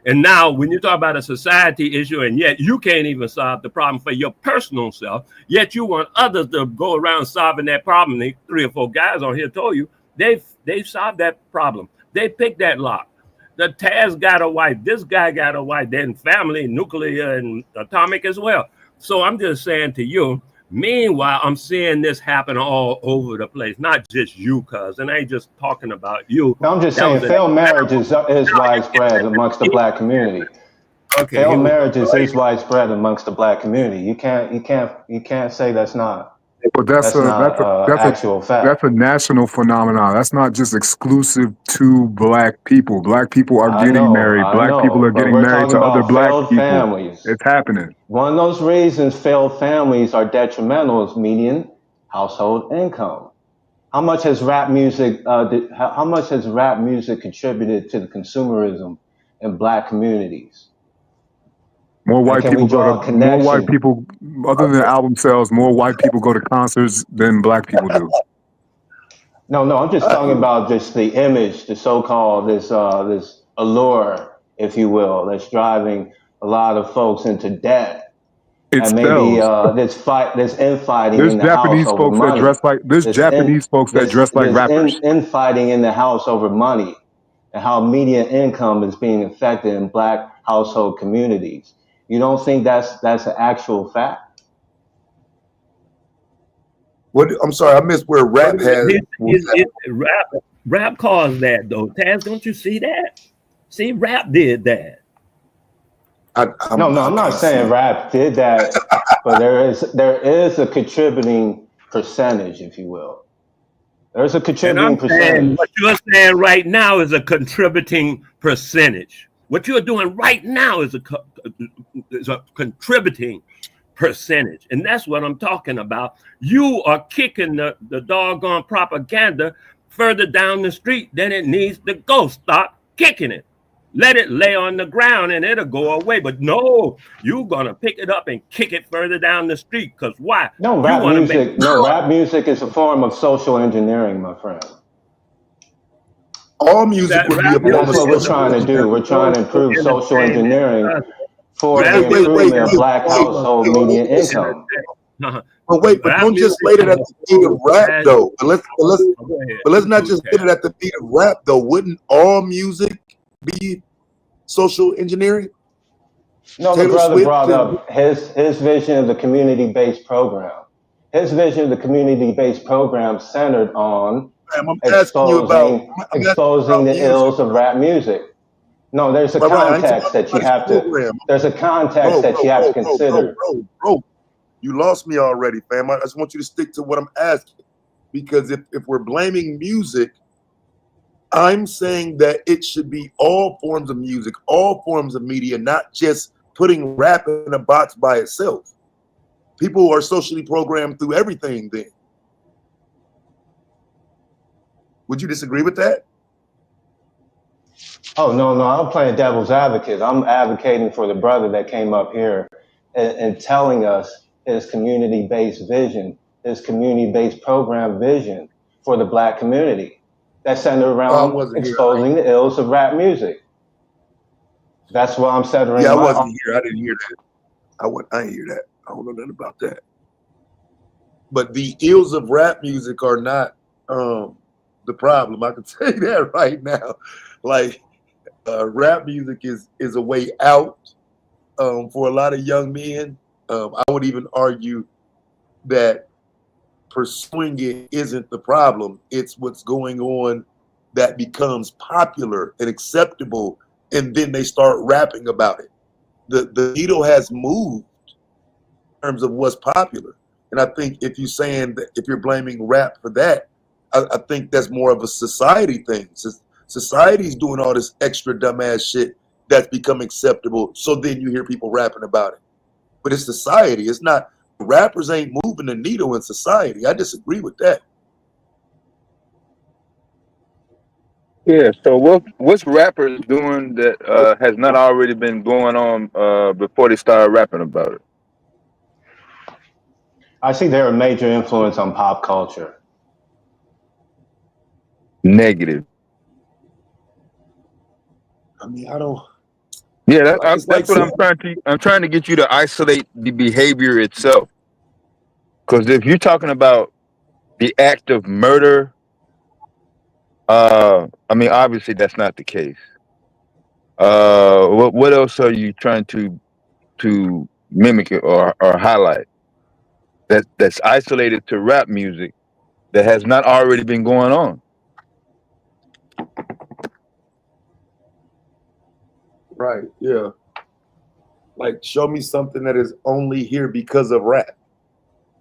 And now when you talk about a society issue and yet you can't even solve the problem for your personal self, yet you want others to go around solving that problem. The 3 or 4 guys on here told you they've solved that problem. They picked that lock. The Taz got a wife. This guy got a wife. Then family, nuclear and atomic as well. So I'm just saying to you, meanwhile, I'm seeing this happen all over the place, not just you, cuz, and I ain't just talking about you. I'm just saying failed marriage is widespread amongst the black community. Okay, failed marriages is widespread amongst the black community. You can't say that's not. But that's actual fact. That's a national phenomenon. That's not just exclusive to black people. Black people are getting married. Black people are getting married to other black people. Families. It's happening. One of those reasons failed families are detrimental is median household income. How much has rap music? How much has rap music contributed to the consumerism in black communities? More white people other than album sales, more white people go to concerts than black people do. No, I'm just talking about just the image, the so-called this allure, if you will, that's driving a lot of folks into debt. And maybe there's infighting in the house over money. There's Japanese folks that dress like rappers. Infighting in the house over money and how median income is being affected in black household communities. You don't think that's an actual fact? What? I'm sorry, I missed where rap has. Rap caused that though. Taz, don't you see that? See, rap did that. I'm not saying rap did that, but there is a contributing percentage, if you will. There's a contributing percentage. What you're saying right now is a contributing percentage. What you're doing right now is a contributing percentage. And that's what I'm talking about. You are kicking the doggone propaganda further down the street than it needs to go. Stop kicking it. Let it lay on the ground and it'll go away. But no, you're going to pick it up and kick it further down the street. Because why? Rap music is a form of social engineering, my friend. All music would be a form of That's what we're trying to do. We're trying to improve social engineering for the improvement of black household median income. But don't just lay it at the feet of rap, though. But let's not just put it at the feet of rap, though. Wouldn't all music be social engineering? No, the brother brought up his vision of the community-based program. His vision of the community-based program centered on exposing the ills of rap music. No, there's a context that you have to. There's a context that you have to consider. Bro, you lost me already, fam. I just want you to stick to what I'm asking, because if we're blaming music, I'm saying that it should be all forms of music, all forms of media, not just putting rap in a box by itself. People are socially programmed through everything then. Would you disagree with that? Oh, no, I'm playing devil's advocate. I'm advocating for the brother that came up here and telling us his community-based vision, his community-based program vision for the black community that's centered around exposing the ills of rap music. That's what I'm centering. Yeah, I wasn't here. I didn't hear that. I didn't hear that. I don't know nothing about that. But the ills of rap music are not the problem. I can tell you that right now. Like, rap music is a way out for a lot of young men. I would even argue that pursuing it isn't the problem. It's what's going on that becomes popular and acceptable, and then they start rapping about it. The needle has moved terms of what's popular. And I think if you're saying that, if you're blaming rap for that, I think that's more of a society thing. Society's doing all this extra dumbass shit that's become acceptable. So then you hear people rapping about it. But it's society. It's not, rappers ain't moving the needle in society. I disagree with that. Yeah. So what's rappers doing that has not already been going on before they started rapping about it? I think they're a major influence on pop culture. Negative. I mean, I don't. Yeah, It's like that's what I'm trying to get you to isolate the behavior itself. Because if you're talking about the act of murder, I mean, obviously that's not the case. What else are you trying to mimic it or highlight that's isolated to rap music that has not already been going on? Right, yeah. Like, show me something that is only here because of rap.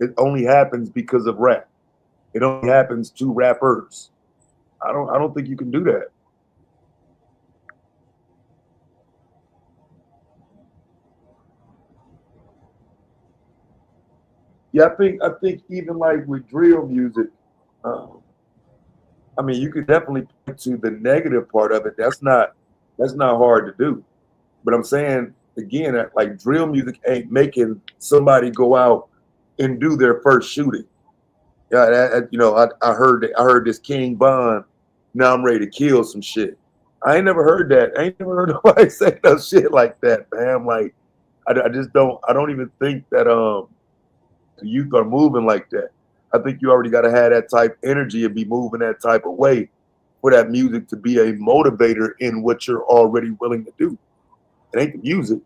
It only happens because of rap. It only happens to rappers. I don't think you can do that. Yeah, I think even like with drill music, I mean, you could definitely point to the negative part of it. That's not hard to do. But I'm saying again, that like drill music ain't making somebody go out and do their first shooting. Yeah, you know, I heard this King Von. Now I'm ready to kill some shit. I ain't never heard that. I ain't never heard nobody say no shit like that, man. Like, I just don't. I don't even think that the youth are moving like that. I think you already got to have that type of energy and be moving that type of way for that music to be a motivator in what you're already willing to do. It ain't the music.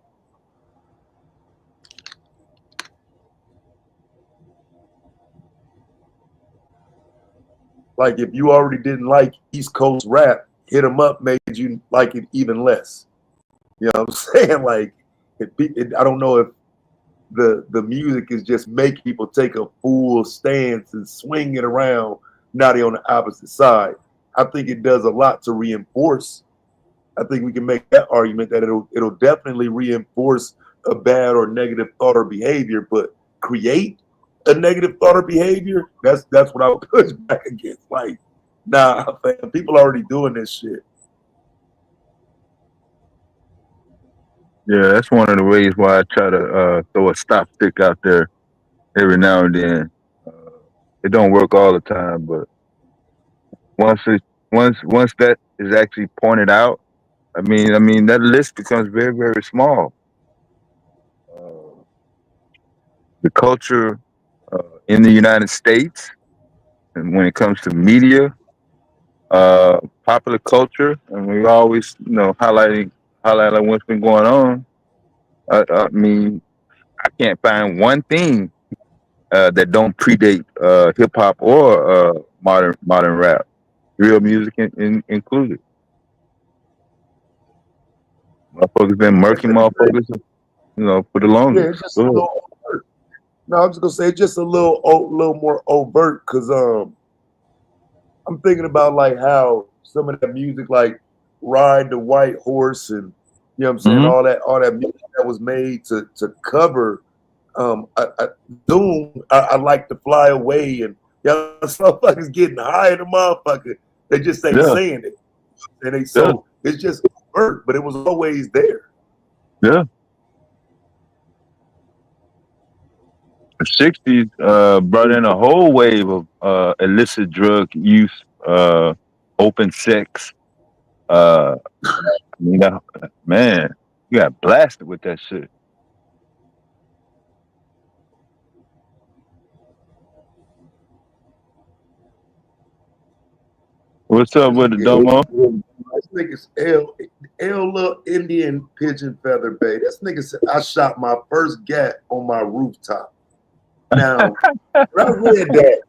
Like, if you already didn't like East Coast rap, Hit 'Em Up made you like it even less. You know what I'm saying? Like, I don't know if the music is just make people take a full stance and swing it around. Now they're on the opposite side. I think it does a lot to reinforce. I think we can make that argument that it'll definitely reinforce a bad or negative thought or behavior, but create a negative thought or behavior, that's what I would push back against. Like, nah, man, people already doing this shit. Yeah, that's one of the ways why I try to throw a stop stick out there every now and then. It don't work all the time, but once that is actually pointed out, I mean that list becomes very, very small. The culture in the United States, and when it comes to media, popular culture, and we always, highlight what's been going on. I mean, I can't find one thing that don't predate hip hop or modern rap, real music included. Motherfuckers been murking motherfuckers, for the Yeah, longest. it's just a little overt. No, I'm just gonna say just a little more overt, because I'm thinking about like how some of that music, like Ride the White Horse, and you know what I'm saying, all that music that was made to cover Doom. I like to fly away, and y'all motherfuckers getting high in the motherfucker. They just ain't saying it, and it's just overt, but it was always there. Yeah. The 60s brought in a whole wave of illicit drug use, open sex. Man, you got blasted with that shit. What's up with the Domo? This nigga's L little Indian pigeon feather bay. This nigga said I shot my first gat on my rooftop. Now, when I read that,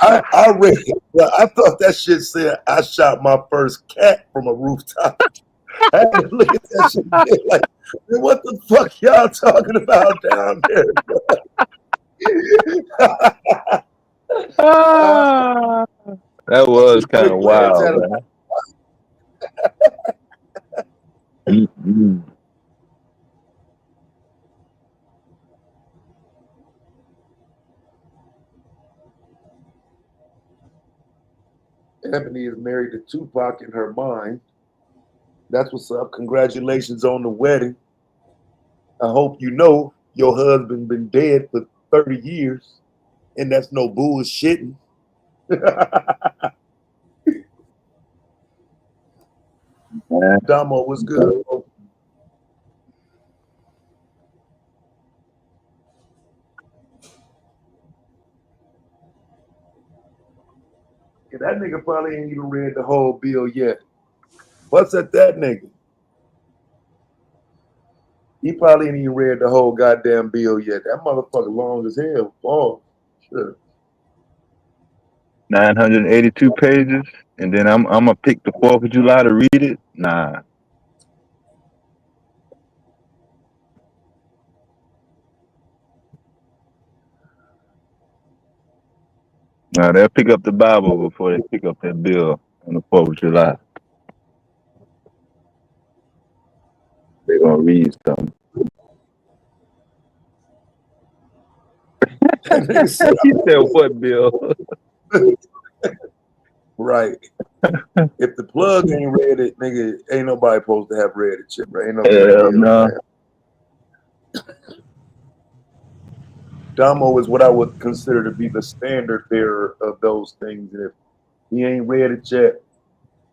I read it, but I thought that shit said I shot my first cat from a rooftop. I had to look at that shit like, what the fuck y'all talking about down there, bro? That was kind of wild, man. Mm-mm. Ebony is married to Tupac in her mind. That's what's up. Congratulations on the wedding. I hope you know your husband been dead for 30 years, and that's no bullshitting. Damo, what's good? Yeah, that nigga probably ain't even read the whole bill yet. What's at that nigga? He probably ain't even read the whole goddamn bill yet. That motherfucker long as hell. Oh, sure. 982 pages, and then I'm gonna pick the 4th of July to read it. Nah. Nah, they'll pick up the Bible before they pick up that bill on the 4th of July. They're gonna read something. He said, "What bill?" Right. If the plug ain't read it, nigga, ain't nobody supposed to have read it, shit, bro. Ain't no Hell no. Damo is what I would consider to be the standard bearer of those things. And if he ain't read it yet,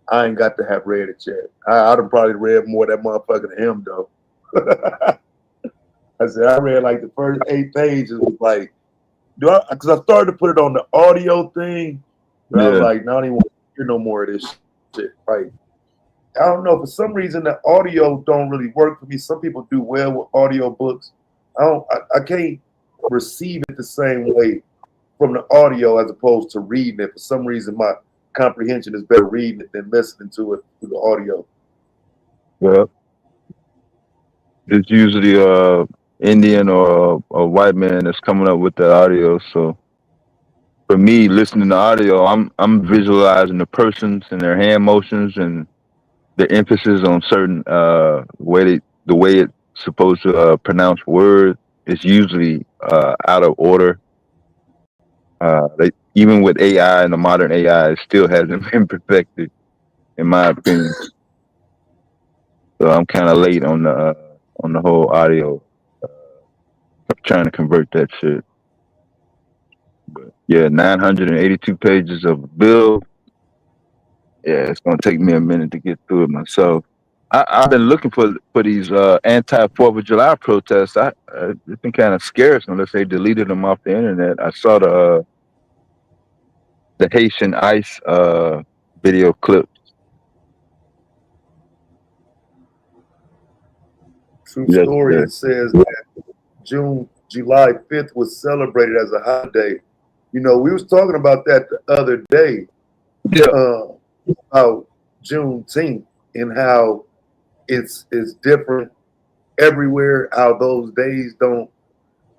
I ain't got to have read it yet. I'd have probably read more of that motherfucker than him, though. I said, I read like the first 8 pages, was like, because I started to put it on the audio thing, but I was like, no, I don't even want to hear no more of this shit. Right. I don't know, for some reason the audio don't really work for me. Some people do well with audio books. I can't receive it the same way from the audio as opposed to reading it. For some reason my comprehension is better reading it than listening to it through the audio. Well, it's usually a Indian or a white man that's coming up with the audio. So for me, listening to audio, I'm visualizing the persons and their hand motions and the emphasis on certain the way it's supposed to pronounce words is usually out of order. Even with AI and the modern AI, it still hasn't been perfected, in my opinion. So I'm kind of late on the whole audio. I'm trying to convert that shit. But yeah, 982 pages of bill. Yeah, it's gonna take me a minute to get through it myself. I've been looking for these anti-4th of July protests. It's been kind of scarce unless they deleted them off the internet. I saw the Haitian ICE video clip. True story. It says that July 5th was celebrated as a holiday. You know, we was talking about that the other day. About Juneteenth and how it's different everywhere. How those days don't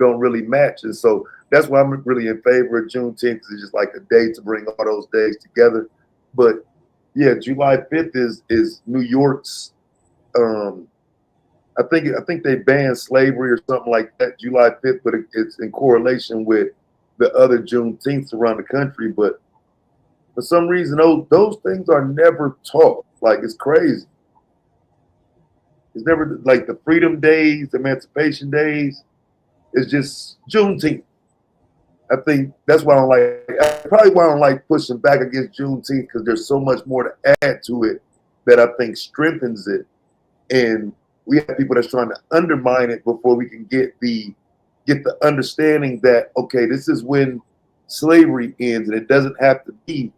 really match, and so that's why I'm really in favor of Juneteenth. It's just like a day to bring all those days together. But yeah, July 5th is New York's. I think they banned slavery or something like that, July 5th, but it's in correlation with the other Juneteenths around the country. But for some reason, those things are never taught. Like, it's crazy. It's never like the Freedom Days, Emancipation Days. It's just Juneteenth. I think that's why I don't like. Probably why I don't like pushing back against Juneteenth, because there's so much more to add to it that I think strengthens it. And we have people that's trying to undermine it before we can get the understanding that, okay, this is when slavery ends, and it doesn't have to be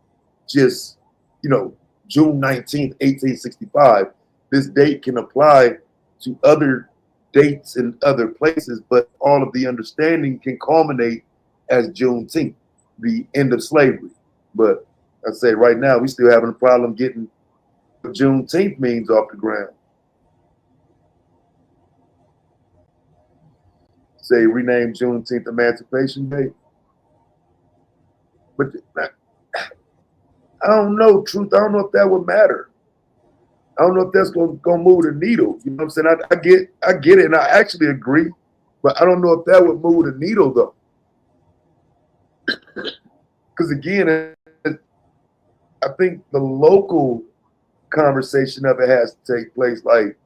just, June 19th, 1865. This date can apply to other dates in other places, but all of the understanding can culminate as Juneteenth, the end of slavery. But I say right now, we still having a problem getting what Juneteenth means off the ground. say rename Juneteenth Emancipation Day. But I don't know, truth. I don't know if that would matter. I don't know if that's gonna move the needle. You know what I'm saying? I get it, and I actually agree, but I don't know if that would move the needle though. Because again, I think the local conversation of it has to take place, like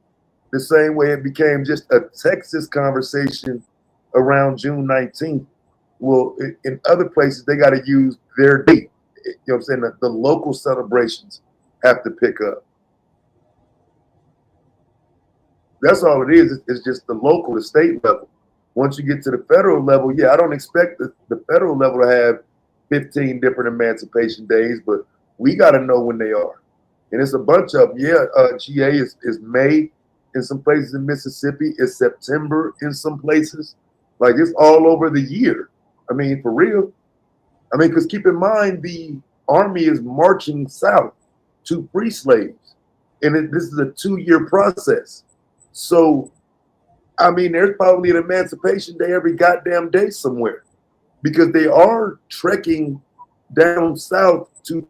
the same way it became just a Texas conversation around June 19th. Well, in other places, they got to use their date. You know what I'm saying? The local celebrations have to pick up. That's all it is. It's just the local, the state level. Once you get to the federal level, yeah, I don't expect the federal level to have 15 different emancipation days, but we got to know when they are. And it's a bunch of them. Yeah, GA is May in some places in Mississippi. It's September in some places. Like, it's all over the year. I mean, for real. I mean, because keep in mind, the Army is marching south to free slaves. And this is a 2-year process. So, I mean, there's probably an Emancipation Day every goddamn day somewhere. Because they are trekking down south to,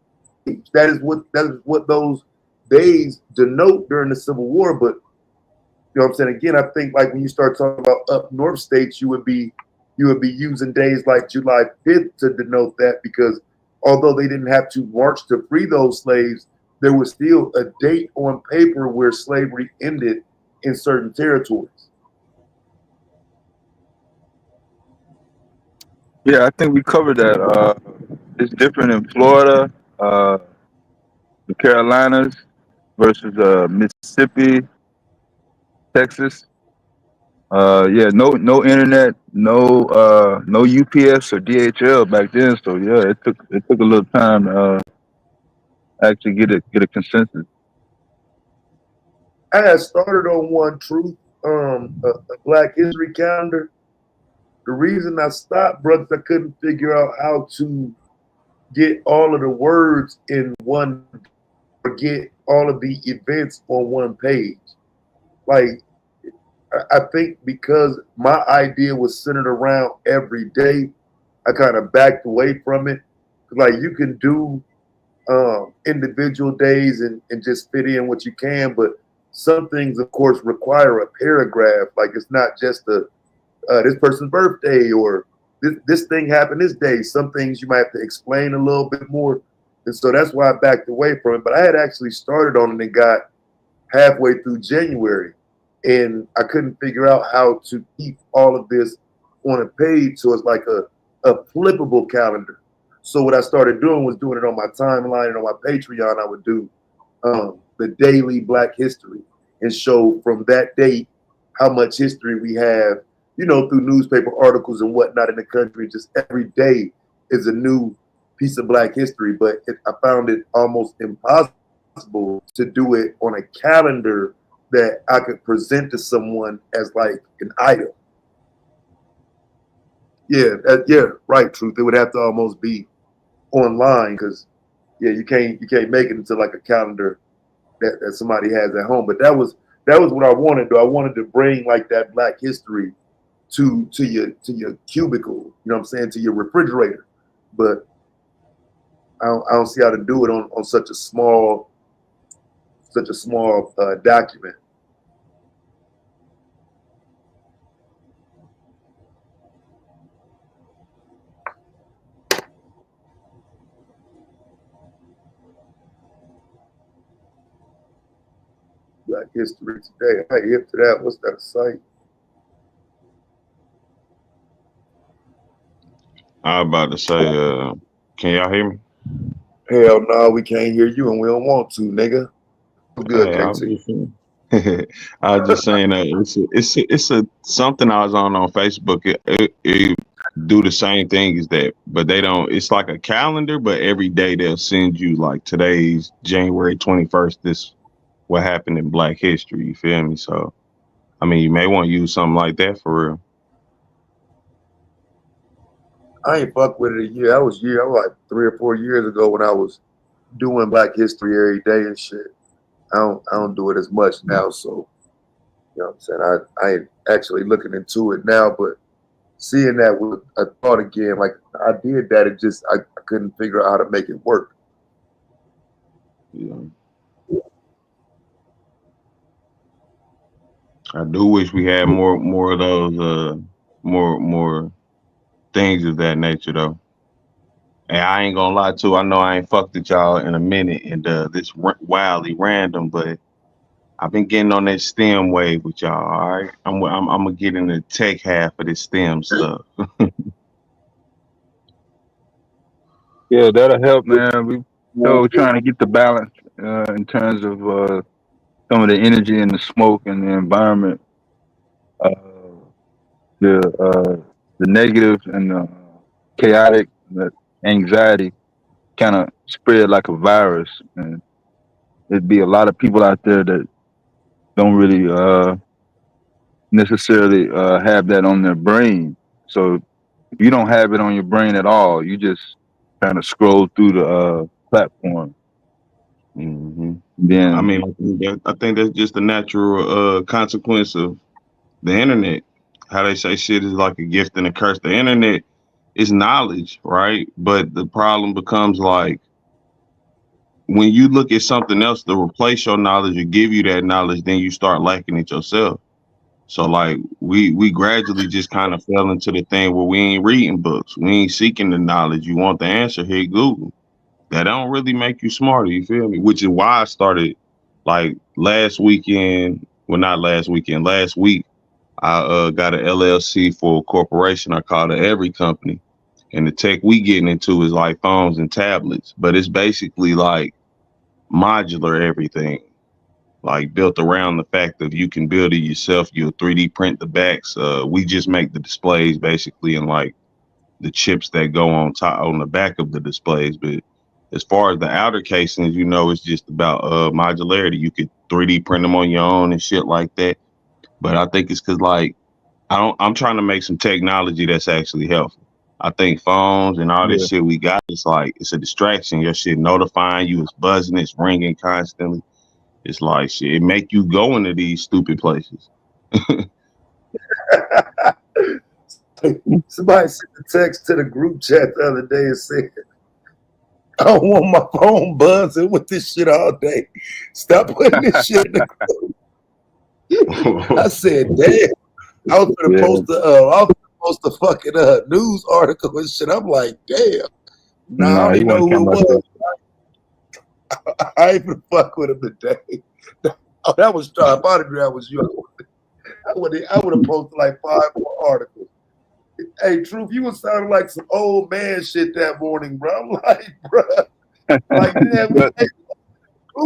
that is what those days denote during the Civil War. But you know what I'm saying? Again, I think like when you start talking about up north states, you would be using days like July 5th to denote that, because although they didn't have to march to free those slaves, there was still a date on paper where slavery ended in certain territories. Yeah, I think we covered that. It's different in Florida, the Carolinas versus Mississippi, Texas. Yeah, no internet, no UPS or DHL back then. So yeah, it took a little time to actually get a consensus. I had started on one, Truth, a Black History calendar. The reason I stopped, brothers, I couldn't figure out how to get all of the words in one, or get all of the events on one page. Like, I think because my idea was centered around every day, I kind of backed away from it. Like, you can do individual days and just fit in what you can, but some things, of course, require a paragraph. Like, it's not just this person's birthday or this thing happened this day. Some things you might have to explain a little bit more. And so that's why I backed away from it. But I had actually started on it and got halfway through January, and I couldn't figure out how to keep all of this on a page so it's like a flippable calendar. So what I started doing was doing it on my timeline, and on my Patreon, I would do the daily Black history and show from that date how much history we have, you know, through newspaper articles and whatnot in the country. Just every day is a new piece of Black history. But I found it almost impossible to do it on a calendar that I could present to someone as like an item. Yeah, right, Truth. It would have to almost be online, because yeah, you can't make it into like a calendar that somebody has at home. But that was what I wanted to do. I wanted to bring like that Black history to your cubicle, you know what I'm saying, to your refrigerator. But I don't see how to do it on such a small document. Black History Today. I hip to that. What's that site? I was about to say, can y'all hear me? Hell no, we can't hear you, and we don't want to, nigga. Good, Hey, KT. I was just saying that it's something I was on Facebook. It do the same thing as that, but they don't. It's like a calendar, but every day they'll send you like today's January 21st. This what happened in Black history. You feel me? So, I mean, you may want to use something like that for real. I ain't fuck with it a year. I was like 3 or 4 years ago when I was doing Black history every day and shit. I don't do it as much now, so you know what I'm saying. I ain't actually looking into it now, but seeing that with a thought again. Like I did that, it just I couldn't figure out how to make it work. Yeah. I do wish we had more of those more things of that nature though. And I ain't gonna lie too. I know I ain't fucked with y'all in a minute, and this wildly random, but I've been getting on that STEM wave with y'all. All right, I'm gonna get in the tech half of this STEM stuff. Yeah, that'll help, man. We're trying to get the balance in terms of some of the energy and the smoke and the environment, the negative and the chaotic, the anxiety kind of spread like a virus, and there'd be a lot of people out there that don't really necessarily have that on their brain. So if you don't have it on your brain at all, you just kind of scroll through the platform. Mm-hmm. Then I mean, I think that's just the natural consequence of the internet. How they say shit is like a gift and a curse. The internet is knowledge, right? But the problem becomes like when you look at something else to replace your knowledge or give you that knowledge, then you start lacking it yourself. So like we gradually just kind of fell into the thing where we ain't reading books, we ain't seeking the knowledge. You want the answer, hit Google. That don't really make you smarter, you feel me? Which is why I started like last weekend. Well, not last weekend, last week. I got an LLC for a corporation. I call it Every Company. And the tech we getting into is like phones and tablets, but it's basically like modular everything, like built around the fact that you can build it yourself. You'll 3D print the backs. We just make the displays basically and like the chips that go on top on the back of the displays. But as far as the outer casings, you know, it's just about modularity. You could 3D print them on your own and shit like that. But I think it's because like I'm trying to make some technology that's actually helpful. I think phones and all this shit we got, it's like it's a distraction. Your shit notifying you, it's buzzing, it's ringing constantly. It's like shit, it make you go into these stupid places. Somebody sent a text to the group chat the other day and said, I don't want my phone buzzing with this shit all day. Stop putting this shit in the group. I said, damn. I was gonna post a fucking news article and shit. I'm like, damn. Nah, I don't even know who it was. I ain't even fuck with him today. Oh, that was John. If I'd agree, that was you. I would have posted like 5 more articles. Hey, Truth, you was sounding like some old man shit that morning, bro. I'm like, bro. Like, damn, because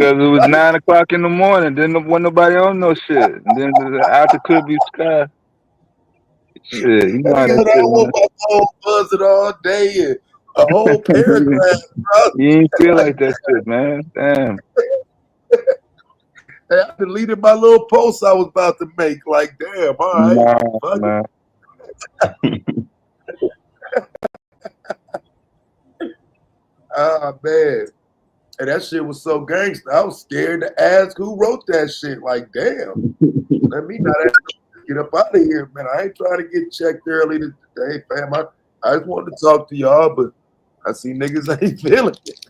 it was 9 o'clock in the morning. Then wasn't nobody on no shit. And then after could be sky. Shit, you know how that I want my phone buzzing all day and a whole paragraph, bro. You ain't feel like that shit, man. Damn. Hey, I deleted my little post I was about to make. Like, damn, all right. Nah. Ah, man. And that shit was so gangster. I was scared to ask who wrote that shit. Like, damn. Let me not get up out of here, man. I ain't trying to get checked early today, fam. I just wanted to talk to y'all, but I see niggas ain't feeling it.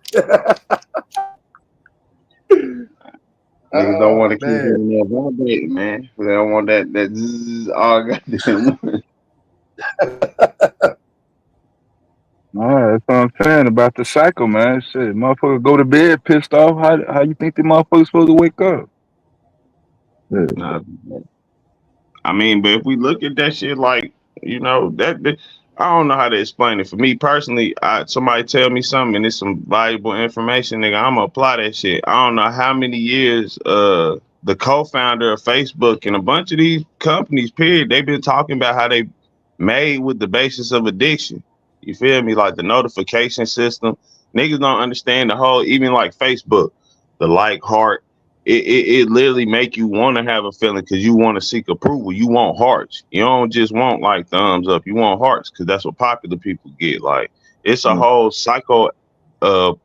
Niggas don't want to keep hearing that vibrating, man. They don't want that zzz all goddamn. That's what I'm saying about the cycle, man. Shit, motherfucker go to bed pissed off. How you think the motherfucker's supposed to wake up? Yeah. Nah, I mean, but if we look at that shit, like, you know, that I don't know how to explain it. For me personally, somebody tell me something and it's some valuable information, nigga, I'm gonna apply that shit. I don't know how many years the co-founder of Facebook and a bunch of these companies, period, they've been talking about how they made with the basis of addiction. You feel me? Like the notification system. Niggas don't understand the whole, even like Facebook, the like, heart. It literally make you want to have a feeling because you want to seek approval. You want hearts. You don't just want like thumbs up. You want hearts because that's what popular people get. Like it's a whole psychoanalytical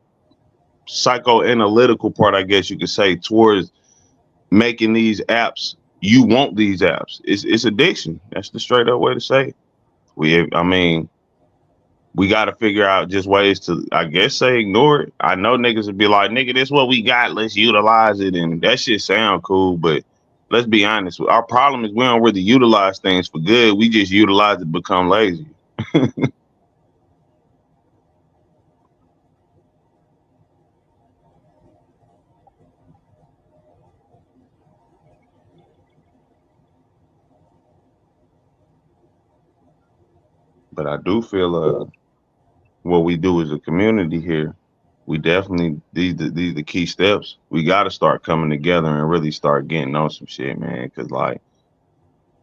part, I guess you could say, towards making these apps. You want these apps. It's addiction. That's the straight up way to say it. I mean, we got to figure out just ways to, I guess, say ignore it. I know niggas would be like, nigga, this what we got. Let's utilize it. And that shit sound cool. But let's be honest. Our problem is we don't really utilize things for good. We just utilize it to become lazy. But I do feel what we do as a community here, we definitely, these the key steps. We got to start coming together and really start getting on some shit, man. Because, like,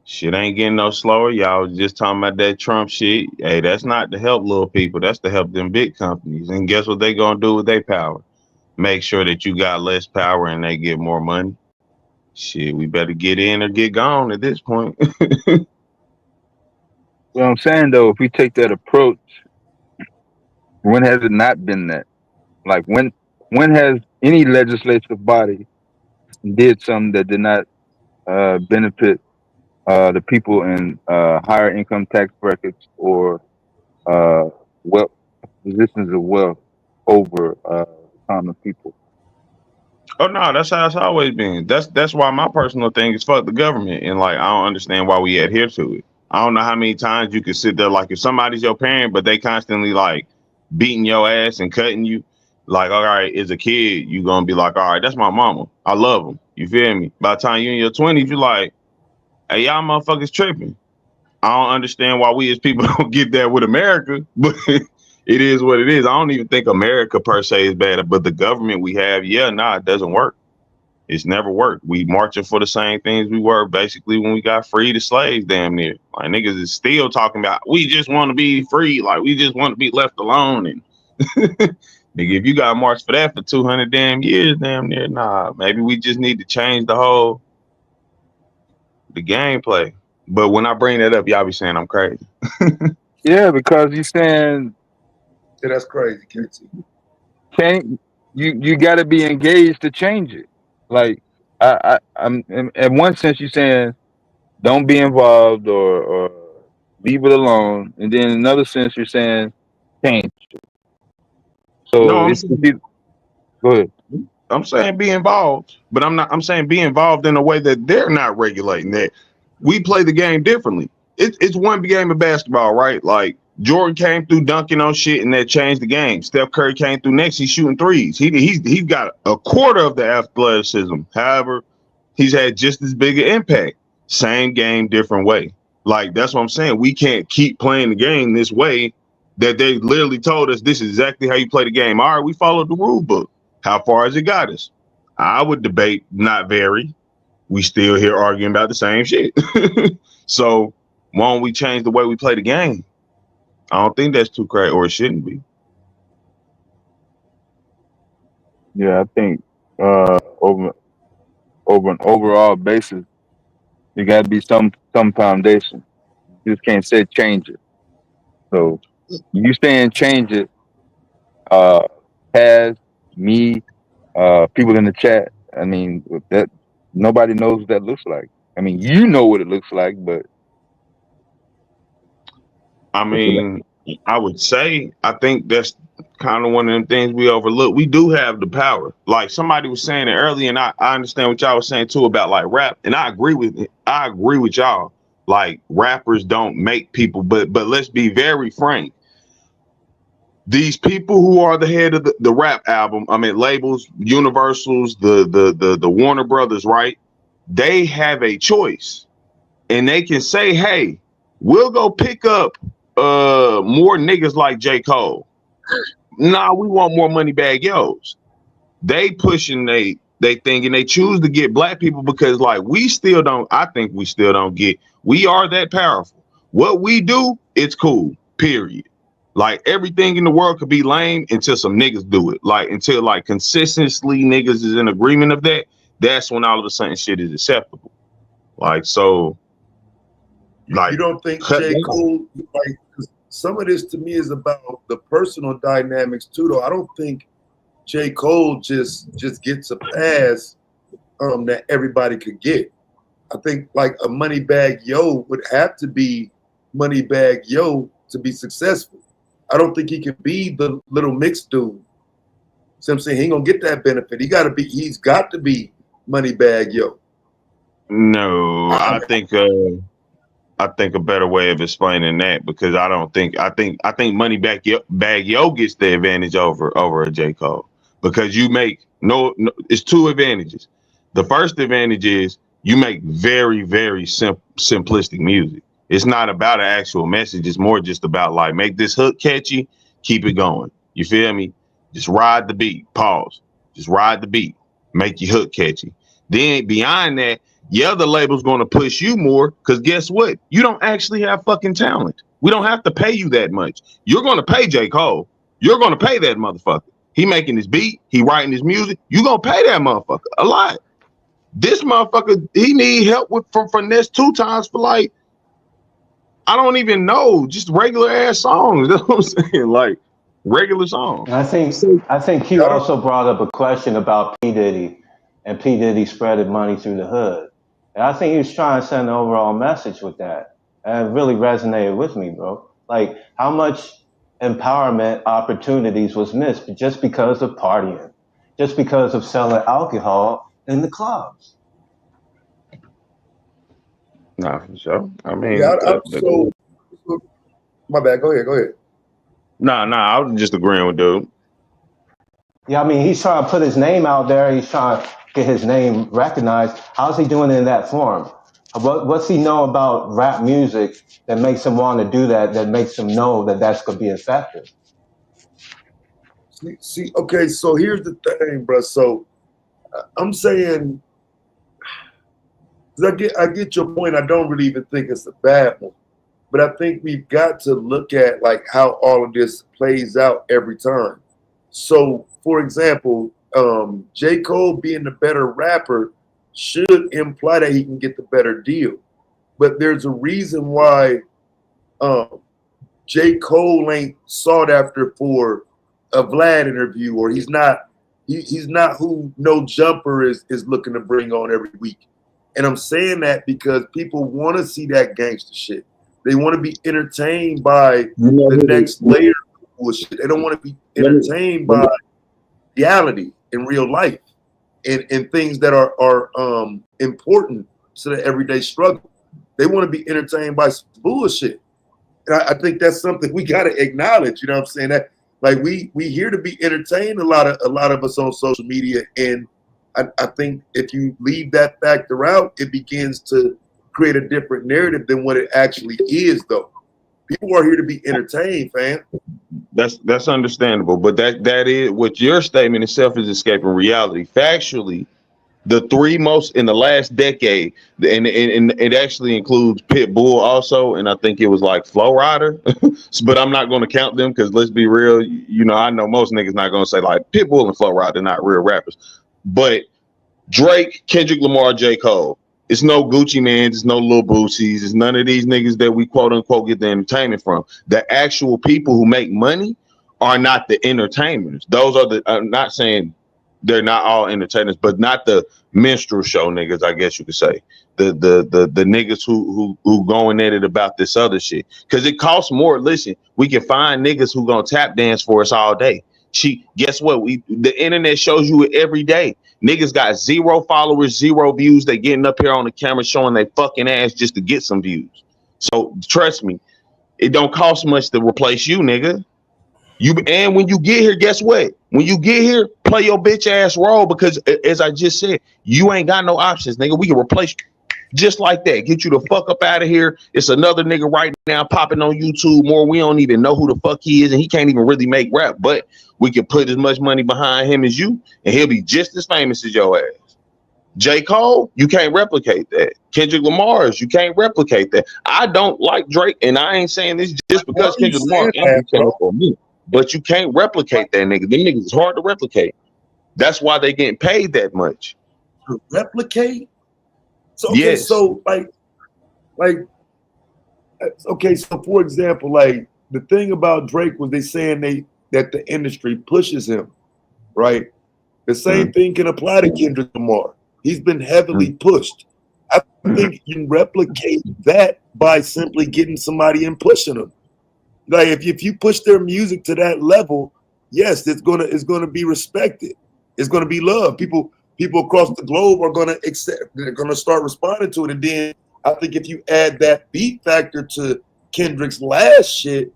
shit ain't getting no slower. Y'all was just talking about that Trump shit. Hey, that's not to help little people. That's to help them big companies. And guess what they going to do with their power? Make sure that you got less power and they get more money. Shit, we better get in or get gone at this point. What I'm saying though, if we take that approach, when has it not been that? Like when has any legislative body did something that did not benefit the people in higher income tax brackets or wealth positions of wealth over common people? Oh no, that's how it's always been. That's why my personal thing is fuck the government, and like I don't understand why we adhere to it. I don't know how many times you could sit there, like if somebody's your parent, but they constantly like beating your ass and cutting you. Like, all right, as a kid, you gonna be like, all right, that's my mama. I love them. You feel me? By the time you're in your 20s, you're like, hey, y'all motherfuckers tripping. I don't understand why we as people don't get that with America, but it is what it is. I don't even think America per se is bad, but the government we have, it doesn't work. It's never worked. We marching for the same things we were basically when we got freed as slaves, damn near. Like niggas is still talking about we just want to be free, like we just want to be left alone. And nigga, if you got marched for that for 200 damn years, damn near, nah, maybe we just need to change the gameplay. But when I bring that up, y'all be saying I'm crazy. Yeah, because you're saying that's crazy, KT. You got to be engaged to change it. Like I'm in one sense you're saying don't be involved or leave it alone, and then in another sense you're saying change it. So No, go ahead. I'm saying be involved, but I'm saying be involved in a way that they're not regulating that. We play the game differently. It's one game of basketball, right? Like Jordan came through dunking on shit and that changed the game. Steph Curry came through next, he's shooting threes. He's got a quarter of the athleticism. However, he's had just as big an impact. Same game, different way. Like that's what I'm saying. We can't keep playing the game this way that they literally told us this is exactly how you play the game. All right, we followed the rule book. How far has it got us? I would debate not very. We still here arguing about the same shit. So why don't we change the way we play the game? I don't think that's too crazy, or it shouldn't be. Yeah, I think over an overall basis, there got to be some foundation. You just can't say change it. So you saying change it, Has me, people in the chat. I mean, that nobody knows what that looks like. I mean, you know what it looks like, but I mean, I would say I think that's kind of one of them things we overlook. We do have the power. Like somebody was saying it earlier, and I understand what y'all was saying too about like rap, and I agree with it. I agree with y'all. Like rappers don't make people, but let's be very frank. These people who are the head of the rap album, I mean labels, Universals, the Warner Brothers, right? They have a choice, and they can say, "Hey, we'll go pick up more niggas like J. Cole. Nah, we want more Moneybagg Yo's." They pushing they thing, and they choose to get black people because like we still don't. I think we still don't get. We are that powerful. What we do, it's cool. Period. Like everything in the world could be lame until some niggas do it. Like until like consistently niggas is in agreement of that. That's when all of a sudden shit is acceptable. Like so. Like you don't think J. Cole, like some of this to me is about the personal dynamics too, though. I don't think J. Cole just gets a pass that everybody could get. I think like a Moneybagg Yo would have to be Moneybagg Yo to be successful. I don't think he can be the Little Mix dude. So I'm saying he ain't gonna get that benefit. He's got to be Moneybagg Yo. No, I think a better way of explaining that, because I think Moneybagg Yo gets the advantage over a J. Cole, because you make no it's two advantages. The first advantage is you make very, very simplistic music. It's not about an actual message. It's more just about like, make this hook catchy, keep it going. You feel me? Just ride the beat, pause. Just ride the beat, make your hook catchy. Then beyond that, yeah, the label's going to push you more, because guess what? You don't actually have fucking talent. We don't have to pay you that much. You're going to pay J. Cole. You're going to pay that motherfucker. He making his beat. He writing his music. You're going to pay that motherfucker a lot. This motherfucker, he need help from Finesse 2 Times for like, I don't even know, just regular ass songs. That's what I'm saying, like regular songs. And I think Q also brought up a question about P. Diddy and P. Diddy spreading money through the hood. And I think he was trying to send an overall message with that. And it really resonated with me, bro. Like how much empowerment opportunities was missed just because of partying, just because of selling alcohol in the clubs. Nah, for sure. I mean, so my bad. Go ahead. Nah, I was just agreeing with dude. Yeah, I mean, he's trying to put his name out there. He's trying to get his name recognized. How's he doing it in that form? What's he know about rap music that makes him want to do that makes him know that that's going to be effective? See, okay, so here's the thing, bro. So I'm saying, I get your point. I don't really even think it's a bad one, but I think we've got to look at like how all of this plays out every time. So, for example, J. Cole being the better rapper should imply that he can get the better deal, but there's a reason why J. Cole ain't sought after for a Vlad interview, or he's not who No Jumper is looking to bring on every week. And I'm saying that because people want to see that gangster shit. They want to be entertained by the next layer of bullshit. They don't want to be entertained by reality in real life and things that are important to the everyday struggle. They want to be entertained by bullshit. And I think that's something we got to acknowledge. You know what I'm saying? That like we here to be entertained, a lot of us on social media, and I think if you leave that factor out, it begins to create a different narrative than what it actually is, though. People are here to be entertained, fam. That's understandable, but that is what your statement itself is escaping reality. Factually, the three most in the last decade, and it actually includes Pitbull also, and I think it was like Flow Rider, but I'm not going to count them because let's be real, you know, I know most niggas not going to say like Pitbull and Flow Rider not real rappers, but Drake, Kendrick Lamar, J. Cole. It's no Gucci Mans, it's no Lil Boosies, it's none of these niggas that we quote unquote get the entertainment from. The actual people who make money are not the entertainers. Those are I'm not saying they're not all entertainers, but not the minstrel show niggas, I guess you could say. The niggas who going at it about this other shit. Cause it costs more. Listen, we can find niggas who gonna tap dance for us all day. Guess what? The internet shows you it every day. Niggas got 0 followers, 0 views. They getting up here on the camera showing their fucking ass just to get some views. So trust me, it don't cost much to replace you, nigga. And when you get here, guess what? When you get here, play your bitch ass role, because as I just said, you ain't got no options, nigga. We can replace you just like that. Get you the fuck up out of here. It's another nigga right now popping on YouTube more. We don't even know who the fuck he is, and he can't even really make rap, but we can put as much money behind him as you, and he'll be just as famous as your ass. J. Cole, you can't replicate that. Kendrick Lamar's, you can't replicate that. I don't like Drake, and I ain't saying this just because Kendrick Lamar ain't for me, but you can't replicate that nigga. Them niggas is hard to replicate. That's why they getting paid that much. To replicate? So, okay, yes. So okay, so for example, like the thing about Drake was they saying that the industry pushes him, right? The same thing can apply to Kendrick Lamar. He's been heavily pushed. I think you can replicate that by simply getting somebody and pushing them. Like if you push their music to that level, yes, it's gonna be respected. It's gonna be loved. People across the globe are gonna accept. They're gonna start responding to it. And then I think if you add that beat factor to Kendrick's last shit,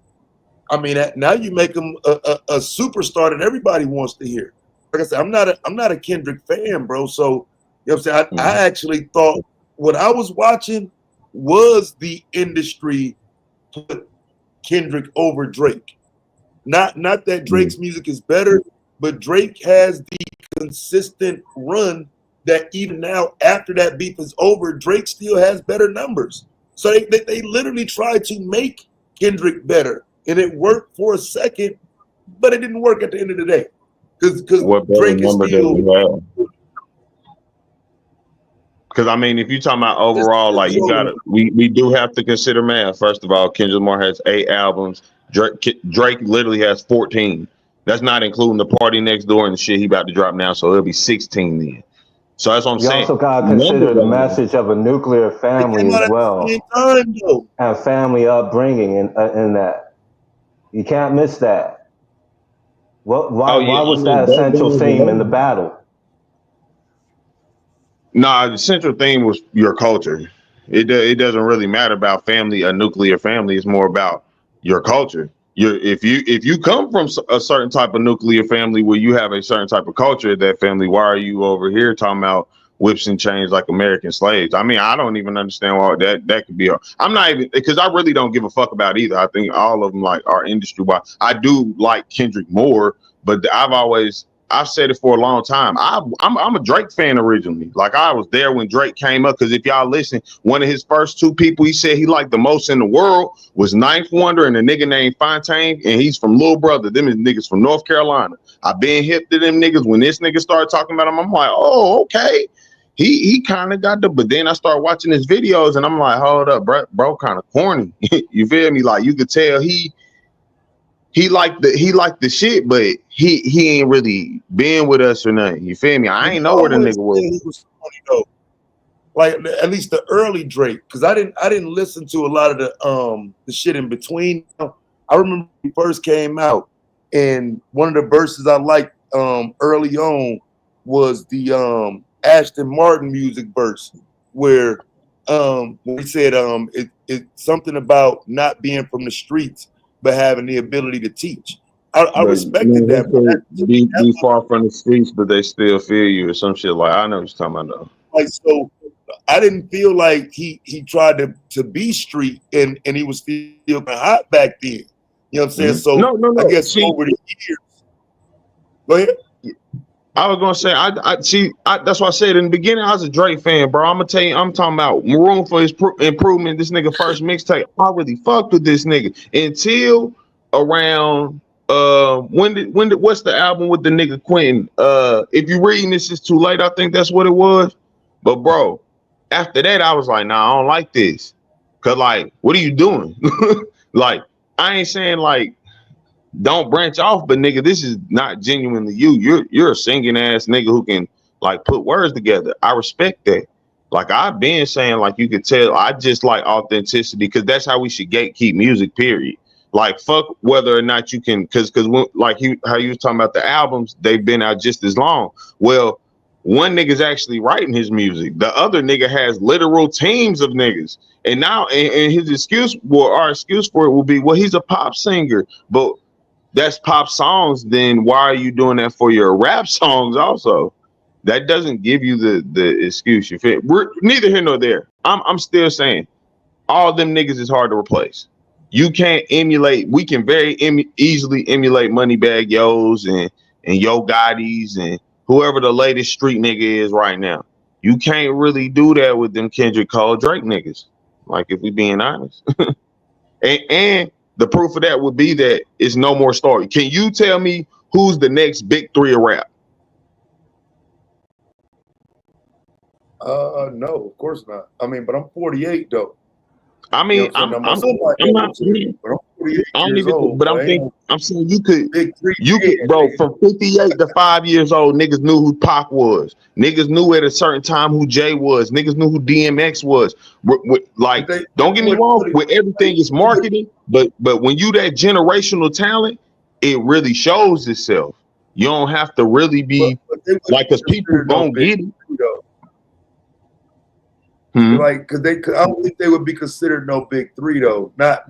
I mean, now you make him a superstar that everybody wants to hear. Like I said, I'm not a Kendrick fan, bro. So you know what I'm saying? I actually thought what I was watching was the industry put Kendrick over Drake. Not that Drake's music is better, but Drake has the consistent run that even now, after that beef is over, Drake still has better numbers. So they literally tried to make Kendrick better, and it worked for a second, but it didn't work at the end of the day because Drake is still. Because I mean, if you're talking about overall, like you gotta, we do have to consider math. First of all, Kendrick Lamar has 8 albums. Drake literally has 14. That's not including the Party Next Door and the shit he about to drop now. So it'll be 16 then. So that's what I'm You saying. also gotta consider the message of a nuclear family as well, and family upbringing in that. You can't miss that. Why was that essential theme in the battle? Nah, the central theme was your culture. It doesn't really matter about family, a nuclear family. It's more about your culture. If you come from a certain type of nuclear family where you have a certain type of culture at that family, why are you over here talking about whips and chains like American slaves? I mean, I don't even understand why that could be. I'm not even, because I really don't give a fuck about either. I think all of them like are industry wide. I do like Kendrick more, but I've said it for a long time. I'm a Drake fan originally. Like I was there when Drake came up, because if y'all listen, one of his first 2 people he said he liked the most in the world was Ninth Wonder and a nigga named Fontaine, and he's from Lil Brother. Them is niggas from North Carolina. I've been hip to them niggas. When this nigga started talking about him, I'm like, oh, okay. He kind of got but then I started watching his videos and I'm like, hold up, bro kind of corny. You feel me? Like you could tell he liked the shit, but he ain't really been with us or nothing. You feel me? I ain't know where the nigga was. He was funny though. Like at least the early Drake, because I didn't listen to a lot of the shit in between. I remember when he first came out, and one of the verses I liked early on was the Ashton Martin music verse, where he said it's something about not being from the streets but having the ability to teach. I respected that. Be far from the streets, but they still feel you or some shit. Like I know what you're talking about though. Like so, I didn't feel like he tried to be street and he was still kind of hot back then. You know what I'm saying? So No. I guess over the years. Go ahead. I was gonna say, that's why I said in the beginning I was a Drake fan, bro. I'm gonna tell you, I'm talking about Room for His Improvement. This nigga first mixtape, I really fucked with this nigga until around what's the album with the nigga Quentin? If you reading this, is too late. I think that's what it was. But bro, after that, I was like, nah, I don't like this. Cause like, what are you doing? Like, I ain't saying like don't branch off, but nigga, this is not genuinely you. You're a singing ass nigga who can like put words together. I respect that. Like I've been saying, like you could tell, I just like authenticity, because that's how we should gatekeep music, period. Like fuck whether or not you can, because like how you was talking about the albums, they've been out just as long. Well, one nigga's actually writing his music. The other nigga has literal teams of niggas. And now and his excuse, well, our excuse for it will be, well, he's a pop singer, but that's pop songs. Then why are you doing that for your rap songs also? That doesn't give you the excuse. You feel? We're neither here nor there. I'm still saying all them niggas is hard to replace. You can't emulate. We can very easily emulate Moneybagg Yo's and Yo Gotti's and whoever the latest street nigga is right now. You can't really do that with them Kendrick Cole Drake niggas. Like if we being honest, and the proof of that would be that it's no more story. Can you tell me who's the next big 3 of rap? No, of course not. I mean, but I'm 48 though. I mean, you know I'm not. but I'm don't years even. old, But I'm man. thinking. I'm saying you could. Big three You dead, could, bro. man. From 58 to 5 years old, niggas knew who Pac was. Niggas knew at a certain time who Jay was. Niggas knew who DMX was. Like, don't get me wrong. With everything, it's marketing. But when you that generational talent, it really shows itself. You don't have to really be like, because people don't get it. Like, because I don't think they would be considered no big three though. Not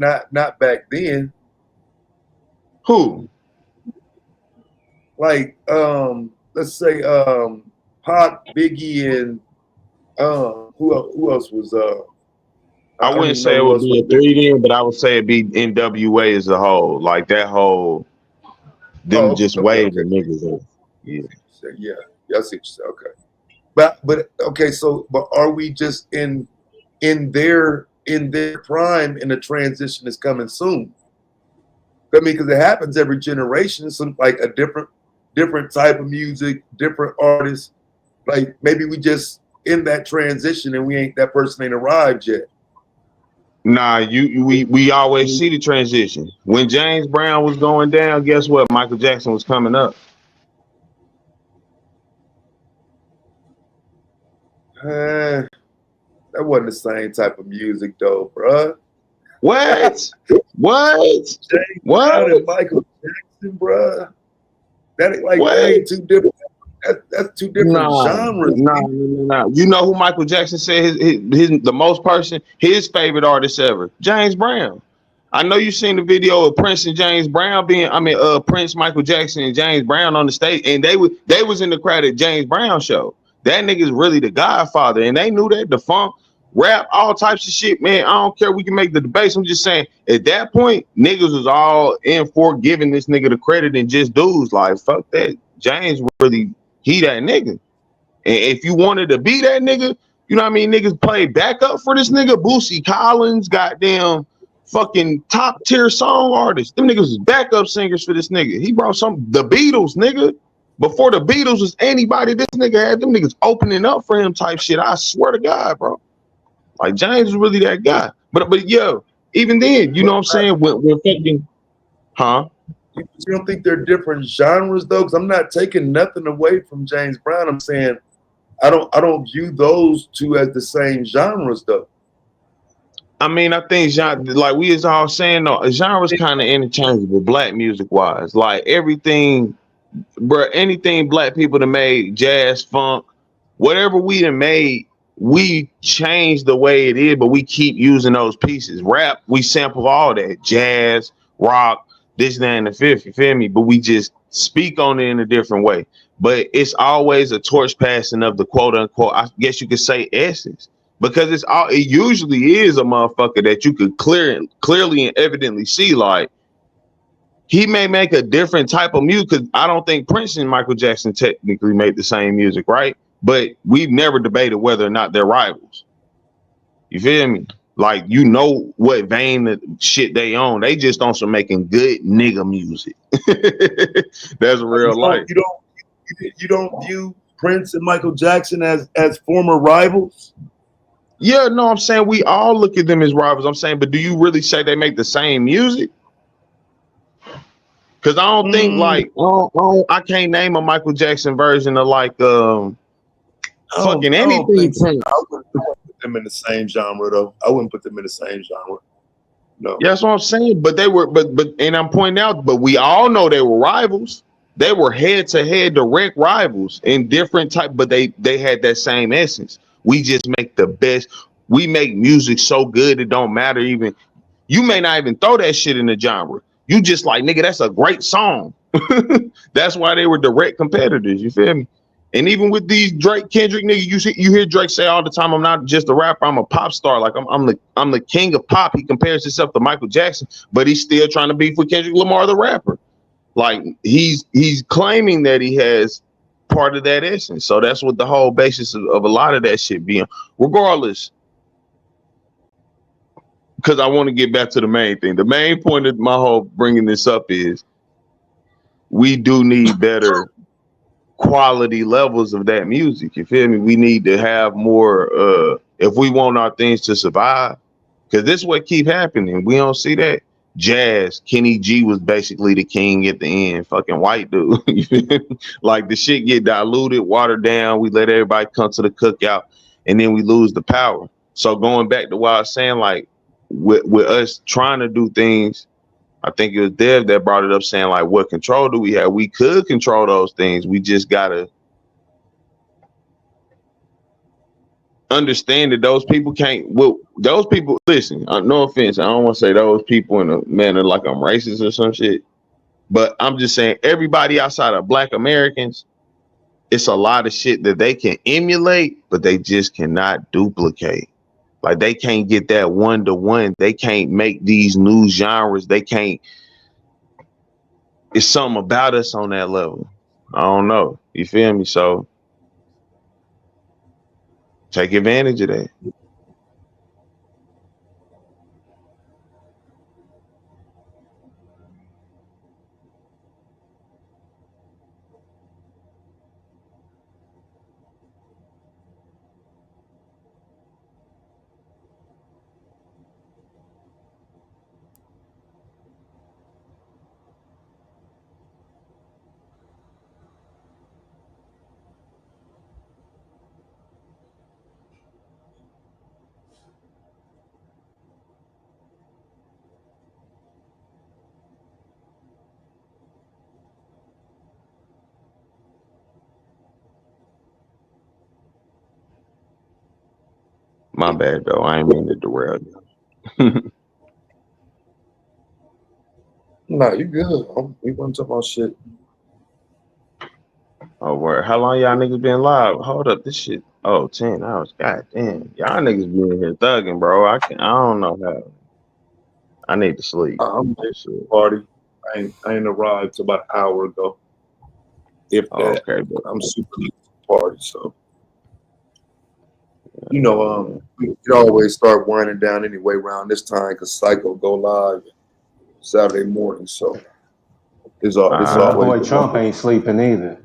back then. Who? Like, let's say Pac, Biggie, and who else was I wouldn't say it would be a 3 then, but I would say it'd be NWA as a whole. Like that whole them just waving niggas on. Yeah. Yeah, I see what you said. Okay. But okay, so but are we just in their prime and the transition is coming soon? I mean, because it happens every generation. Some like a different type of music, different artists. Like maybe we just in that transition and that person ain't arrived yet. Nah, we always see the transition. When James Brown was going down, guess what? Michael Jackson was coming up. That wasn't the same type of music though, bruh. What? What? James What? Brown and Michael Jackson, bruh. That ain't too different. That's two different genres. Nah. You know who Michael Jackson said his the most person, his favorite artist ever? James Brown. I know you seen the video of Prince and James Brown Prince, Michael Jackson, and James Brown on the stage, and they was in the crowd at James Brown show. That nigga's really the godfather, and they knew that. The funk, rap, all types of shit, man. I don't care. We can make the debates. I'm just saying, at that point, niggas was all in for giving this nigga the credit and just dudes like, fuck that. James really, he that nigga. And if you wanted to be that nigga, you know what I mean? Niggas played backup for this nigga. Boosie Collins, goddamn fucking top tier song artists. Them niggas was backup singers for this nigga. He brought the Beatles, nigga. Before the Beatles was anybody, this nigga had them niggas opening up for him type shit. I swear to God, bro. Like James was really that guy. But yo, even then, you know what I'm saying? We're thinking, huh? You don't think they're different genres though? Because I'm not taking nothing away from James Brown. I'm saying I don't view those two as the same genres though. I mean, I think like we is all saying though, genres kind of interchangeable, black music wise. Like everything. Bro, anything black people that made, jazz, funk, whatever we done made, we changed the way it is, but we keep using those pieces. Rap, we sample all that, jazz, rock, this, that, and the fifth, you feel me? But we just speak on it in a different way. But it's always a torch passing of the quote unquote, I guess you could say, essence. Because it usually is a motherfucker that you could clearly and evidently see, like, he may make a different type of music, because I don't think Prince and Michael Jackson technically made the same music, right? But we've never debated whether or not they're rivals. You feel me? Like, you know what vein of shit they own. They just on some making good nigga music. That's real life. You don't view Prince and Michael Jackson as former rivals? Yeah, no, I'm saying we all look at them as rivals. I'm saying, but do you really say they make the same music? Because I don't think like I can't name a Michael Jackson version of like fucking anything. I wouldn't put them in the same genre though. I wouldn't put them in the same genre. No. Yeah, that's what I'm saying. But they were, but and I'm pointing out, but we all know they were rivals. They were head-to-head direct rivals in different type, but they had that same essence. We just make the best. We make music so good it don't matter even. You may not even throw that shit in the genre. You just like, nigga, that's a great song. That's why they were direct competitors. You feel me? And even with these Drake, Kendrick, nigga, you hear Drake say all the time, I'm not just a rapper, I'm a pop star. Like I'm the king of pop. He compares himself to Michael Jackson, but he's still trying to beef with Kendrick Lamar, the rapper. Like he's claiming that he has part of that essence. So that's what the whole basis of a lot of that shit being. Regardless, because I want to get back to the main thing. The main point of my whole bringing this up is we do need better quality levels of that music. You feel me? We need to have more if we want our things to survive, because this is what keep happening. We don't see that. Jazz, Kenny G was basically the king at the end. Fucking white dude. Like the shit get diluted, watered down. We let everybody come to the cookout, and then we lose the power. So going back to what I was saying, like with us trying to do things, I think it was Dev that brought it up, saying like, what control do we have? We could control those things. We just gotta understand that those people can't. Well, those people. Listen, no offense. I don't want to say those people in a manner like I'm racist or some shit. But I'm just saying, everybody outside of Black Americans, it's a lot of shit that they can emulate, but they just cannot duplicate. Like they can't get that one-to-one. They can't make these new genres. They can't. It's something about us on that level. I don't know. You feel me? So take advantage of that. My bad though. I ain't mean to derail you. No, you good. We want to talk about shit. Oh, word. How long y'all niggas been live? Hold up, this shit. Oh, 10 hours. God damn. Y'all niggas been here thugging, bro. I don't know how. I need to sleep. I'm party. I ain't arrived till about an hour ago. If that. Okay, but I'm super late to the party, so you know, we could always start winding down anyway around this time because Psycho go live Saturday morning, so it's always. Boy, Trump ain't sleeping either.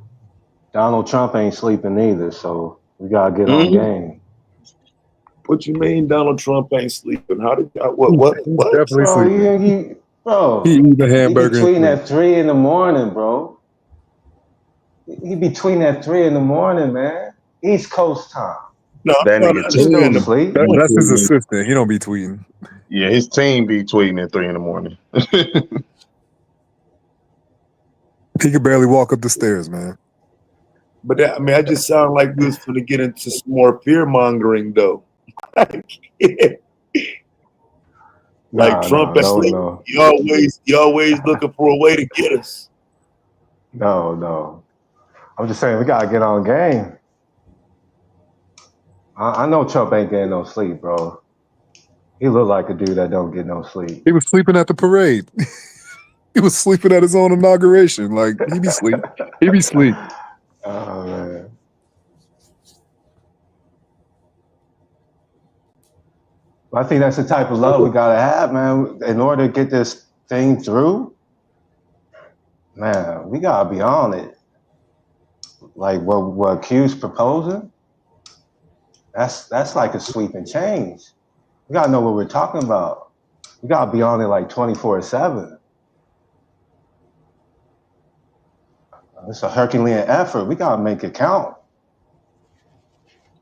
Donald Trump ain't sleeping either, so we gotta get on game. What you mean Donald Trump ain't sleeping? How did what? Definitely Bro, sleeping. he He eat a be hamburger. tweeting at 3 in the morning, bro. He be tweeting at 3 in the morning, man. East Coast time. No, that nigga don't team. sleep. That's his assistant. He don't be tweeting. Yeah, his team be tweeting at 3 in the morning. He could barely walk up the stairs, man. But that, I mean, I just sound like we was going to get into some more fear mongering, though. Like Trump asleep. No. You always looking for a way to get us. No. I'm just saying we gotta get on game. I know Trump ain't getting no sleep, bro. He look like a dude that don't get no sleep. He was sleeping at the parade. He was sleeping at his own inauguration. Like he be sleep. He be sleep. Oh man. I think that's the type of love we gotta have, man. In order to get this thing through, man, we gotta be on it. Like what Q's proposing, that's like a sweeping change. We gotta know what we're talking about. We gotta be on it like 24/7. It's a Herculean effort. We gotta make it count.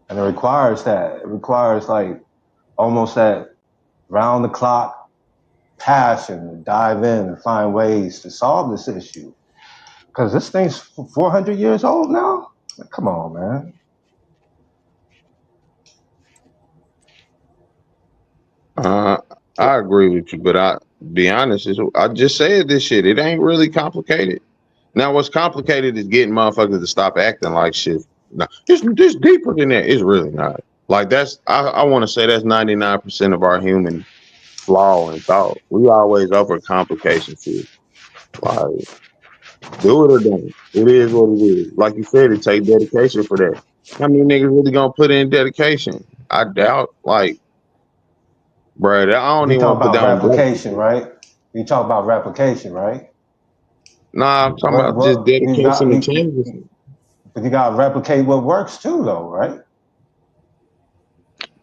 And it requires that. It requires like almost that round the clock passion to dive in and find ways to solve this issue. Because this thing's 400 years old now. Come on, man. I agree with you, but I be honest, I just said this shit. It ain't really complicated. Now, what's complicated is getting motherfuckers to stop acting like shit. No, it's deeper than that. It's really not. Like that's I want to say that's 99% of our human flaw and thought. We always overcomplicate shit. Like do it or don't. It is what it is. Like you said, it take dedication for that. How many niggas really gonna put in dedication? I doubt. Like, bro, I don't You even talk want to put about down. replication, right? You talk about replication, right? Nah, I'm talking about just dedication to changes. But you gotta replicate what works too, though, right?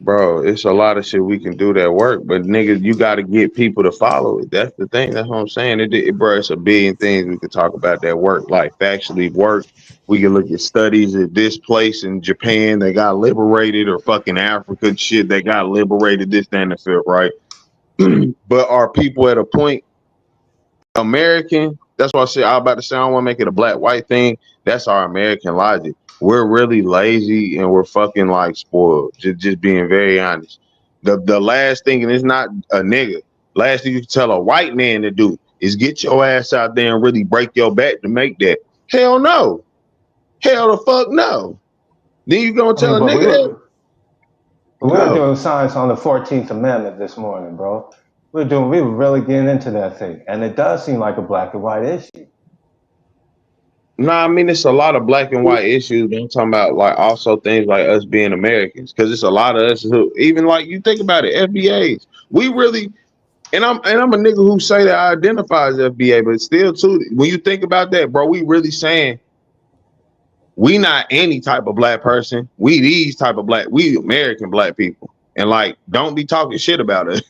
Bro, it's a lot of shit we can do that work, but nigga, you got to get people to follow it. That's the thing. That's what I'm saying. Bro, it's a billion things we could talk about that work, like factually work. We can look at studies at this place in Japan they got liberated, or fucking Africa shit they got liberated. This, that, and the fifth, right? But are people at a point American? That's why I said I was about to say I don't want to make it a black white thing. That's our American logic. We're really lazy and we're fucking like spoiled. Just being very honest. The last thing, and it's not a nigga, last thing you can tell a white man to do is get your ass out there and really break your back to make that. Hell no. Hell the fuck no. Then you gonna tell a nigga We were doing science on the 14th Amendment this morning, bro. We were really getting into that thing. And it does seem like a black and white issue. Nah, I mean, it's a lot of black and white issues, but I'm talking about like also things like us being Americans, because it's a lot of us who, even like you think about it, FBAs, we really, and I'm a nigga who say that I identify as FBA, but still too, when you think about that, bro, we really saying we not any type of black person, we these type of black, we American black people, and like don't be talking shit about us.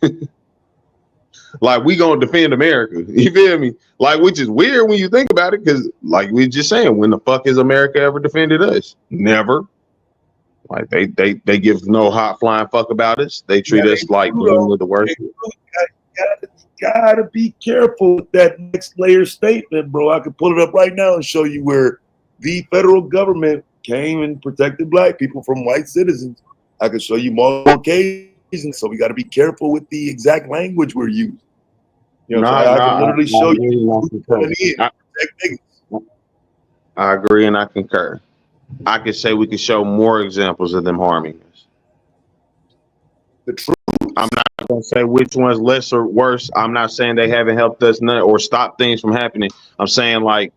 Like we gonna defend America, you feel me? Like, which is weird when you think about it, because like we just saying, when the fuck has America ever defended us? Never. Like they give no hot flying fuck about us. They treat us like one of the worst. Gotta be careful with that next layer statement, bro. I could pull it up right now and show you where the federal government came and protected black people from white citizens. I could show you multiple occasions, so we got to be careful with the exact language we're using. You know, I can literally show you. I agree and I concur. I could say we could show more examples of them harming us. The truth. I'm not gonna say which one's less or worse. I'm not saying they haven't helped us none or stopped things from happening. I'm saying like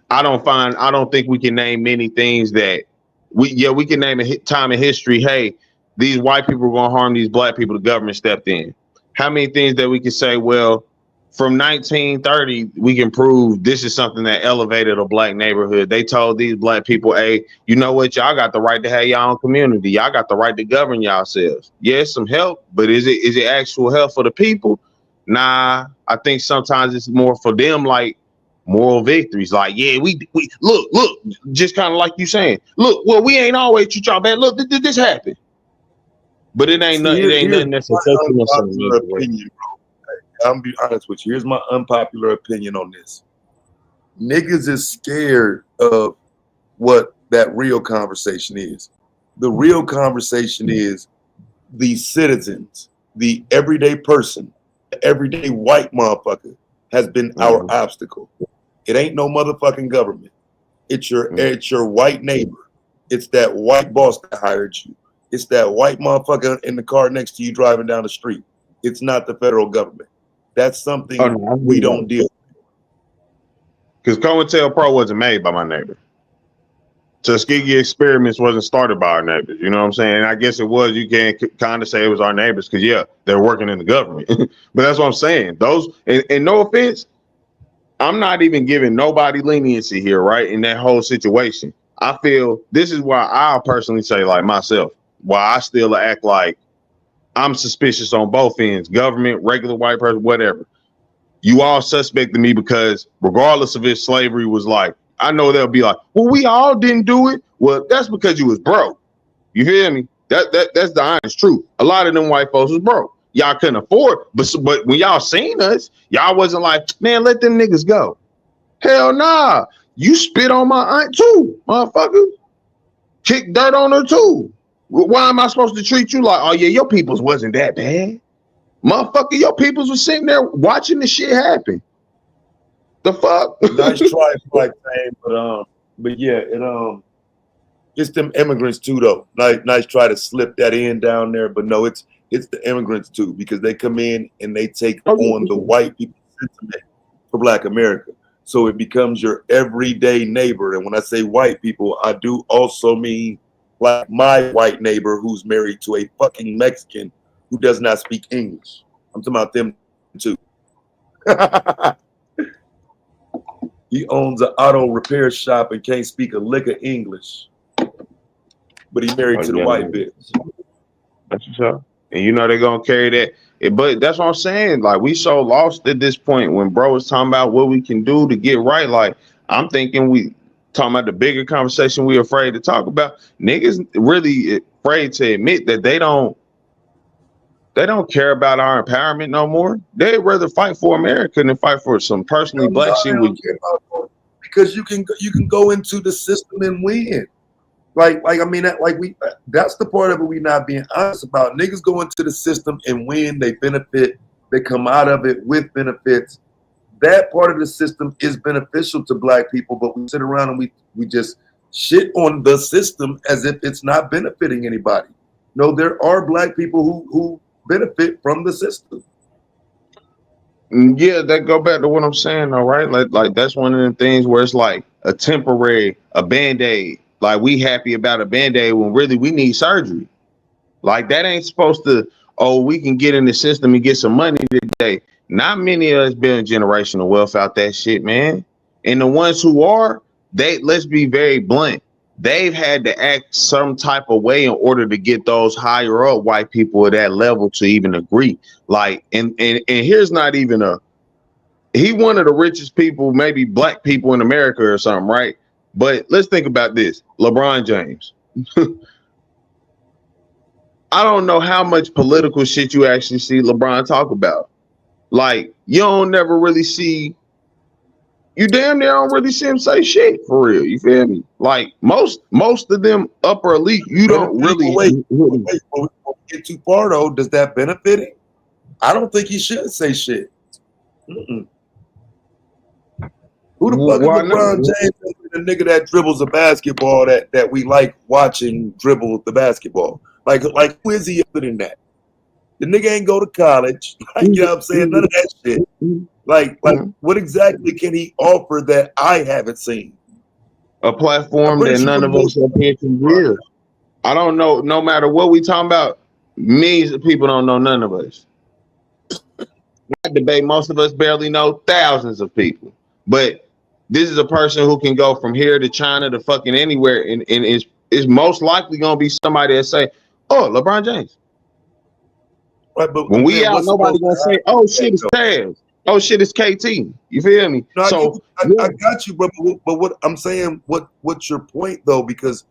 I don't think we can name many things that we can name a time in history. Hey, these white people were gonna harm these black people. The government stepped in. How many things that we can say, well, from 1930, we can prove this is something that elevated a black neighborhood. They told these black people, hey, you know what? Y'all got the right to have your own community. Y'all got the right to govern yourselves. Yes, some help, but is it actual help for the people? Nah, I think sometimes it's more for them, like moral victories. Like, yeah, we look, just kind of like you saying, look, well, we ain't always treat y'all bad. Look, this happened. But it ain't nothing that's affecting us. Opinion, bro. I'm be honest with you. Here's my unpopular opinion on this. Niggas is scared of what that real conversation is. The real conversation is the citizens, the everyday person, the everyday white motherfucker has been our obstacle. It ain't no motherfucking government. It's your white neighbor. It's that white boss that hired you. It's that white motherfucker in the car next to you driving down the street. It's not the federal government. That's something we don't deal with. Because COINTELPRO wasn't made by my neighbor. Tuskegee experiments wasn't started by our neighbors. You know what I'm saying? And I guess it was. You can't kind of say it was our neighbors because, yeah, they're working in the government. But that's what I'm saying. Those, and no offense, I'm not even giving nobody leniency here, right? In that whole situation. I feel this is why I'll personally say, like myself, why I still act like I'm suspicious on both ends, government, regular white person, whatever. You all suspect to me because regardless of if slavery was like, I know they'll be like, well, we all didn't do it. Well, that's because you was broke. You hear me? That's the honest truth. A lot of them white folks was broke. Y'all couldn't afford, but when y'all seen us, y'all wasn't like, man, let them niggas go. Hell nah. You spit on my aunt too, motherfucker. Kick dirt on her too. Why am I supposed to treat you like, oh yeah, your peoples wasn't that bad? Motherfucker, your peoples was sitting there watching the shit happen. The fuck? Nice try, like saying, but yeah, it's them immigrants too, though. Nice try to slip that in down there, but no, it's the immigrants too, because they come in and they take on the white people's sentiment for Black America. So it becomes your everyday neighbor. And when I say white people, I do also mean like my white neighbor who's married to a fucking Mexican who does not speak English. I'm talking about them too. He owns an auto repair shop and can't speak a lick of English, but he's married to the white bitch. That's what's up. And you know they're gonna carry that. But that's what I'm saying. Like, we so lost at this point when bro was talking about what we can do to get right. Like, I'm thinking we talking about the bigger conversation we afraid to talk about. Niggas really afraid to admit that they don't care about our empowerment no more. They'd rather fight for America than fight for some personally black shit. Because you can go into the system and win. Like I mean, that's the part of it we not being honest about. Niggas go into the system and win, they benefit, they come out of it with benefits. That part of the system is beneficial to black people, but we sit around and we just shit on the system as if it's not benefiting anybody. No, there are black people who benefit from the system. Yeah, that go back to what I'm saying though, right? Like that's one of the things where it's like a temporary, a band-aid. Like, we happy about a band-aid when really we need surgery. Like, that ain't supposed to, oh, we can get in the system and get some money today. Not many of us building generational wealth out that shit, man. And the ones who are, let's be very blunt, they've had to act some type of way in order to get those higher up white people at that level to even agree. Like, and here's not even he one of the richest people, maybe black people in America or something, right? But let's think about this. LeBron James. I don't know how much political shit you actually see LeBron talk about. Like, you don't never really see, you damn near don't really see him say shit for real. You feel me? Like, most of them upper elite, you don't really. Wait, before we get too far though, does that benefit him? I don't think he should say shit. Mm-mm. Who the fuck is LeBron James? The nigga that dribbles a basketball that we like watching dribble the basketball. Like who is he other than that? The nigga ain't go to college. Like, you know what I'm saying? None of that shit. Like what exactly can he offer that I haven't seen? A platform that none of us have been to real. I don't know. No matter what we talking about, millions of people don't know none of us. That debate, most of us barely know thousands of people. But this is a person who can go from here to China to fucking anywhere, and is most likely gonna be somebody that say, "Oh, LeBron James." Right, but when we out, nobody gonna say, "Oh shit, it's Taz. Oh shit, it's KT." You feel me? No, So I got you, but what I'm saying, what's your point though? Because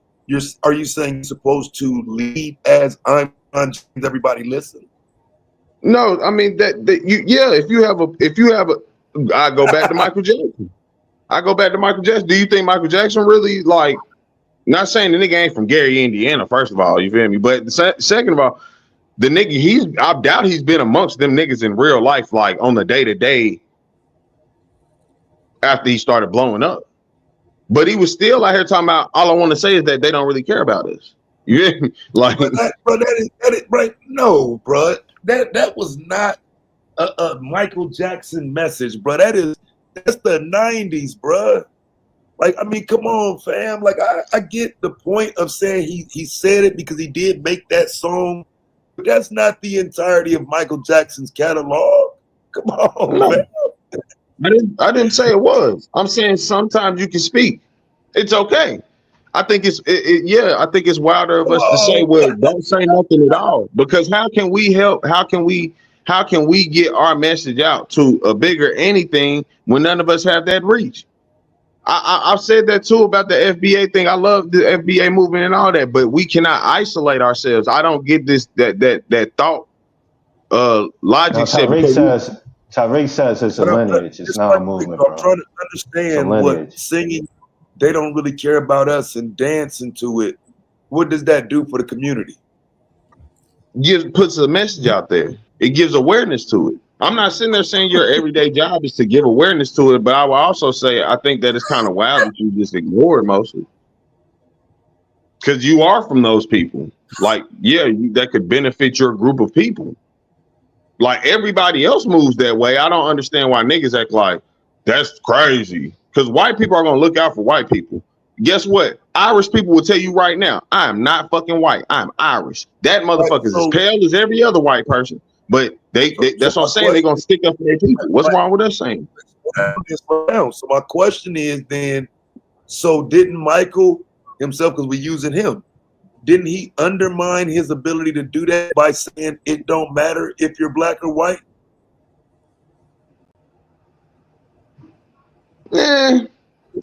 are you saying you're supposed to lead as I'm James, everybody listen? no, I mean that if you have a, I go back to Michael Jackson. Do you think Michael Jackson really, like, not saying the nigga ain't from Gary, Indiana, first of all, you feel me? But second of all, the nigga, I doubt he's been amongst them niggas in real life, like on the day-to-day after he started blowing up. But he was still out here talking about, all I want to say is that they don't really care about us. You feel me? Like, that is right. No, bro. That was not a Michael Jackson message, bro. That's the 90s, bro. Like, I mean, come on, fam. Like, I get the point of saying he said it because he did make that song, but that's not the entirety of Michael Jackson's catalog. Come on, man. I didn't say it was. I'm saying sometimes you can speak. It's okay. I think I think it's wilder of us to say, well, don't say nothing at all. Because how can we help? How can we get our message out to a bigger anything when none of us have that reach? I've said that too about the FBA thing. I love the FBA movement and all that, but we cannot isolate ourselves. I don't get this that thought logic. Tariq says it's a lineage. It's not a movement. I'm trying to understand what singing, they don't really care about us, and dancing to it, what does that do for the community? Puts a message out there. It gives awareness to it. I'm not sitting there saying your everyday job is to give awareness to it, but I will also say I think that it's kind of wild that you just ignore it mostly. Because you are from those people. Like, that could benefit your group of people. Like, everybody else moves that way. I don't understand why niggas act like that's crazy. Because white people are going to look out for white people. Guess what? Irish people will tell you right now, I am not fucking white. I'm Irish. That motherfucker's as pale as every other white person. But that's what I'm saying. They're going to stick up for their people. What's wrong with us saying? So my question is then, so didn't Michael himself, because we're using him, didn't he undermine his ability to do that by saying it don't matter if you're black or white? Yeah,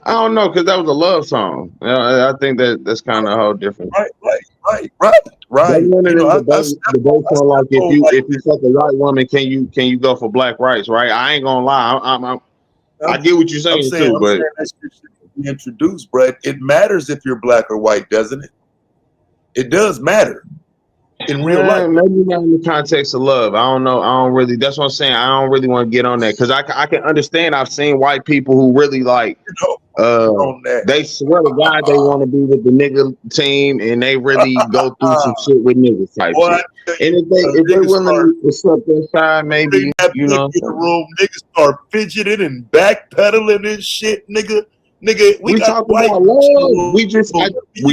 I don't know, because that was a love song. You know, I think that's kind of a whole different. Right. That's one of them debates on like if you fuck a white woman, can you go for black rights, right? I ain't gonna lie, I get what you're saying, too, but that shit should be introduced, but it matters if you're black or white, doesn't it? It does matter in real life. Maybe not in the context of love. I don't know. I don't really. That's what I'm saying. I don't really want to get on that because I can understand. I've seen white people who really like. They swear to God they want to be with the nigga team, and they really go through some shit with niggas type shit. And if they willing to accept their side, maybe you know. In the room, niggas start fidgeting and backpedaling and shit, nigga. Nigga, we got talk about love. We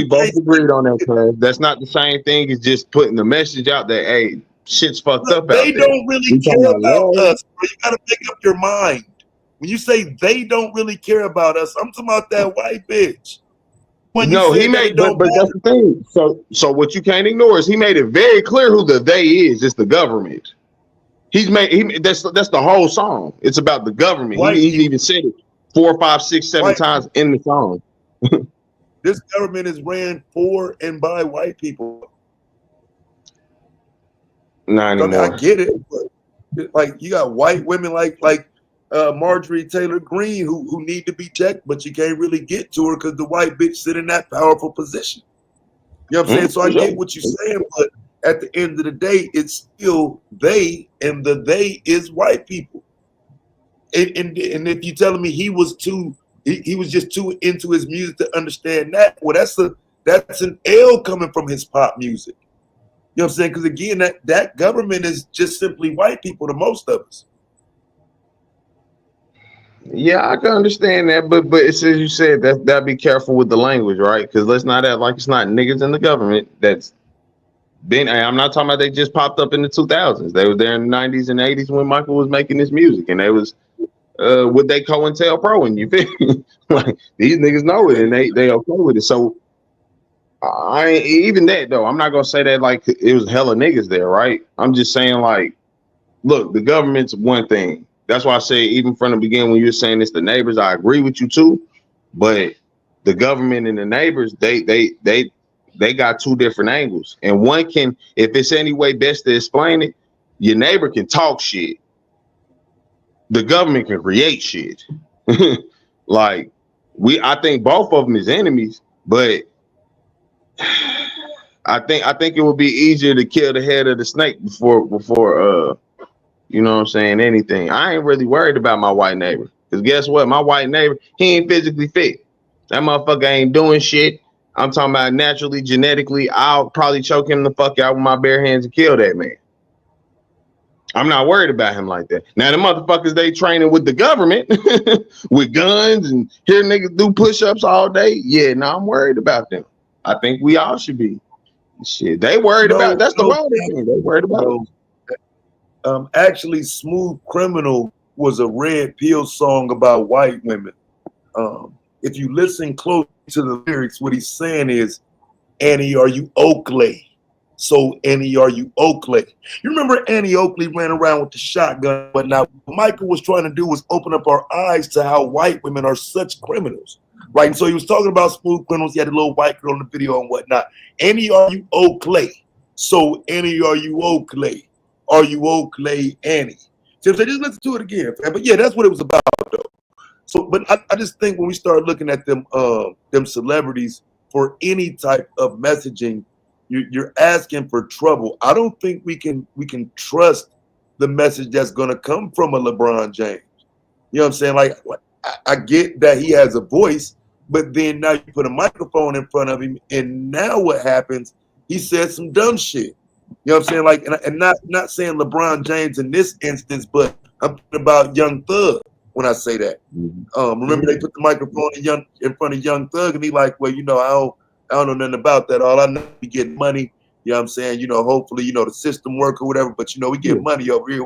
both agreed on that, cuz that's not the same thing as just putting the message out there. Hey, shit's fucked up out there. They don't really care about us, bro. You gotta make up your mind. When you say they don't really care about us, I'm talking about that white bitch. No, he made, but that's the thing. So what you can't ignore is he made it very clear who the they is. It's the government. That's the whole song. It's about the government. He even said it 4, 5, 6, 7 times in the song. This government is ran for and by white people. Not anymore. I get it, but like you got white women like Marjorie Taylor Greene who need to be checked, but you can't really get to her because the white bitch sit in that powerful position. You know what I'm saying? So I get what you're saying, but at the end of the day, it's still they, and the they is white people. And if you're telling me he was just too into his music to understand that, well, that's an L coming from his pop music. You know what I'm saying? Because again, that government is just simply white people to most of us. Yeah, I can understand that, but it's as you said, that be careful with the language, right? Because let's not act like it's not niggas in the government that's been. I'm not talking about they just popped up in the 2000s. They were there in the 90s and 80s when Michael was making this music, and they was what they COINTELPRO, and you feel me? Like these niggas know it, and they okay with it. So I ain't even that though. I'm not gonna say that like it was hella niggas there, right? I'm just saying like, look, the government's one thing. That's why I say even from the beginning when you were saying it's the neighbors, I agree with you too. But the government and the neighbors, they got two different angles. And one can, if it's any way best to explain it, your neighbor can talk shit. The government can create shit. Like I think both of them is enemies, but I think it would be easier to kill the head of the snake before you know what I'm saying, anything. I ain't really worried about my white neighbor. Because guess what? My white neighbor, he ain't physically fit. That motherfucker ain't doing shit. I'm talking about naturally, genetically, I'll probably choke him the fuck out with my bare hands and kill that man. I'm not worried about him like that. Now, the motherfuckers, they training with the government with guns and hear niggas do push-ups all day. Yeah, no, I'm worried about them. I think we all should be. Shit, they worried about, that's the wrong thing. They worried about actually, Smooth Criminal was a Red Pill song about white women. If you listen close to the lyrics, what he's saying is, Annie, are you Oakley? So Annie, are you Oakley? You remember Annie Oakley ran around with the shotgun, but now what Michael was trying to do was open up our eyes to how white women are such criminals, right? And so he was talking about Smooth Criminals. He had a little white girl in the video and whatnot. Annie, are you Oakley? So Annie, are you Oakley? Are you Oakley, Annie? So just listen to it again, fam. But yeah, that's what it was about, though. So, but I just think when we start looking at them celebrities for any type of messaging, you're asking for trouble. I don't think we can trust the message that's going to come from a LeBron James. You know what I'm saying? Like I get that he has a voice, but then now you put a microphone in front of him, and now what happens? He says some dumb shit. You know what I'm saying? Like, and not saying LeBron James in this instance, but I'm talking about Young Thug when I say that. Remember they put the microphone in front of Young Thug, and he like, well, you know, I don't know nothing about that. All I know is we get money. You know what I'm saying? You know, hopefully, you know, the system work or whatever, but you know, we get money over here.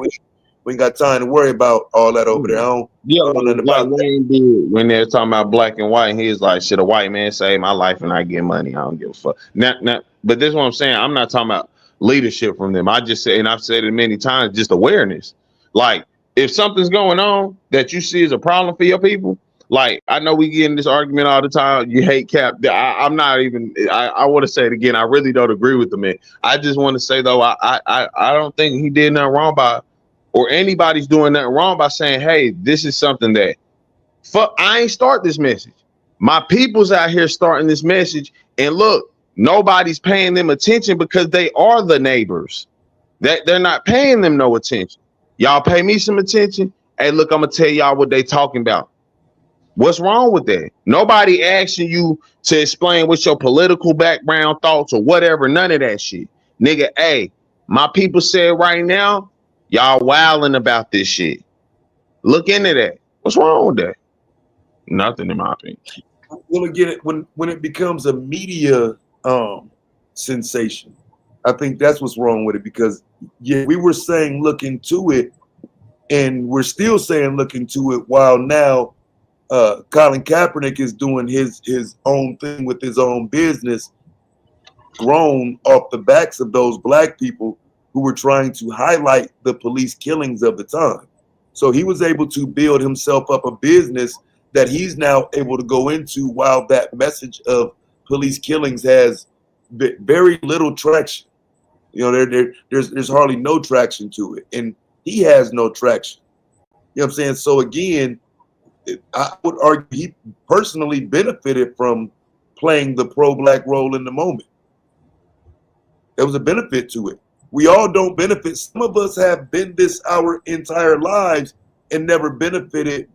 We ain't got time to worry about all that over there. I don't Yeah, know nothing like about that. Wayne did when they were talking about black and white. He was like, "Should a white man save my life and I get money? I don't give a fuck." Now, but this is what I'm saying. I'm not talking about leadership from them. I just say, and I've said it many times, just awareness. Like, if something's going on that you see as a problem for your people, like I know we get in this argument all the time. You hate Cap. I'm not even. I want to say it again. I really don't agree with the man. I just want to say though, I don't think he did nothing wrong by, or anybody's doing nothing wrong by saying, hey, this is something that fuck, I ain't start this message. My people's out here starting this message, and look, nobody's paying them attention because they are the neighbors. That they're not paying them no attention. Y'all pay me some attention. Hey, look, I'm gonna tell y'all what they talking about. What's wrong with that? Nobody asking you to explain what's your political background, thoughts, or whatever. None of that shit. Nigga, hey, my people said right now, y'all wilding about this shit. Look into that. What's wrong with that? Nothing in my opinion. Well, again, when it becomes a media sensation, I think that's what's wrong with it, because yeah, we were saying look into it, and we're still saying look into it, while now Colin Kaepernick is doing his own thing with his own business, grown off the backs of those black people who were trying to highlight the police killings of the time. So he was able to build himself up a business that he's now able to go into, while that message of police killings has very little traction. You know, there's hardly no traction to it, and he has no traction. You know what I'm saying? So again, I would argue he personally benefited from playing the pro-black role in the moment. There was a benefit to it. We all don't benefit. Some of us have been this our entire lives and never benefited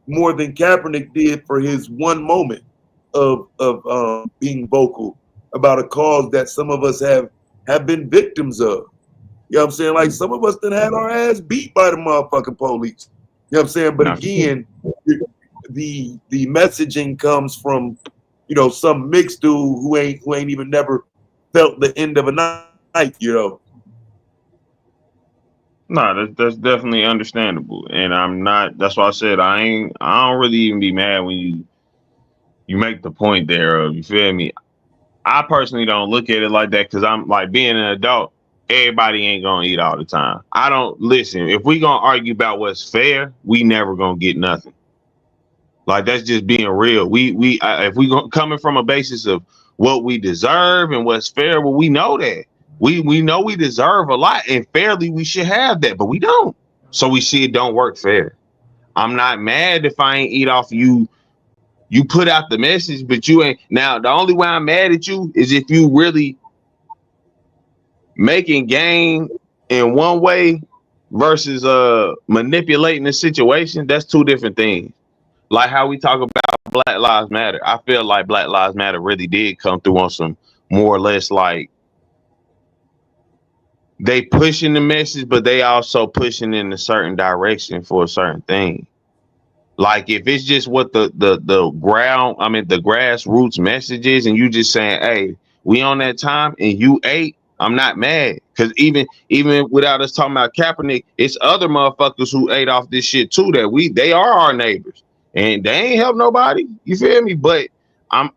more than Kaepernick did for his one moment of being vocal about a cause that some of us have been victims of. You know what I'm saying? Like, some of us that had our ass beat by the motherfucking police. You know what I'm saying? But again, the messaging comes from, you know, some mixed dude who ain't even never felt the end of a night, you know. No, that's definitely understandable, and I'm not. That's why I said I don't really even be mad when you make the point there of, you feel me. I personally don't look at it like that, because I'm like, being an adult, everybody ain't gonna eat all the time. I don't listen. If we gonna argue about what's fair, we never gonna get nothing. Like, that's just being real. If we coming from a basis of what we deserve and what's fair, well, we know that. We know we deserve a lot, and fairly we should have that, but we don't. So we see it don't work fair. I'm not mad if I ain't eat off you. You put out the message, but you ain't. Now, the only way I'm mad at you is if you really making gain in one way versus manipulating the situation. That's two different things. Like how we talk about Black Lives Matter. I feel like Black Lives Matter really did come through on some more or less like, they pushing the message, but they also pushing in a certain direction for a certain thing. Like, if it's just what the grassroots message is, and you just saying, hey, we on that time and you ate, I'm not mad. Because even without us talking about Kaepernick, it's other motherfuckers who ate off this shit too, that they are our neighbors. And they ain't help nobody. You feel me? But I'm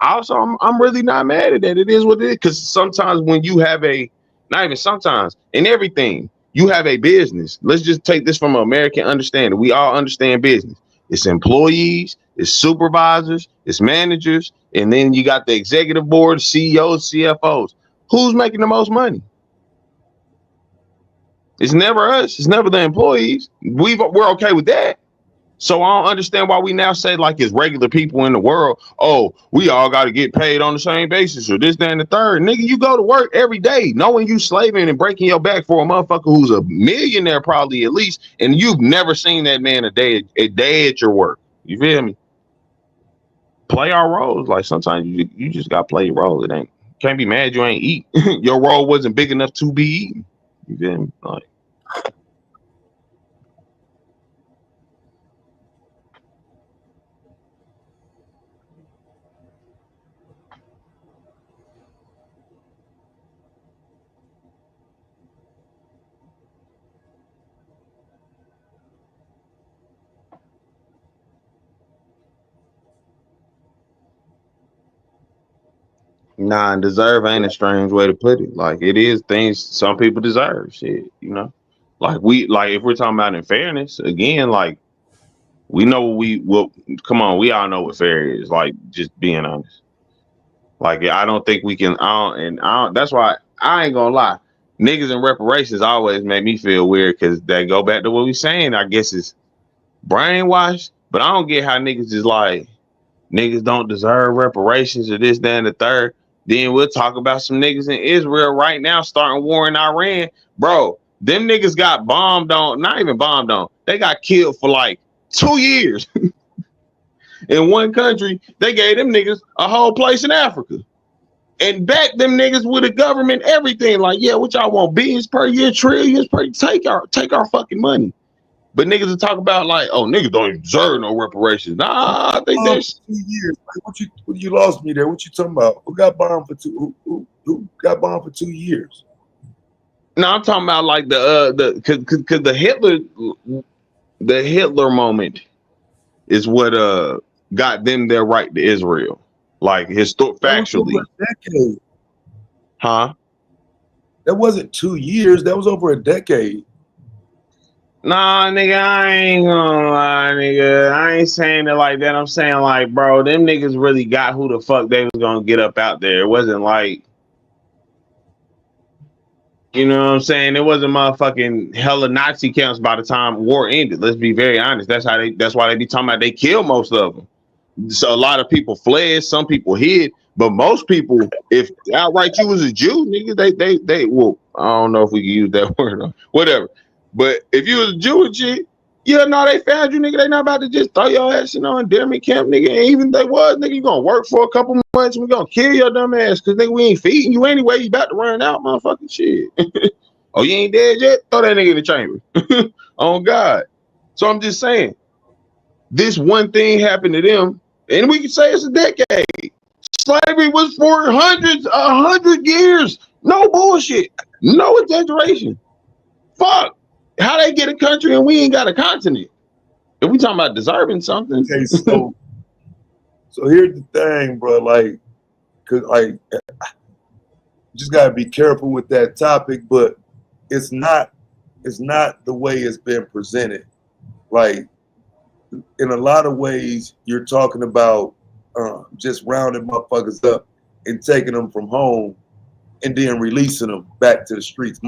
really not mad at that. It is what it is. Because sometimes when you have not even sometimes, in everything, you have a business. Let's just take this from an American understanding. We all understand business. It's employees, it's supervisors, it's managers, and then you got the executive board, CEOs, CFOs. Who's making the most money? It's never us. It's never the employees. We're okay with that. So I don't understand why we now say, like, it's regular people in the world, oh, we all got to get paid on the same basis, or this, that, and the third. Nigga, you go to work every day knowing you slaving and breaking your back for a motherfucker who's a millionaire probably at least, and you've never seen that man a day at your work. You feel me? Play our roles. Like, sometimes you just got to play your role. Can't be mad you ain't eat. Your role wasn't big enough to be eaten. You feel me? Like, Nah, and deserve ain't a strange way to put it. Like it is things some people deserve. Shit, you know. Like if we're talking about in fairness, again, like we know come on, we all know what fair is. Like just being honest. Like I don't think we can. That's why I ain't gonna lie. Niggas in reparations always make me feel weird because they go back to what we saying. I guess it's brainwashed, but I don't get how niggas is like niggas don't deserve reparations or this, that, and the third. Then we'll talk about some niggas in Israel right now starting war in Iran. Bro, them niggas got bombed on, not even bombed on. They got killed for like 2 years. In one country, they gave them niggas a whole place in Africa. And back them niggas with the government, everything. Like, yeah, what y'all want? Billions per year, trillions per year. Take our fucking money. But niggas will talk about like, oh, niggas don't even deserve no reparations. Nah, I think that's 2 years. Like, you lost me there. What you talking about? Who got bombed for who got bombed for 2 years? No, I'm talking about like because the Hitler moment is what got them their right to Israel. Like factually. Decade. Huh? That wasn't 2 years. That was over a decade. Nah, nigga, I ain't gonna lie, nigga. I ain't saying it like that. I'm saying like, bro, them niggas really got who the fuck they was gonna get up out there. It wasn't like, you know what I'm saying? It wasn't motherfucking hella Nazi camps by the time war ended. Let's be very honest. That's why they be talking about they killed most of them. So a lot of people fled, some people hid, but most people, if outright you was a Jew, nigga, they well, I don't know if we can use that word or whatever. But if you was a Jew and shit, yeah, no, they found you, nigga. They not about to just throw your ass in internment camp, nigga. And even if they was, nigga, you gonna work for a couple months and we gonna kill your dumb ass because nigga, we ain't feeding you anyway. You about to run out, motherfucking shit. Oh, you ain't dead yet? Throw that nigga in the chamber. Oh God. So I'm just saying, this one thing happened to them, and we can say it's a decade. Slavery was for 100 years. No bullshit. No exaggeration. Fuck. How they get a country and we ain't got a continent? If we talking about deserving something. Okay, so here's the thing, bro. Like, cause like, just gotta be careful with that topic, but it's not the way it's been presented. Like, in a lot of ways, you're talking about just rounding motherfuckers up and taking them from home and then releasing them back to the streets.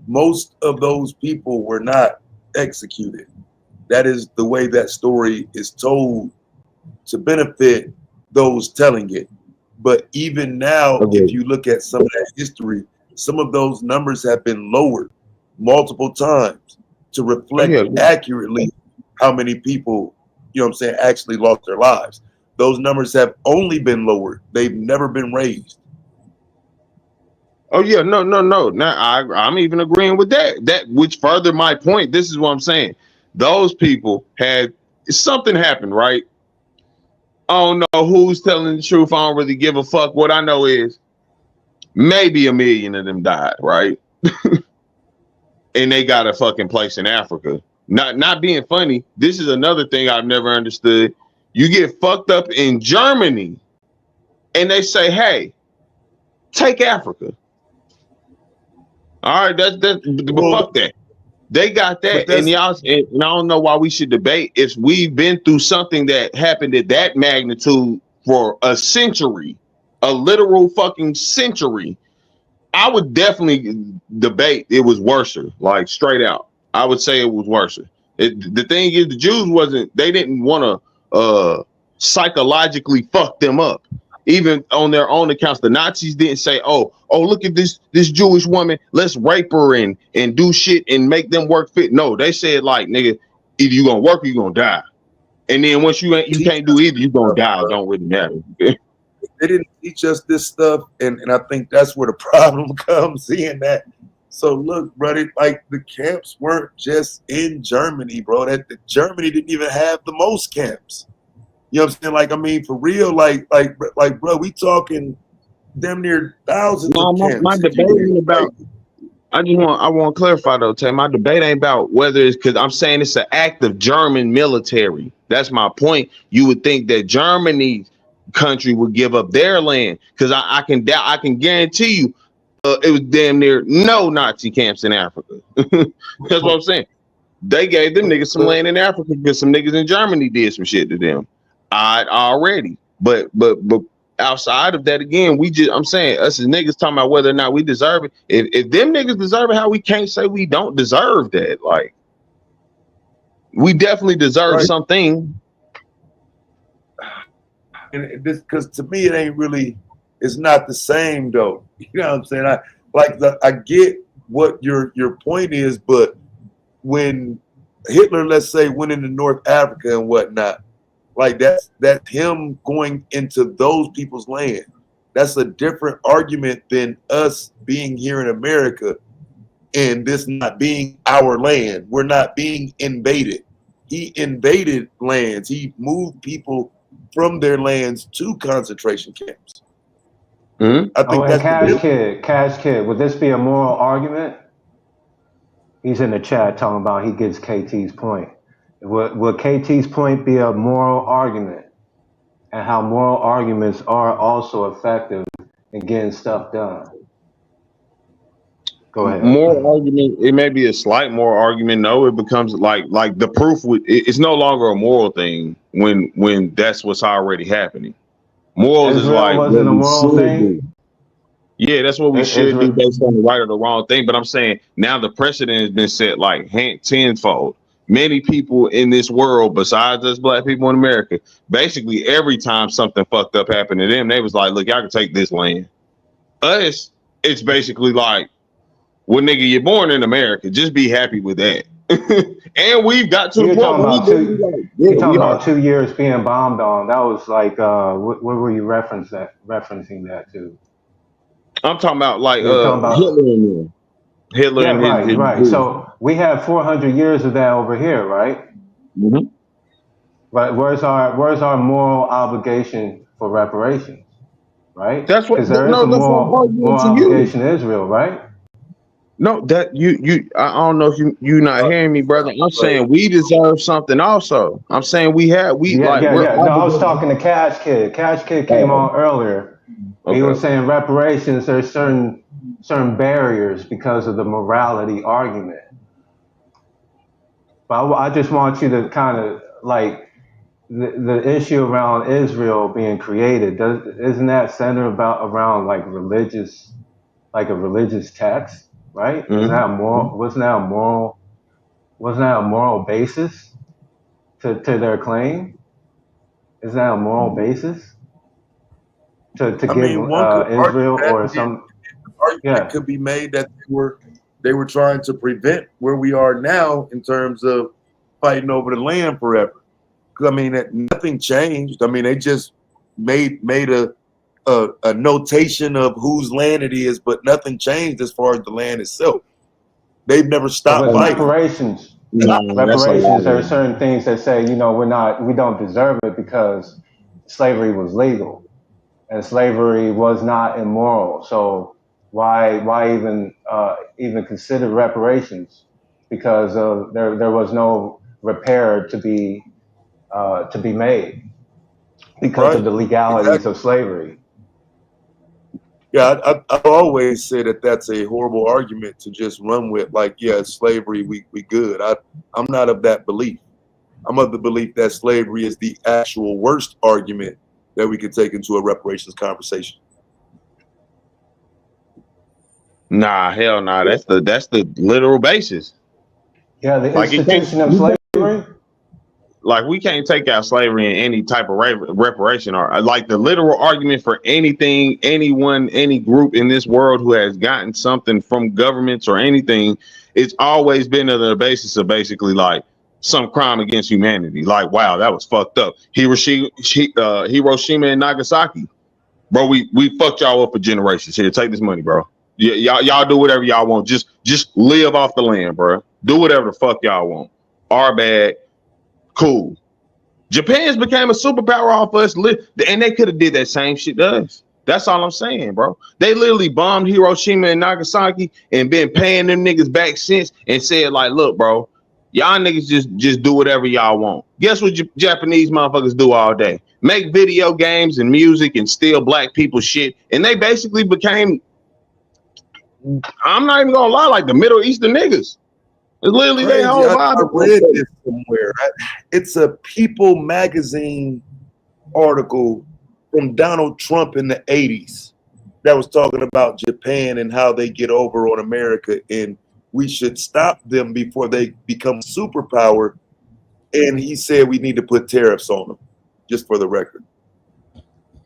Most of those people were not executed. That is the way that story is told to benefit those telling it. But even now, if you look at some of that history, some of those numbers have been lowered multiple times to reflect accurately how many people, you know what I'm saying, actually lost their lives. Those numbers have only been lowered. They've never been raised. Oh yeah, no. Now I'm even agreeing with that. That which further my point. This is what I'm saying. Those people had something happened, right? I don't know who's telling the truth. I don't really give a fuck. What I know is maybe 1 million of them died, right? And they got a fucking place in Africa. Not being funny. This is another thing I've never understood. You get fucked up in Germany, and they say, "Hey, take Africa." All right, but fuck that. They got that, and y'all. And I don't know why we should debate if we've been through something that happened at that magnitude for a century, a literal fucking century. I would definitely debate it was worse, like straight out. I would say it was worse. The thing is, the Jews they didn't want to psychologically fuck them up. Even on their own accounts, the Nazis didn't say, oh, look at this Jewish woman, let's rape her and do shit and make them work fit. No, they said like, nigga, either you gonna work or you gonna die. And then once you can't do either, you gonna die. It don't really matter. They didn't teach us this stuff, and I think that's where the problem comes in. That so look, brother, like the camps weren't just in Germany, bro. That Germany didn't even have the most camps. You know what I'm saying? Like, I mean, for real, like, bro, we talking damn near thousands of camps. My debate ain't about. I want to clarify though, Tay. My debate ain't about whether it's because I'm saying it's an act of German military. That's my point. You would think that Germany country would give up their land, because I can guarantee you it was damn near no Nazi camps in Africa. That's what I'm saying. They gave them niggas some land in Africa because some niggas in Germany did some shit to them. Already. But outside of that, again, I'm saying us as niggas talking about whether or not we deserve it. If them niggas deserve it, how we can't say we don't deserve that? Like, we definitely deserve something. And this, because to me, it ain't really, it's not the same though. You know what I'm saying? I get what your point is, but when Hitler, let's say, went into North Africa and whatnot, like that's him going into those people's land. That's a different argument than us being here in America and this not being our land. We're not being invaded. He invaded lands. He moved people from their lands to concentration camps. Mm-hmm. I think that's Cash Kid, would this be a moral argument? He's in the chat talking about he gets KT's point. Would KT's point be a moral argument, and how moral arguments are also effective in getting stuff done? Go ahead. Moral argument, it may be a slight moral argument. No, it becomes like the proof it's no longer a moral thing when that's what's already happening. Morals Israel is like wasn't a moral thing. do. Yeah, that's what we should do based on the right or the wrong thing. But I'm saying now the precedent has been set like tenfold. Many people in this world, besides us black people in America, basically every time something fucked up happened to them, they was like, look, y'all can take this land. Us, it's basically like, well, nigga, you're born in America. Just be happy with that. And we've got to the point. You're talking about 2 years being bombed on. That was like, what were you referencing that to? I'm talking about like Hitler and them. Hitler yeah, and his right. So we have 400 years of that over here, right? Mm-hmm. But where's our moral obligation for reparations, right? That's what. Because there is a moral obligation to Israel, right? No, that I don't know if you not hearing me, brother. I'm saying we deserve something also. I'm saying we. No, I was talking to Cash Kid. Cash Kid came on earlier. Okay. He was saying reparations. There's certain barriers because of the morality argument. But I just want you to kind of like the issue around Israel being created. Isn't that centered around like a religious text, right? Mm-hmm. Wasn't that a moral basis to their claim? Is that a moral basis to give Israel or some? Argument could be made that they were trying to prevent where we are now in terms of fighting over the land forever. I mean, nothing changed. I mean, they just made a notation of whose land it is, but nothing changed as far as the land itself. They've never stopped fighting. Reparations. There are certain things that say, we don't deserve it because slavery was legal and slavery was not immoral. So why even consider reparations? Because there was no repair to be made because of the legalities of slavery. Yeah, I've always said that that's a horrible argument to just run with. Like, yeah, slavery, we good. I'm not of that belief. I'm of the belief that slavery is the actual worst argument that we could take into a reparations conversation. Nah, hell nah. That's the literal basis. Yeah, the institution of slavery. Like, we can't take out slavery in any type of reparation, or like the literal argument for anything, anyone, any group in this world who has gotten something from governments or anything. It's always been on the basis of basically like some crime against humanity. Like, wow, that was fucked up. Hiroshima and Nagasaki, bro. We fucked y'all up for generations. Here, take this money, bro. Y'all do whatever y'all want. Just live off the land, bro. Do whatever the fuck y'all want. Our bad. Cool. Japan's became a superpower off us, and they could have did that same shit to us. That's all I'm saying, bro. They literally bombed Hiroshima and Nagasaki and been paying them niggas back since and said, like, look, bro, Y'all niggas just do whatever y'all want. Guess what Japanese motherfuckers do all day? Make video games and music and steal black people's shit. And they basically became, I'm not even gonna lie, like the Middle Eastern niggas. It's literally Crazy. their whole I vibe. read this somewhere. It's a People magazine article from Donald Trump in the 80s that was talking about Japan and how they get over on America, and we should stop them before they become superpower. And he said we need to put tariffs on them, just for the record.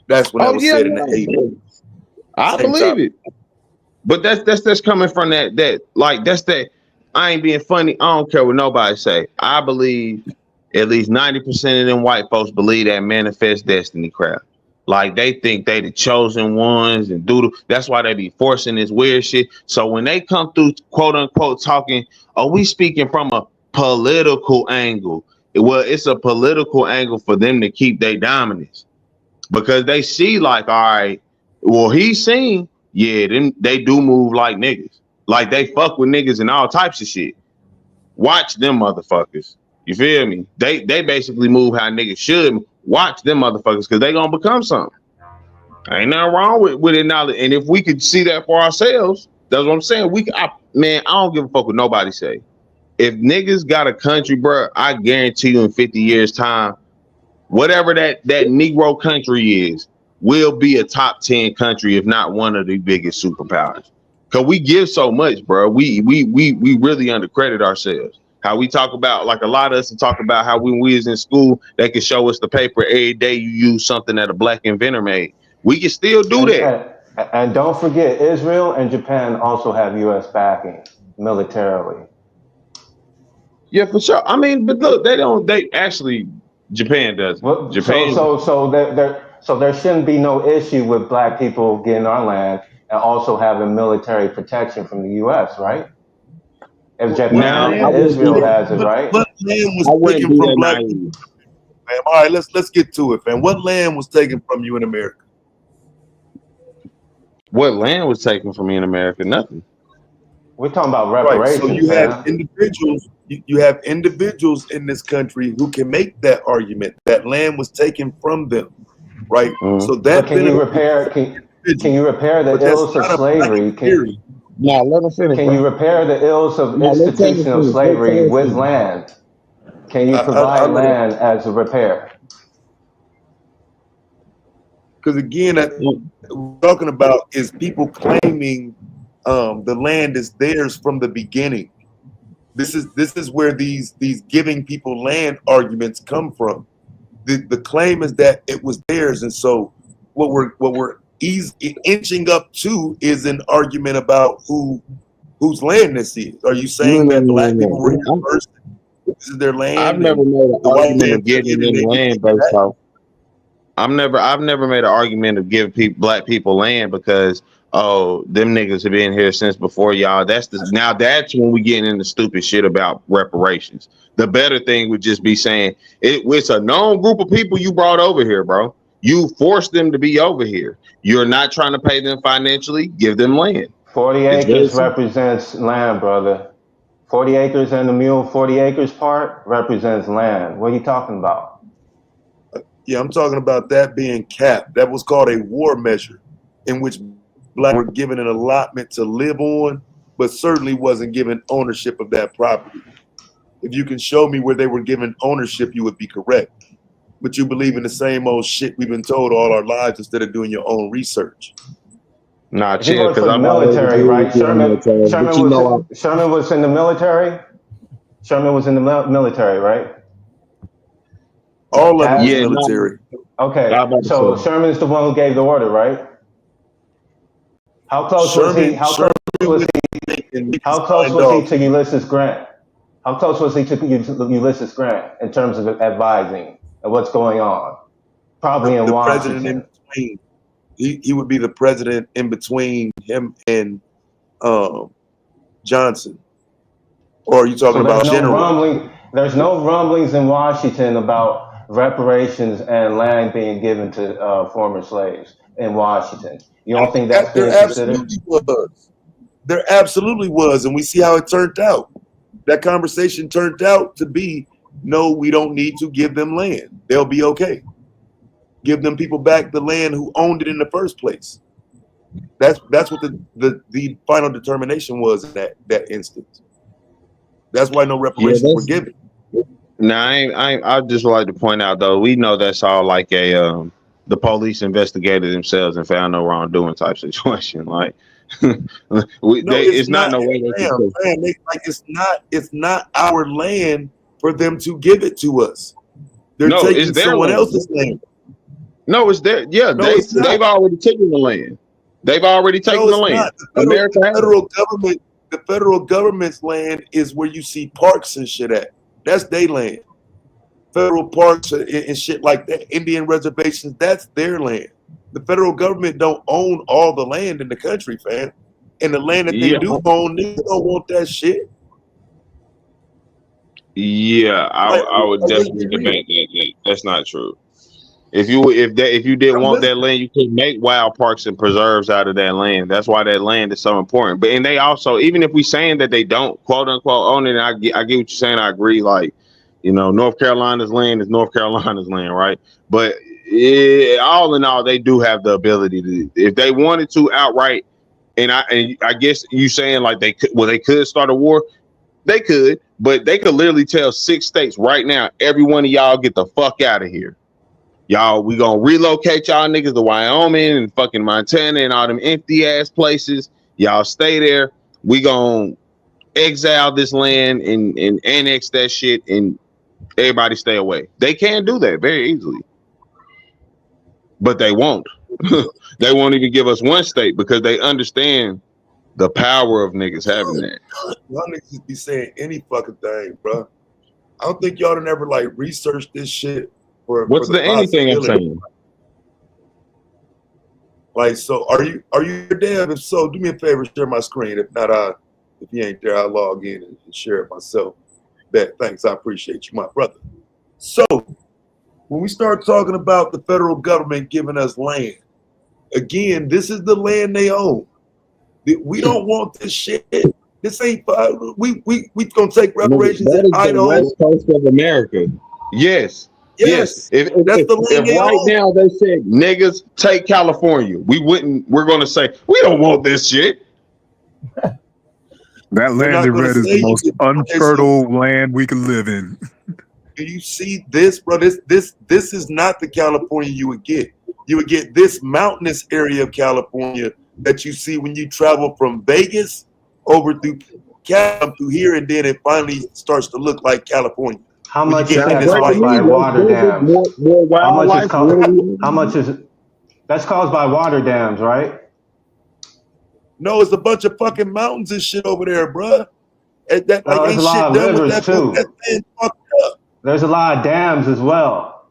That's when that was said in the 80s. I believe it. But that's coming from that I ain't being funny. I don't care what nobody say. I believe at least 90% of them white folks believe that manifest destiny crap. Like they think they the chosen ones and that's why they be forcing this weird shit. So when they come through, quote unquote, talking, are we speaking from a political angle? Well, it's a political angle for them to keep their dominance because they see like, all right, well, he's seen, yeah, then they do move like niggas. Like they fuck with niggas and all types of shit. Watch them motherfuckers. You feel me? They basically move how niggas should. Watch them motherfuckers because they gonna become something. Ain't nothing wrong with it now. And if we could see that for ourselves, that's what I'm saying. I don't give a fuck what nobody say. If niggas got a country, bro, I guarantee you in 50 years time, whatever that Negro country is, will be a top 10 country, if not one of the biggest superpowers. Cause we give so much, bro. We really undercredit ourselves. How we talk about, like a lot of us talk about how when we was in school, they could show us the paper every day you use something that a black inventor made. We can still do that. And don't forget, Israel and Japan also have U.S. backing militarily. Yeah, for sure. I mean, but look, Japan does. Well, Japan. So there shouldn't be no issue with black people getting our land and also having military protection from the U.S., right? If Japan and Israel has it, right? What land was taken from black people? All right, let's get to it, man. What land was taken from you in America? What land was taken from me in America? Nothing. We're talking about reparations. Right, so you have individuals. You have individuals in this country who can make that argument that land was taken from them, right? So that can you repair? Can you repair the ills of slavery? Let us finish. Can you repair the ills of institutional slavery with land? Can you provide land as a repair? Because again, what we're talking about is people claiming the land is theirs from the beginning. This is where these giving people land arguments come from. The claim is that it was theirs, and so what we're inching up to is an argument about whose land this is. Are you saying that black people were here first? This is their land. I've never made an argument of giving them land based off. I've never made an argument of giving black people land because them niggas have been here since before y'all. That's when we get into stupid shit about reparations. The better thing would just be saying it's a known group of people you brought over here, bro. You forced them to be over here. You're not trying to pay them financially. Give them land. 40 acres represents land, brother. 40 acres and the mule 40 acres part represents land. What are you talking about? Yeah, I'm talking about that being capped. That was called a war measure in which black were given an allotment to live on, but certainly wasn't given ownership of that property. If you can show me where they were given ownership, you would be correct. But you believe in the same old shit we've been told all our lives instead of doing your own research. Nah, chill, because I'm military, right? Sherman was in the military. Sherman was in the military, right? All of them military. Okay, so Sherman's the one who gave the order, right? How close was he? How close was he to Ulysses Grant? How close was he to Ulysses Grant in terms of advising and what's going on? Probably in Washington. President in between. He would be the president in between him and Johnson. Or are you talking about general? There's no rumblings in Washington about reparations and land being given to former slaves in Washington. You don't think that's being considered? There absolutely was, and we see how it turned out. That conversation turned out to be, no, we don't need to give them land. They'll be okay. Give them people back the land who owned it in the first place. That's what the final determination was in that instance. That's why no reparations were given. Nah, I just like to point out though, we know that's all like a the police investigated themselves and found no wrongdoing type situation. Like it's not no way. It's not our land for them to give it to us. They're No, taking it's their someone land. else's land. No, it's their they've already taken the land. They've already taken the land. The federal government's land is where you see parks and shit at. That's their land. Federal parks and shit like that, Indian reservations, that's their land. The federal government don't own all the land in the country, fam. And the land that they do own, they don't want that shit. Yeah, I would definitely debate that. That's not true. If you didn't want that land, you could make wild parks and preserves out of that land. That's why that land is so important. But they also, even if we saying that they don't quote unquote own it, and I get what you're saying. I agree. Like, North Carolina's land is North Carolina's land, right? But all in all, they do have the ability to, if they wanted to outright. And I guess you saying like they could start a war. They could, but they could literally tell 6 states right now, every one of y'all get the fuck out of here. Y'all, we gonna relocate y'all niggas to Wyoming and fucking Montana and all them empty ass places. Y'all stay there. We gonna exile this land and annex that shit and everybody stay away. They can do that very easily. But they won't. They won't even give us one state because they understand the power of niggas having that. Y'all niggas be saying any fucking thing, bro. I don't think y'all done ever like researched this shit. What's the anything I'm saying? Like, so are you there? If so, do me a favor, share my screen. If not, if you ain't there, I'll log in and share it myself. Thanks, I appreciate you, my brother. So when we start talking about the federal government giving us land, again, this is the land they own. We don't want this shit. This ain't we gonna take reparations that in is Idaho. the West Coast of America. Yes. Yes. If right now they said niggas take California, we're gonna say we don't want this shit. That land they read is the most unfertile land we can live in. Do you see this, bro? This is not the California you would get. You would get this mountainous area of California that you see when you travel from Vegas over through here, and then it finally starts to look like California. How much is that caused by water dams? How much is it? That's caused by water dams, right? No, it's a bunch of fucking mountains and shit over there, bruh. There's a lot of rivers too. There's a lot of dams as well.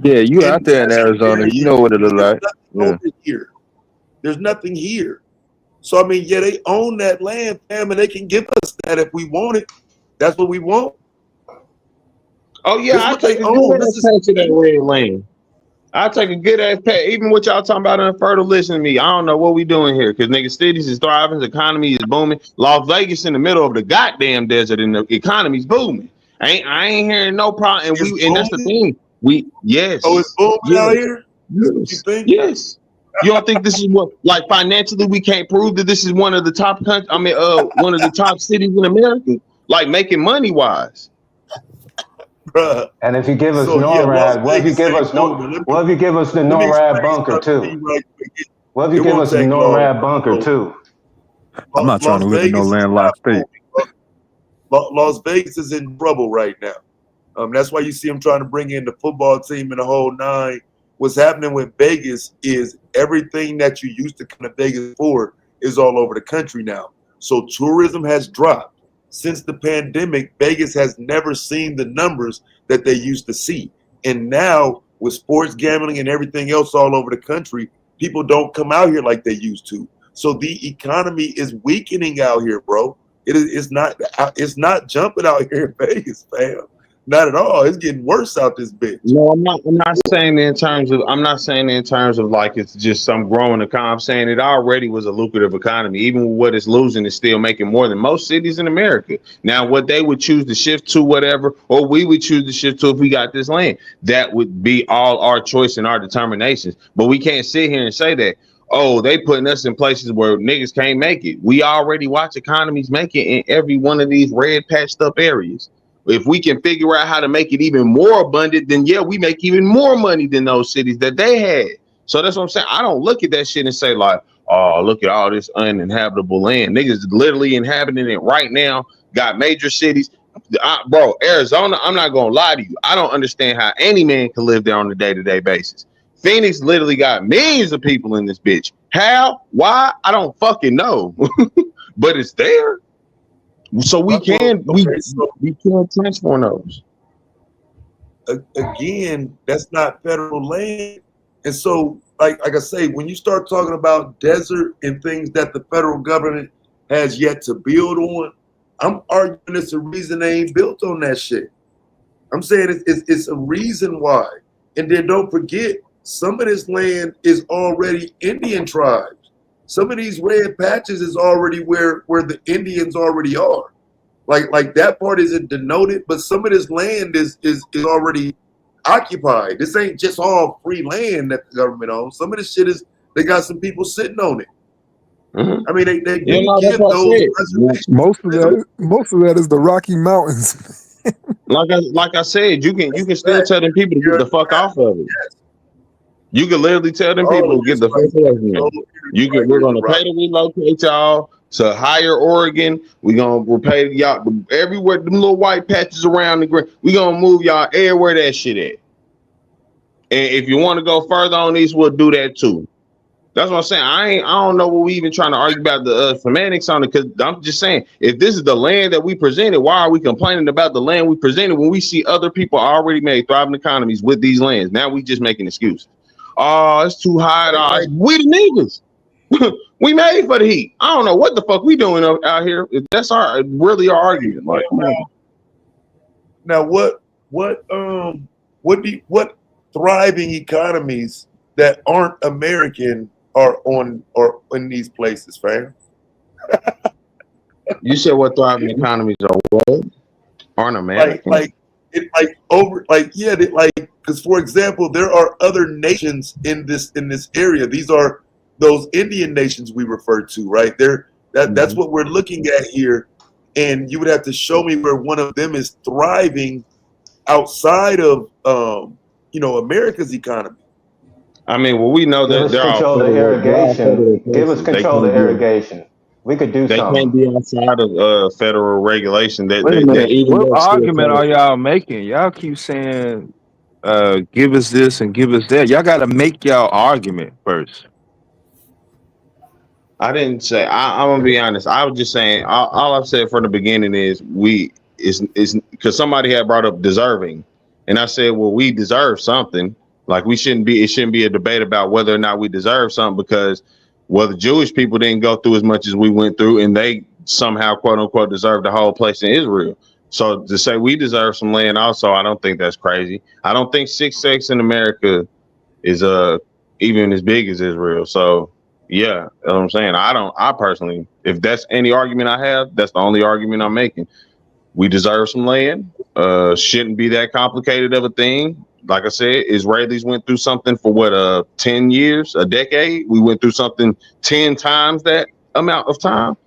Yeah, you out there in Arizona, you know what it looks like. Yeah. There's nothing here. So I mean, yeah, they own that land, fam, and they can give us that if we want it. That's what we want. Oh yeah, I'll take a good ass patch of that red land. I'll take a good ass patch. Even what y'all talking about unfertile, listen to me. I don't know what we doing here because nigga cities is thriving, the economy is booming. Las Vegas in the middle of the goddamn desert and the economy's booming. I ain't hearing no problem. And that's the thing. Yes. Oh, it's booming out here? Yes. You think? Yes. You don't think this is what, like, financially we can't prove that this is one of the top countries? I mean, one of the top cities in America, like making money wise. Bruh. And if you give us NORAD, what if you give us the NORAD bunker too? What if you give us the NORAD bunker too? I'm not trying to live in no landlocked state. Las Vegas is in trouble right now. That's why you see them trying to bring in the football team and the whole nine. What's happening with Vegas is everything that you used to come to Vegas for is all over the country now. So tourism has dropped. Since the pandemic, Vegas has never seen the numbers that they used to see. And now with sports gambling and everything else all over the country, people don't come out here like they used to. So the economy is weakening out here, bro. It's not jumping out here in Vegas, fam. Not at all. It's getting worse out this bitch. No, I'm not saying in terms of. I'm not saying in terms of like it's just some growing economy. I'm saying it already was a lucrative economy. Even with what it's losing, it's still making more than most cities in America. Now, what they would choose to shift to, whatever, or we would choose to shift to if we got this land, that would be all our choice and our determinations. But we can't sit here and say that, oh, they putting us in places where niggas can't make it. We already watch economies make it in every one of these red patched up areas. If we can figure out how to make it even more abundant, then yeah, we make even more money than those cities that they had. So that's what I'm saying. I don't look at that shit and say like, oh, look at all this uninhabitable land. Niggas literally inhabiting it right now. Got major cities. Bro, Arizona, I'm not going to lie to you. I don't understand how any man can live there on a day-to-day basis. Phoenix literally got millions of people in this bitch. How? Why? I don't fucking know. But it's there. So we can transform those. Again, that's not federal land. And so, like I say, when you start talking about desert and things that the federal government has yet to build on, I'm arguing it's a reason they ain't built on that shit. I'm saying it's a reason why. And then don't forget, some of this land is already Indian tribes. Some of these red patches is already where the Indians already are. Like that part isn't denoted, but some of this land is already occupied. This ain't just all free land that the government owns. Some of this shit they got some people sitting on it. Mm-hmm. I mean, they give those most of that is the Rocky Mountains. like I said, you can still tell them people to get the fuck off of it. Yes. You can literally tell them people to get the fuck off of it. We're gonna pay to relocate y'all to higher Oregon. We're gonna repay y'all everywhere, them little white patches around the ground. We're gonna move y'all everywhere that shit at. And if you want to go further on these, we'll do that too. That's what I'm saying. I don't know what we even trying to argue about the semantics on it, because I'm just saying, if this is the land that we presented, why are we complaining about the land we presented when we see other people already made thriving economies with these lands? Now we just making excuses. Oh, it's too hot. We the niggas. We made for the heat. I don't know what the fuck we doing out here. That's really our argument. Like, now what thriving economies that aren't American are in these places, fam? You said what thriving economies are what? Aren't American? Because for example, there are other nations in this area. These are those Indian nations we refer to, right? That's what we're looking at here. And you would have to show me where one of them is thriving outside of America's economy. I mean, well, we know that they're control the irrigation. Give us control the irrigation. We could do something. They can't be outside of federal regulation. Wait a minute. What argument are y'all making? Y'all keep saying, give us this and give us that. Y'all got to make y'all argument first. I didn't say. I'm gonna be honest. I was just saying. All I've said from the beginning is is because somebody had brought up deserving, and I said, well, we deserve something. Like it shouldn't be a debate about whether or not we deserve something, because the Jewish people didn't go through as much as we went through, and they somehow quote unquote deserve the whole place in Israel. So to say we deserve some land also, I don't think that's crazy. I don't think 6 states in America is even as big as Israel. So yeah, you know what I'm saying? I personally, if that's any argument I have, that's the only argument I'm making. We deserve some land. Shouldn't be that complicated of a thing. Like I said, Israelis went through something for 10 years, a decade. We went through something 10 times that amount of time.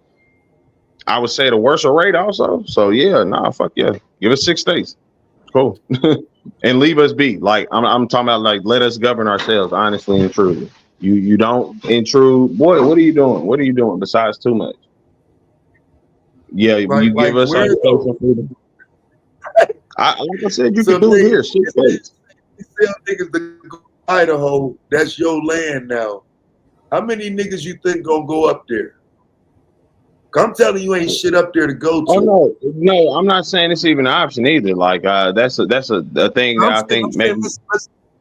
I would say the worst rate also. So yeah, fuck yeah. Give us 6 states. Cool. And leave us be. Like I'm talking about, like, let us govern ourselves honestly and truly. You don't intrude. Boy, what are you doing? What are you doing besides too much? Yeah, you give us our freedom. Like I said, you can do it here. 6 states. You tell niggas to go to Idaho, that's your land now. How many niggas you think gonna go up there? I'm telling you, ain't shit up there to go to. Oh no, I'm not saying it's even an option either. Like that's a thing that I think maybe.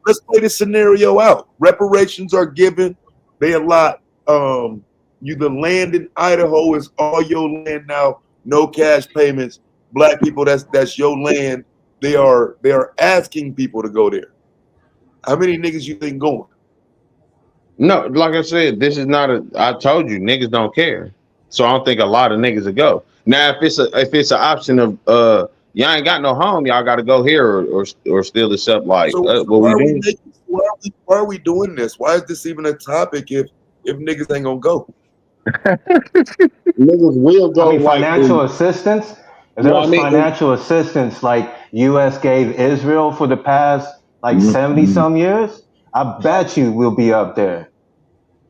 Let's play this scenario out. Reparations are given. They allot you the land in Idaho is all your land now. No cash payments. Black people, that's your land. they are asking people to go there. How many niggas you think going? No, like I said, this is not a. I told you, niggas don't care. So I don't think a lot of niggas will go. Now, if it's an option of y'all ain't got no home, y'all got to go here or still accept like So what we doing. why are we doing this? Why is this even a topic if niggas ain't gonna go? Niggas will go. I mean, like financial assistance. If there was financial assistance like U.S. gave Israel for the past like 70 some years, I bet you we'll be up there.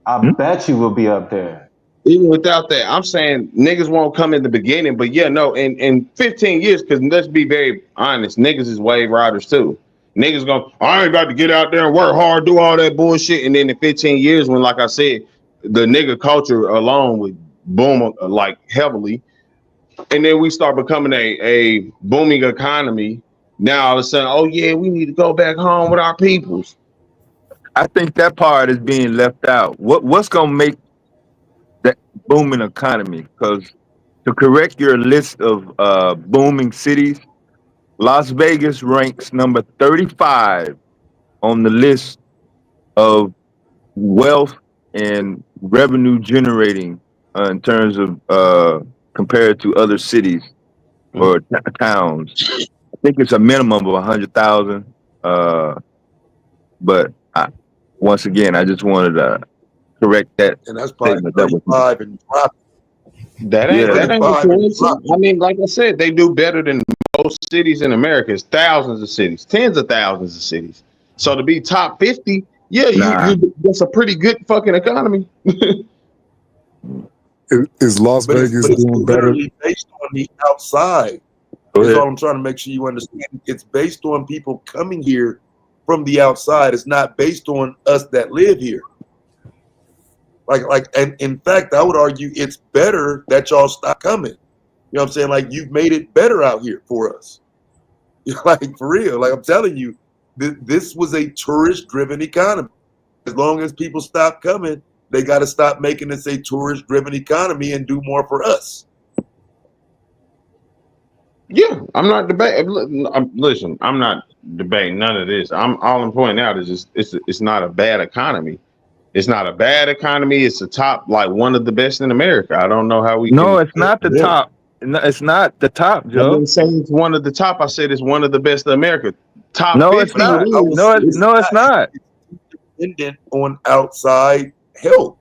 I bet you we'll be up there. Even without that, I'm saying niggas won't come in the beginning, but yeah, no, in 15 years, because let's be very honest, niggas is wave riders too. Niggas going, I ain't about to get out there and work hard, do all that bullshit, and then in 15 years, when, like I said, the nigga culture alone would boom like heavily, and then we start becoming a booming economy. Now all of a sudden, oh yeah, we need to go back home with our peoples. I think that part is being left out. What's gonna make that booming economy? Because to correct your list of booming cities, Las Vegas ranks number 35 on the list of wealth and revenue generating in terms of compared to other cities or towns. I think it's a minimum of 100,000. But once again, I just wanted to correct that. And that's probably statement. That was 35 and dropping. That ain't a coincidence. I mean, like I said, they do better than most cities in America. It's thousands of cities, tens of thousands of cities. So to be top 50, yeah, you that's a pretty good fucking economy. Is Las Vegas doing better? Based on the outside. That's all I'm trying to make sure you understand. It's based on people coming here from the outside. It's not based on us that live here. And in fact, I would argue it's better that y'all stop coming. You know what I'm saying? Like, you've made it better out here for us. Like, for real. Like, I'm telling you, this was a tourist-driven economy. As long as people stop coming, they got to stop making this a tourist-driven economy and do more for us. Yeah, I'm not debating. Listen, I'm not debating none of this. All I'm pointing out is it's not a bad economy. It's not a bad economy. It's a top, like one of the best in America. I don't know how we. No, it's not the top. No, it's not the top, Joe. I didn't say it's one of the top. I said it's one of the best in America. Top. No, 50 it's not. is- No, it's not. Dependent on outside help.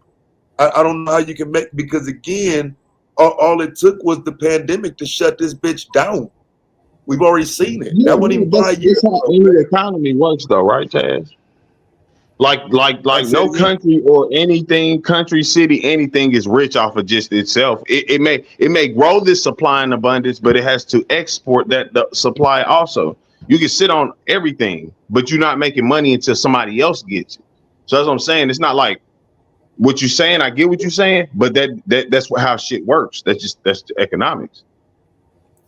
I don't know how you can make, because again, all it took was the pandemic to shut this bitch down. We've already seen it. Yeah, that wasn't even 5 years. That's how any economy works, though, right, Chaz? Like no country or anything, country, city, anything is rich off of just itself. It may grow this supply and abundance, but it has to export the supply also. You can sit on everything, but you're not making money until somebody else gets it. So that's what I'm saying. It's not like what you're saying. I get what you're saying, but that's how shit works. That's the economics.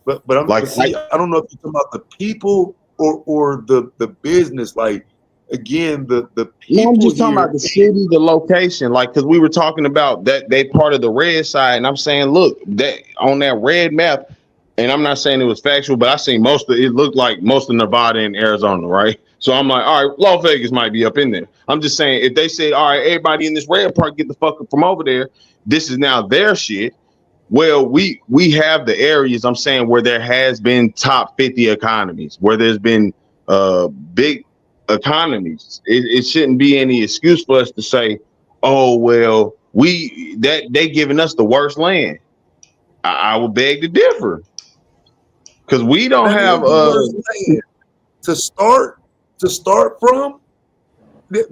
But I'm like, I don't know if you're talking about the people or the business. Like, again, the people. No, I'm just talking about the city, the location. Like, because we were talking about that they part of the red side, and I'm saying, look, that on that red map, and I'm not saying it was factual, but I seen it looked like most of Nevada and Arizona, right? So I'm like, all right, Las Vegas might be up in there. I'm just saying, if they say, all right, everybody in this red part, get the fuck from over there, this is now their shit. Well, we have the areas, I'm saying, where there has been top 50 economies, where there's been big economies. It shouldn't be any excuse for us to say, oh, well, they giving us the worst land. I would beg to differ, because we don't have to start from.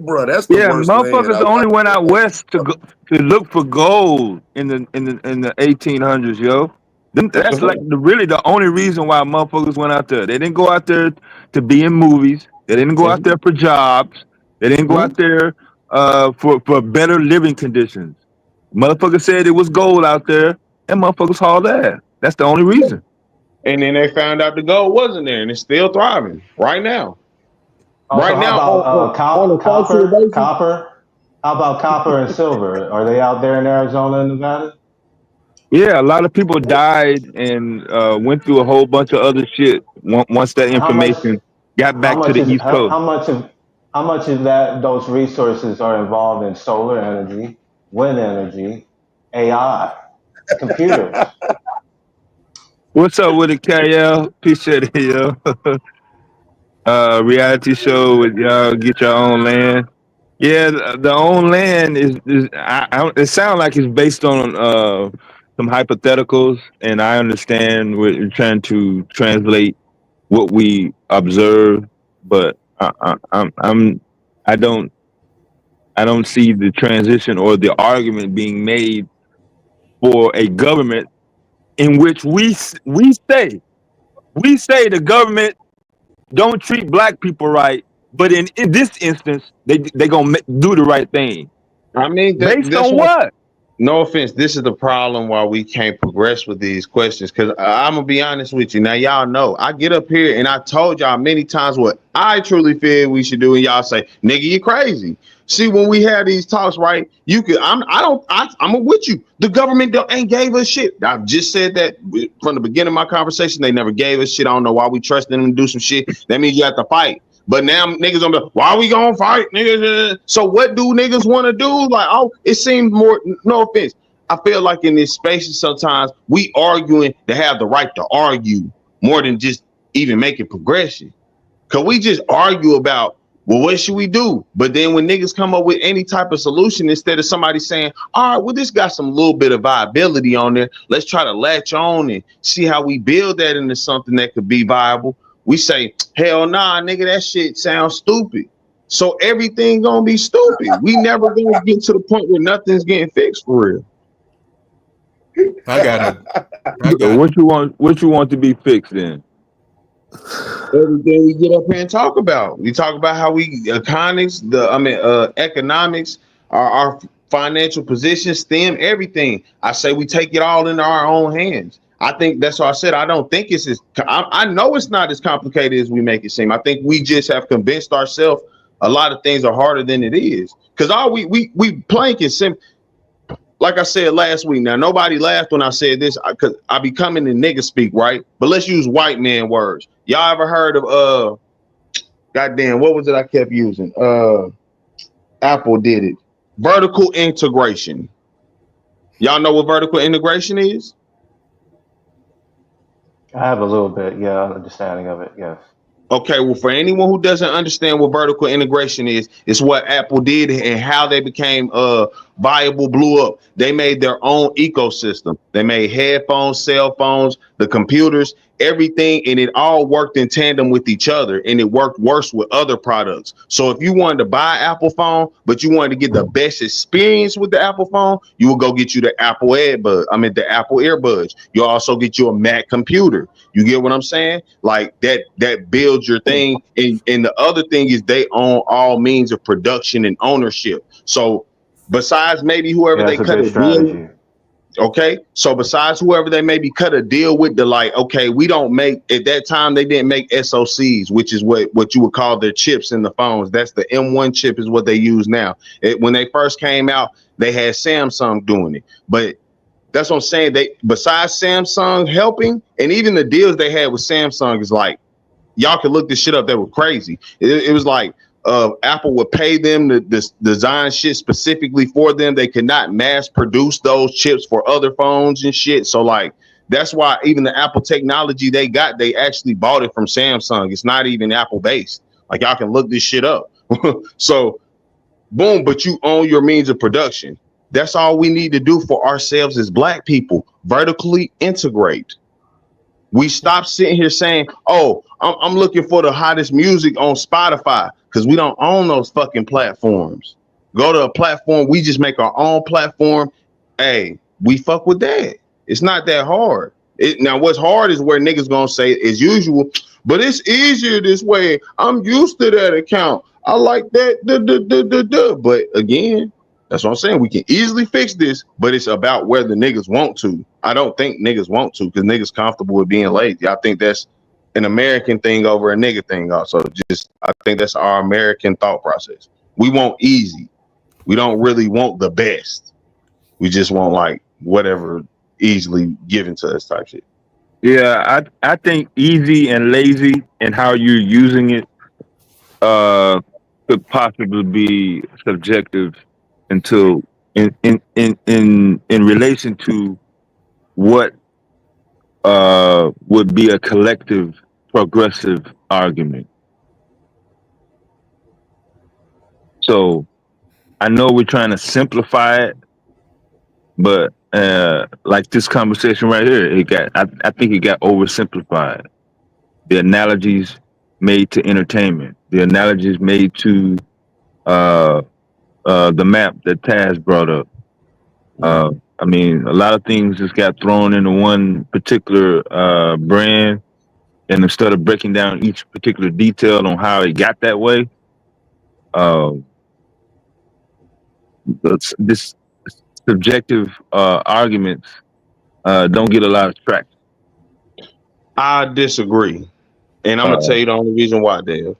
Bro, that's the worst motherfuckers land. only went out west to look for gold in the 1800s, yo. That's like really the only reason why motherfuckers went out there. They didn't go out there to be in movies. They didn't go out there for jobs. They didn't go out there for better living conditions. Motherfuckers said it was gold out there, and motherfuckers hauled ass. That's the only reason. And then they found out the gold wasn't there, and it's still thriving right now. How about copper? How about copper and silver? Are they out there in Arizona and Nevada? Yeah, a lot of people died and went through a whole bunch of other shit Once that How much? information got How back to much the is East Coast. how much of that those resources are involved in solar energy, wind energy, AI, computers? What's up with it, KL? Appreciate it, yo. Reality show with y'all get your own land. Yeah, the own land is it sounds like it's based on some hypotheticals, and I understand we're trying to translate what we observe, but I don't see the transition or the argument being made for a government in which we say the government don't treat black people right, but in this instance they gonna do the right thing. I mean, Based that's on what. what? No offense, this is the problem why we can't progress with these questions. Because I'm gonna be honest with you. Now, y'all know I get up here and I told y'all many times what I truly feel we should do, and y'all say, "Nigga, you crazy." See, when we have these talks, right? You could. I'm with you. The government ain't gave us shit. I've just said that from the beginning of my conversation. They never gave us shit. I don't know why we trust them to do some shit. That means you have to fight. But now niggas gonna be like, why we gonna fight, niggas? So what do niggas want to do? Like, oh, it seems more, no offense. I feel like in this space sometimes we arguing to have the right to argue more than just even making progression. Cause we just argue about, well, what should we do? But then when niggas come up with any type of solution, instead of somebody saying, all right, well, this got some little bit of viability on there. Let's try to latch on and see how we build that into something that could be viable. We say, hell nah, nigga, that shit sounds stupid. So everything gonna be stupid. We never gonna get to the point where nothing's getting fixed for real. I got it. What you want to be fixed then? Everything we get up here and talk about. We talk about how economics, our financial position, STEM, everything. I say we take it all into our own hands. I think that's what I said. I don't think it's as I know it's not as complicated as we make it seem. I think we just have convinced ourselves a lot of things are harder than it is. Because all we plank is simple. Like I said last week. Now nobody laughed when I said this because I be coming in nigga speak, right? But let's use white man words. Y'all ever heard of goddamn, what was it I kept using? Apple did it. Vertical integration. Y'all know what vertical integration is? I have a little bit, understanding of it, yes. Okay, well, for anyone who doesn't understand what vertical integration is, it's what Apple did and how they became viable, blew up. They made their own ecosystem. They made headphones, cell phones, the computers, everything, and it all worked in tandem with each other, and it worked worse with other products. So if you wanted to buy an Apple phone, but you wanted to get the best experience with the Apple phone, you would go get you the Apple the Apple earbuds. You also get you a Mac computer. You get what I'm saying? Like that builds your thing. And the other thing is they own all means of production and ownership. So besides maybe whoever they cut a deal. Okay, so besides whoever they maybe cut a deal with, the like, okay, we don't make, at that time they didn't make SoCs, which is what you would call their chips in the phones. That's the M1 chip is what they use now. When they first came out, they had Samsung doing it, but that's what I'm saying. They, besides Samsung helping, and even the deals they had with Samsung is like, y'all can look this shit up. They were crazy. It was like Apple would pay them to design shit specifically for them. They could not mass produce those chips for other phones and shit. So like, that's why even the Apple technology they got, they actually bought it from Samsung. It's not even Apple based. Like y'all can look this shit up. So boom, but you own your means of production. That's all we need to do for ourselves as black people. Vertically integrate. We stop sitting here saying, oh, I'm looking for the hottest music on Spotify, because we don't own those fucking platforms. Go to a platform. We just make our own platform. Hey, we fuck with that. It's not that hard. Now, what's hard is where niggas gonna say as usual, but it's easier this way. I'm used to that account. I like that. But again, that's what I'm saying. We can easily fix this, but it's about where the niggas want to. I don't think niggas want to, because niggas comfortable with being lazy. I think that's an American thing over a nigga thing also. I think that's our American thought process. We want easy. We don't really want the best. We just want like whatever easily given to us type shit. Yeah, I think easy and lazy and how you're using it could possibly be subjective until in relation to what would be a collective progressive argument. So I know we're trying to simplify it, but like this conversation right here, I think it got oversimplified. The analogies made to entertainment, the analogies made to the map that Taz brought up. I mean, a lot of things just got thrown into one particular brand, and instead of breaking down each particular detail on how it got that way, this subjective arguments don't get a lot of traction. I disagree, and I'm gonna tell you the only reason why, Dave.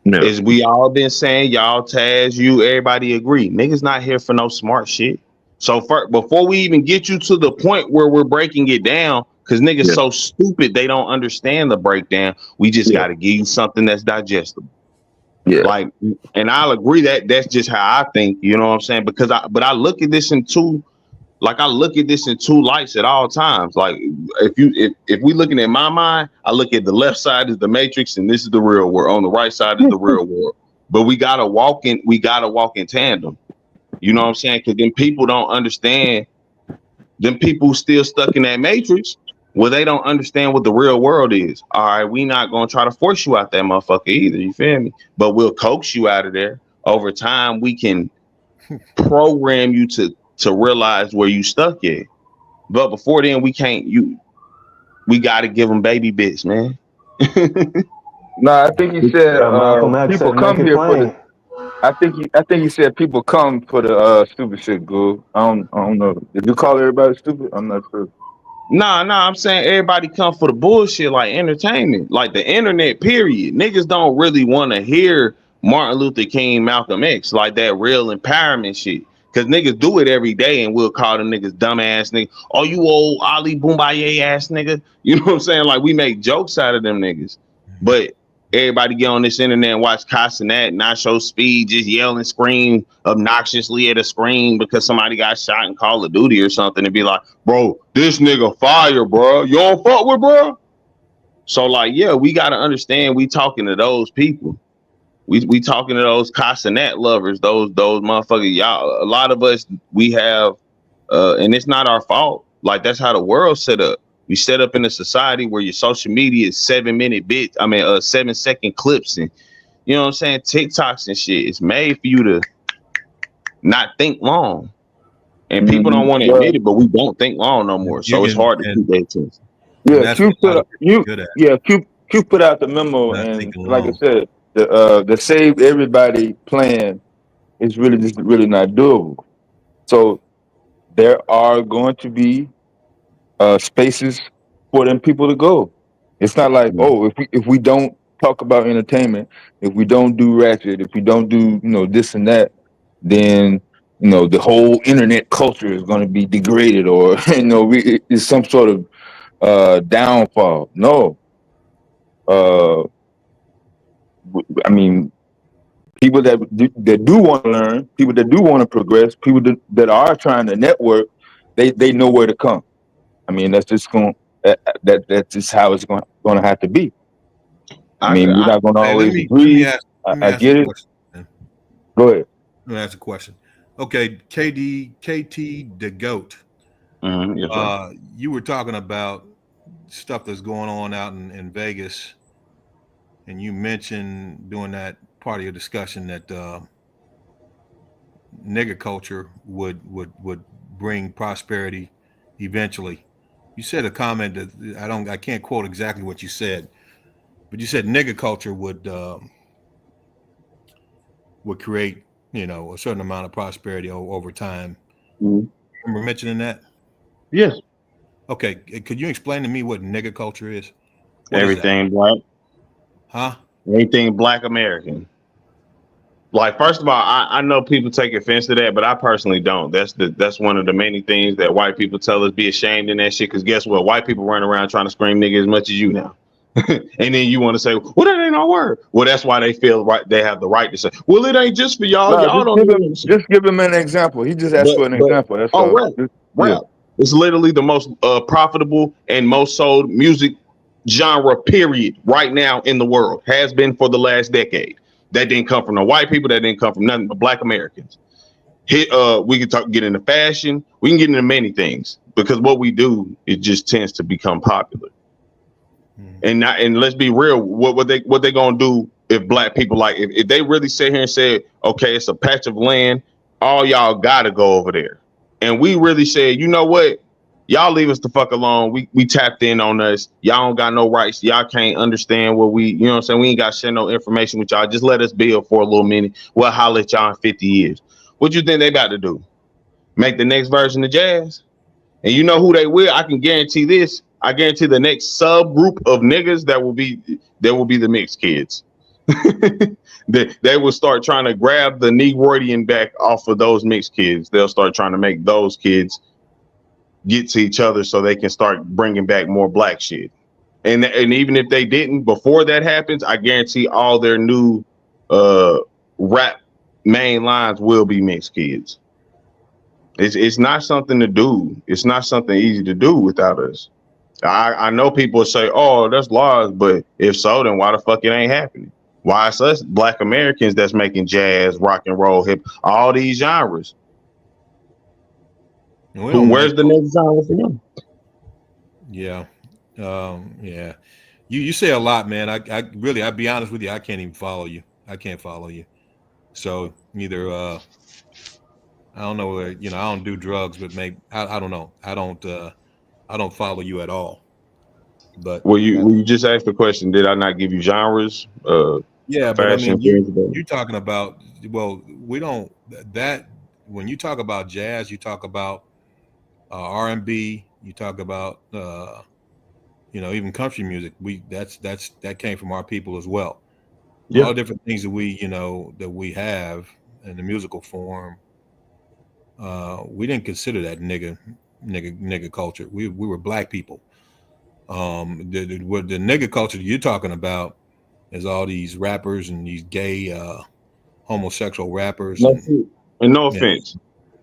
Yeah. Is we all been saying, y'all, Taz, you, everybody agree. Niggas not here for no smart shit. So before we even get you to the point where we're breaking it down, because niggas so stupid they don't understand the breakdown, we just got to give you something that's digestible. Yeah. Like, and I'll agree that that's just how I think. You know what I'm saying? Because I look at this in two lights at all times. Like if we looking at my mind, I look at the left side is the matrix and this is the real world. On the right side is the real world. But we gotta walk in tandem. You know what I'm saying? Because then people don't understand. Them people still stuck in that matrix where they don't understand what the real world is. All right, we not gonna try to force you out that motherfucker either. You feel me? But we'll coax you out of there. Over time, we can program you to realize where you stuck at. But before then, we got to give them baby bits, man. No, I think he said people come here for the. I think he said people come for the stupid shit, Goo. I don't know. Did you call everybody stupid? I'm not sure. Nah, I'm saying everybody come for the bullshit, like entertainment, like the internet, period. Niggas don't really want to hear Martin Luther King, Malcolm X, like that real empowerment shit. Cause niggas do it every day and we'll call them niggas dumbass niggas. Oh, you old Ali Boombaye ass nigga. You know what I'm saying? Like we make jokes out of them niggas. But everybody get on this internet and watch Castanet, Nacho Speed, just yell and scream obnoxiously at a screen because somebody got shot in Call of Duty or something and be like, bro, this nigga fire, bro. You don't fuck with, bro? So like, yeah, we got to understand we talking to those people. We talking to those Castanet lovers, those motherfuckers. Y'all, a lot of us, we have, and it's not our fault. Like that's how the world's set up. We set up in a society where your social media is 7-second clips and you know what I'm saying, TikToks and shit. It's made for you to not think long, and people don't want to admit it, but we don't think long no more. So it's hard to keep that attention. Yeah, Q put out the memo, and like I said, the Save Everybody plan is really not doable. So there are going to be spaces for them people to go. It's not like, oh, if we don't talk about entertainment, if we don't do ratchet, if we don't do this and that, then the whole internet culture is going to be degraded, or it's some sort of downfall. No. I mean, people that do want to learn, people that do want to progress, people that are trying to network, they know where to come. I mean, that's just that's just how it's going to have to be. I mean, we're not going to always agree. I get it. Go ahead. Let me ask a question. Okay, KT the GOAT. Yes, you were talking about stuff that's going on out in Vegas, and you mentioned during that part of your discussion that nigger culture would bring prosperity eventually. You said a comment that I can't quote exactly what you said, but you said nigger culture would create a certain amount of prosperity over time. Remember mentioning that? Yes. Okay, could you explain to me what nigger culture is? Everything black. Huh? Anything Black American. Like, first of all, I know people take offense to that, but I personally don't. That's one of the many things that white people tell us be ashamed in that shit. Because guess what? White people run around trying to scream nigga as much as you now. And then you want to say, well, that ain't our word. Well, that's why they feel right. They have the right to say, well, it ain't just for y'all. No, Y'all don't just give him an example. He just asked for an example. That's all. rap. Yeah. It's literally the most profitable and most sold music genre, period, right now in the world. Has been for the last decade. That didn't come from the white people. That didn't come from nothing but black Americans. We can get into fashion. We can get into many things because what we do, it just tends to become popular. And let's be real, what they gonna do if black people, like, if they really sit here and say, okay, it's a patch of land, all y'all gotta go over there. And we really said, you know what? Y'all leave us the fuck alone. We tapped in on us. Y'all don't got no rights. Y'all can't understand what we, you know what I'm saying? We ain't got to share no information with y'all. Just let us build for a little minute. We'll holler at y'all in 50 years. What you think they about to do? Make the next version of jazz? And you know who they will? I can guarantee this. I guarantee the next subgroup of niggas that will be the mixed kids. They will start trying to grab the Negroidian back off of those mixed kids. They'll start trying to make those kids get to each other so they can start bringing back more black shit. And even if they didn't, before that happens, I guarantee all their new rap main lines will be mixed kids. It's not something to do. It's not something easy to do without us. I know people say, oh, that's lies, but if so, then why the fuck it ain't happening? Why it's us black Americans that's making jazz, rock and roll, hip, all these genres? Where's the next genre for them? Yeah. Yeah. You say a lot, man. I really, I'll be honest with you, I can't even follow you. I can't follow you. So either I don't know where, I don't do drugs, but maybe I don't know. I don't follow you at all. But you just asked the question, did I not give you genres? Yeah, but fashion, I mean, you're talking about, well, we don't, that when you talk about jazz, you talk about R&B, you talk about even country music. That came from our people as well. Yeah. All different things that we have in the musical form. We didn't consider that nigga culture. We were black people. The nigga culture that you're talking about is all these rappers and these gay homosexual rappers. No offense.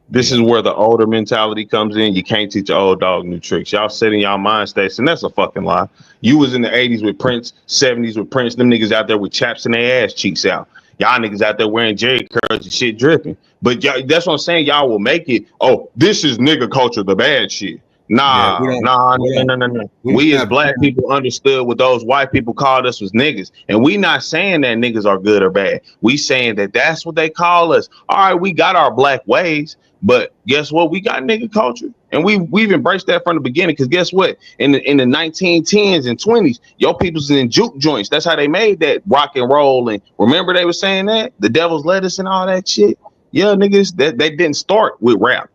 This is where the older mentality comes in. You can't teach an old dog new tricks. Y'all sit in y'all mind states, and that's a fucking lie. You was in the 80s with Prince, 70s with Prince. Them niggas out there with chaps in their ass cheeks out. Y'all niggas out there wearing Jerry curls and shit dripping. But that's what I'm saying. Y'all will make it. Oh, this is nigga culture, the bad shit. Nah. We as black people understood what those white people called us was niggas. And we not saying that niggas are good or bad. We saying that that's what they call us. All right, we got our black ways, but guess what? We got nigga culture. And we've embraced that from the beginning. Because guess what? In the 1910s and 20s, your people's in juke joints. That's how they made that rock and roll. And remember they were saying that? The devil's lettuce and all that shit. Yeah, niggas, they didn't start with rap.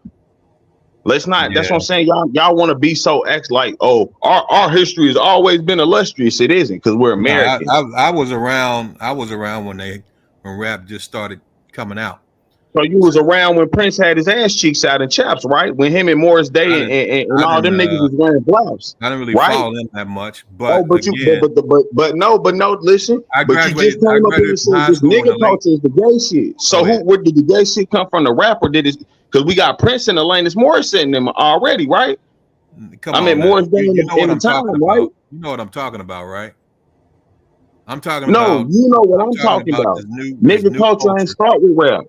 Let's not. That's what I'm saying. Y'all want to be so like, oh, our history has always been illustrious. It isn't, because we're Americans. I was around when rap just started coming out. So you was around when Prince had his ass cheeks out and chaps, right? When him and Morris Day and all them niggas was wearing blouse. I didn't really follow them that much, but but no. Listen, I but you just came up here and said this nigga culture is the gay shit. So where did the gay shit come from? The rapper did it? Because we got Prince and Alanis Morissette in them already, right? Morris Day in the time, right? You know what I'm talking about, right? I'm talking about. No, you know what I'm talking about. Nigga culture ain't start with rap.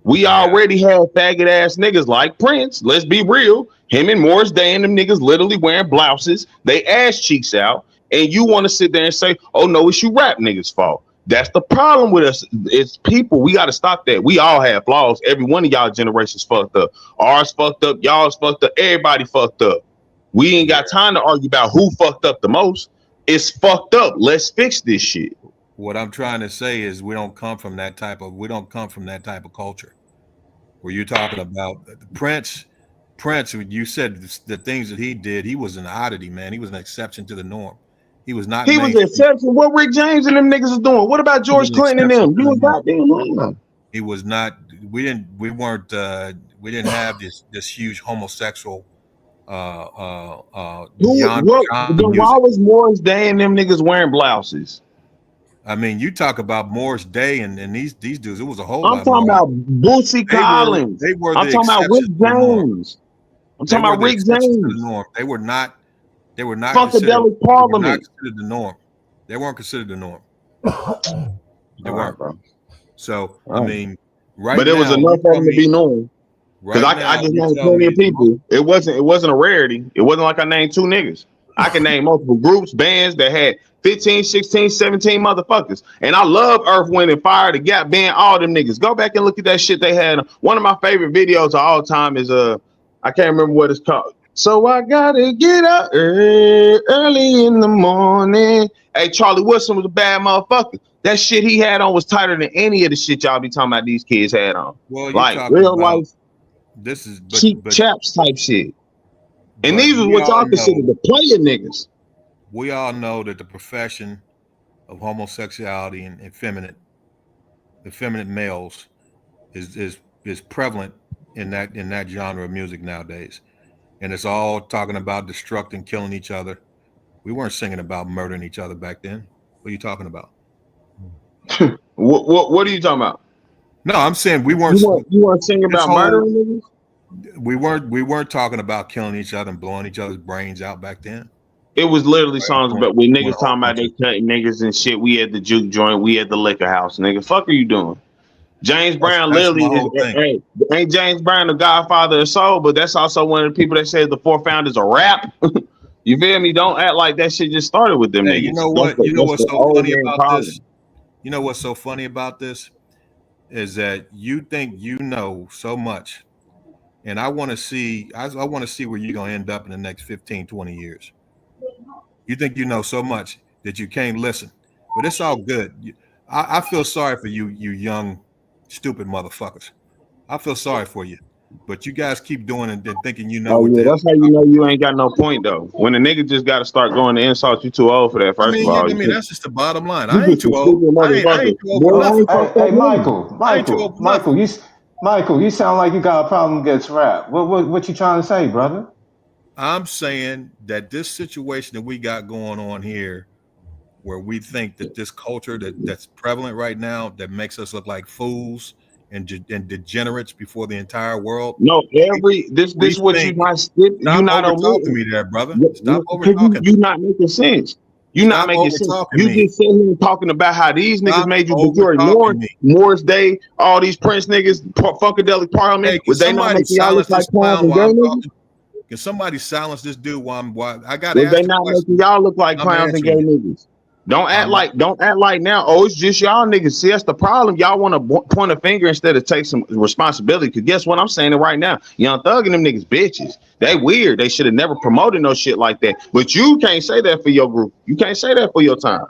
We already had faggot ass niggas like Prince. Let's be real. Him and Morris Day and them niggas literally wearing blouses, they ass cheeks out, and you want to sit there and say, "Oh no, it's you rap niggas' fault." That's the problem with us. It's people. We got to stop that. We all have flaws. Every one of y'all generations fucked up. Ours fucked up. Y'all's fucked up. Everybody fucked up. We ain't got time to argue about who fucked up the most. It's fucked up. Let's fix this shit. What I'm trying to say is we don't come from that type of culture. Where you're talking about Prince, you said the things that he did, he was an oddity, man. He was an exception to the norm. He was not. He was an exception. What Rick James and them niggas is doing? What about George Clinton and them? You was goddamn lying. He was not. We didn't have this huge homosexual genre Then why music. was Morris Day and them niggas wearing blouses? I mean, you talk about Morris Day and these dudes. It was a whole I'm lot talking more. about Bootsy Collins. They were I'm the talking about Rick exception to the norm. James. I'm talking about Rick To the James. norm. They were not Funkadelic Parliament. considered the norm. They weren't considered the norm. They All weren't. right, bro. So All I right. mean, right But it was now, enough you of tell them to me- be known. Because right I now, just you named tell plenty of me- people. It wasn't a rarity. It wasn't like I named 2 niggas. I can name multiple groups, bands that had 15, 16, 17 motherfuckers. And I love Earth, Wind, and Fire, the Gap Band, all them niggas. Go back and look at that shit they had. One of my favorite videos of all time is I can't remember what it's called. So I gotta get up early in the morning. Hey, Charlie Wilson was a bad motherfucker. That shit he had on was tighter than any of the shit y'all be talking about these kids had on. Well, you Like talking real about life this is cheap but chaps type shit. And but these was we what all y'all consider know- the player niggas. we all know that the profession of homosexuality and effeminate males is prevalent in that genre of music nowadays, and it's all talking about destructing, killing each other. We weren't singing about murdering each other back then. What are you talking about? What are you talking about? No, I'm saying we weren't. You weren't singing this about whole- murdering niggas? We weren't talking about killing each other and blowing each other's brains out back then. It was literally songs about when Doing a niggas whole talking about they cutting niggas and shit. We at the juke joint, we at the liquor house, nigga. Fuck are you doing? James Brown that's literally my whole is, thing. hey, ain't James Brown the godfather of soul, but that's also one of the people that said the 4 founders of rap. You feel me? Don't act like that shit just started with them Hey, niggas. you know That's what? the- You know that's what's the so old funny man about problem. this? You know what's so funny about this is that you think you know so much, and I want to see. I want to see where you're gonna end up in the next 15, 20 years. You think you know so much that you can't listen, but it's all good. I feel sorry for you, you young, stupid motherfuckers. I feel sorry for you, but you guys keep doing it and thinking you know Oh what yeah, the that's how you know you ain't got no point though. When a nigga just got to start going to insult, you too old for that. First of all, that's just the bottom line. you I ain't just a too old. stupid I ain't motherfucker. too old for Boy, I nothing. ain't fucked Hey, up neither. Michael, you sound like you got a problem against rap. What you trying to say, brother? I'm saying that this situation that we got going on here, where we think that this culture that's prevalent right now that makes us look like fools and degenerates before the entire world. No, this what you not you not over talking omitting. me there, brother. Yeah, Stop yeah, over 'cause talking. you not making sense. You not Stop making sense. over-talking You me. just sitting here talking about how these niggas Stop made you, but you're over-talking ignoring me. Morris Day, all these Prince niggas, Funkadelic Parliament. Hey, can Was they not somebody making y'all silence look like this clowns clown and while gay I'm niggas? talking? Can somebody silence this dude while I got to Was ask they the not question? making y'all look like I'm clowns and gay answering it. niggas? Don't act like now. Oh, it's just y'all niggas. See, that's the problem. Y'all want to point a finger instead of take some responsibility. Cause guess what? I'm saying it right now. Young Thug and them niggas bitches. They weird. They should have never promoted no shit like that. But you can't say that for your group. You can't say that for your time.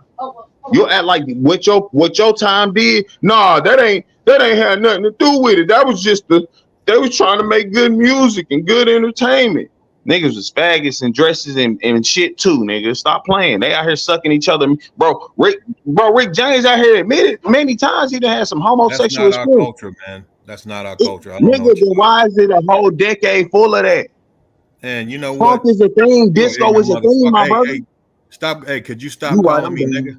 You act like what your time did. Nah, that ain't had nothing to do with it. That was just they was trying to make good music and good entertainment. Niggas was faggots and dresses and shit too, nigga. Stop playing. They out here sucking each other. Bro, Rick James out here admitted many times he done had some That's homosexual not our experience. culture, man. That's not our culture. I don't know Nigga, what you. then why is it a whole decade full of that? And you know Funk what? is a thing. You're Disco ignorant is a thing, motherfucker. my Hey, brother. hey, stop. Hey, could you stop You right, calling I'm me done. nigga?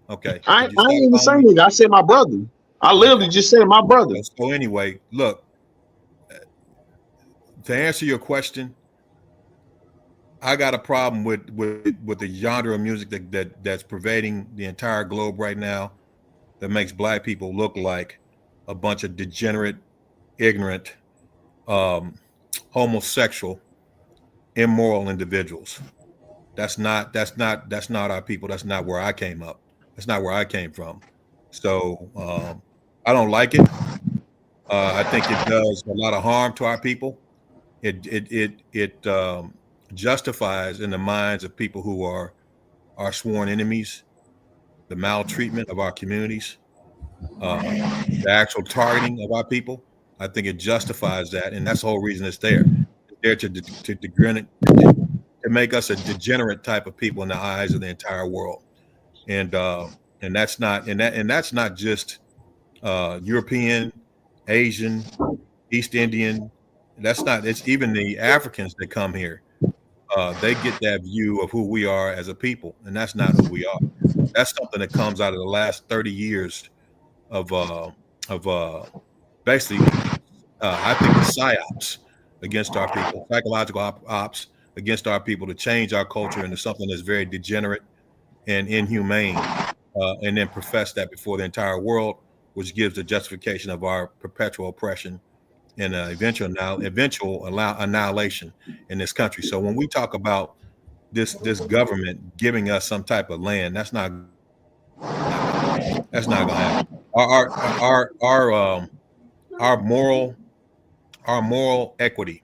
Okay. I Could you ain't stop even calling saying me? it. I said my brother. I literally just said my brother. So anyway, look. To answer your question, I got a problem with the genre of music that's pervading the entire globe right now, that makes black people look like a bunch of degenerate, ignorant, homosexual, immoral individuals. That's not our people. That's not where I came up. That's not where I came from. So I don't like it. I think it does a lot of harm to our people. It justifies in the minds of people who are our sworn enemies the maltreatment of our communities, the actual targeting of our people. I think it justifies that, and that's the whole reason it's there. It's there to make us a degenerate type of people in the eyes of the entire world, and that's not just European, Asian, East Indian. That's not. It's even the Africans that come here. They get that view of who we are as a people, and that's not who we are. That's something that comes out of the last 30 years of basically, I think, psyops against our people, psychological ops against our people to change our culture into something that's very degenerate and inhumane, and then profess that before the entire world, which gives the justification of our perpetual oppression and eventual annihilation in this country. So when we talk about this government giving us some type of land, that's not gonna happen. Our moral equity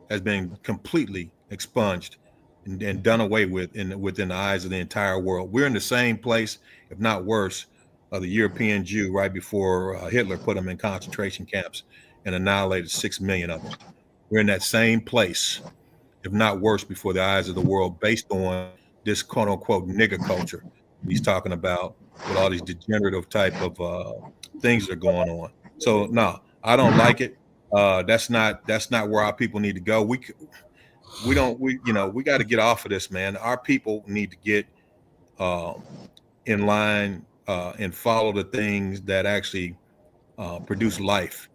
has been completely expunged and done away with within the eyes of the entire world. We're in the same place, if not worse, of the European Jew right before Hitler put them in concentration camps and annihilated 6 million of them. We're in that same place, if not worse, before the eyes of the world, based on this quote unquote nigger culture he's talking about, with all these degenerative type of things that are going on. So no, I don't like it. That's not where our people need to go. We got to get off of this, man. Our people need to get in line and follow the things that actually produce life.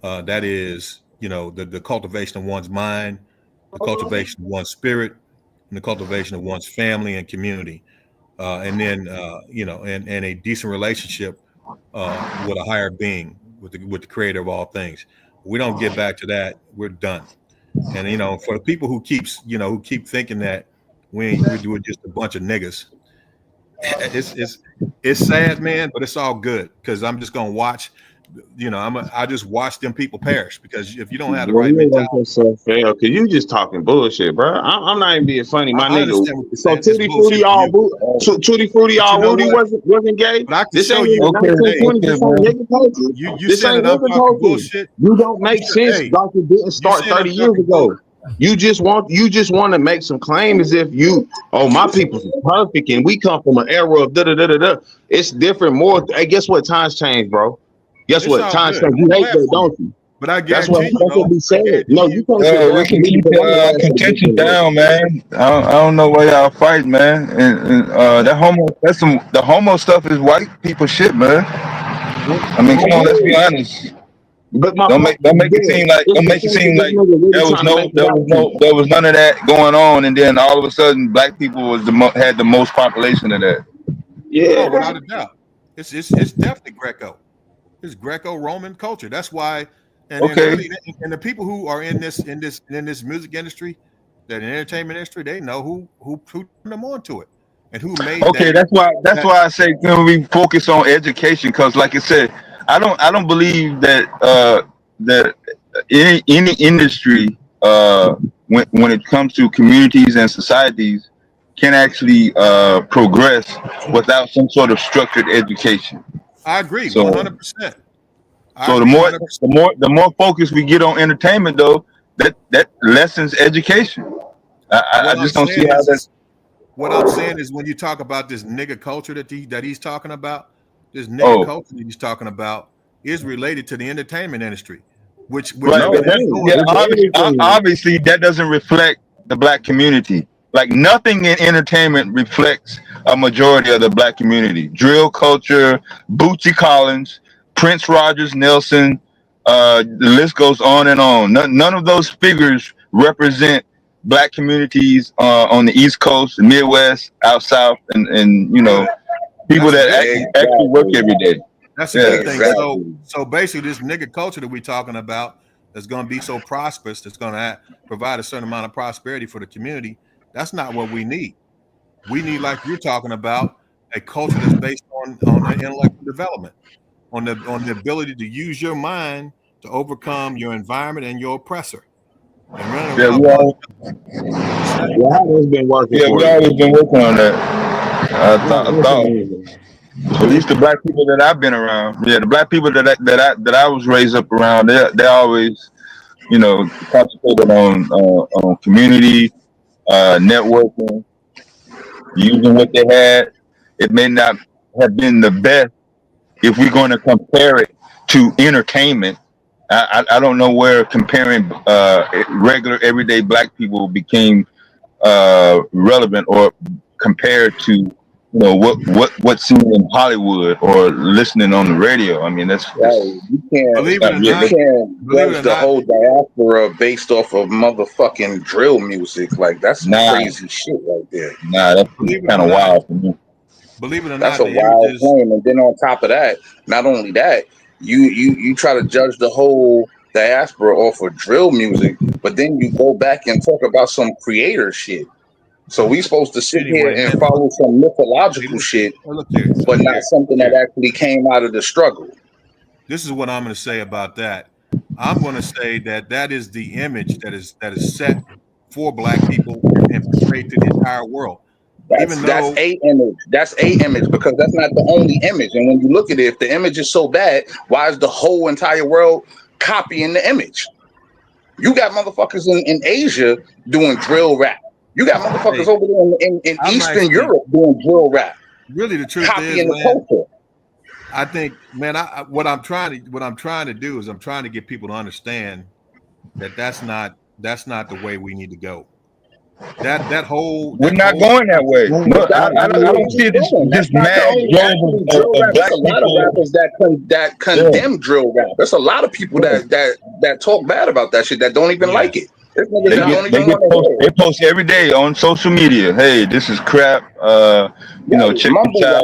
That is, the cultivation of one's mind, the cultivation of one's spirit, and the cultivation of one's family and community, and then and a decent relationship with a higher being, with the creator of all things. We don't get back to that, we're done. And for the people who keep thinking that we're just a bunch of niggas, it's sad, man, but it's all good, because I'm just gonna watch. I just watch them people perish, because if you don't have the right mentality, because you just talking bullshit, bro. I'm not even being funny, my nigga. So Tutti Frutti all Rudy wasn't gay. But I can This show ain't you. even 1920. This ain't nigga culture. You This said ain't that I'm nigga talking culture. bullshit. You don't make sense. Hey, Like it didn't start said I'm 30 years talking ago. You just want to make some claim as if my people's perfect and we come from an era of da da da da da. It's different. More. Hey, guess what? Times change, bro. Guess It's what? all Times good. change. You I'm hate glad that, for you. don't you? But I That's guarantee what we said. No, you can't sit We down can and keep leave the contention down, man. I don't know why y'all fight, man. And the homo stuff is white people shit, man. I mean, come on, let's be honest. But Don't make it seem like there was none of that going on, and then all of a sudden black people had the most population of that. Oh, without a doubt. It's definitely Greco. It's Greco-Roman culture. That's why, and the people who are in this music industry, that entertainment industry, they know who turned them on to it and who made Okay, that's why I say we focus on education, because like I said, I don't believe that that any industry when it comes to communities and societies can actually progress without some sort of structured education. I agree, So 100%. So the more focus we get on entertainment, though, that lessens education. I just don't see how that's. What I'm saying is, when you talk about this nigga culture that he's talking about, this nigga culture that he's talking about is related to the entertainment industry, which obviously that doesn't reflect the black community. Like nothing in entertainment reflects a majority of the black community. Drill culture, Bootsy Collins, Prince Rogers Nelson, the list goes on and on. None of those figures represent black communities on the East Coast, the Midwest, out South, and people that actually work every day. That's a good thing. Exactly. So basically, this nigga culture that we're talking about that's going to be so prosperous, that's going to provide a certain amount of prosperity for the community. That's not what we need. We need, like you're talking about, a culture that's based on intellectual development, on the ability to use your mind to overcome your environment and your oppressor. And we always been working on that. I thought. At least the black people that I've been around, the black people that I was raised up around, they always, concentrated on community, networking, using what they had. It may not have been the best if we're going to compare it to entertainment, I don't know where comparing regular everyday black people became relevant or compared to what's seen in Hollywood or listening on the radio. I mean, that's You can't, Believe it or you not- can't believe it judge or the not- whole diaspora based off of motherfucking drill music. Like that's some Nah. crazy shit right there. nah, that's Believe it kind or of not- wild for me. Believe it or That's not, a the wild images. claim. And then on top of that, not only that, you try to judge the whole diaspora off of drill music, but then you go back and talk about some creator shit. So we supposed to sit here Anyway, and man, follow some mythological shit, look here. but not something that actually came out of the struggle. This is what I'm going to say about that. I'm going to say that is the image that is set for black people and portrayed to the entire world. That's a image. That's a image because that's not the only image. And when you look at it, if the image is so bad, why is the whole entire world copying the image? You got motherfuckers in Asia doing drill rap. You got motherfuckers over there in I'm Eastern actually- Europe doing drill rap. Really, the truth Copying is, the man, culture. I think, man, what I'm trying to do is I'm trying to get people to understand that that's not the way we need to go. That whole We're not going that way. No, I don't see this mad drove of There's black a lot of people. rappers that condemn drill rap. There's a lot of people that talk bad about that shit that don't even like it. There's niggas They that don't get, they even get want post, to hear they it. post every day on social media. Hey, this is crap. Check Mumble this out. rap.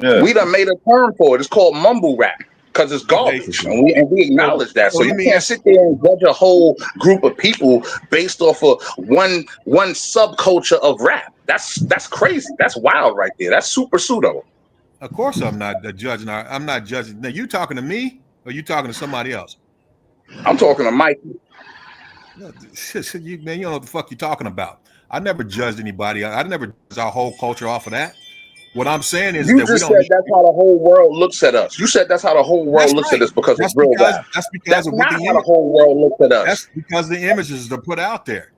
Yeah. We done made a term for it. It's called mumble rap because it's garbage, and we acknowledge that. So you can't sit there and judge a whole group of people based off of one subculture of rap. That's crazy. That's wild right there. That's super pseudo. Of course, I'm not judging. I'm not judging. Now, you talking to me or you talking to somebody else? I'm talking to Mikey. Man, you don't know what the fuck you're talking about. I never judged anybody. I never judged our whole culture off of that. What I'm saying is You that we just don't. said that's how the whole world looks at us. You said that's how the whole world looks at us because That's of real because rap. that's because That's of what not the how the whole world looks at us. That's because the images that are put out there.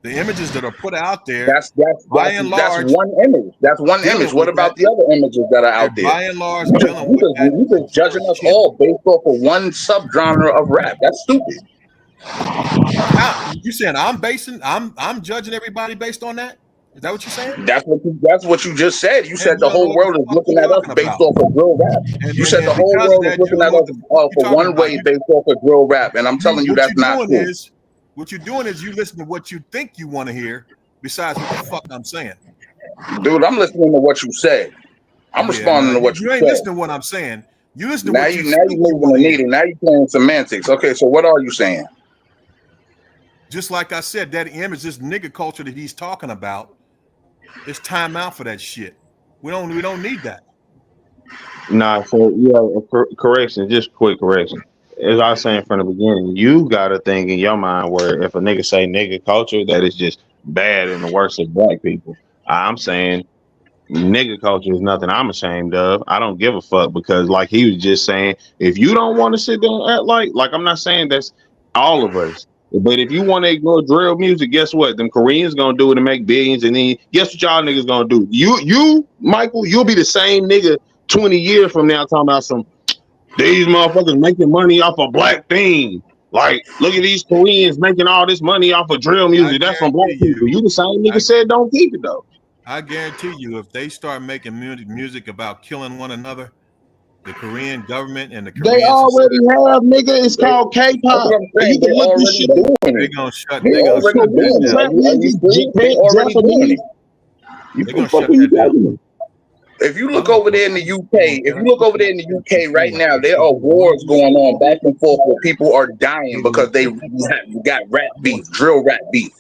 The images that are put out there. That's by and large. that's one image. That's one dealing image. What with about the other images that are out They're there? by and large You dealing with that. just judging us all based off of one subgenre of rap. That's stupid. You saying I'm judging everybody based on that? Is that what you're saying? That's what you just said. You said you the don't know whole what world the is fuck looking you're at us talking based about. off of drill rap. You said the whole because world of is that, looking you at don't us know what for you're one talking way about. based off of drill rap, and I'm telling you that's not true. What you're doing is you listen to what you think you want to hear, besides what the fuck I'm saying. Dude, I'm listening to what you said. I'm responding to what you you ain't said. listening to what I'm saying. You listen to Now what you you now you moving the needle. Now you playing semantics. Okay, so what are you saying? Just like I said, that image, this nigga culture that he's talking about, it's time out for that shit. We don't need that. Nah, so yeah, correction, just quick correction. As I was saying from the beginning, you got a thing in your mind where if a nigga say nigga culture, that is just bad and the worst of black people. I'm saying nigga culture is nothing I'm ashamed of. I don't give a fuck because, like he was just saying, if you don't want to sit there and act like I'm not saying that's all of us. But if you want to ignore drill music, guess what? Them Koreans gonna do it and make billions, and then guess what y'all niggas gonna do? You, Michael, you'll be the same nigga 20 years from now talking about some these motherfuckers making money off of black thing. Like, look at these Koreans making all this money off of drill music. That's from black people. You the same nigga said don't keep it though. I guarantee you, if they start making music about killing one another, the Korean government and the Korean They already have, nigga. It's called K-pop. You can look this shit up. They're gonna shut. They They're gonna already shut doing that it. down. Are you serious? They already doing it. They're gonna shut that down. If you look over there in the UK, right now, there are wars going on back and forth where people are dying because they got rap beef, drill rap beef.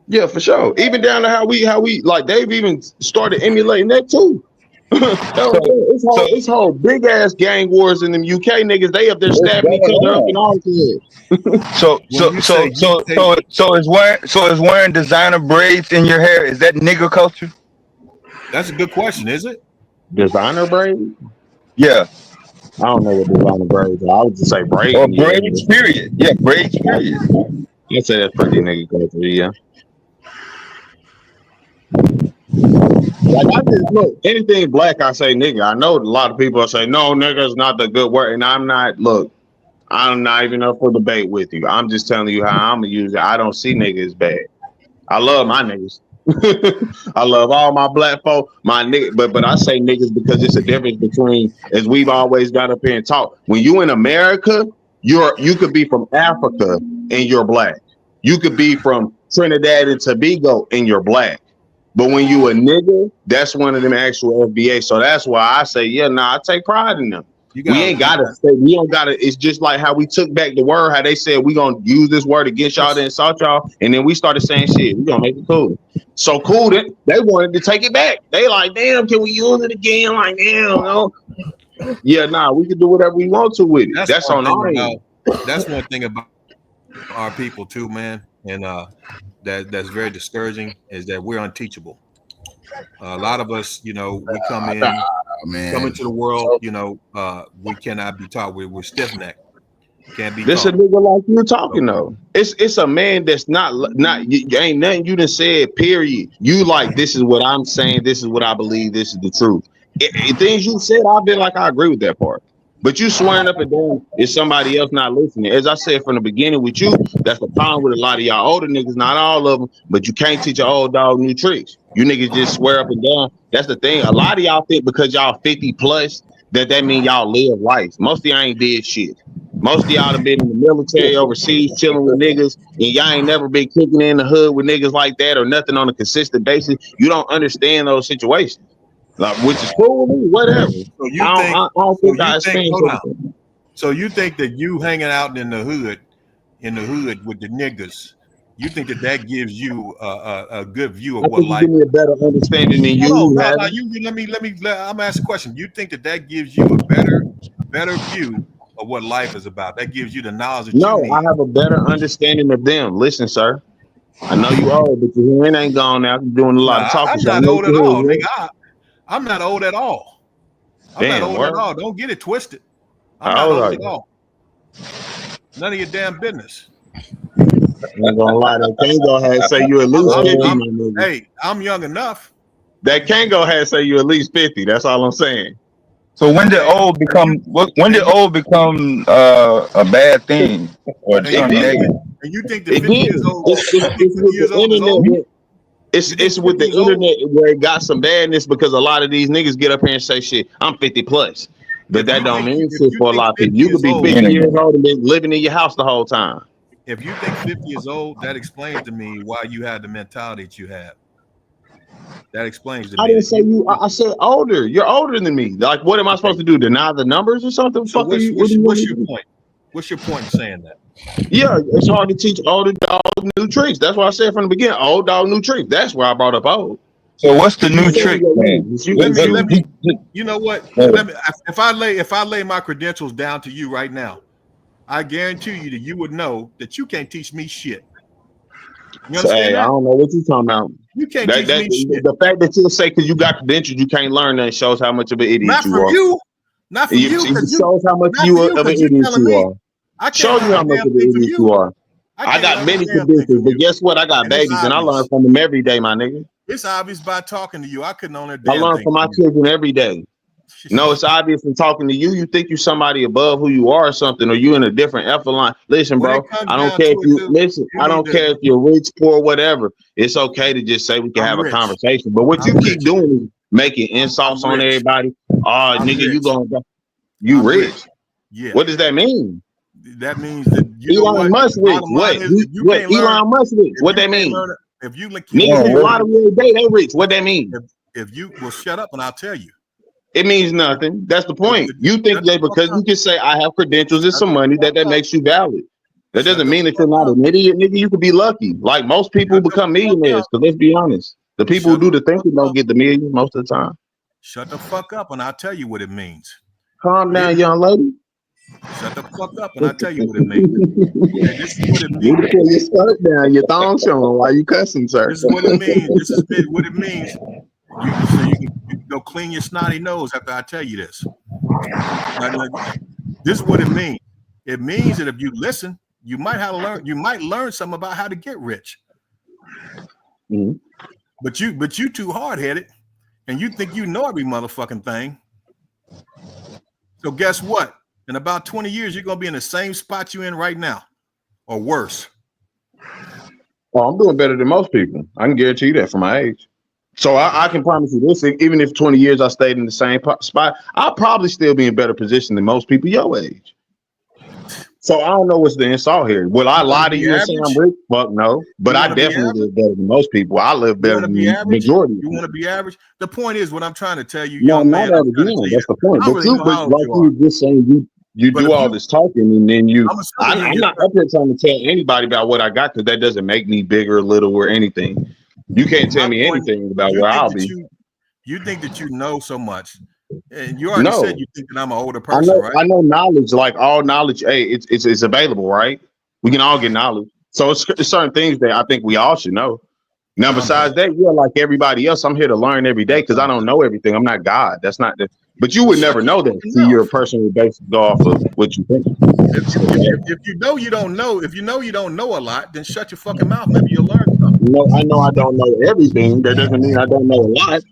Yeah, for sure. Even down to how we like they've even started emulating that too. It's whole big ass gang wars in them UK niggas. They up there stabbing each other up and all that. So is wearing designer braids in your hair, is that nigger culture? That's a good question, is it? Designer braids? Yeah. I don't know what designer braids are. I would just say braids. Or braids, period. Yeah, braids, period. I'd say that's pretty nigga culture, yeah. Like I just look anything black, I say nigga. I know a lot of people say no, nigga's not the good word, and I'm not. Look, I'm not even up for debate with you. I'm just telling you how I'm gonna use it. I don't see niggas bad. I love my niggas. I love all my black folk, my nigga. But I say niggas because it's a difference between, as we've always got up here and talk. When you in America, you could be from Africa and you're black. You could be from Trinidad and Tobago and you're black. But when you a nigga, that's one of them actual FBA. So that's why I say, yeah, nah, I take pride in them. We ain't gotta say, we don't gotta, it's just like how we took back the word, how they said we gonna use this word against y'all to insult y'all, and then we started saying shit, we gonna make it cool. So cool that they wanted to take it back. They like, damn, can we use it again? Like, damn, no. Yeah, nah, we can do whatever we want to with it. That's on our end. That's one thing about our people too, man, and that's very discouraging is that we're unteachable. A lot of us, you know, we come into the world, you know, we cannot be taught. We're stiff necked. Can't be. This taught. a nigga like you talking though. It's a man that's not you ain't nothing you done said. Period. You like this is what I'm saying. This is what I believe. This is the truth. Things you said, I've been like I agree with that part. But you swearing up and down is somebody else not listening. As I said from the beginning with you, that's the problem with a lot of y'all older niggas, not all of them, but you can't teach an old dog new tricks. You niggas just swear up and down. That's the thing. A lot of y'all think because y'all 50 plus that mean y'all live life. Most of y'all ain't did shit. Most of y'all have been in the military overseas chilling with niggas, and y'all ain't never been kicking in the hood with niggas like that or nothing on a consistent basis. You don't understand those situations. Like, which is cool with me, whatever. So you think that you hanging out in the hood with the niggas, you think that gives you a good view of what life? Give me a better understanding than you. Let me. I'm gonna ask a question. You think that gives you a better view of what life is about? That gives you the knowledge that you need. I have a better understanding of them. Listen, sir. I know you old, but your hearing ain't gone now. You're doing a lot of talking. I'm not old at all, nigga. I'm not old at all. Damn, not old at all. Don't get it twisted. I'm not old at all. None of your damn business. I ain't gonna lie, that Kango had say you at least 50. Hey, I'm young enough. That Kango had say you at least 50. That's all I'm saying. So when did old become a bad thing or something negative? And you think that 50 years old? 50 years old is old? It's with the internet where it got some badness because a lot of these niggas get up here and say shit. I'm 50 plus, but that don't mean shit for a lot of people. You could be 50 years old and been living in your house the whole time. If you think 50 years old, that explains to me why you have the mentality that you have. That explains to me. I didn't say you. I said older. You're older than me. Like, what am I supposed to do? Deny the numbers or something? So what's your point? What's your point in saying that? Yeah, it's hard to teach older dog new tricks. That's why I said from the beginning, old dog new tricks. That's why I brought up old. So what's the new trick? Let me, you know what? If I lay my credentials down to you right now, I guarantee you that you would know that you can't teach me shit. You understand that? I don't know what you're talking about. You can't teach me shit. The fact that you say because you got credentials, you can't learn that shows how much of an idiot Not you from are. you. Not from you. It shows how much of an idiot you are. Shows you how much of an idiot you are. I got many credentials, but guess what? I got babies, and I learn from them every day, my nigga. It's obvious by talking to you. I couldn't only. I learn from my children every day. No, it's obvious from talking to you. You think you're somebody above who you are or something, or you in a different echelon. Listen, bro, I don't care if you listen. I don't care if you're rich, poor, whatever. It's okay to just say we can have a conversation. But what you keep doing is making insults on everybody. Oh, nigga, you going you rich? Yeah. What does that mean? That means that Elon Musk rich. What? Elon Musk rich? What that mean? If you look, niggas who lottery every day, they rich. What that mean? If you will shut up and I'll tell you. It means nothing. That's the point. You think that because you can say I have credentials and some money that makes you valid. That doesn't mean that you're not an idiot, nigga. You could be lucky. Like most people become millionaires. Because let's be honest, the people who do the thinking don't get the millions most of the time. Shut the fuck up and I'll tell you what it means. Calm down, young lady. Shut the fuck up and I'll tell you what it means. This is what it means. You pull your skirt down, your thong showing. Why you cussing, sir? This is what it means. This is what it means. You can go clean your snotty nose after I tell you this. This is what it means. It means that if you listen, you might learn something about how to get rich. Mm-hmm. But you too hard-headed, and you think you know every motherfucking thing. So guess what? In about 20 years, you're gonna be in the same spot you're in right now, or worse. Well, I'm doing better than most people. I can guarantee you that for my age. So I can promise you this: even if 20 years I stayed in the same spot, I'll probably still be in better position than most people your age. So I don't know what's the insult here. Will I lie to you and say I'm rich? Fuck no. But I definitely live better than most people. I live better than the majority. You want to be average? The point is, what I'm trying to tell you, No, young not man, average. That's the point. But really you, know how but like old you were just saying, you do all this talking, and then I'm not up here trying to tell anybody about what I got, because that doesn't make me bigger, little, or anything. You can't tell me anything about where I'll be. You think that you know so much, and you already said you think that I'm an older I person, know, right? I know knowledge, like all knowledge. Hey, it's available, right? We can all get knowledge. So it's certain things that I think we all should know. Now, besides that, yeah, like everybody else, I'm here to learn every day, because I don't know everything. I'm not God. That's not the. But you would never know that. See, you're a person who basically go off of what you think. If you know you don't know, if you know you don't know a lot, then shut your fucking mouth. Maybe you'll learn something. No, I know I don't know everything. That doesn't mean I don't know a lot.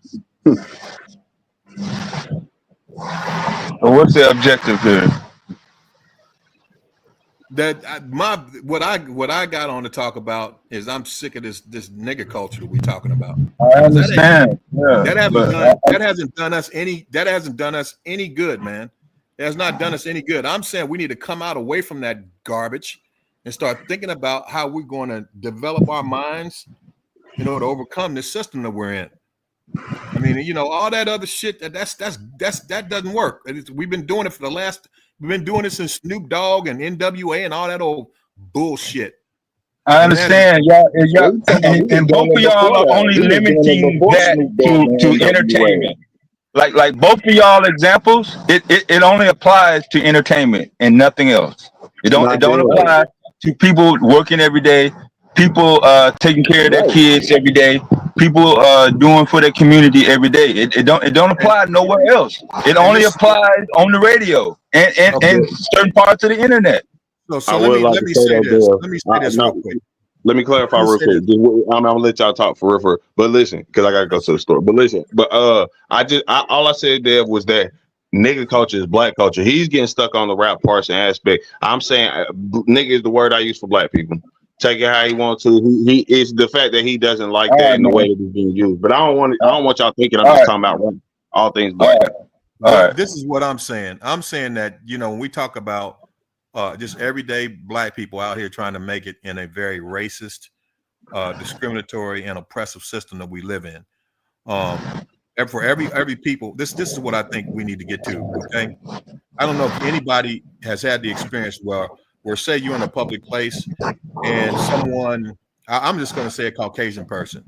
What's the objective here? What I got on to talk about is I'm sick of this nigger culture that we're talking about. I understand. That hasn't done us any good, man. It has not done us any good. I'm saying we need to come out away from that garbage and start thinking about how we're going to develop our minds in order to overcome this system that we're in. I mean, you know, all that other shit that doesn't work. We've been doing it for we've been doing it since Snoop Dogg and NWA and all that old bullshit. I understand, y'all, and both of y'all are only limiting that to entertainment. Like both of y'all examples, it only applies to entertainment and nothing else. It don't apply to people working every day, people taking care of their kids every day, people doing for their community every day. It don't apply nowhere else. It only applies on the radio and certain parts of the internet. So let me say this. Let me say this real quick. Let me clarify real quick. I'm gonna let y'all talk for real. But listen, because I gotta go to the store. But listen, all I said there was that nigga culture is black culture. He's getting stuck on the rap parts and aspect. I'm saying nigga is the word I use for black people. Take it how he wants to. He is the fact that he doesn't like that in the way that it's being used. But I don't want y'all thinking I'm just talking about all things black. This is what I'm saying. I'm saying that, you know, when we talk about just everyday black people out here trying to make it in a very racist, discriminatory, and oppressive system that we live in. And for every people, this is what I think we need to get to. Okay, I don't know if anybody has had the experience where say you're in a public place and someone, I'm just going to say a Caucasian person,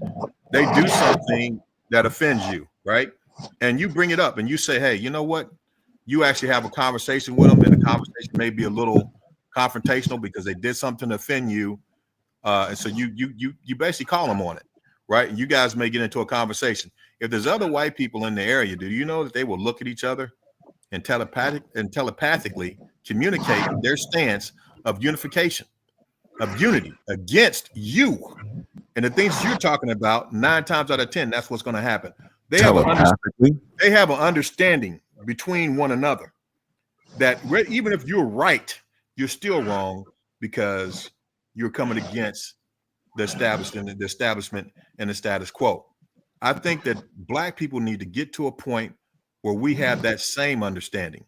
they do something that offends you, right? And you bring it up and you say, hey, you know what? You actually have a conversation with them, and the conversation may be a little confrontational because they did something to offend you, and so you basically call them on it, right? And you guys may get into a conversation. If there's other white people in the area, do you know that they will look at each other and telepathically communicate their stance of unification, of unity against you, and the things you're talking about? 9 times out of 10, that's what's going to happen. They have an understanding between one another that even if you're right, you're still wrong because you're coming against the establishment and the status quo. I think that black people need to get to a point where we have that same understanding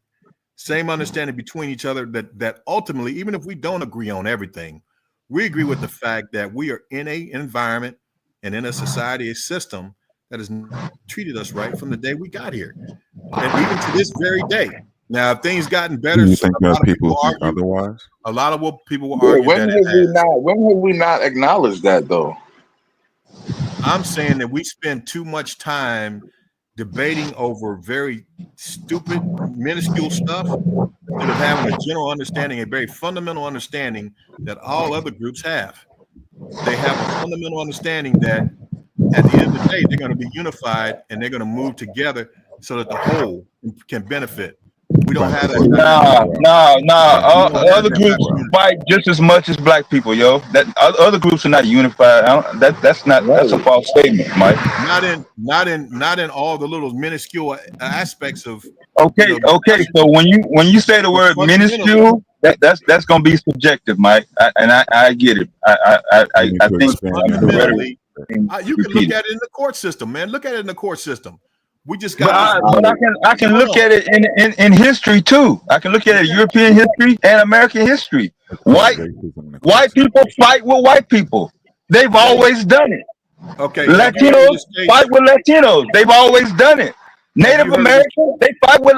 between each other, that ultimately, even if we don't agree on everything, we agree with the fact that we are in an environment and in a society, a system that has treated us right from the day we got here, and even to this very day. Now, if things gotten better, you think that people argue otherwise? A lot of what people will argue. When have we not acknowledged that though? I'm saying that we spend too much time debating over very stupid, minuscule stuff instead of having a general understanding, a very fundamental understanding that all other groups have. They have a fundamental understanding that at the end of the day, they're going to be unified and they're going to move together so that the whole can benefit. We don't have that. Other groups fight just as much as black people, yo. That other groups are not unified. That's a false statement, Mike. Not in all the little minuscule aspects of. Okay. So when you say the word minuscule, that's gonna be subjective, Mike. I get it. I think fundamentally, you can look at it in the court system, man. Look at it in the court system. We just got. But I can look at it in history too. I can look at it European history and American history. White people fight with white people. They've always done it. Okay. Latinos fight with Latinos. They've always done it. Native Americans, they fight with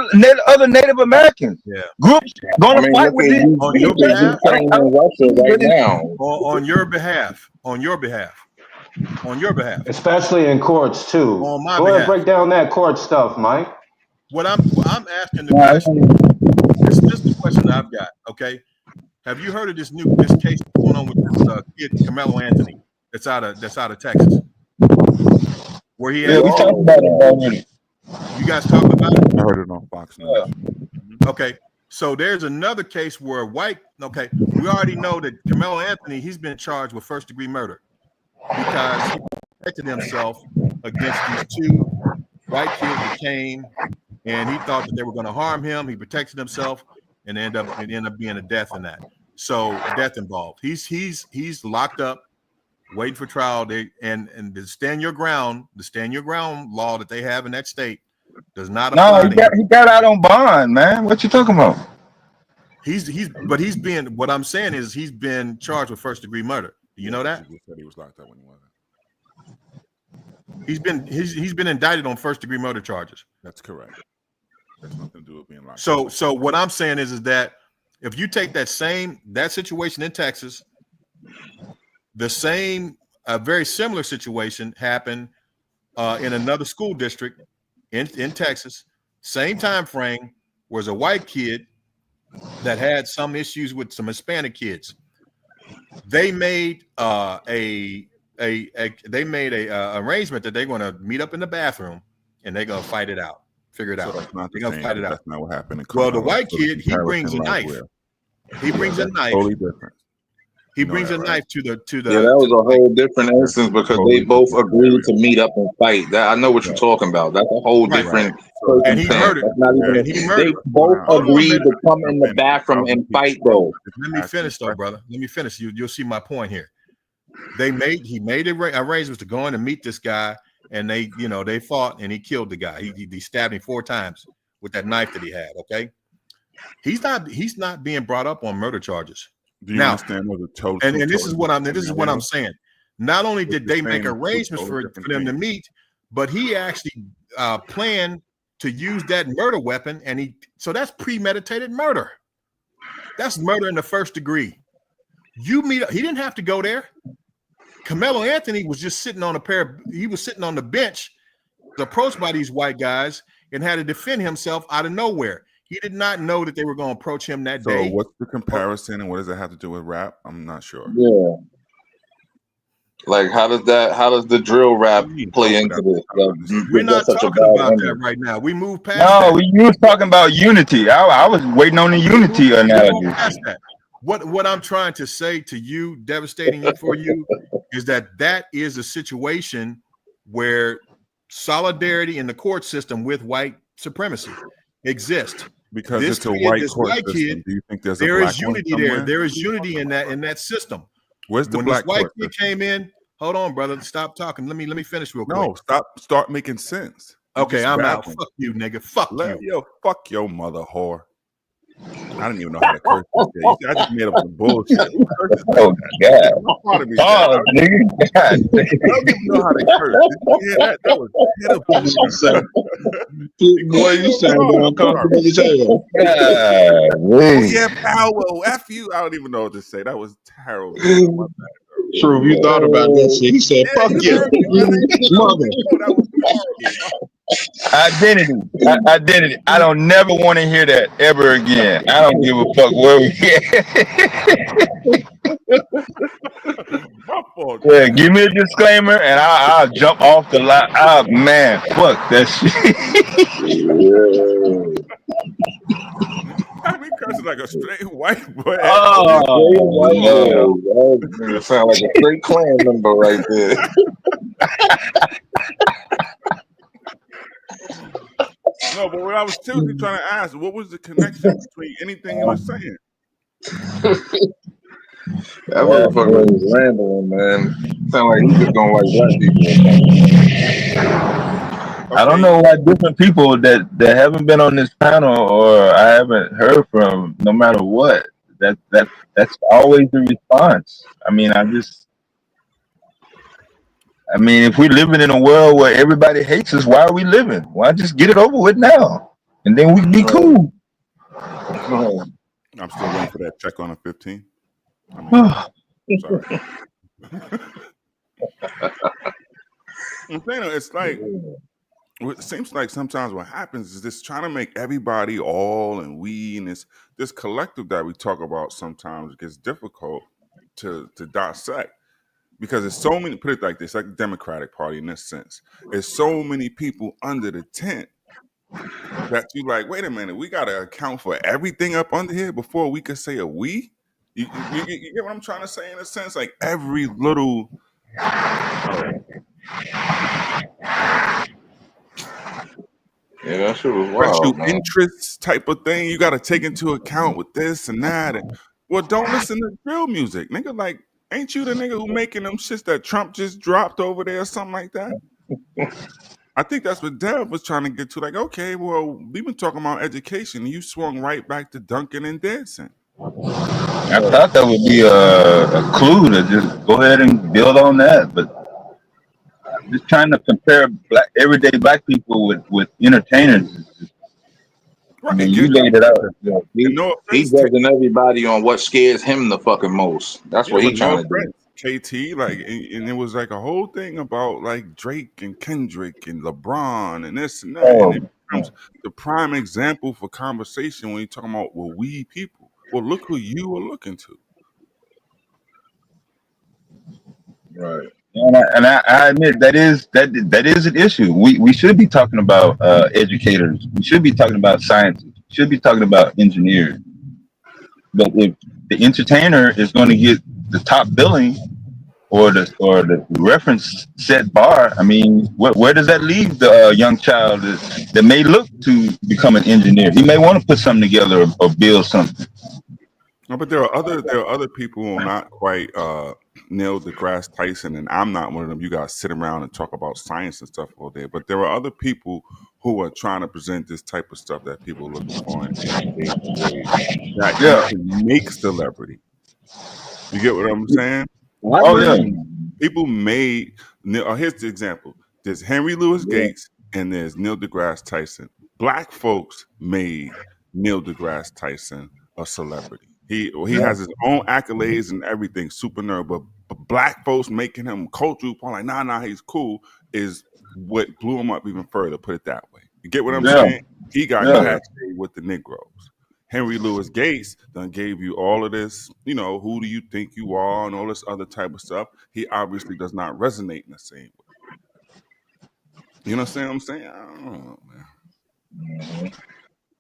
other Native Americans. Yeah. Groups gonna fight with it. On your behalf. On your behalf. Especially in courts too. On my Go ahead, behalf. break down that court stuff, Mike. What I'm asking the question. This is the question that I've got. Okay. Have you heard of this case going on with this kid Carmelo Anthony? That's out of Texas. Where he had. We talked about it already. You guys talking about it? I heard it on Fox News. Okay. So there's another case where we already know that Carmelo Anthony, he's been charged with first-degree murder because he protected himself against these two white kids that came, and he thought that they were going to harm him. He protected himself, and it ended up being a death in that. So death involved. He's locked up, waiting for trial. And the stand your ground law that they have in that state does not apply. No, he got out on bond, man. What you talking about? What I'm saying is he's been charged with first-degree murder. Do you know that? He said he was locked up when he wasn't. He's been indicted on first-degree murder charges. That's correct. That's nothing to do with being locked So up. so what I'm saying is that if you take that situation in Texas, a very similar situation happened in another school district in Texas, same time frame, was a white kid that had some issues with some Hispanic kids. They made arrangement that they're going to meet up in the bathroom and they're going to fight it out, figure it out. That's not They're going to fight it out. That's not what happened. Well, the white kid, he brings a knife. He brings a knife. Totally different. He brings a knife to the. Yeah, that was a whole different instance because they both agreed to meet up and fight. I know what you're talking about. That's a whole different. And he murdered. They both agreed to come in the bathroom and fight, though. Let me finish, though, brother. Let me finish. You'll see my point here. He made arrangements to go in and meet this guy, and they fought, and he killed the guy. He stabbed him 4 times with that knife that he had. Okay, he's not being brought up on murder charges. Do you understand what the total? And this is what I'm saying. Not only did they make arrangements for them to meet, but he actually planned to use that murder weapon, so that's premeditated murder. That's murder in the first degree. He didn't have to go there. Carmelo Anthony was just sitting on he was sitting on the bench, approached by these white guys, and had to defend himself out of nowhere. He did not know that they were going to approach him that day. So what's the comparison and what does it have to do with rap? I'm not sure. Yeah. Like, how does the drill rap play into this? We're not talking about that right now. We moved past No, that. you was talking about unity. I was waiting on the unity analogy. What I'm trying to say to you, devastating for you, is that is a situation where solidarity in the court system with white supremacy exists. Because it's a white court system. Do you think there's a black unity one there? somewhere? There is unity in that system. Where's the when black this white court kid came in? Hold on, brother. Stop talking. Let me finish real quick. No, start making sense. Okay, I'm out. Fuck you, nigga. Fuck you. Yo, fuck your mother whore. I didn't even know how to curse. I just made up some bullshit. Oh God! Oh, nigga! I don't even know how to curse. Yeah, that was pitiful. Boy, you sound uncomfortable as hell. Oh yeah, Powell. F you. I don't even know what to say. That was terrible. True, you thought about that shit. He said, "Fuck you, mother." Identity. I don't never want to hear that ever again. I don't give a fuck where we at. Yeah, give me a disclaimer and I'll jump off the line. Oh man, fuck that shit. a straight white boy. Oh, no. That sound like a straight clan member right there. No, but what I was seriously trying to ask, what was the connection between anything he was saying? That motherfucker was rambling, man. Sound like he just don't like black people. I don't know why different people that haven't been on this panel or I haven't heard from, no matter what, that's always the response. I mean, if we're living in a world where everybody hates us, why are we living? Why just get it over with now, and then we can be cool? I'm still waiting for that check on a 15. Sorry. I'm saying, it's like, it seems like sometimes what happens is this trying to make everybody all and we, and this collective that we talk about sometimes gets difficult to dissect. Because there's so many, put it like this, like the Democratic Party in this sense. There's so many people under the tent that you like, wait a minute, we got to account for everything up under here before we could say a we? You get what I'm trying to say in a sense? Like every little... Yeah, that shit was wild. Special interests type of thing you got to take into account with this and that. Well, don't listen to drill music. Nigga, like, ain't you the nigga who making them shits that Trump just dropped over there or something like that? I think that's what Dev was trying to get to. Like, okay, well, we've been talking about education. You swung right back to dunking and dancing. I thought that would be a clue to just go ahead and build on that, but just trying to compare everyday black people with entertainers. I mean, you laid it out. He's judging everybody on what scares him the fucking most. That's what he's trying to do. KT, like, and it was like a whole thing about like Drake and Kendrick and LeBron and this and that. And it becomes the prime example for conversation when you're talking about, well, we people. Well, look who you are looking to. Right. And I admit that is an issue. We should be talking about educators. We should be talking about scientists. We should be talking about engineers. But if the entertainer is going to get the top billing or the reference set bar, I mean, where does that leave the young child that may look to become an engineer? He may want to put something together or build something. No, but there are other people who are not quite Neil deGrasse Tyson, and I'm not one of them. You guys sit around and talk about science and stuff all day, but there are other people who are trying to present this type of stuff that people are looking for in that you can make celebrity. You get what I'm saying? Oh yeah. People made. Here's the example. There's Henry Louis Gates and there's Neil deGrasse Tyson. Black folks made Neil deGrasse Tyson a celebrity. He has his own accolades and everything, super nerd, but black folks making him cultural, like, nah, he's cool, is what blew him up even further, put it that way. You get what I'm saying? He got catchy with the Negroes. Henry Louis Gates done gave you all of this, who do you think you are and all this other type of stuff. He obviously does not resonate in the same way. You understand what I'm saying? I don't know, man.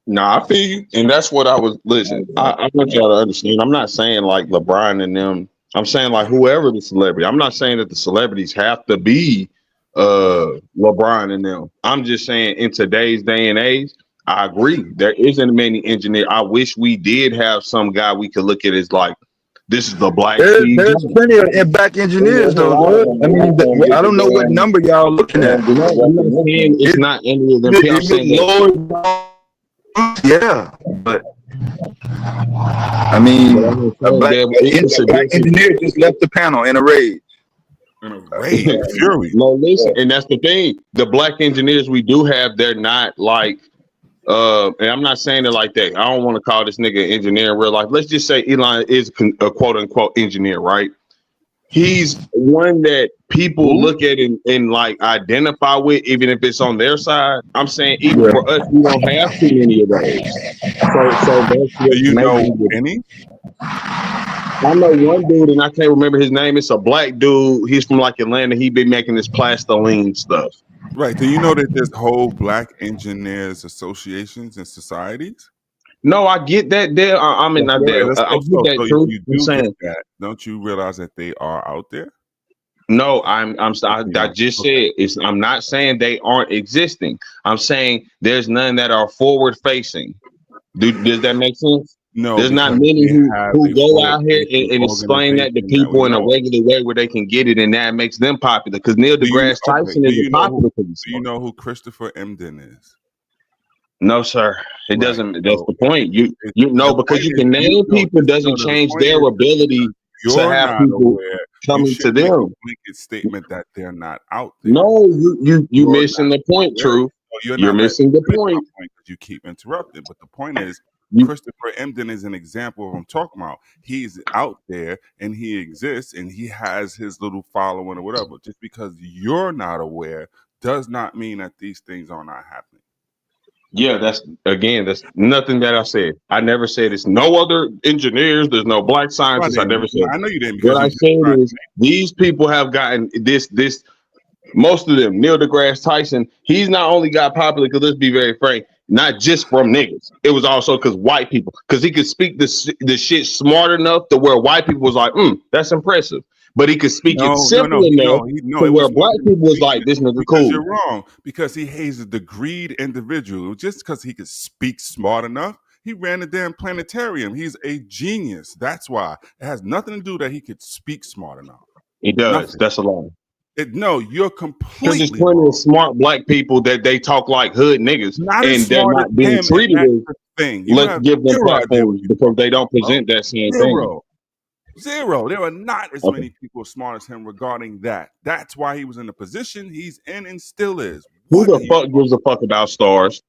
No, I feel you, and that's what I was. Listen, I want y'all to understand. I'm not saying like LeBron and them. I'm saying like whoever the celebrity. I'm not saying that the celebrities have to be LeBron and them. I'm just saying in today's day and age, I agree. There isn't many engineers. I wish we did have some guy we could look at as like, this is the black. There's plenty of black engineers though. I mean, I don't know what number y'all looking at. I'm not saying it's not any of them. I'm saying yeah, but I mean, a black engineer just left the panel in a rage. Fury. No, listen, and that's the thing. The black engineers we do have, they're not like, and I'm not saying it like that. I don't want to call this nigga an engineer in real life. Let's just say Elon is a quote unquote engineer, right? He's one that people look at and like identify with, even if it's on their side. I'm saying even for us, we don't have too many of those. So that's what you know any? I know one dude, and I can't remember his name. It's a black dude. He's from like Atlanta. He been making this plastiline stuff. Right. Do you know that there's whole black engineers associations and societies? No, I get that. There, I mean, not Okay, there. let's I go get slow. that. So True. you I'm do saying. get that. Don't you realize that they are out there? No, I just said it's. I'm not saying they aren't existing. I'm saying there's none that are forward facing. Does that make sense? No, There's not because many they have who a go out here forward-facing and explain that to organization that we people in a know. regular way where they can get it, and that makes them popular. Because Neil deGrasse Tyson isn't popular because he's Do you know who Christopher Emdin is? No, sir. It doesn't. That's So the point. You the know because point you is can name people no, doesn't the change point their is ability to you're have not people aware. You coming to should make a them. blanket statement that they're not out there. No, you You're missing the point. aware. True. No, you're You're not missing the letting me finish my point. point because you keep interrupting. But the point is, You- Christopher Emdin is an example of what I'm talking about. He's out there and he exists and he has his little following or whatever. Just because you're not aware does not mean that these things are not happening. Yeah, that's nothing that I said. I never said it's no other engineers. There's no black scientists. I never said. I know you didn't What because I you said is these people have gotten this. Most of them, Neil deGrasse Tyson, he's not only got popular because let's be very frank, not just from niggas. It was also because white people, because he could speak the shit smart enough to where white people was like, that's impressive. But he could speak it simple enough to where black people was like, this nigga because cool. you're wrong. Because he hates a degreed individual. Just because he could speak smart enough, he ran a damn planetarium. He's a genius. That's why. It has nothing to do that he could speak smart enough. He does. Nothing. That's a lie. No, you're Because completely there's plenty of smart black people that they talk like hood niggas, not and as they're smart not as being him, and treated that's as. the thing. You Let's have give them zero idea what platforms you're because they don't talking about. present that same thing. Zero. There are not as Okay. many people as smart as him regarding that. That's why he was in the position he's in and still is. Who the fuck gives a fuck about stars?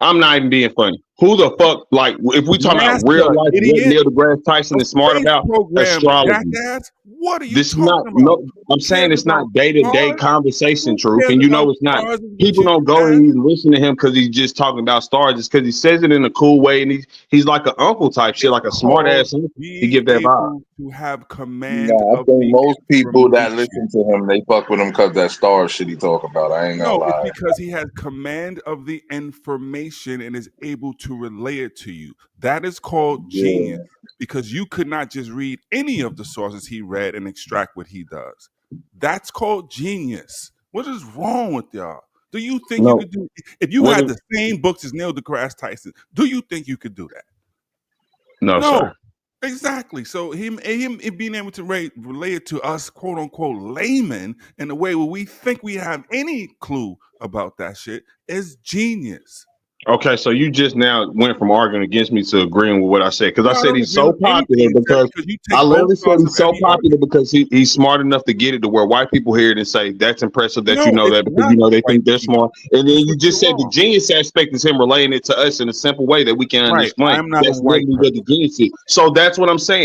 I'm not even being funny. Who the fuck, like, if we talking about NASA, real life, what idiot. Neil deGrasse Tyson is smart Space about? program, Astrology. jackass. What are you This is talking not, about? no, I'm saying it's not day-to-day stars? conversation, Truth, cares and you know about it's not. stars and People don't go and even listen to him because he's just talking about stars. It's because he says it in a cool way, and he's like an uncle type shit, like a smart ass uncle. He give that vibe. To have command Nah, I of think the most people that information. listen to him, they fuck with him because that star shit he talk about. I ain't gonna No, lie. it's because he has command of the information and is able to relay it to you. That is called genius because you could not just read any of the sources he read and extract what he does. That's called genius. What is wrong with y'all? Do you think you could do if you had the same books as Neil deGrasse Tyson? Do you think you could do that? No, sir. Exactly. So him being able to relay it to us, quote unquote, laymen in a way where we think we have any clue about that shit is genius. Okay, so you just now went from arguing against me to agreeing with what I said because I said he's so agree with popular anything, because you take I literally both said sides he's of so every popular because he's smart enough to get it to where white people hear it and say that's impressive that you No, know it's that because not you know they white think they're people. smart. And then That's you what just you're said the wrong. genius aspect is him relaying it to us in a simple way that we can Right. explain. I'm not a That's white literally what the genius is. So that's what I'm saying.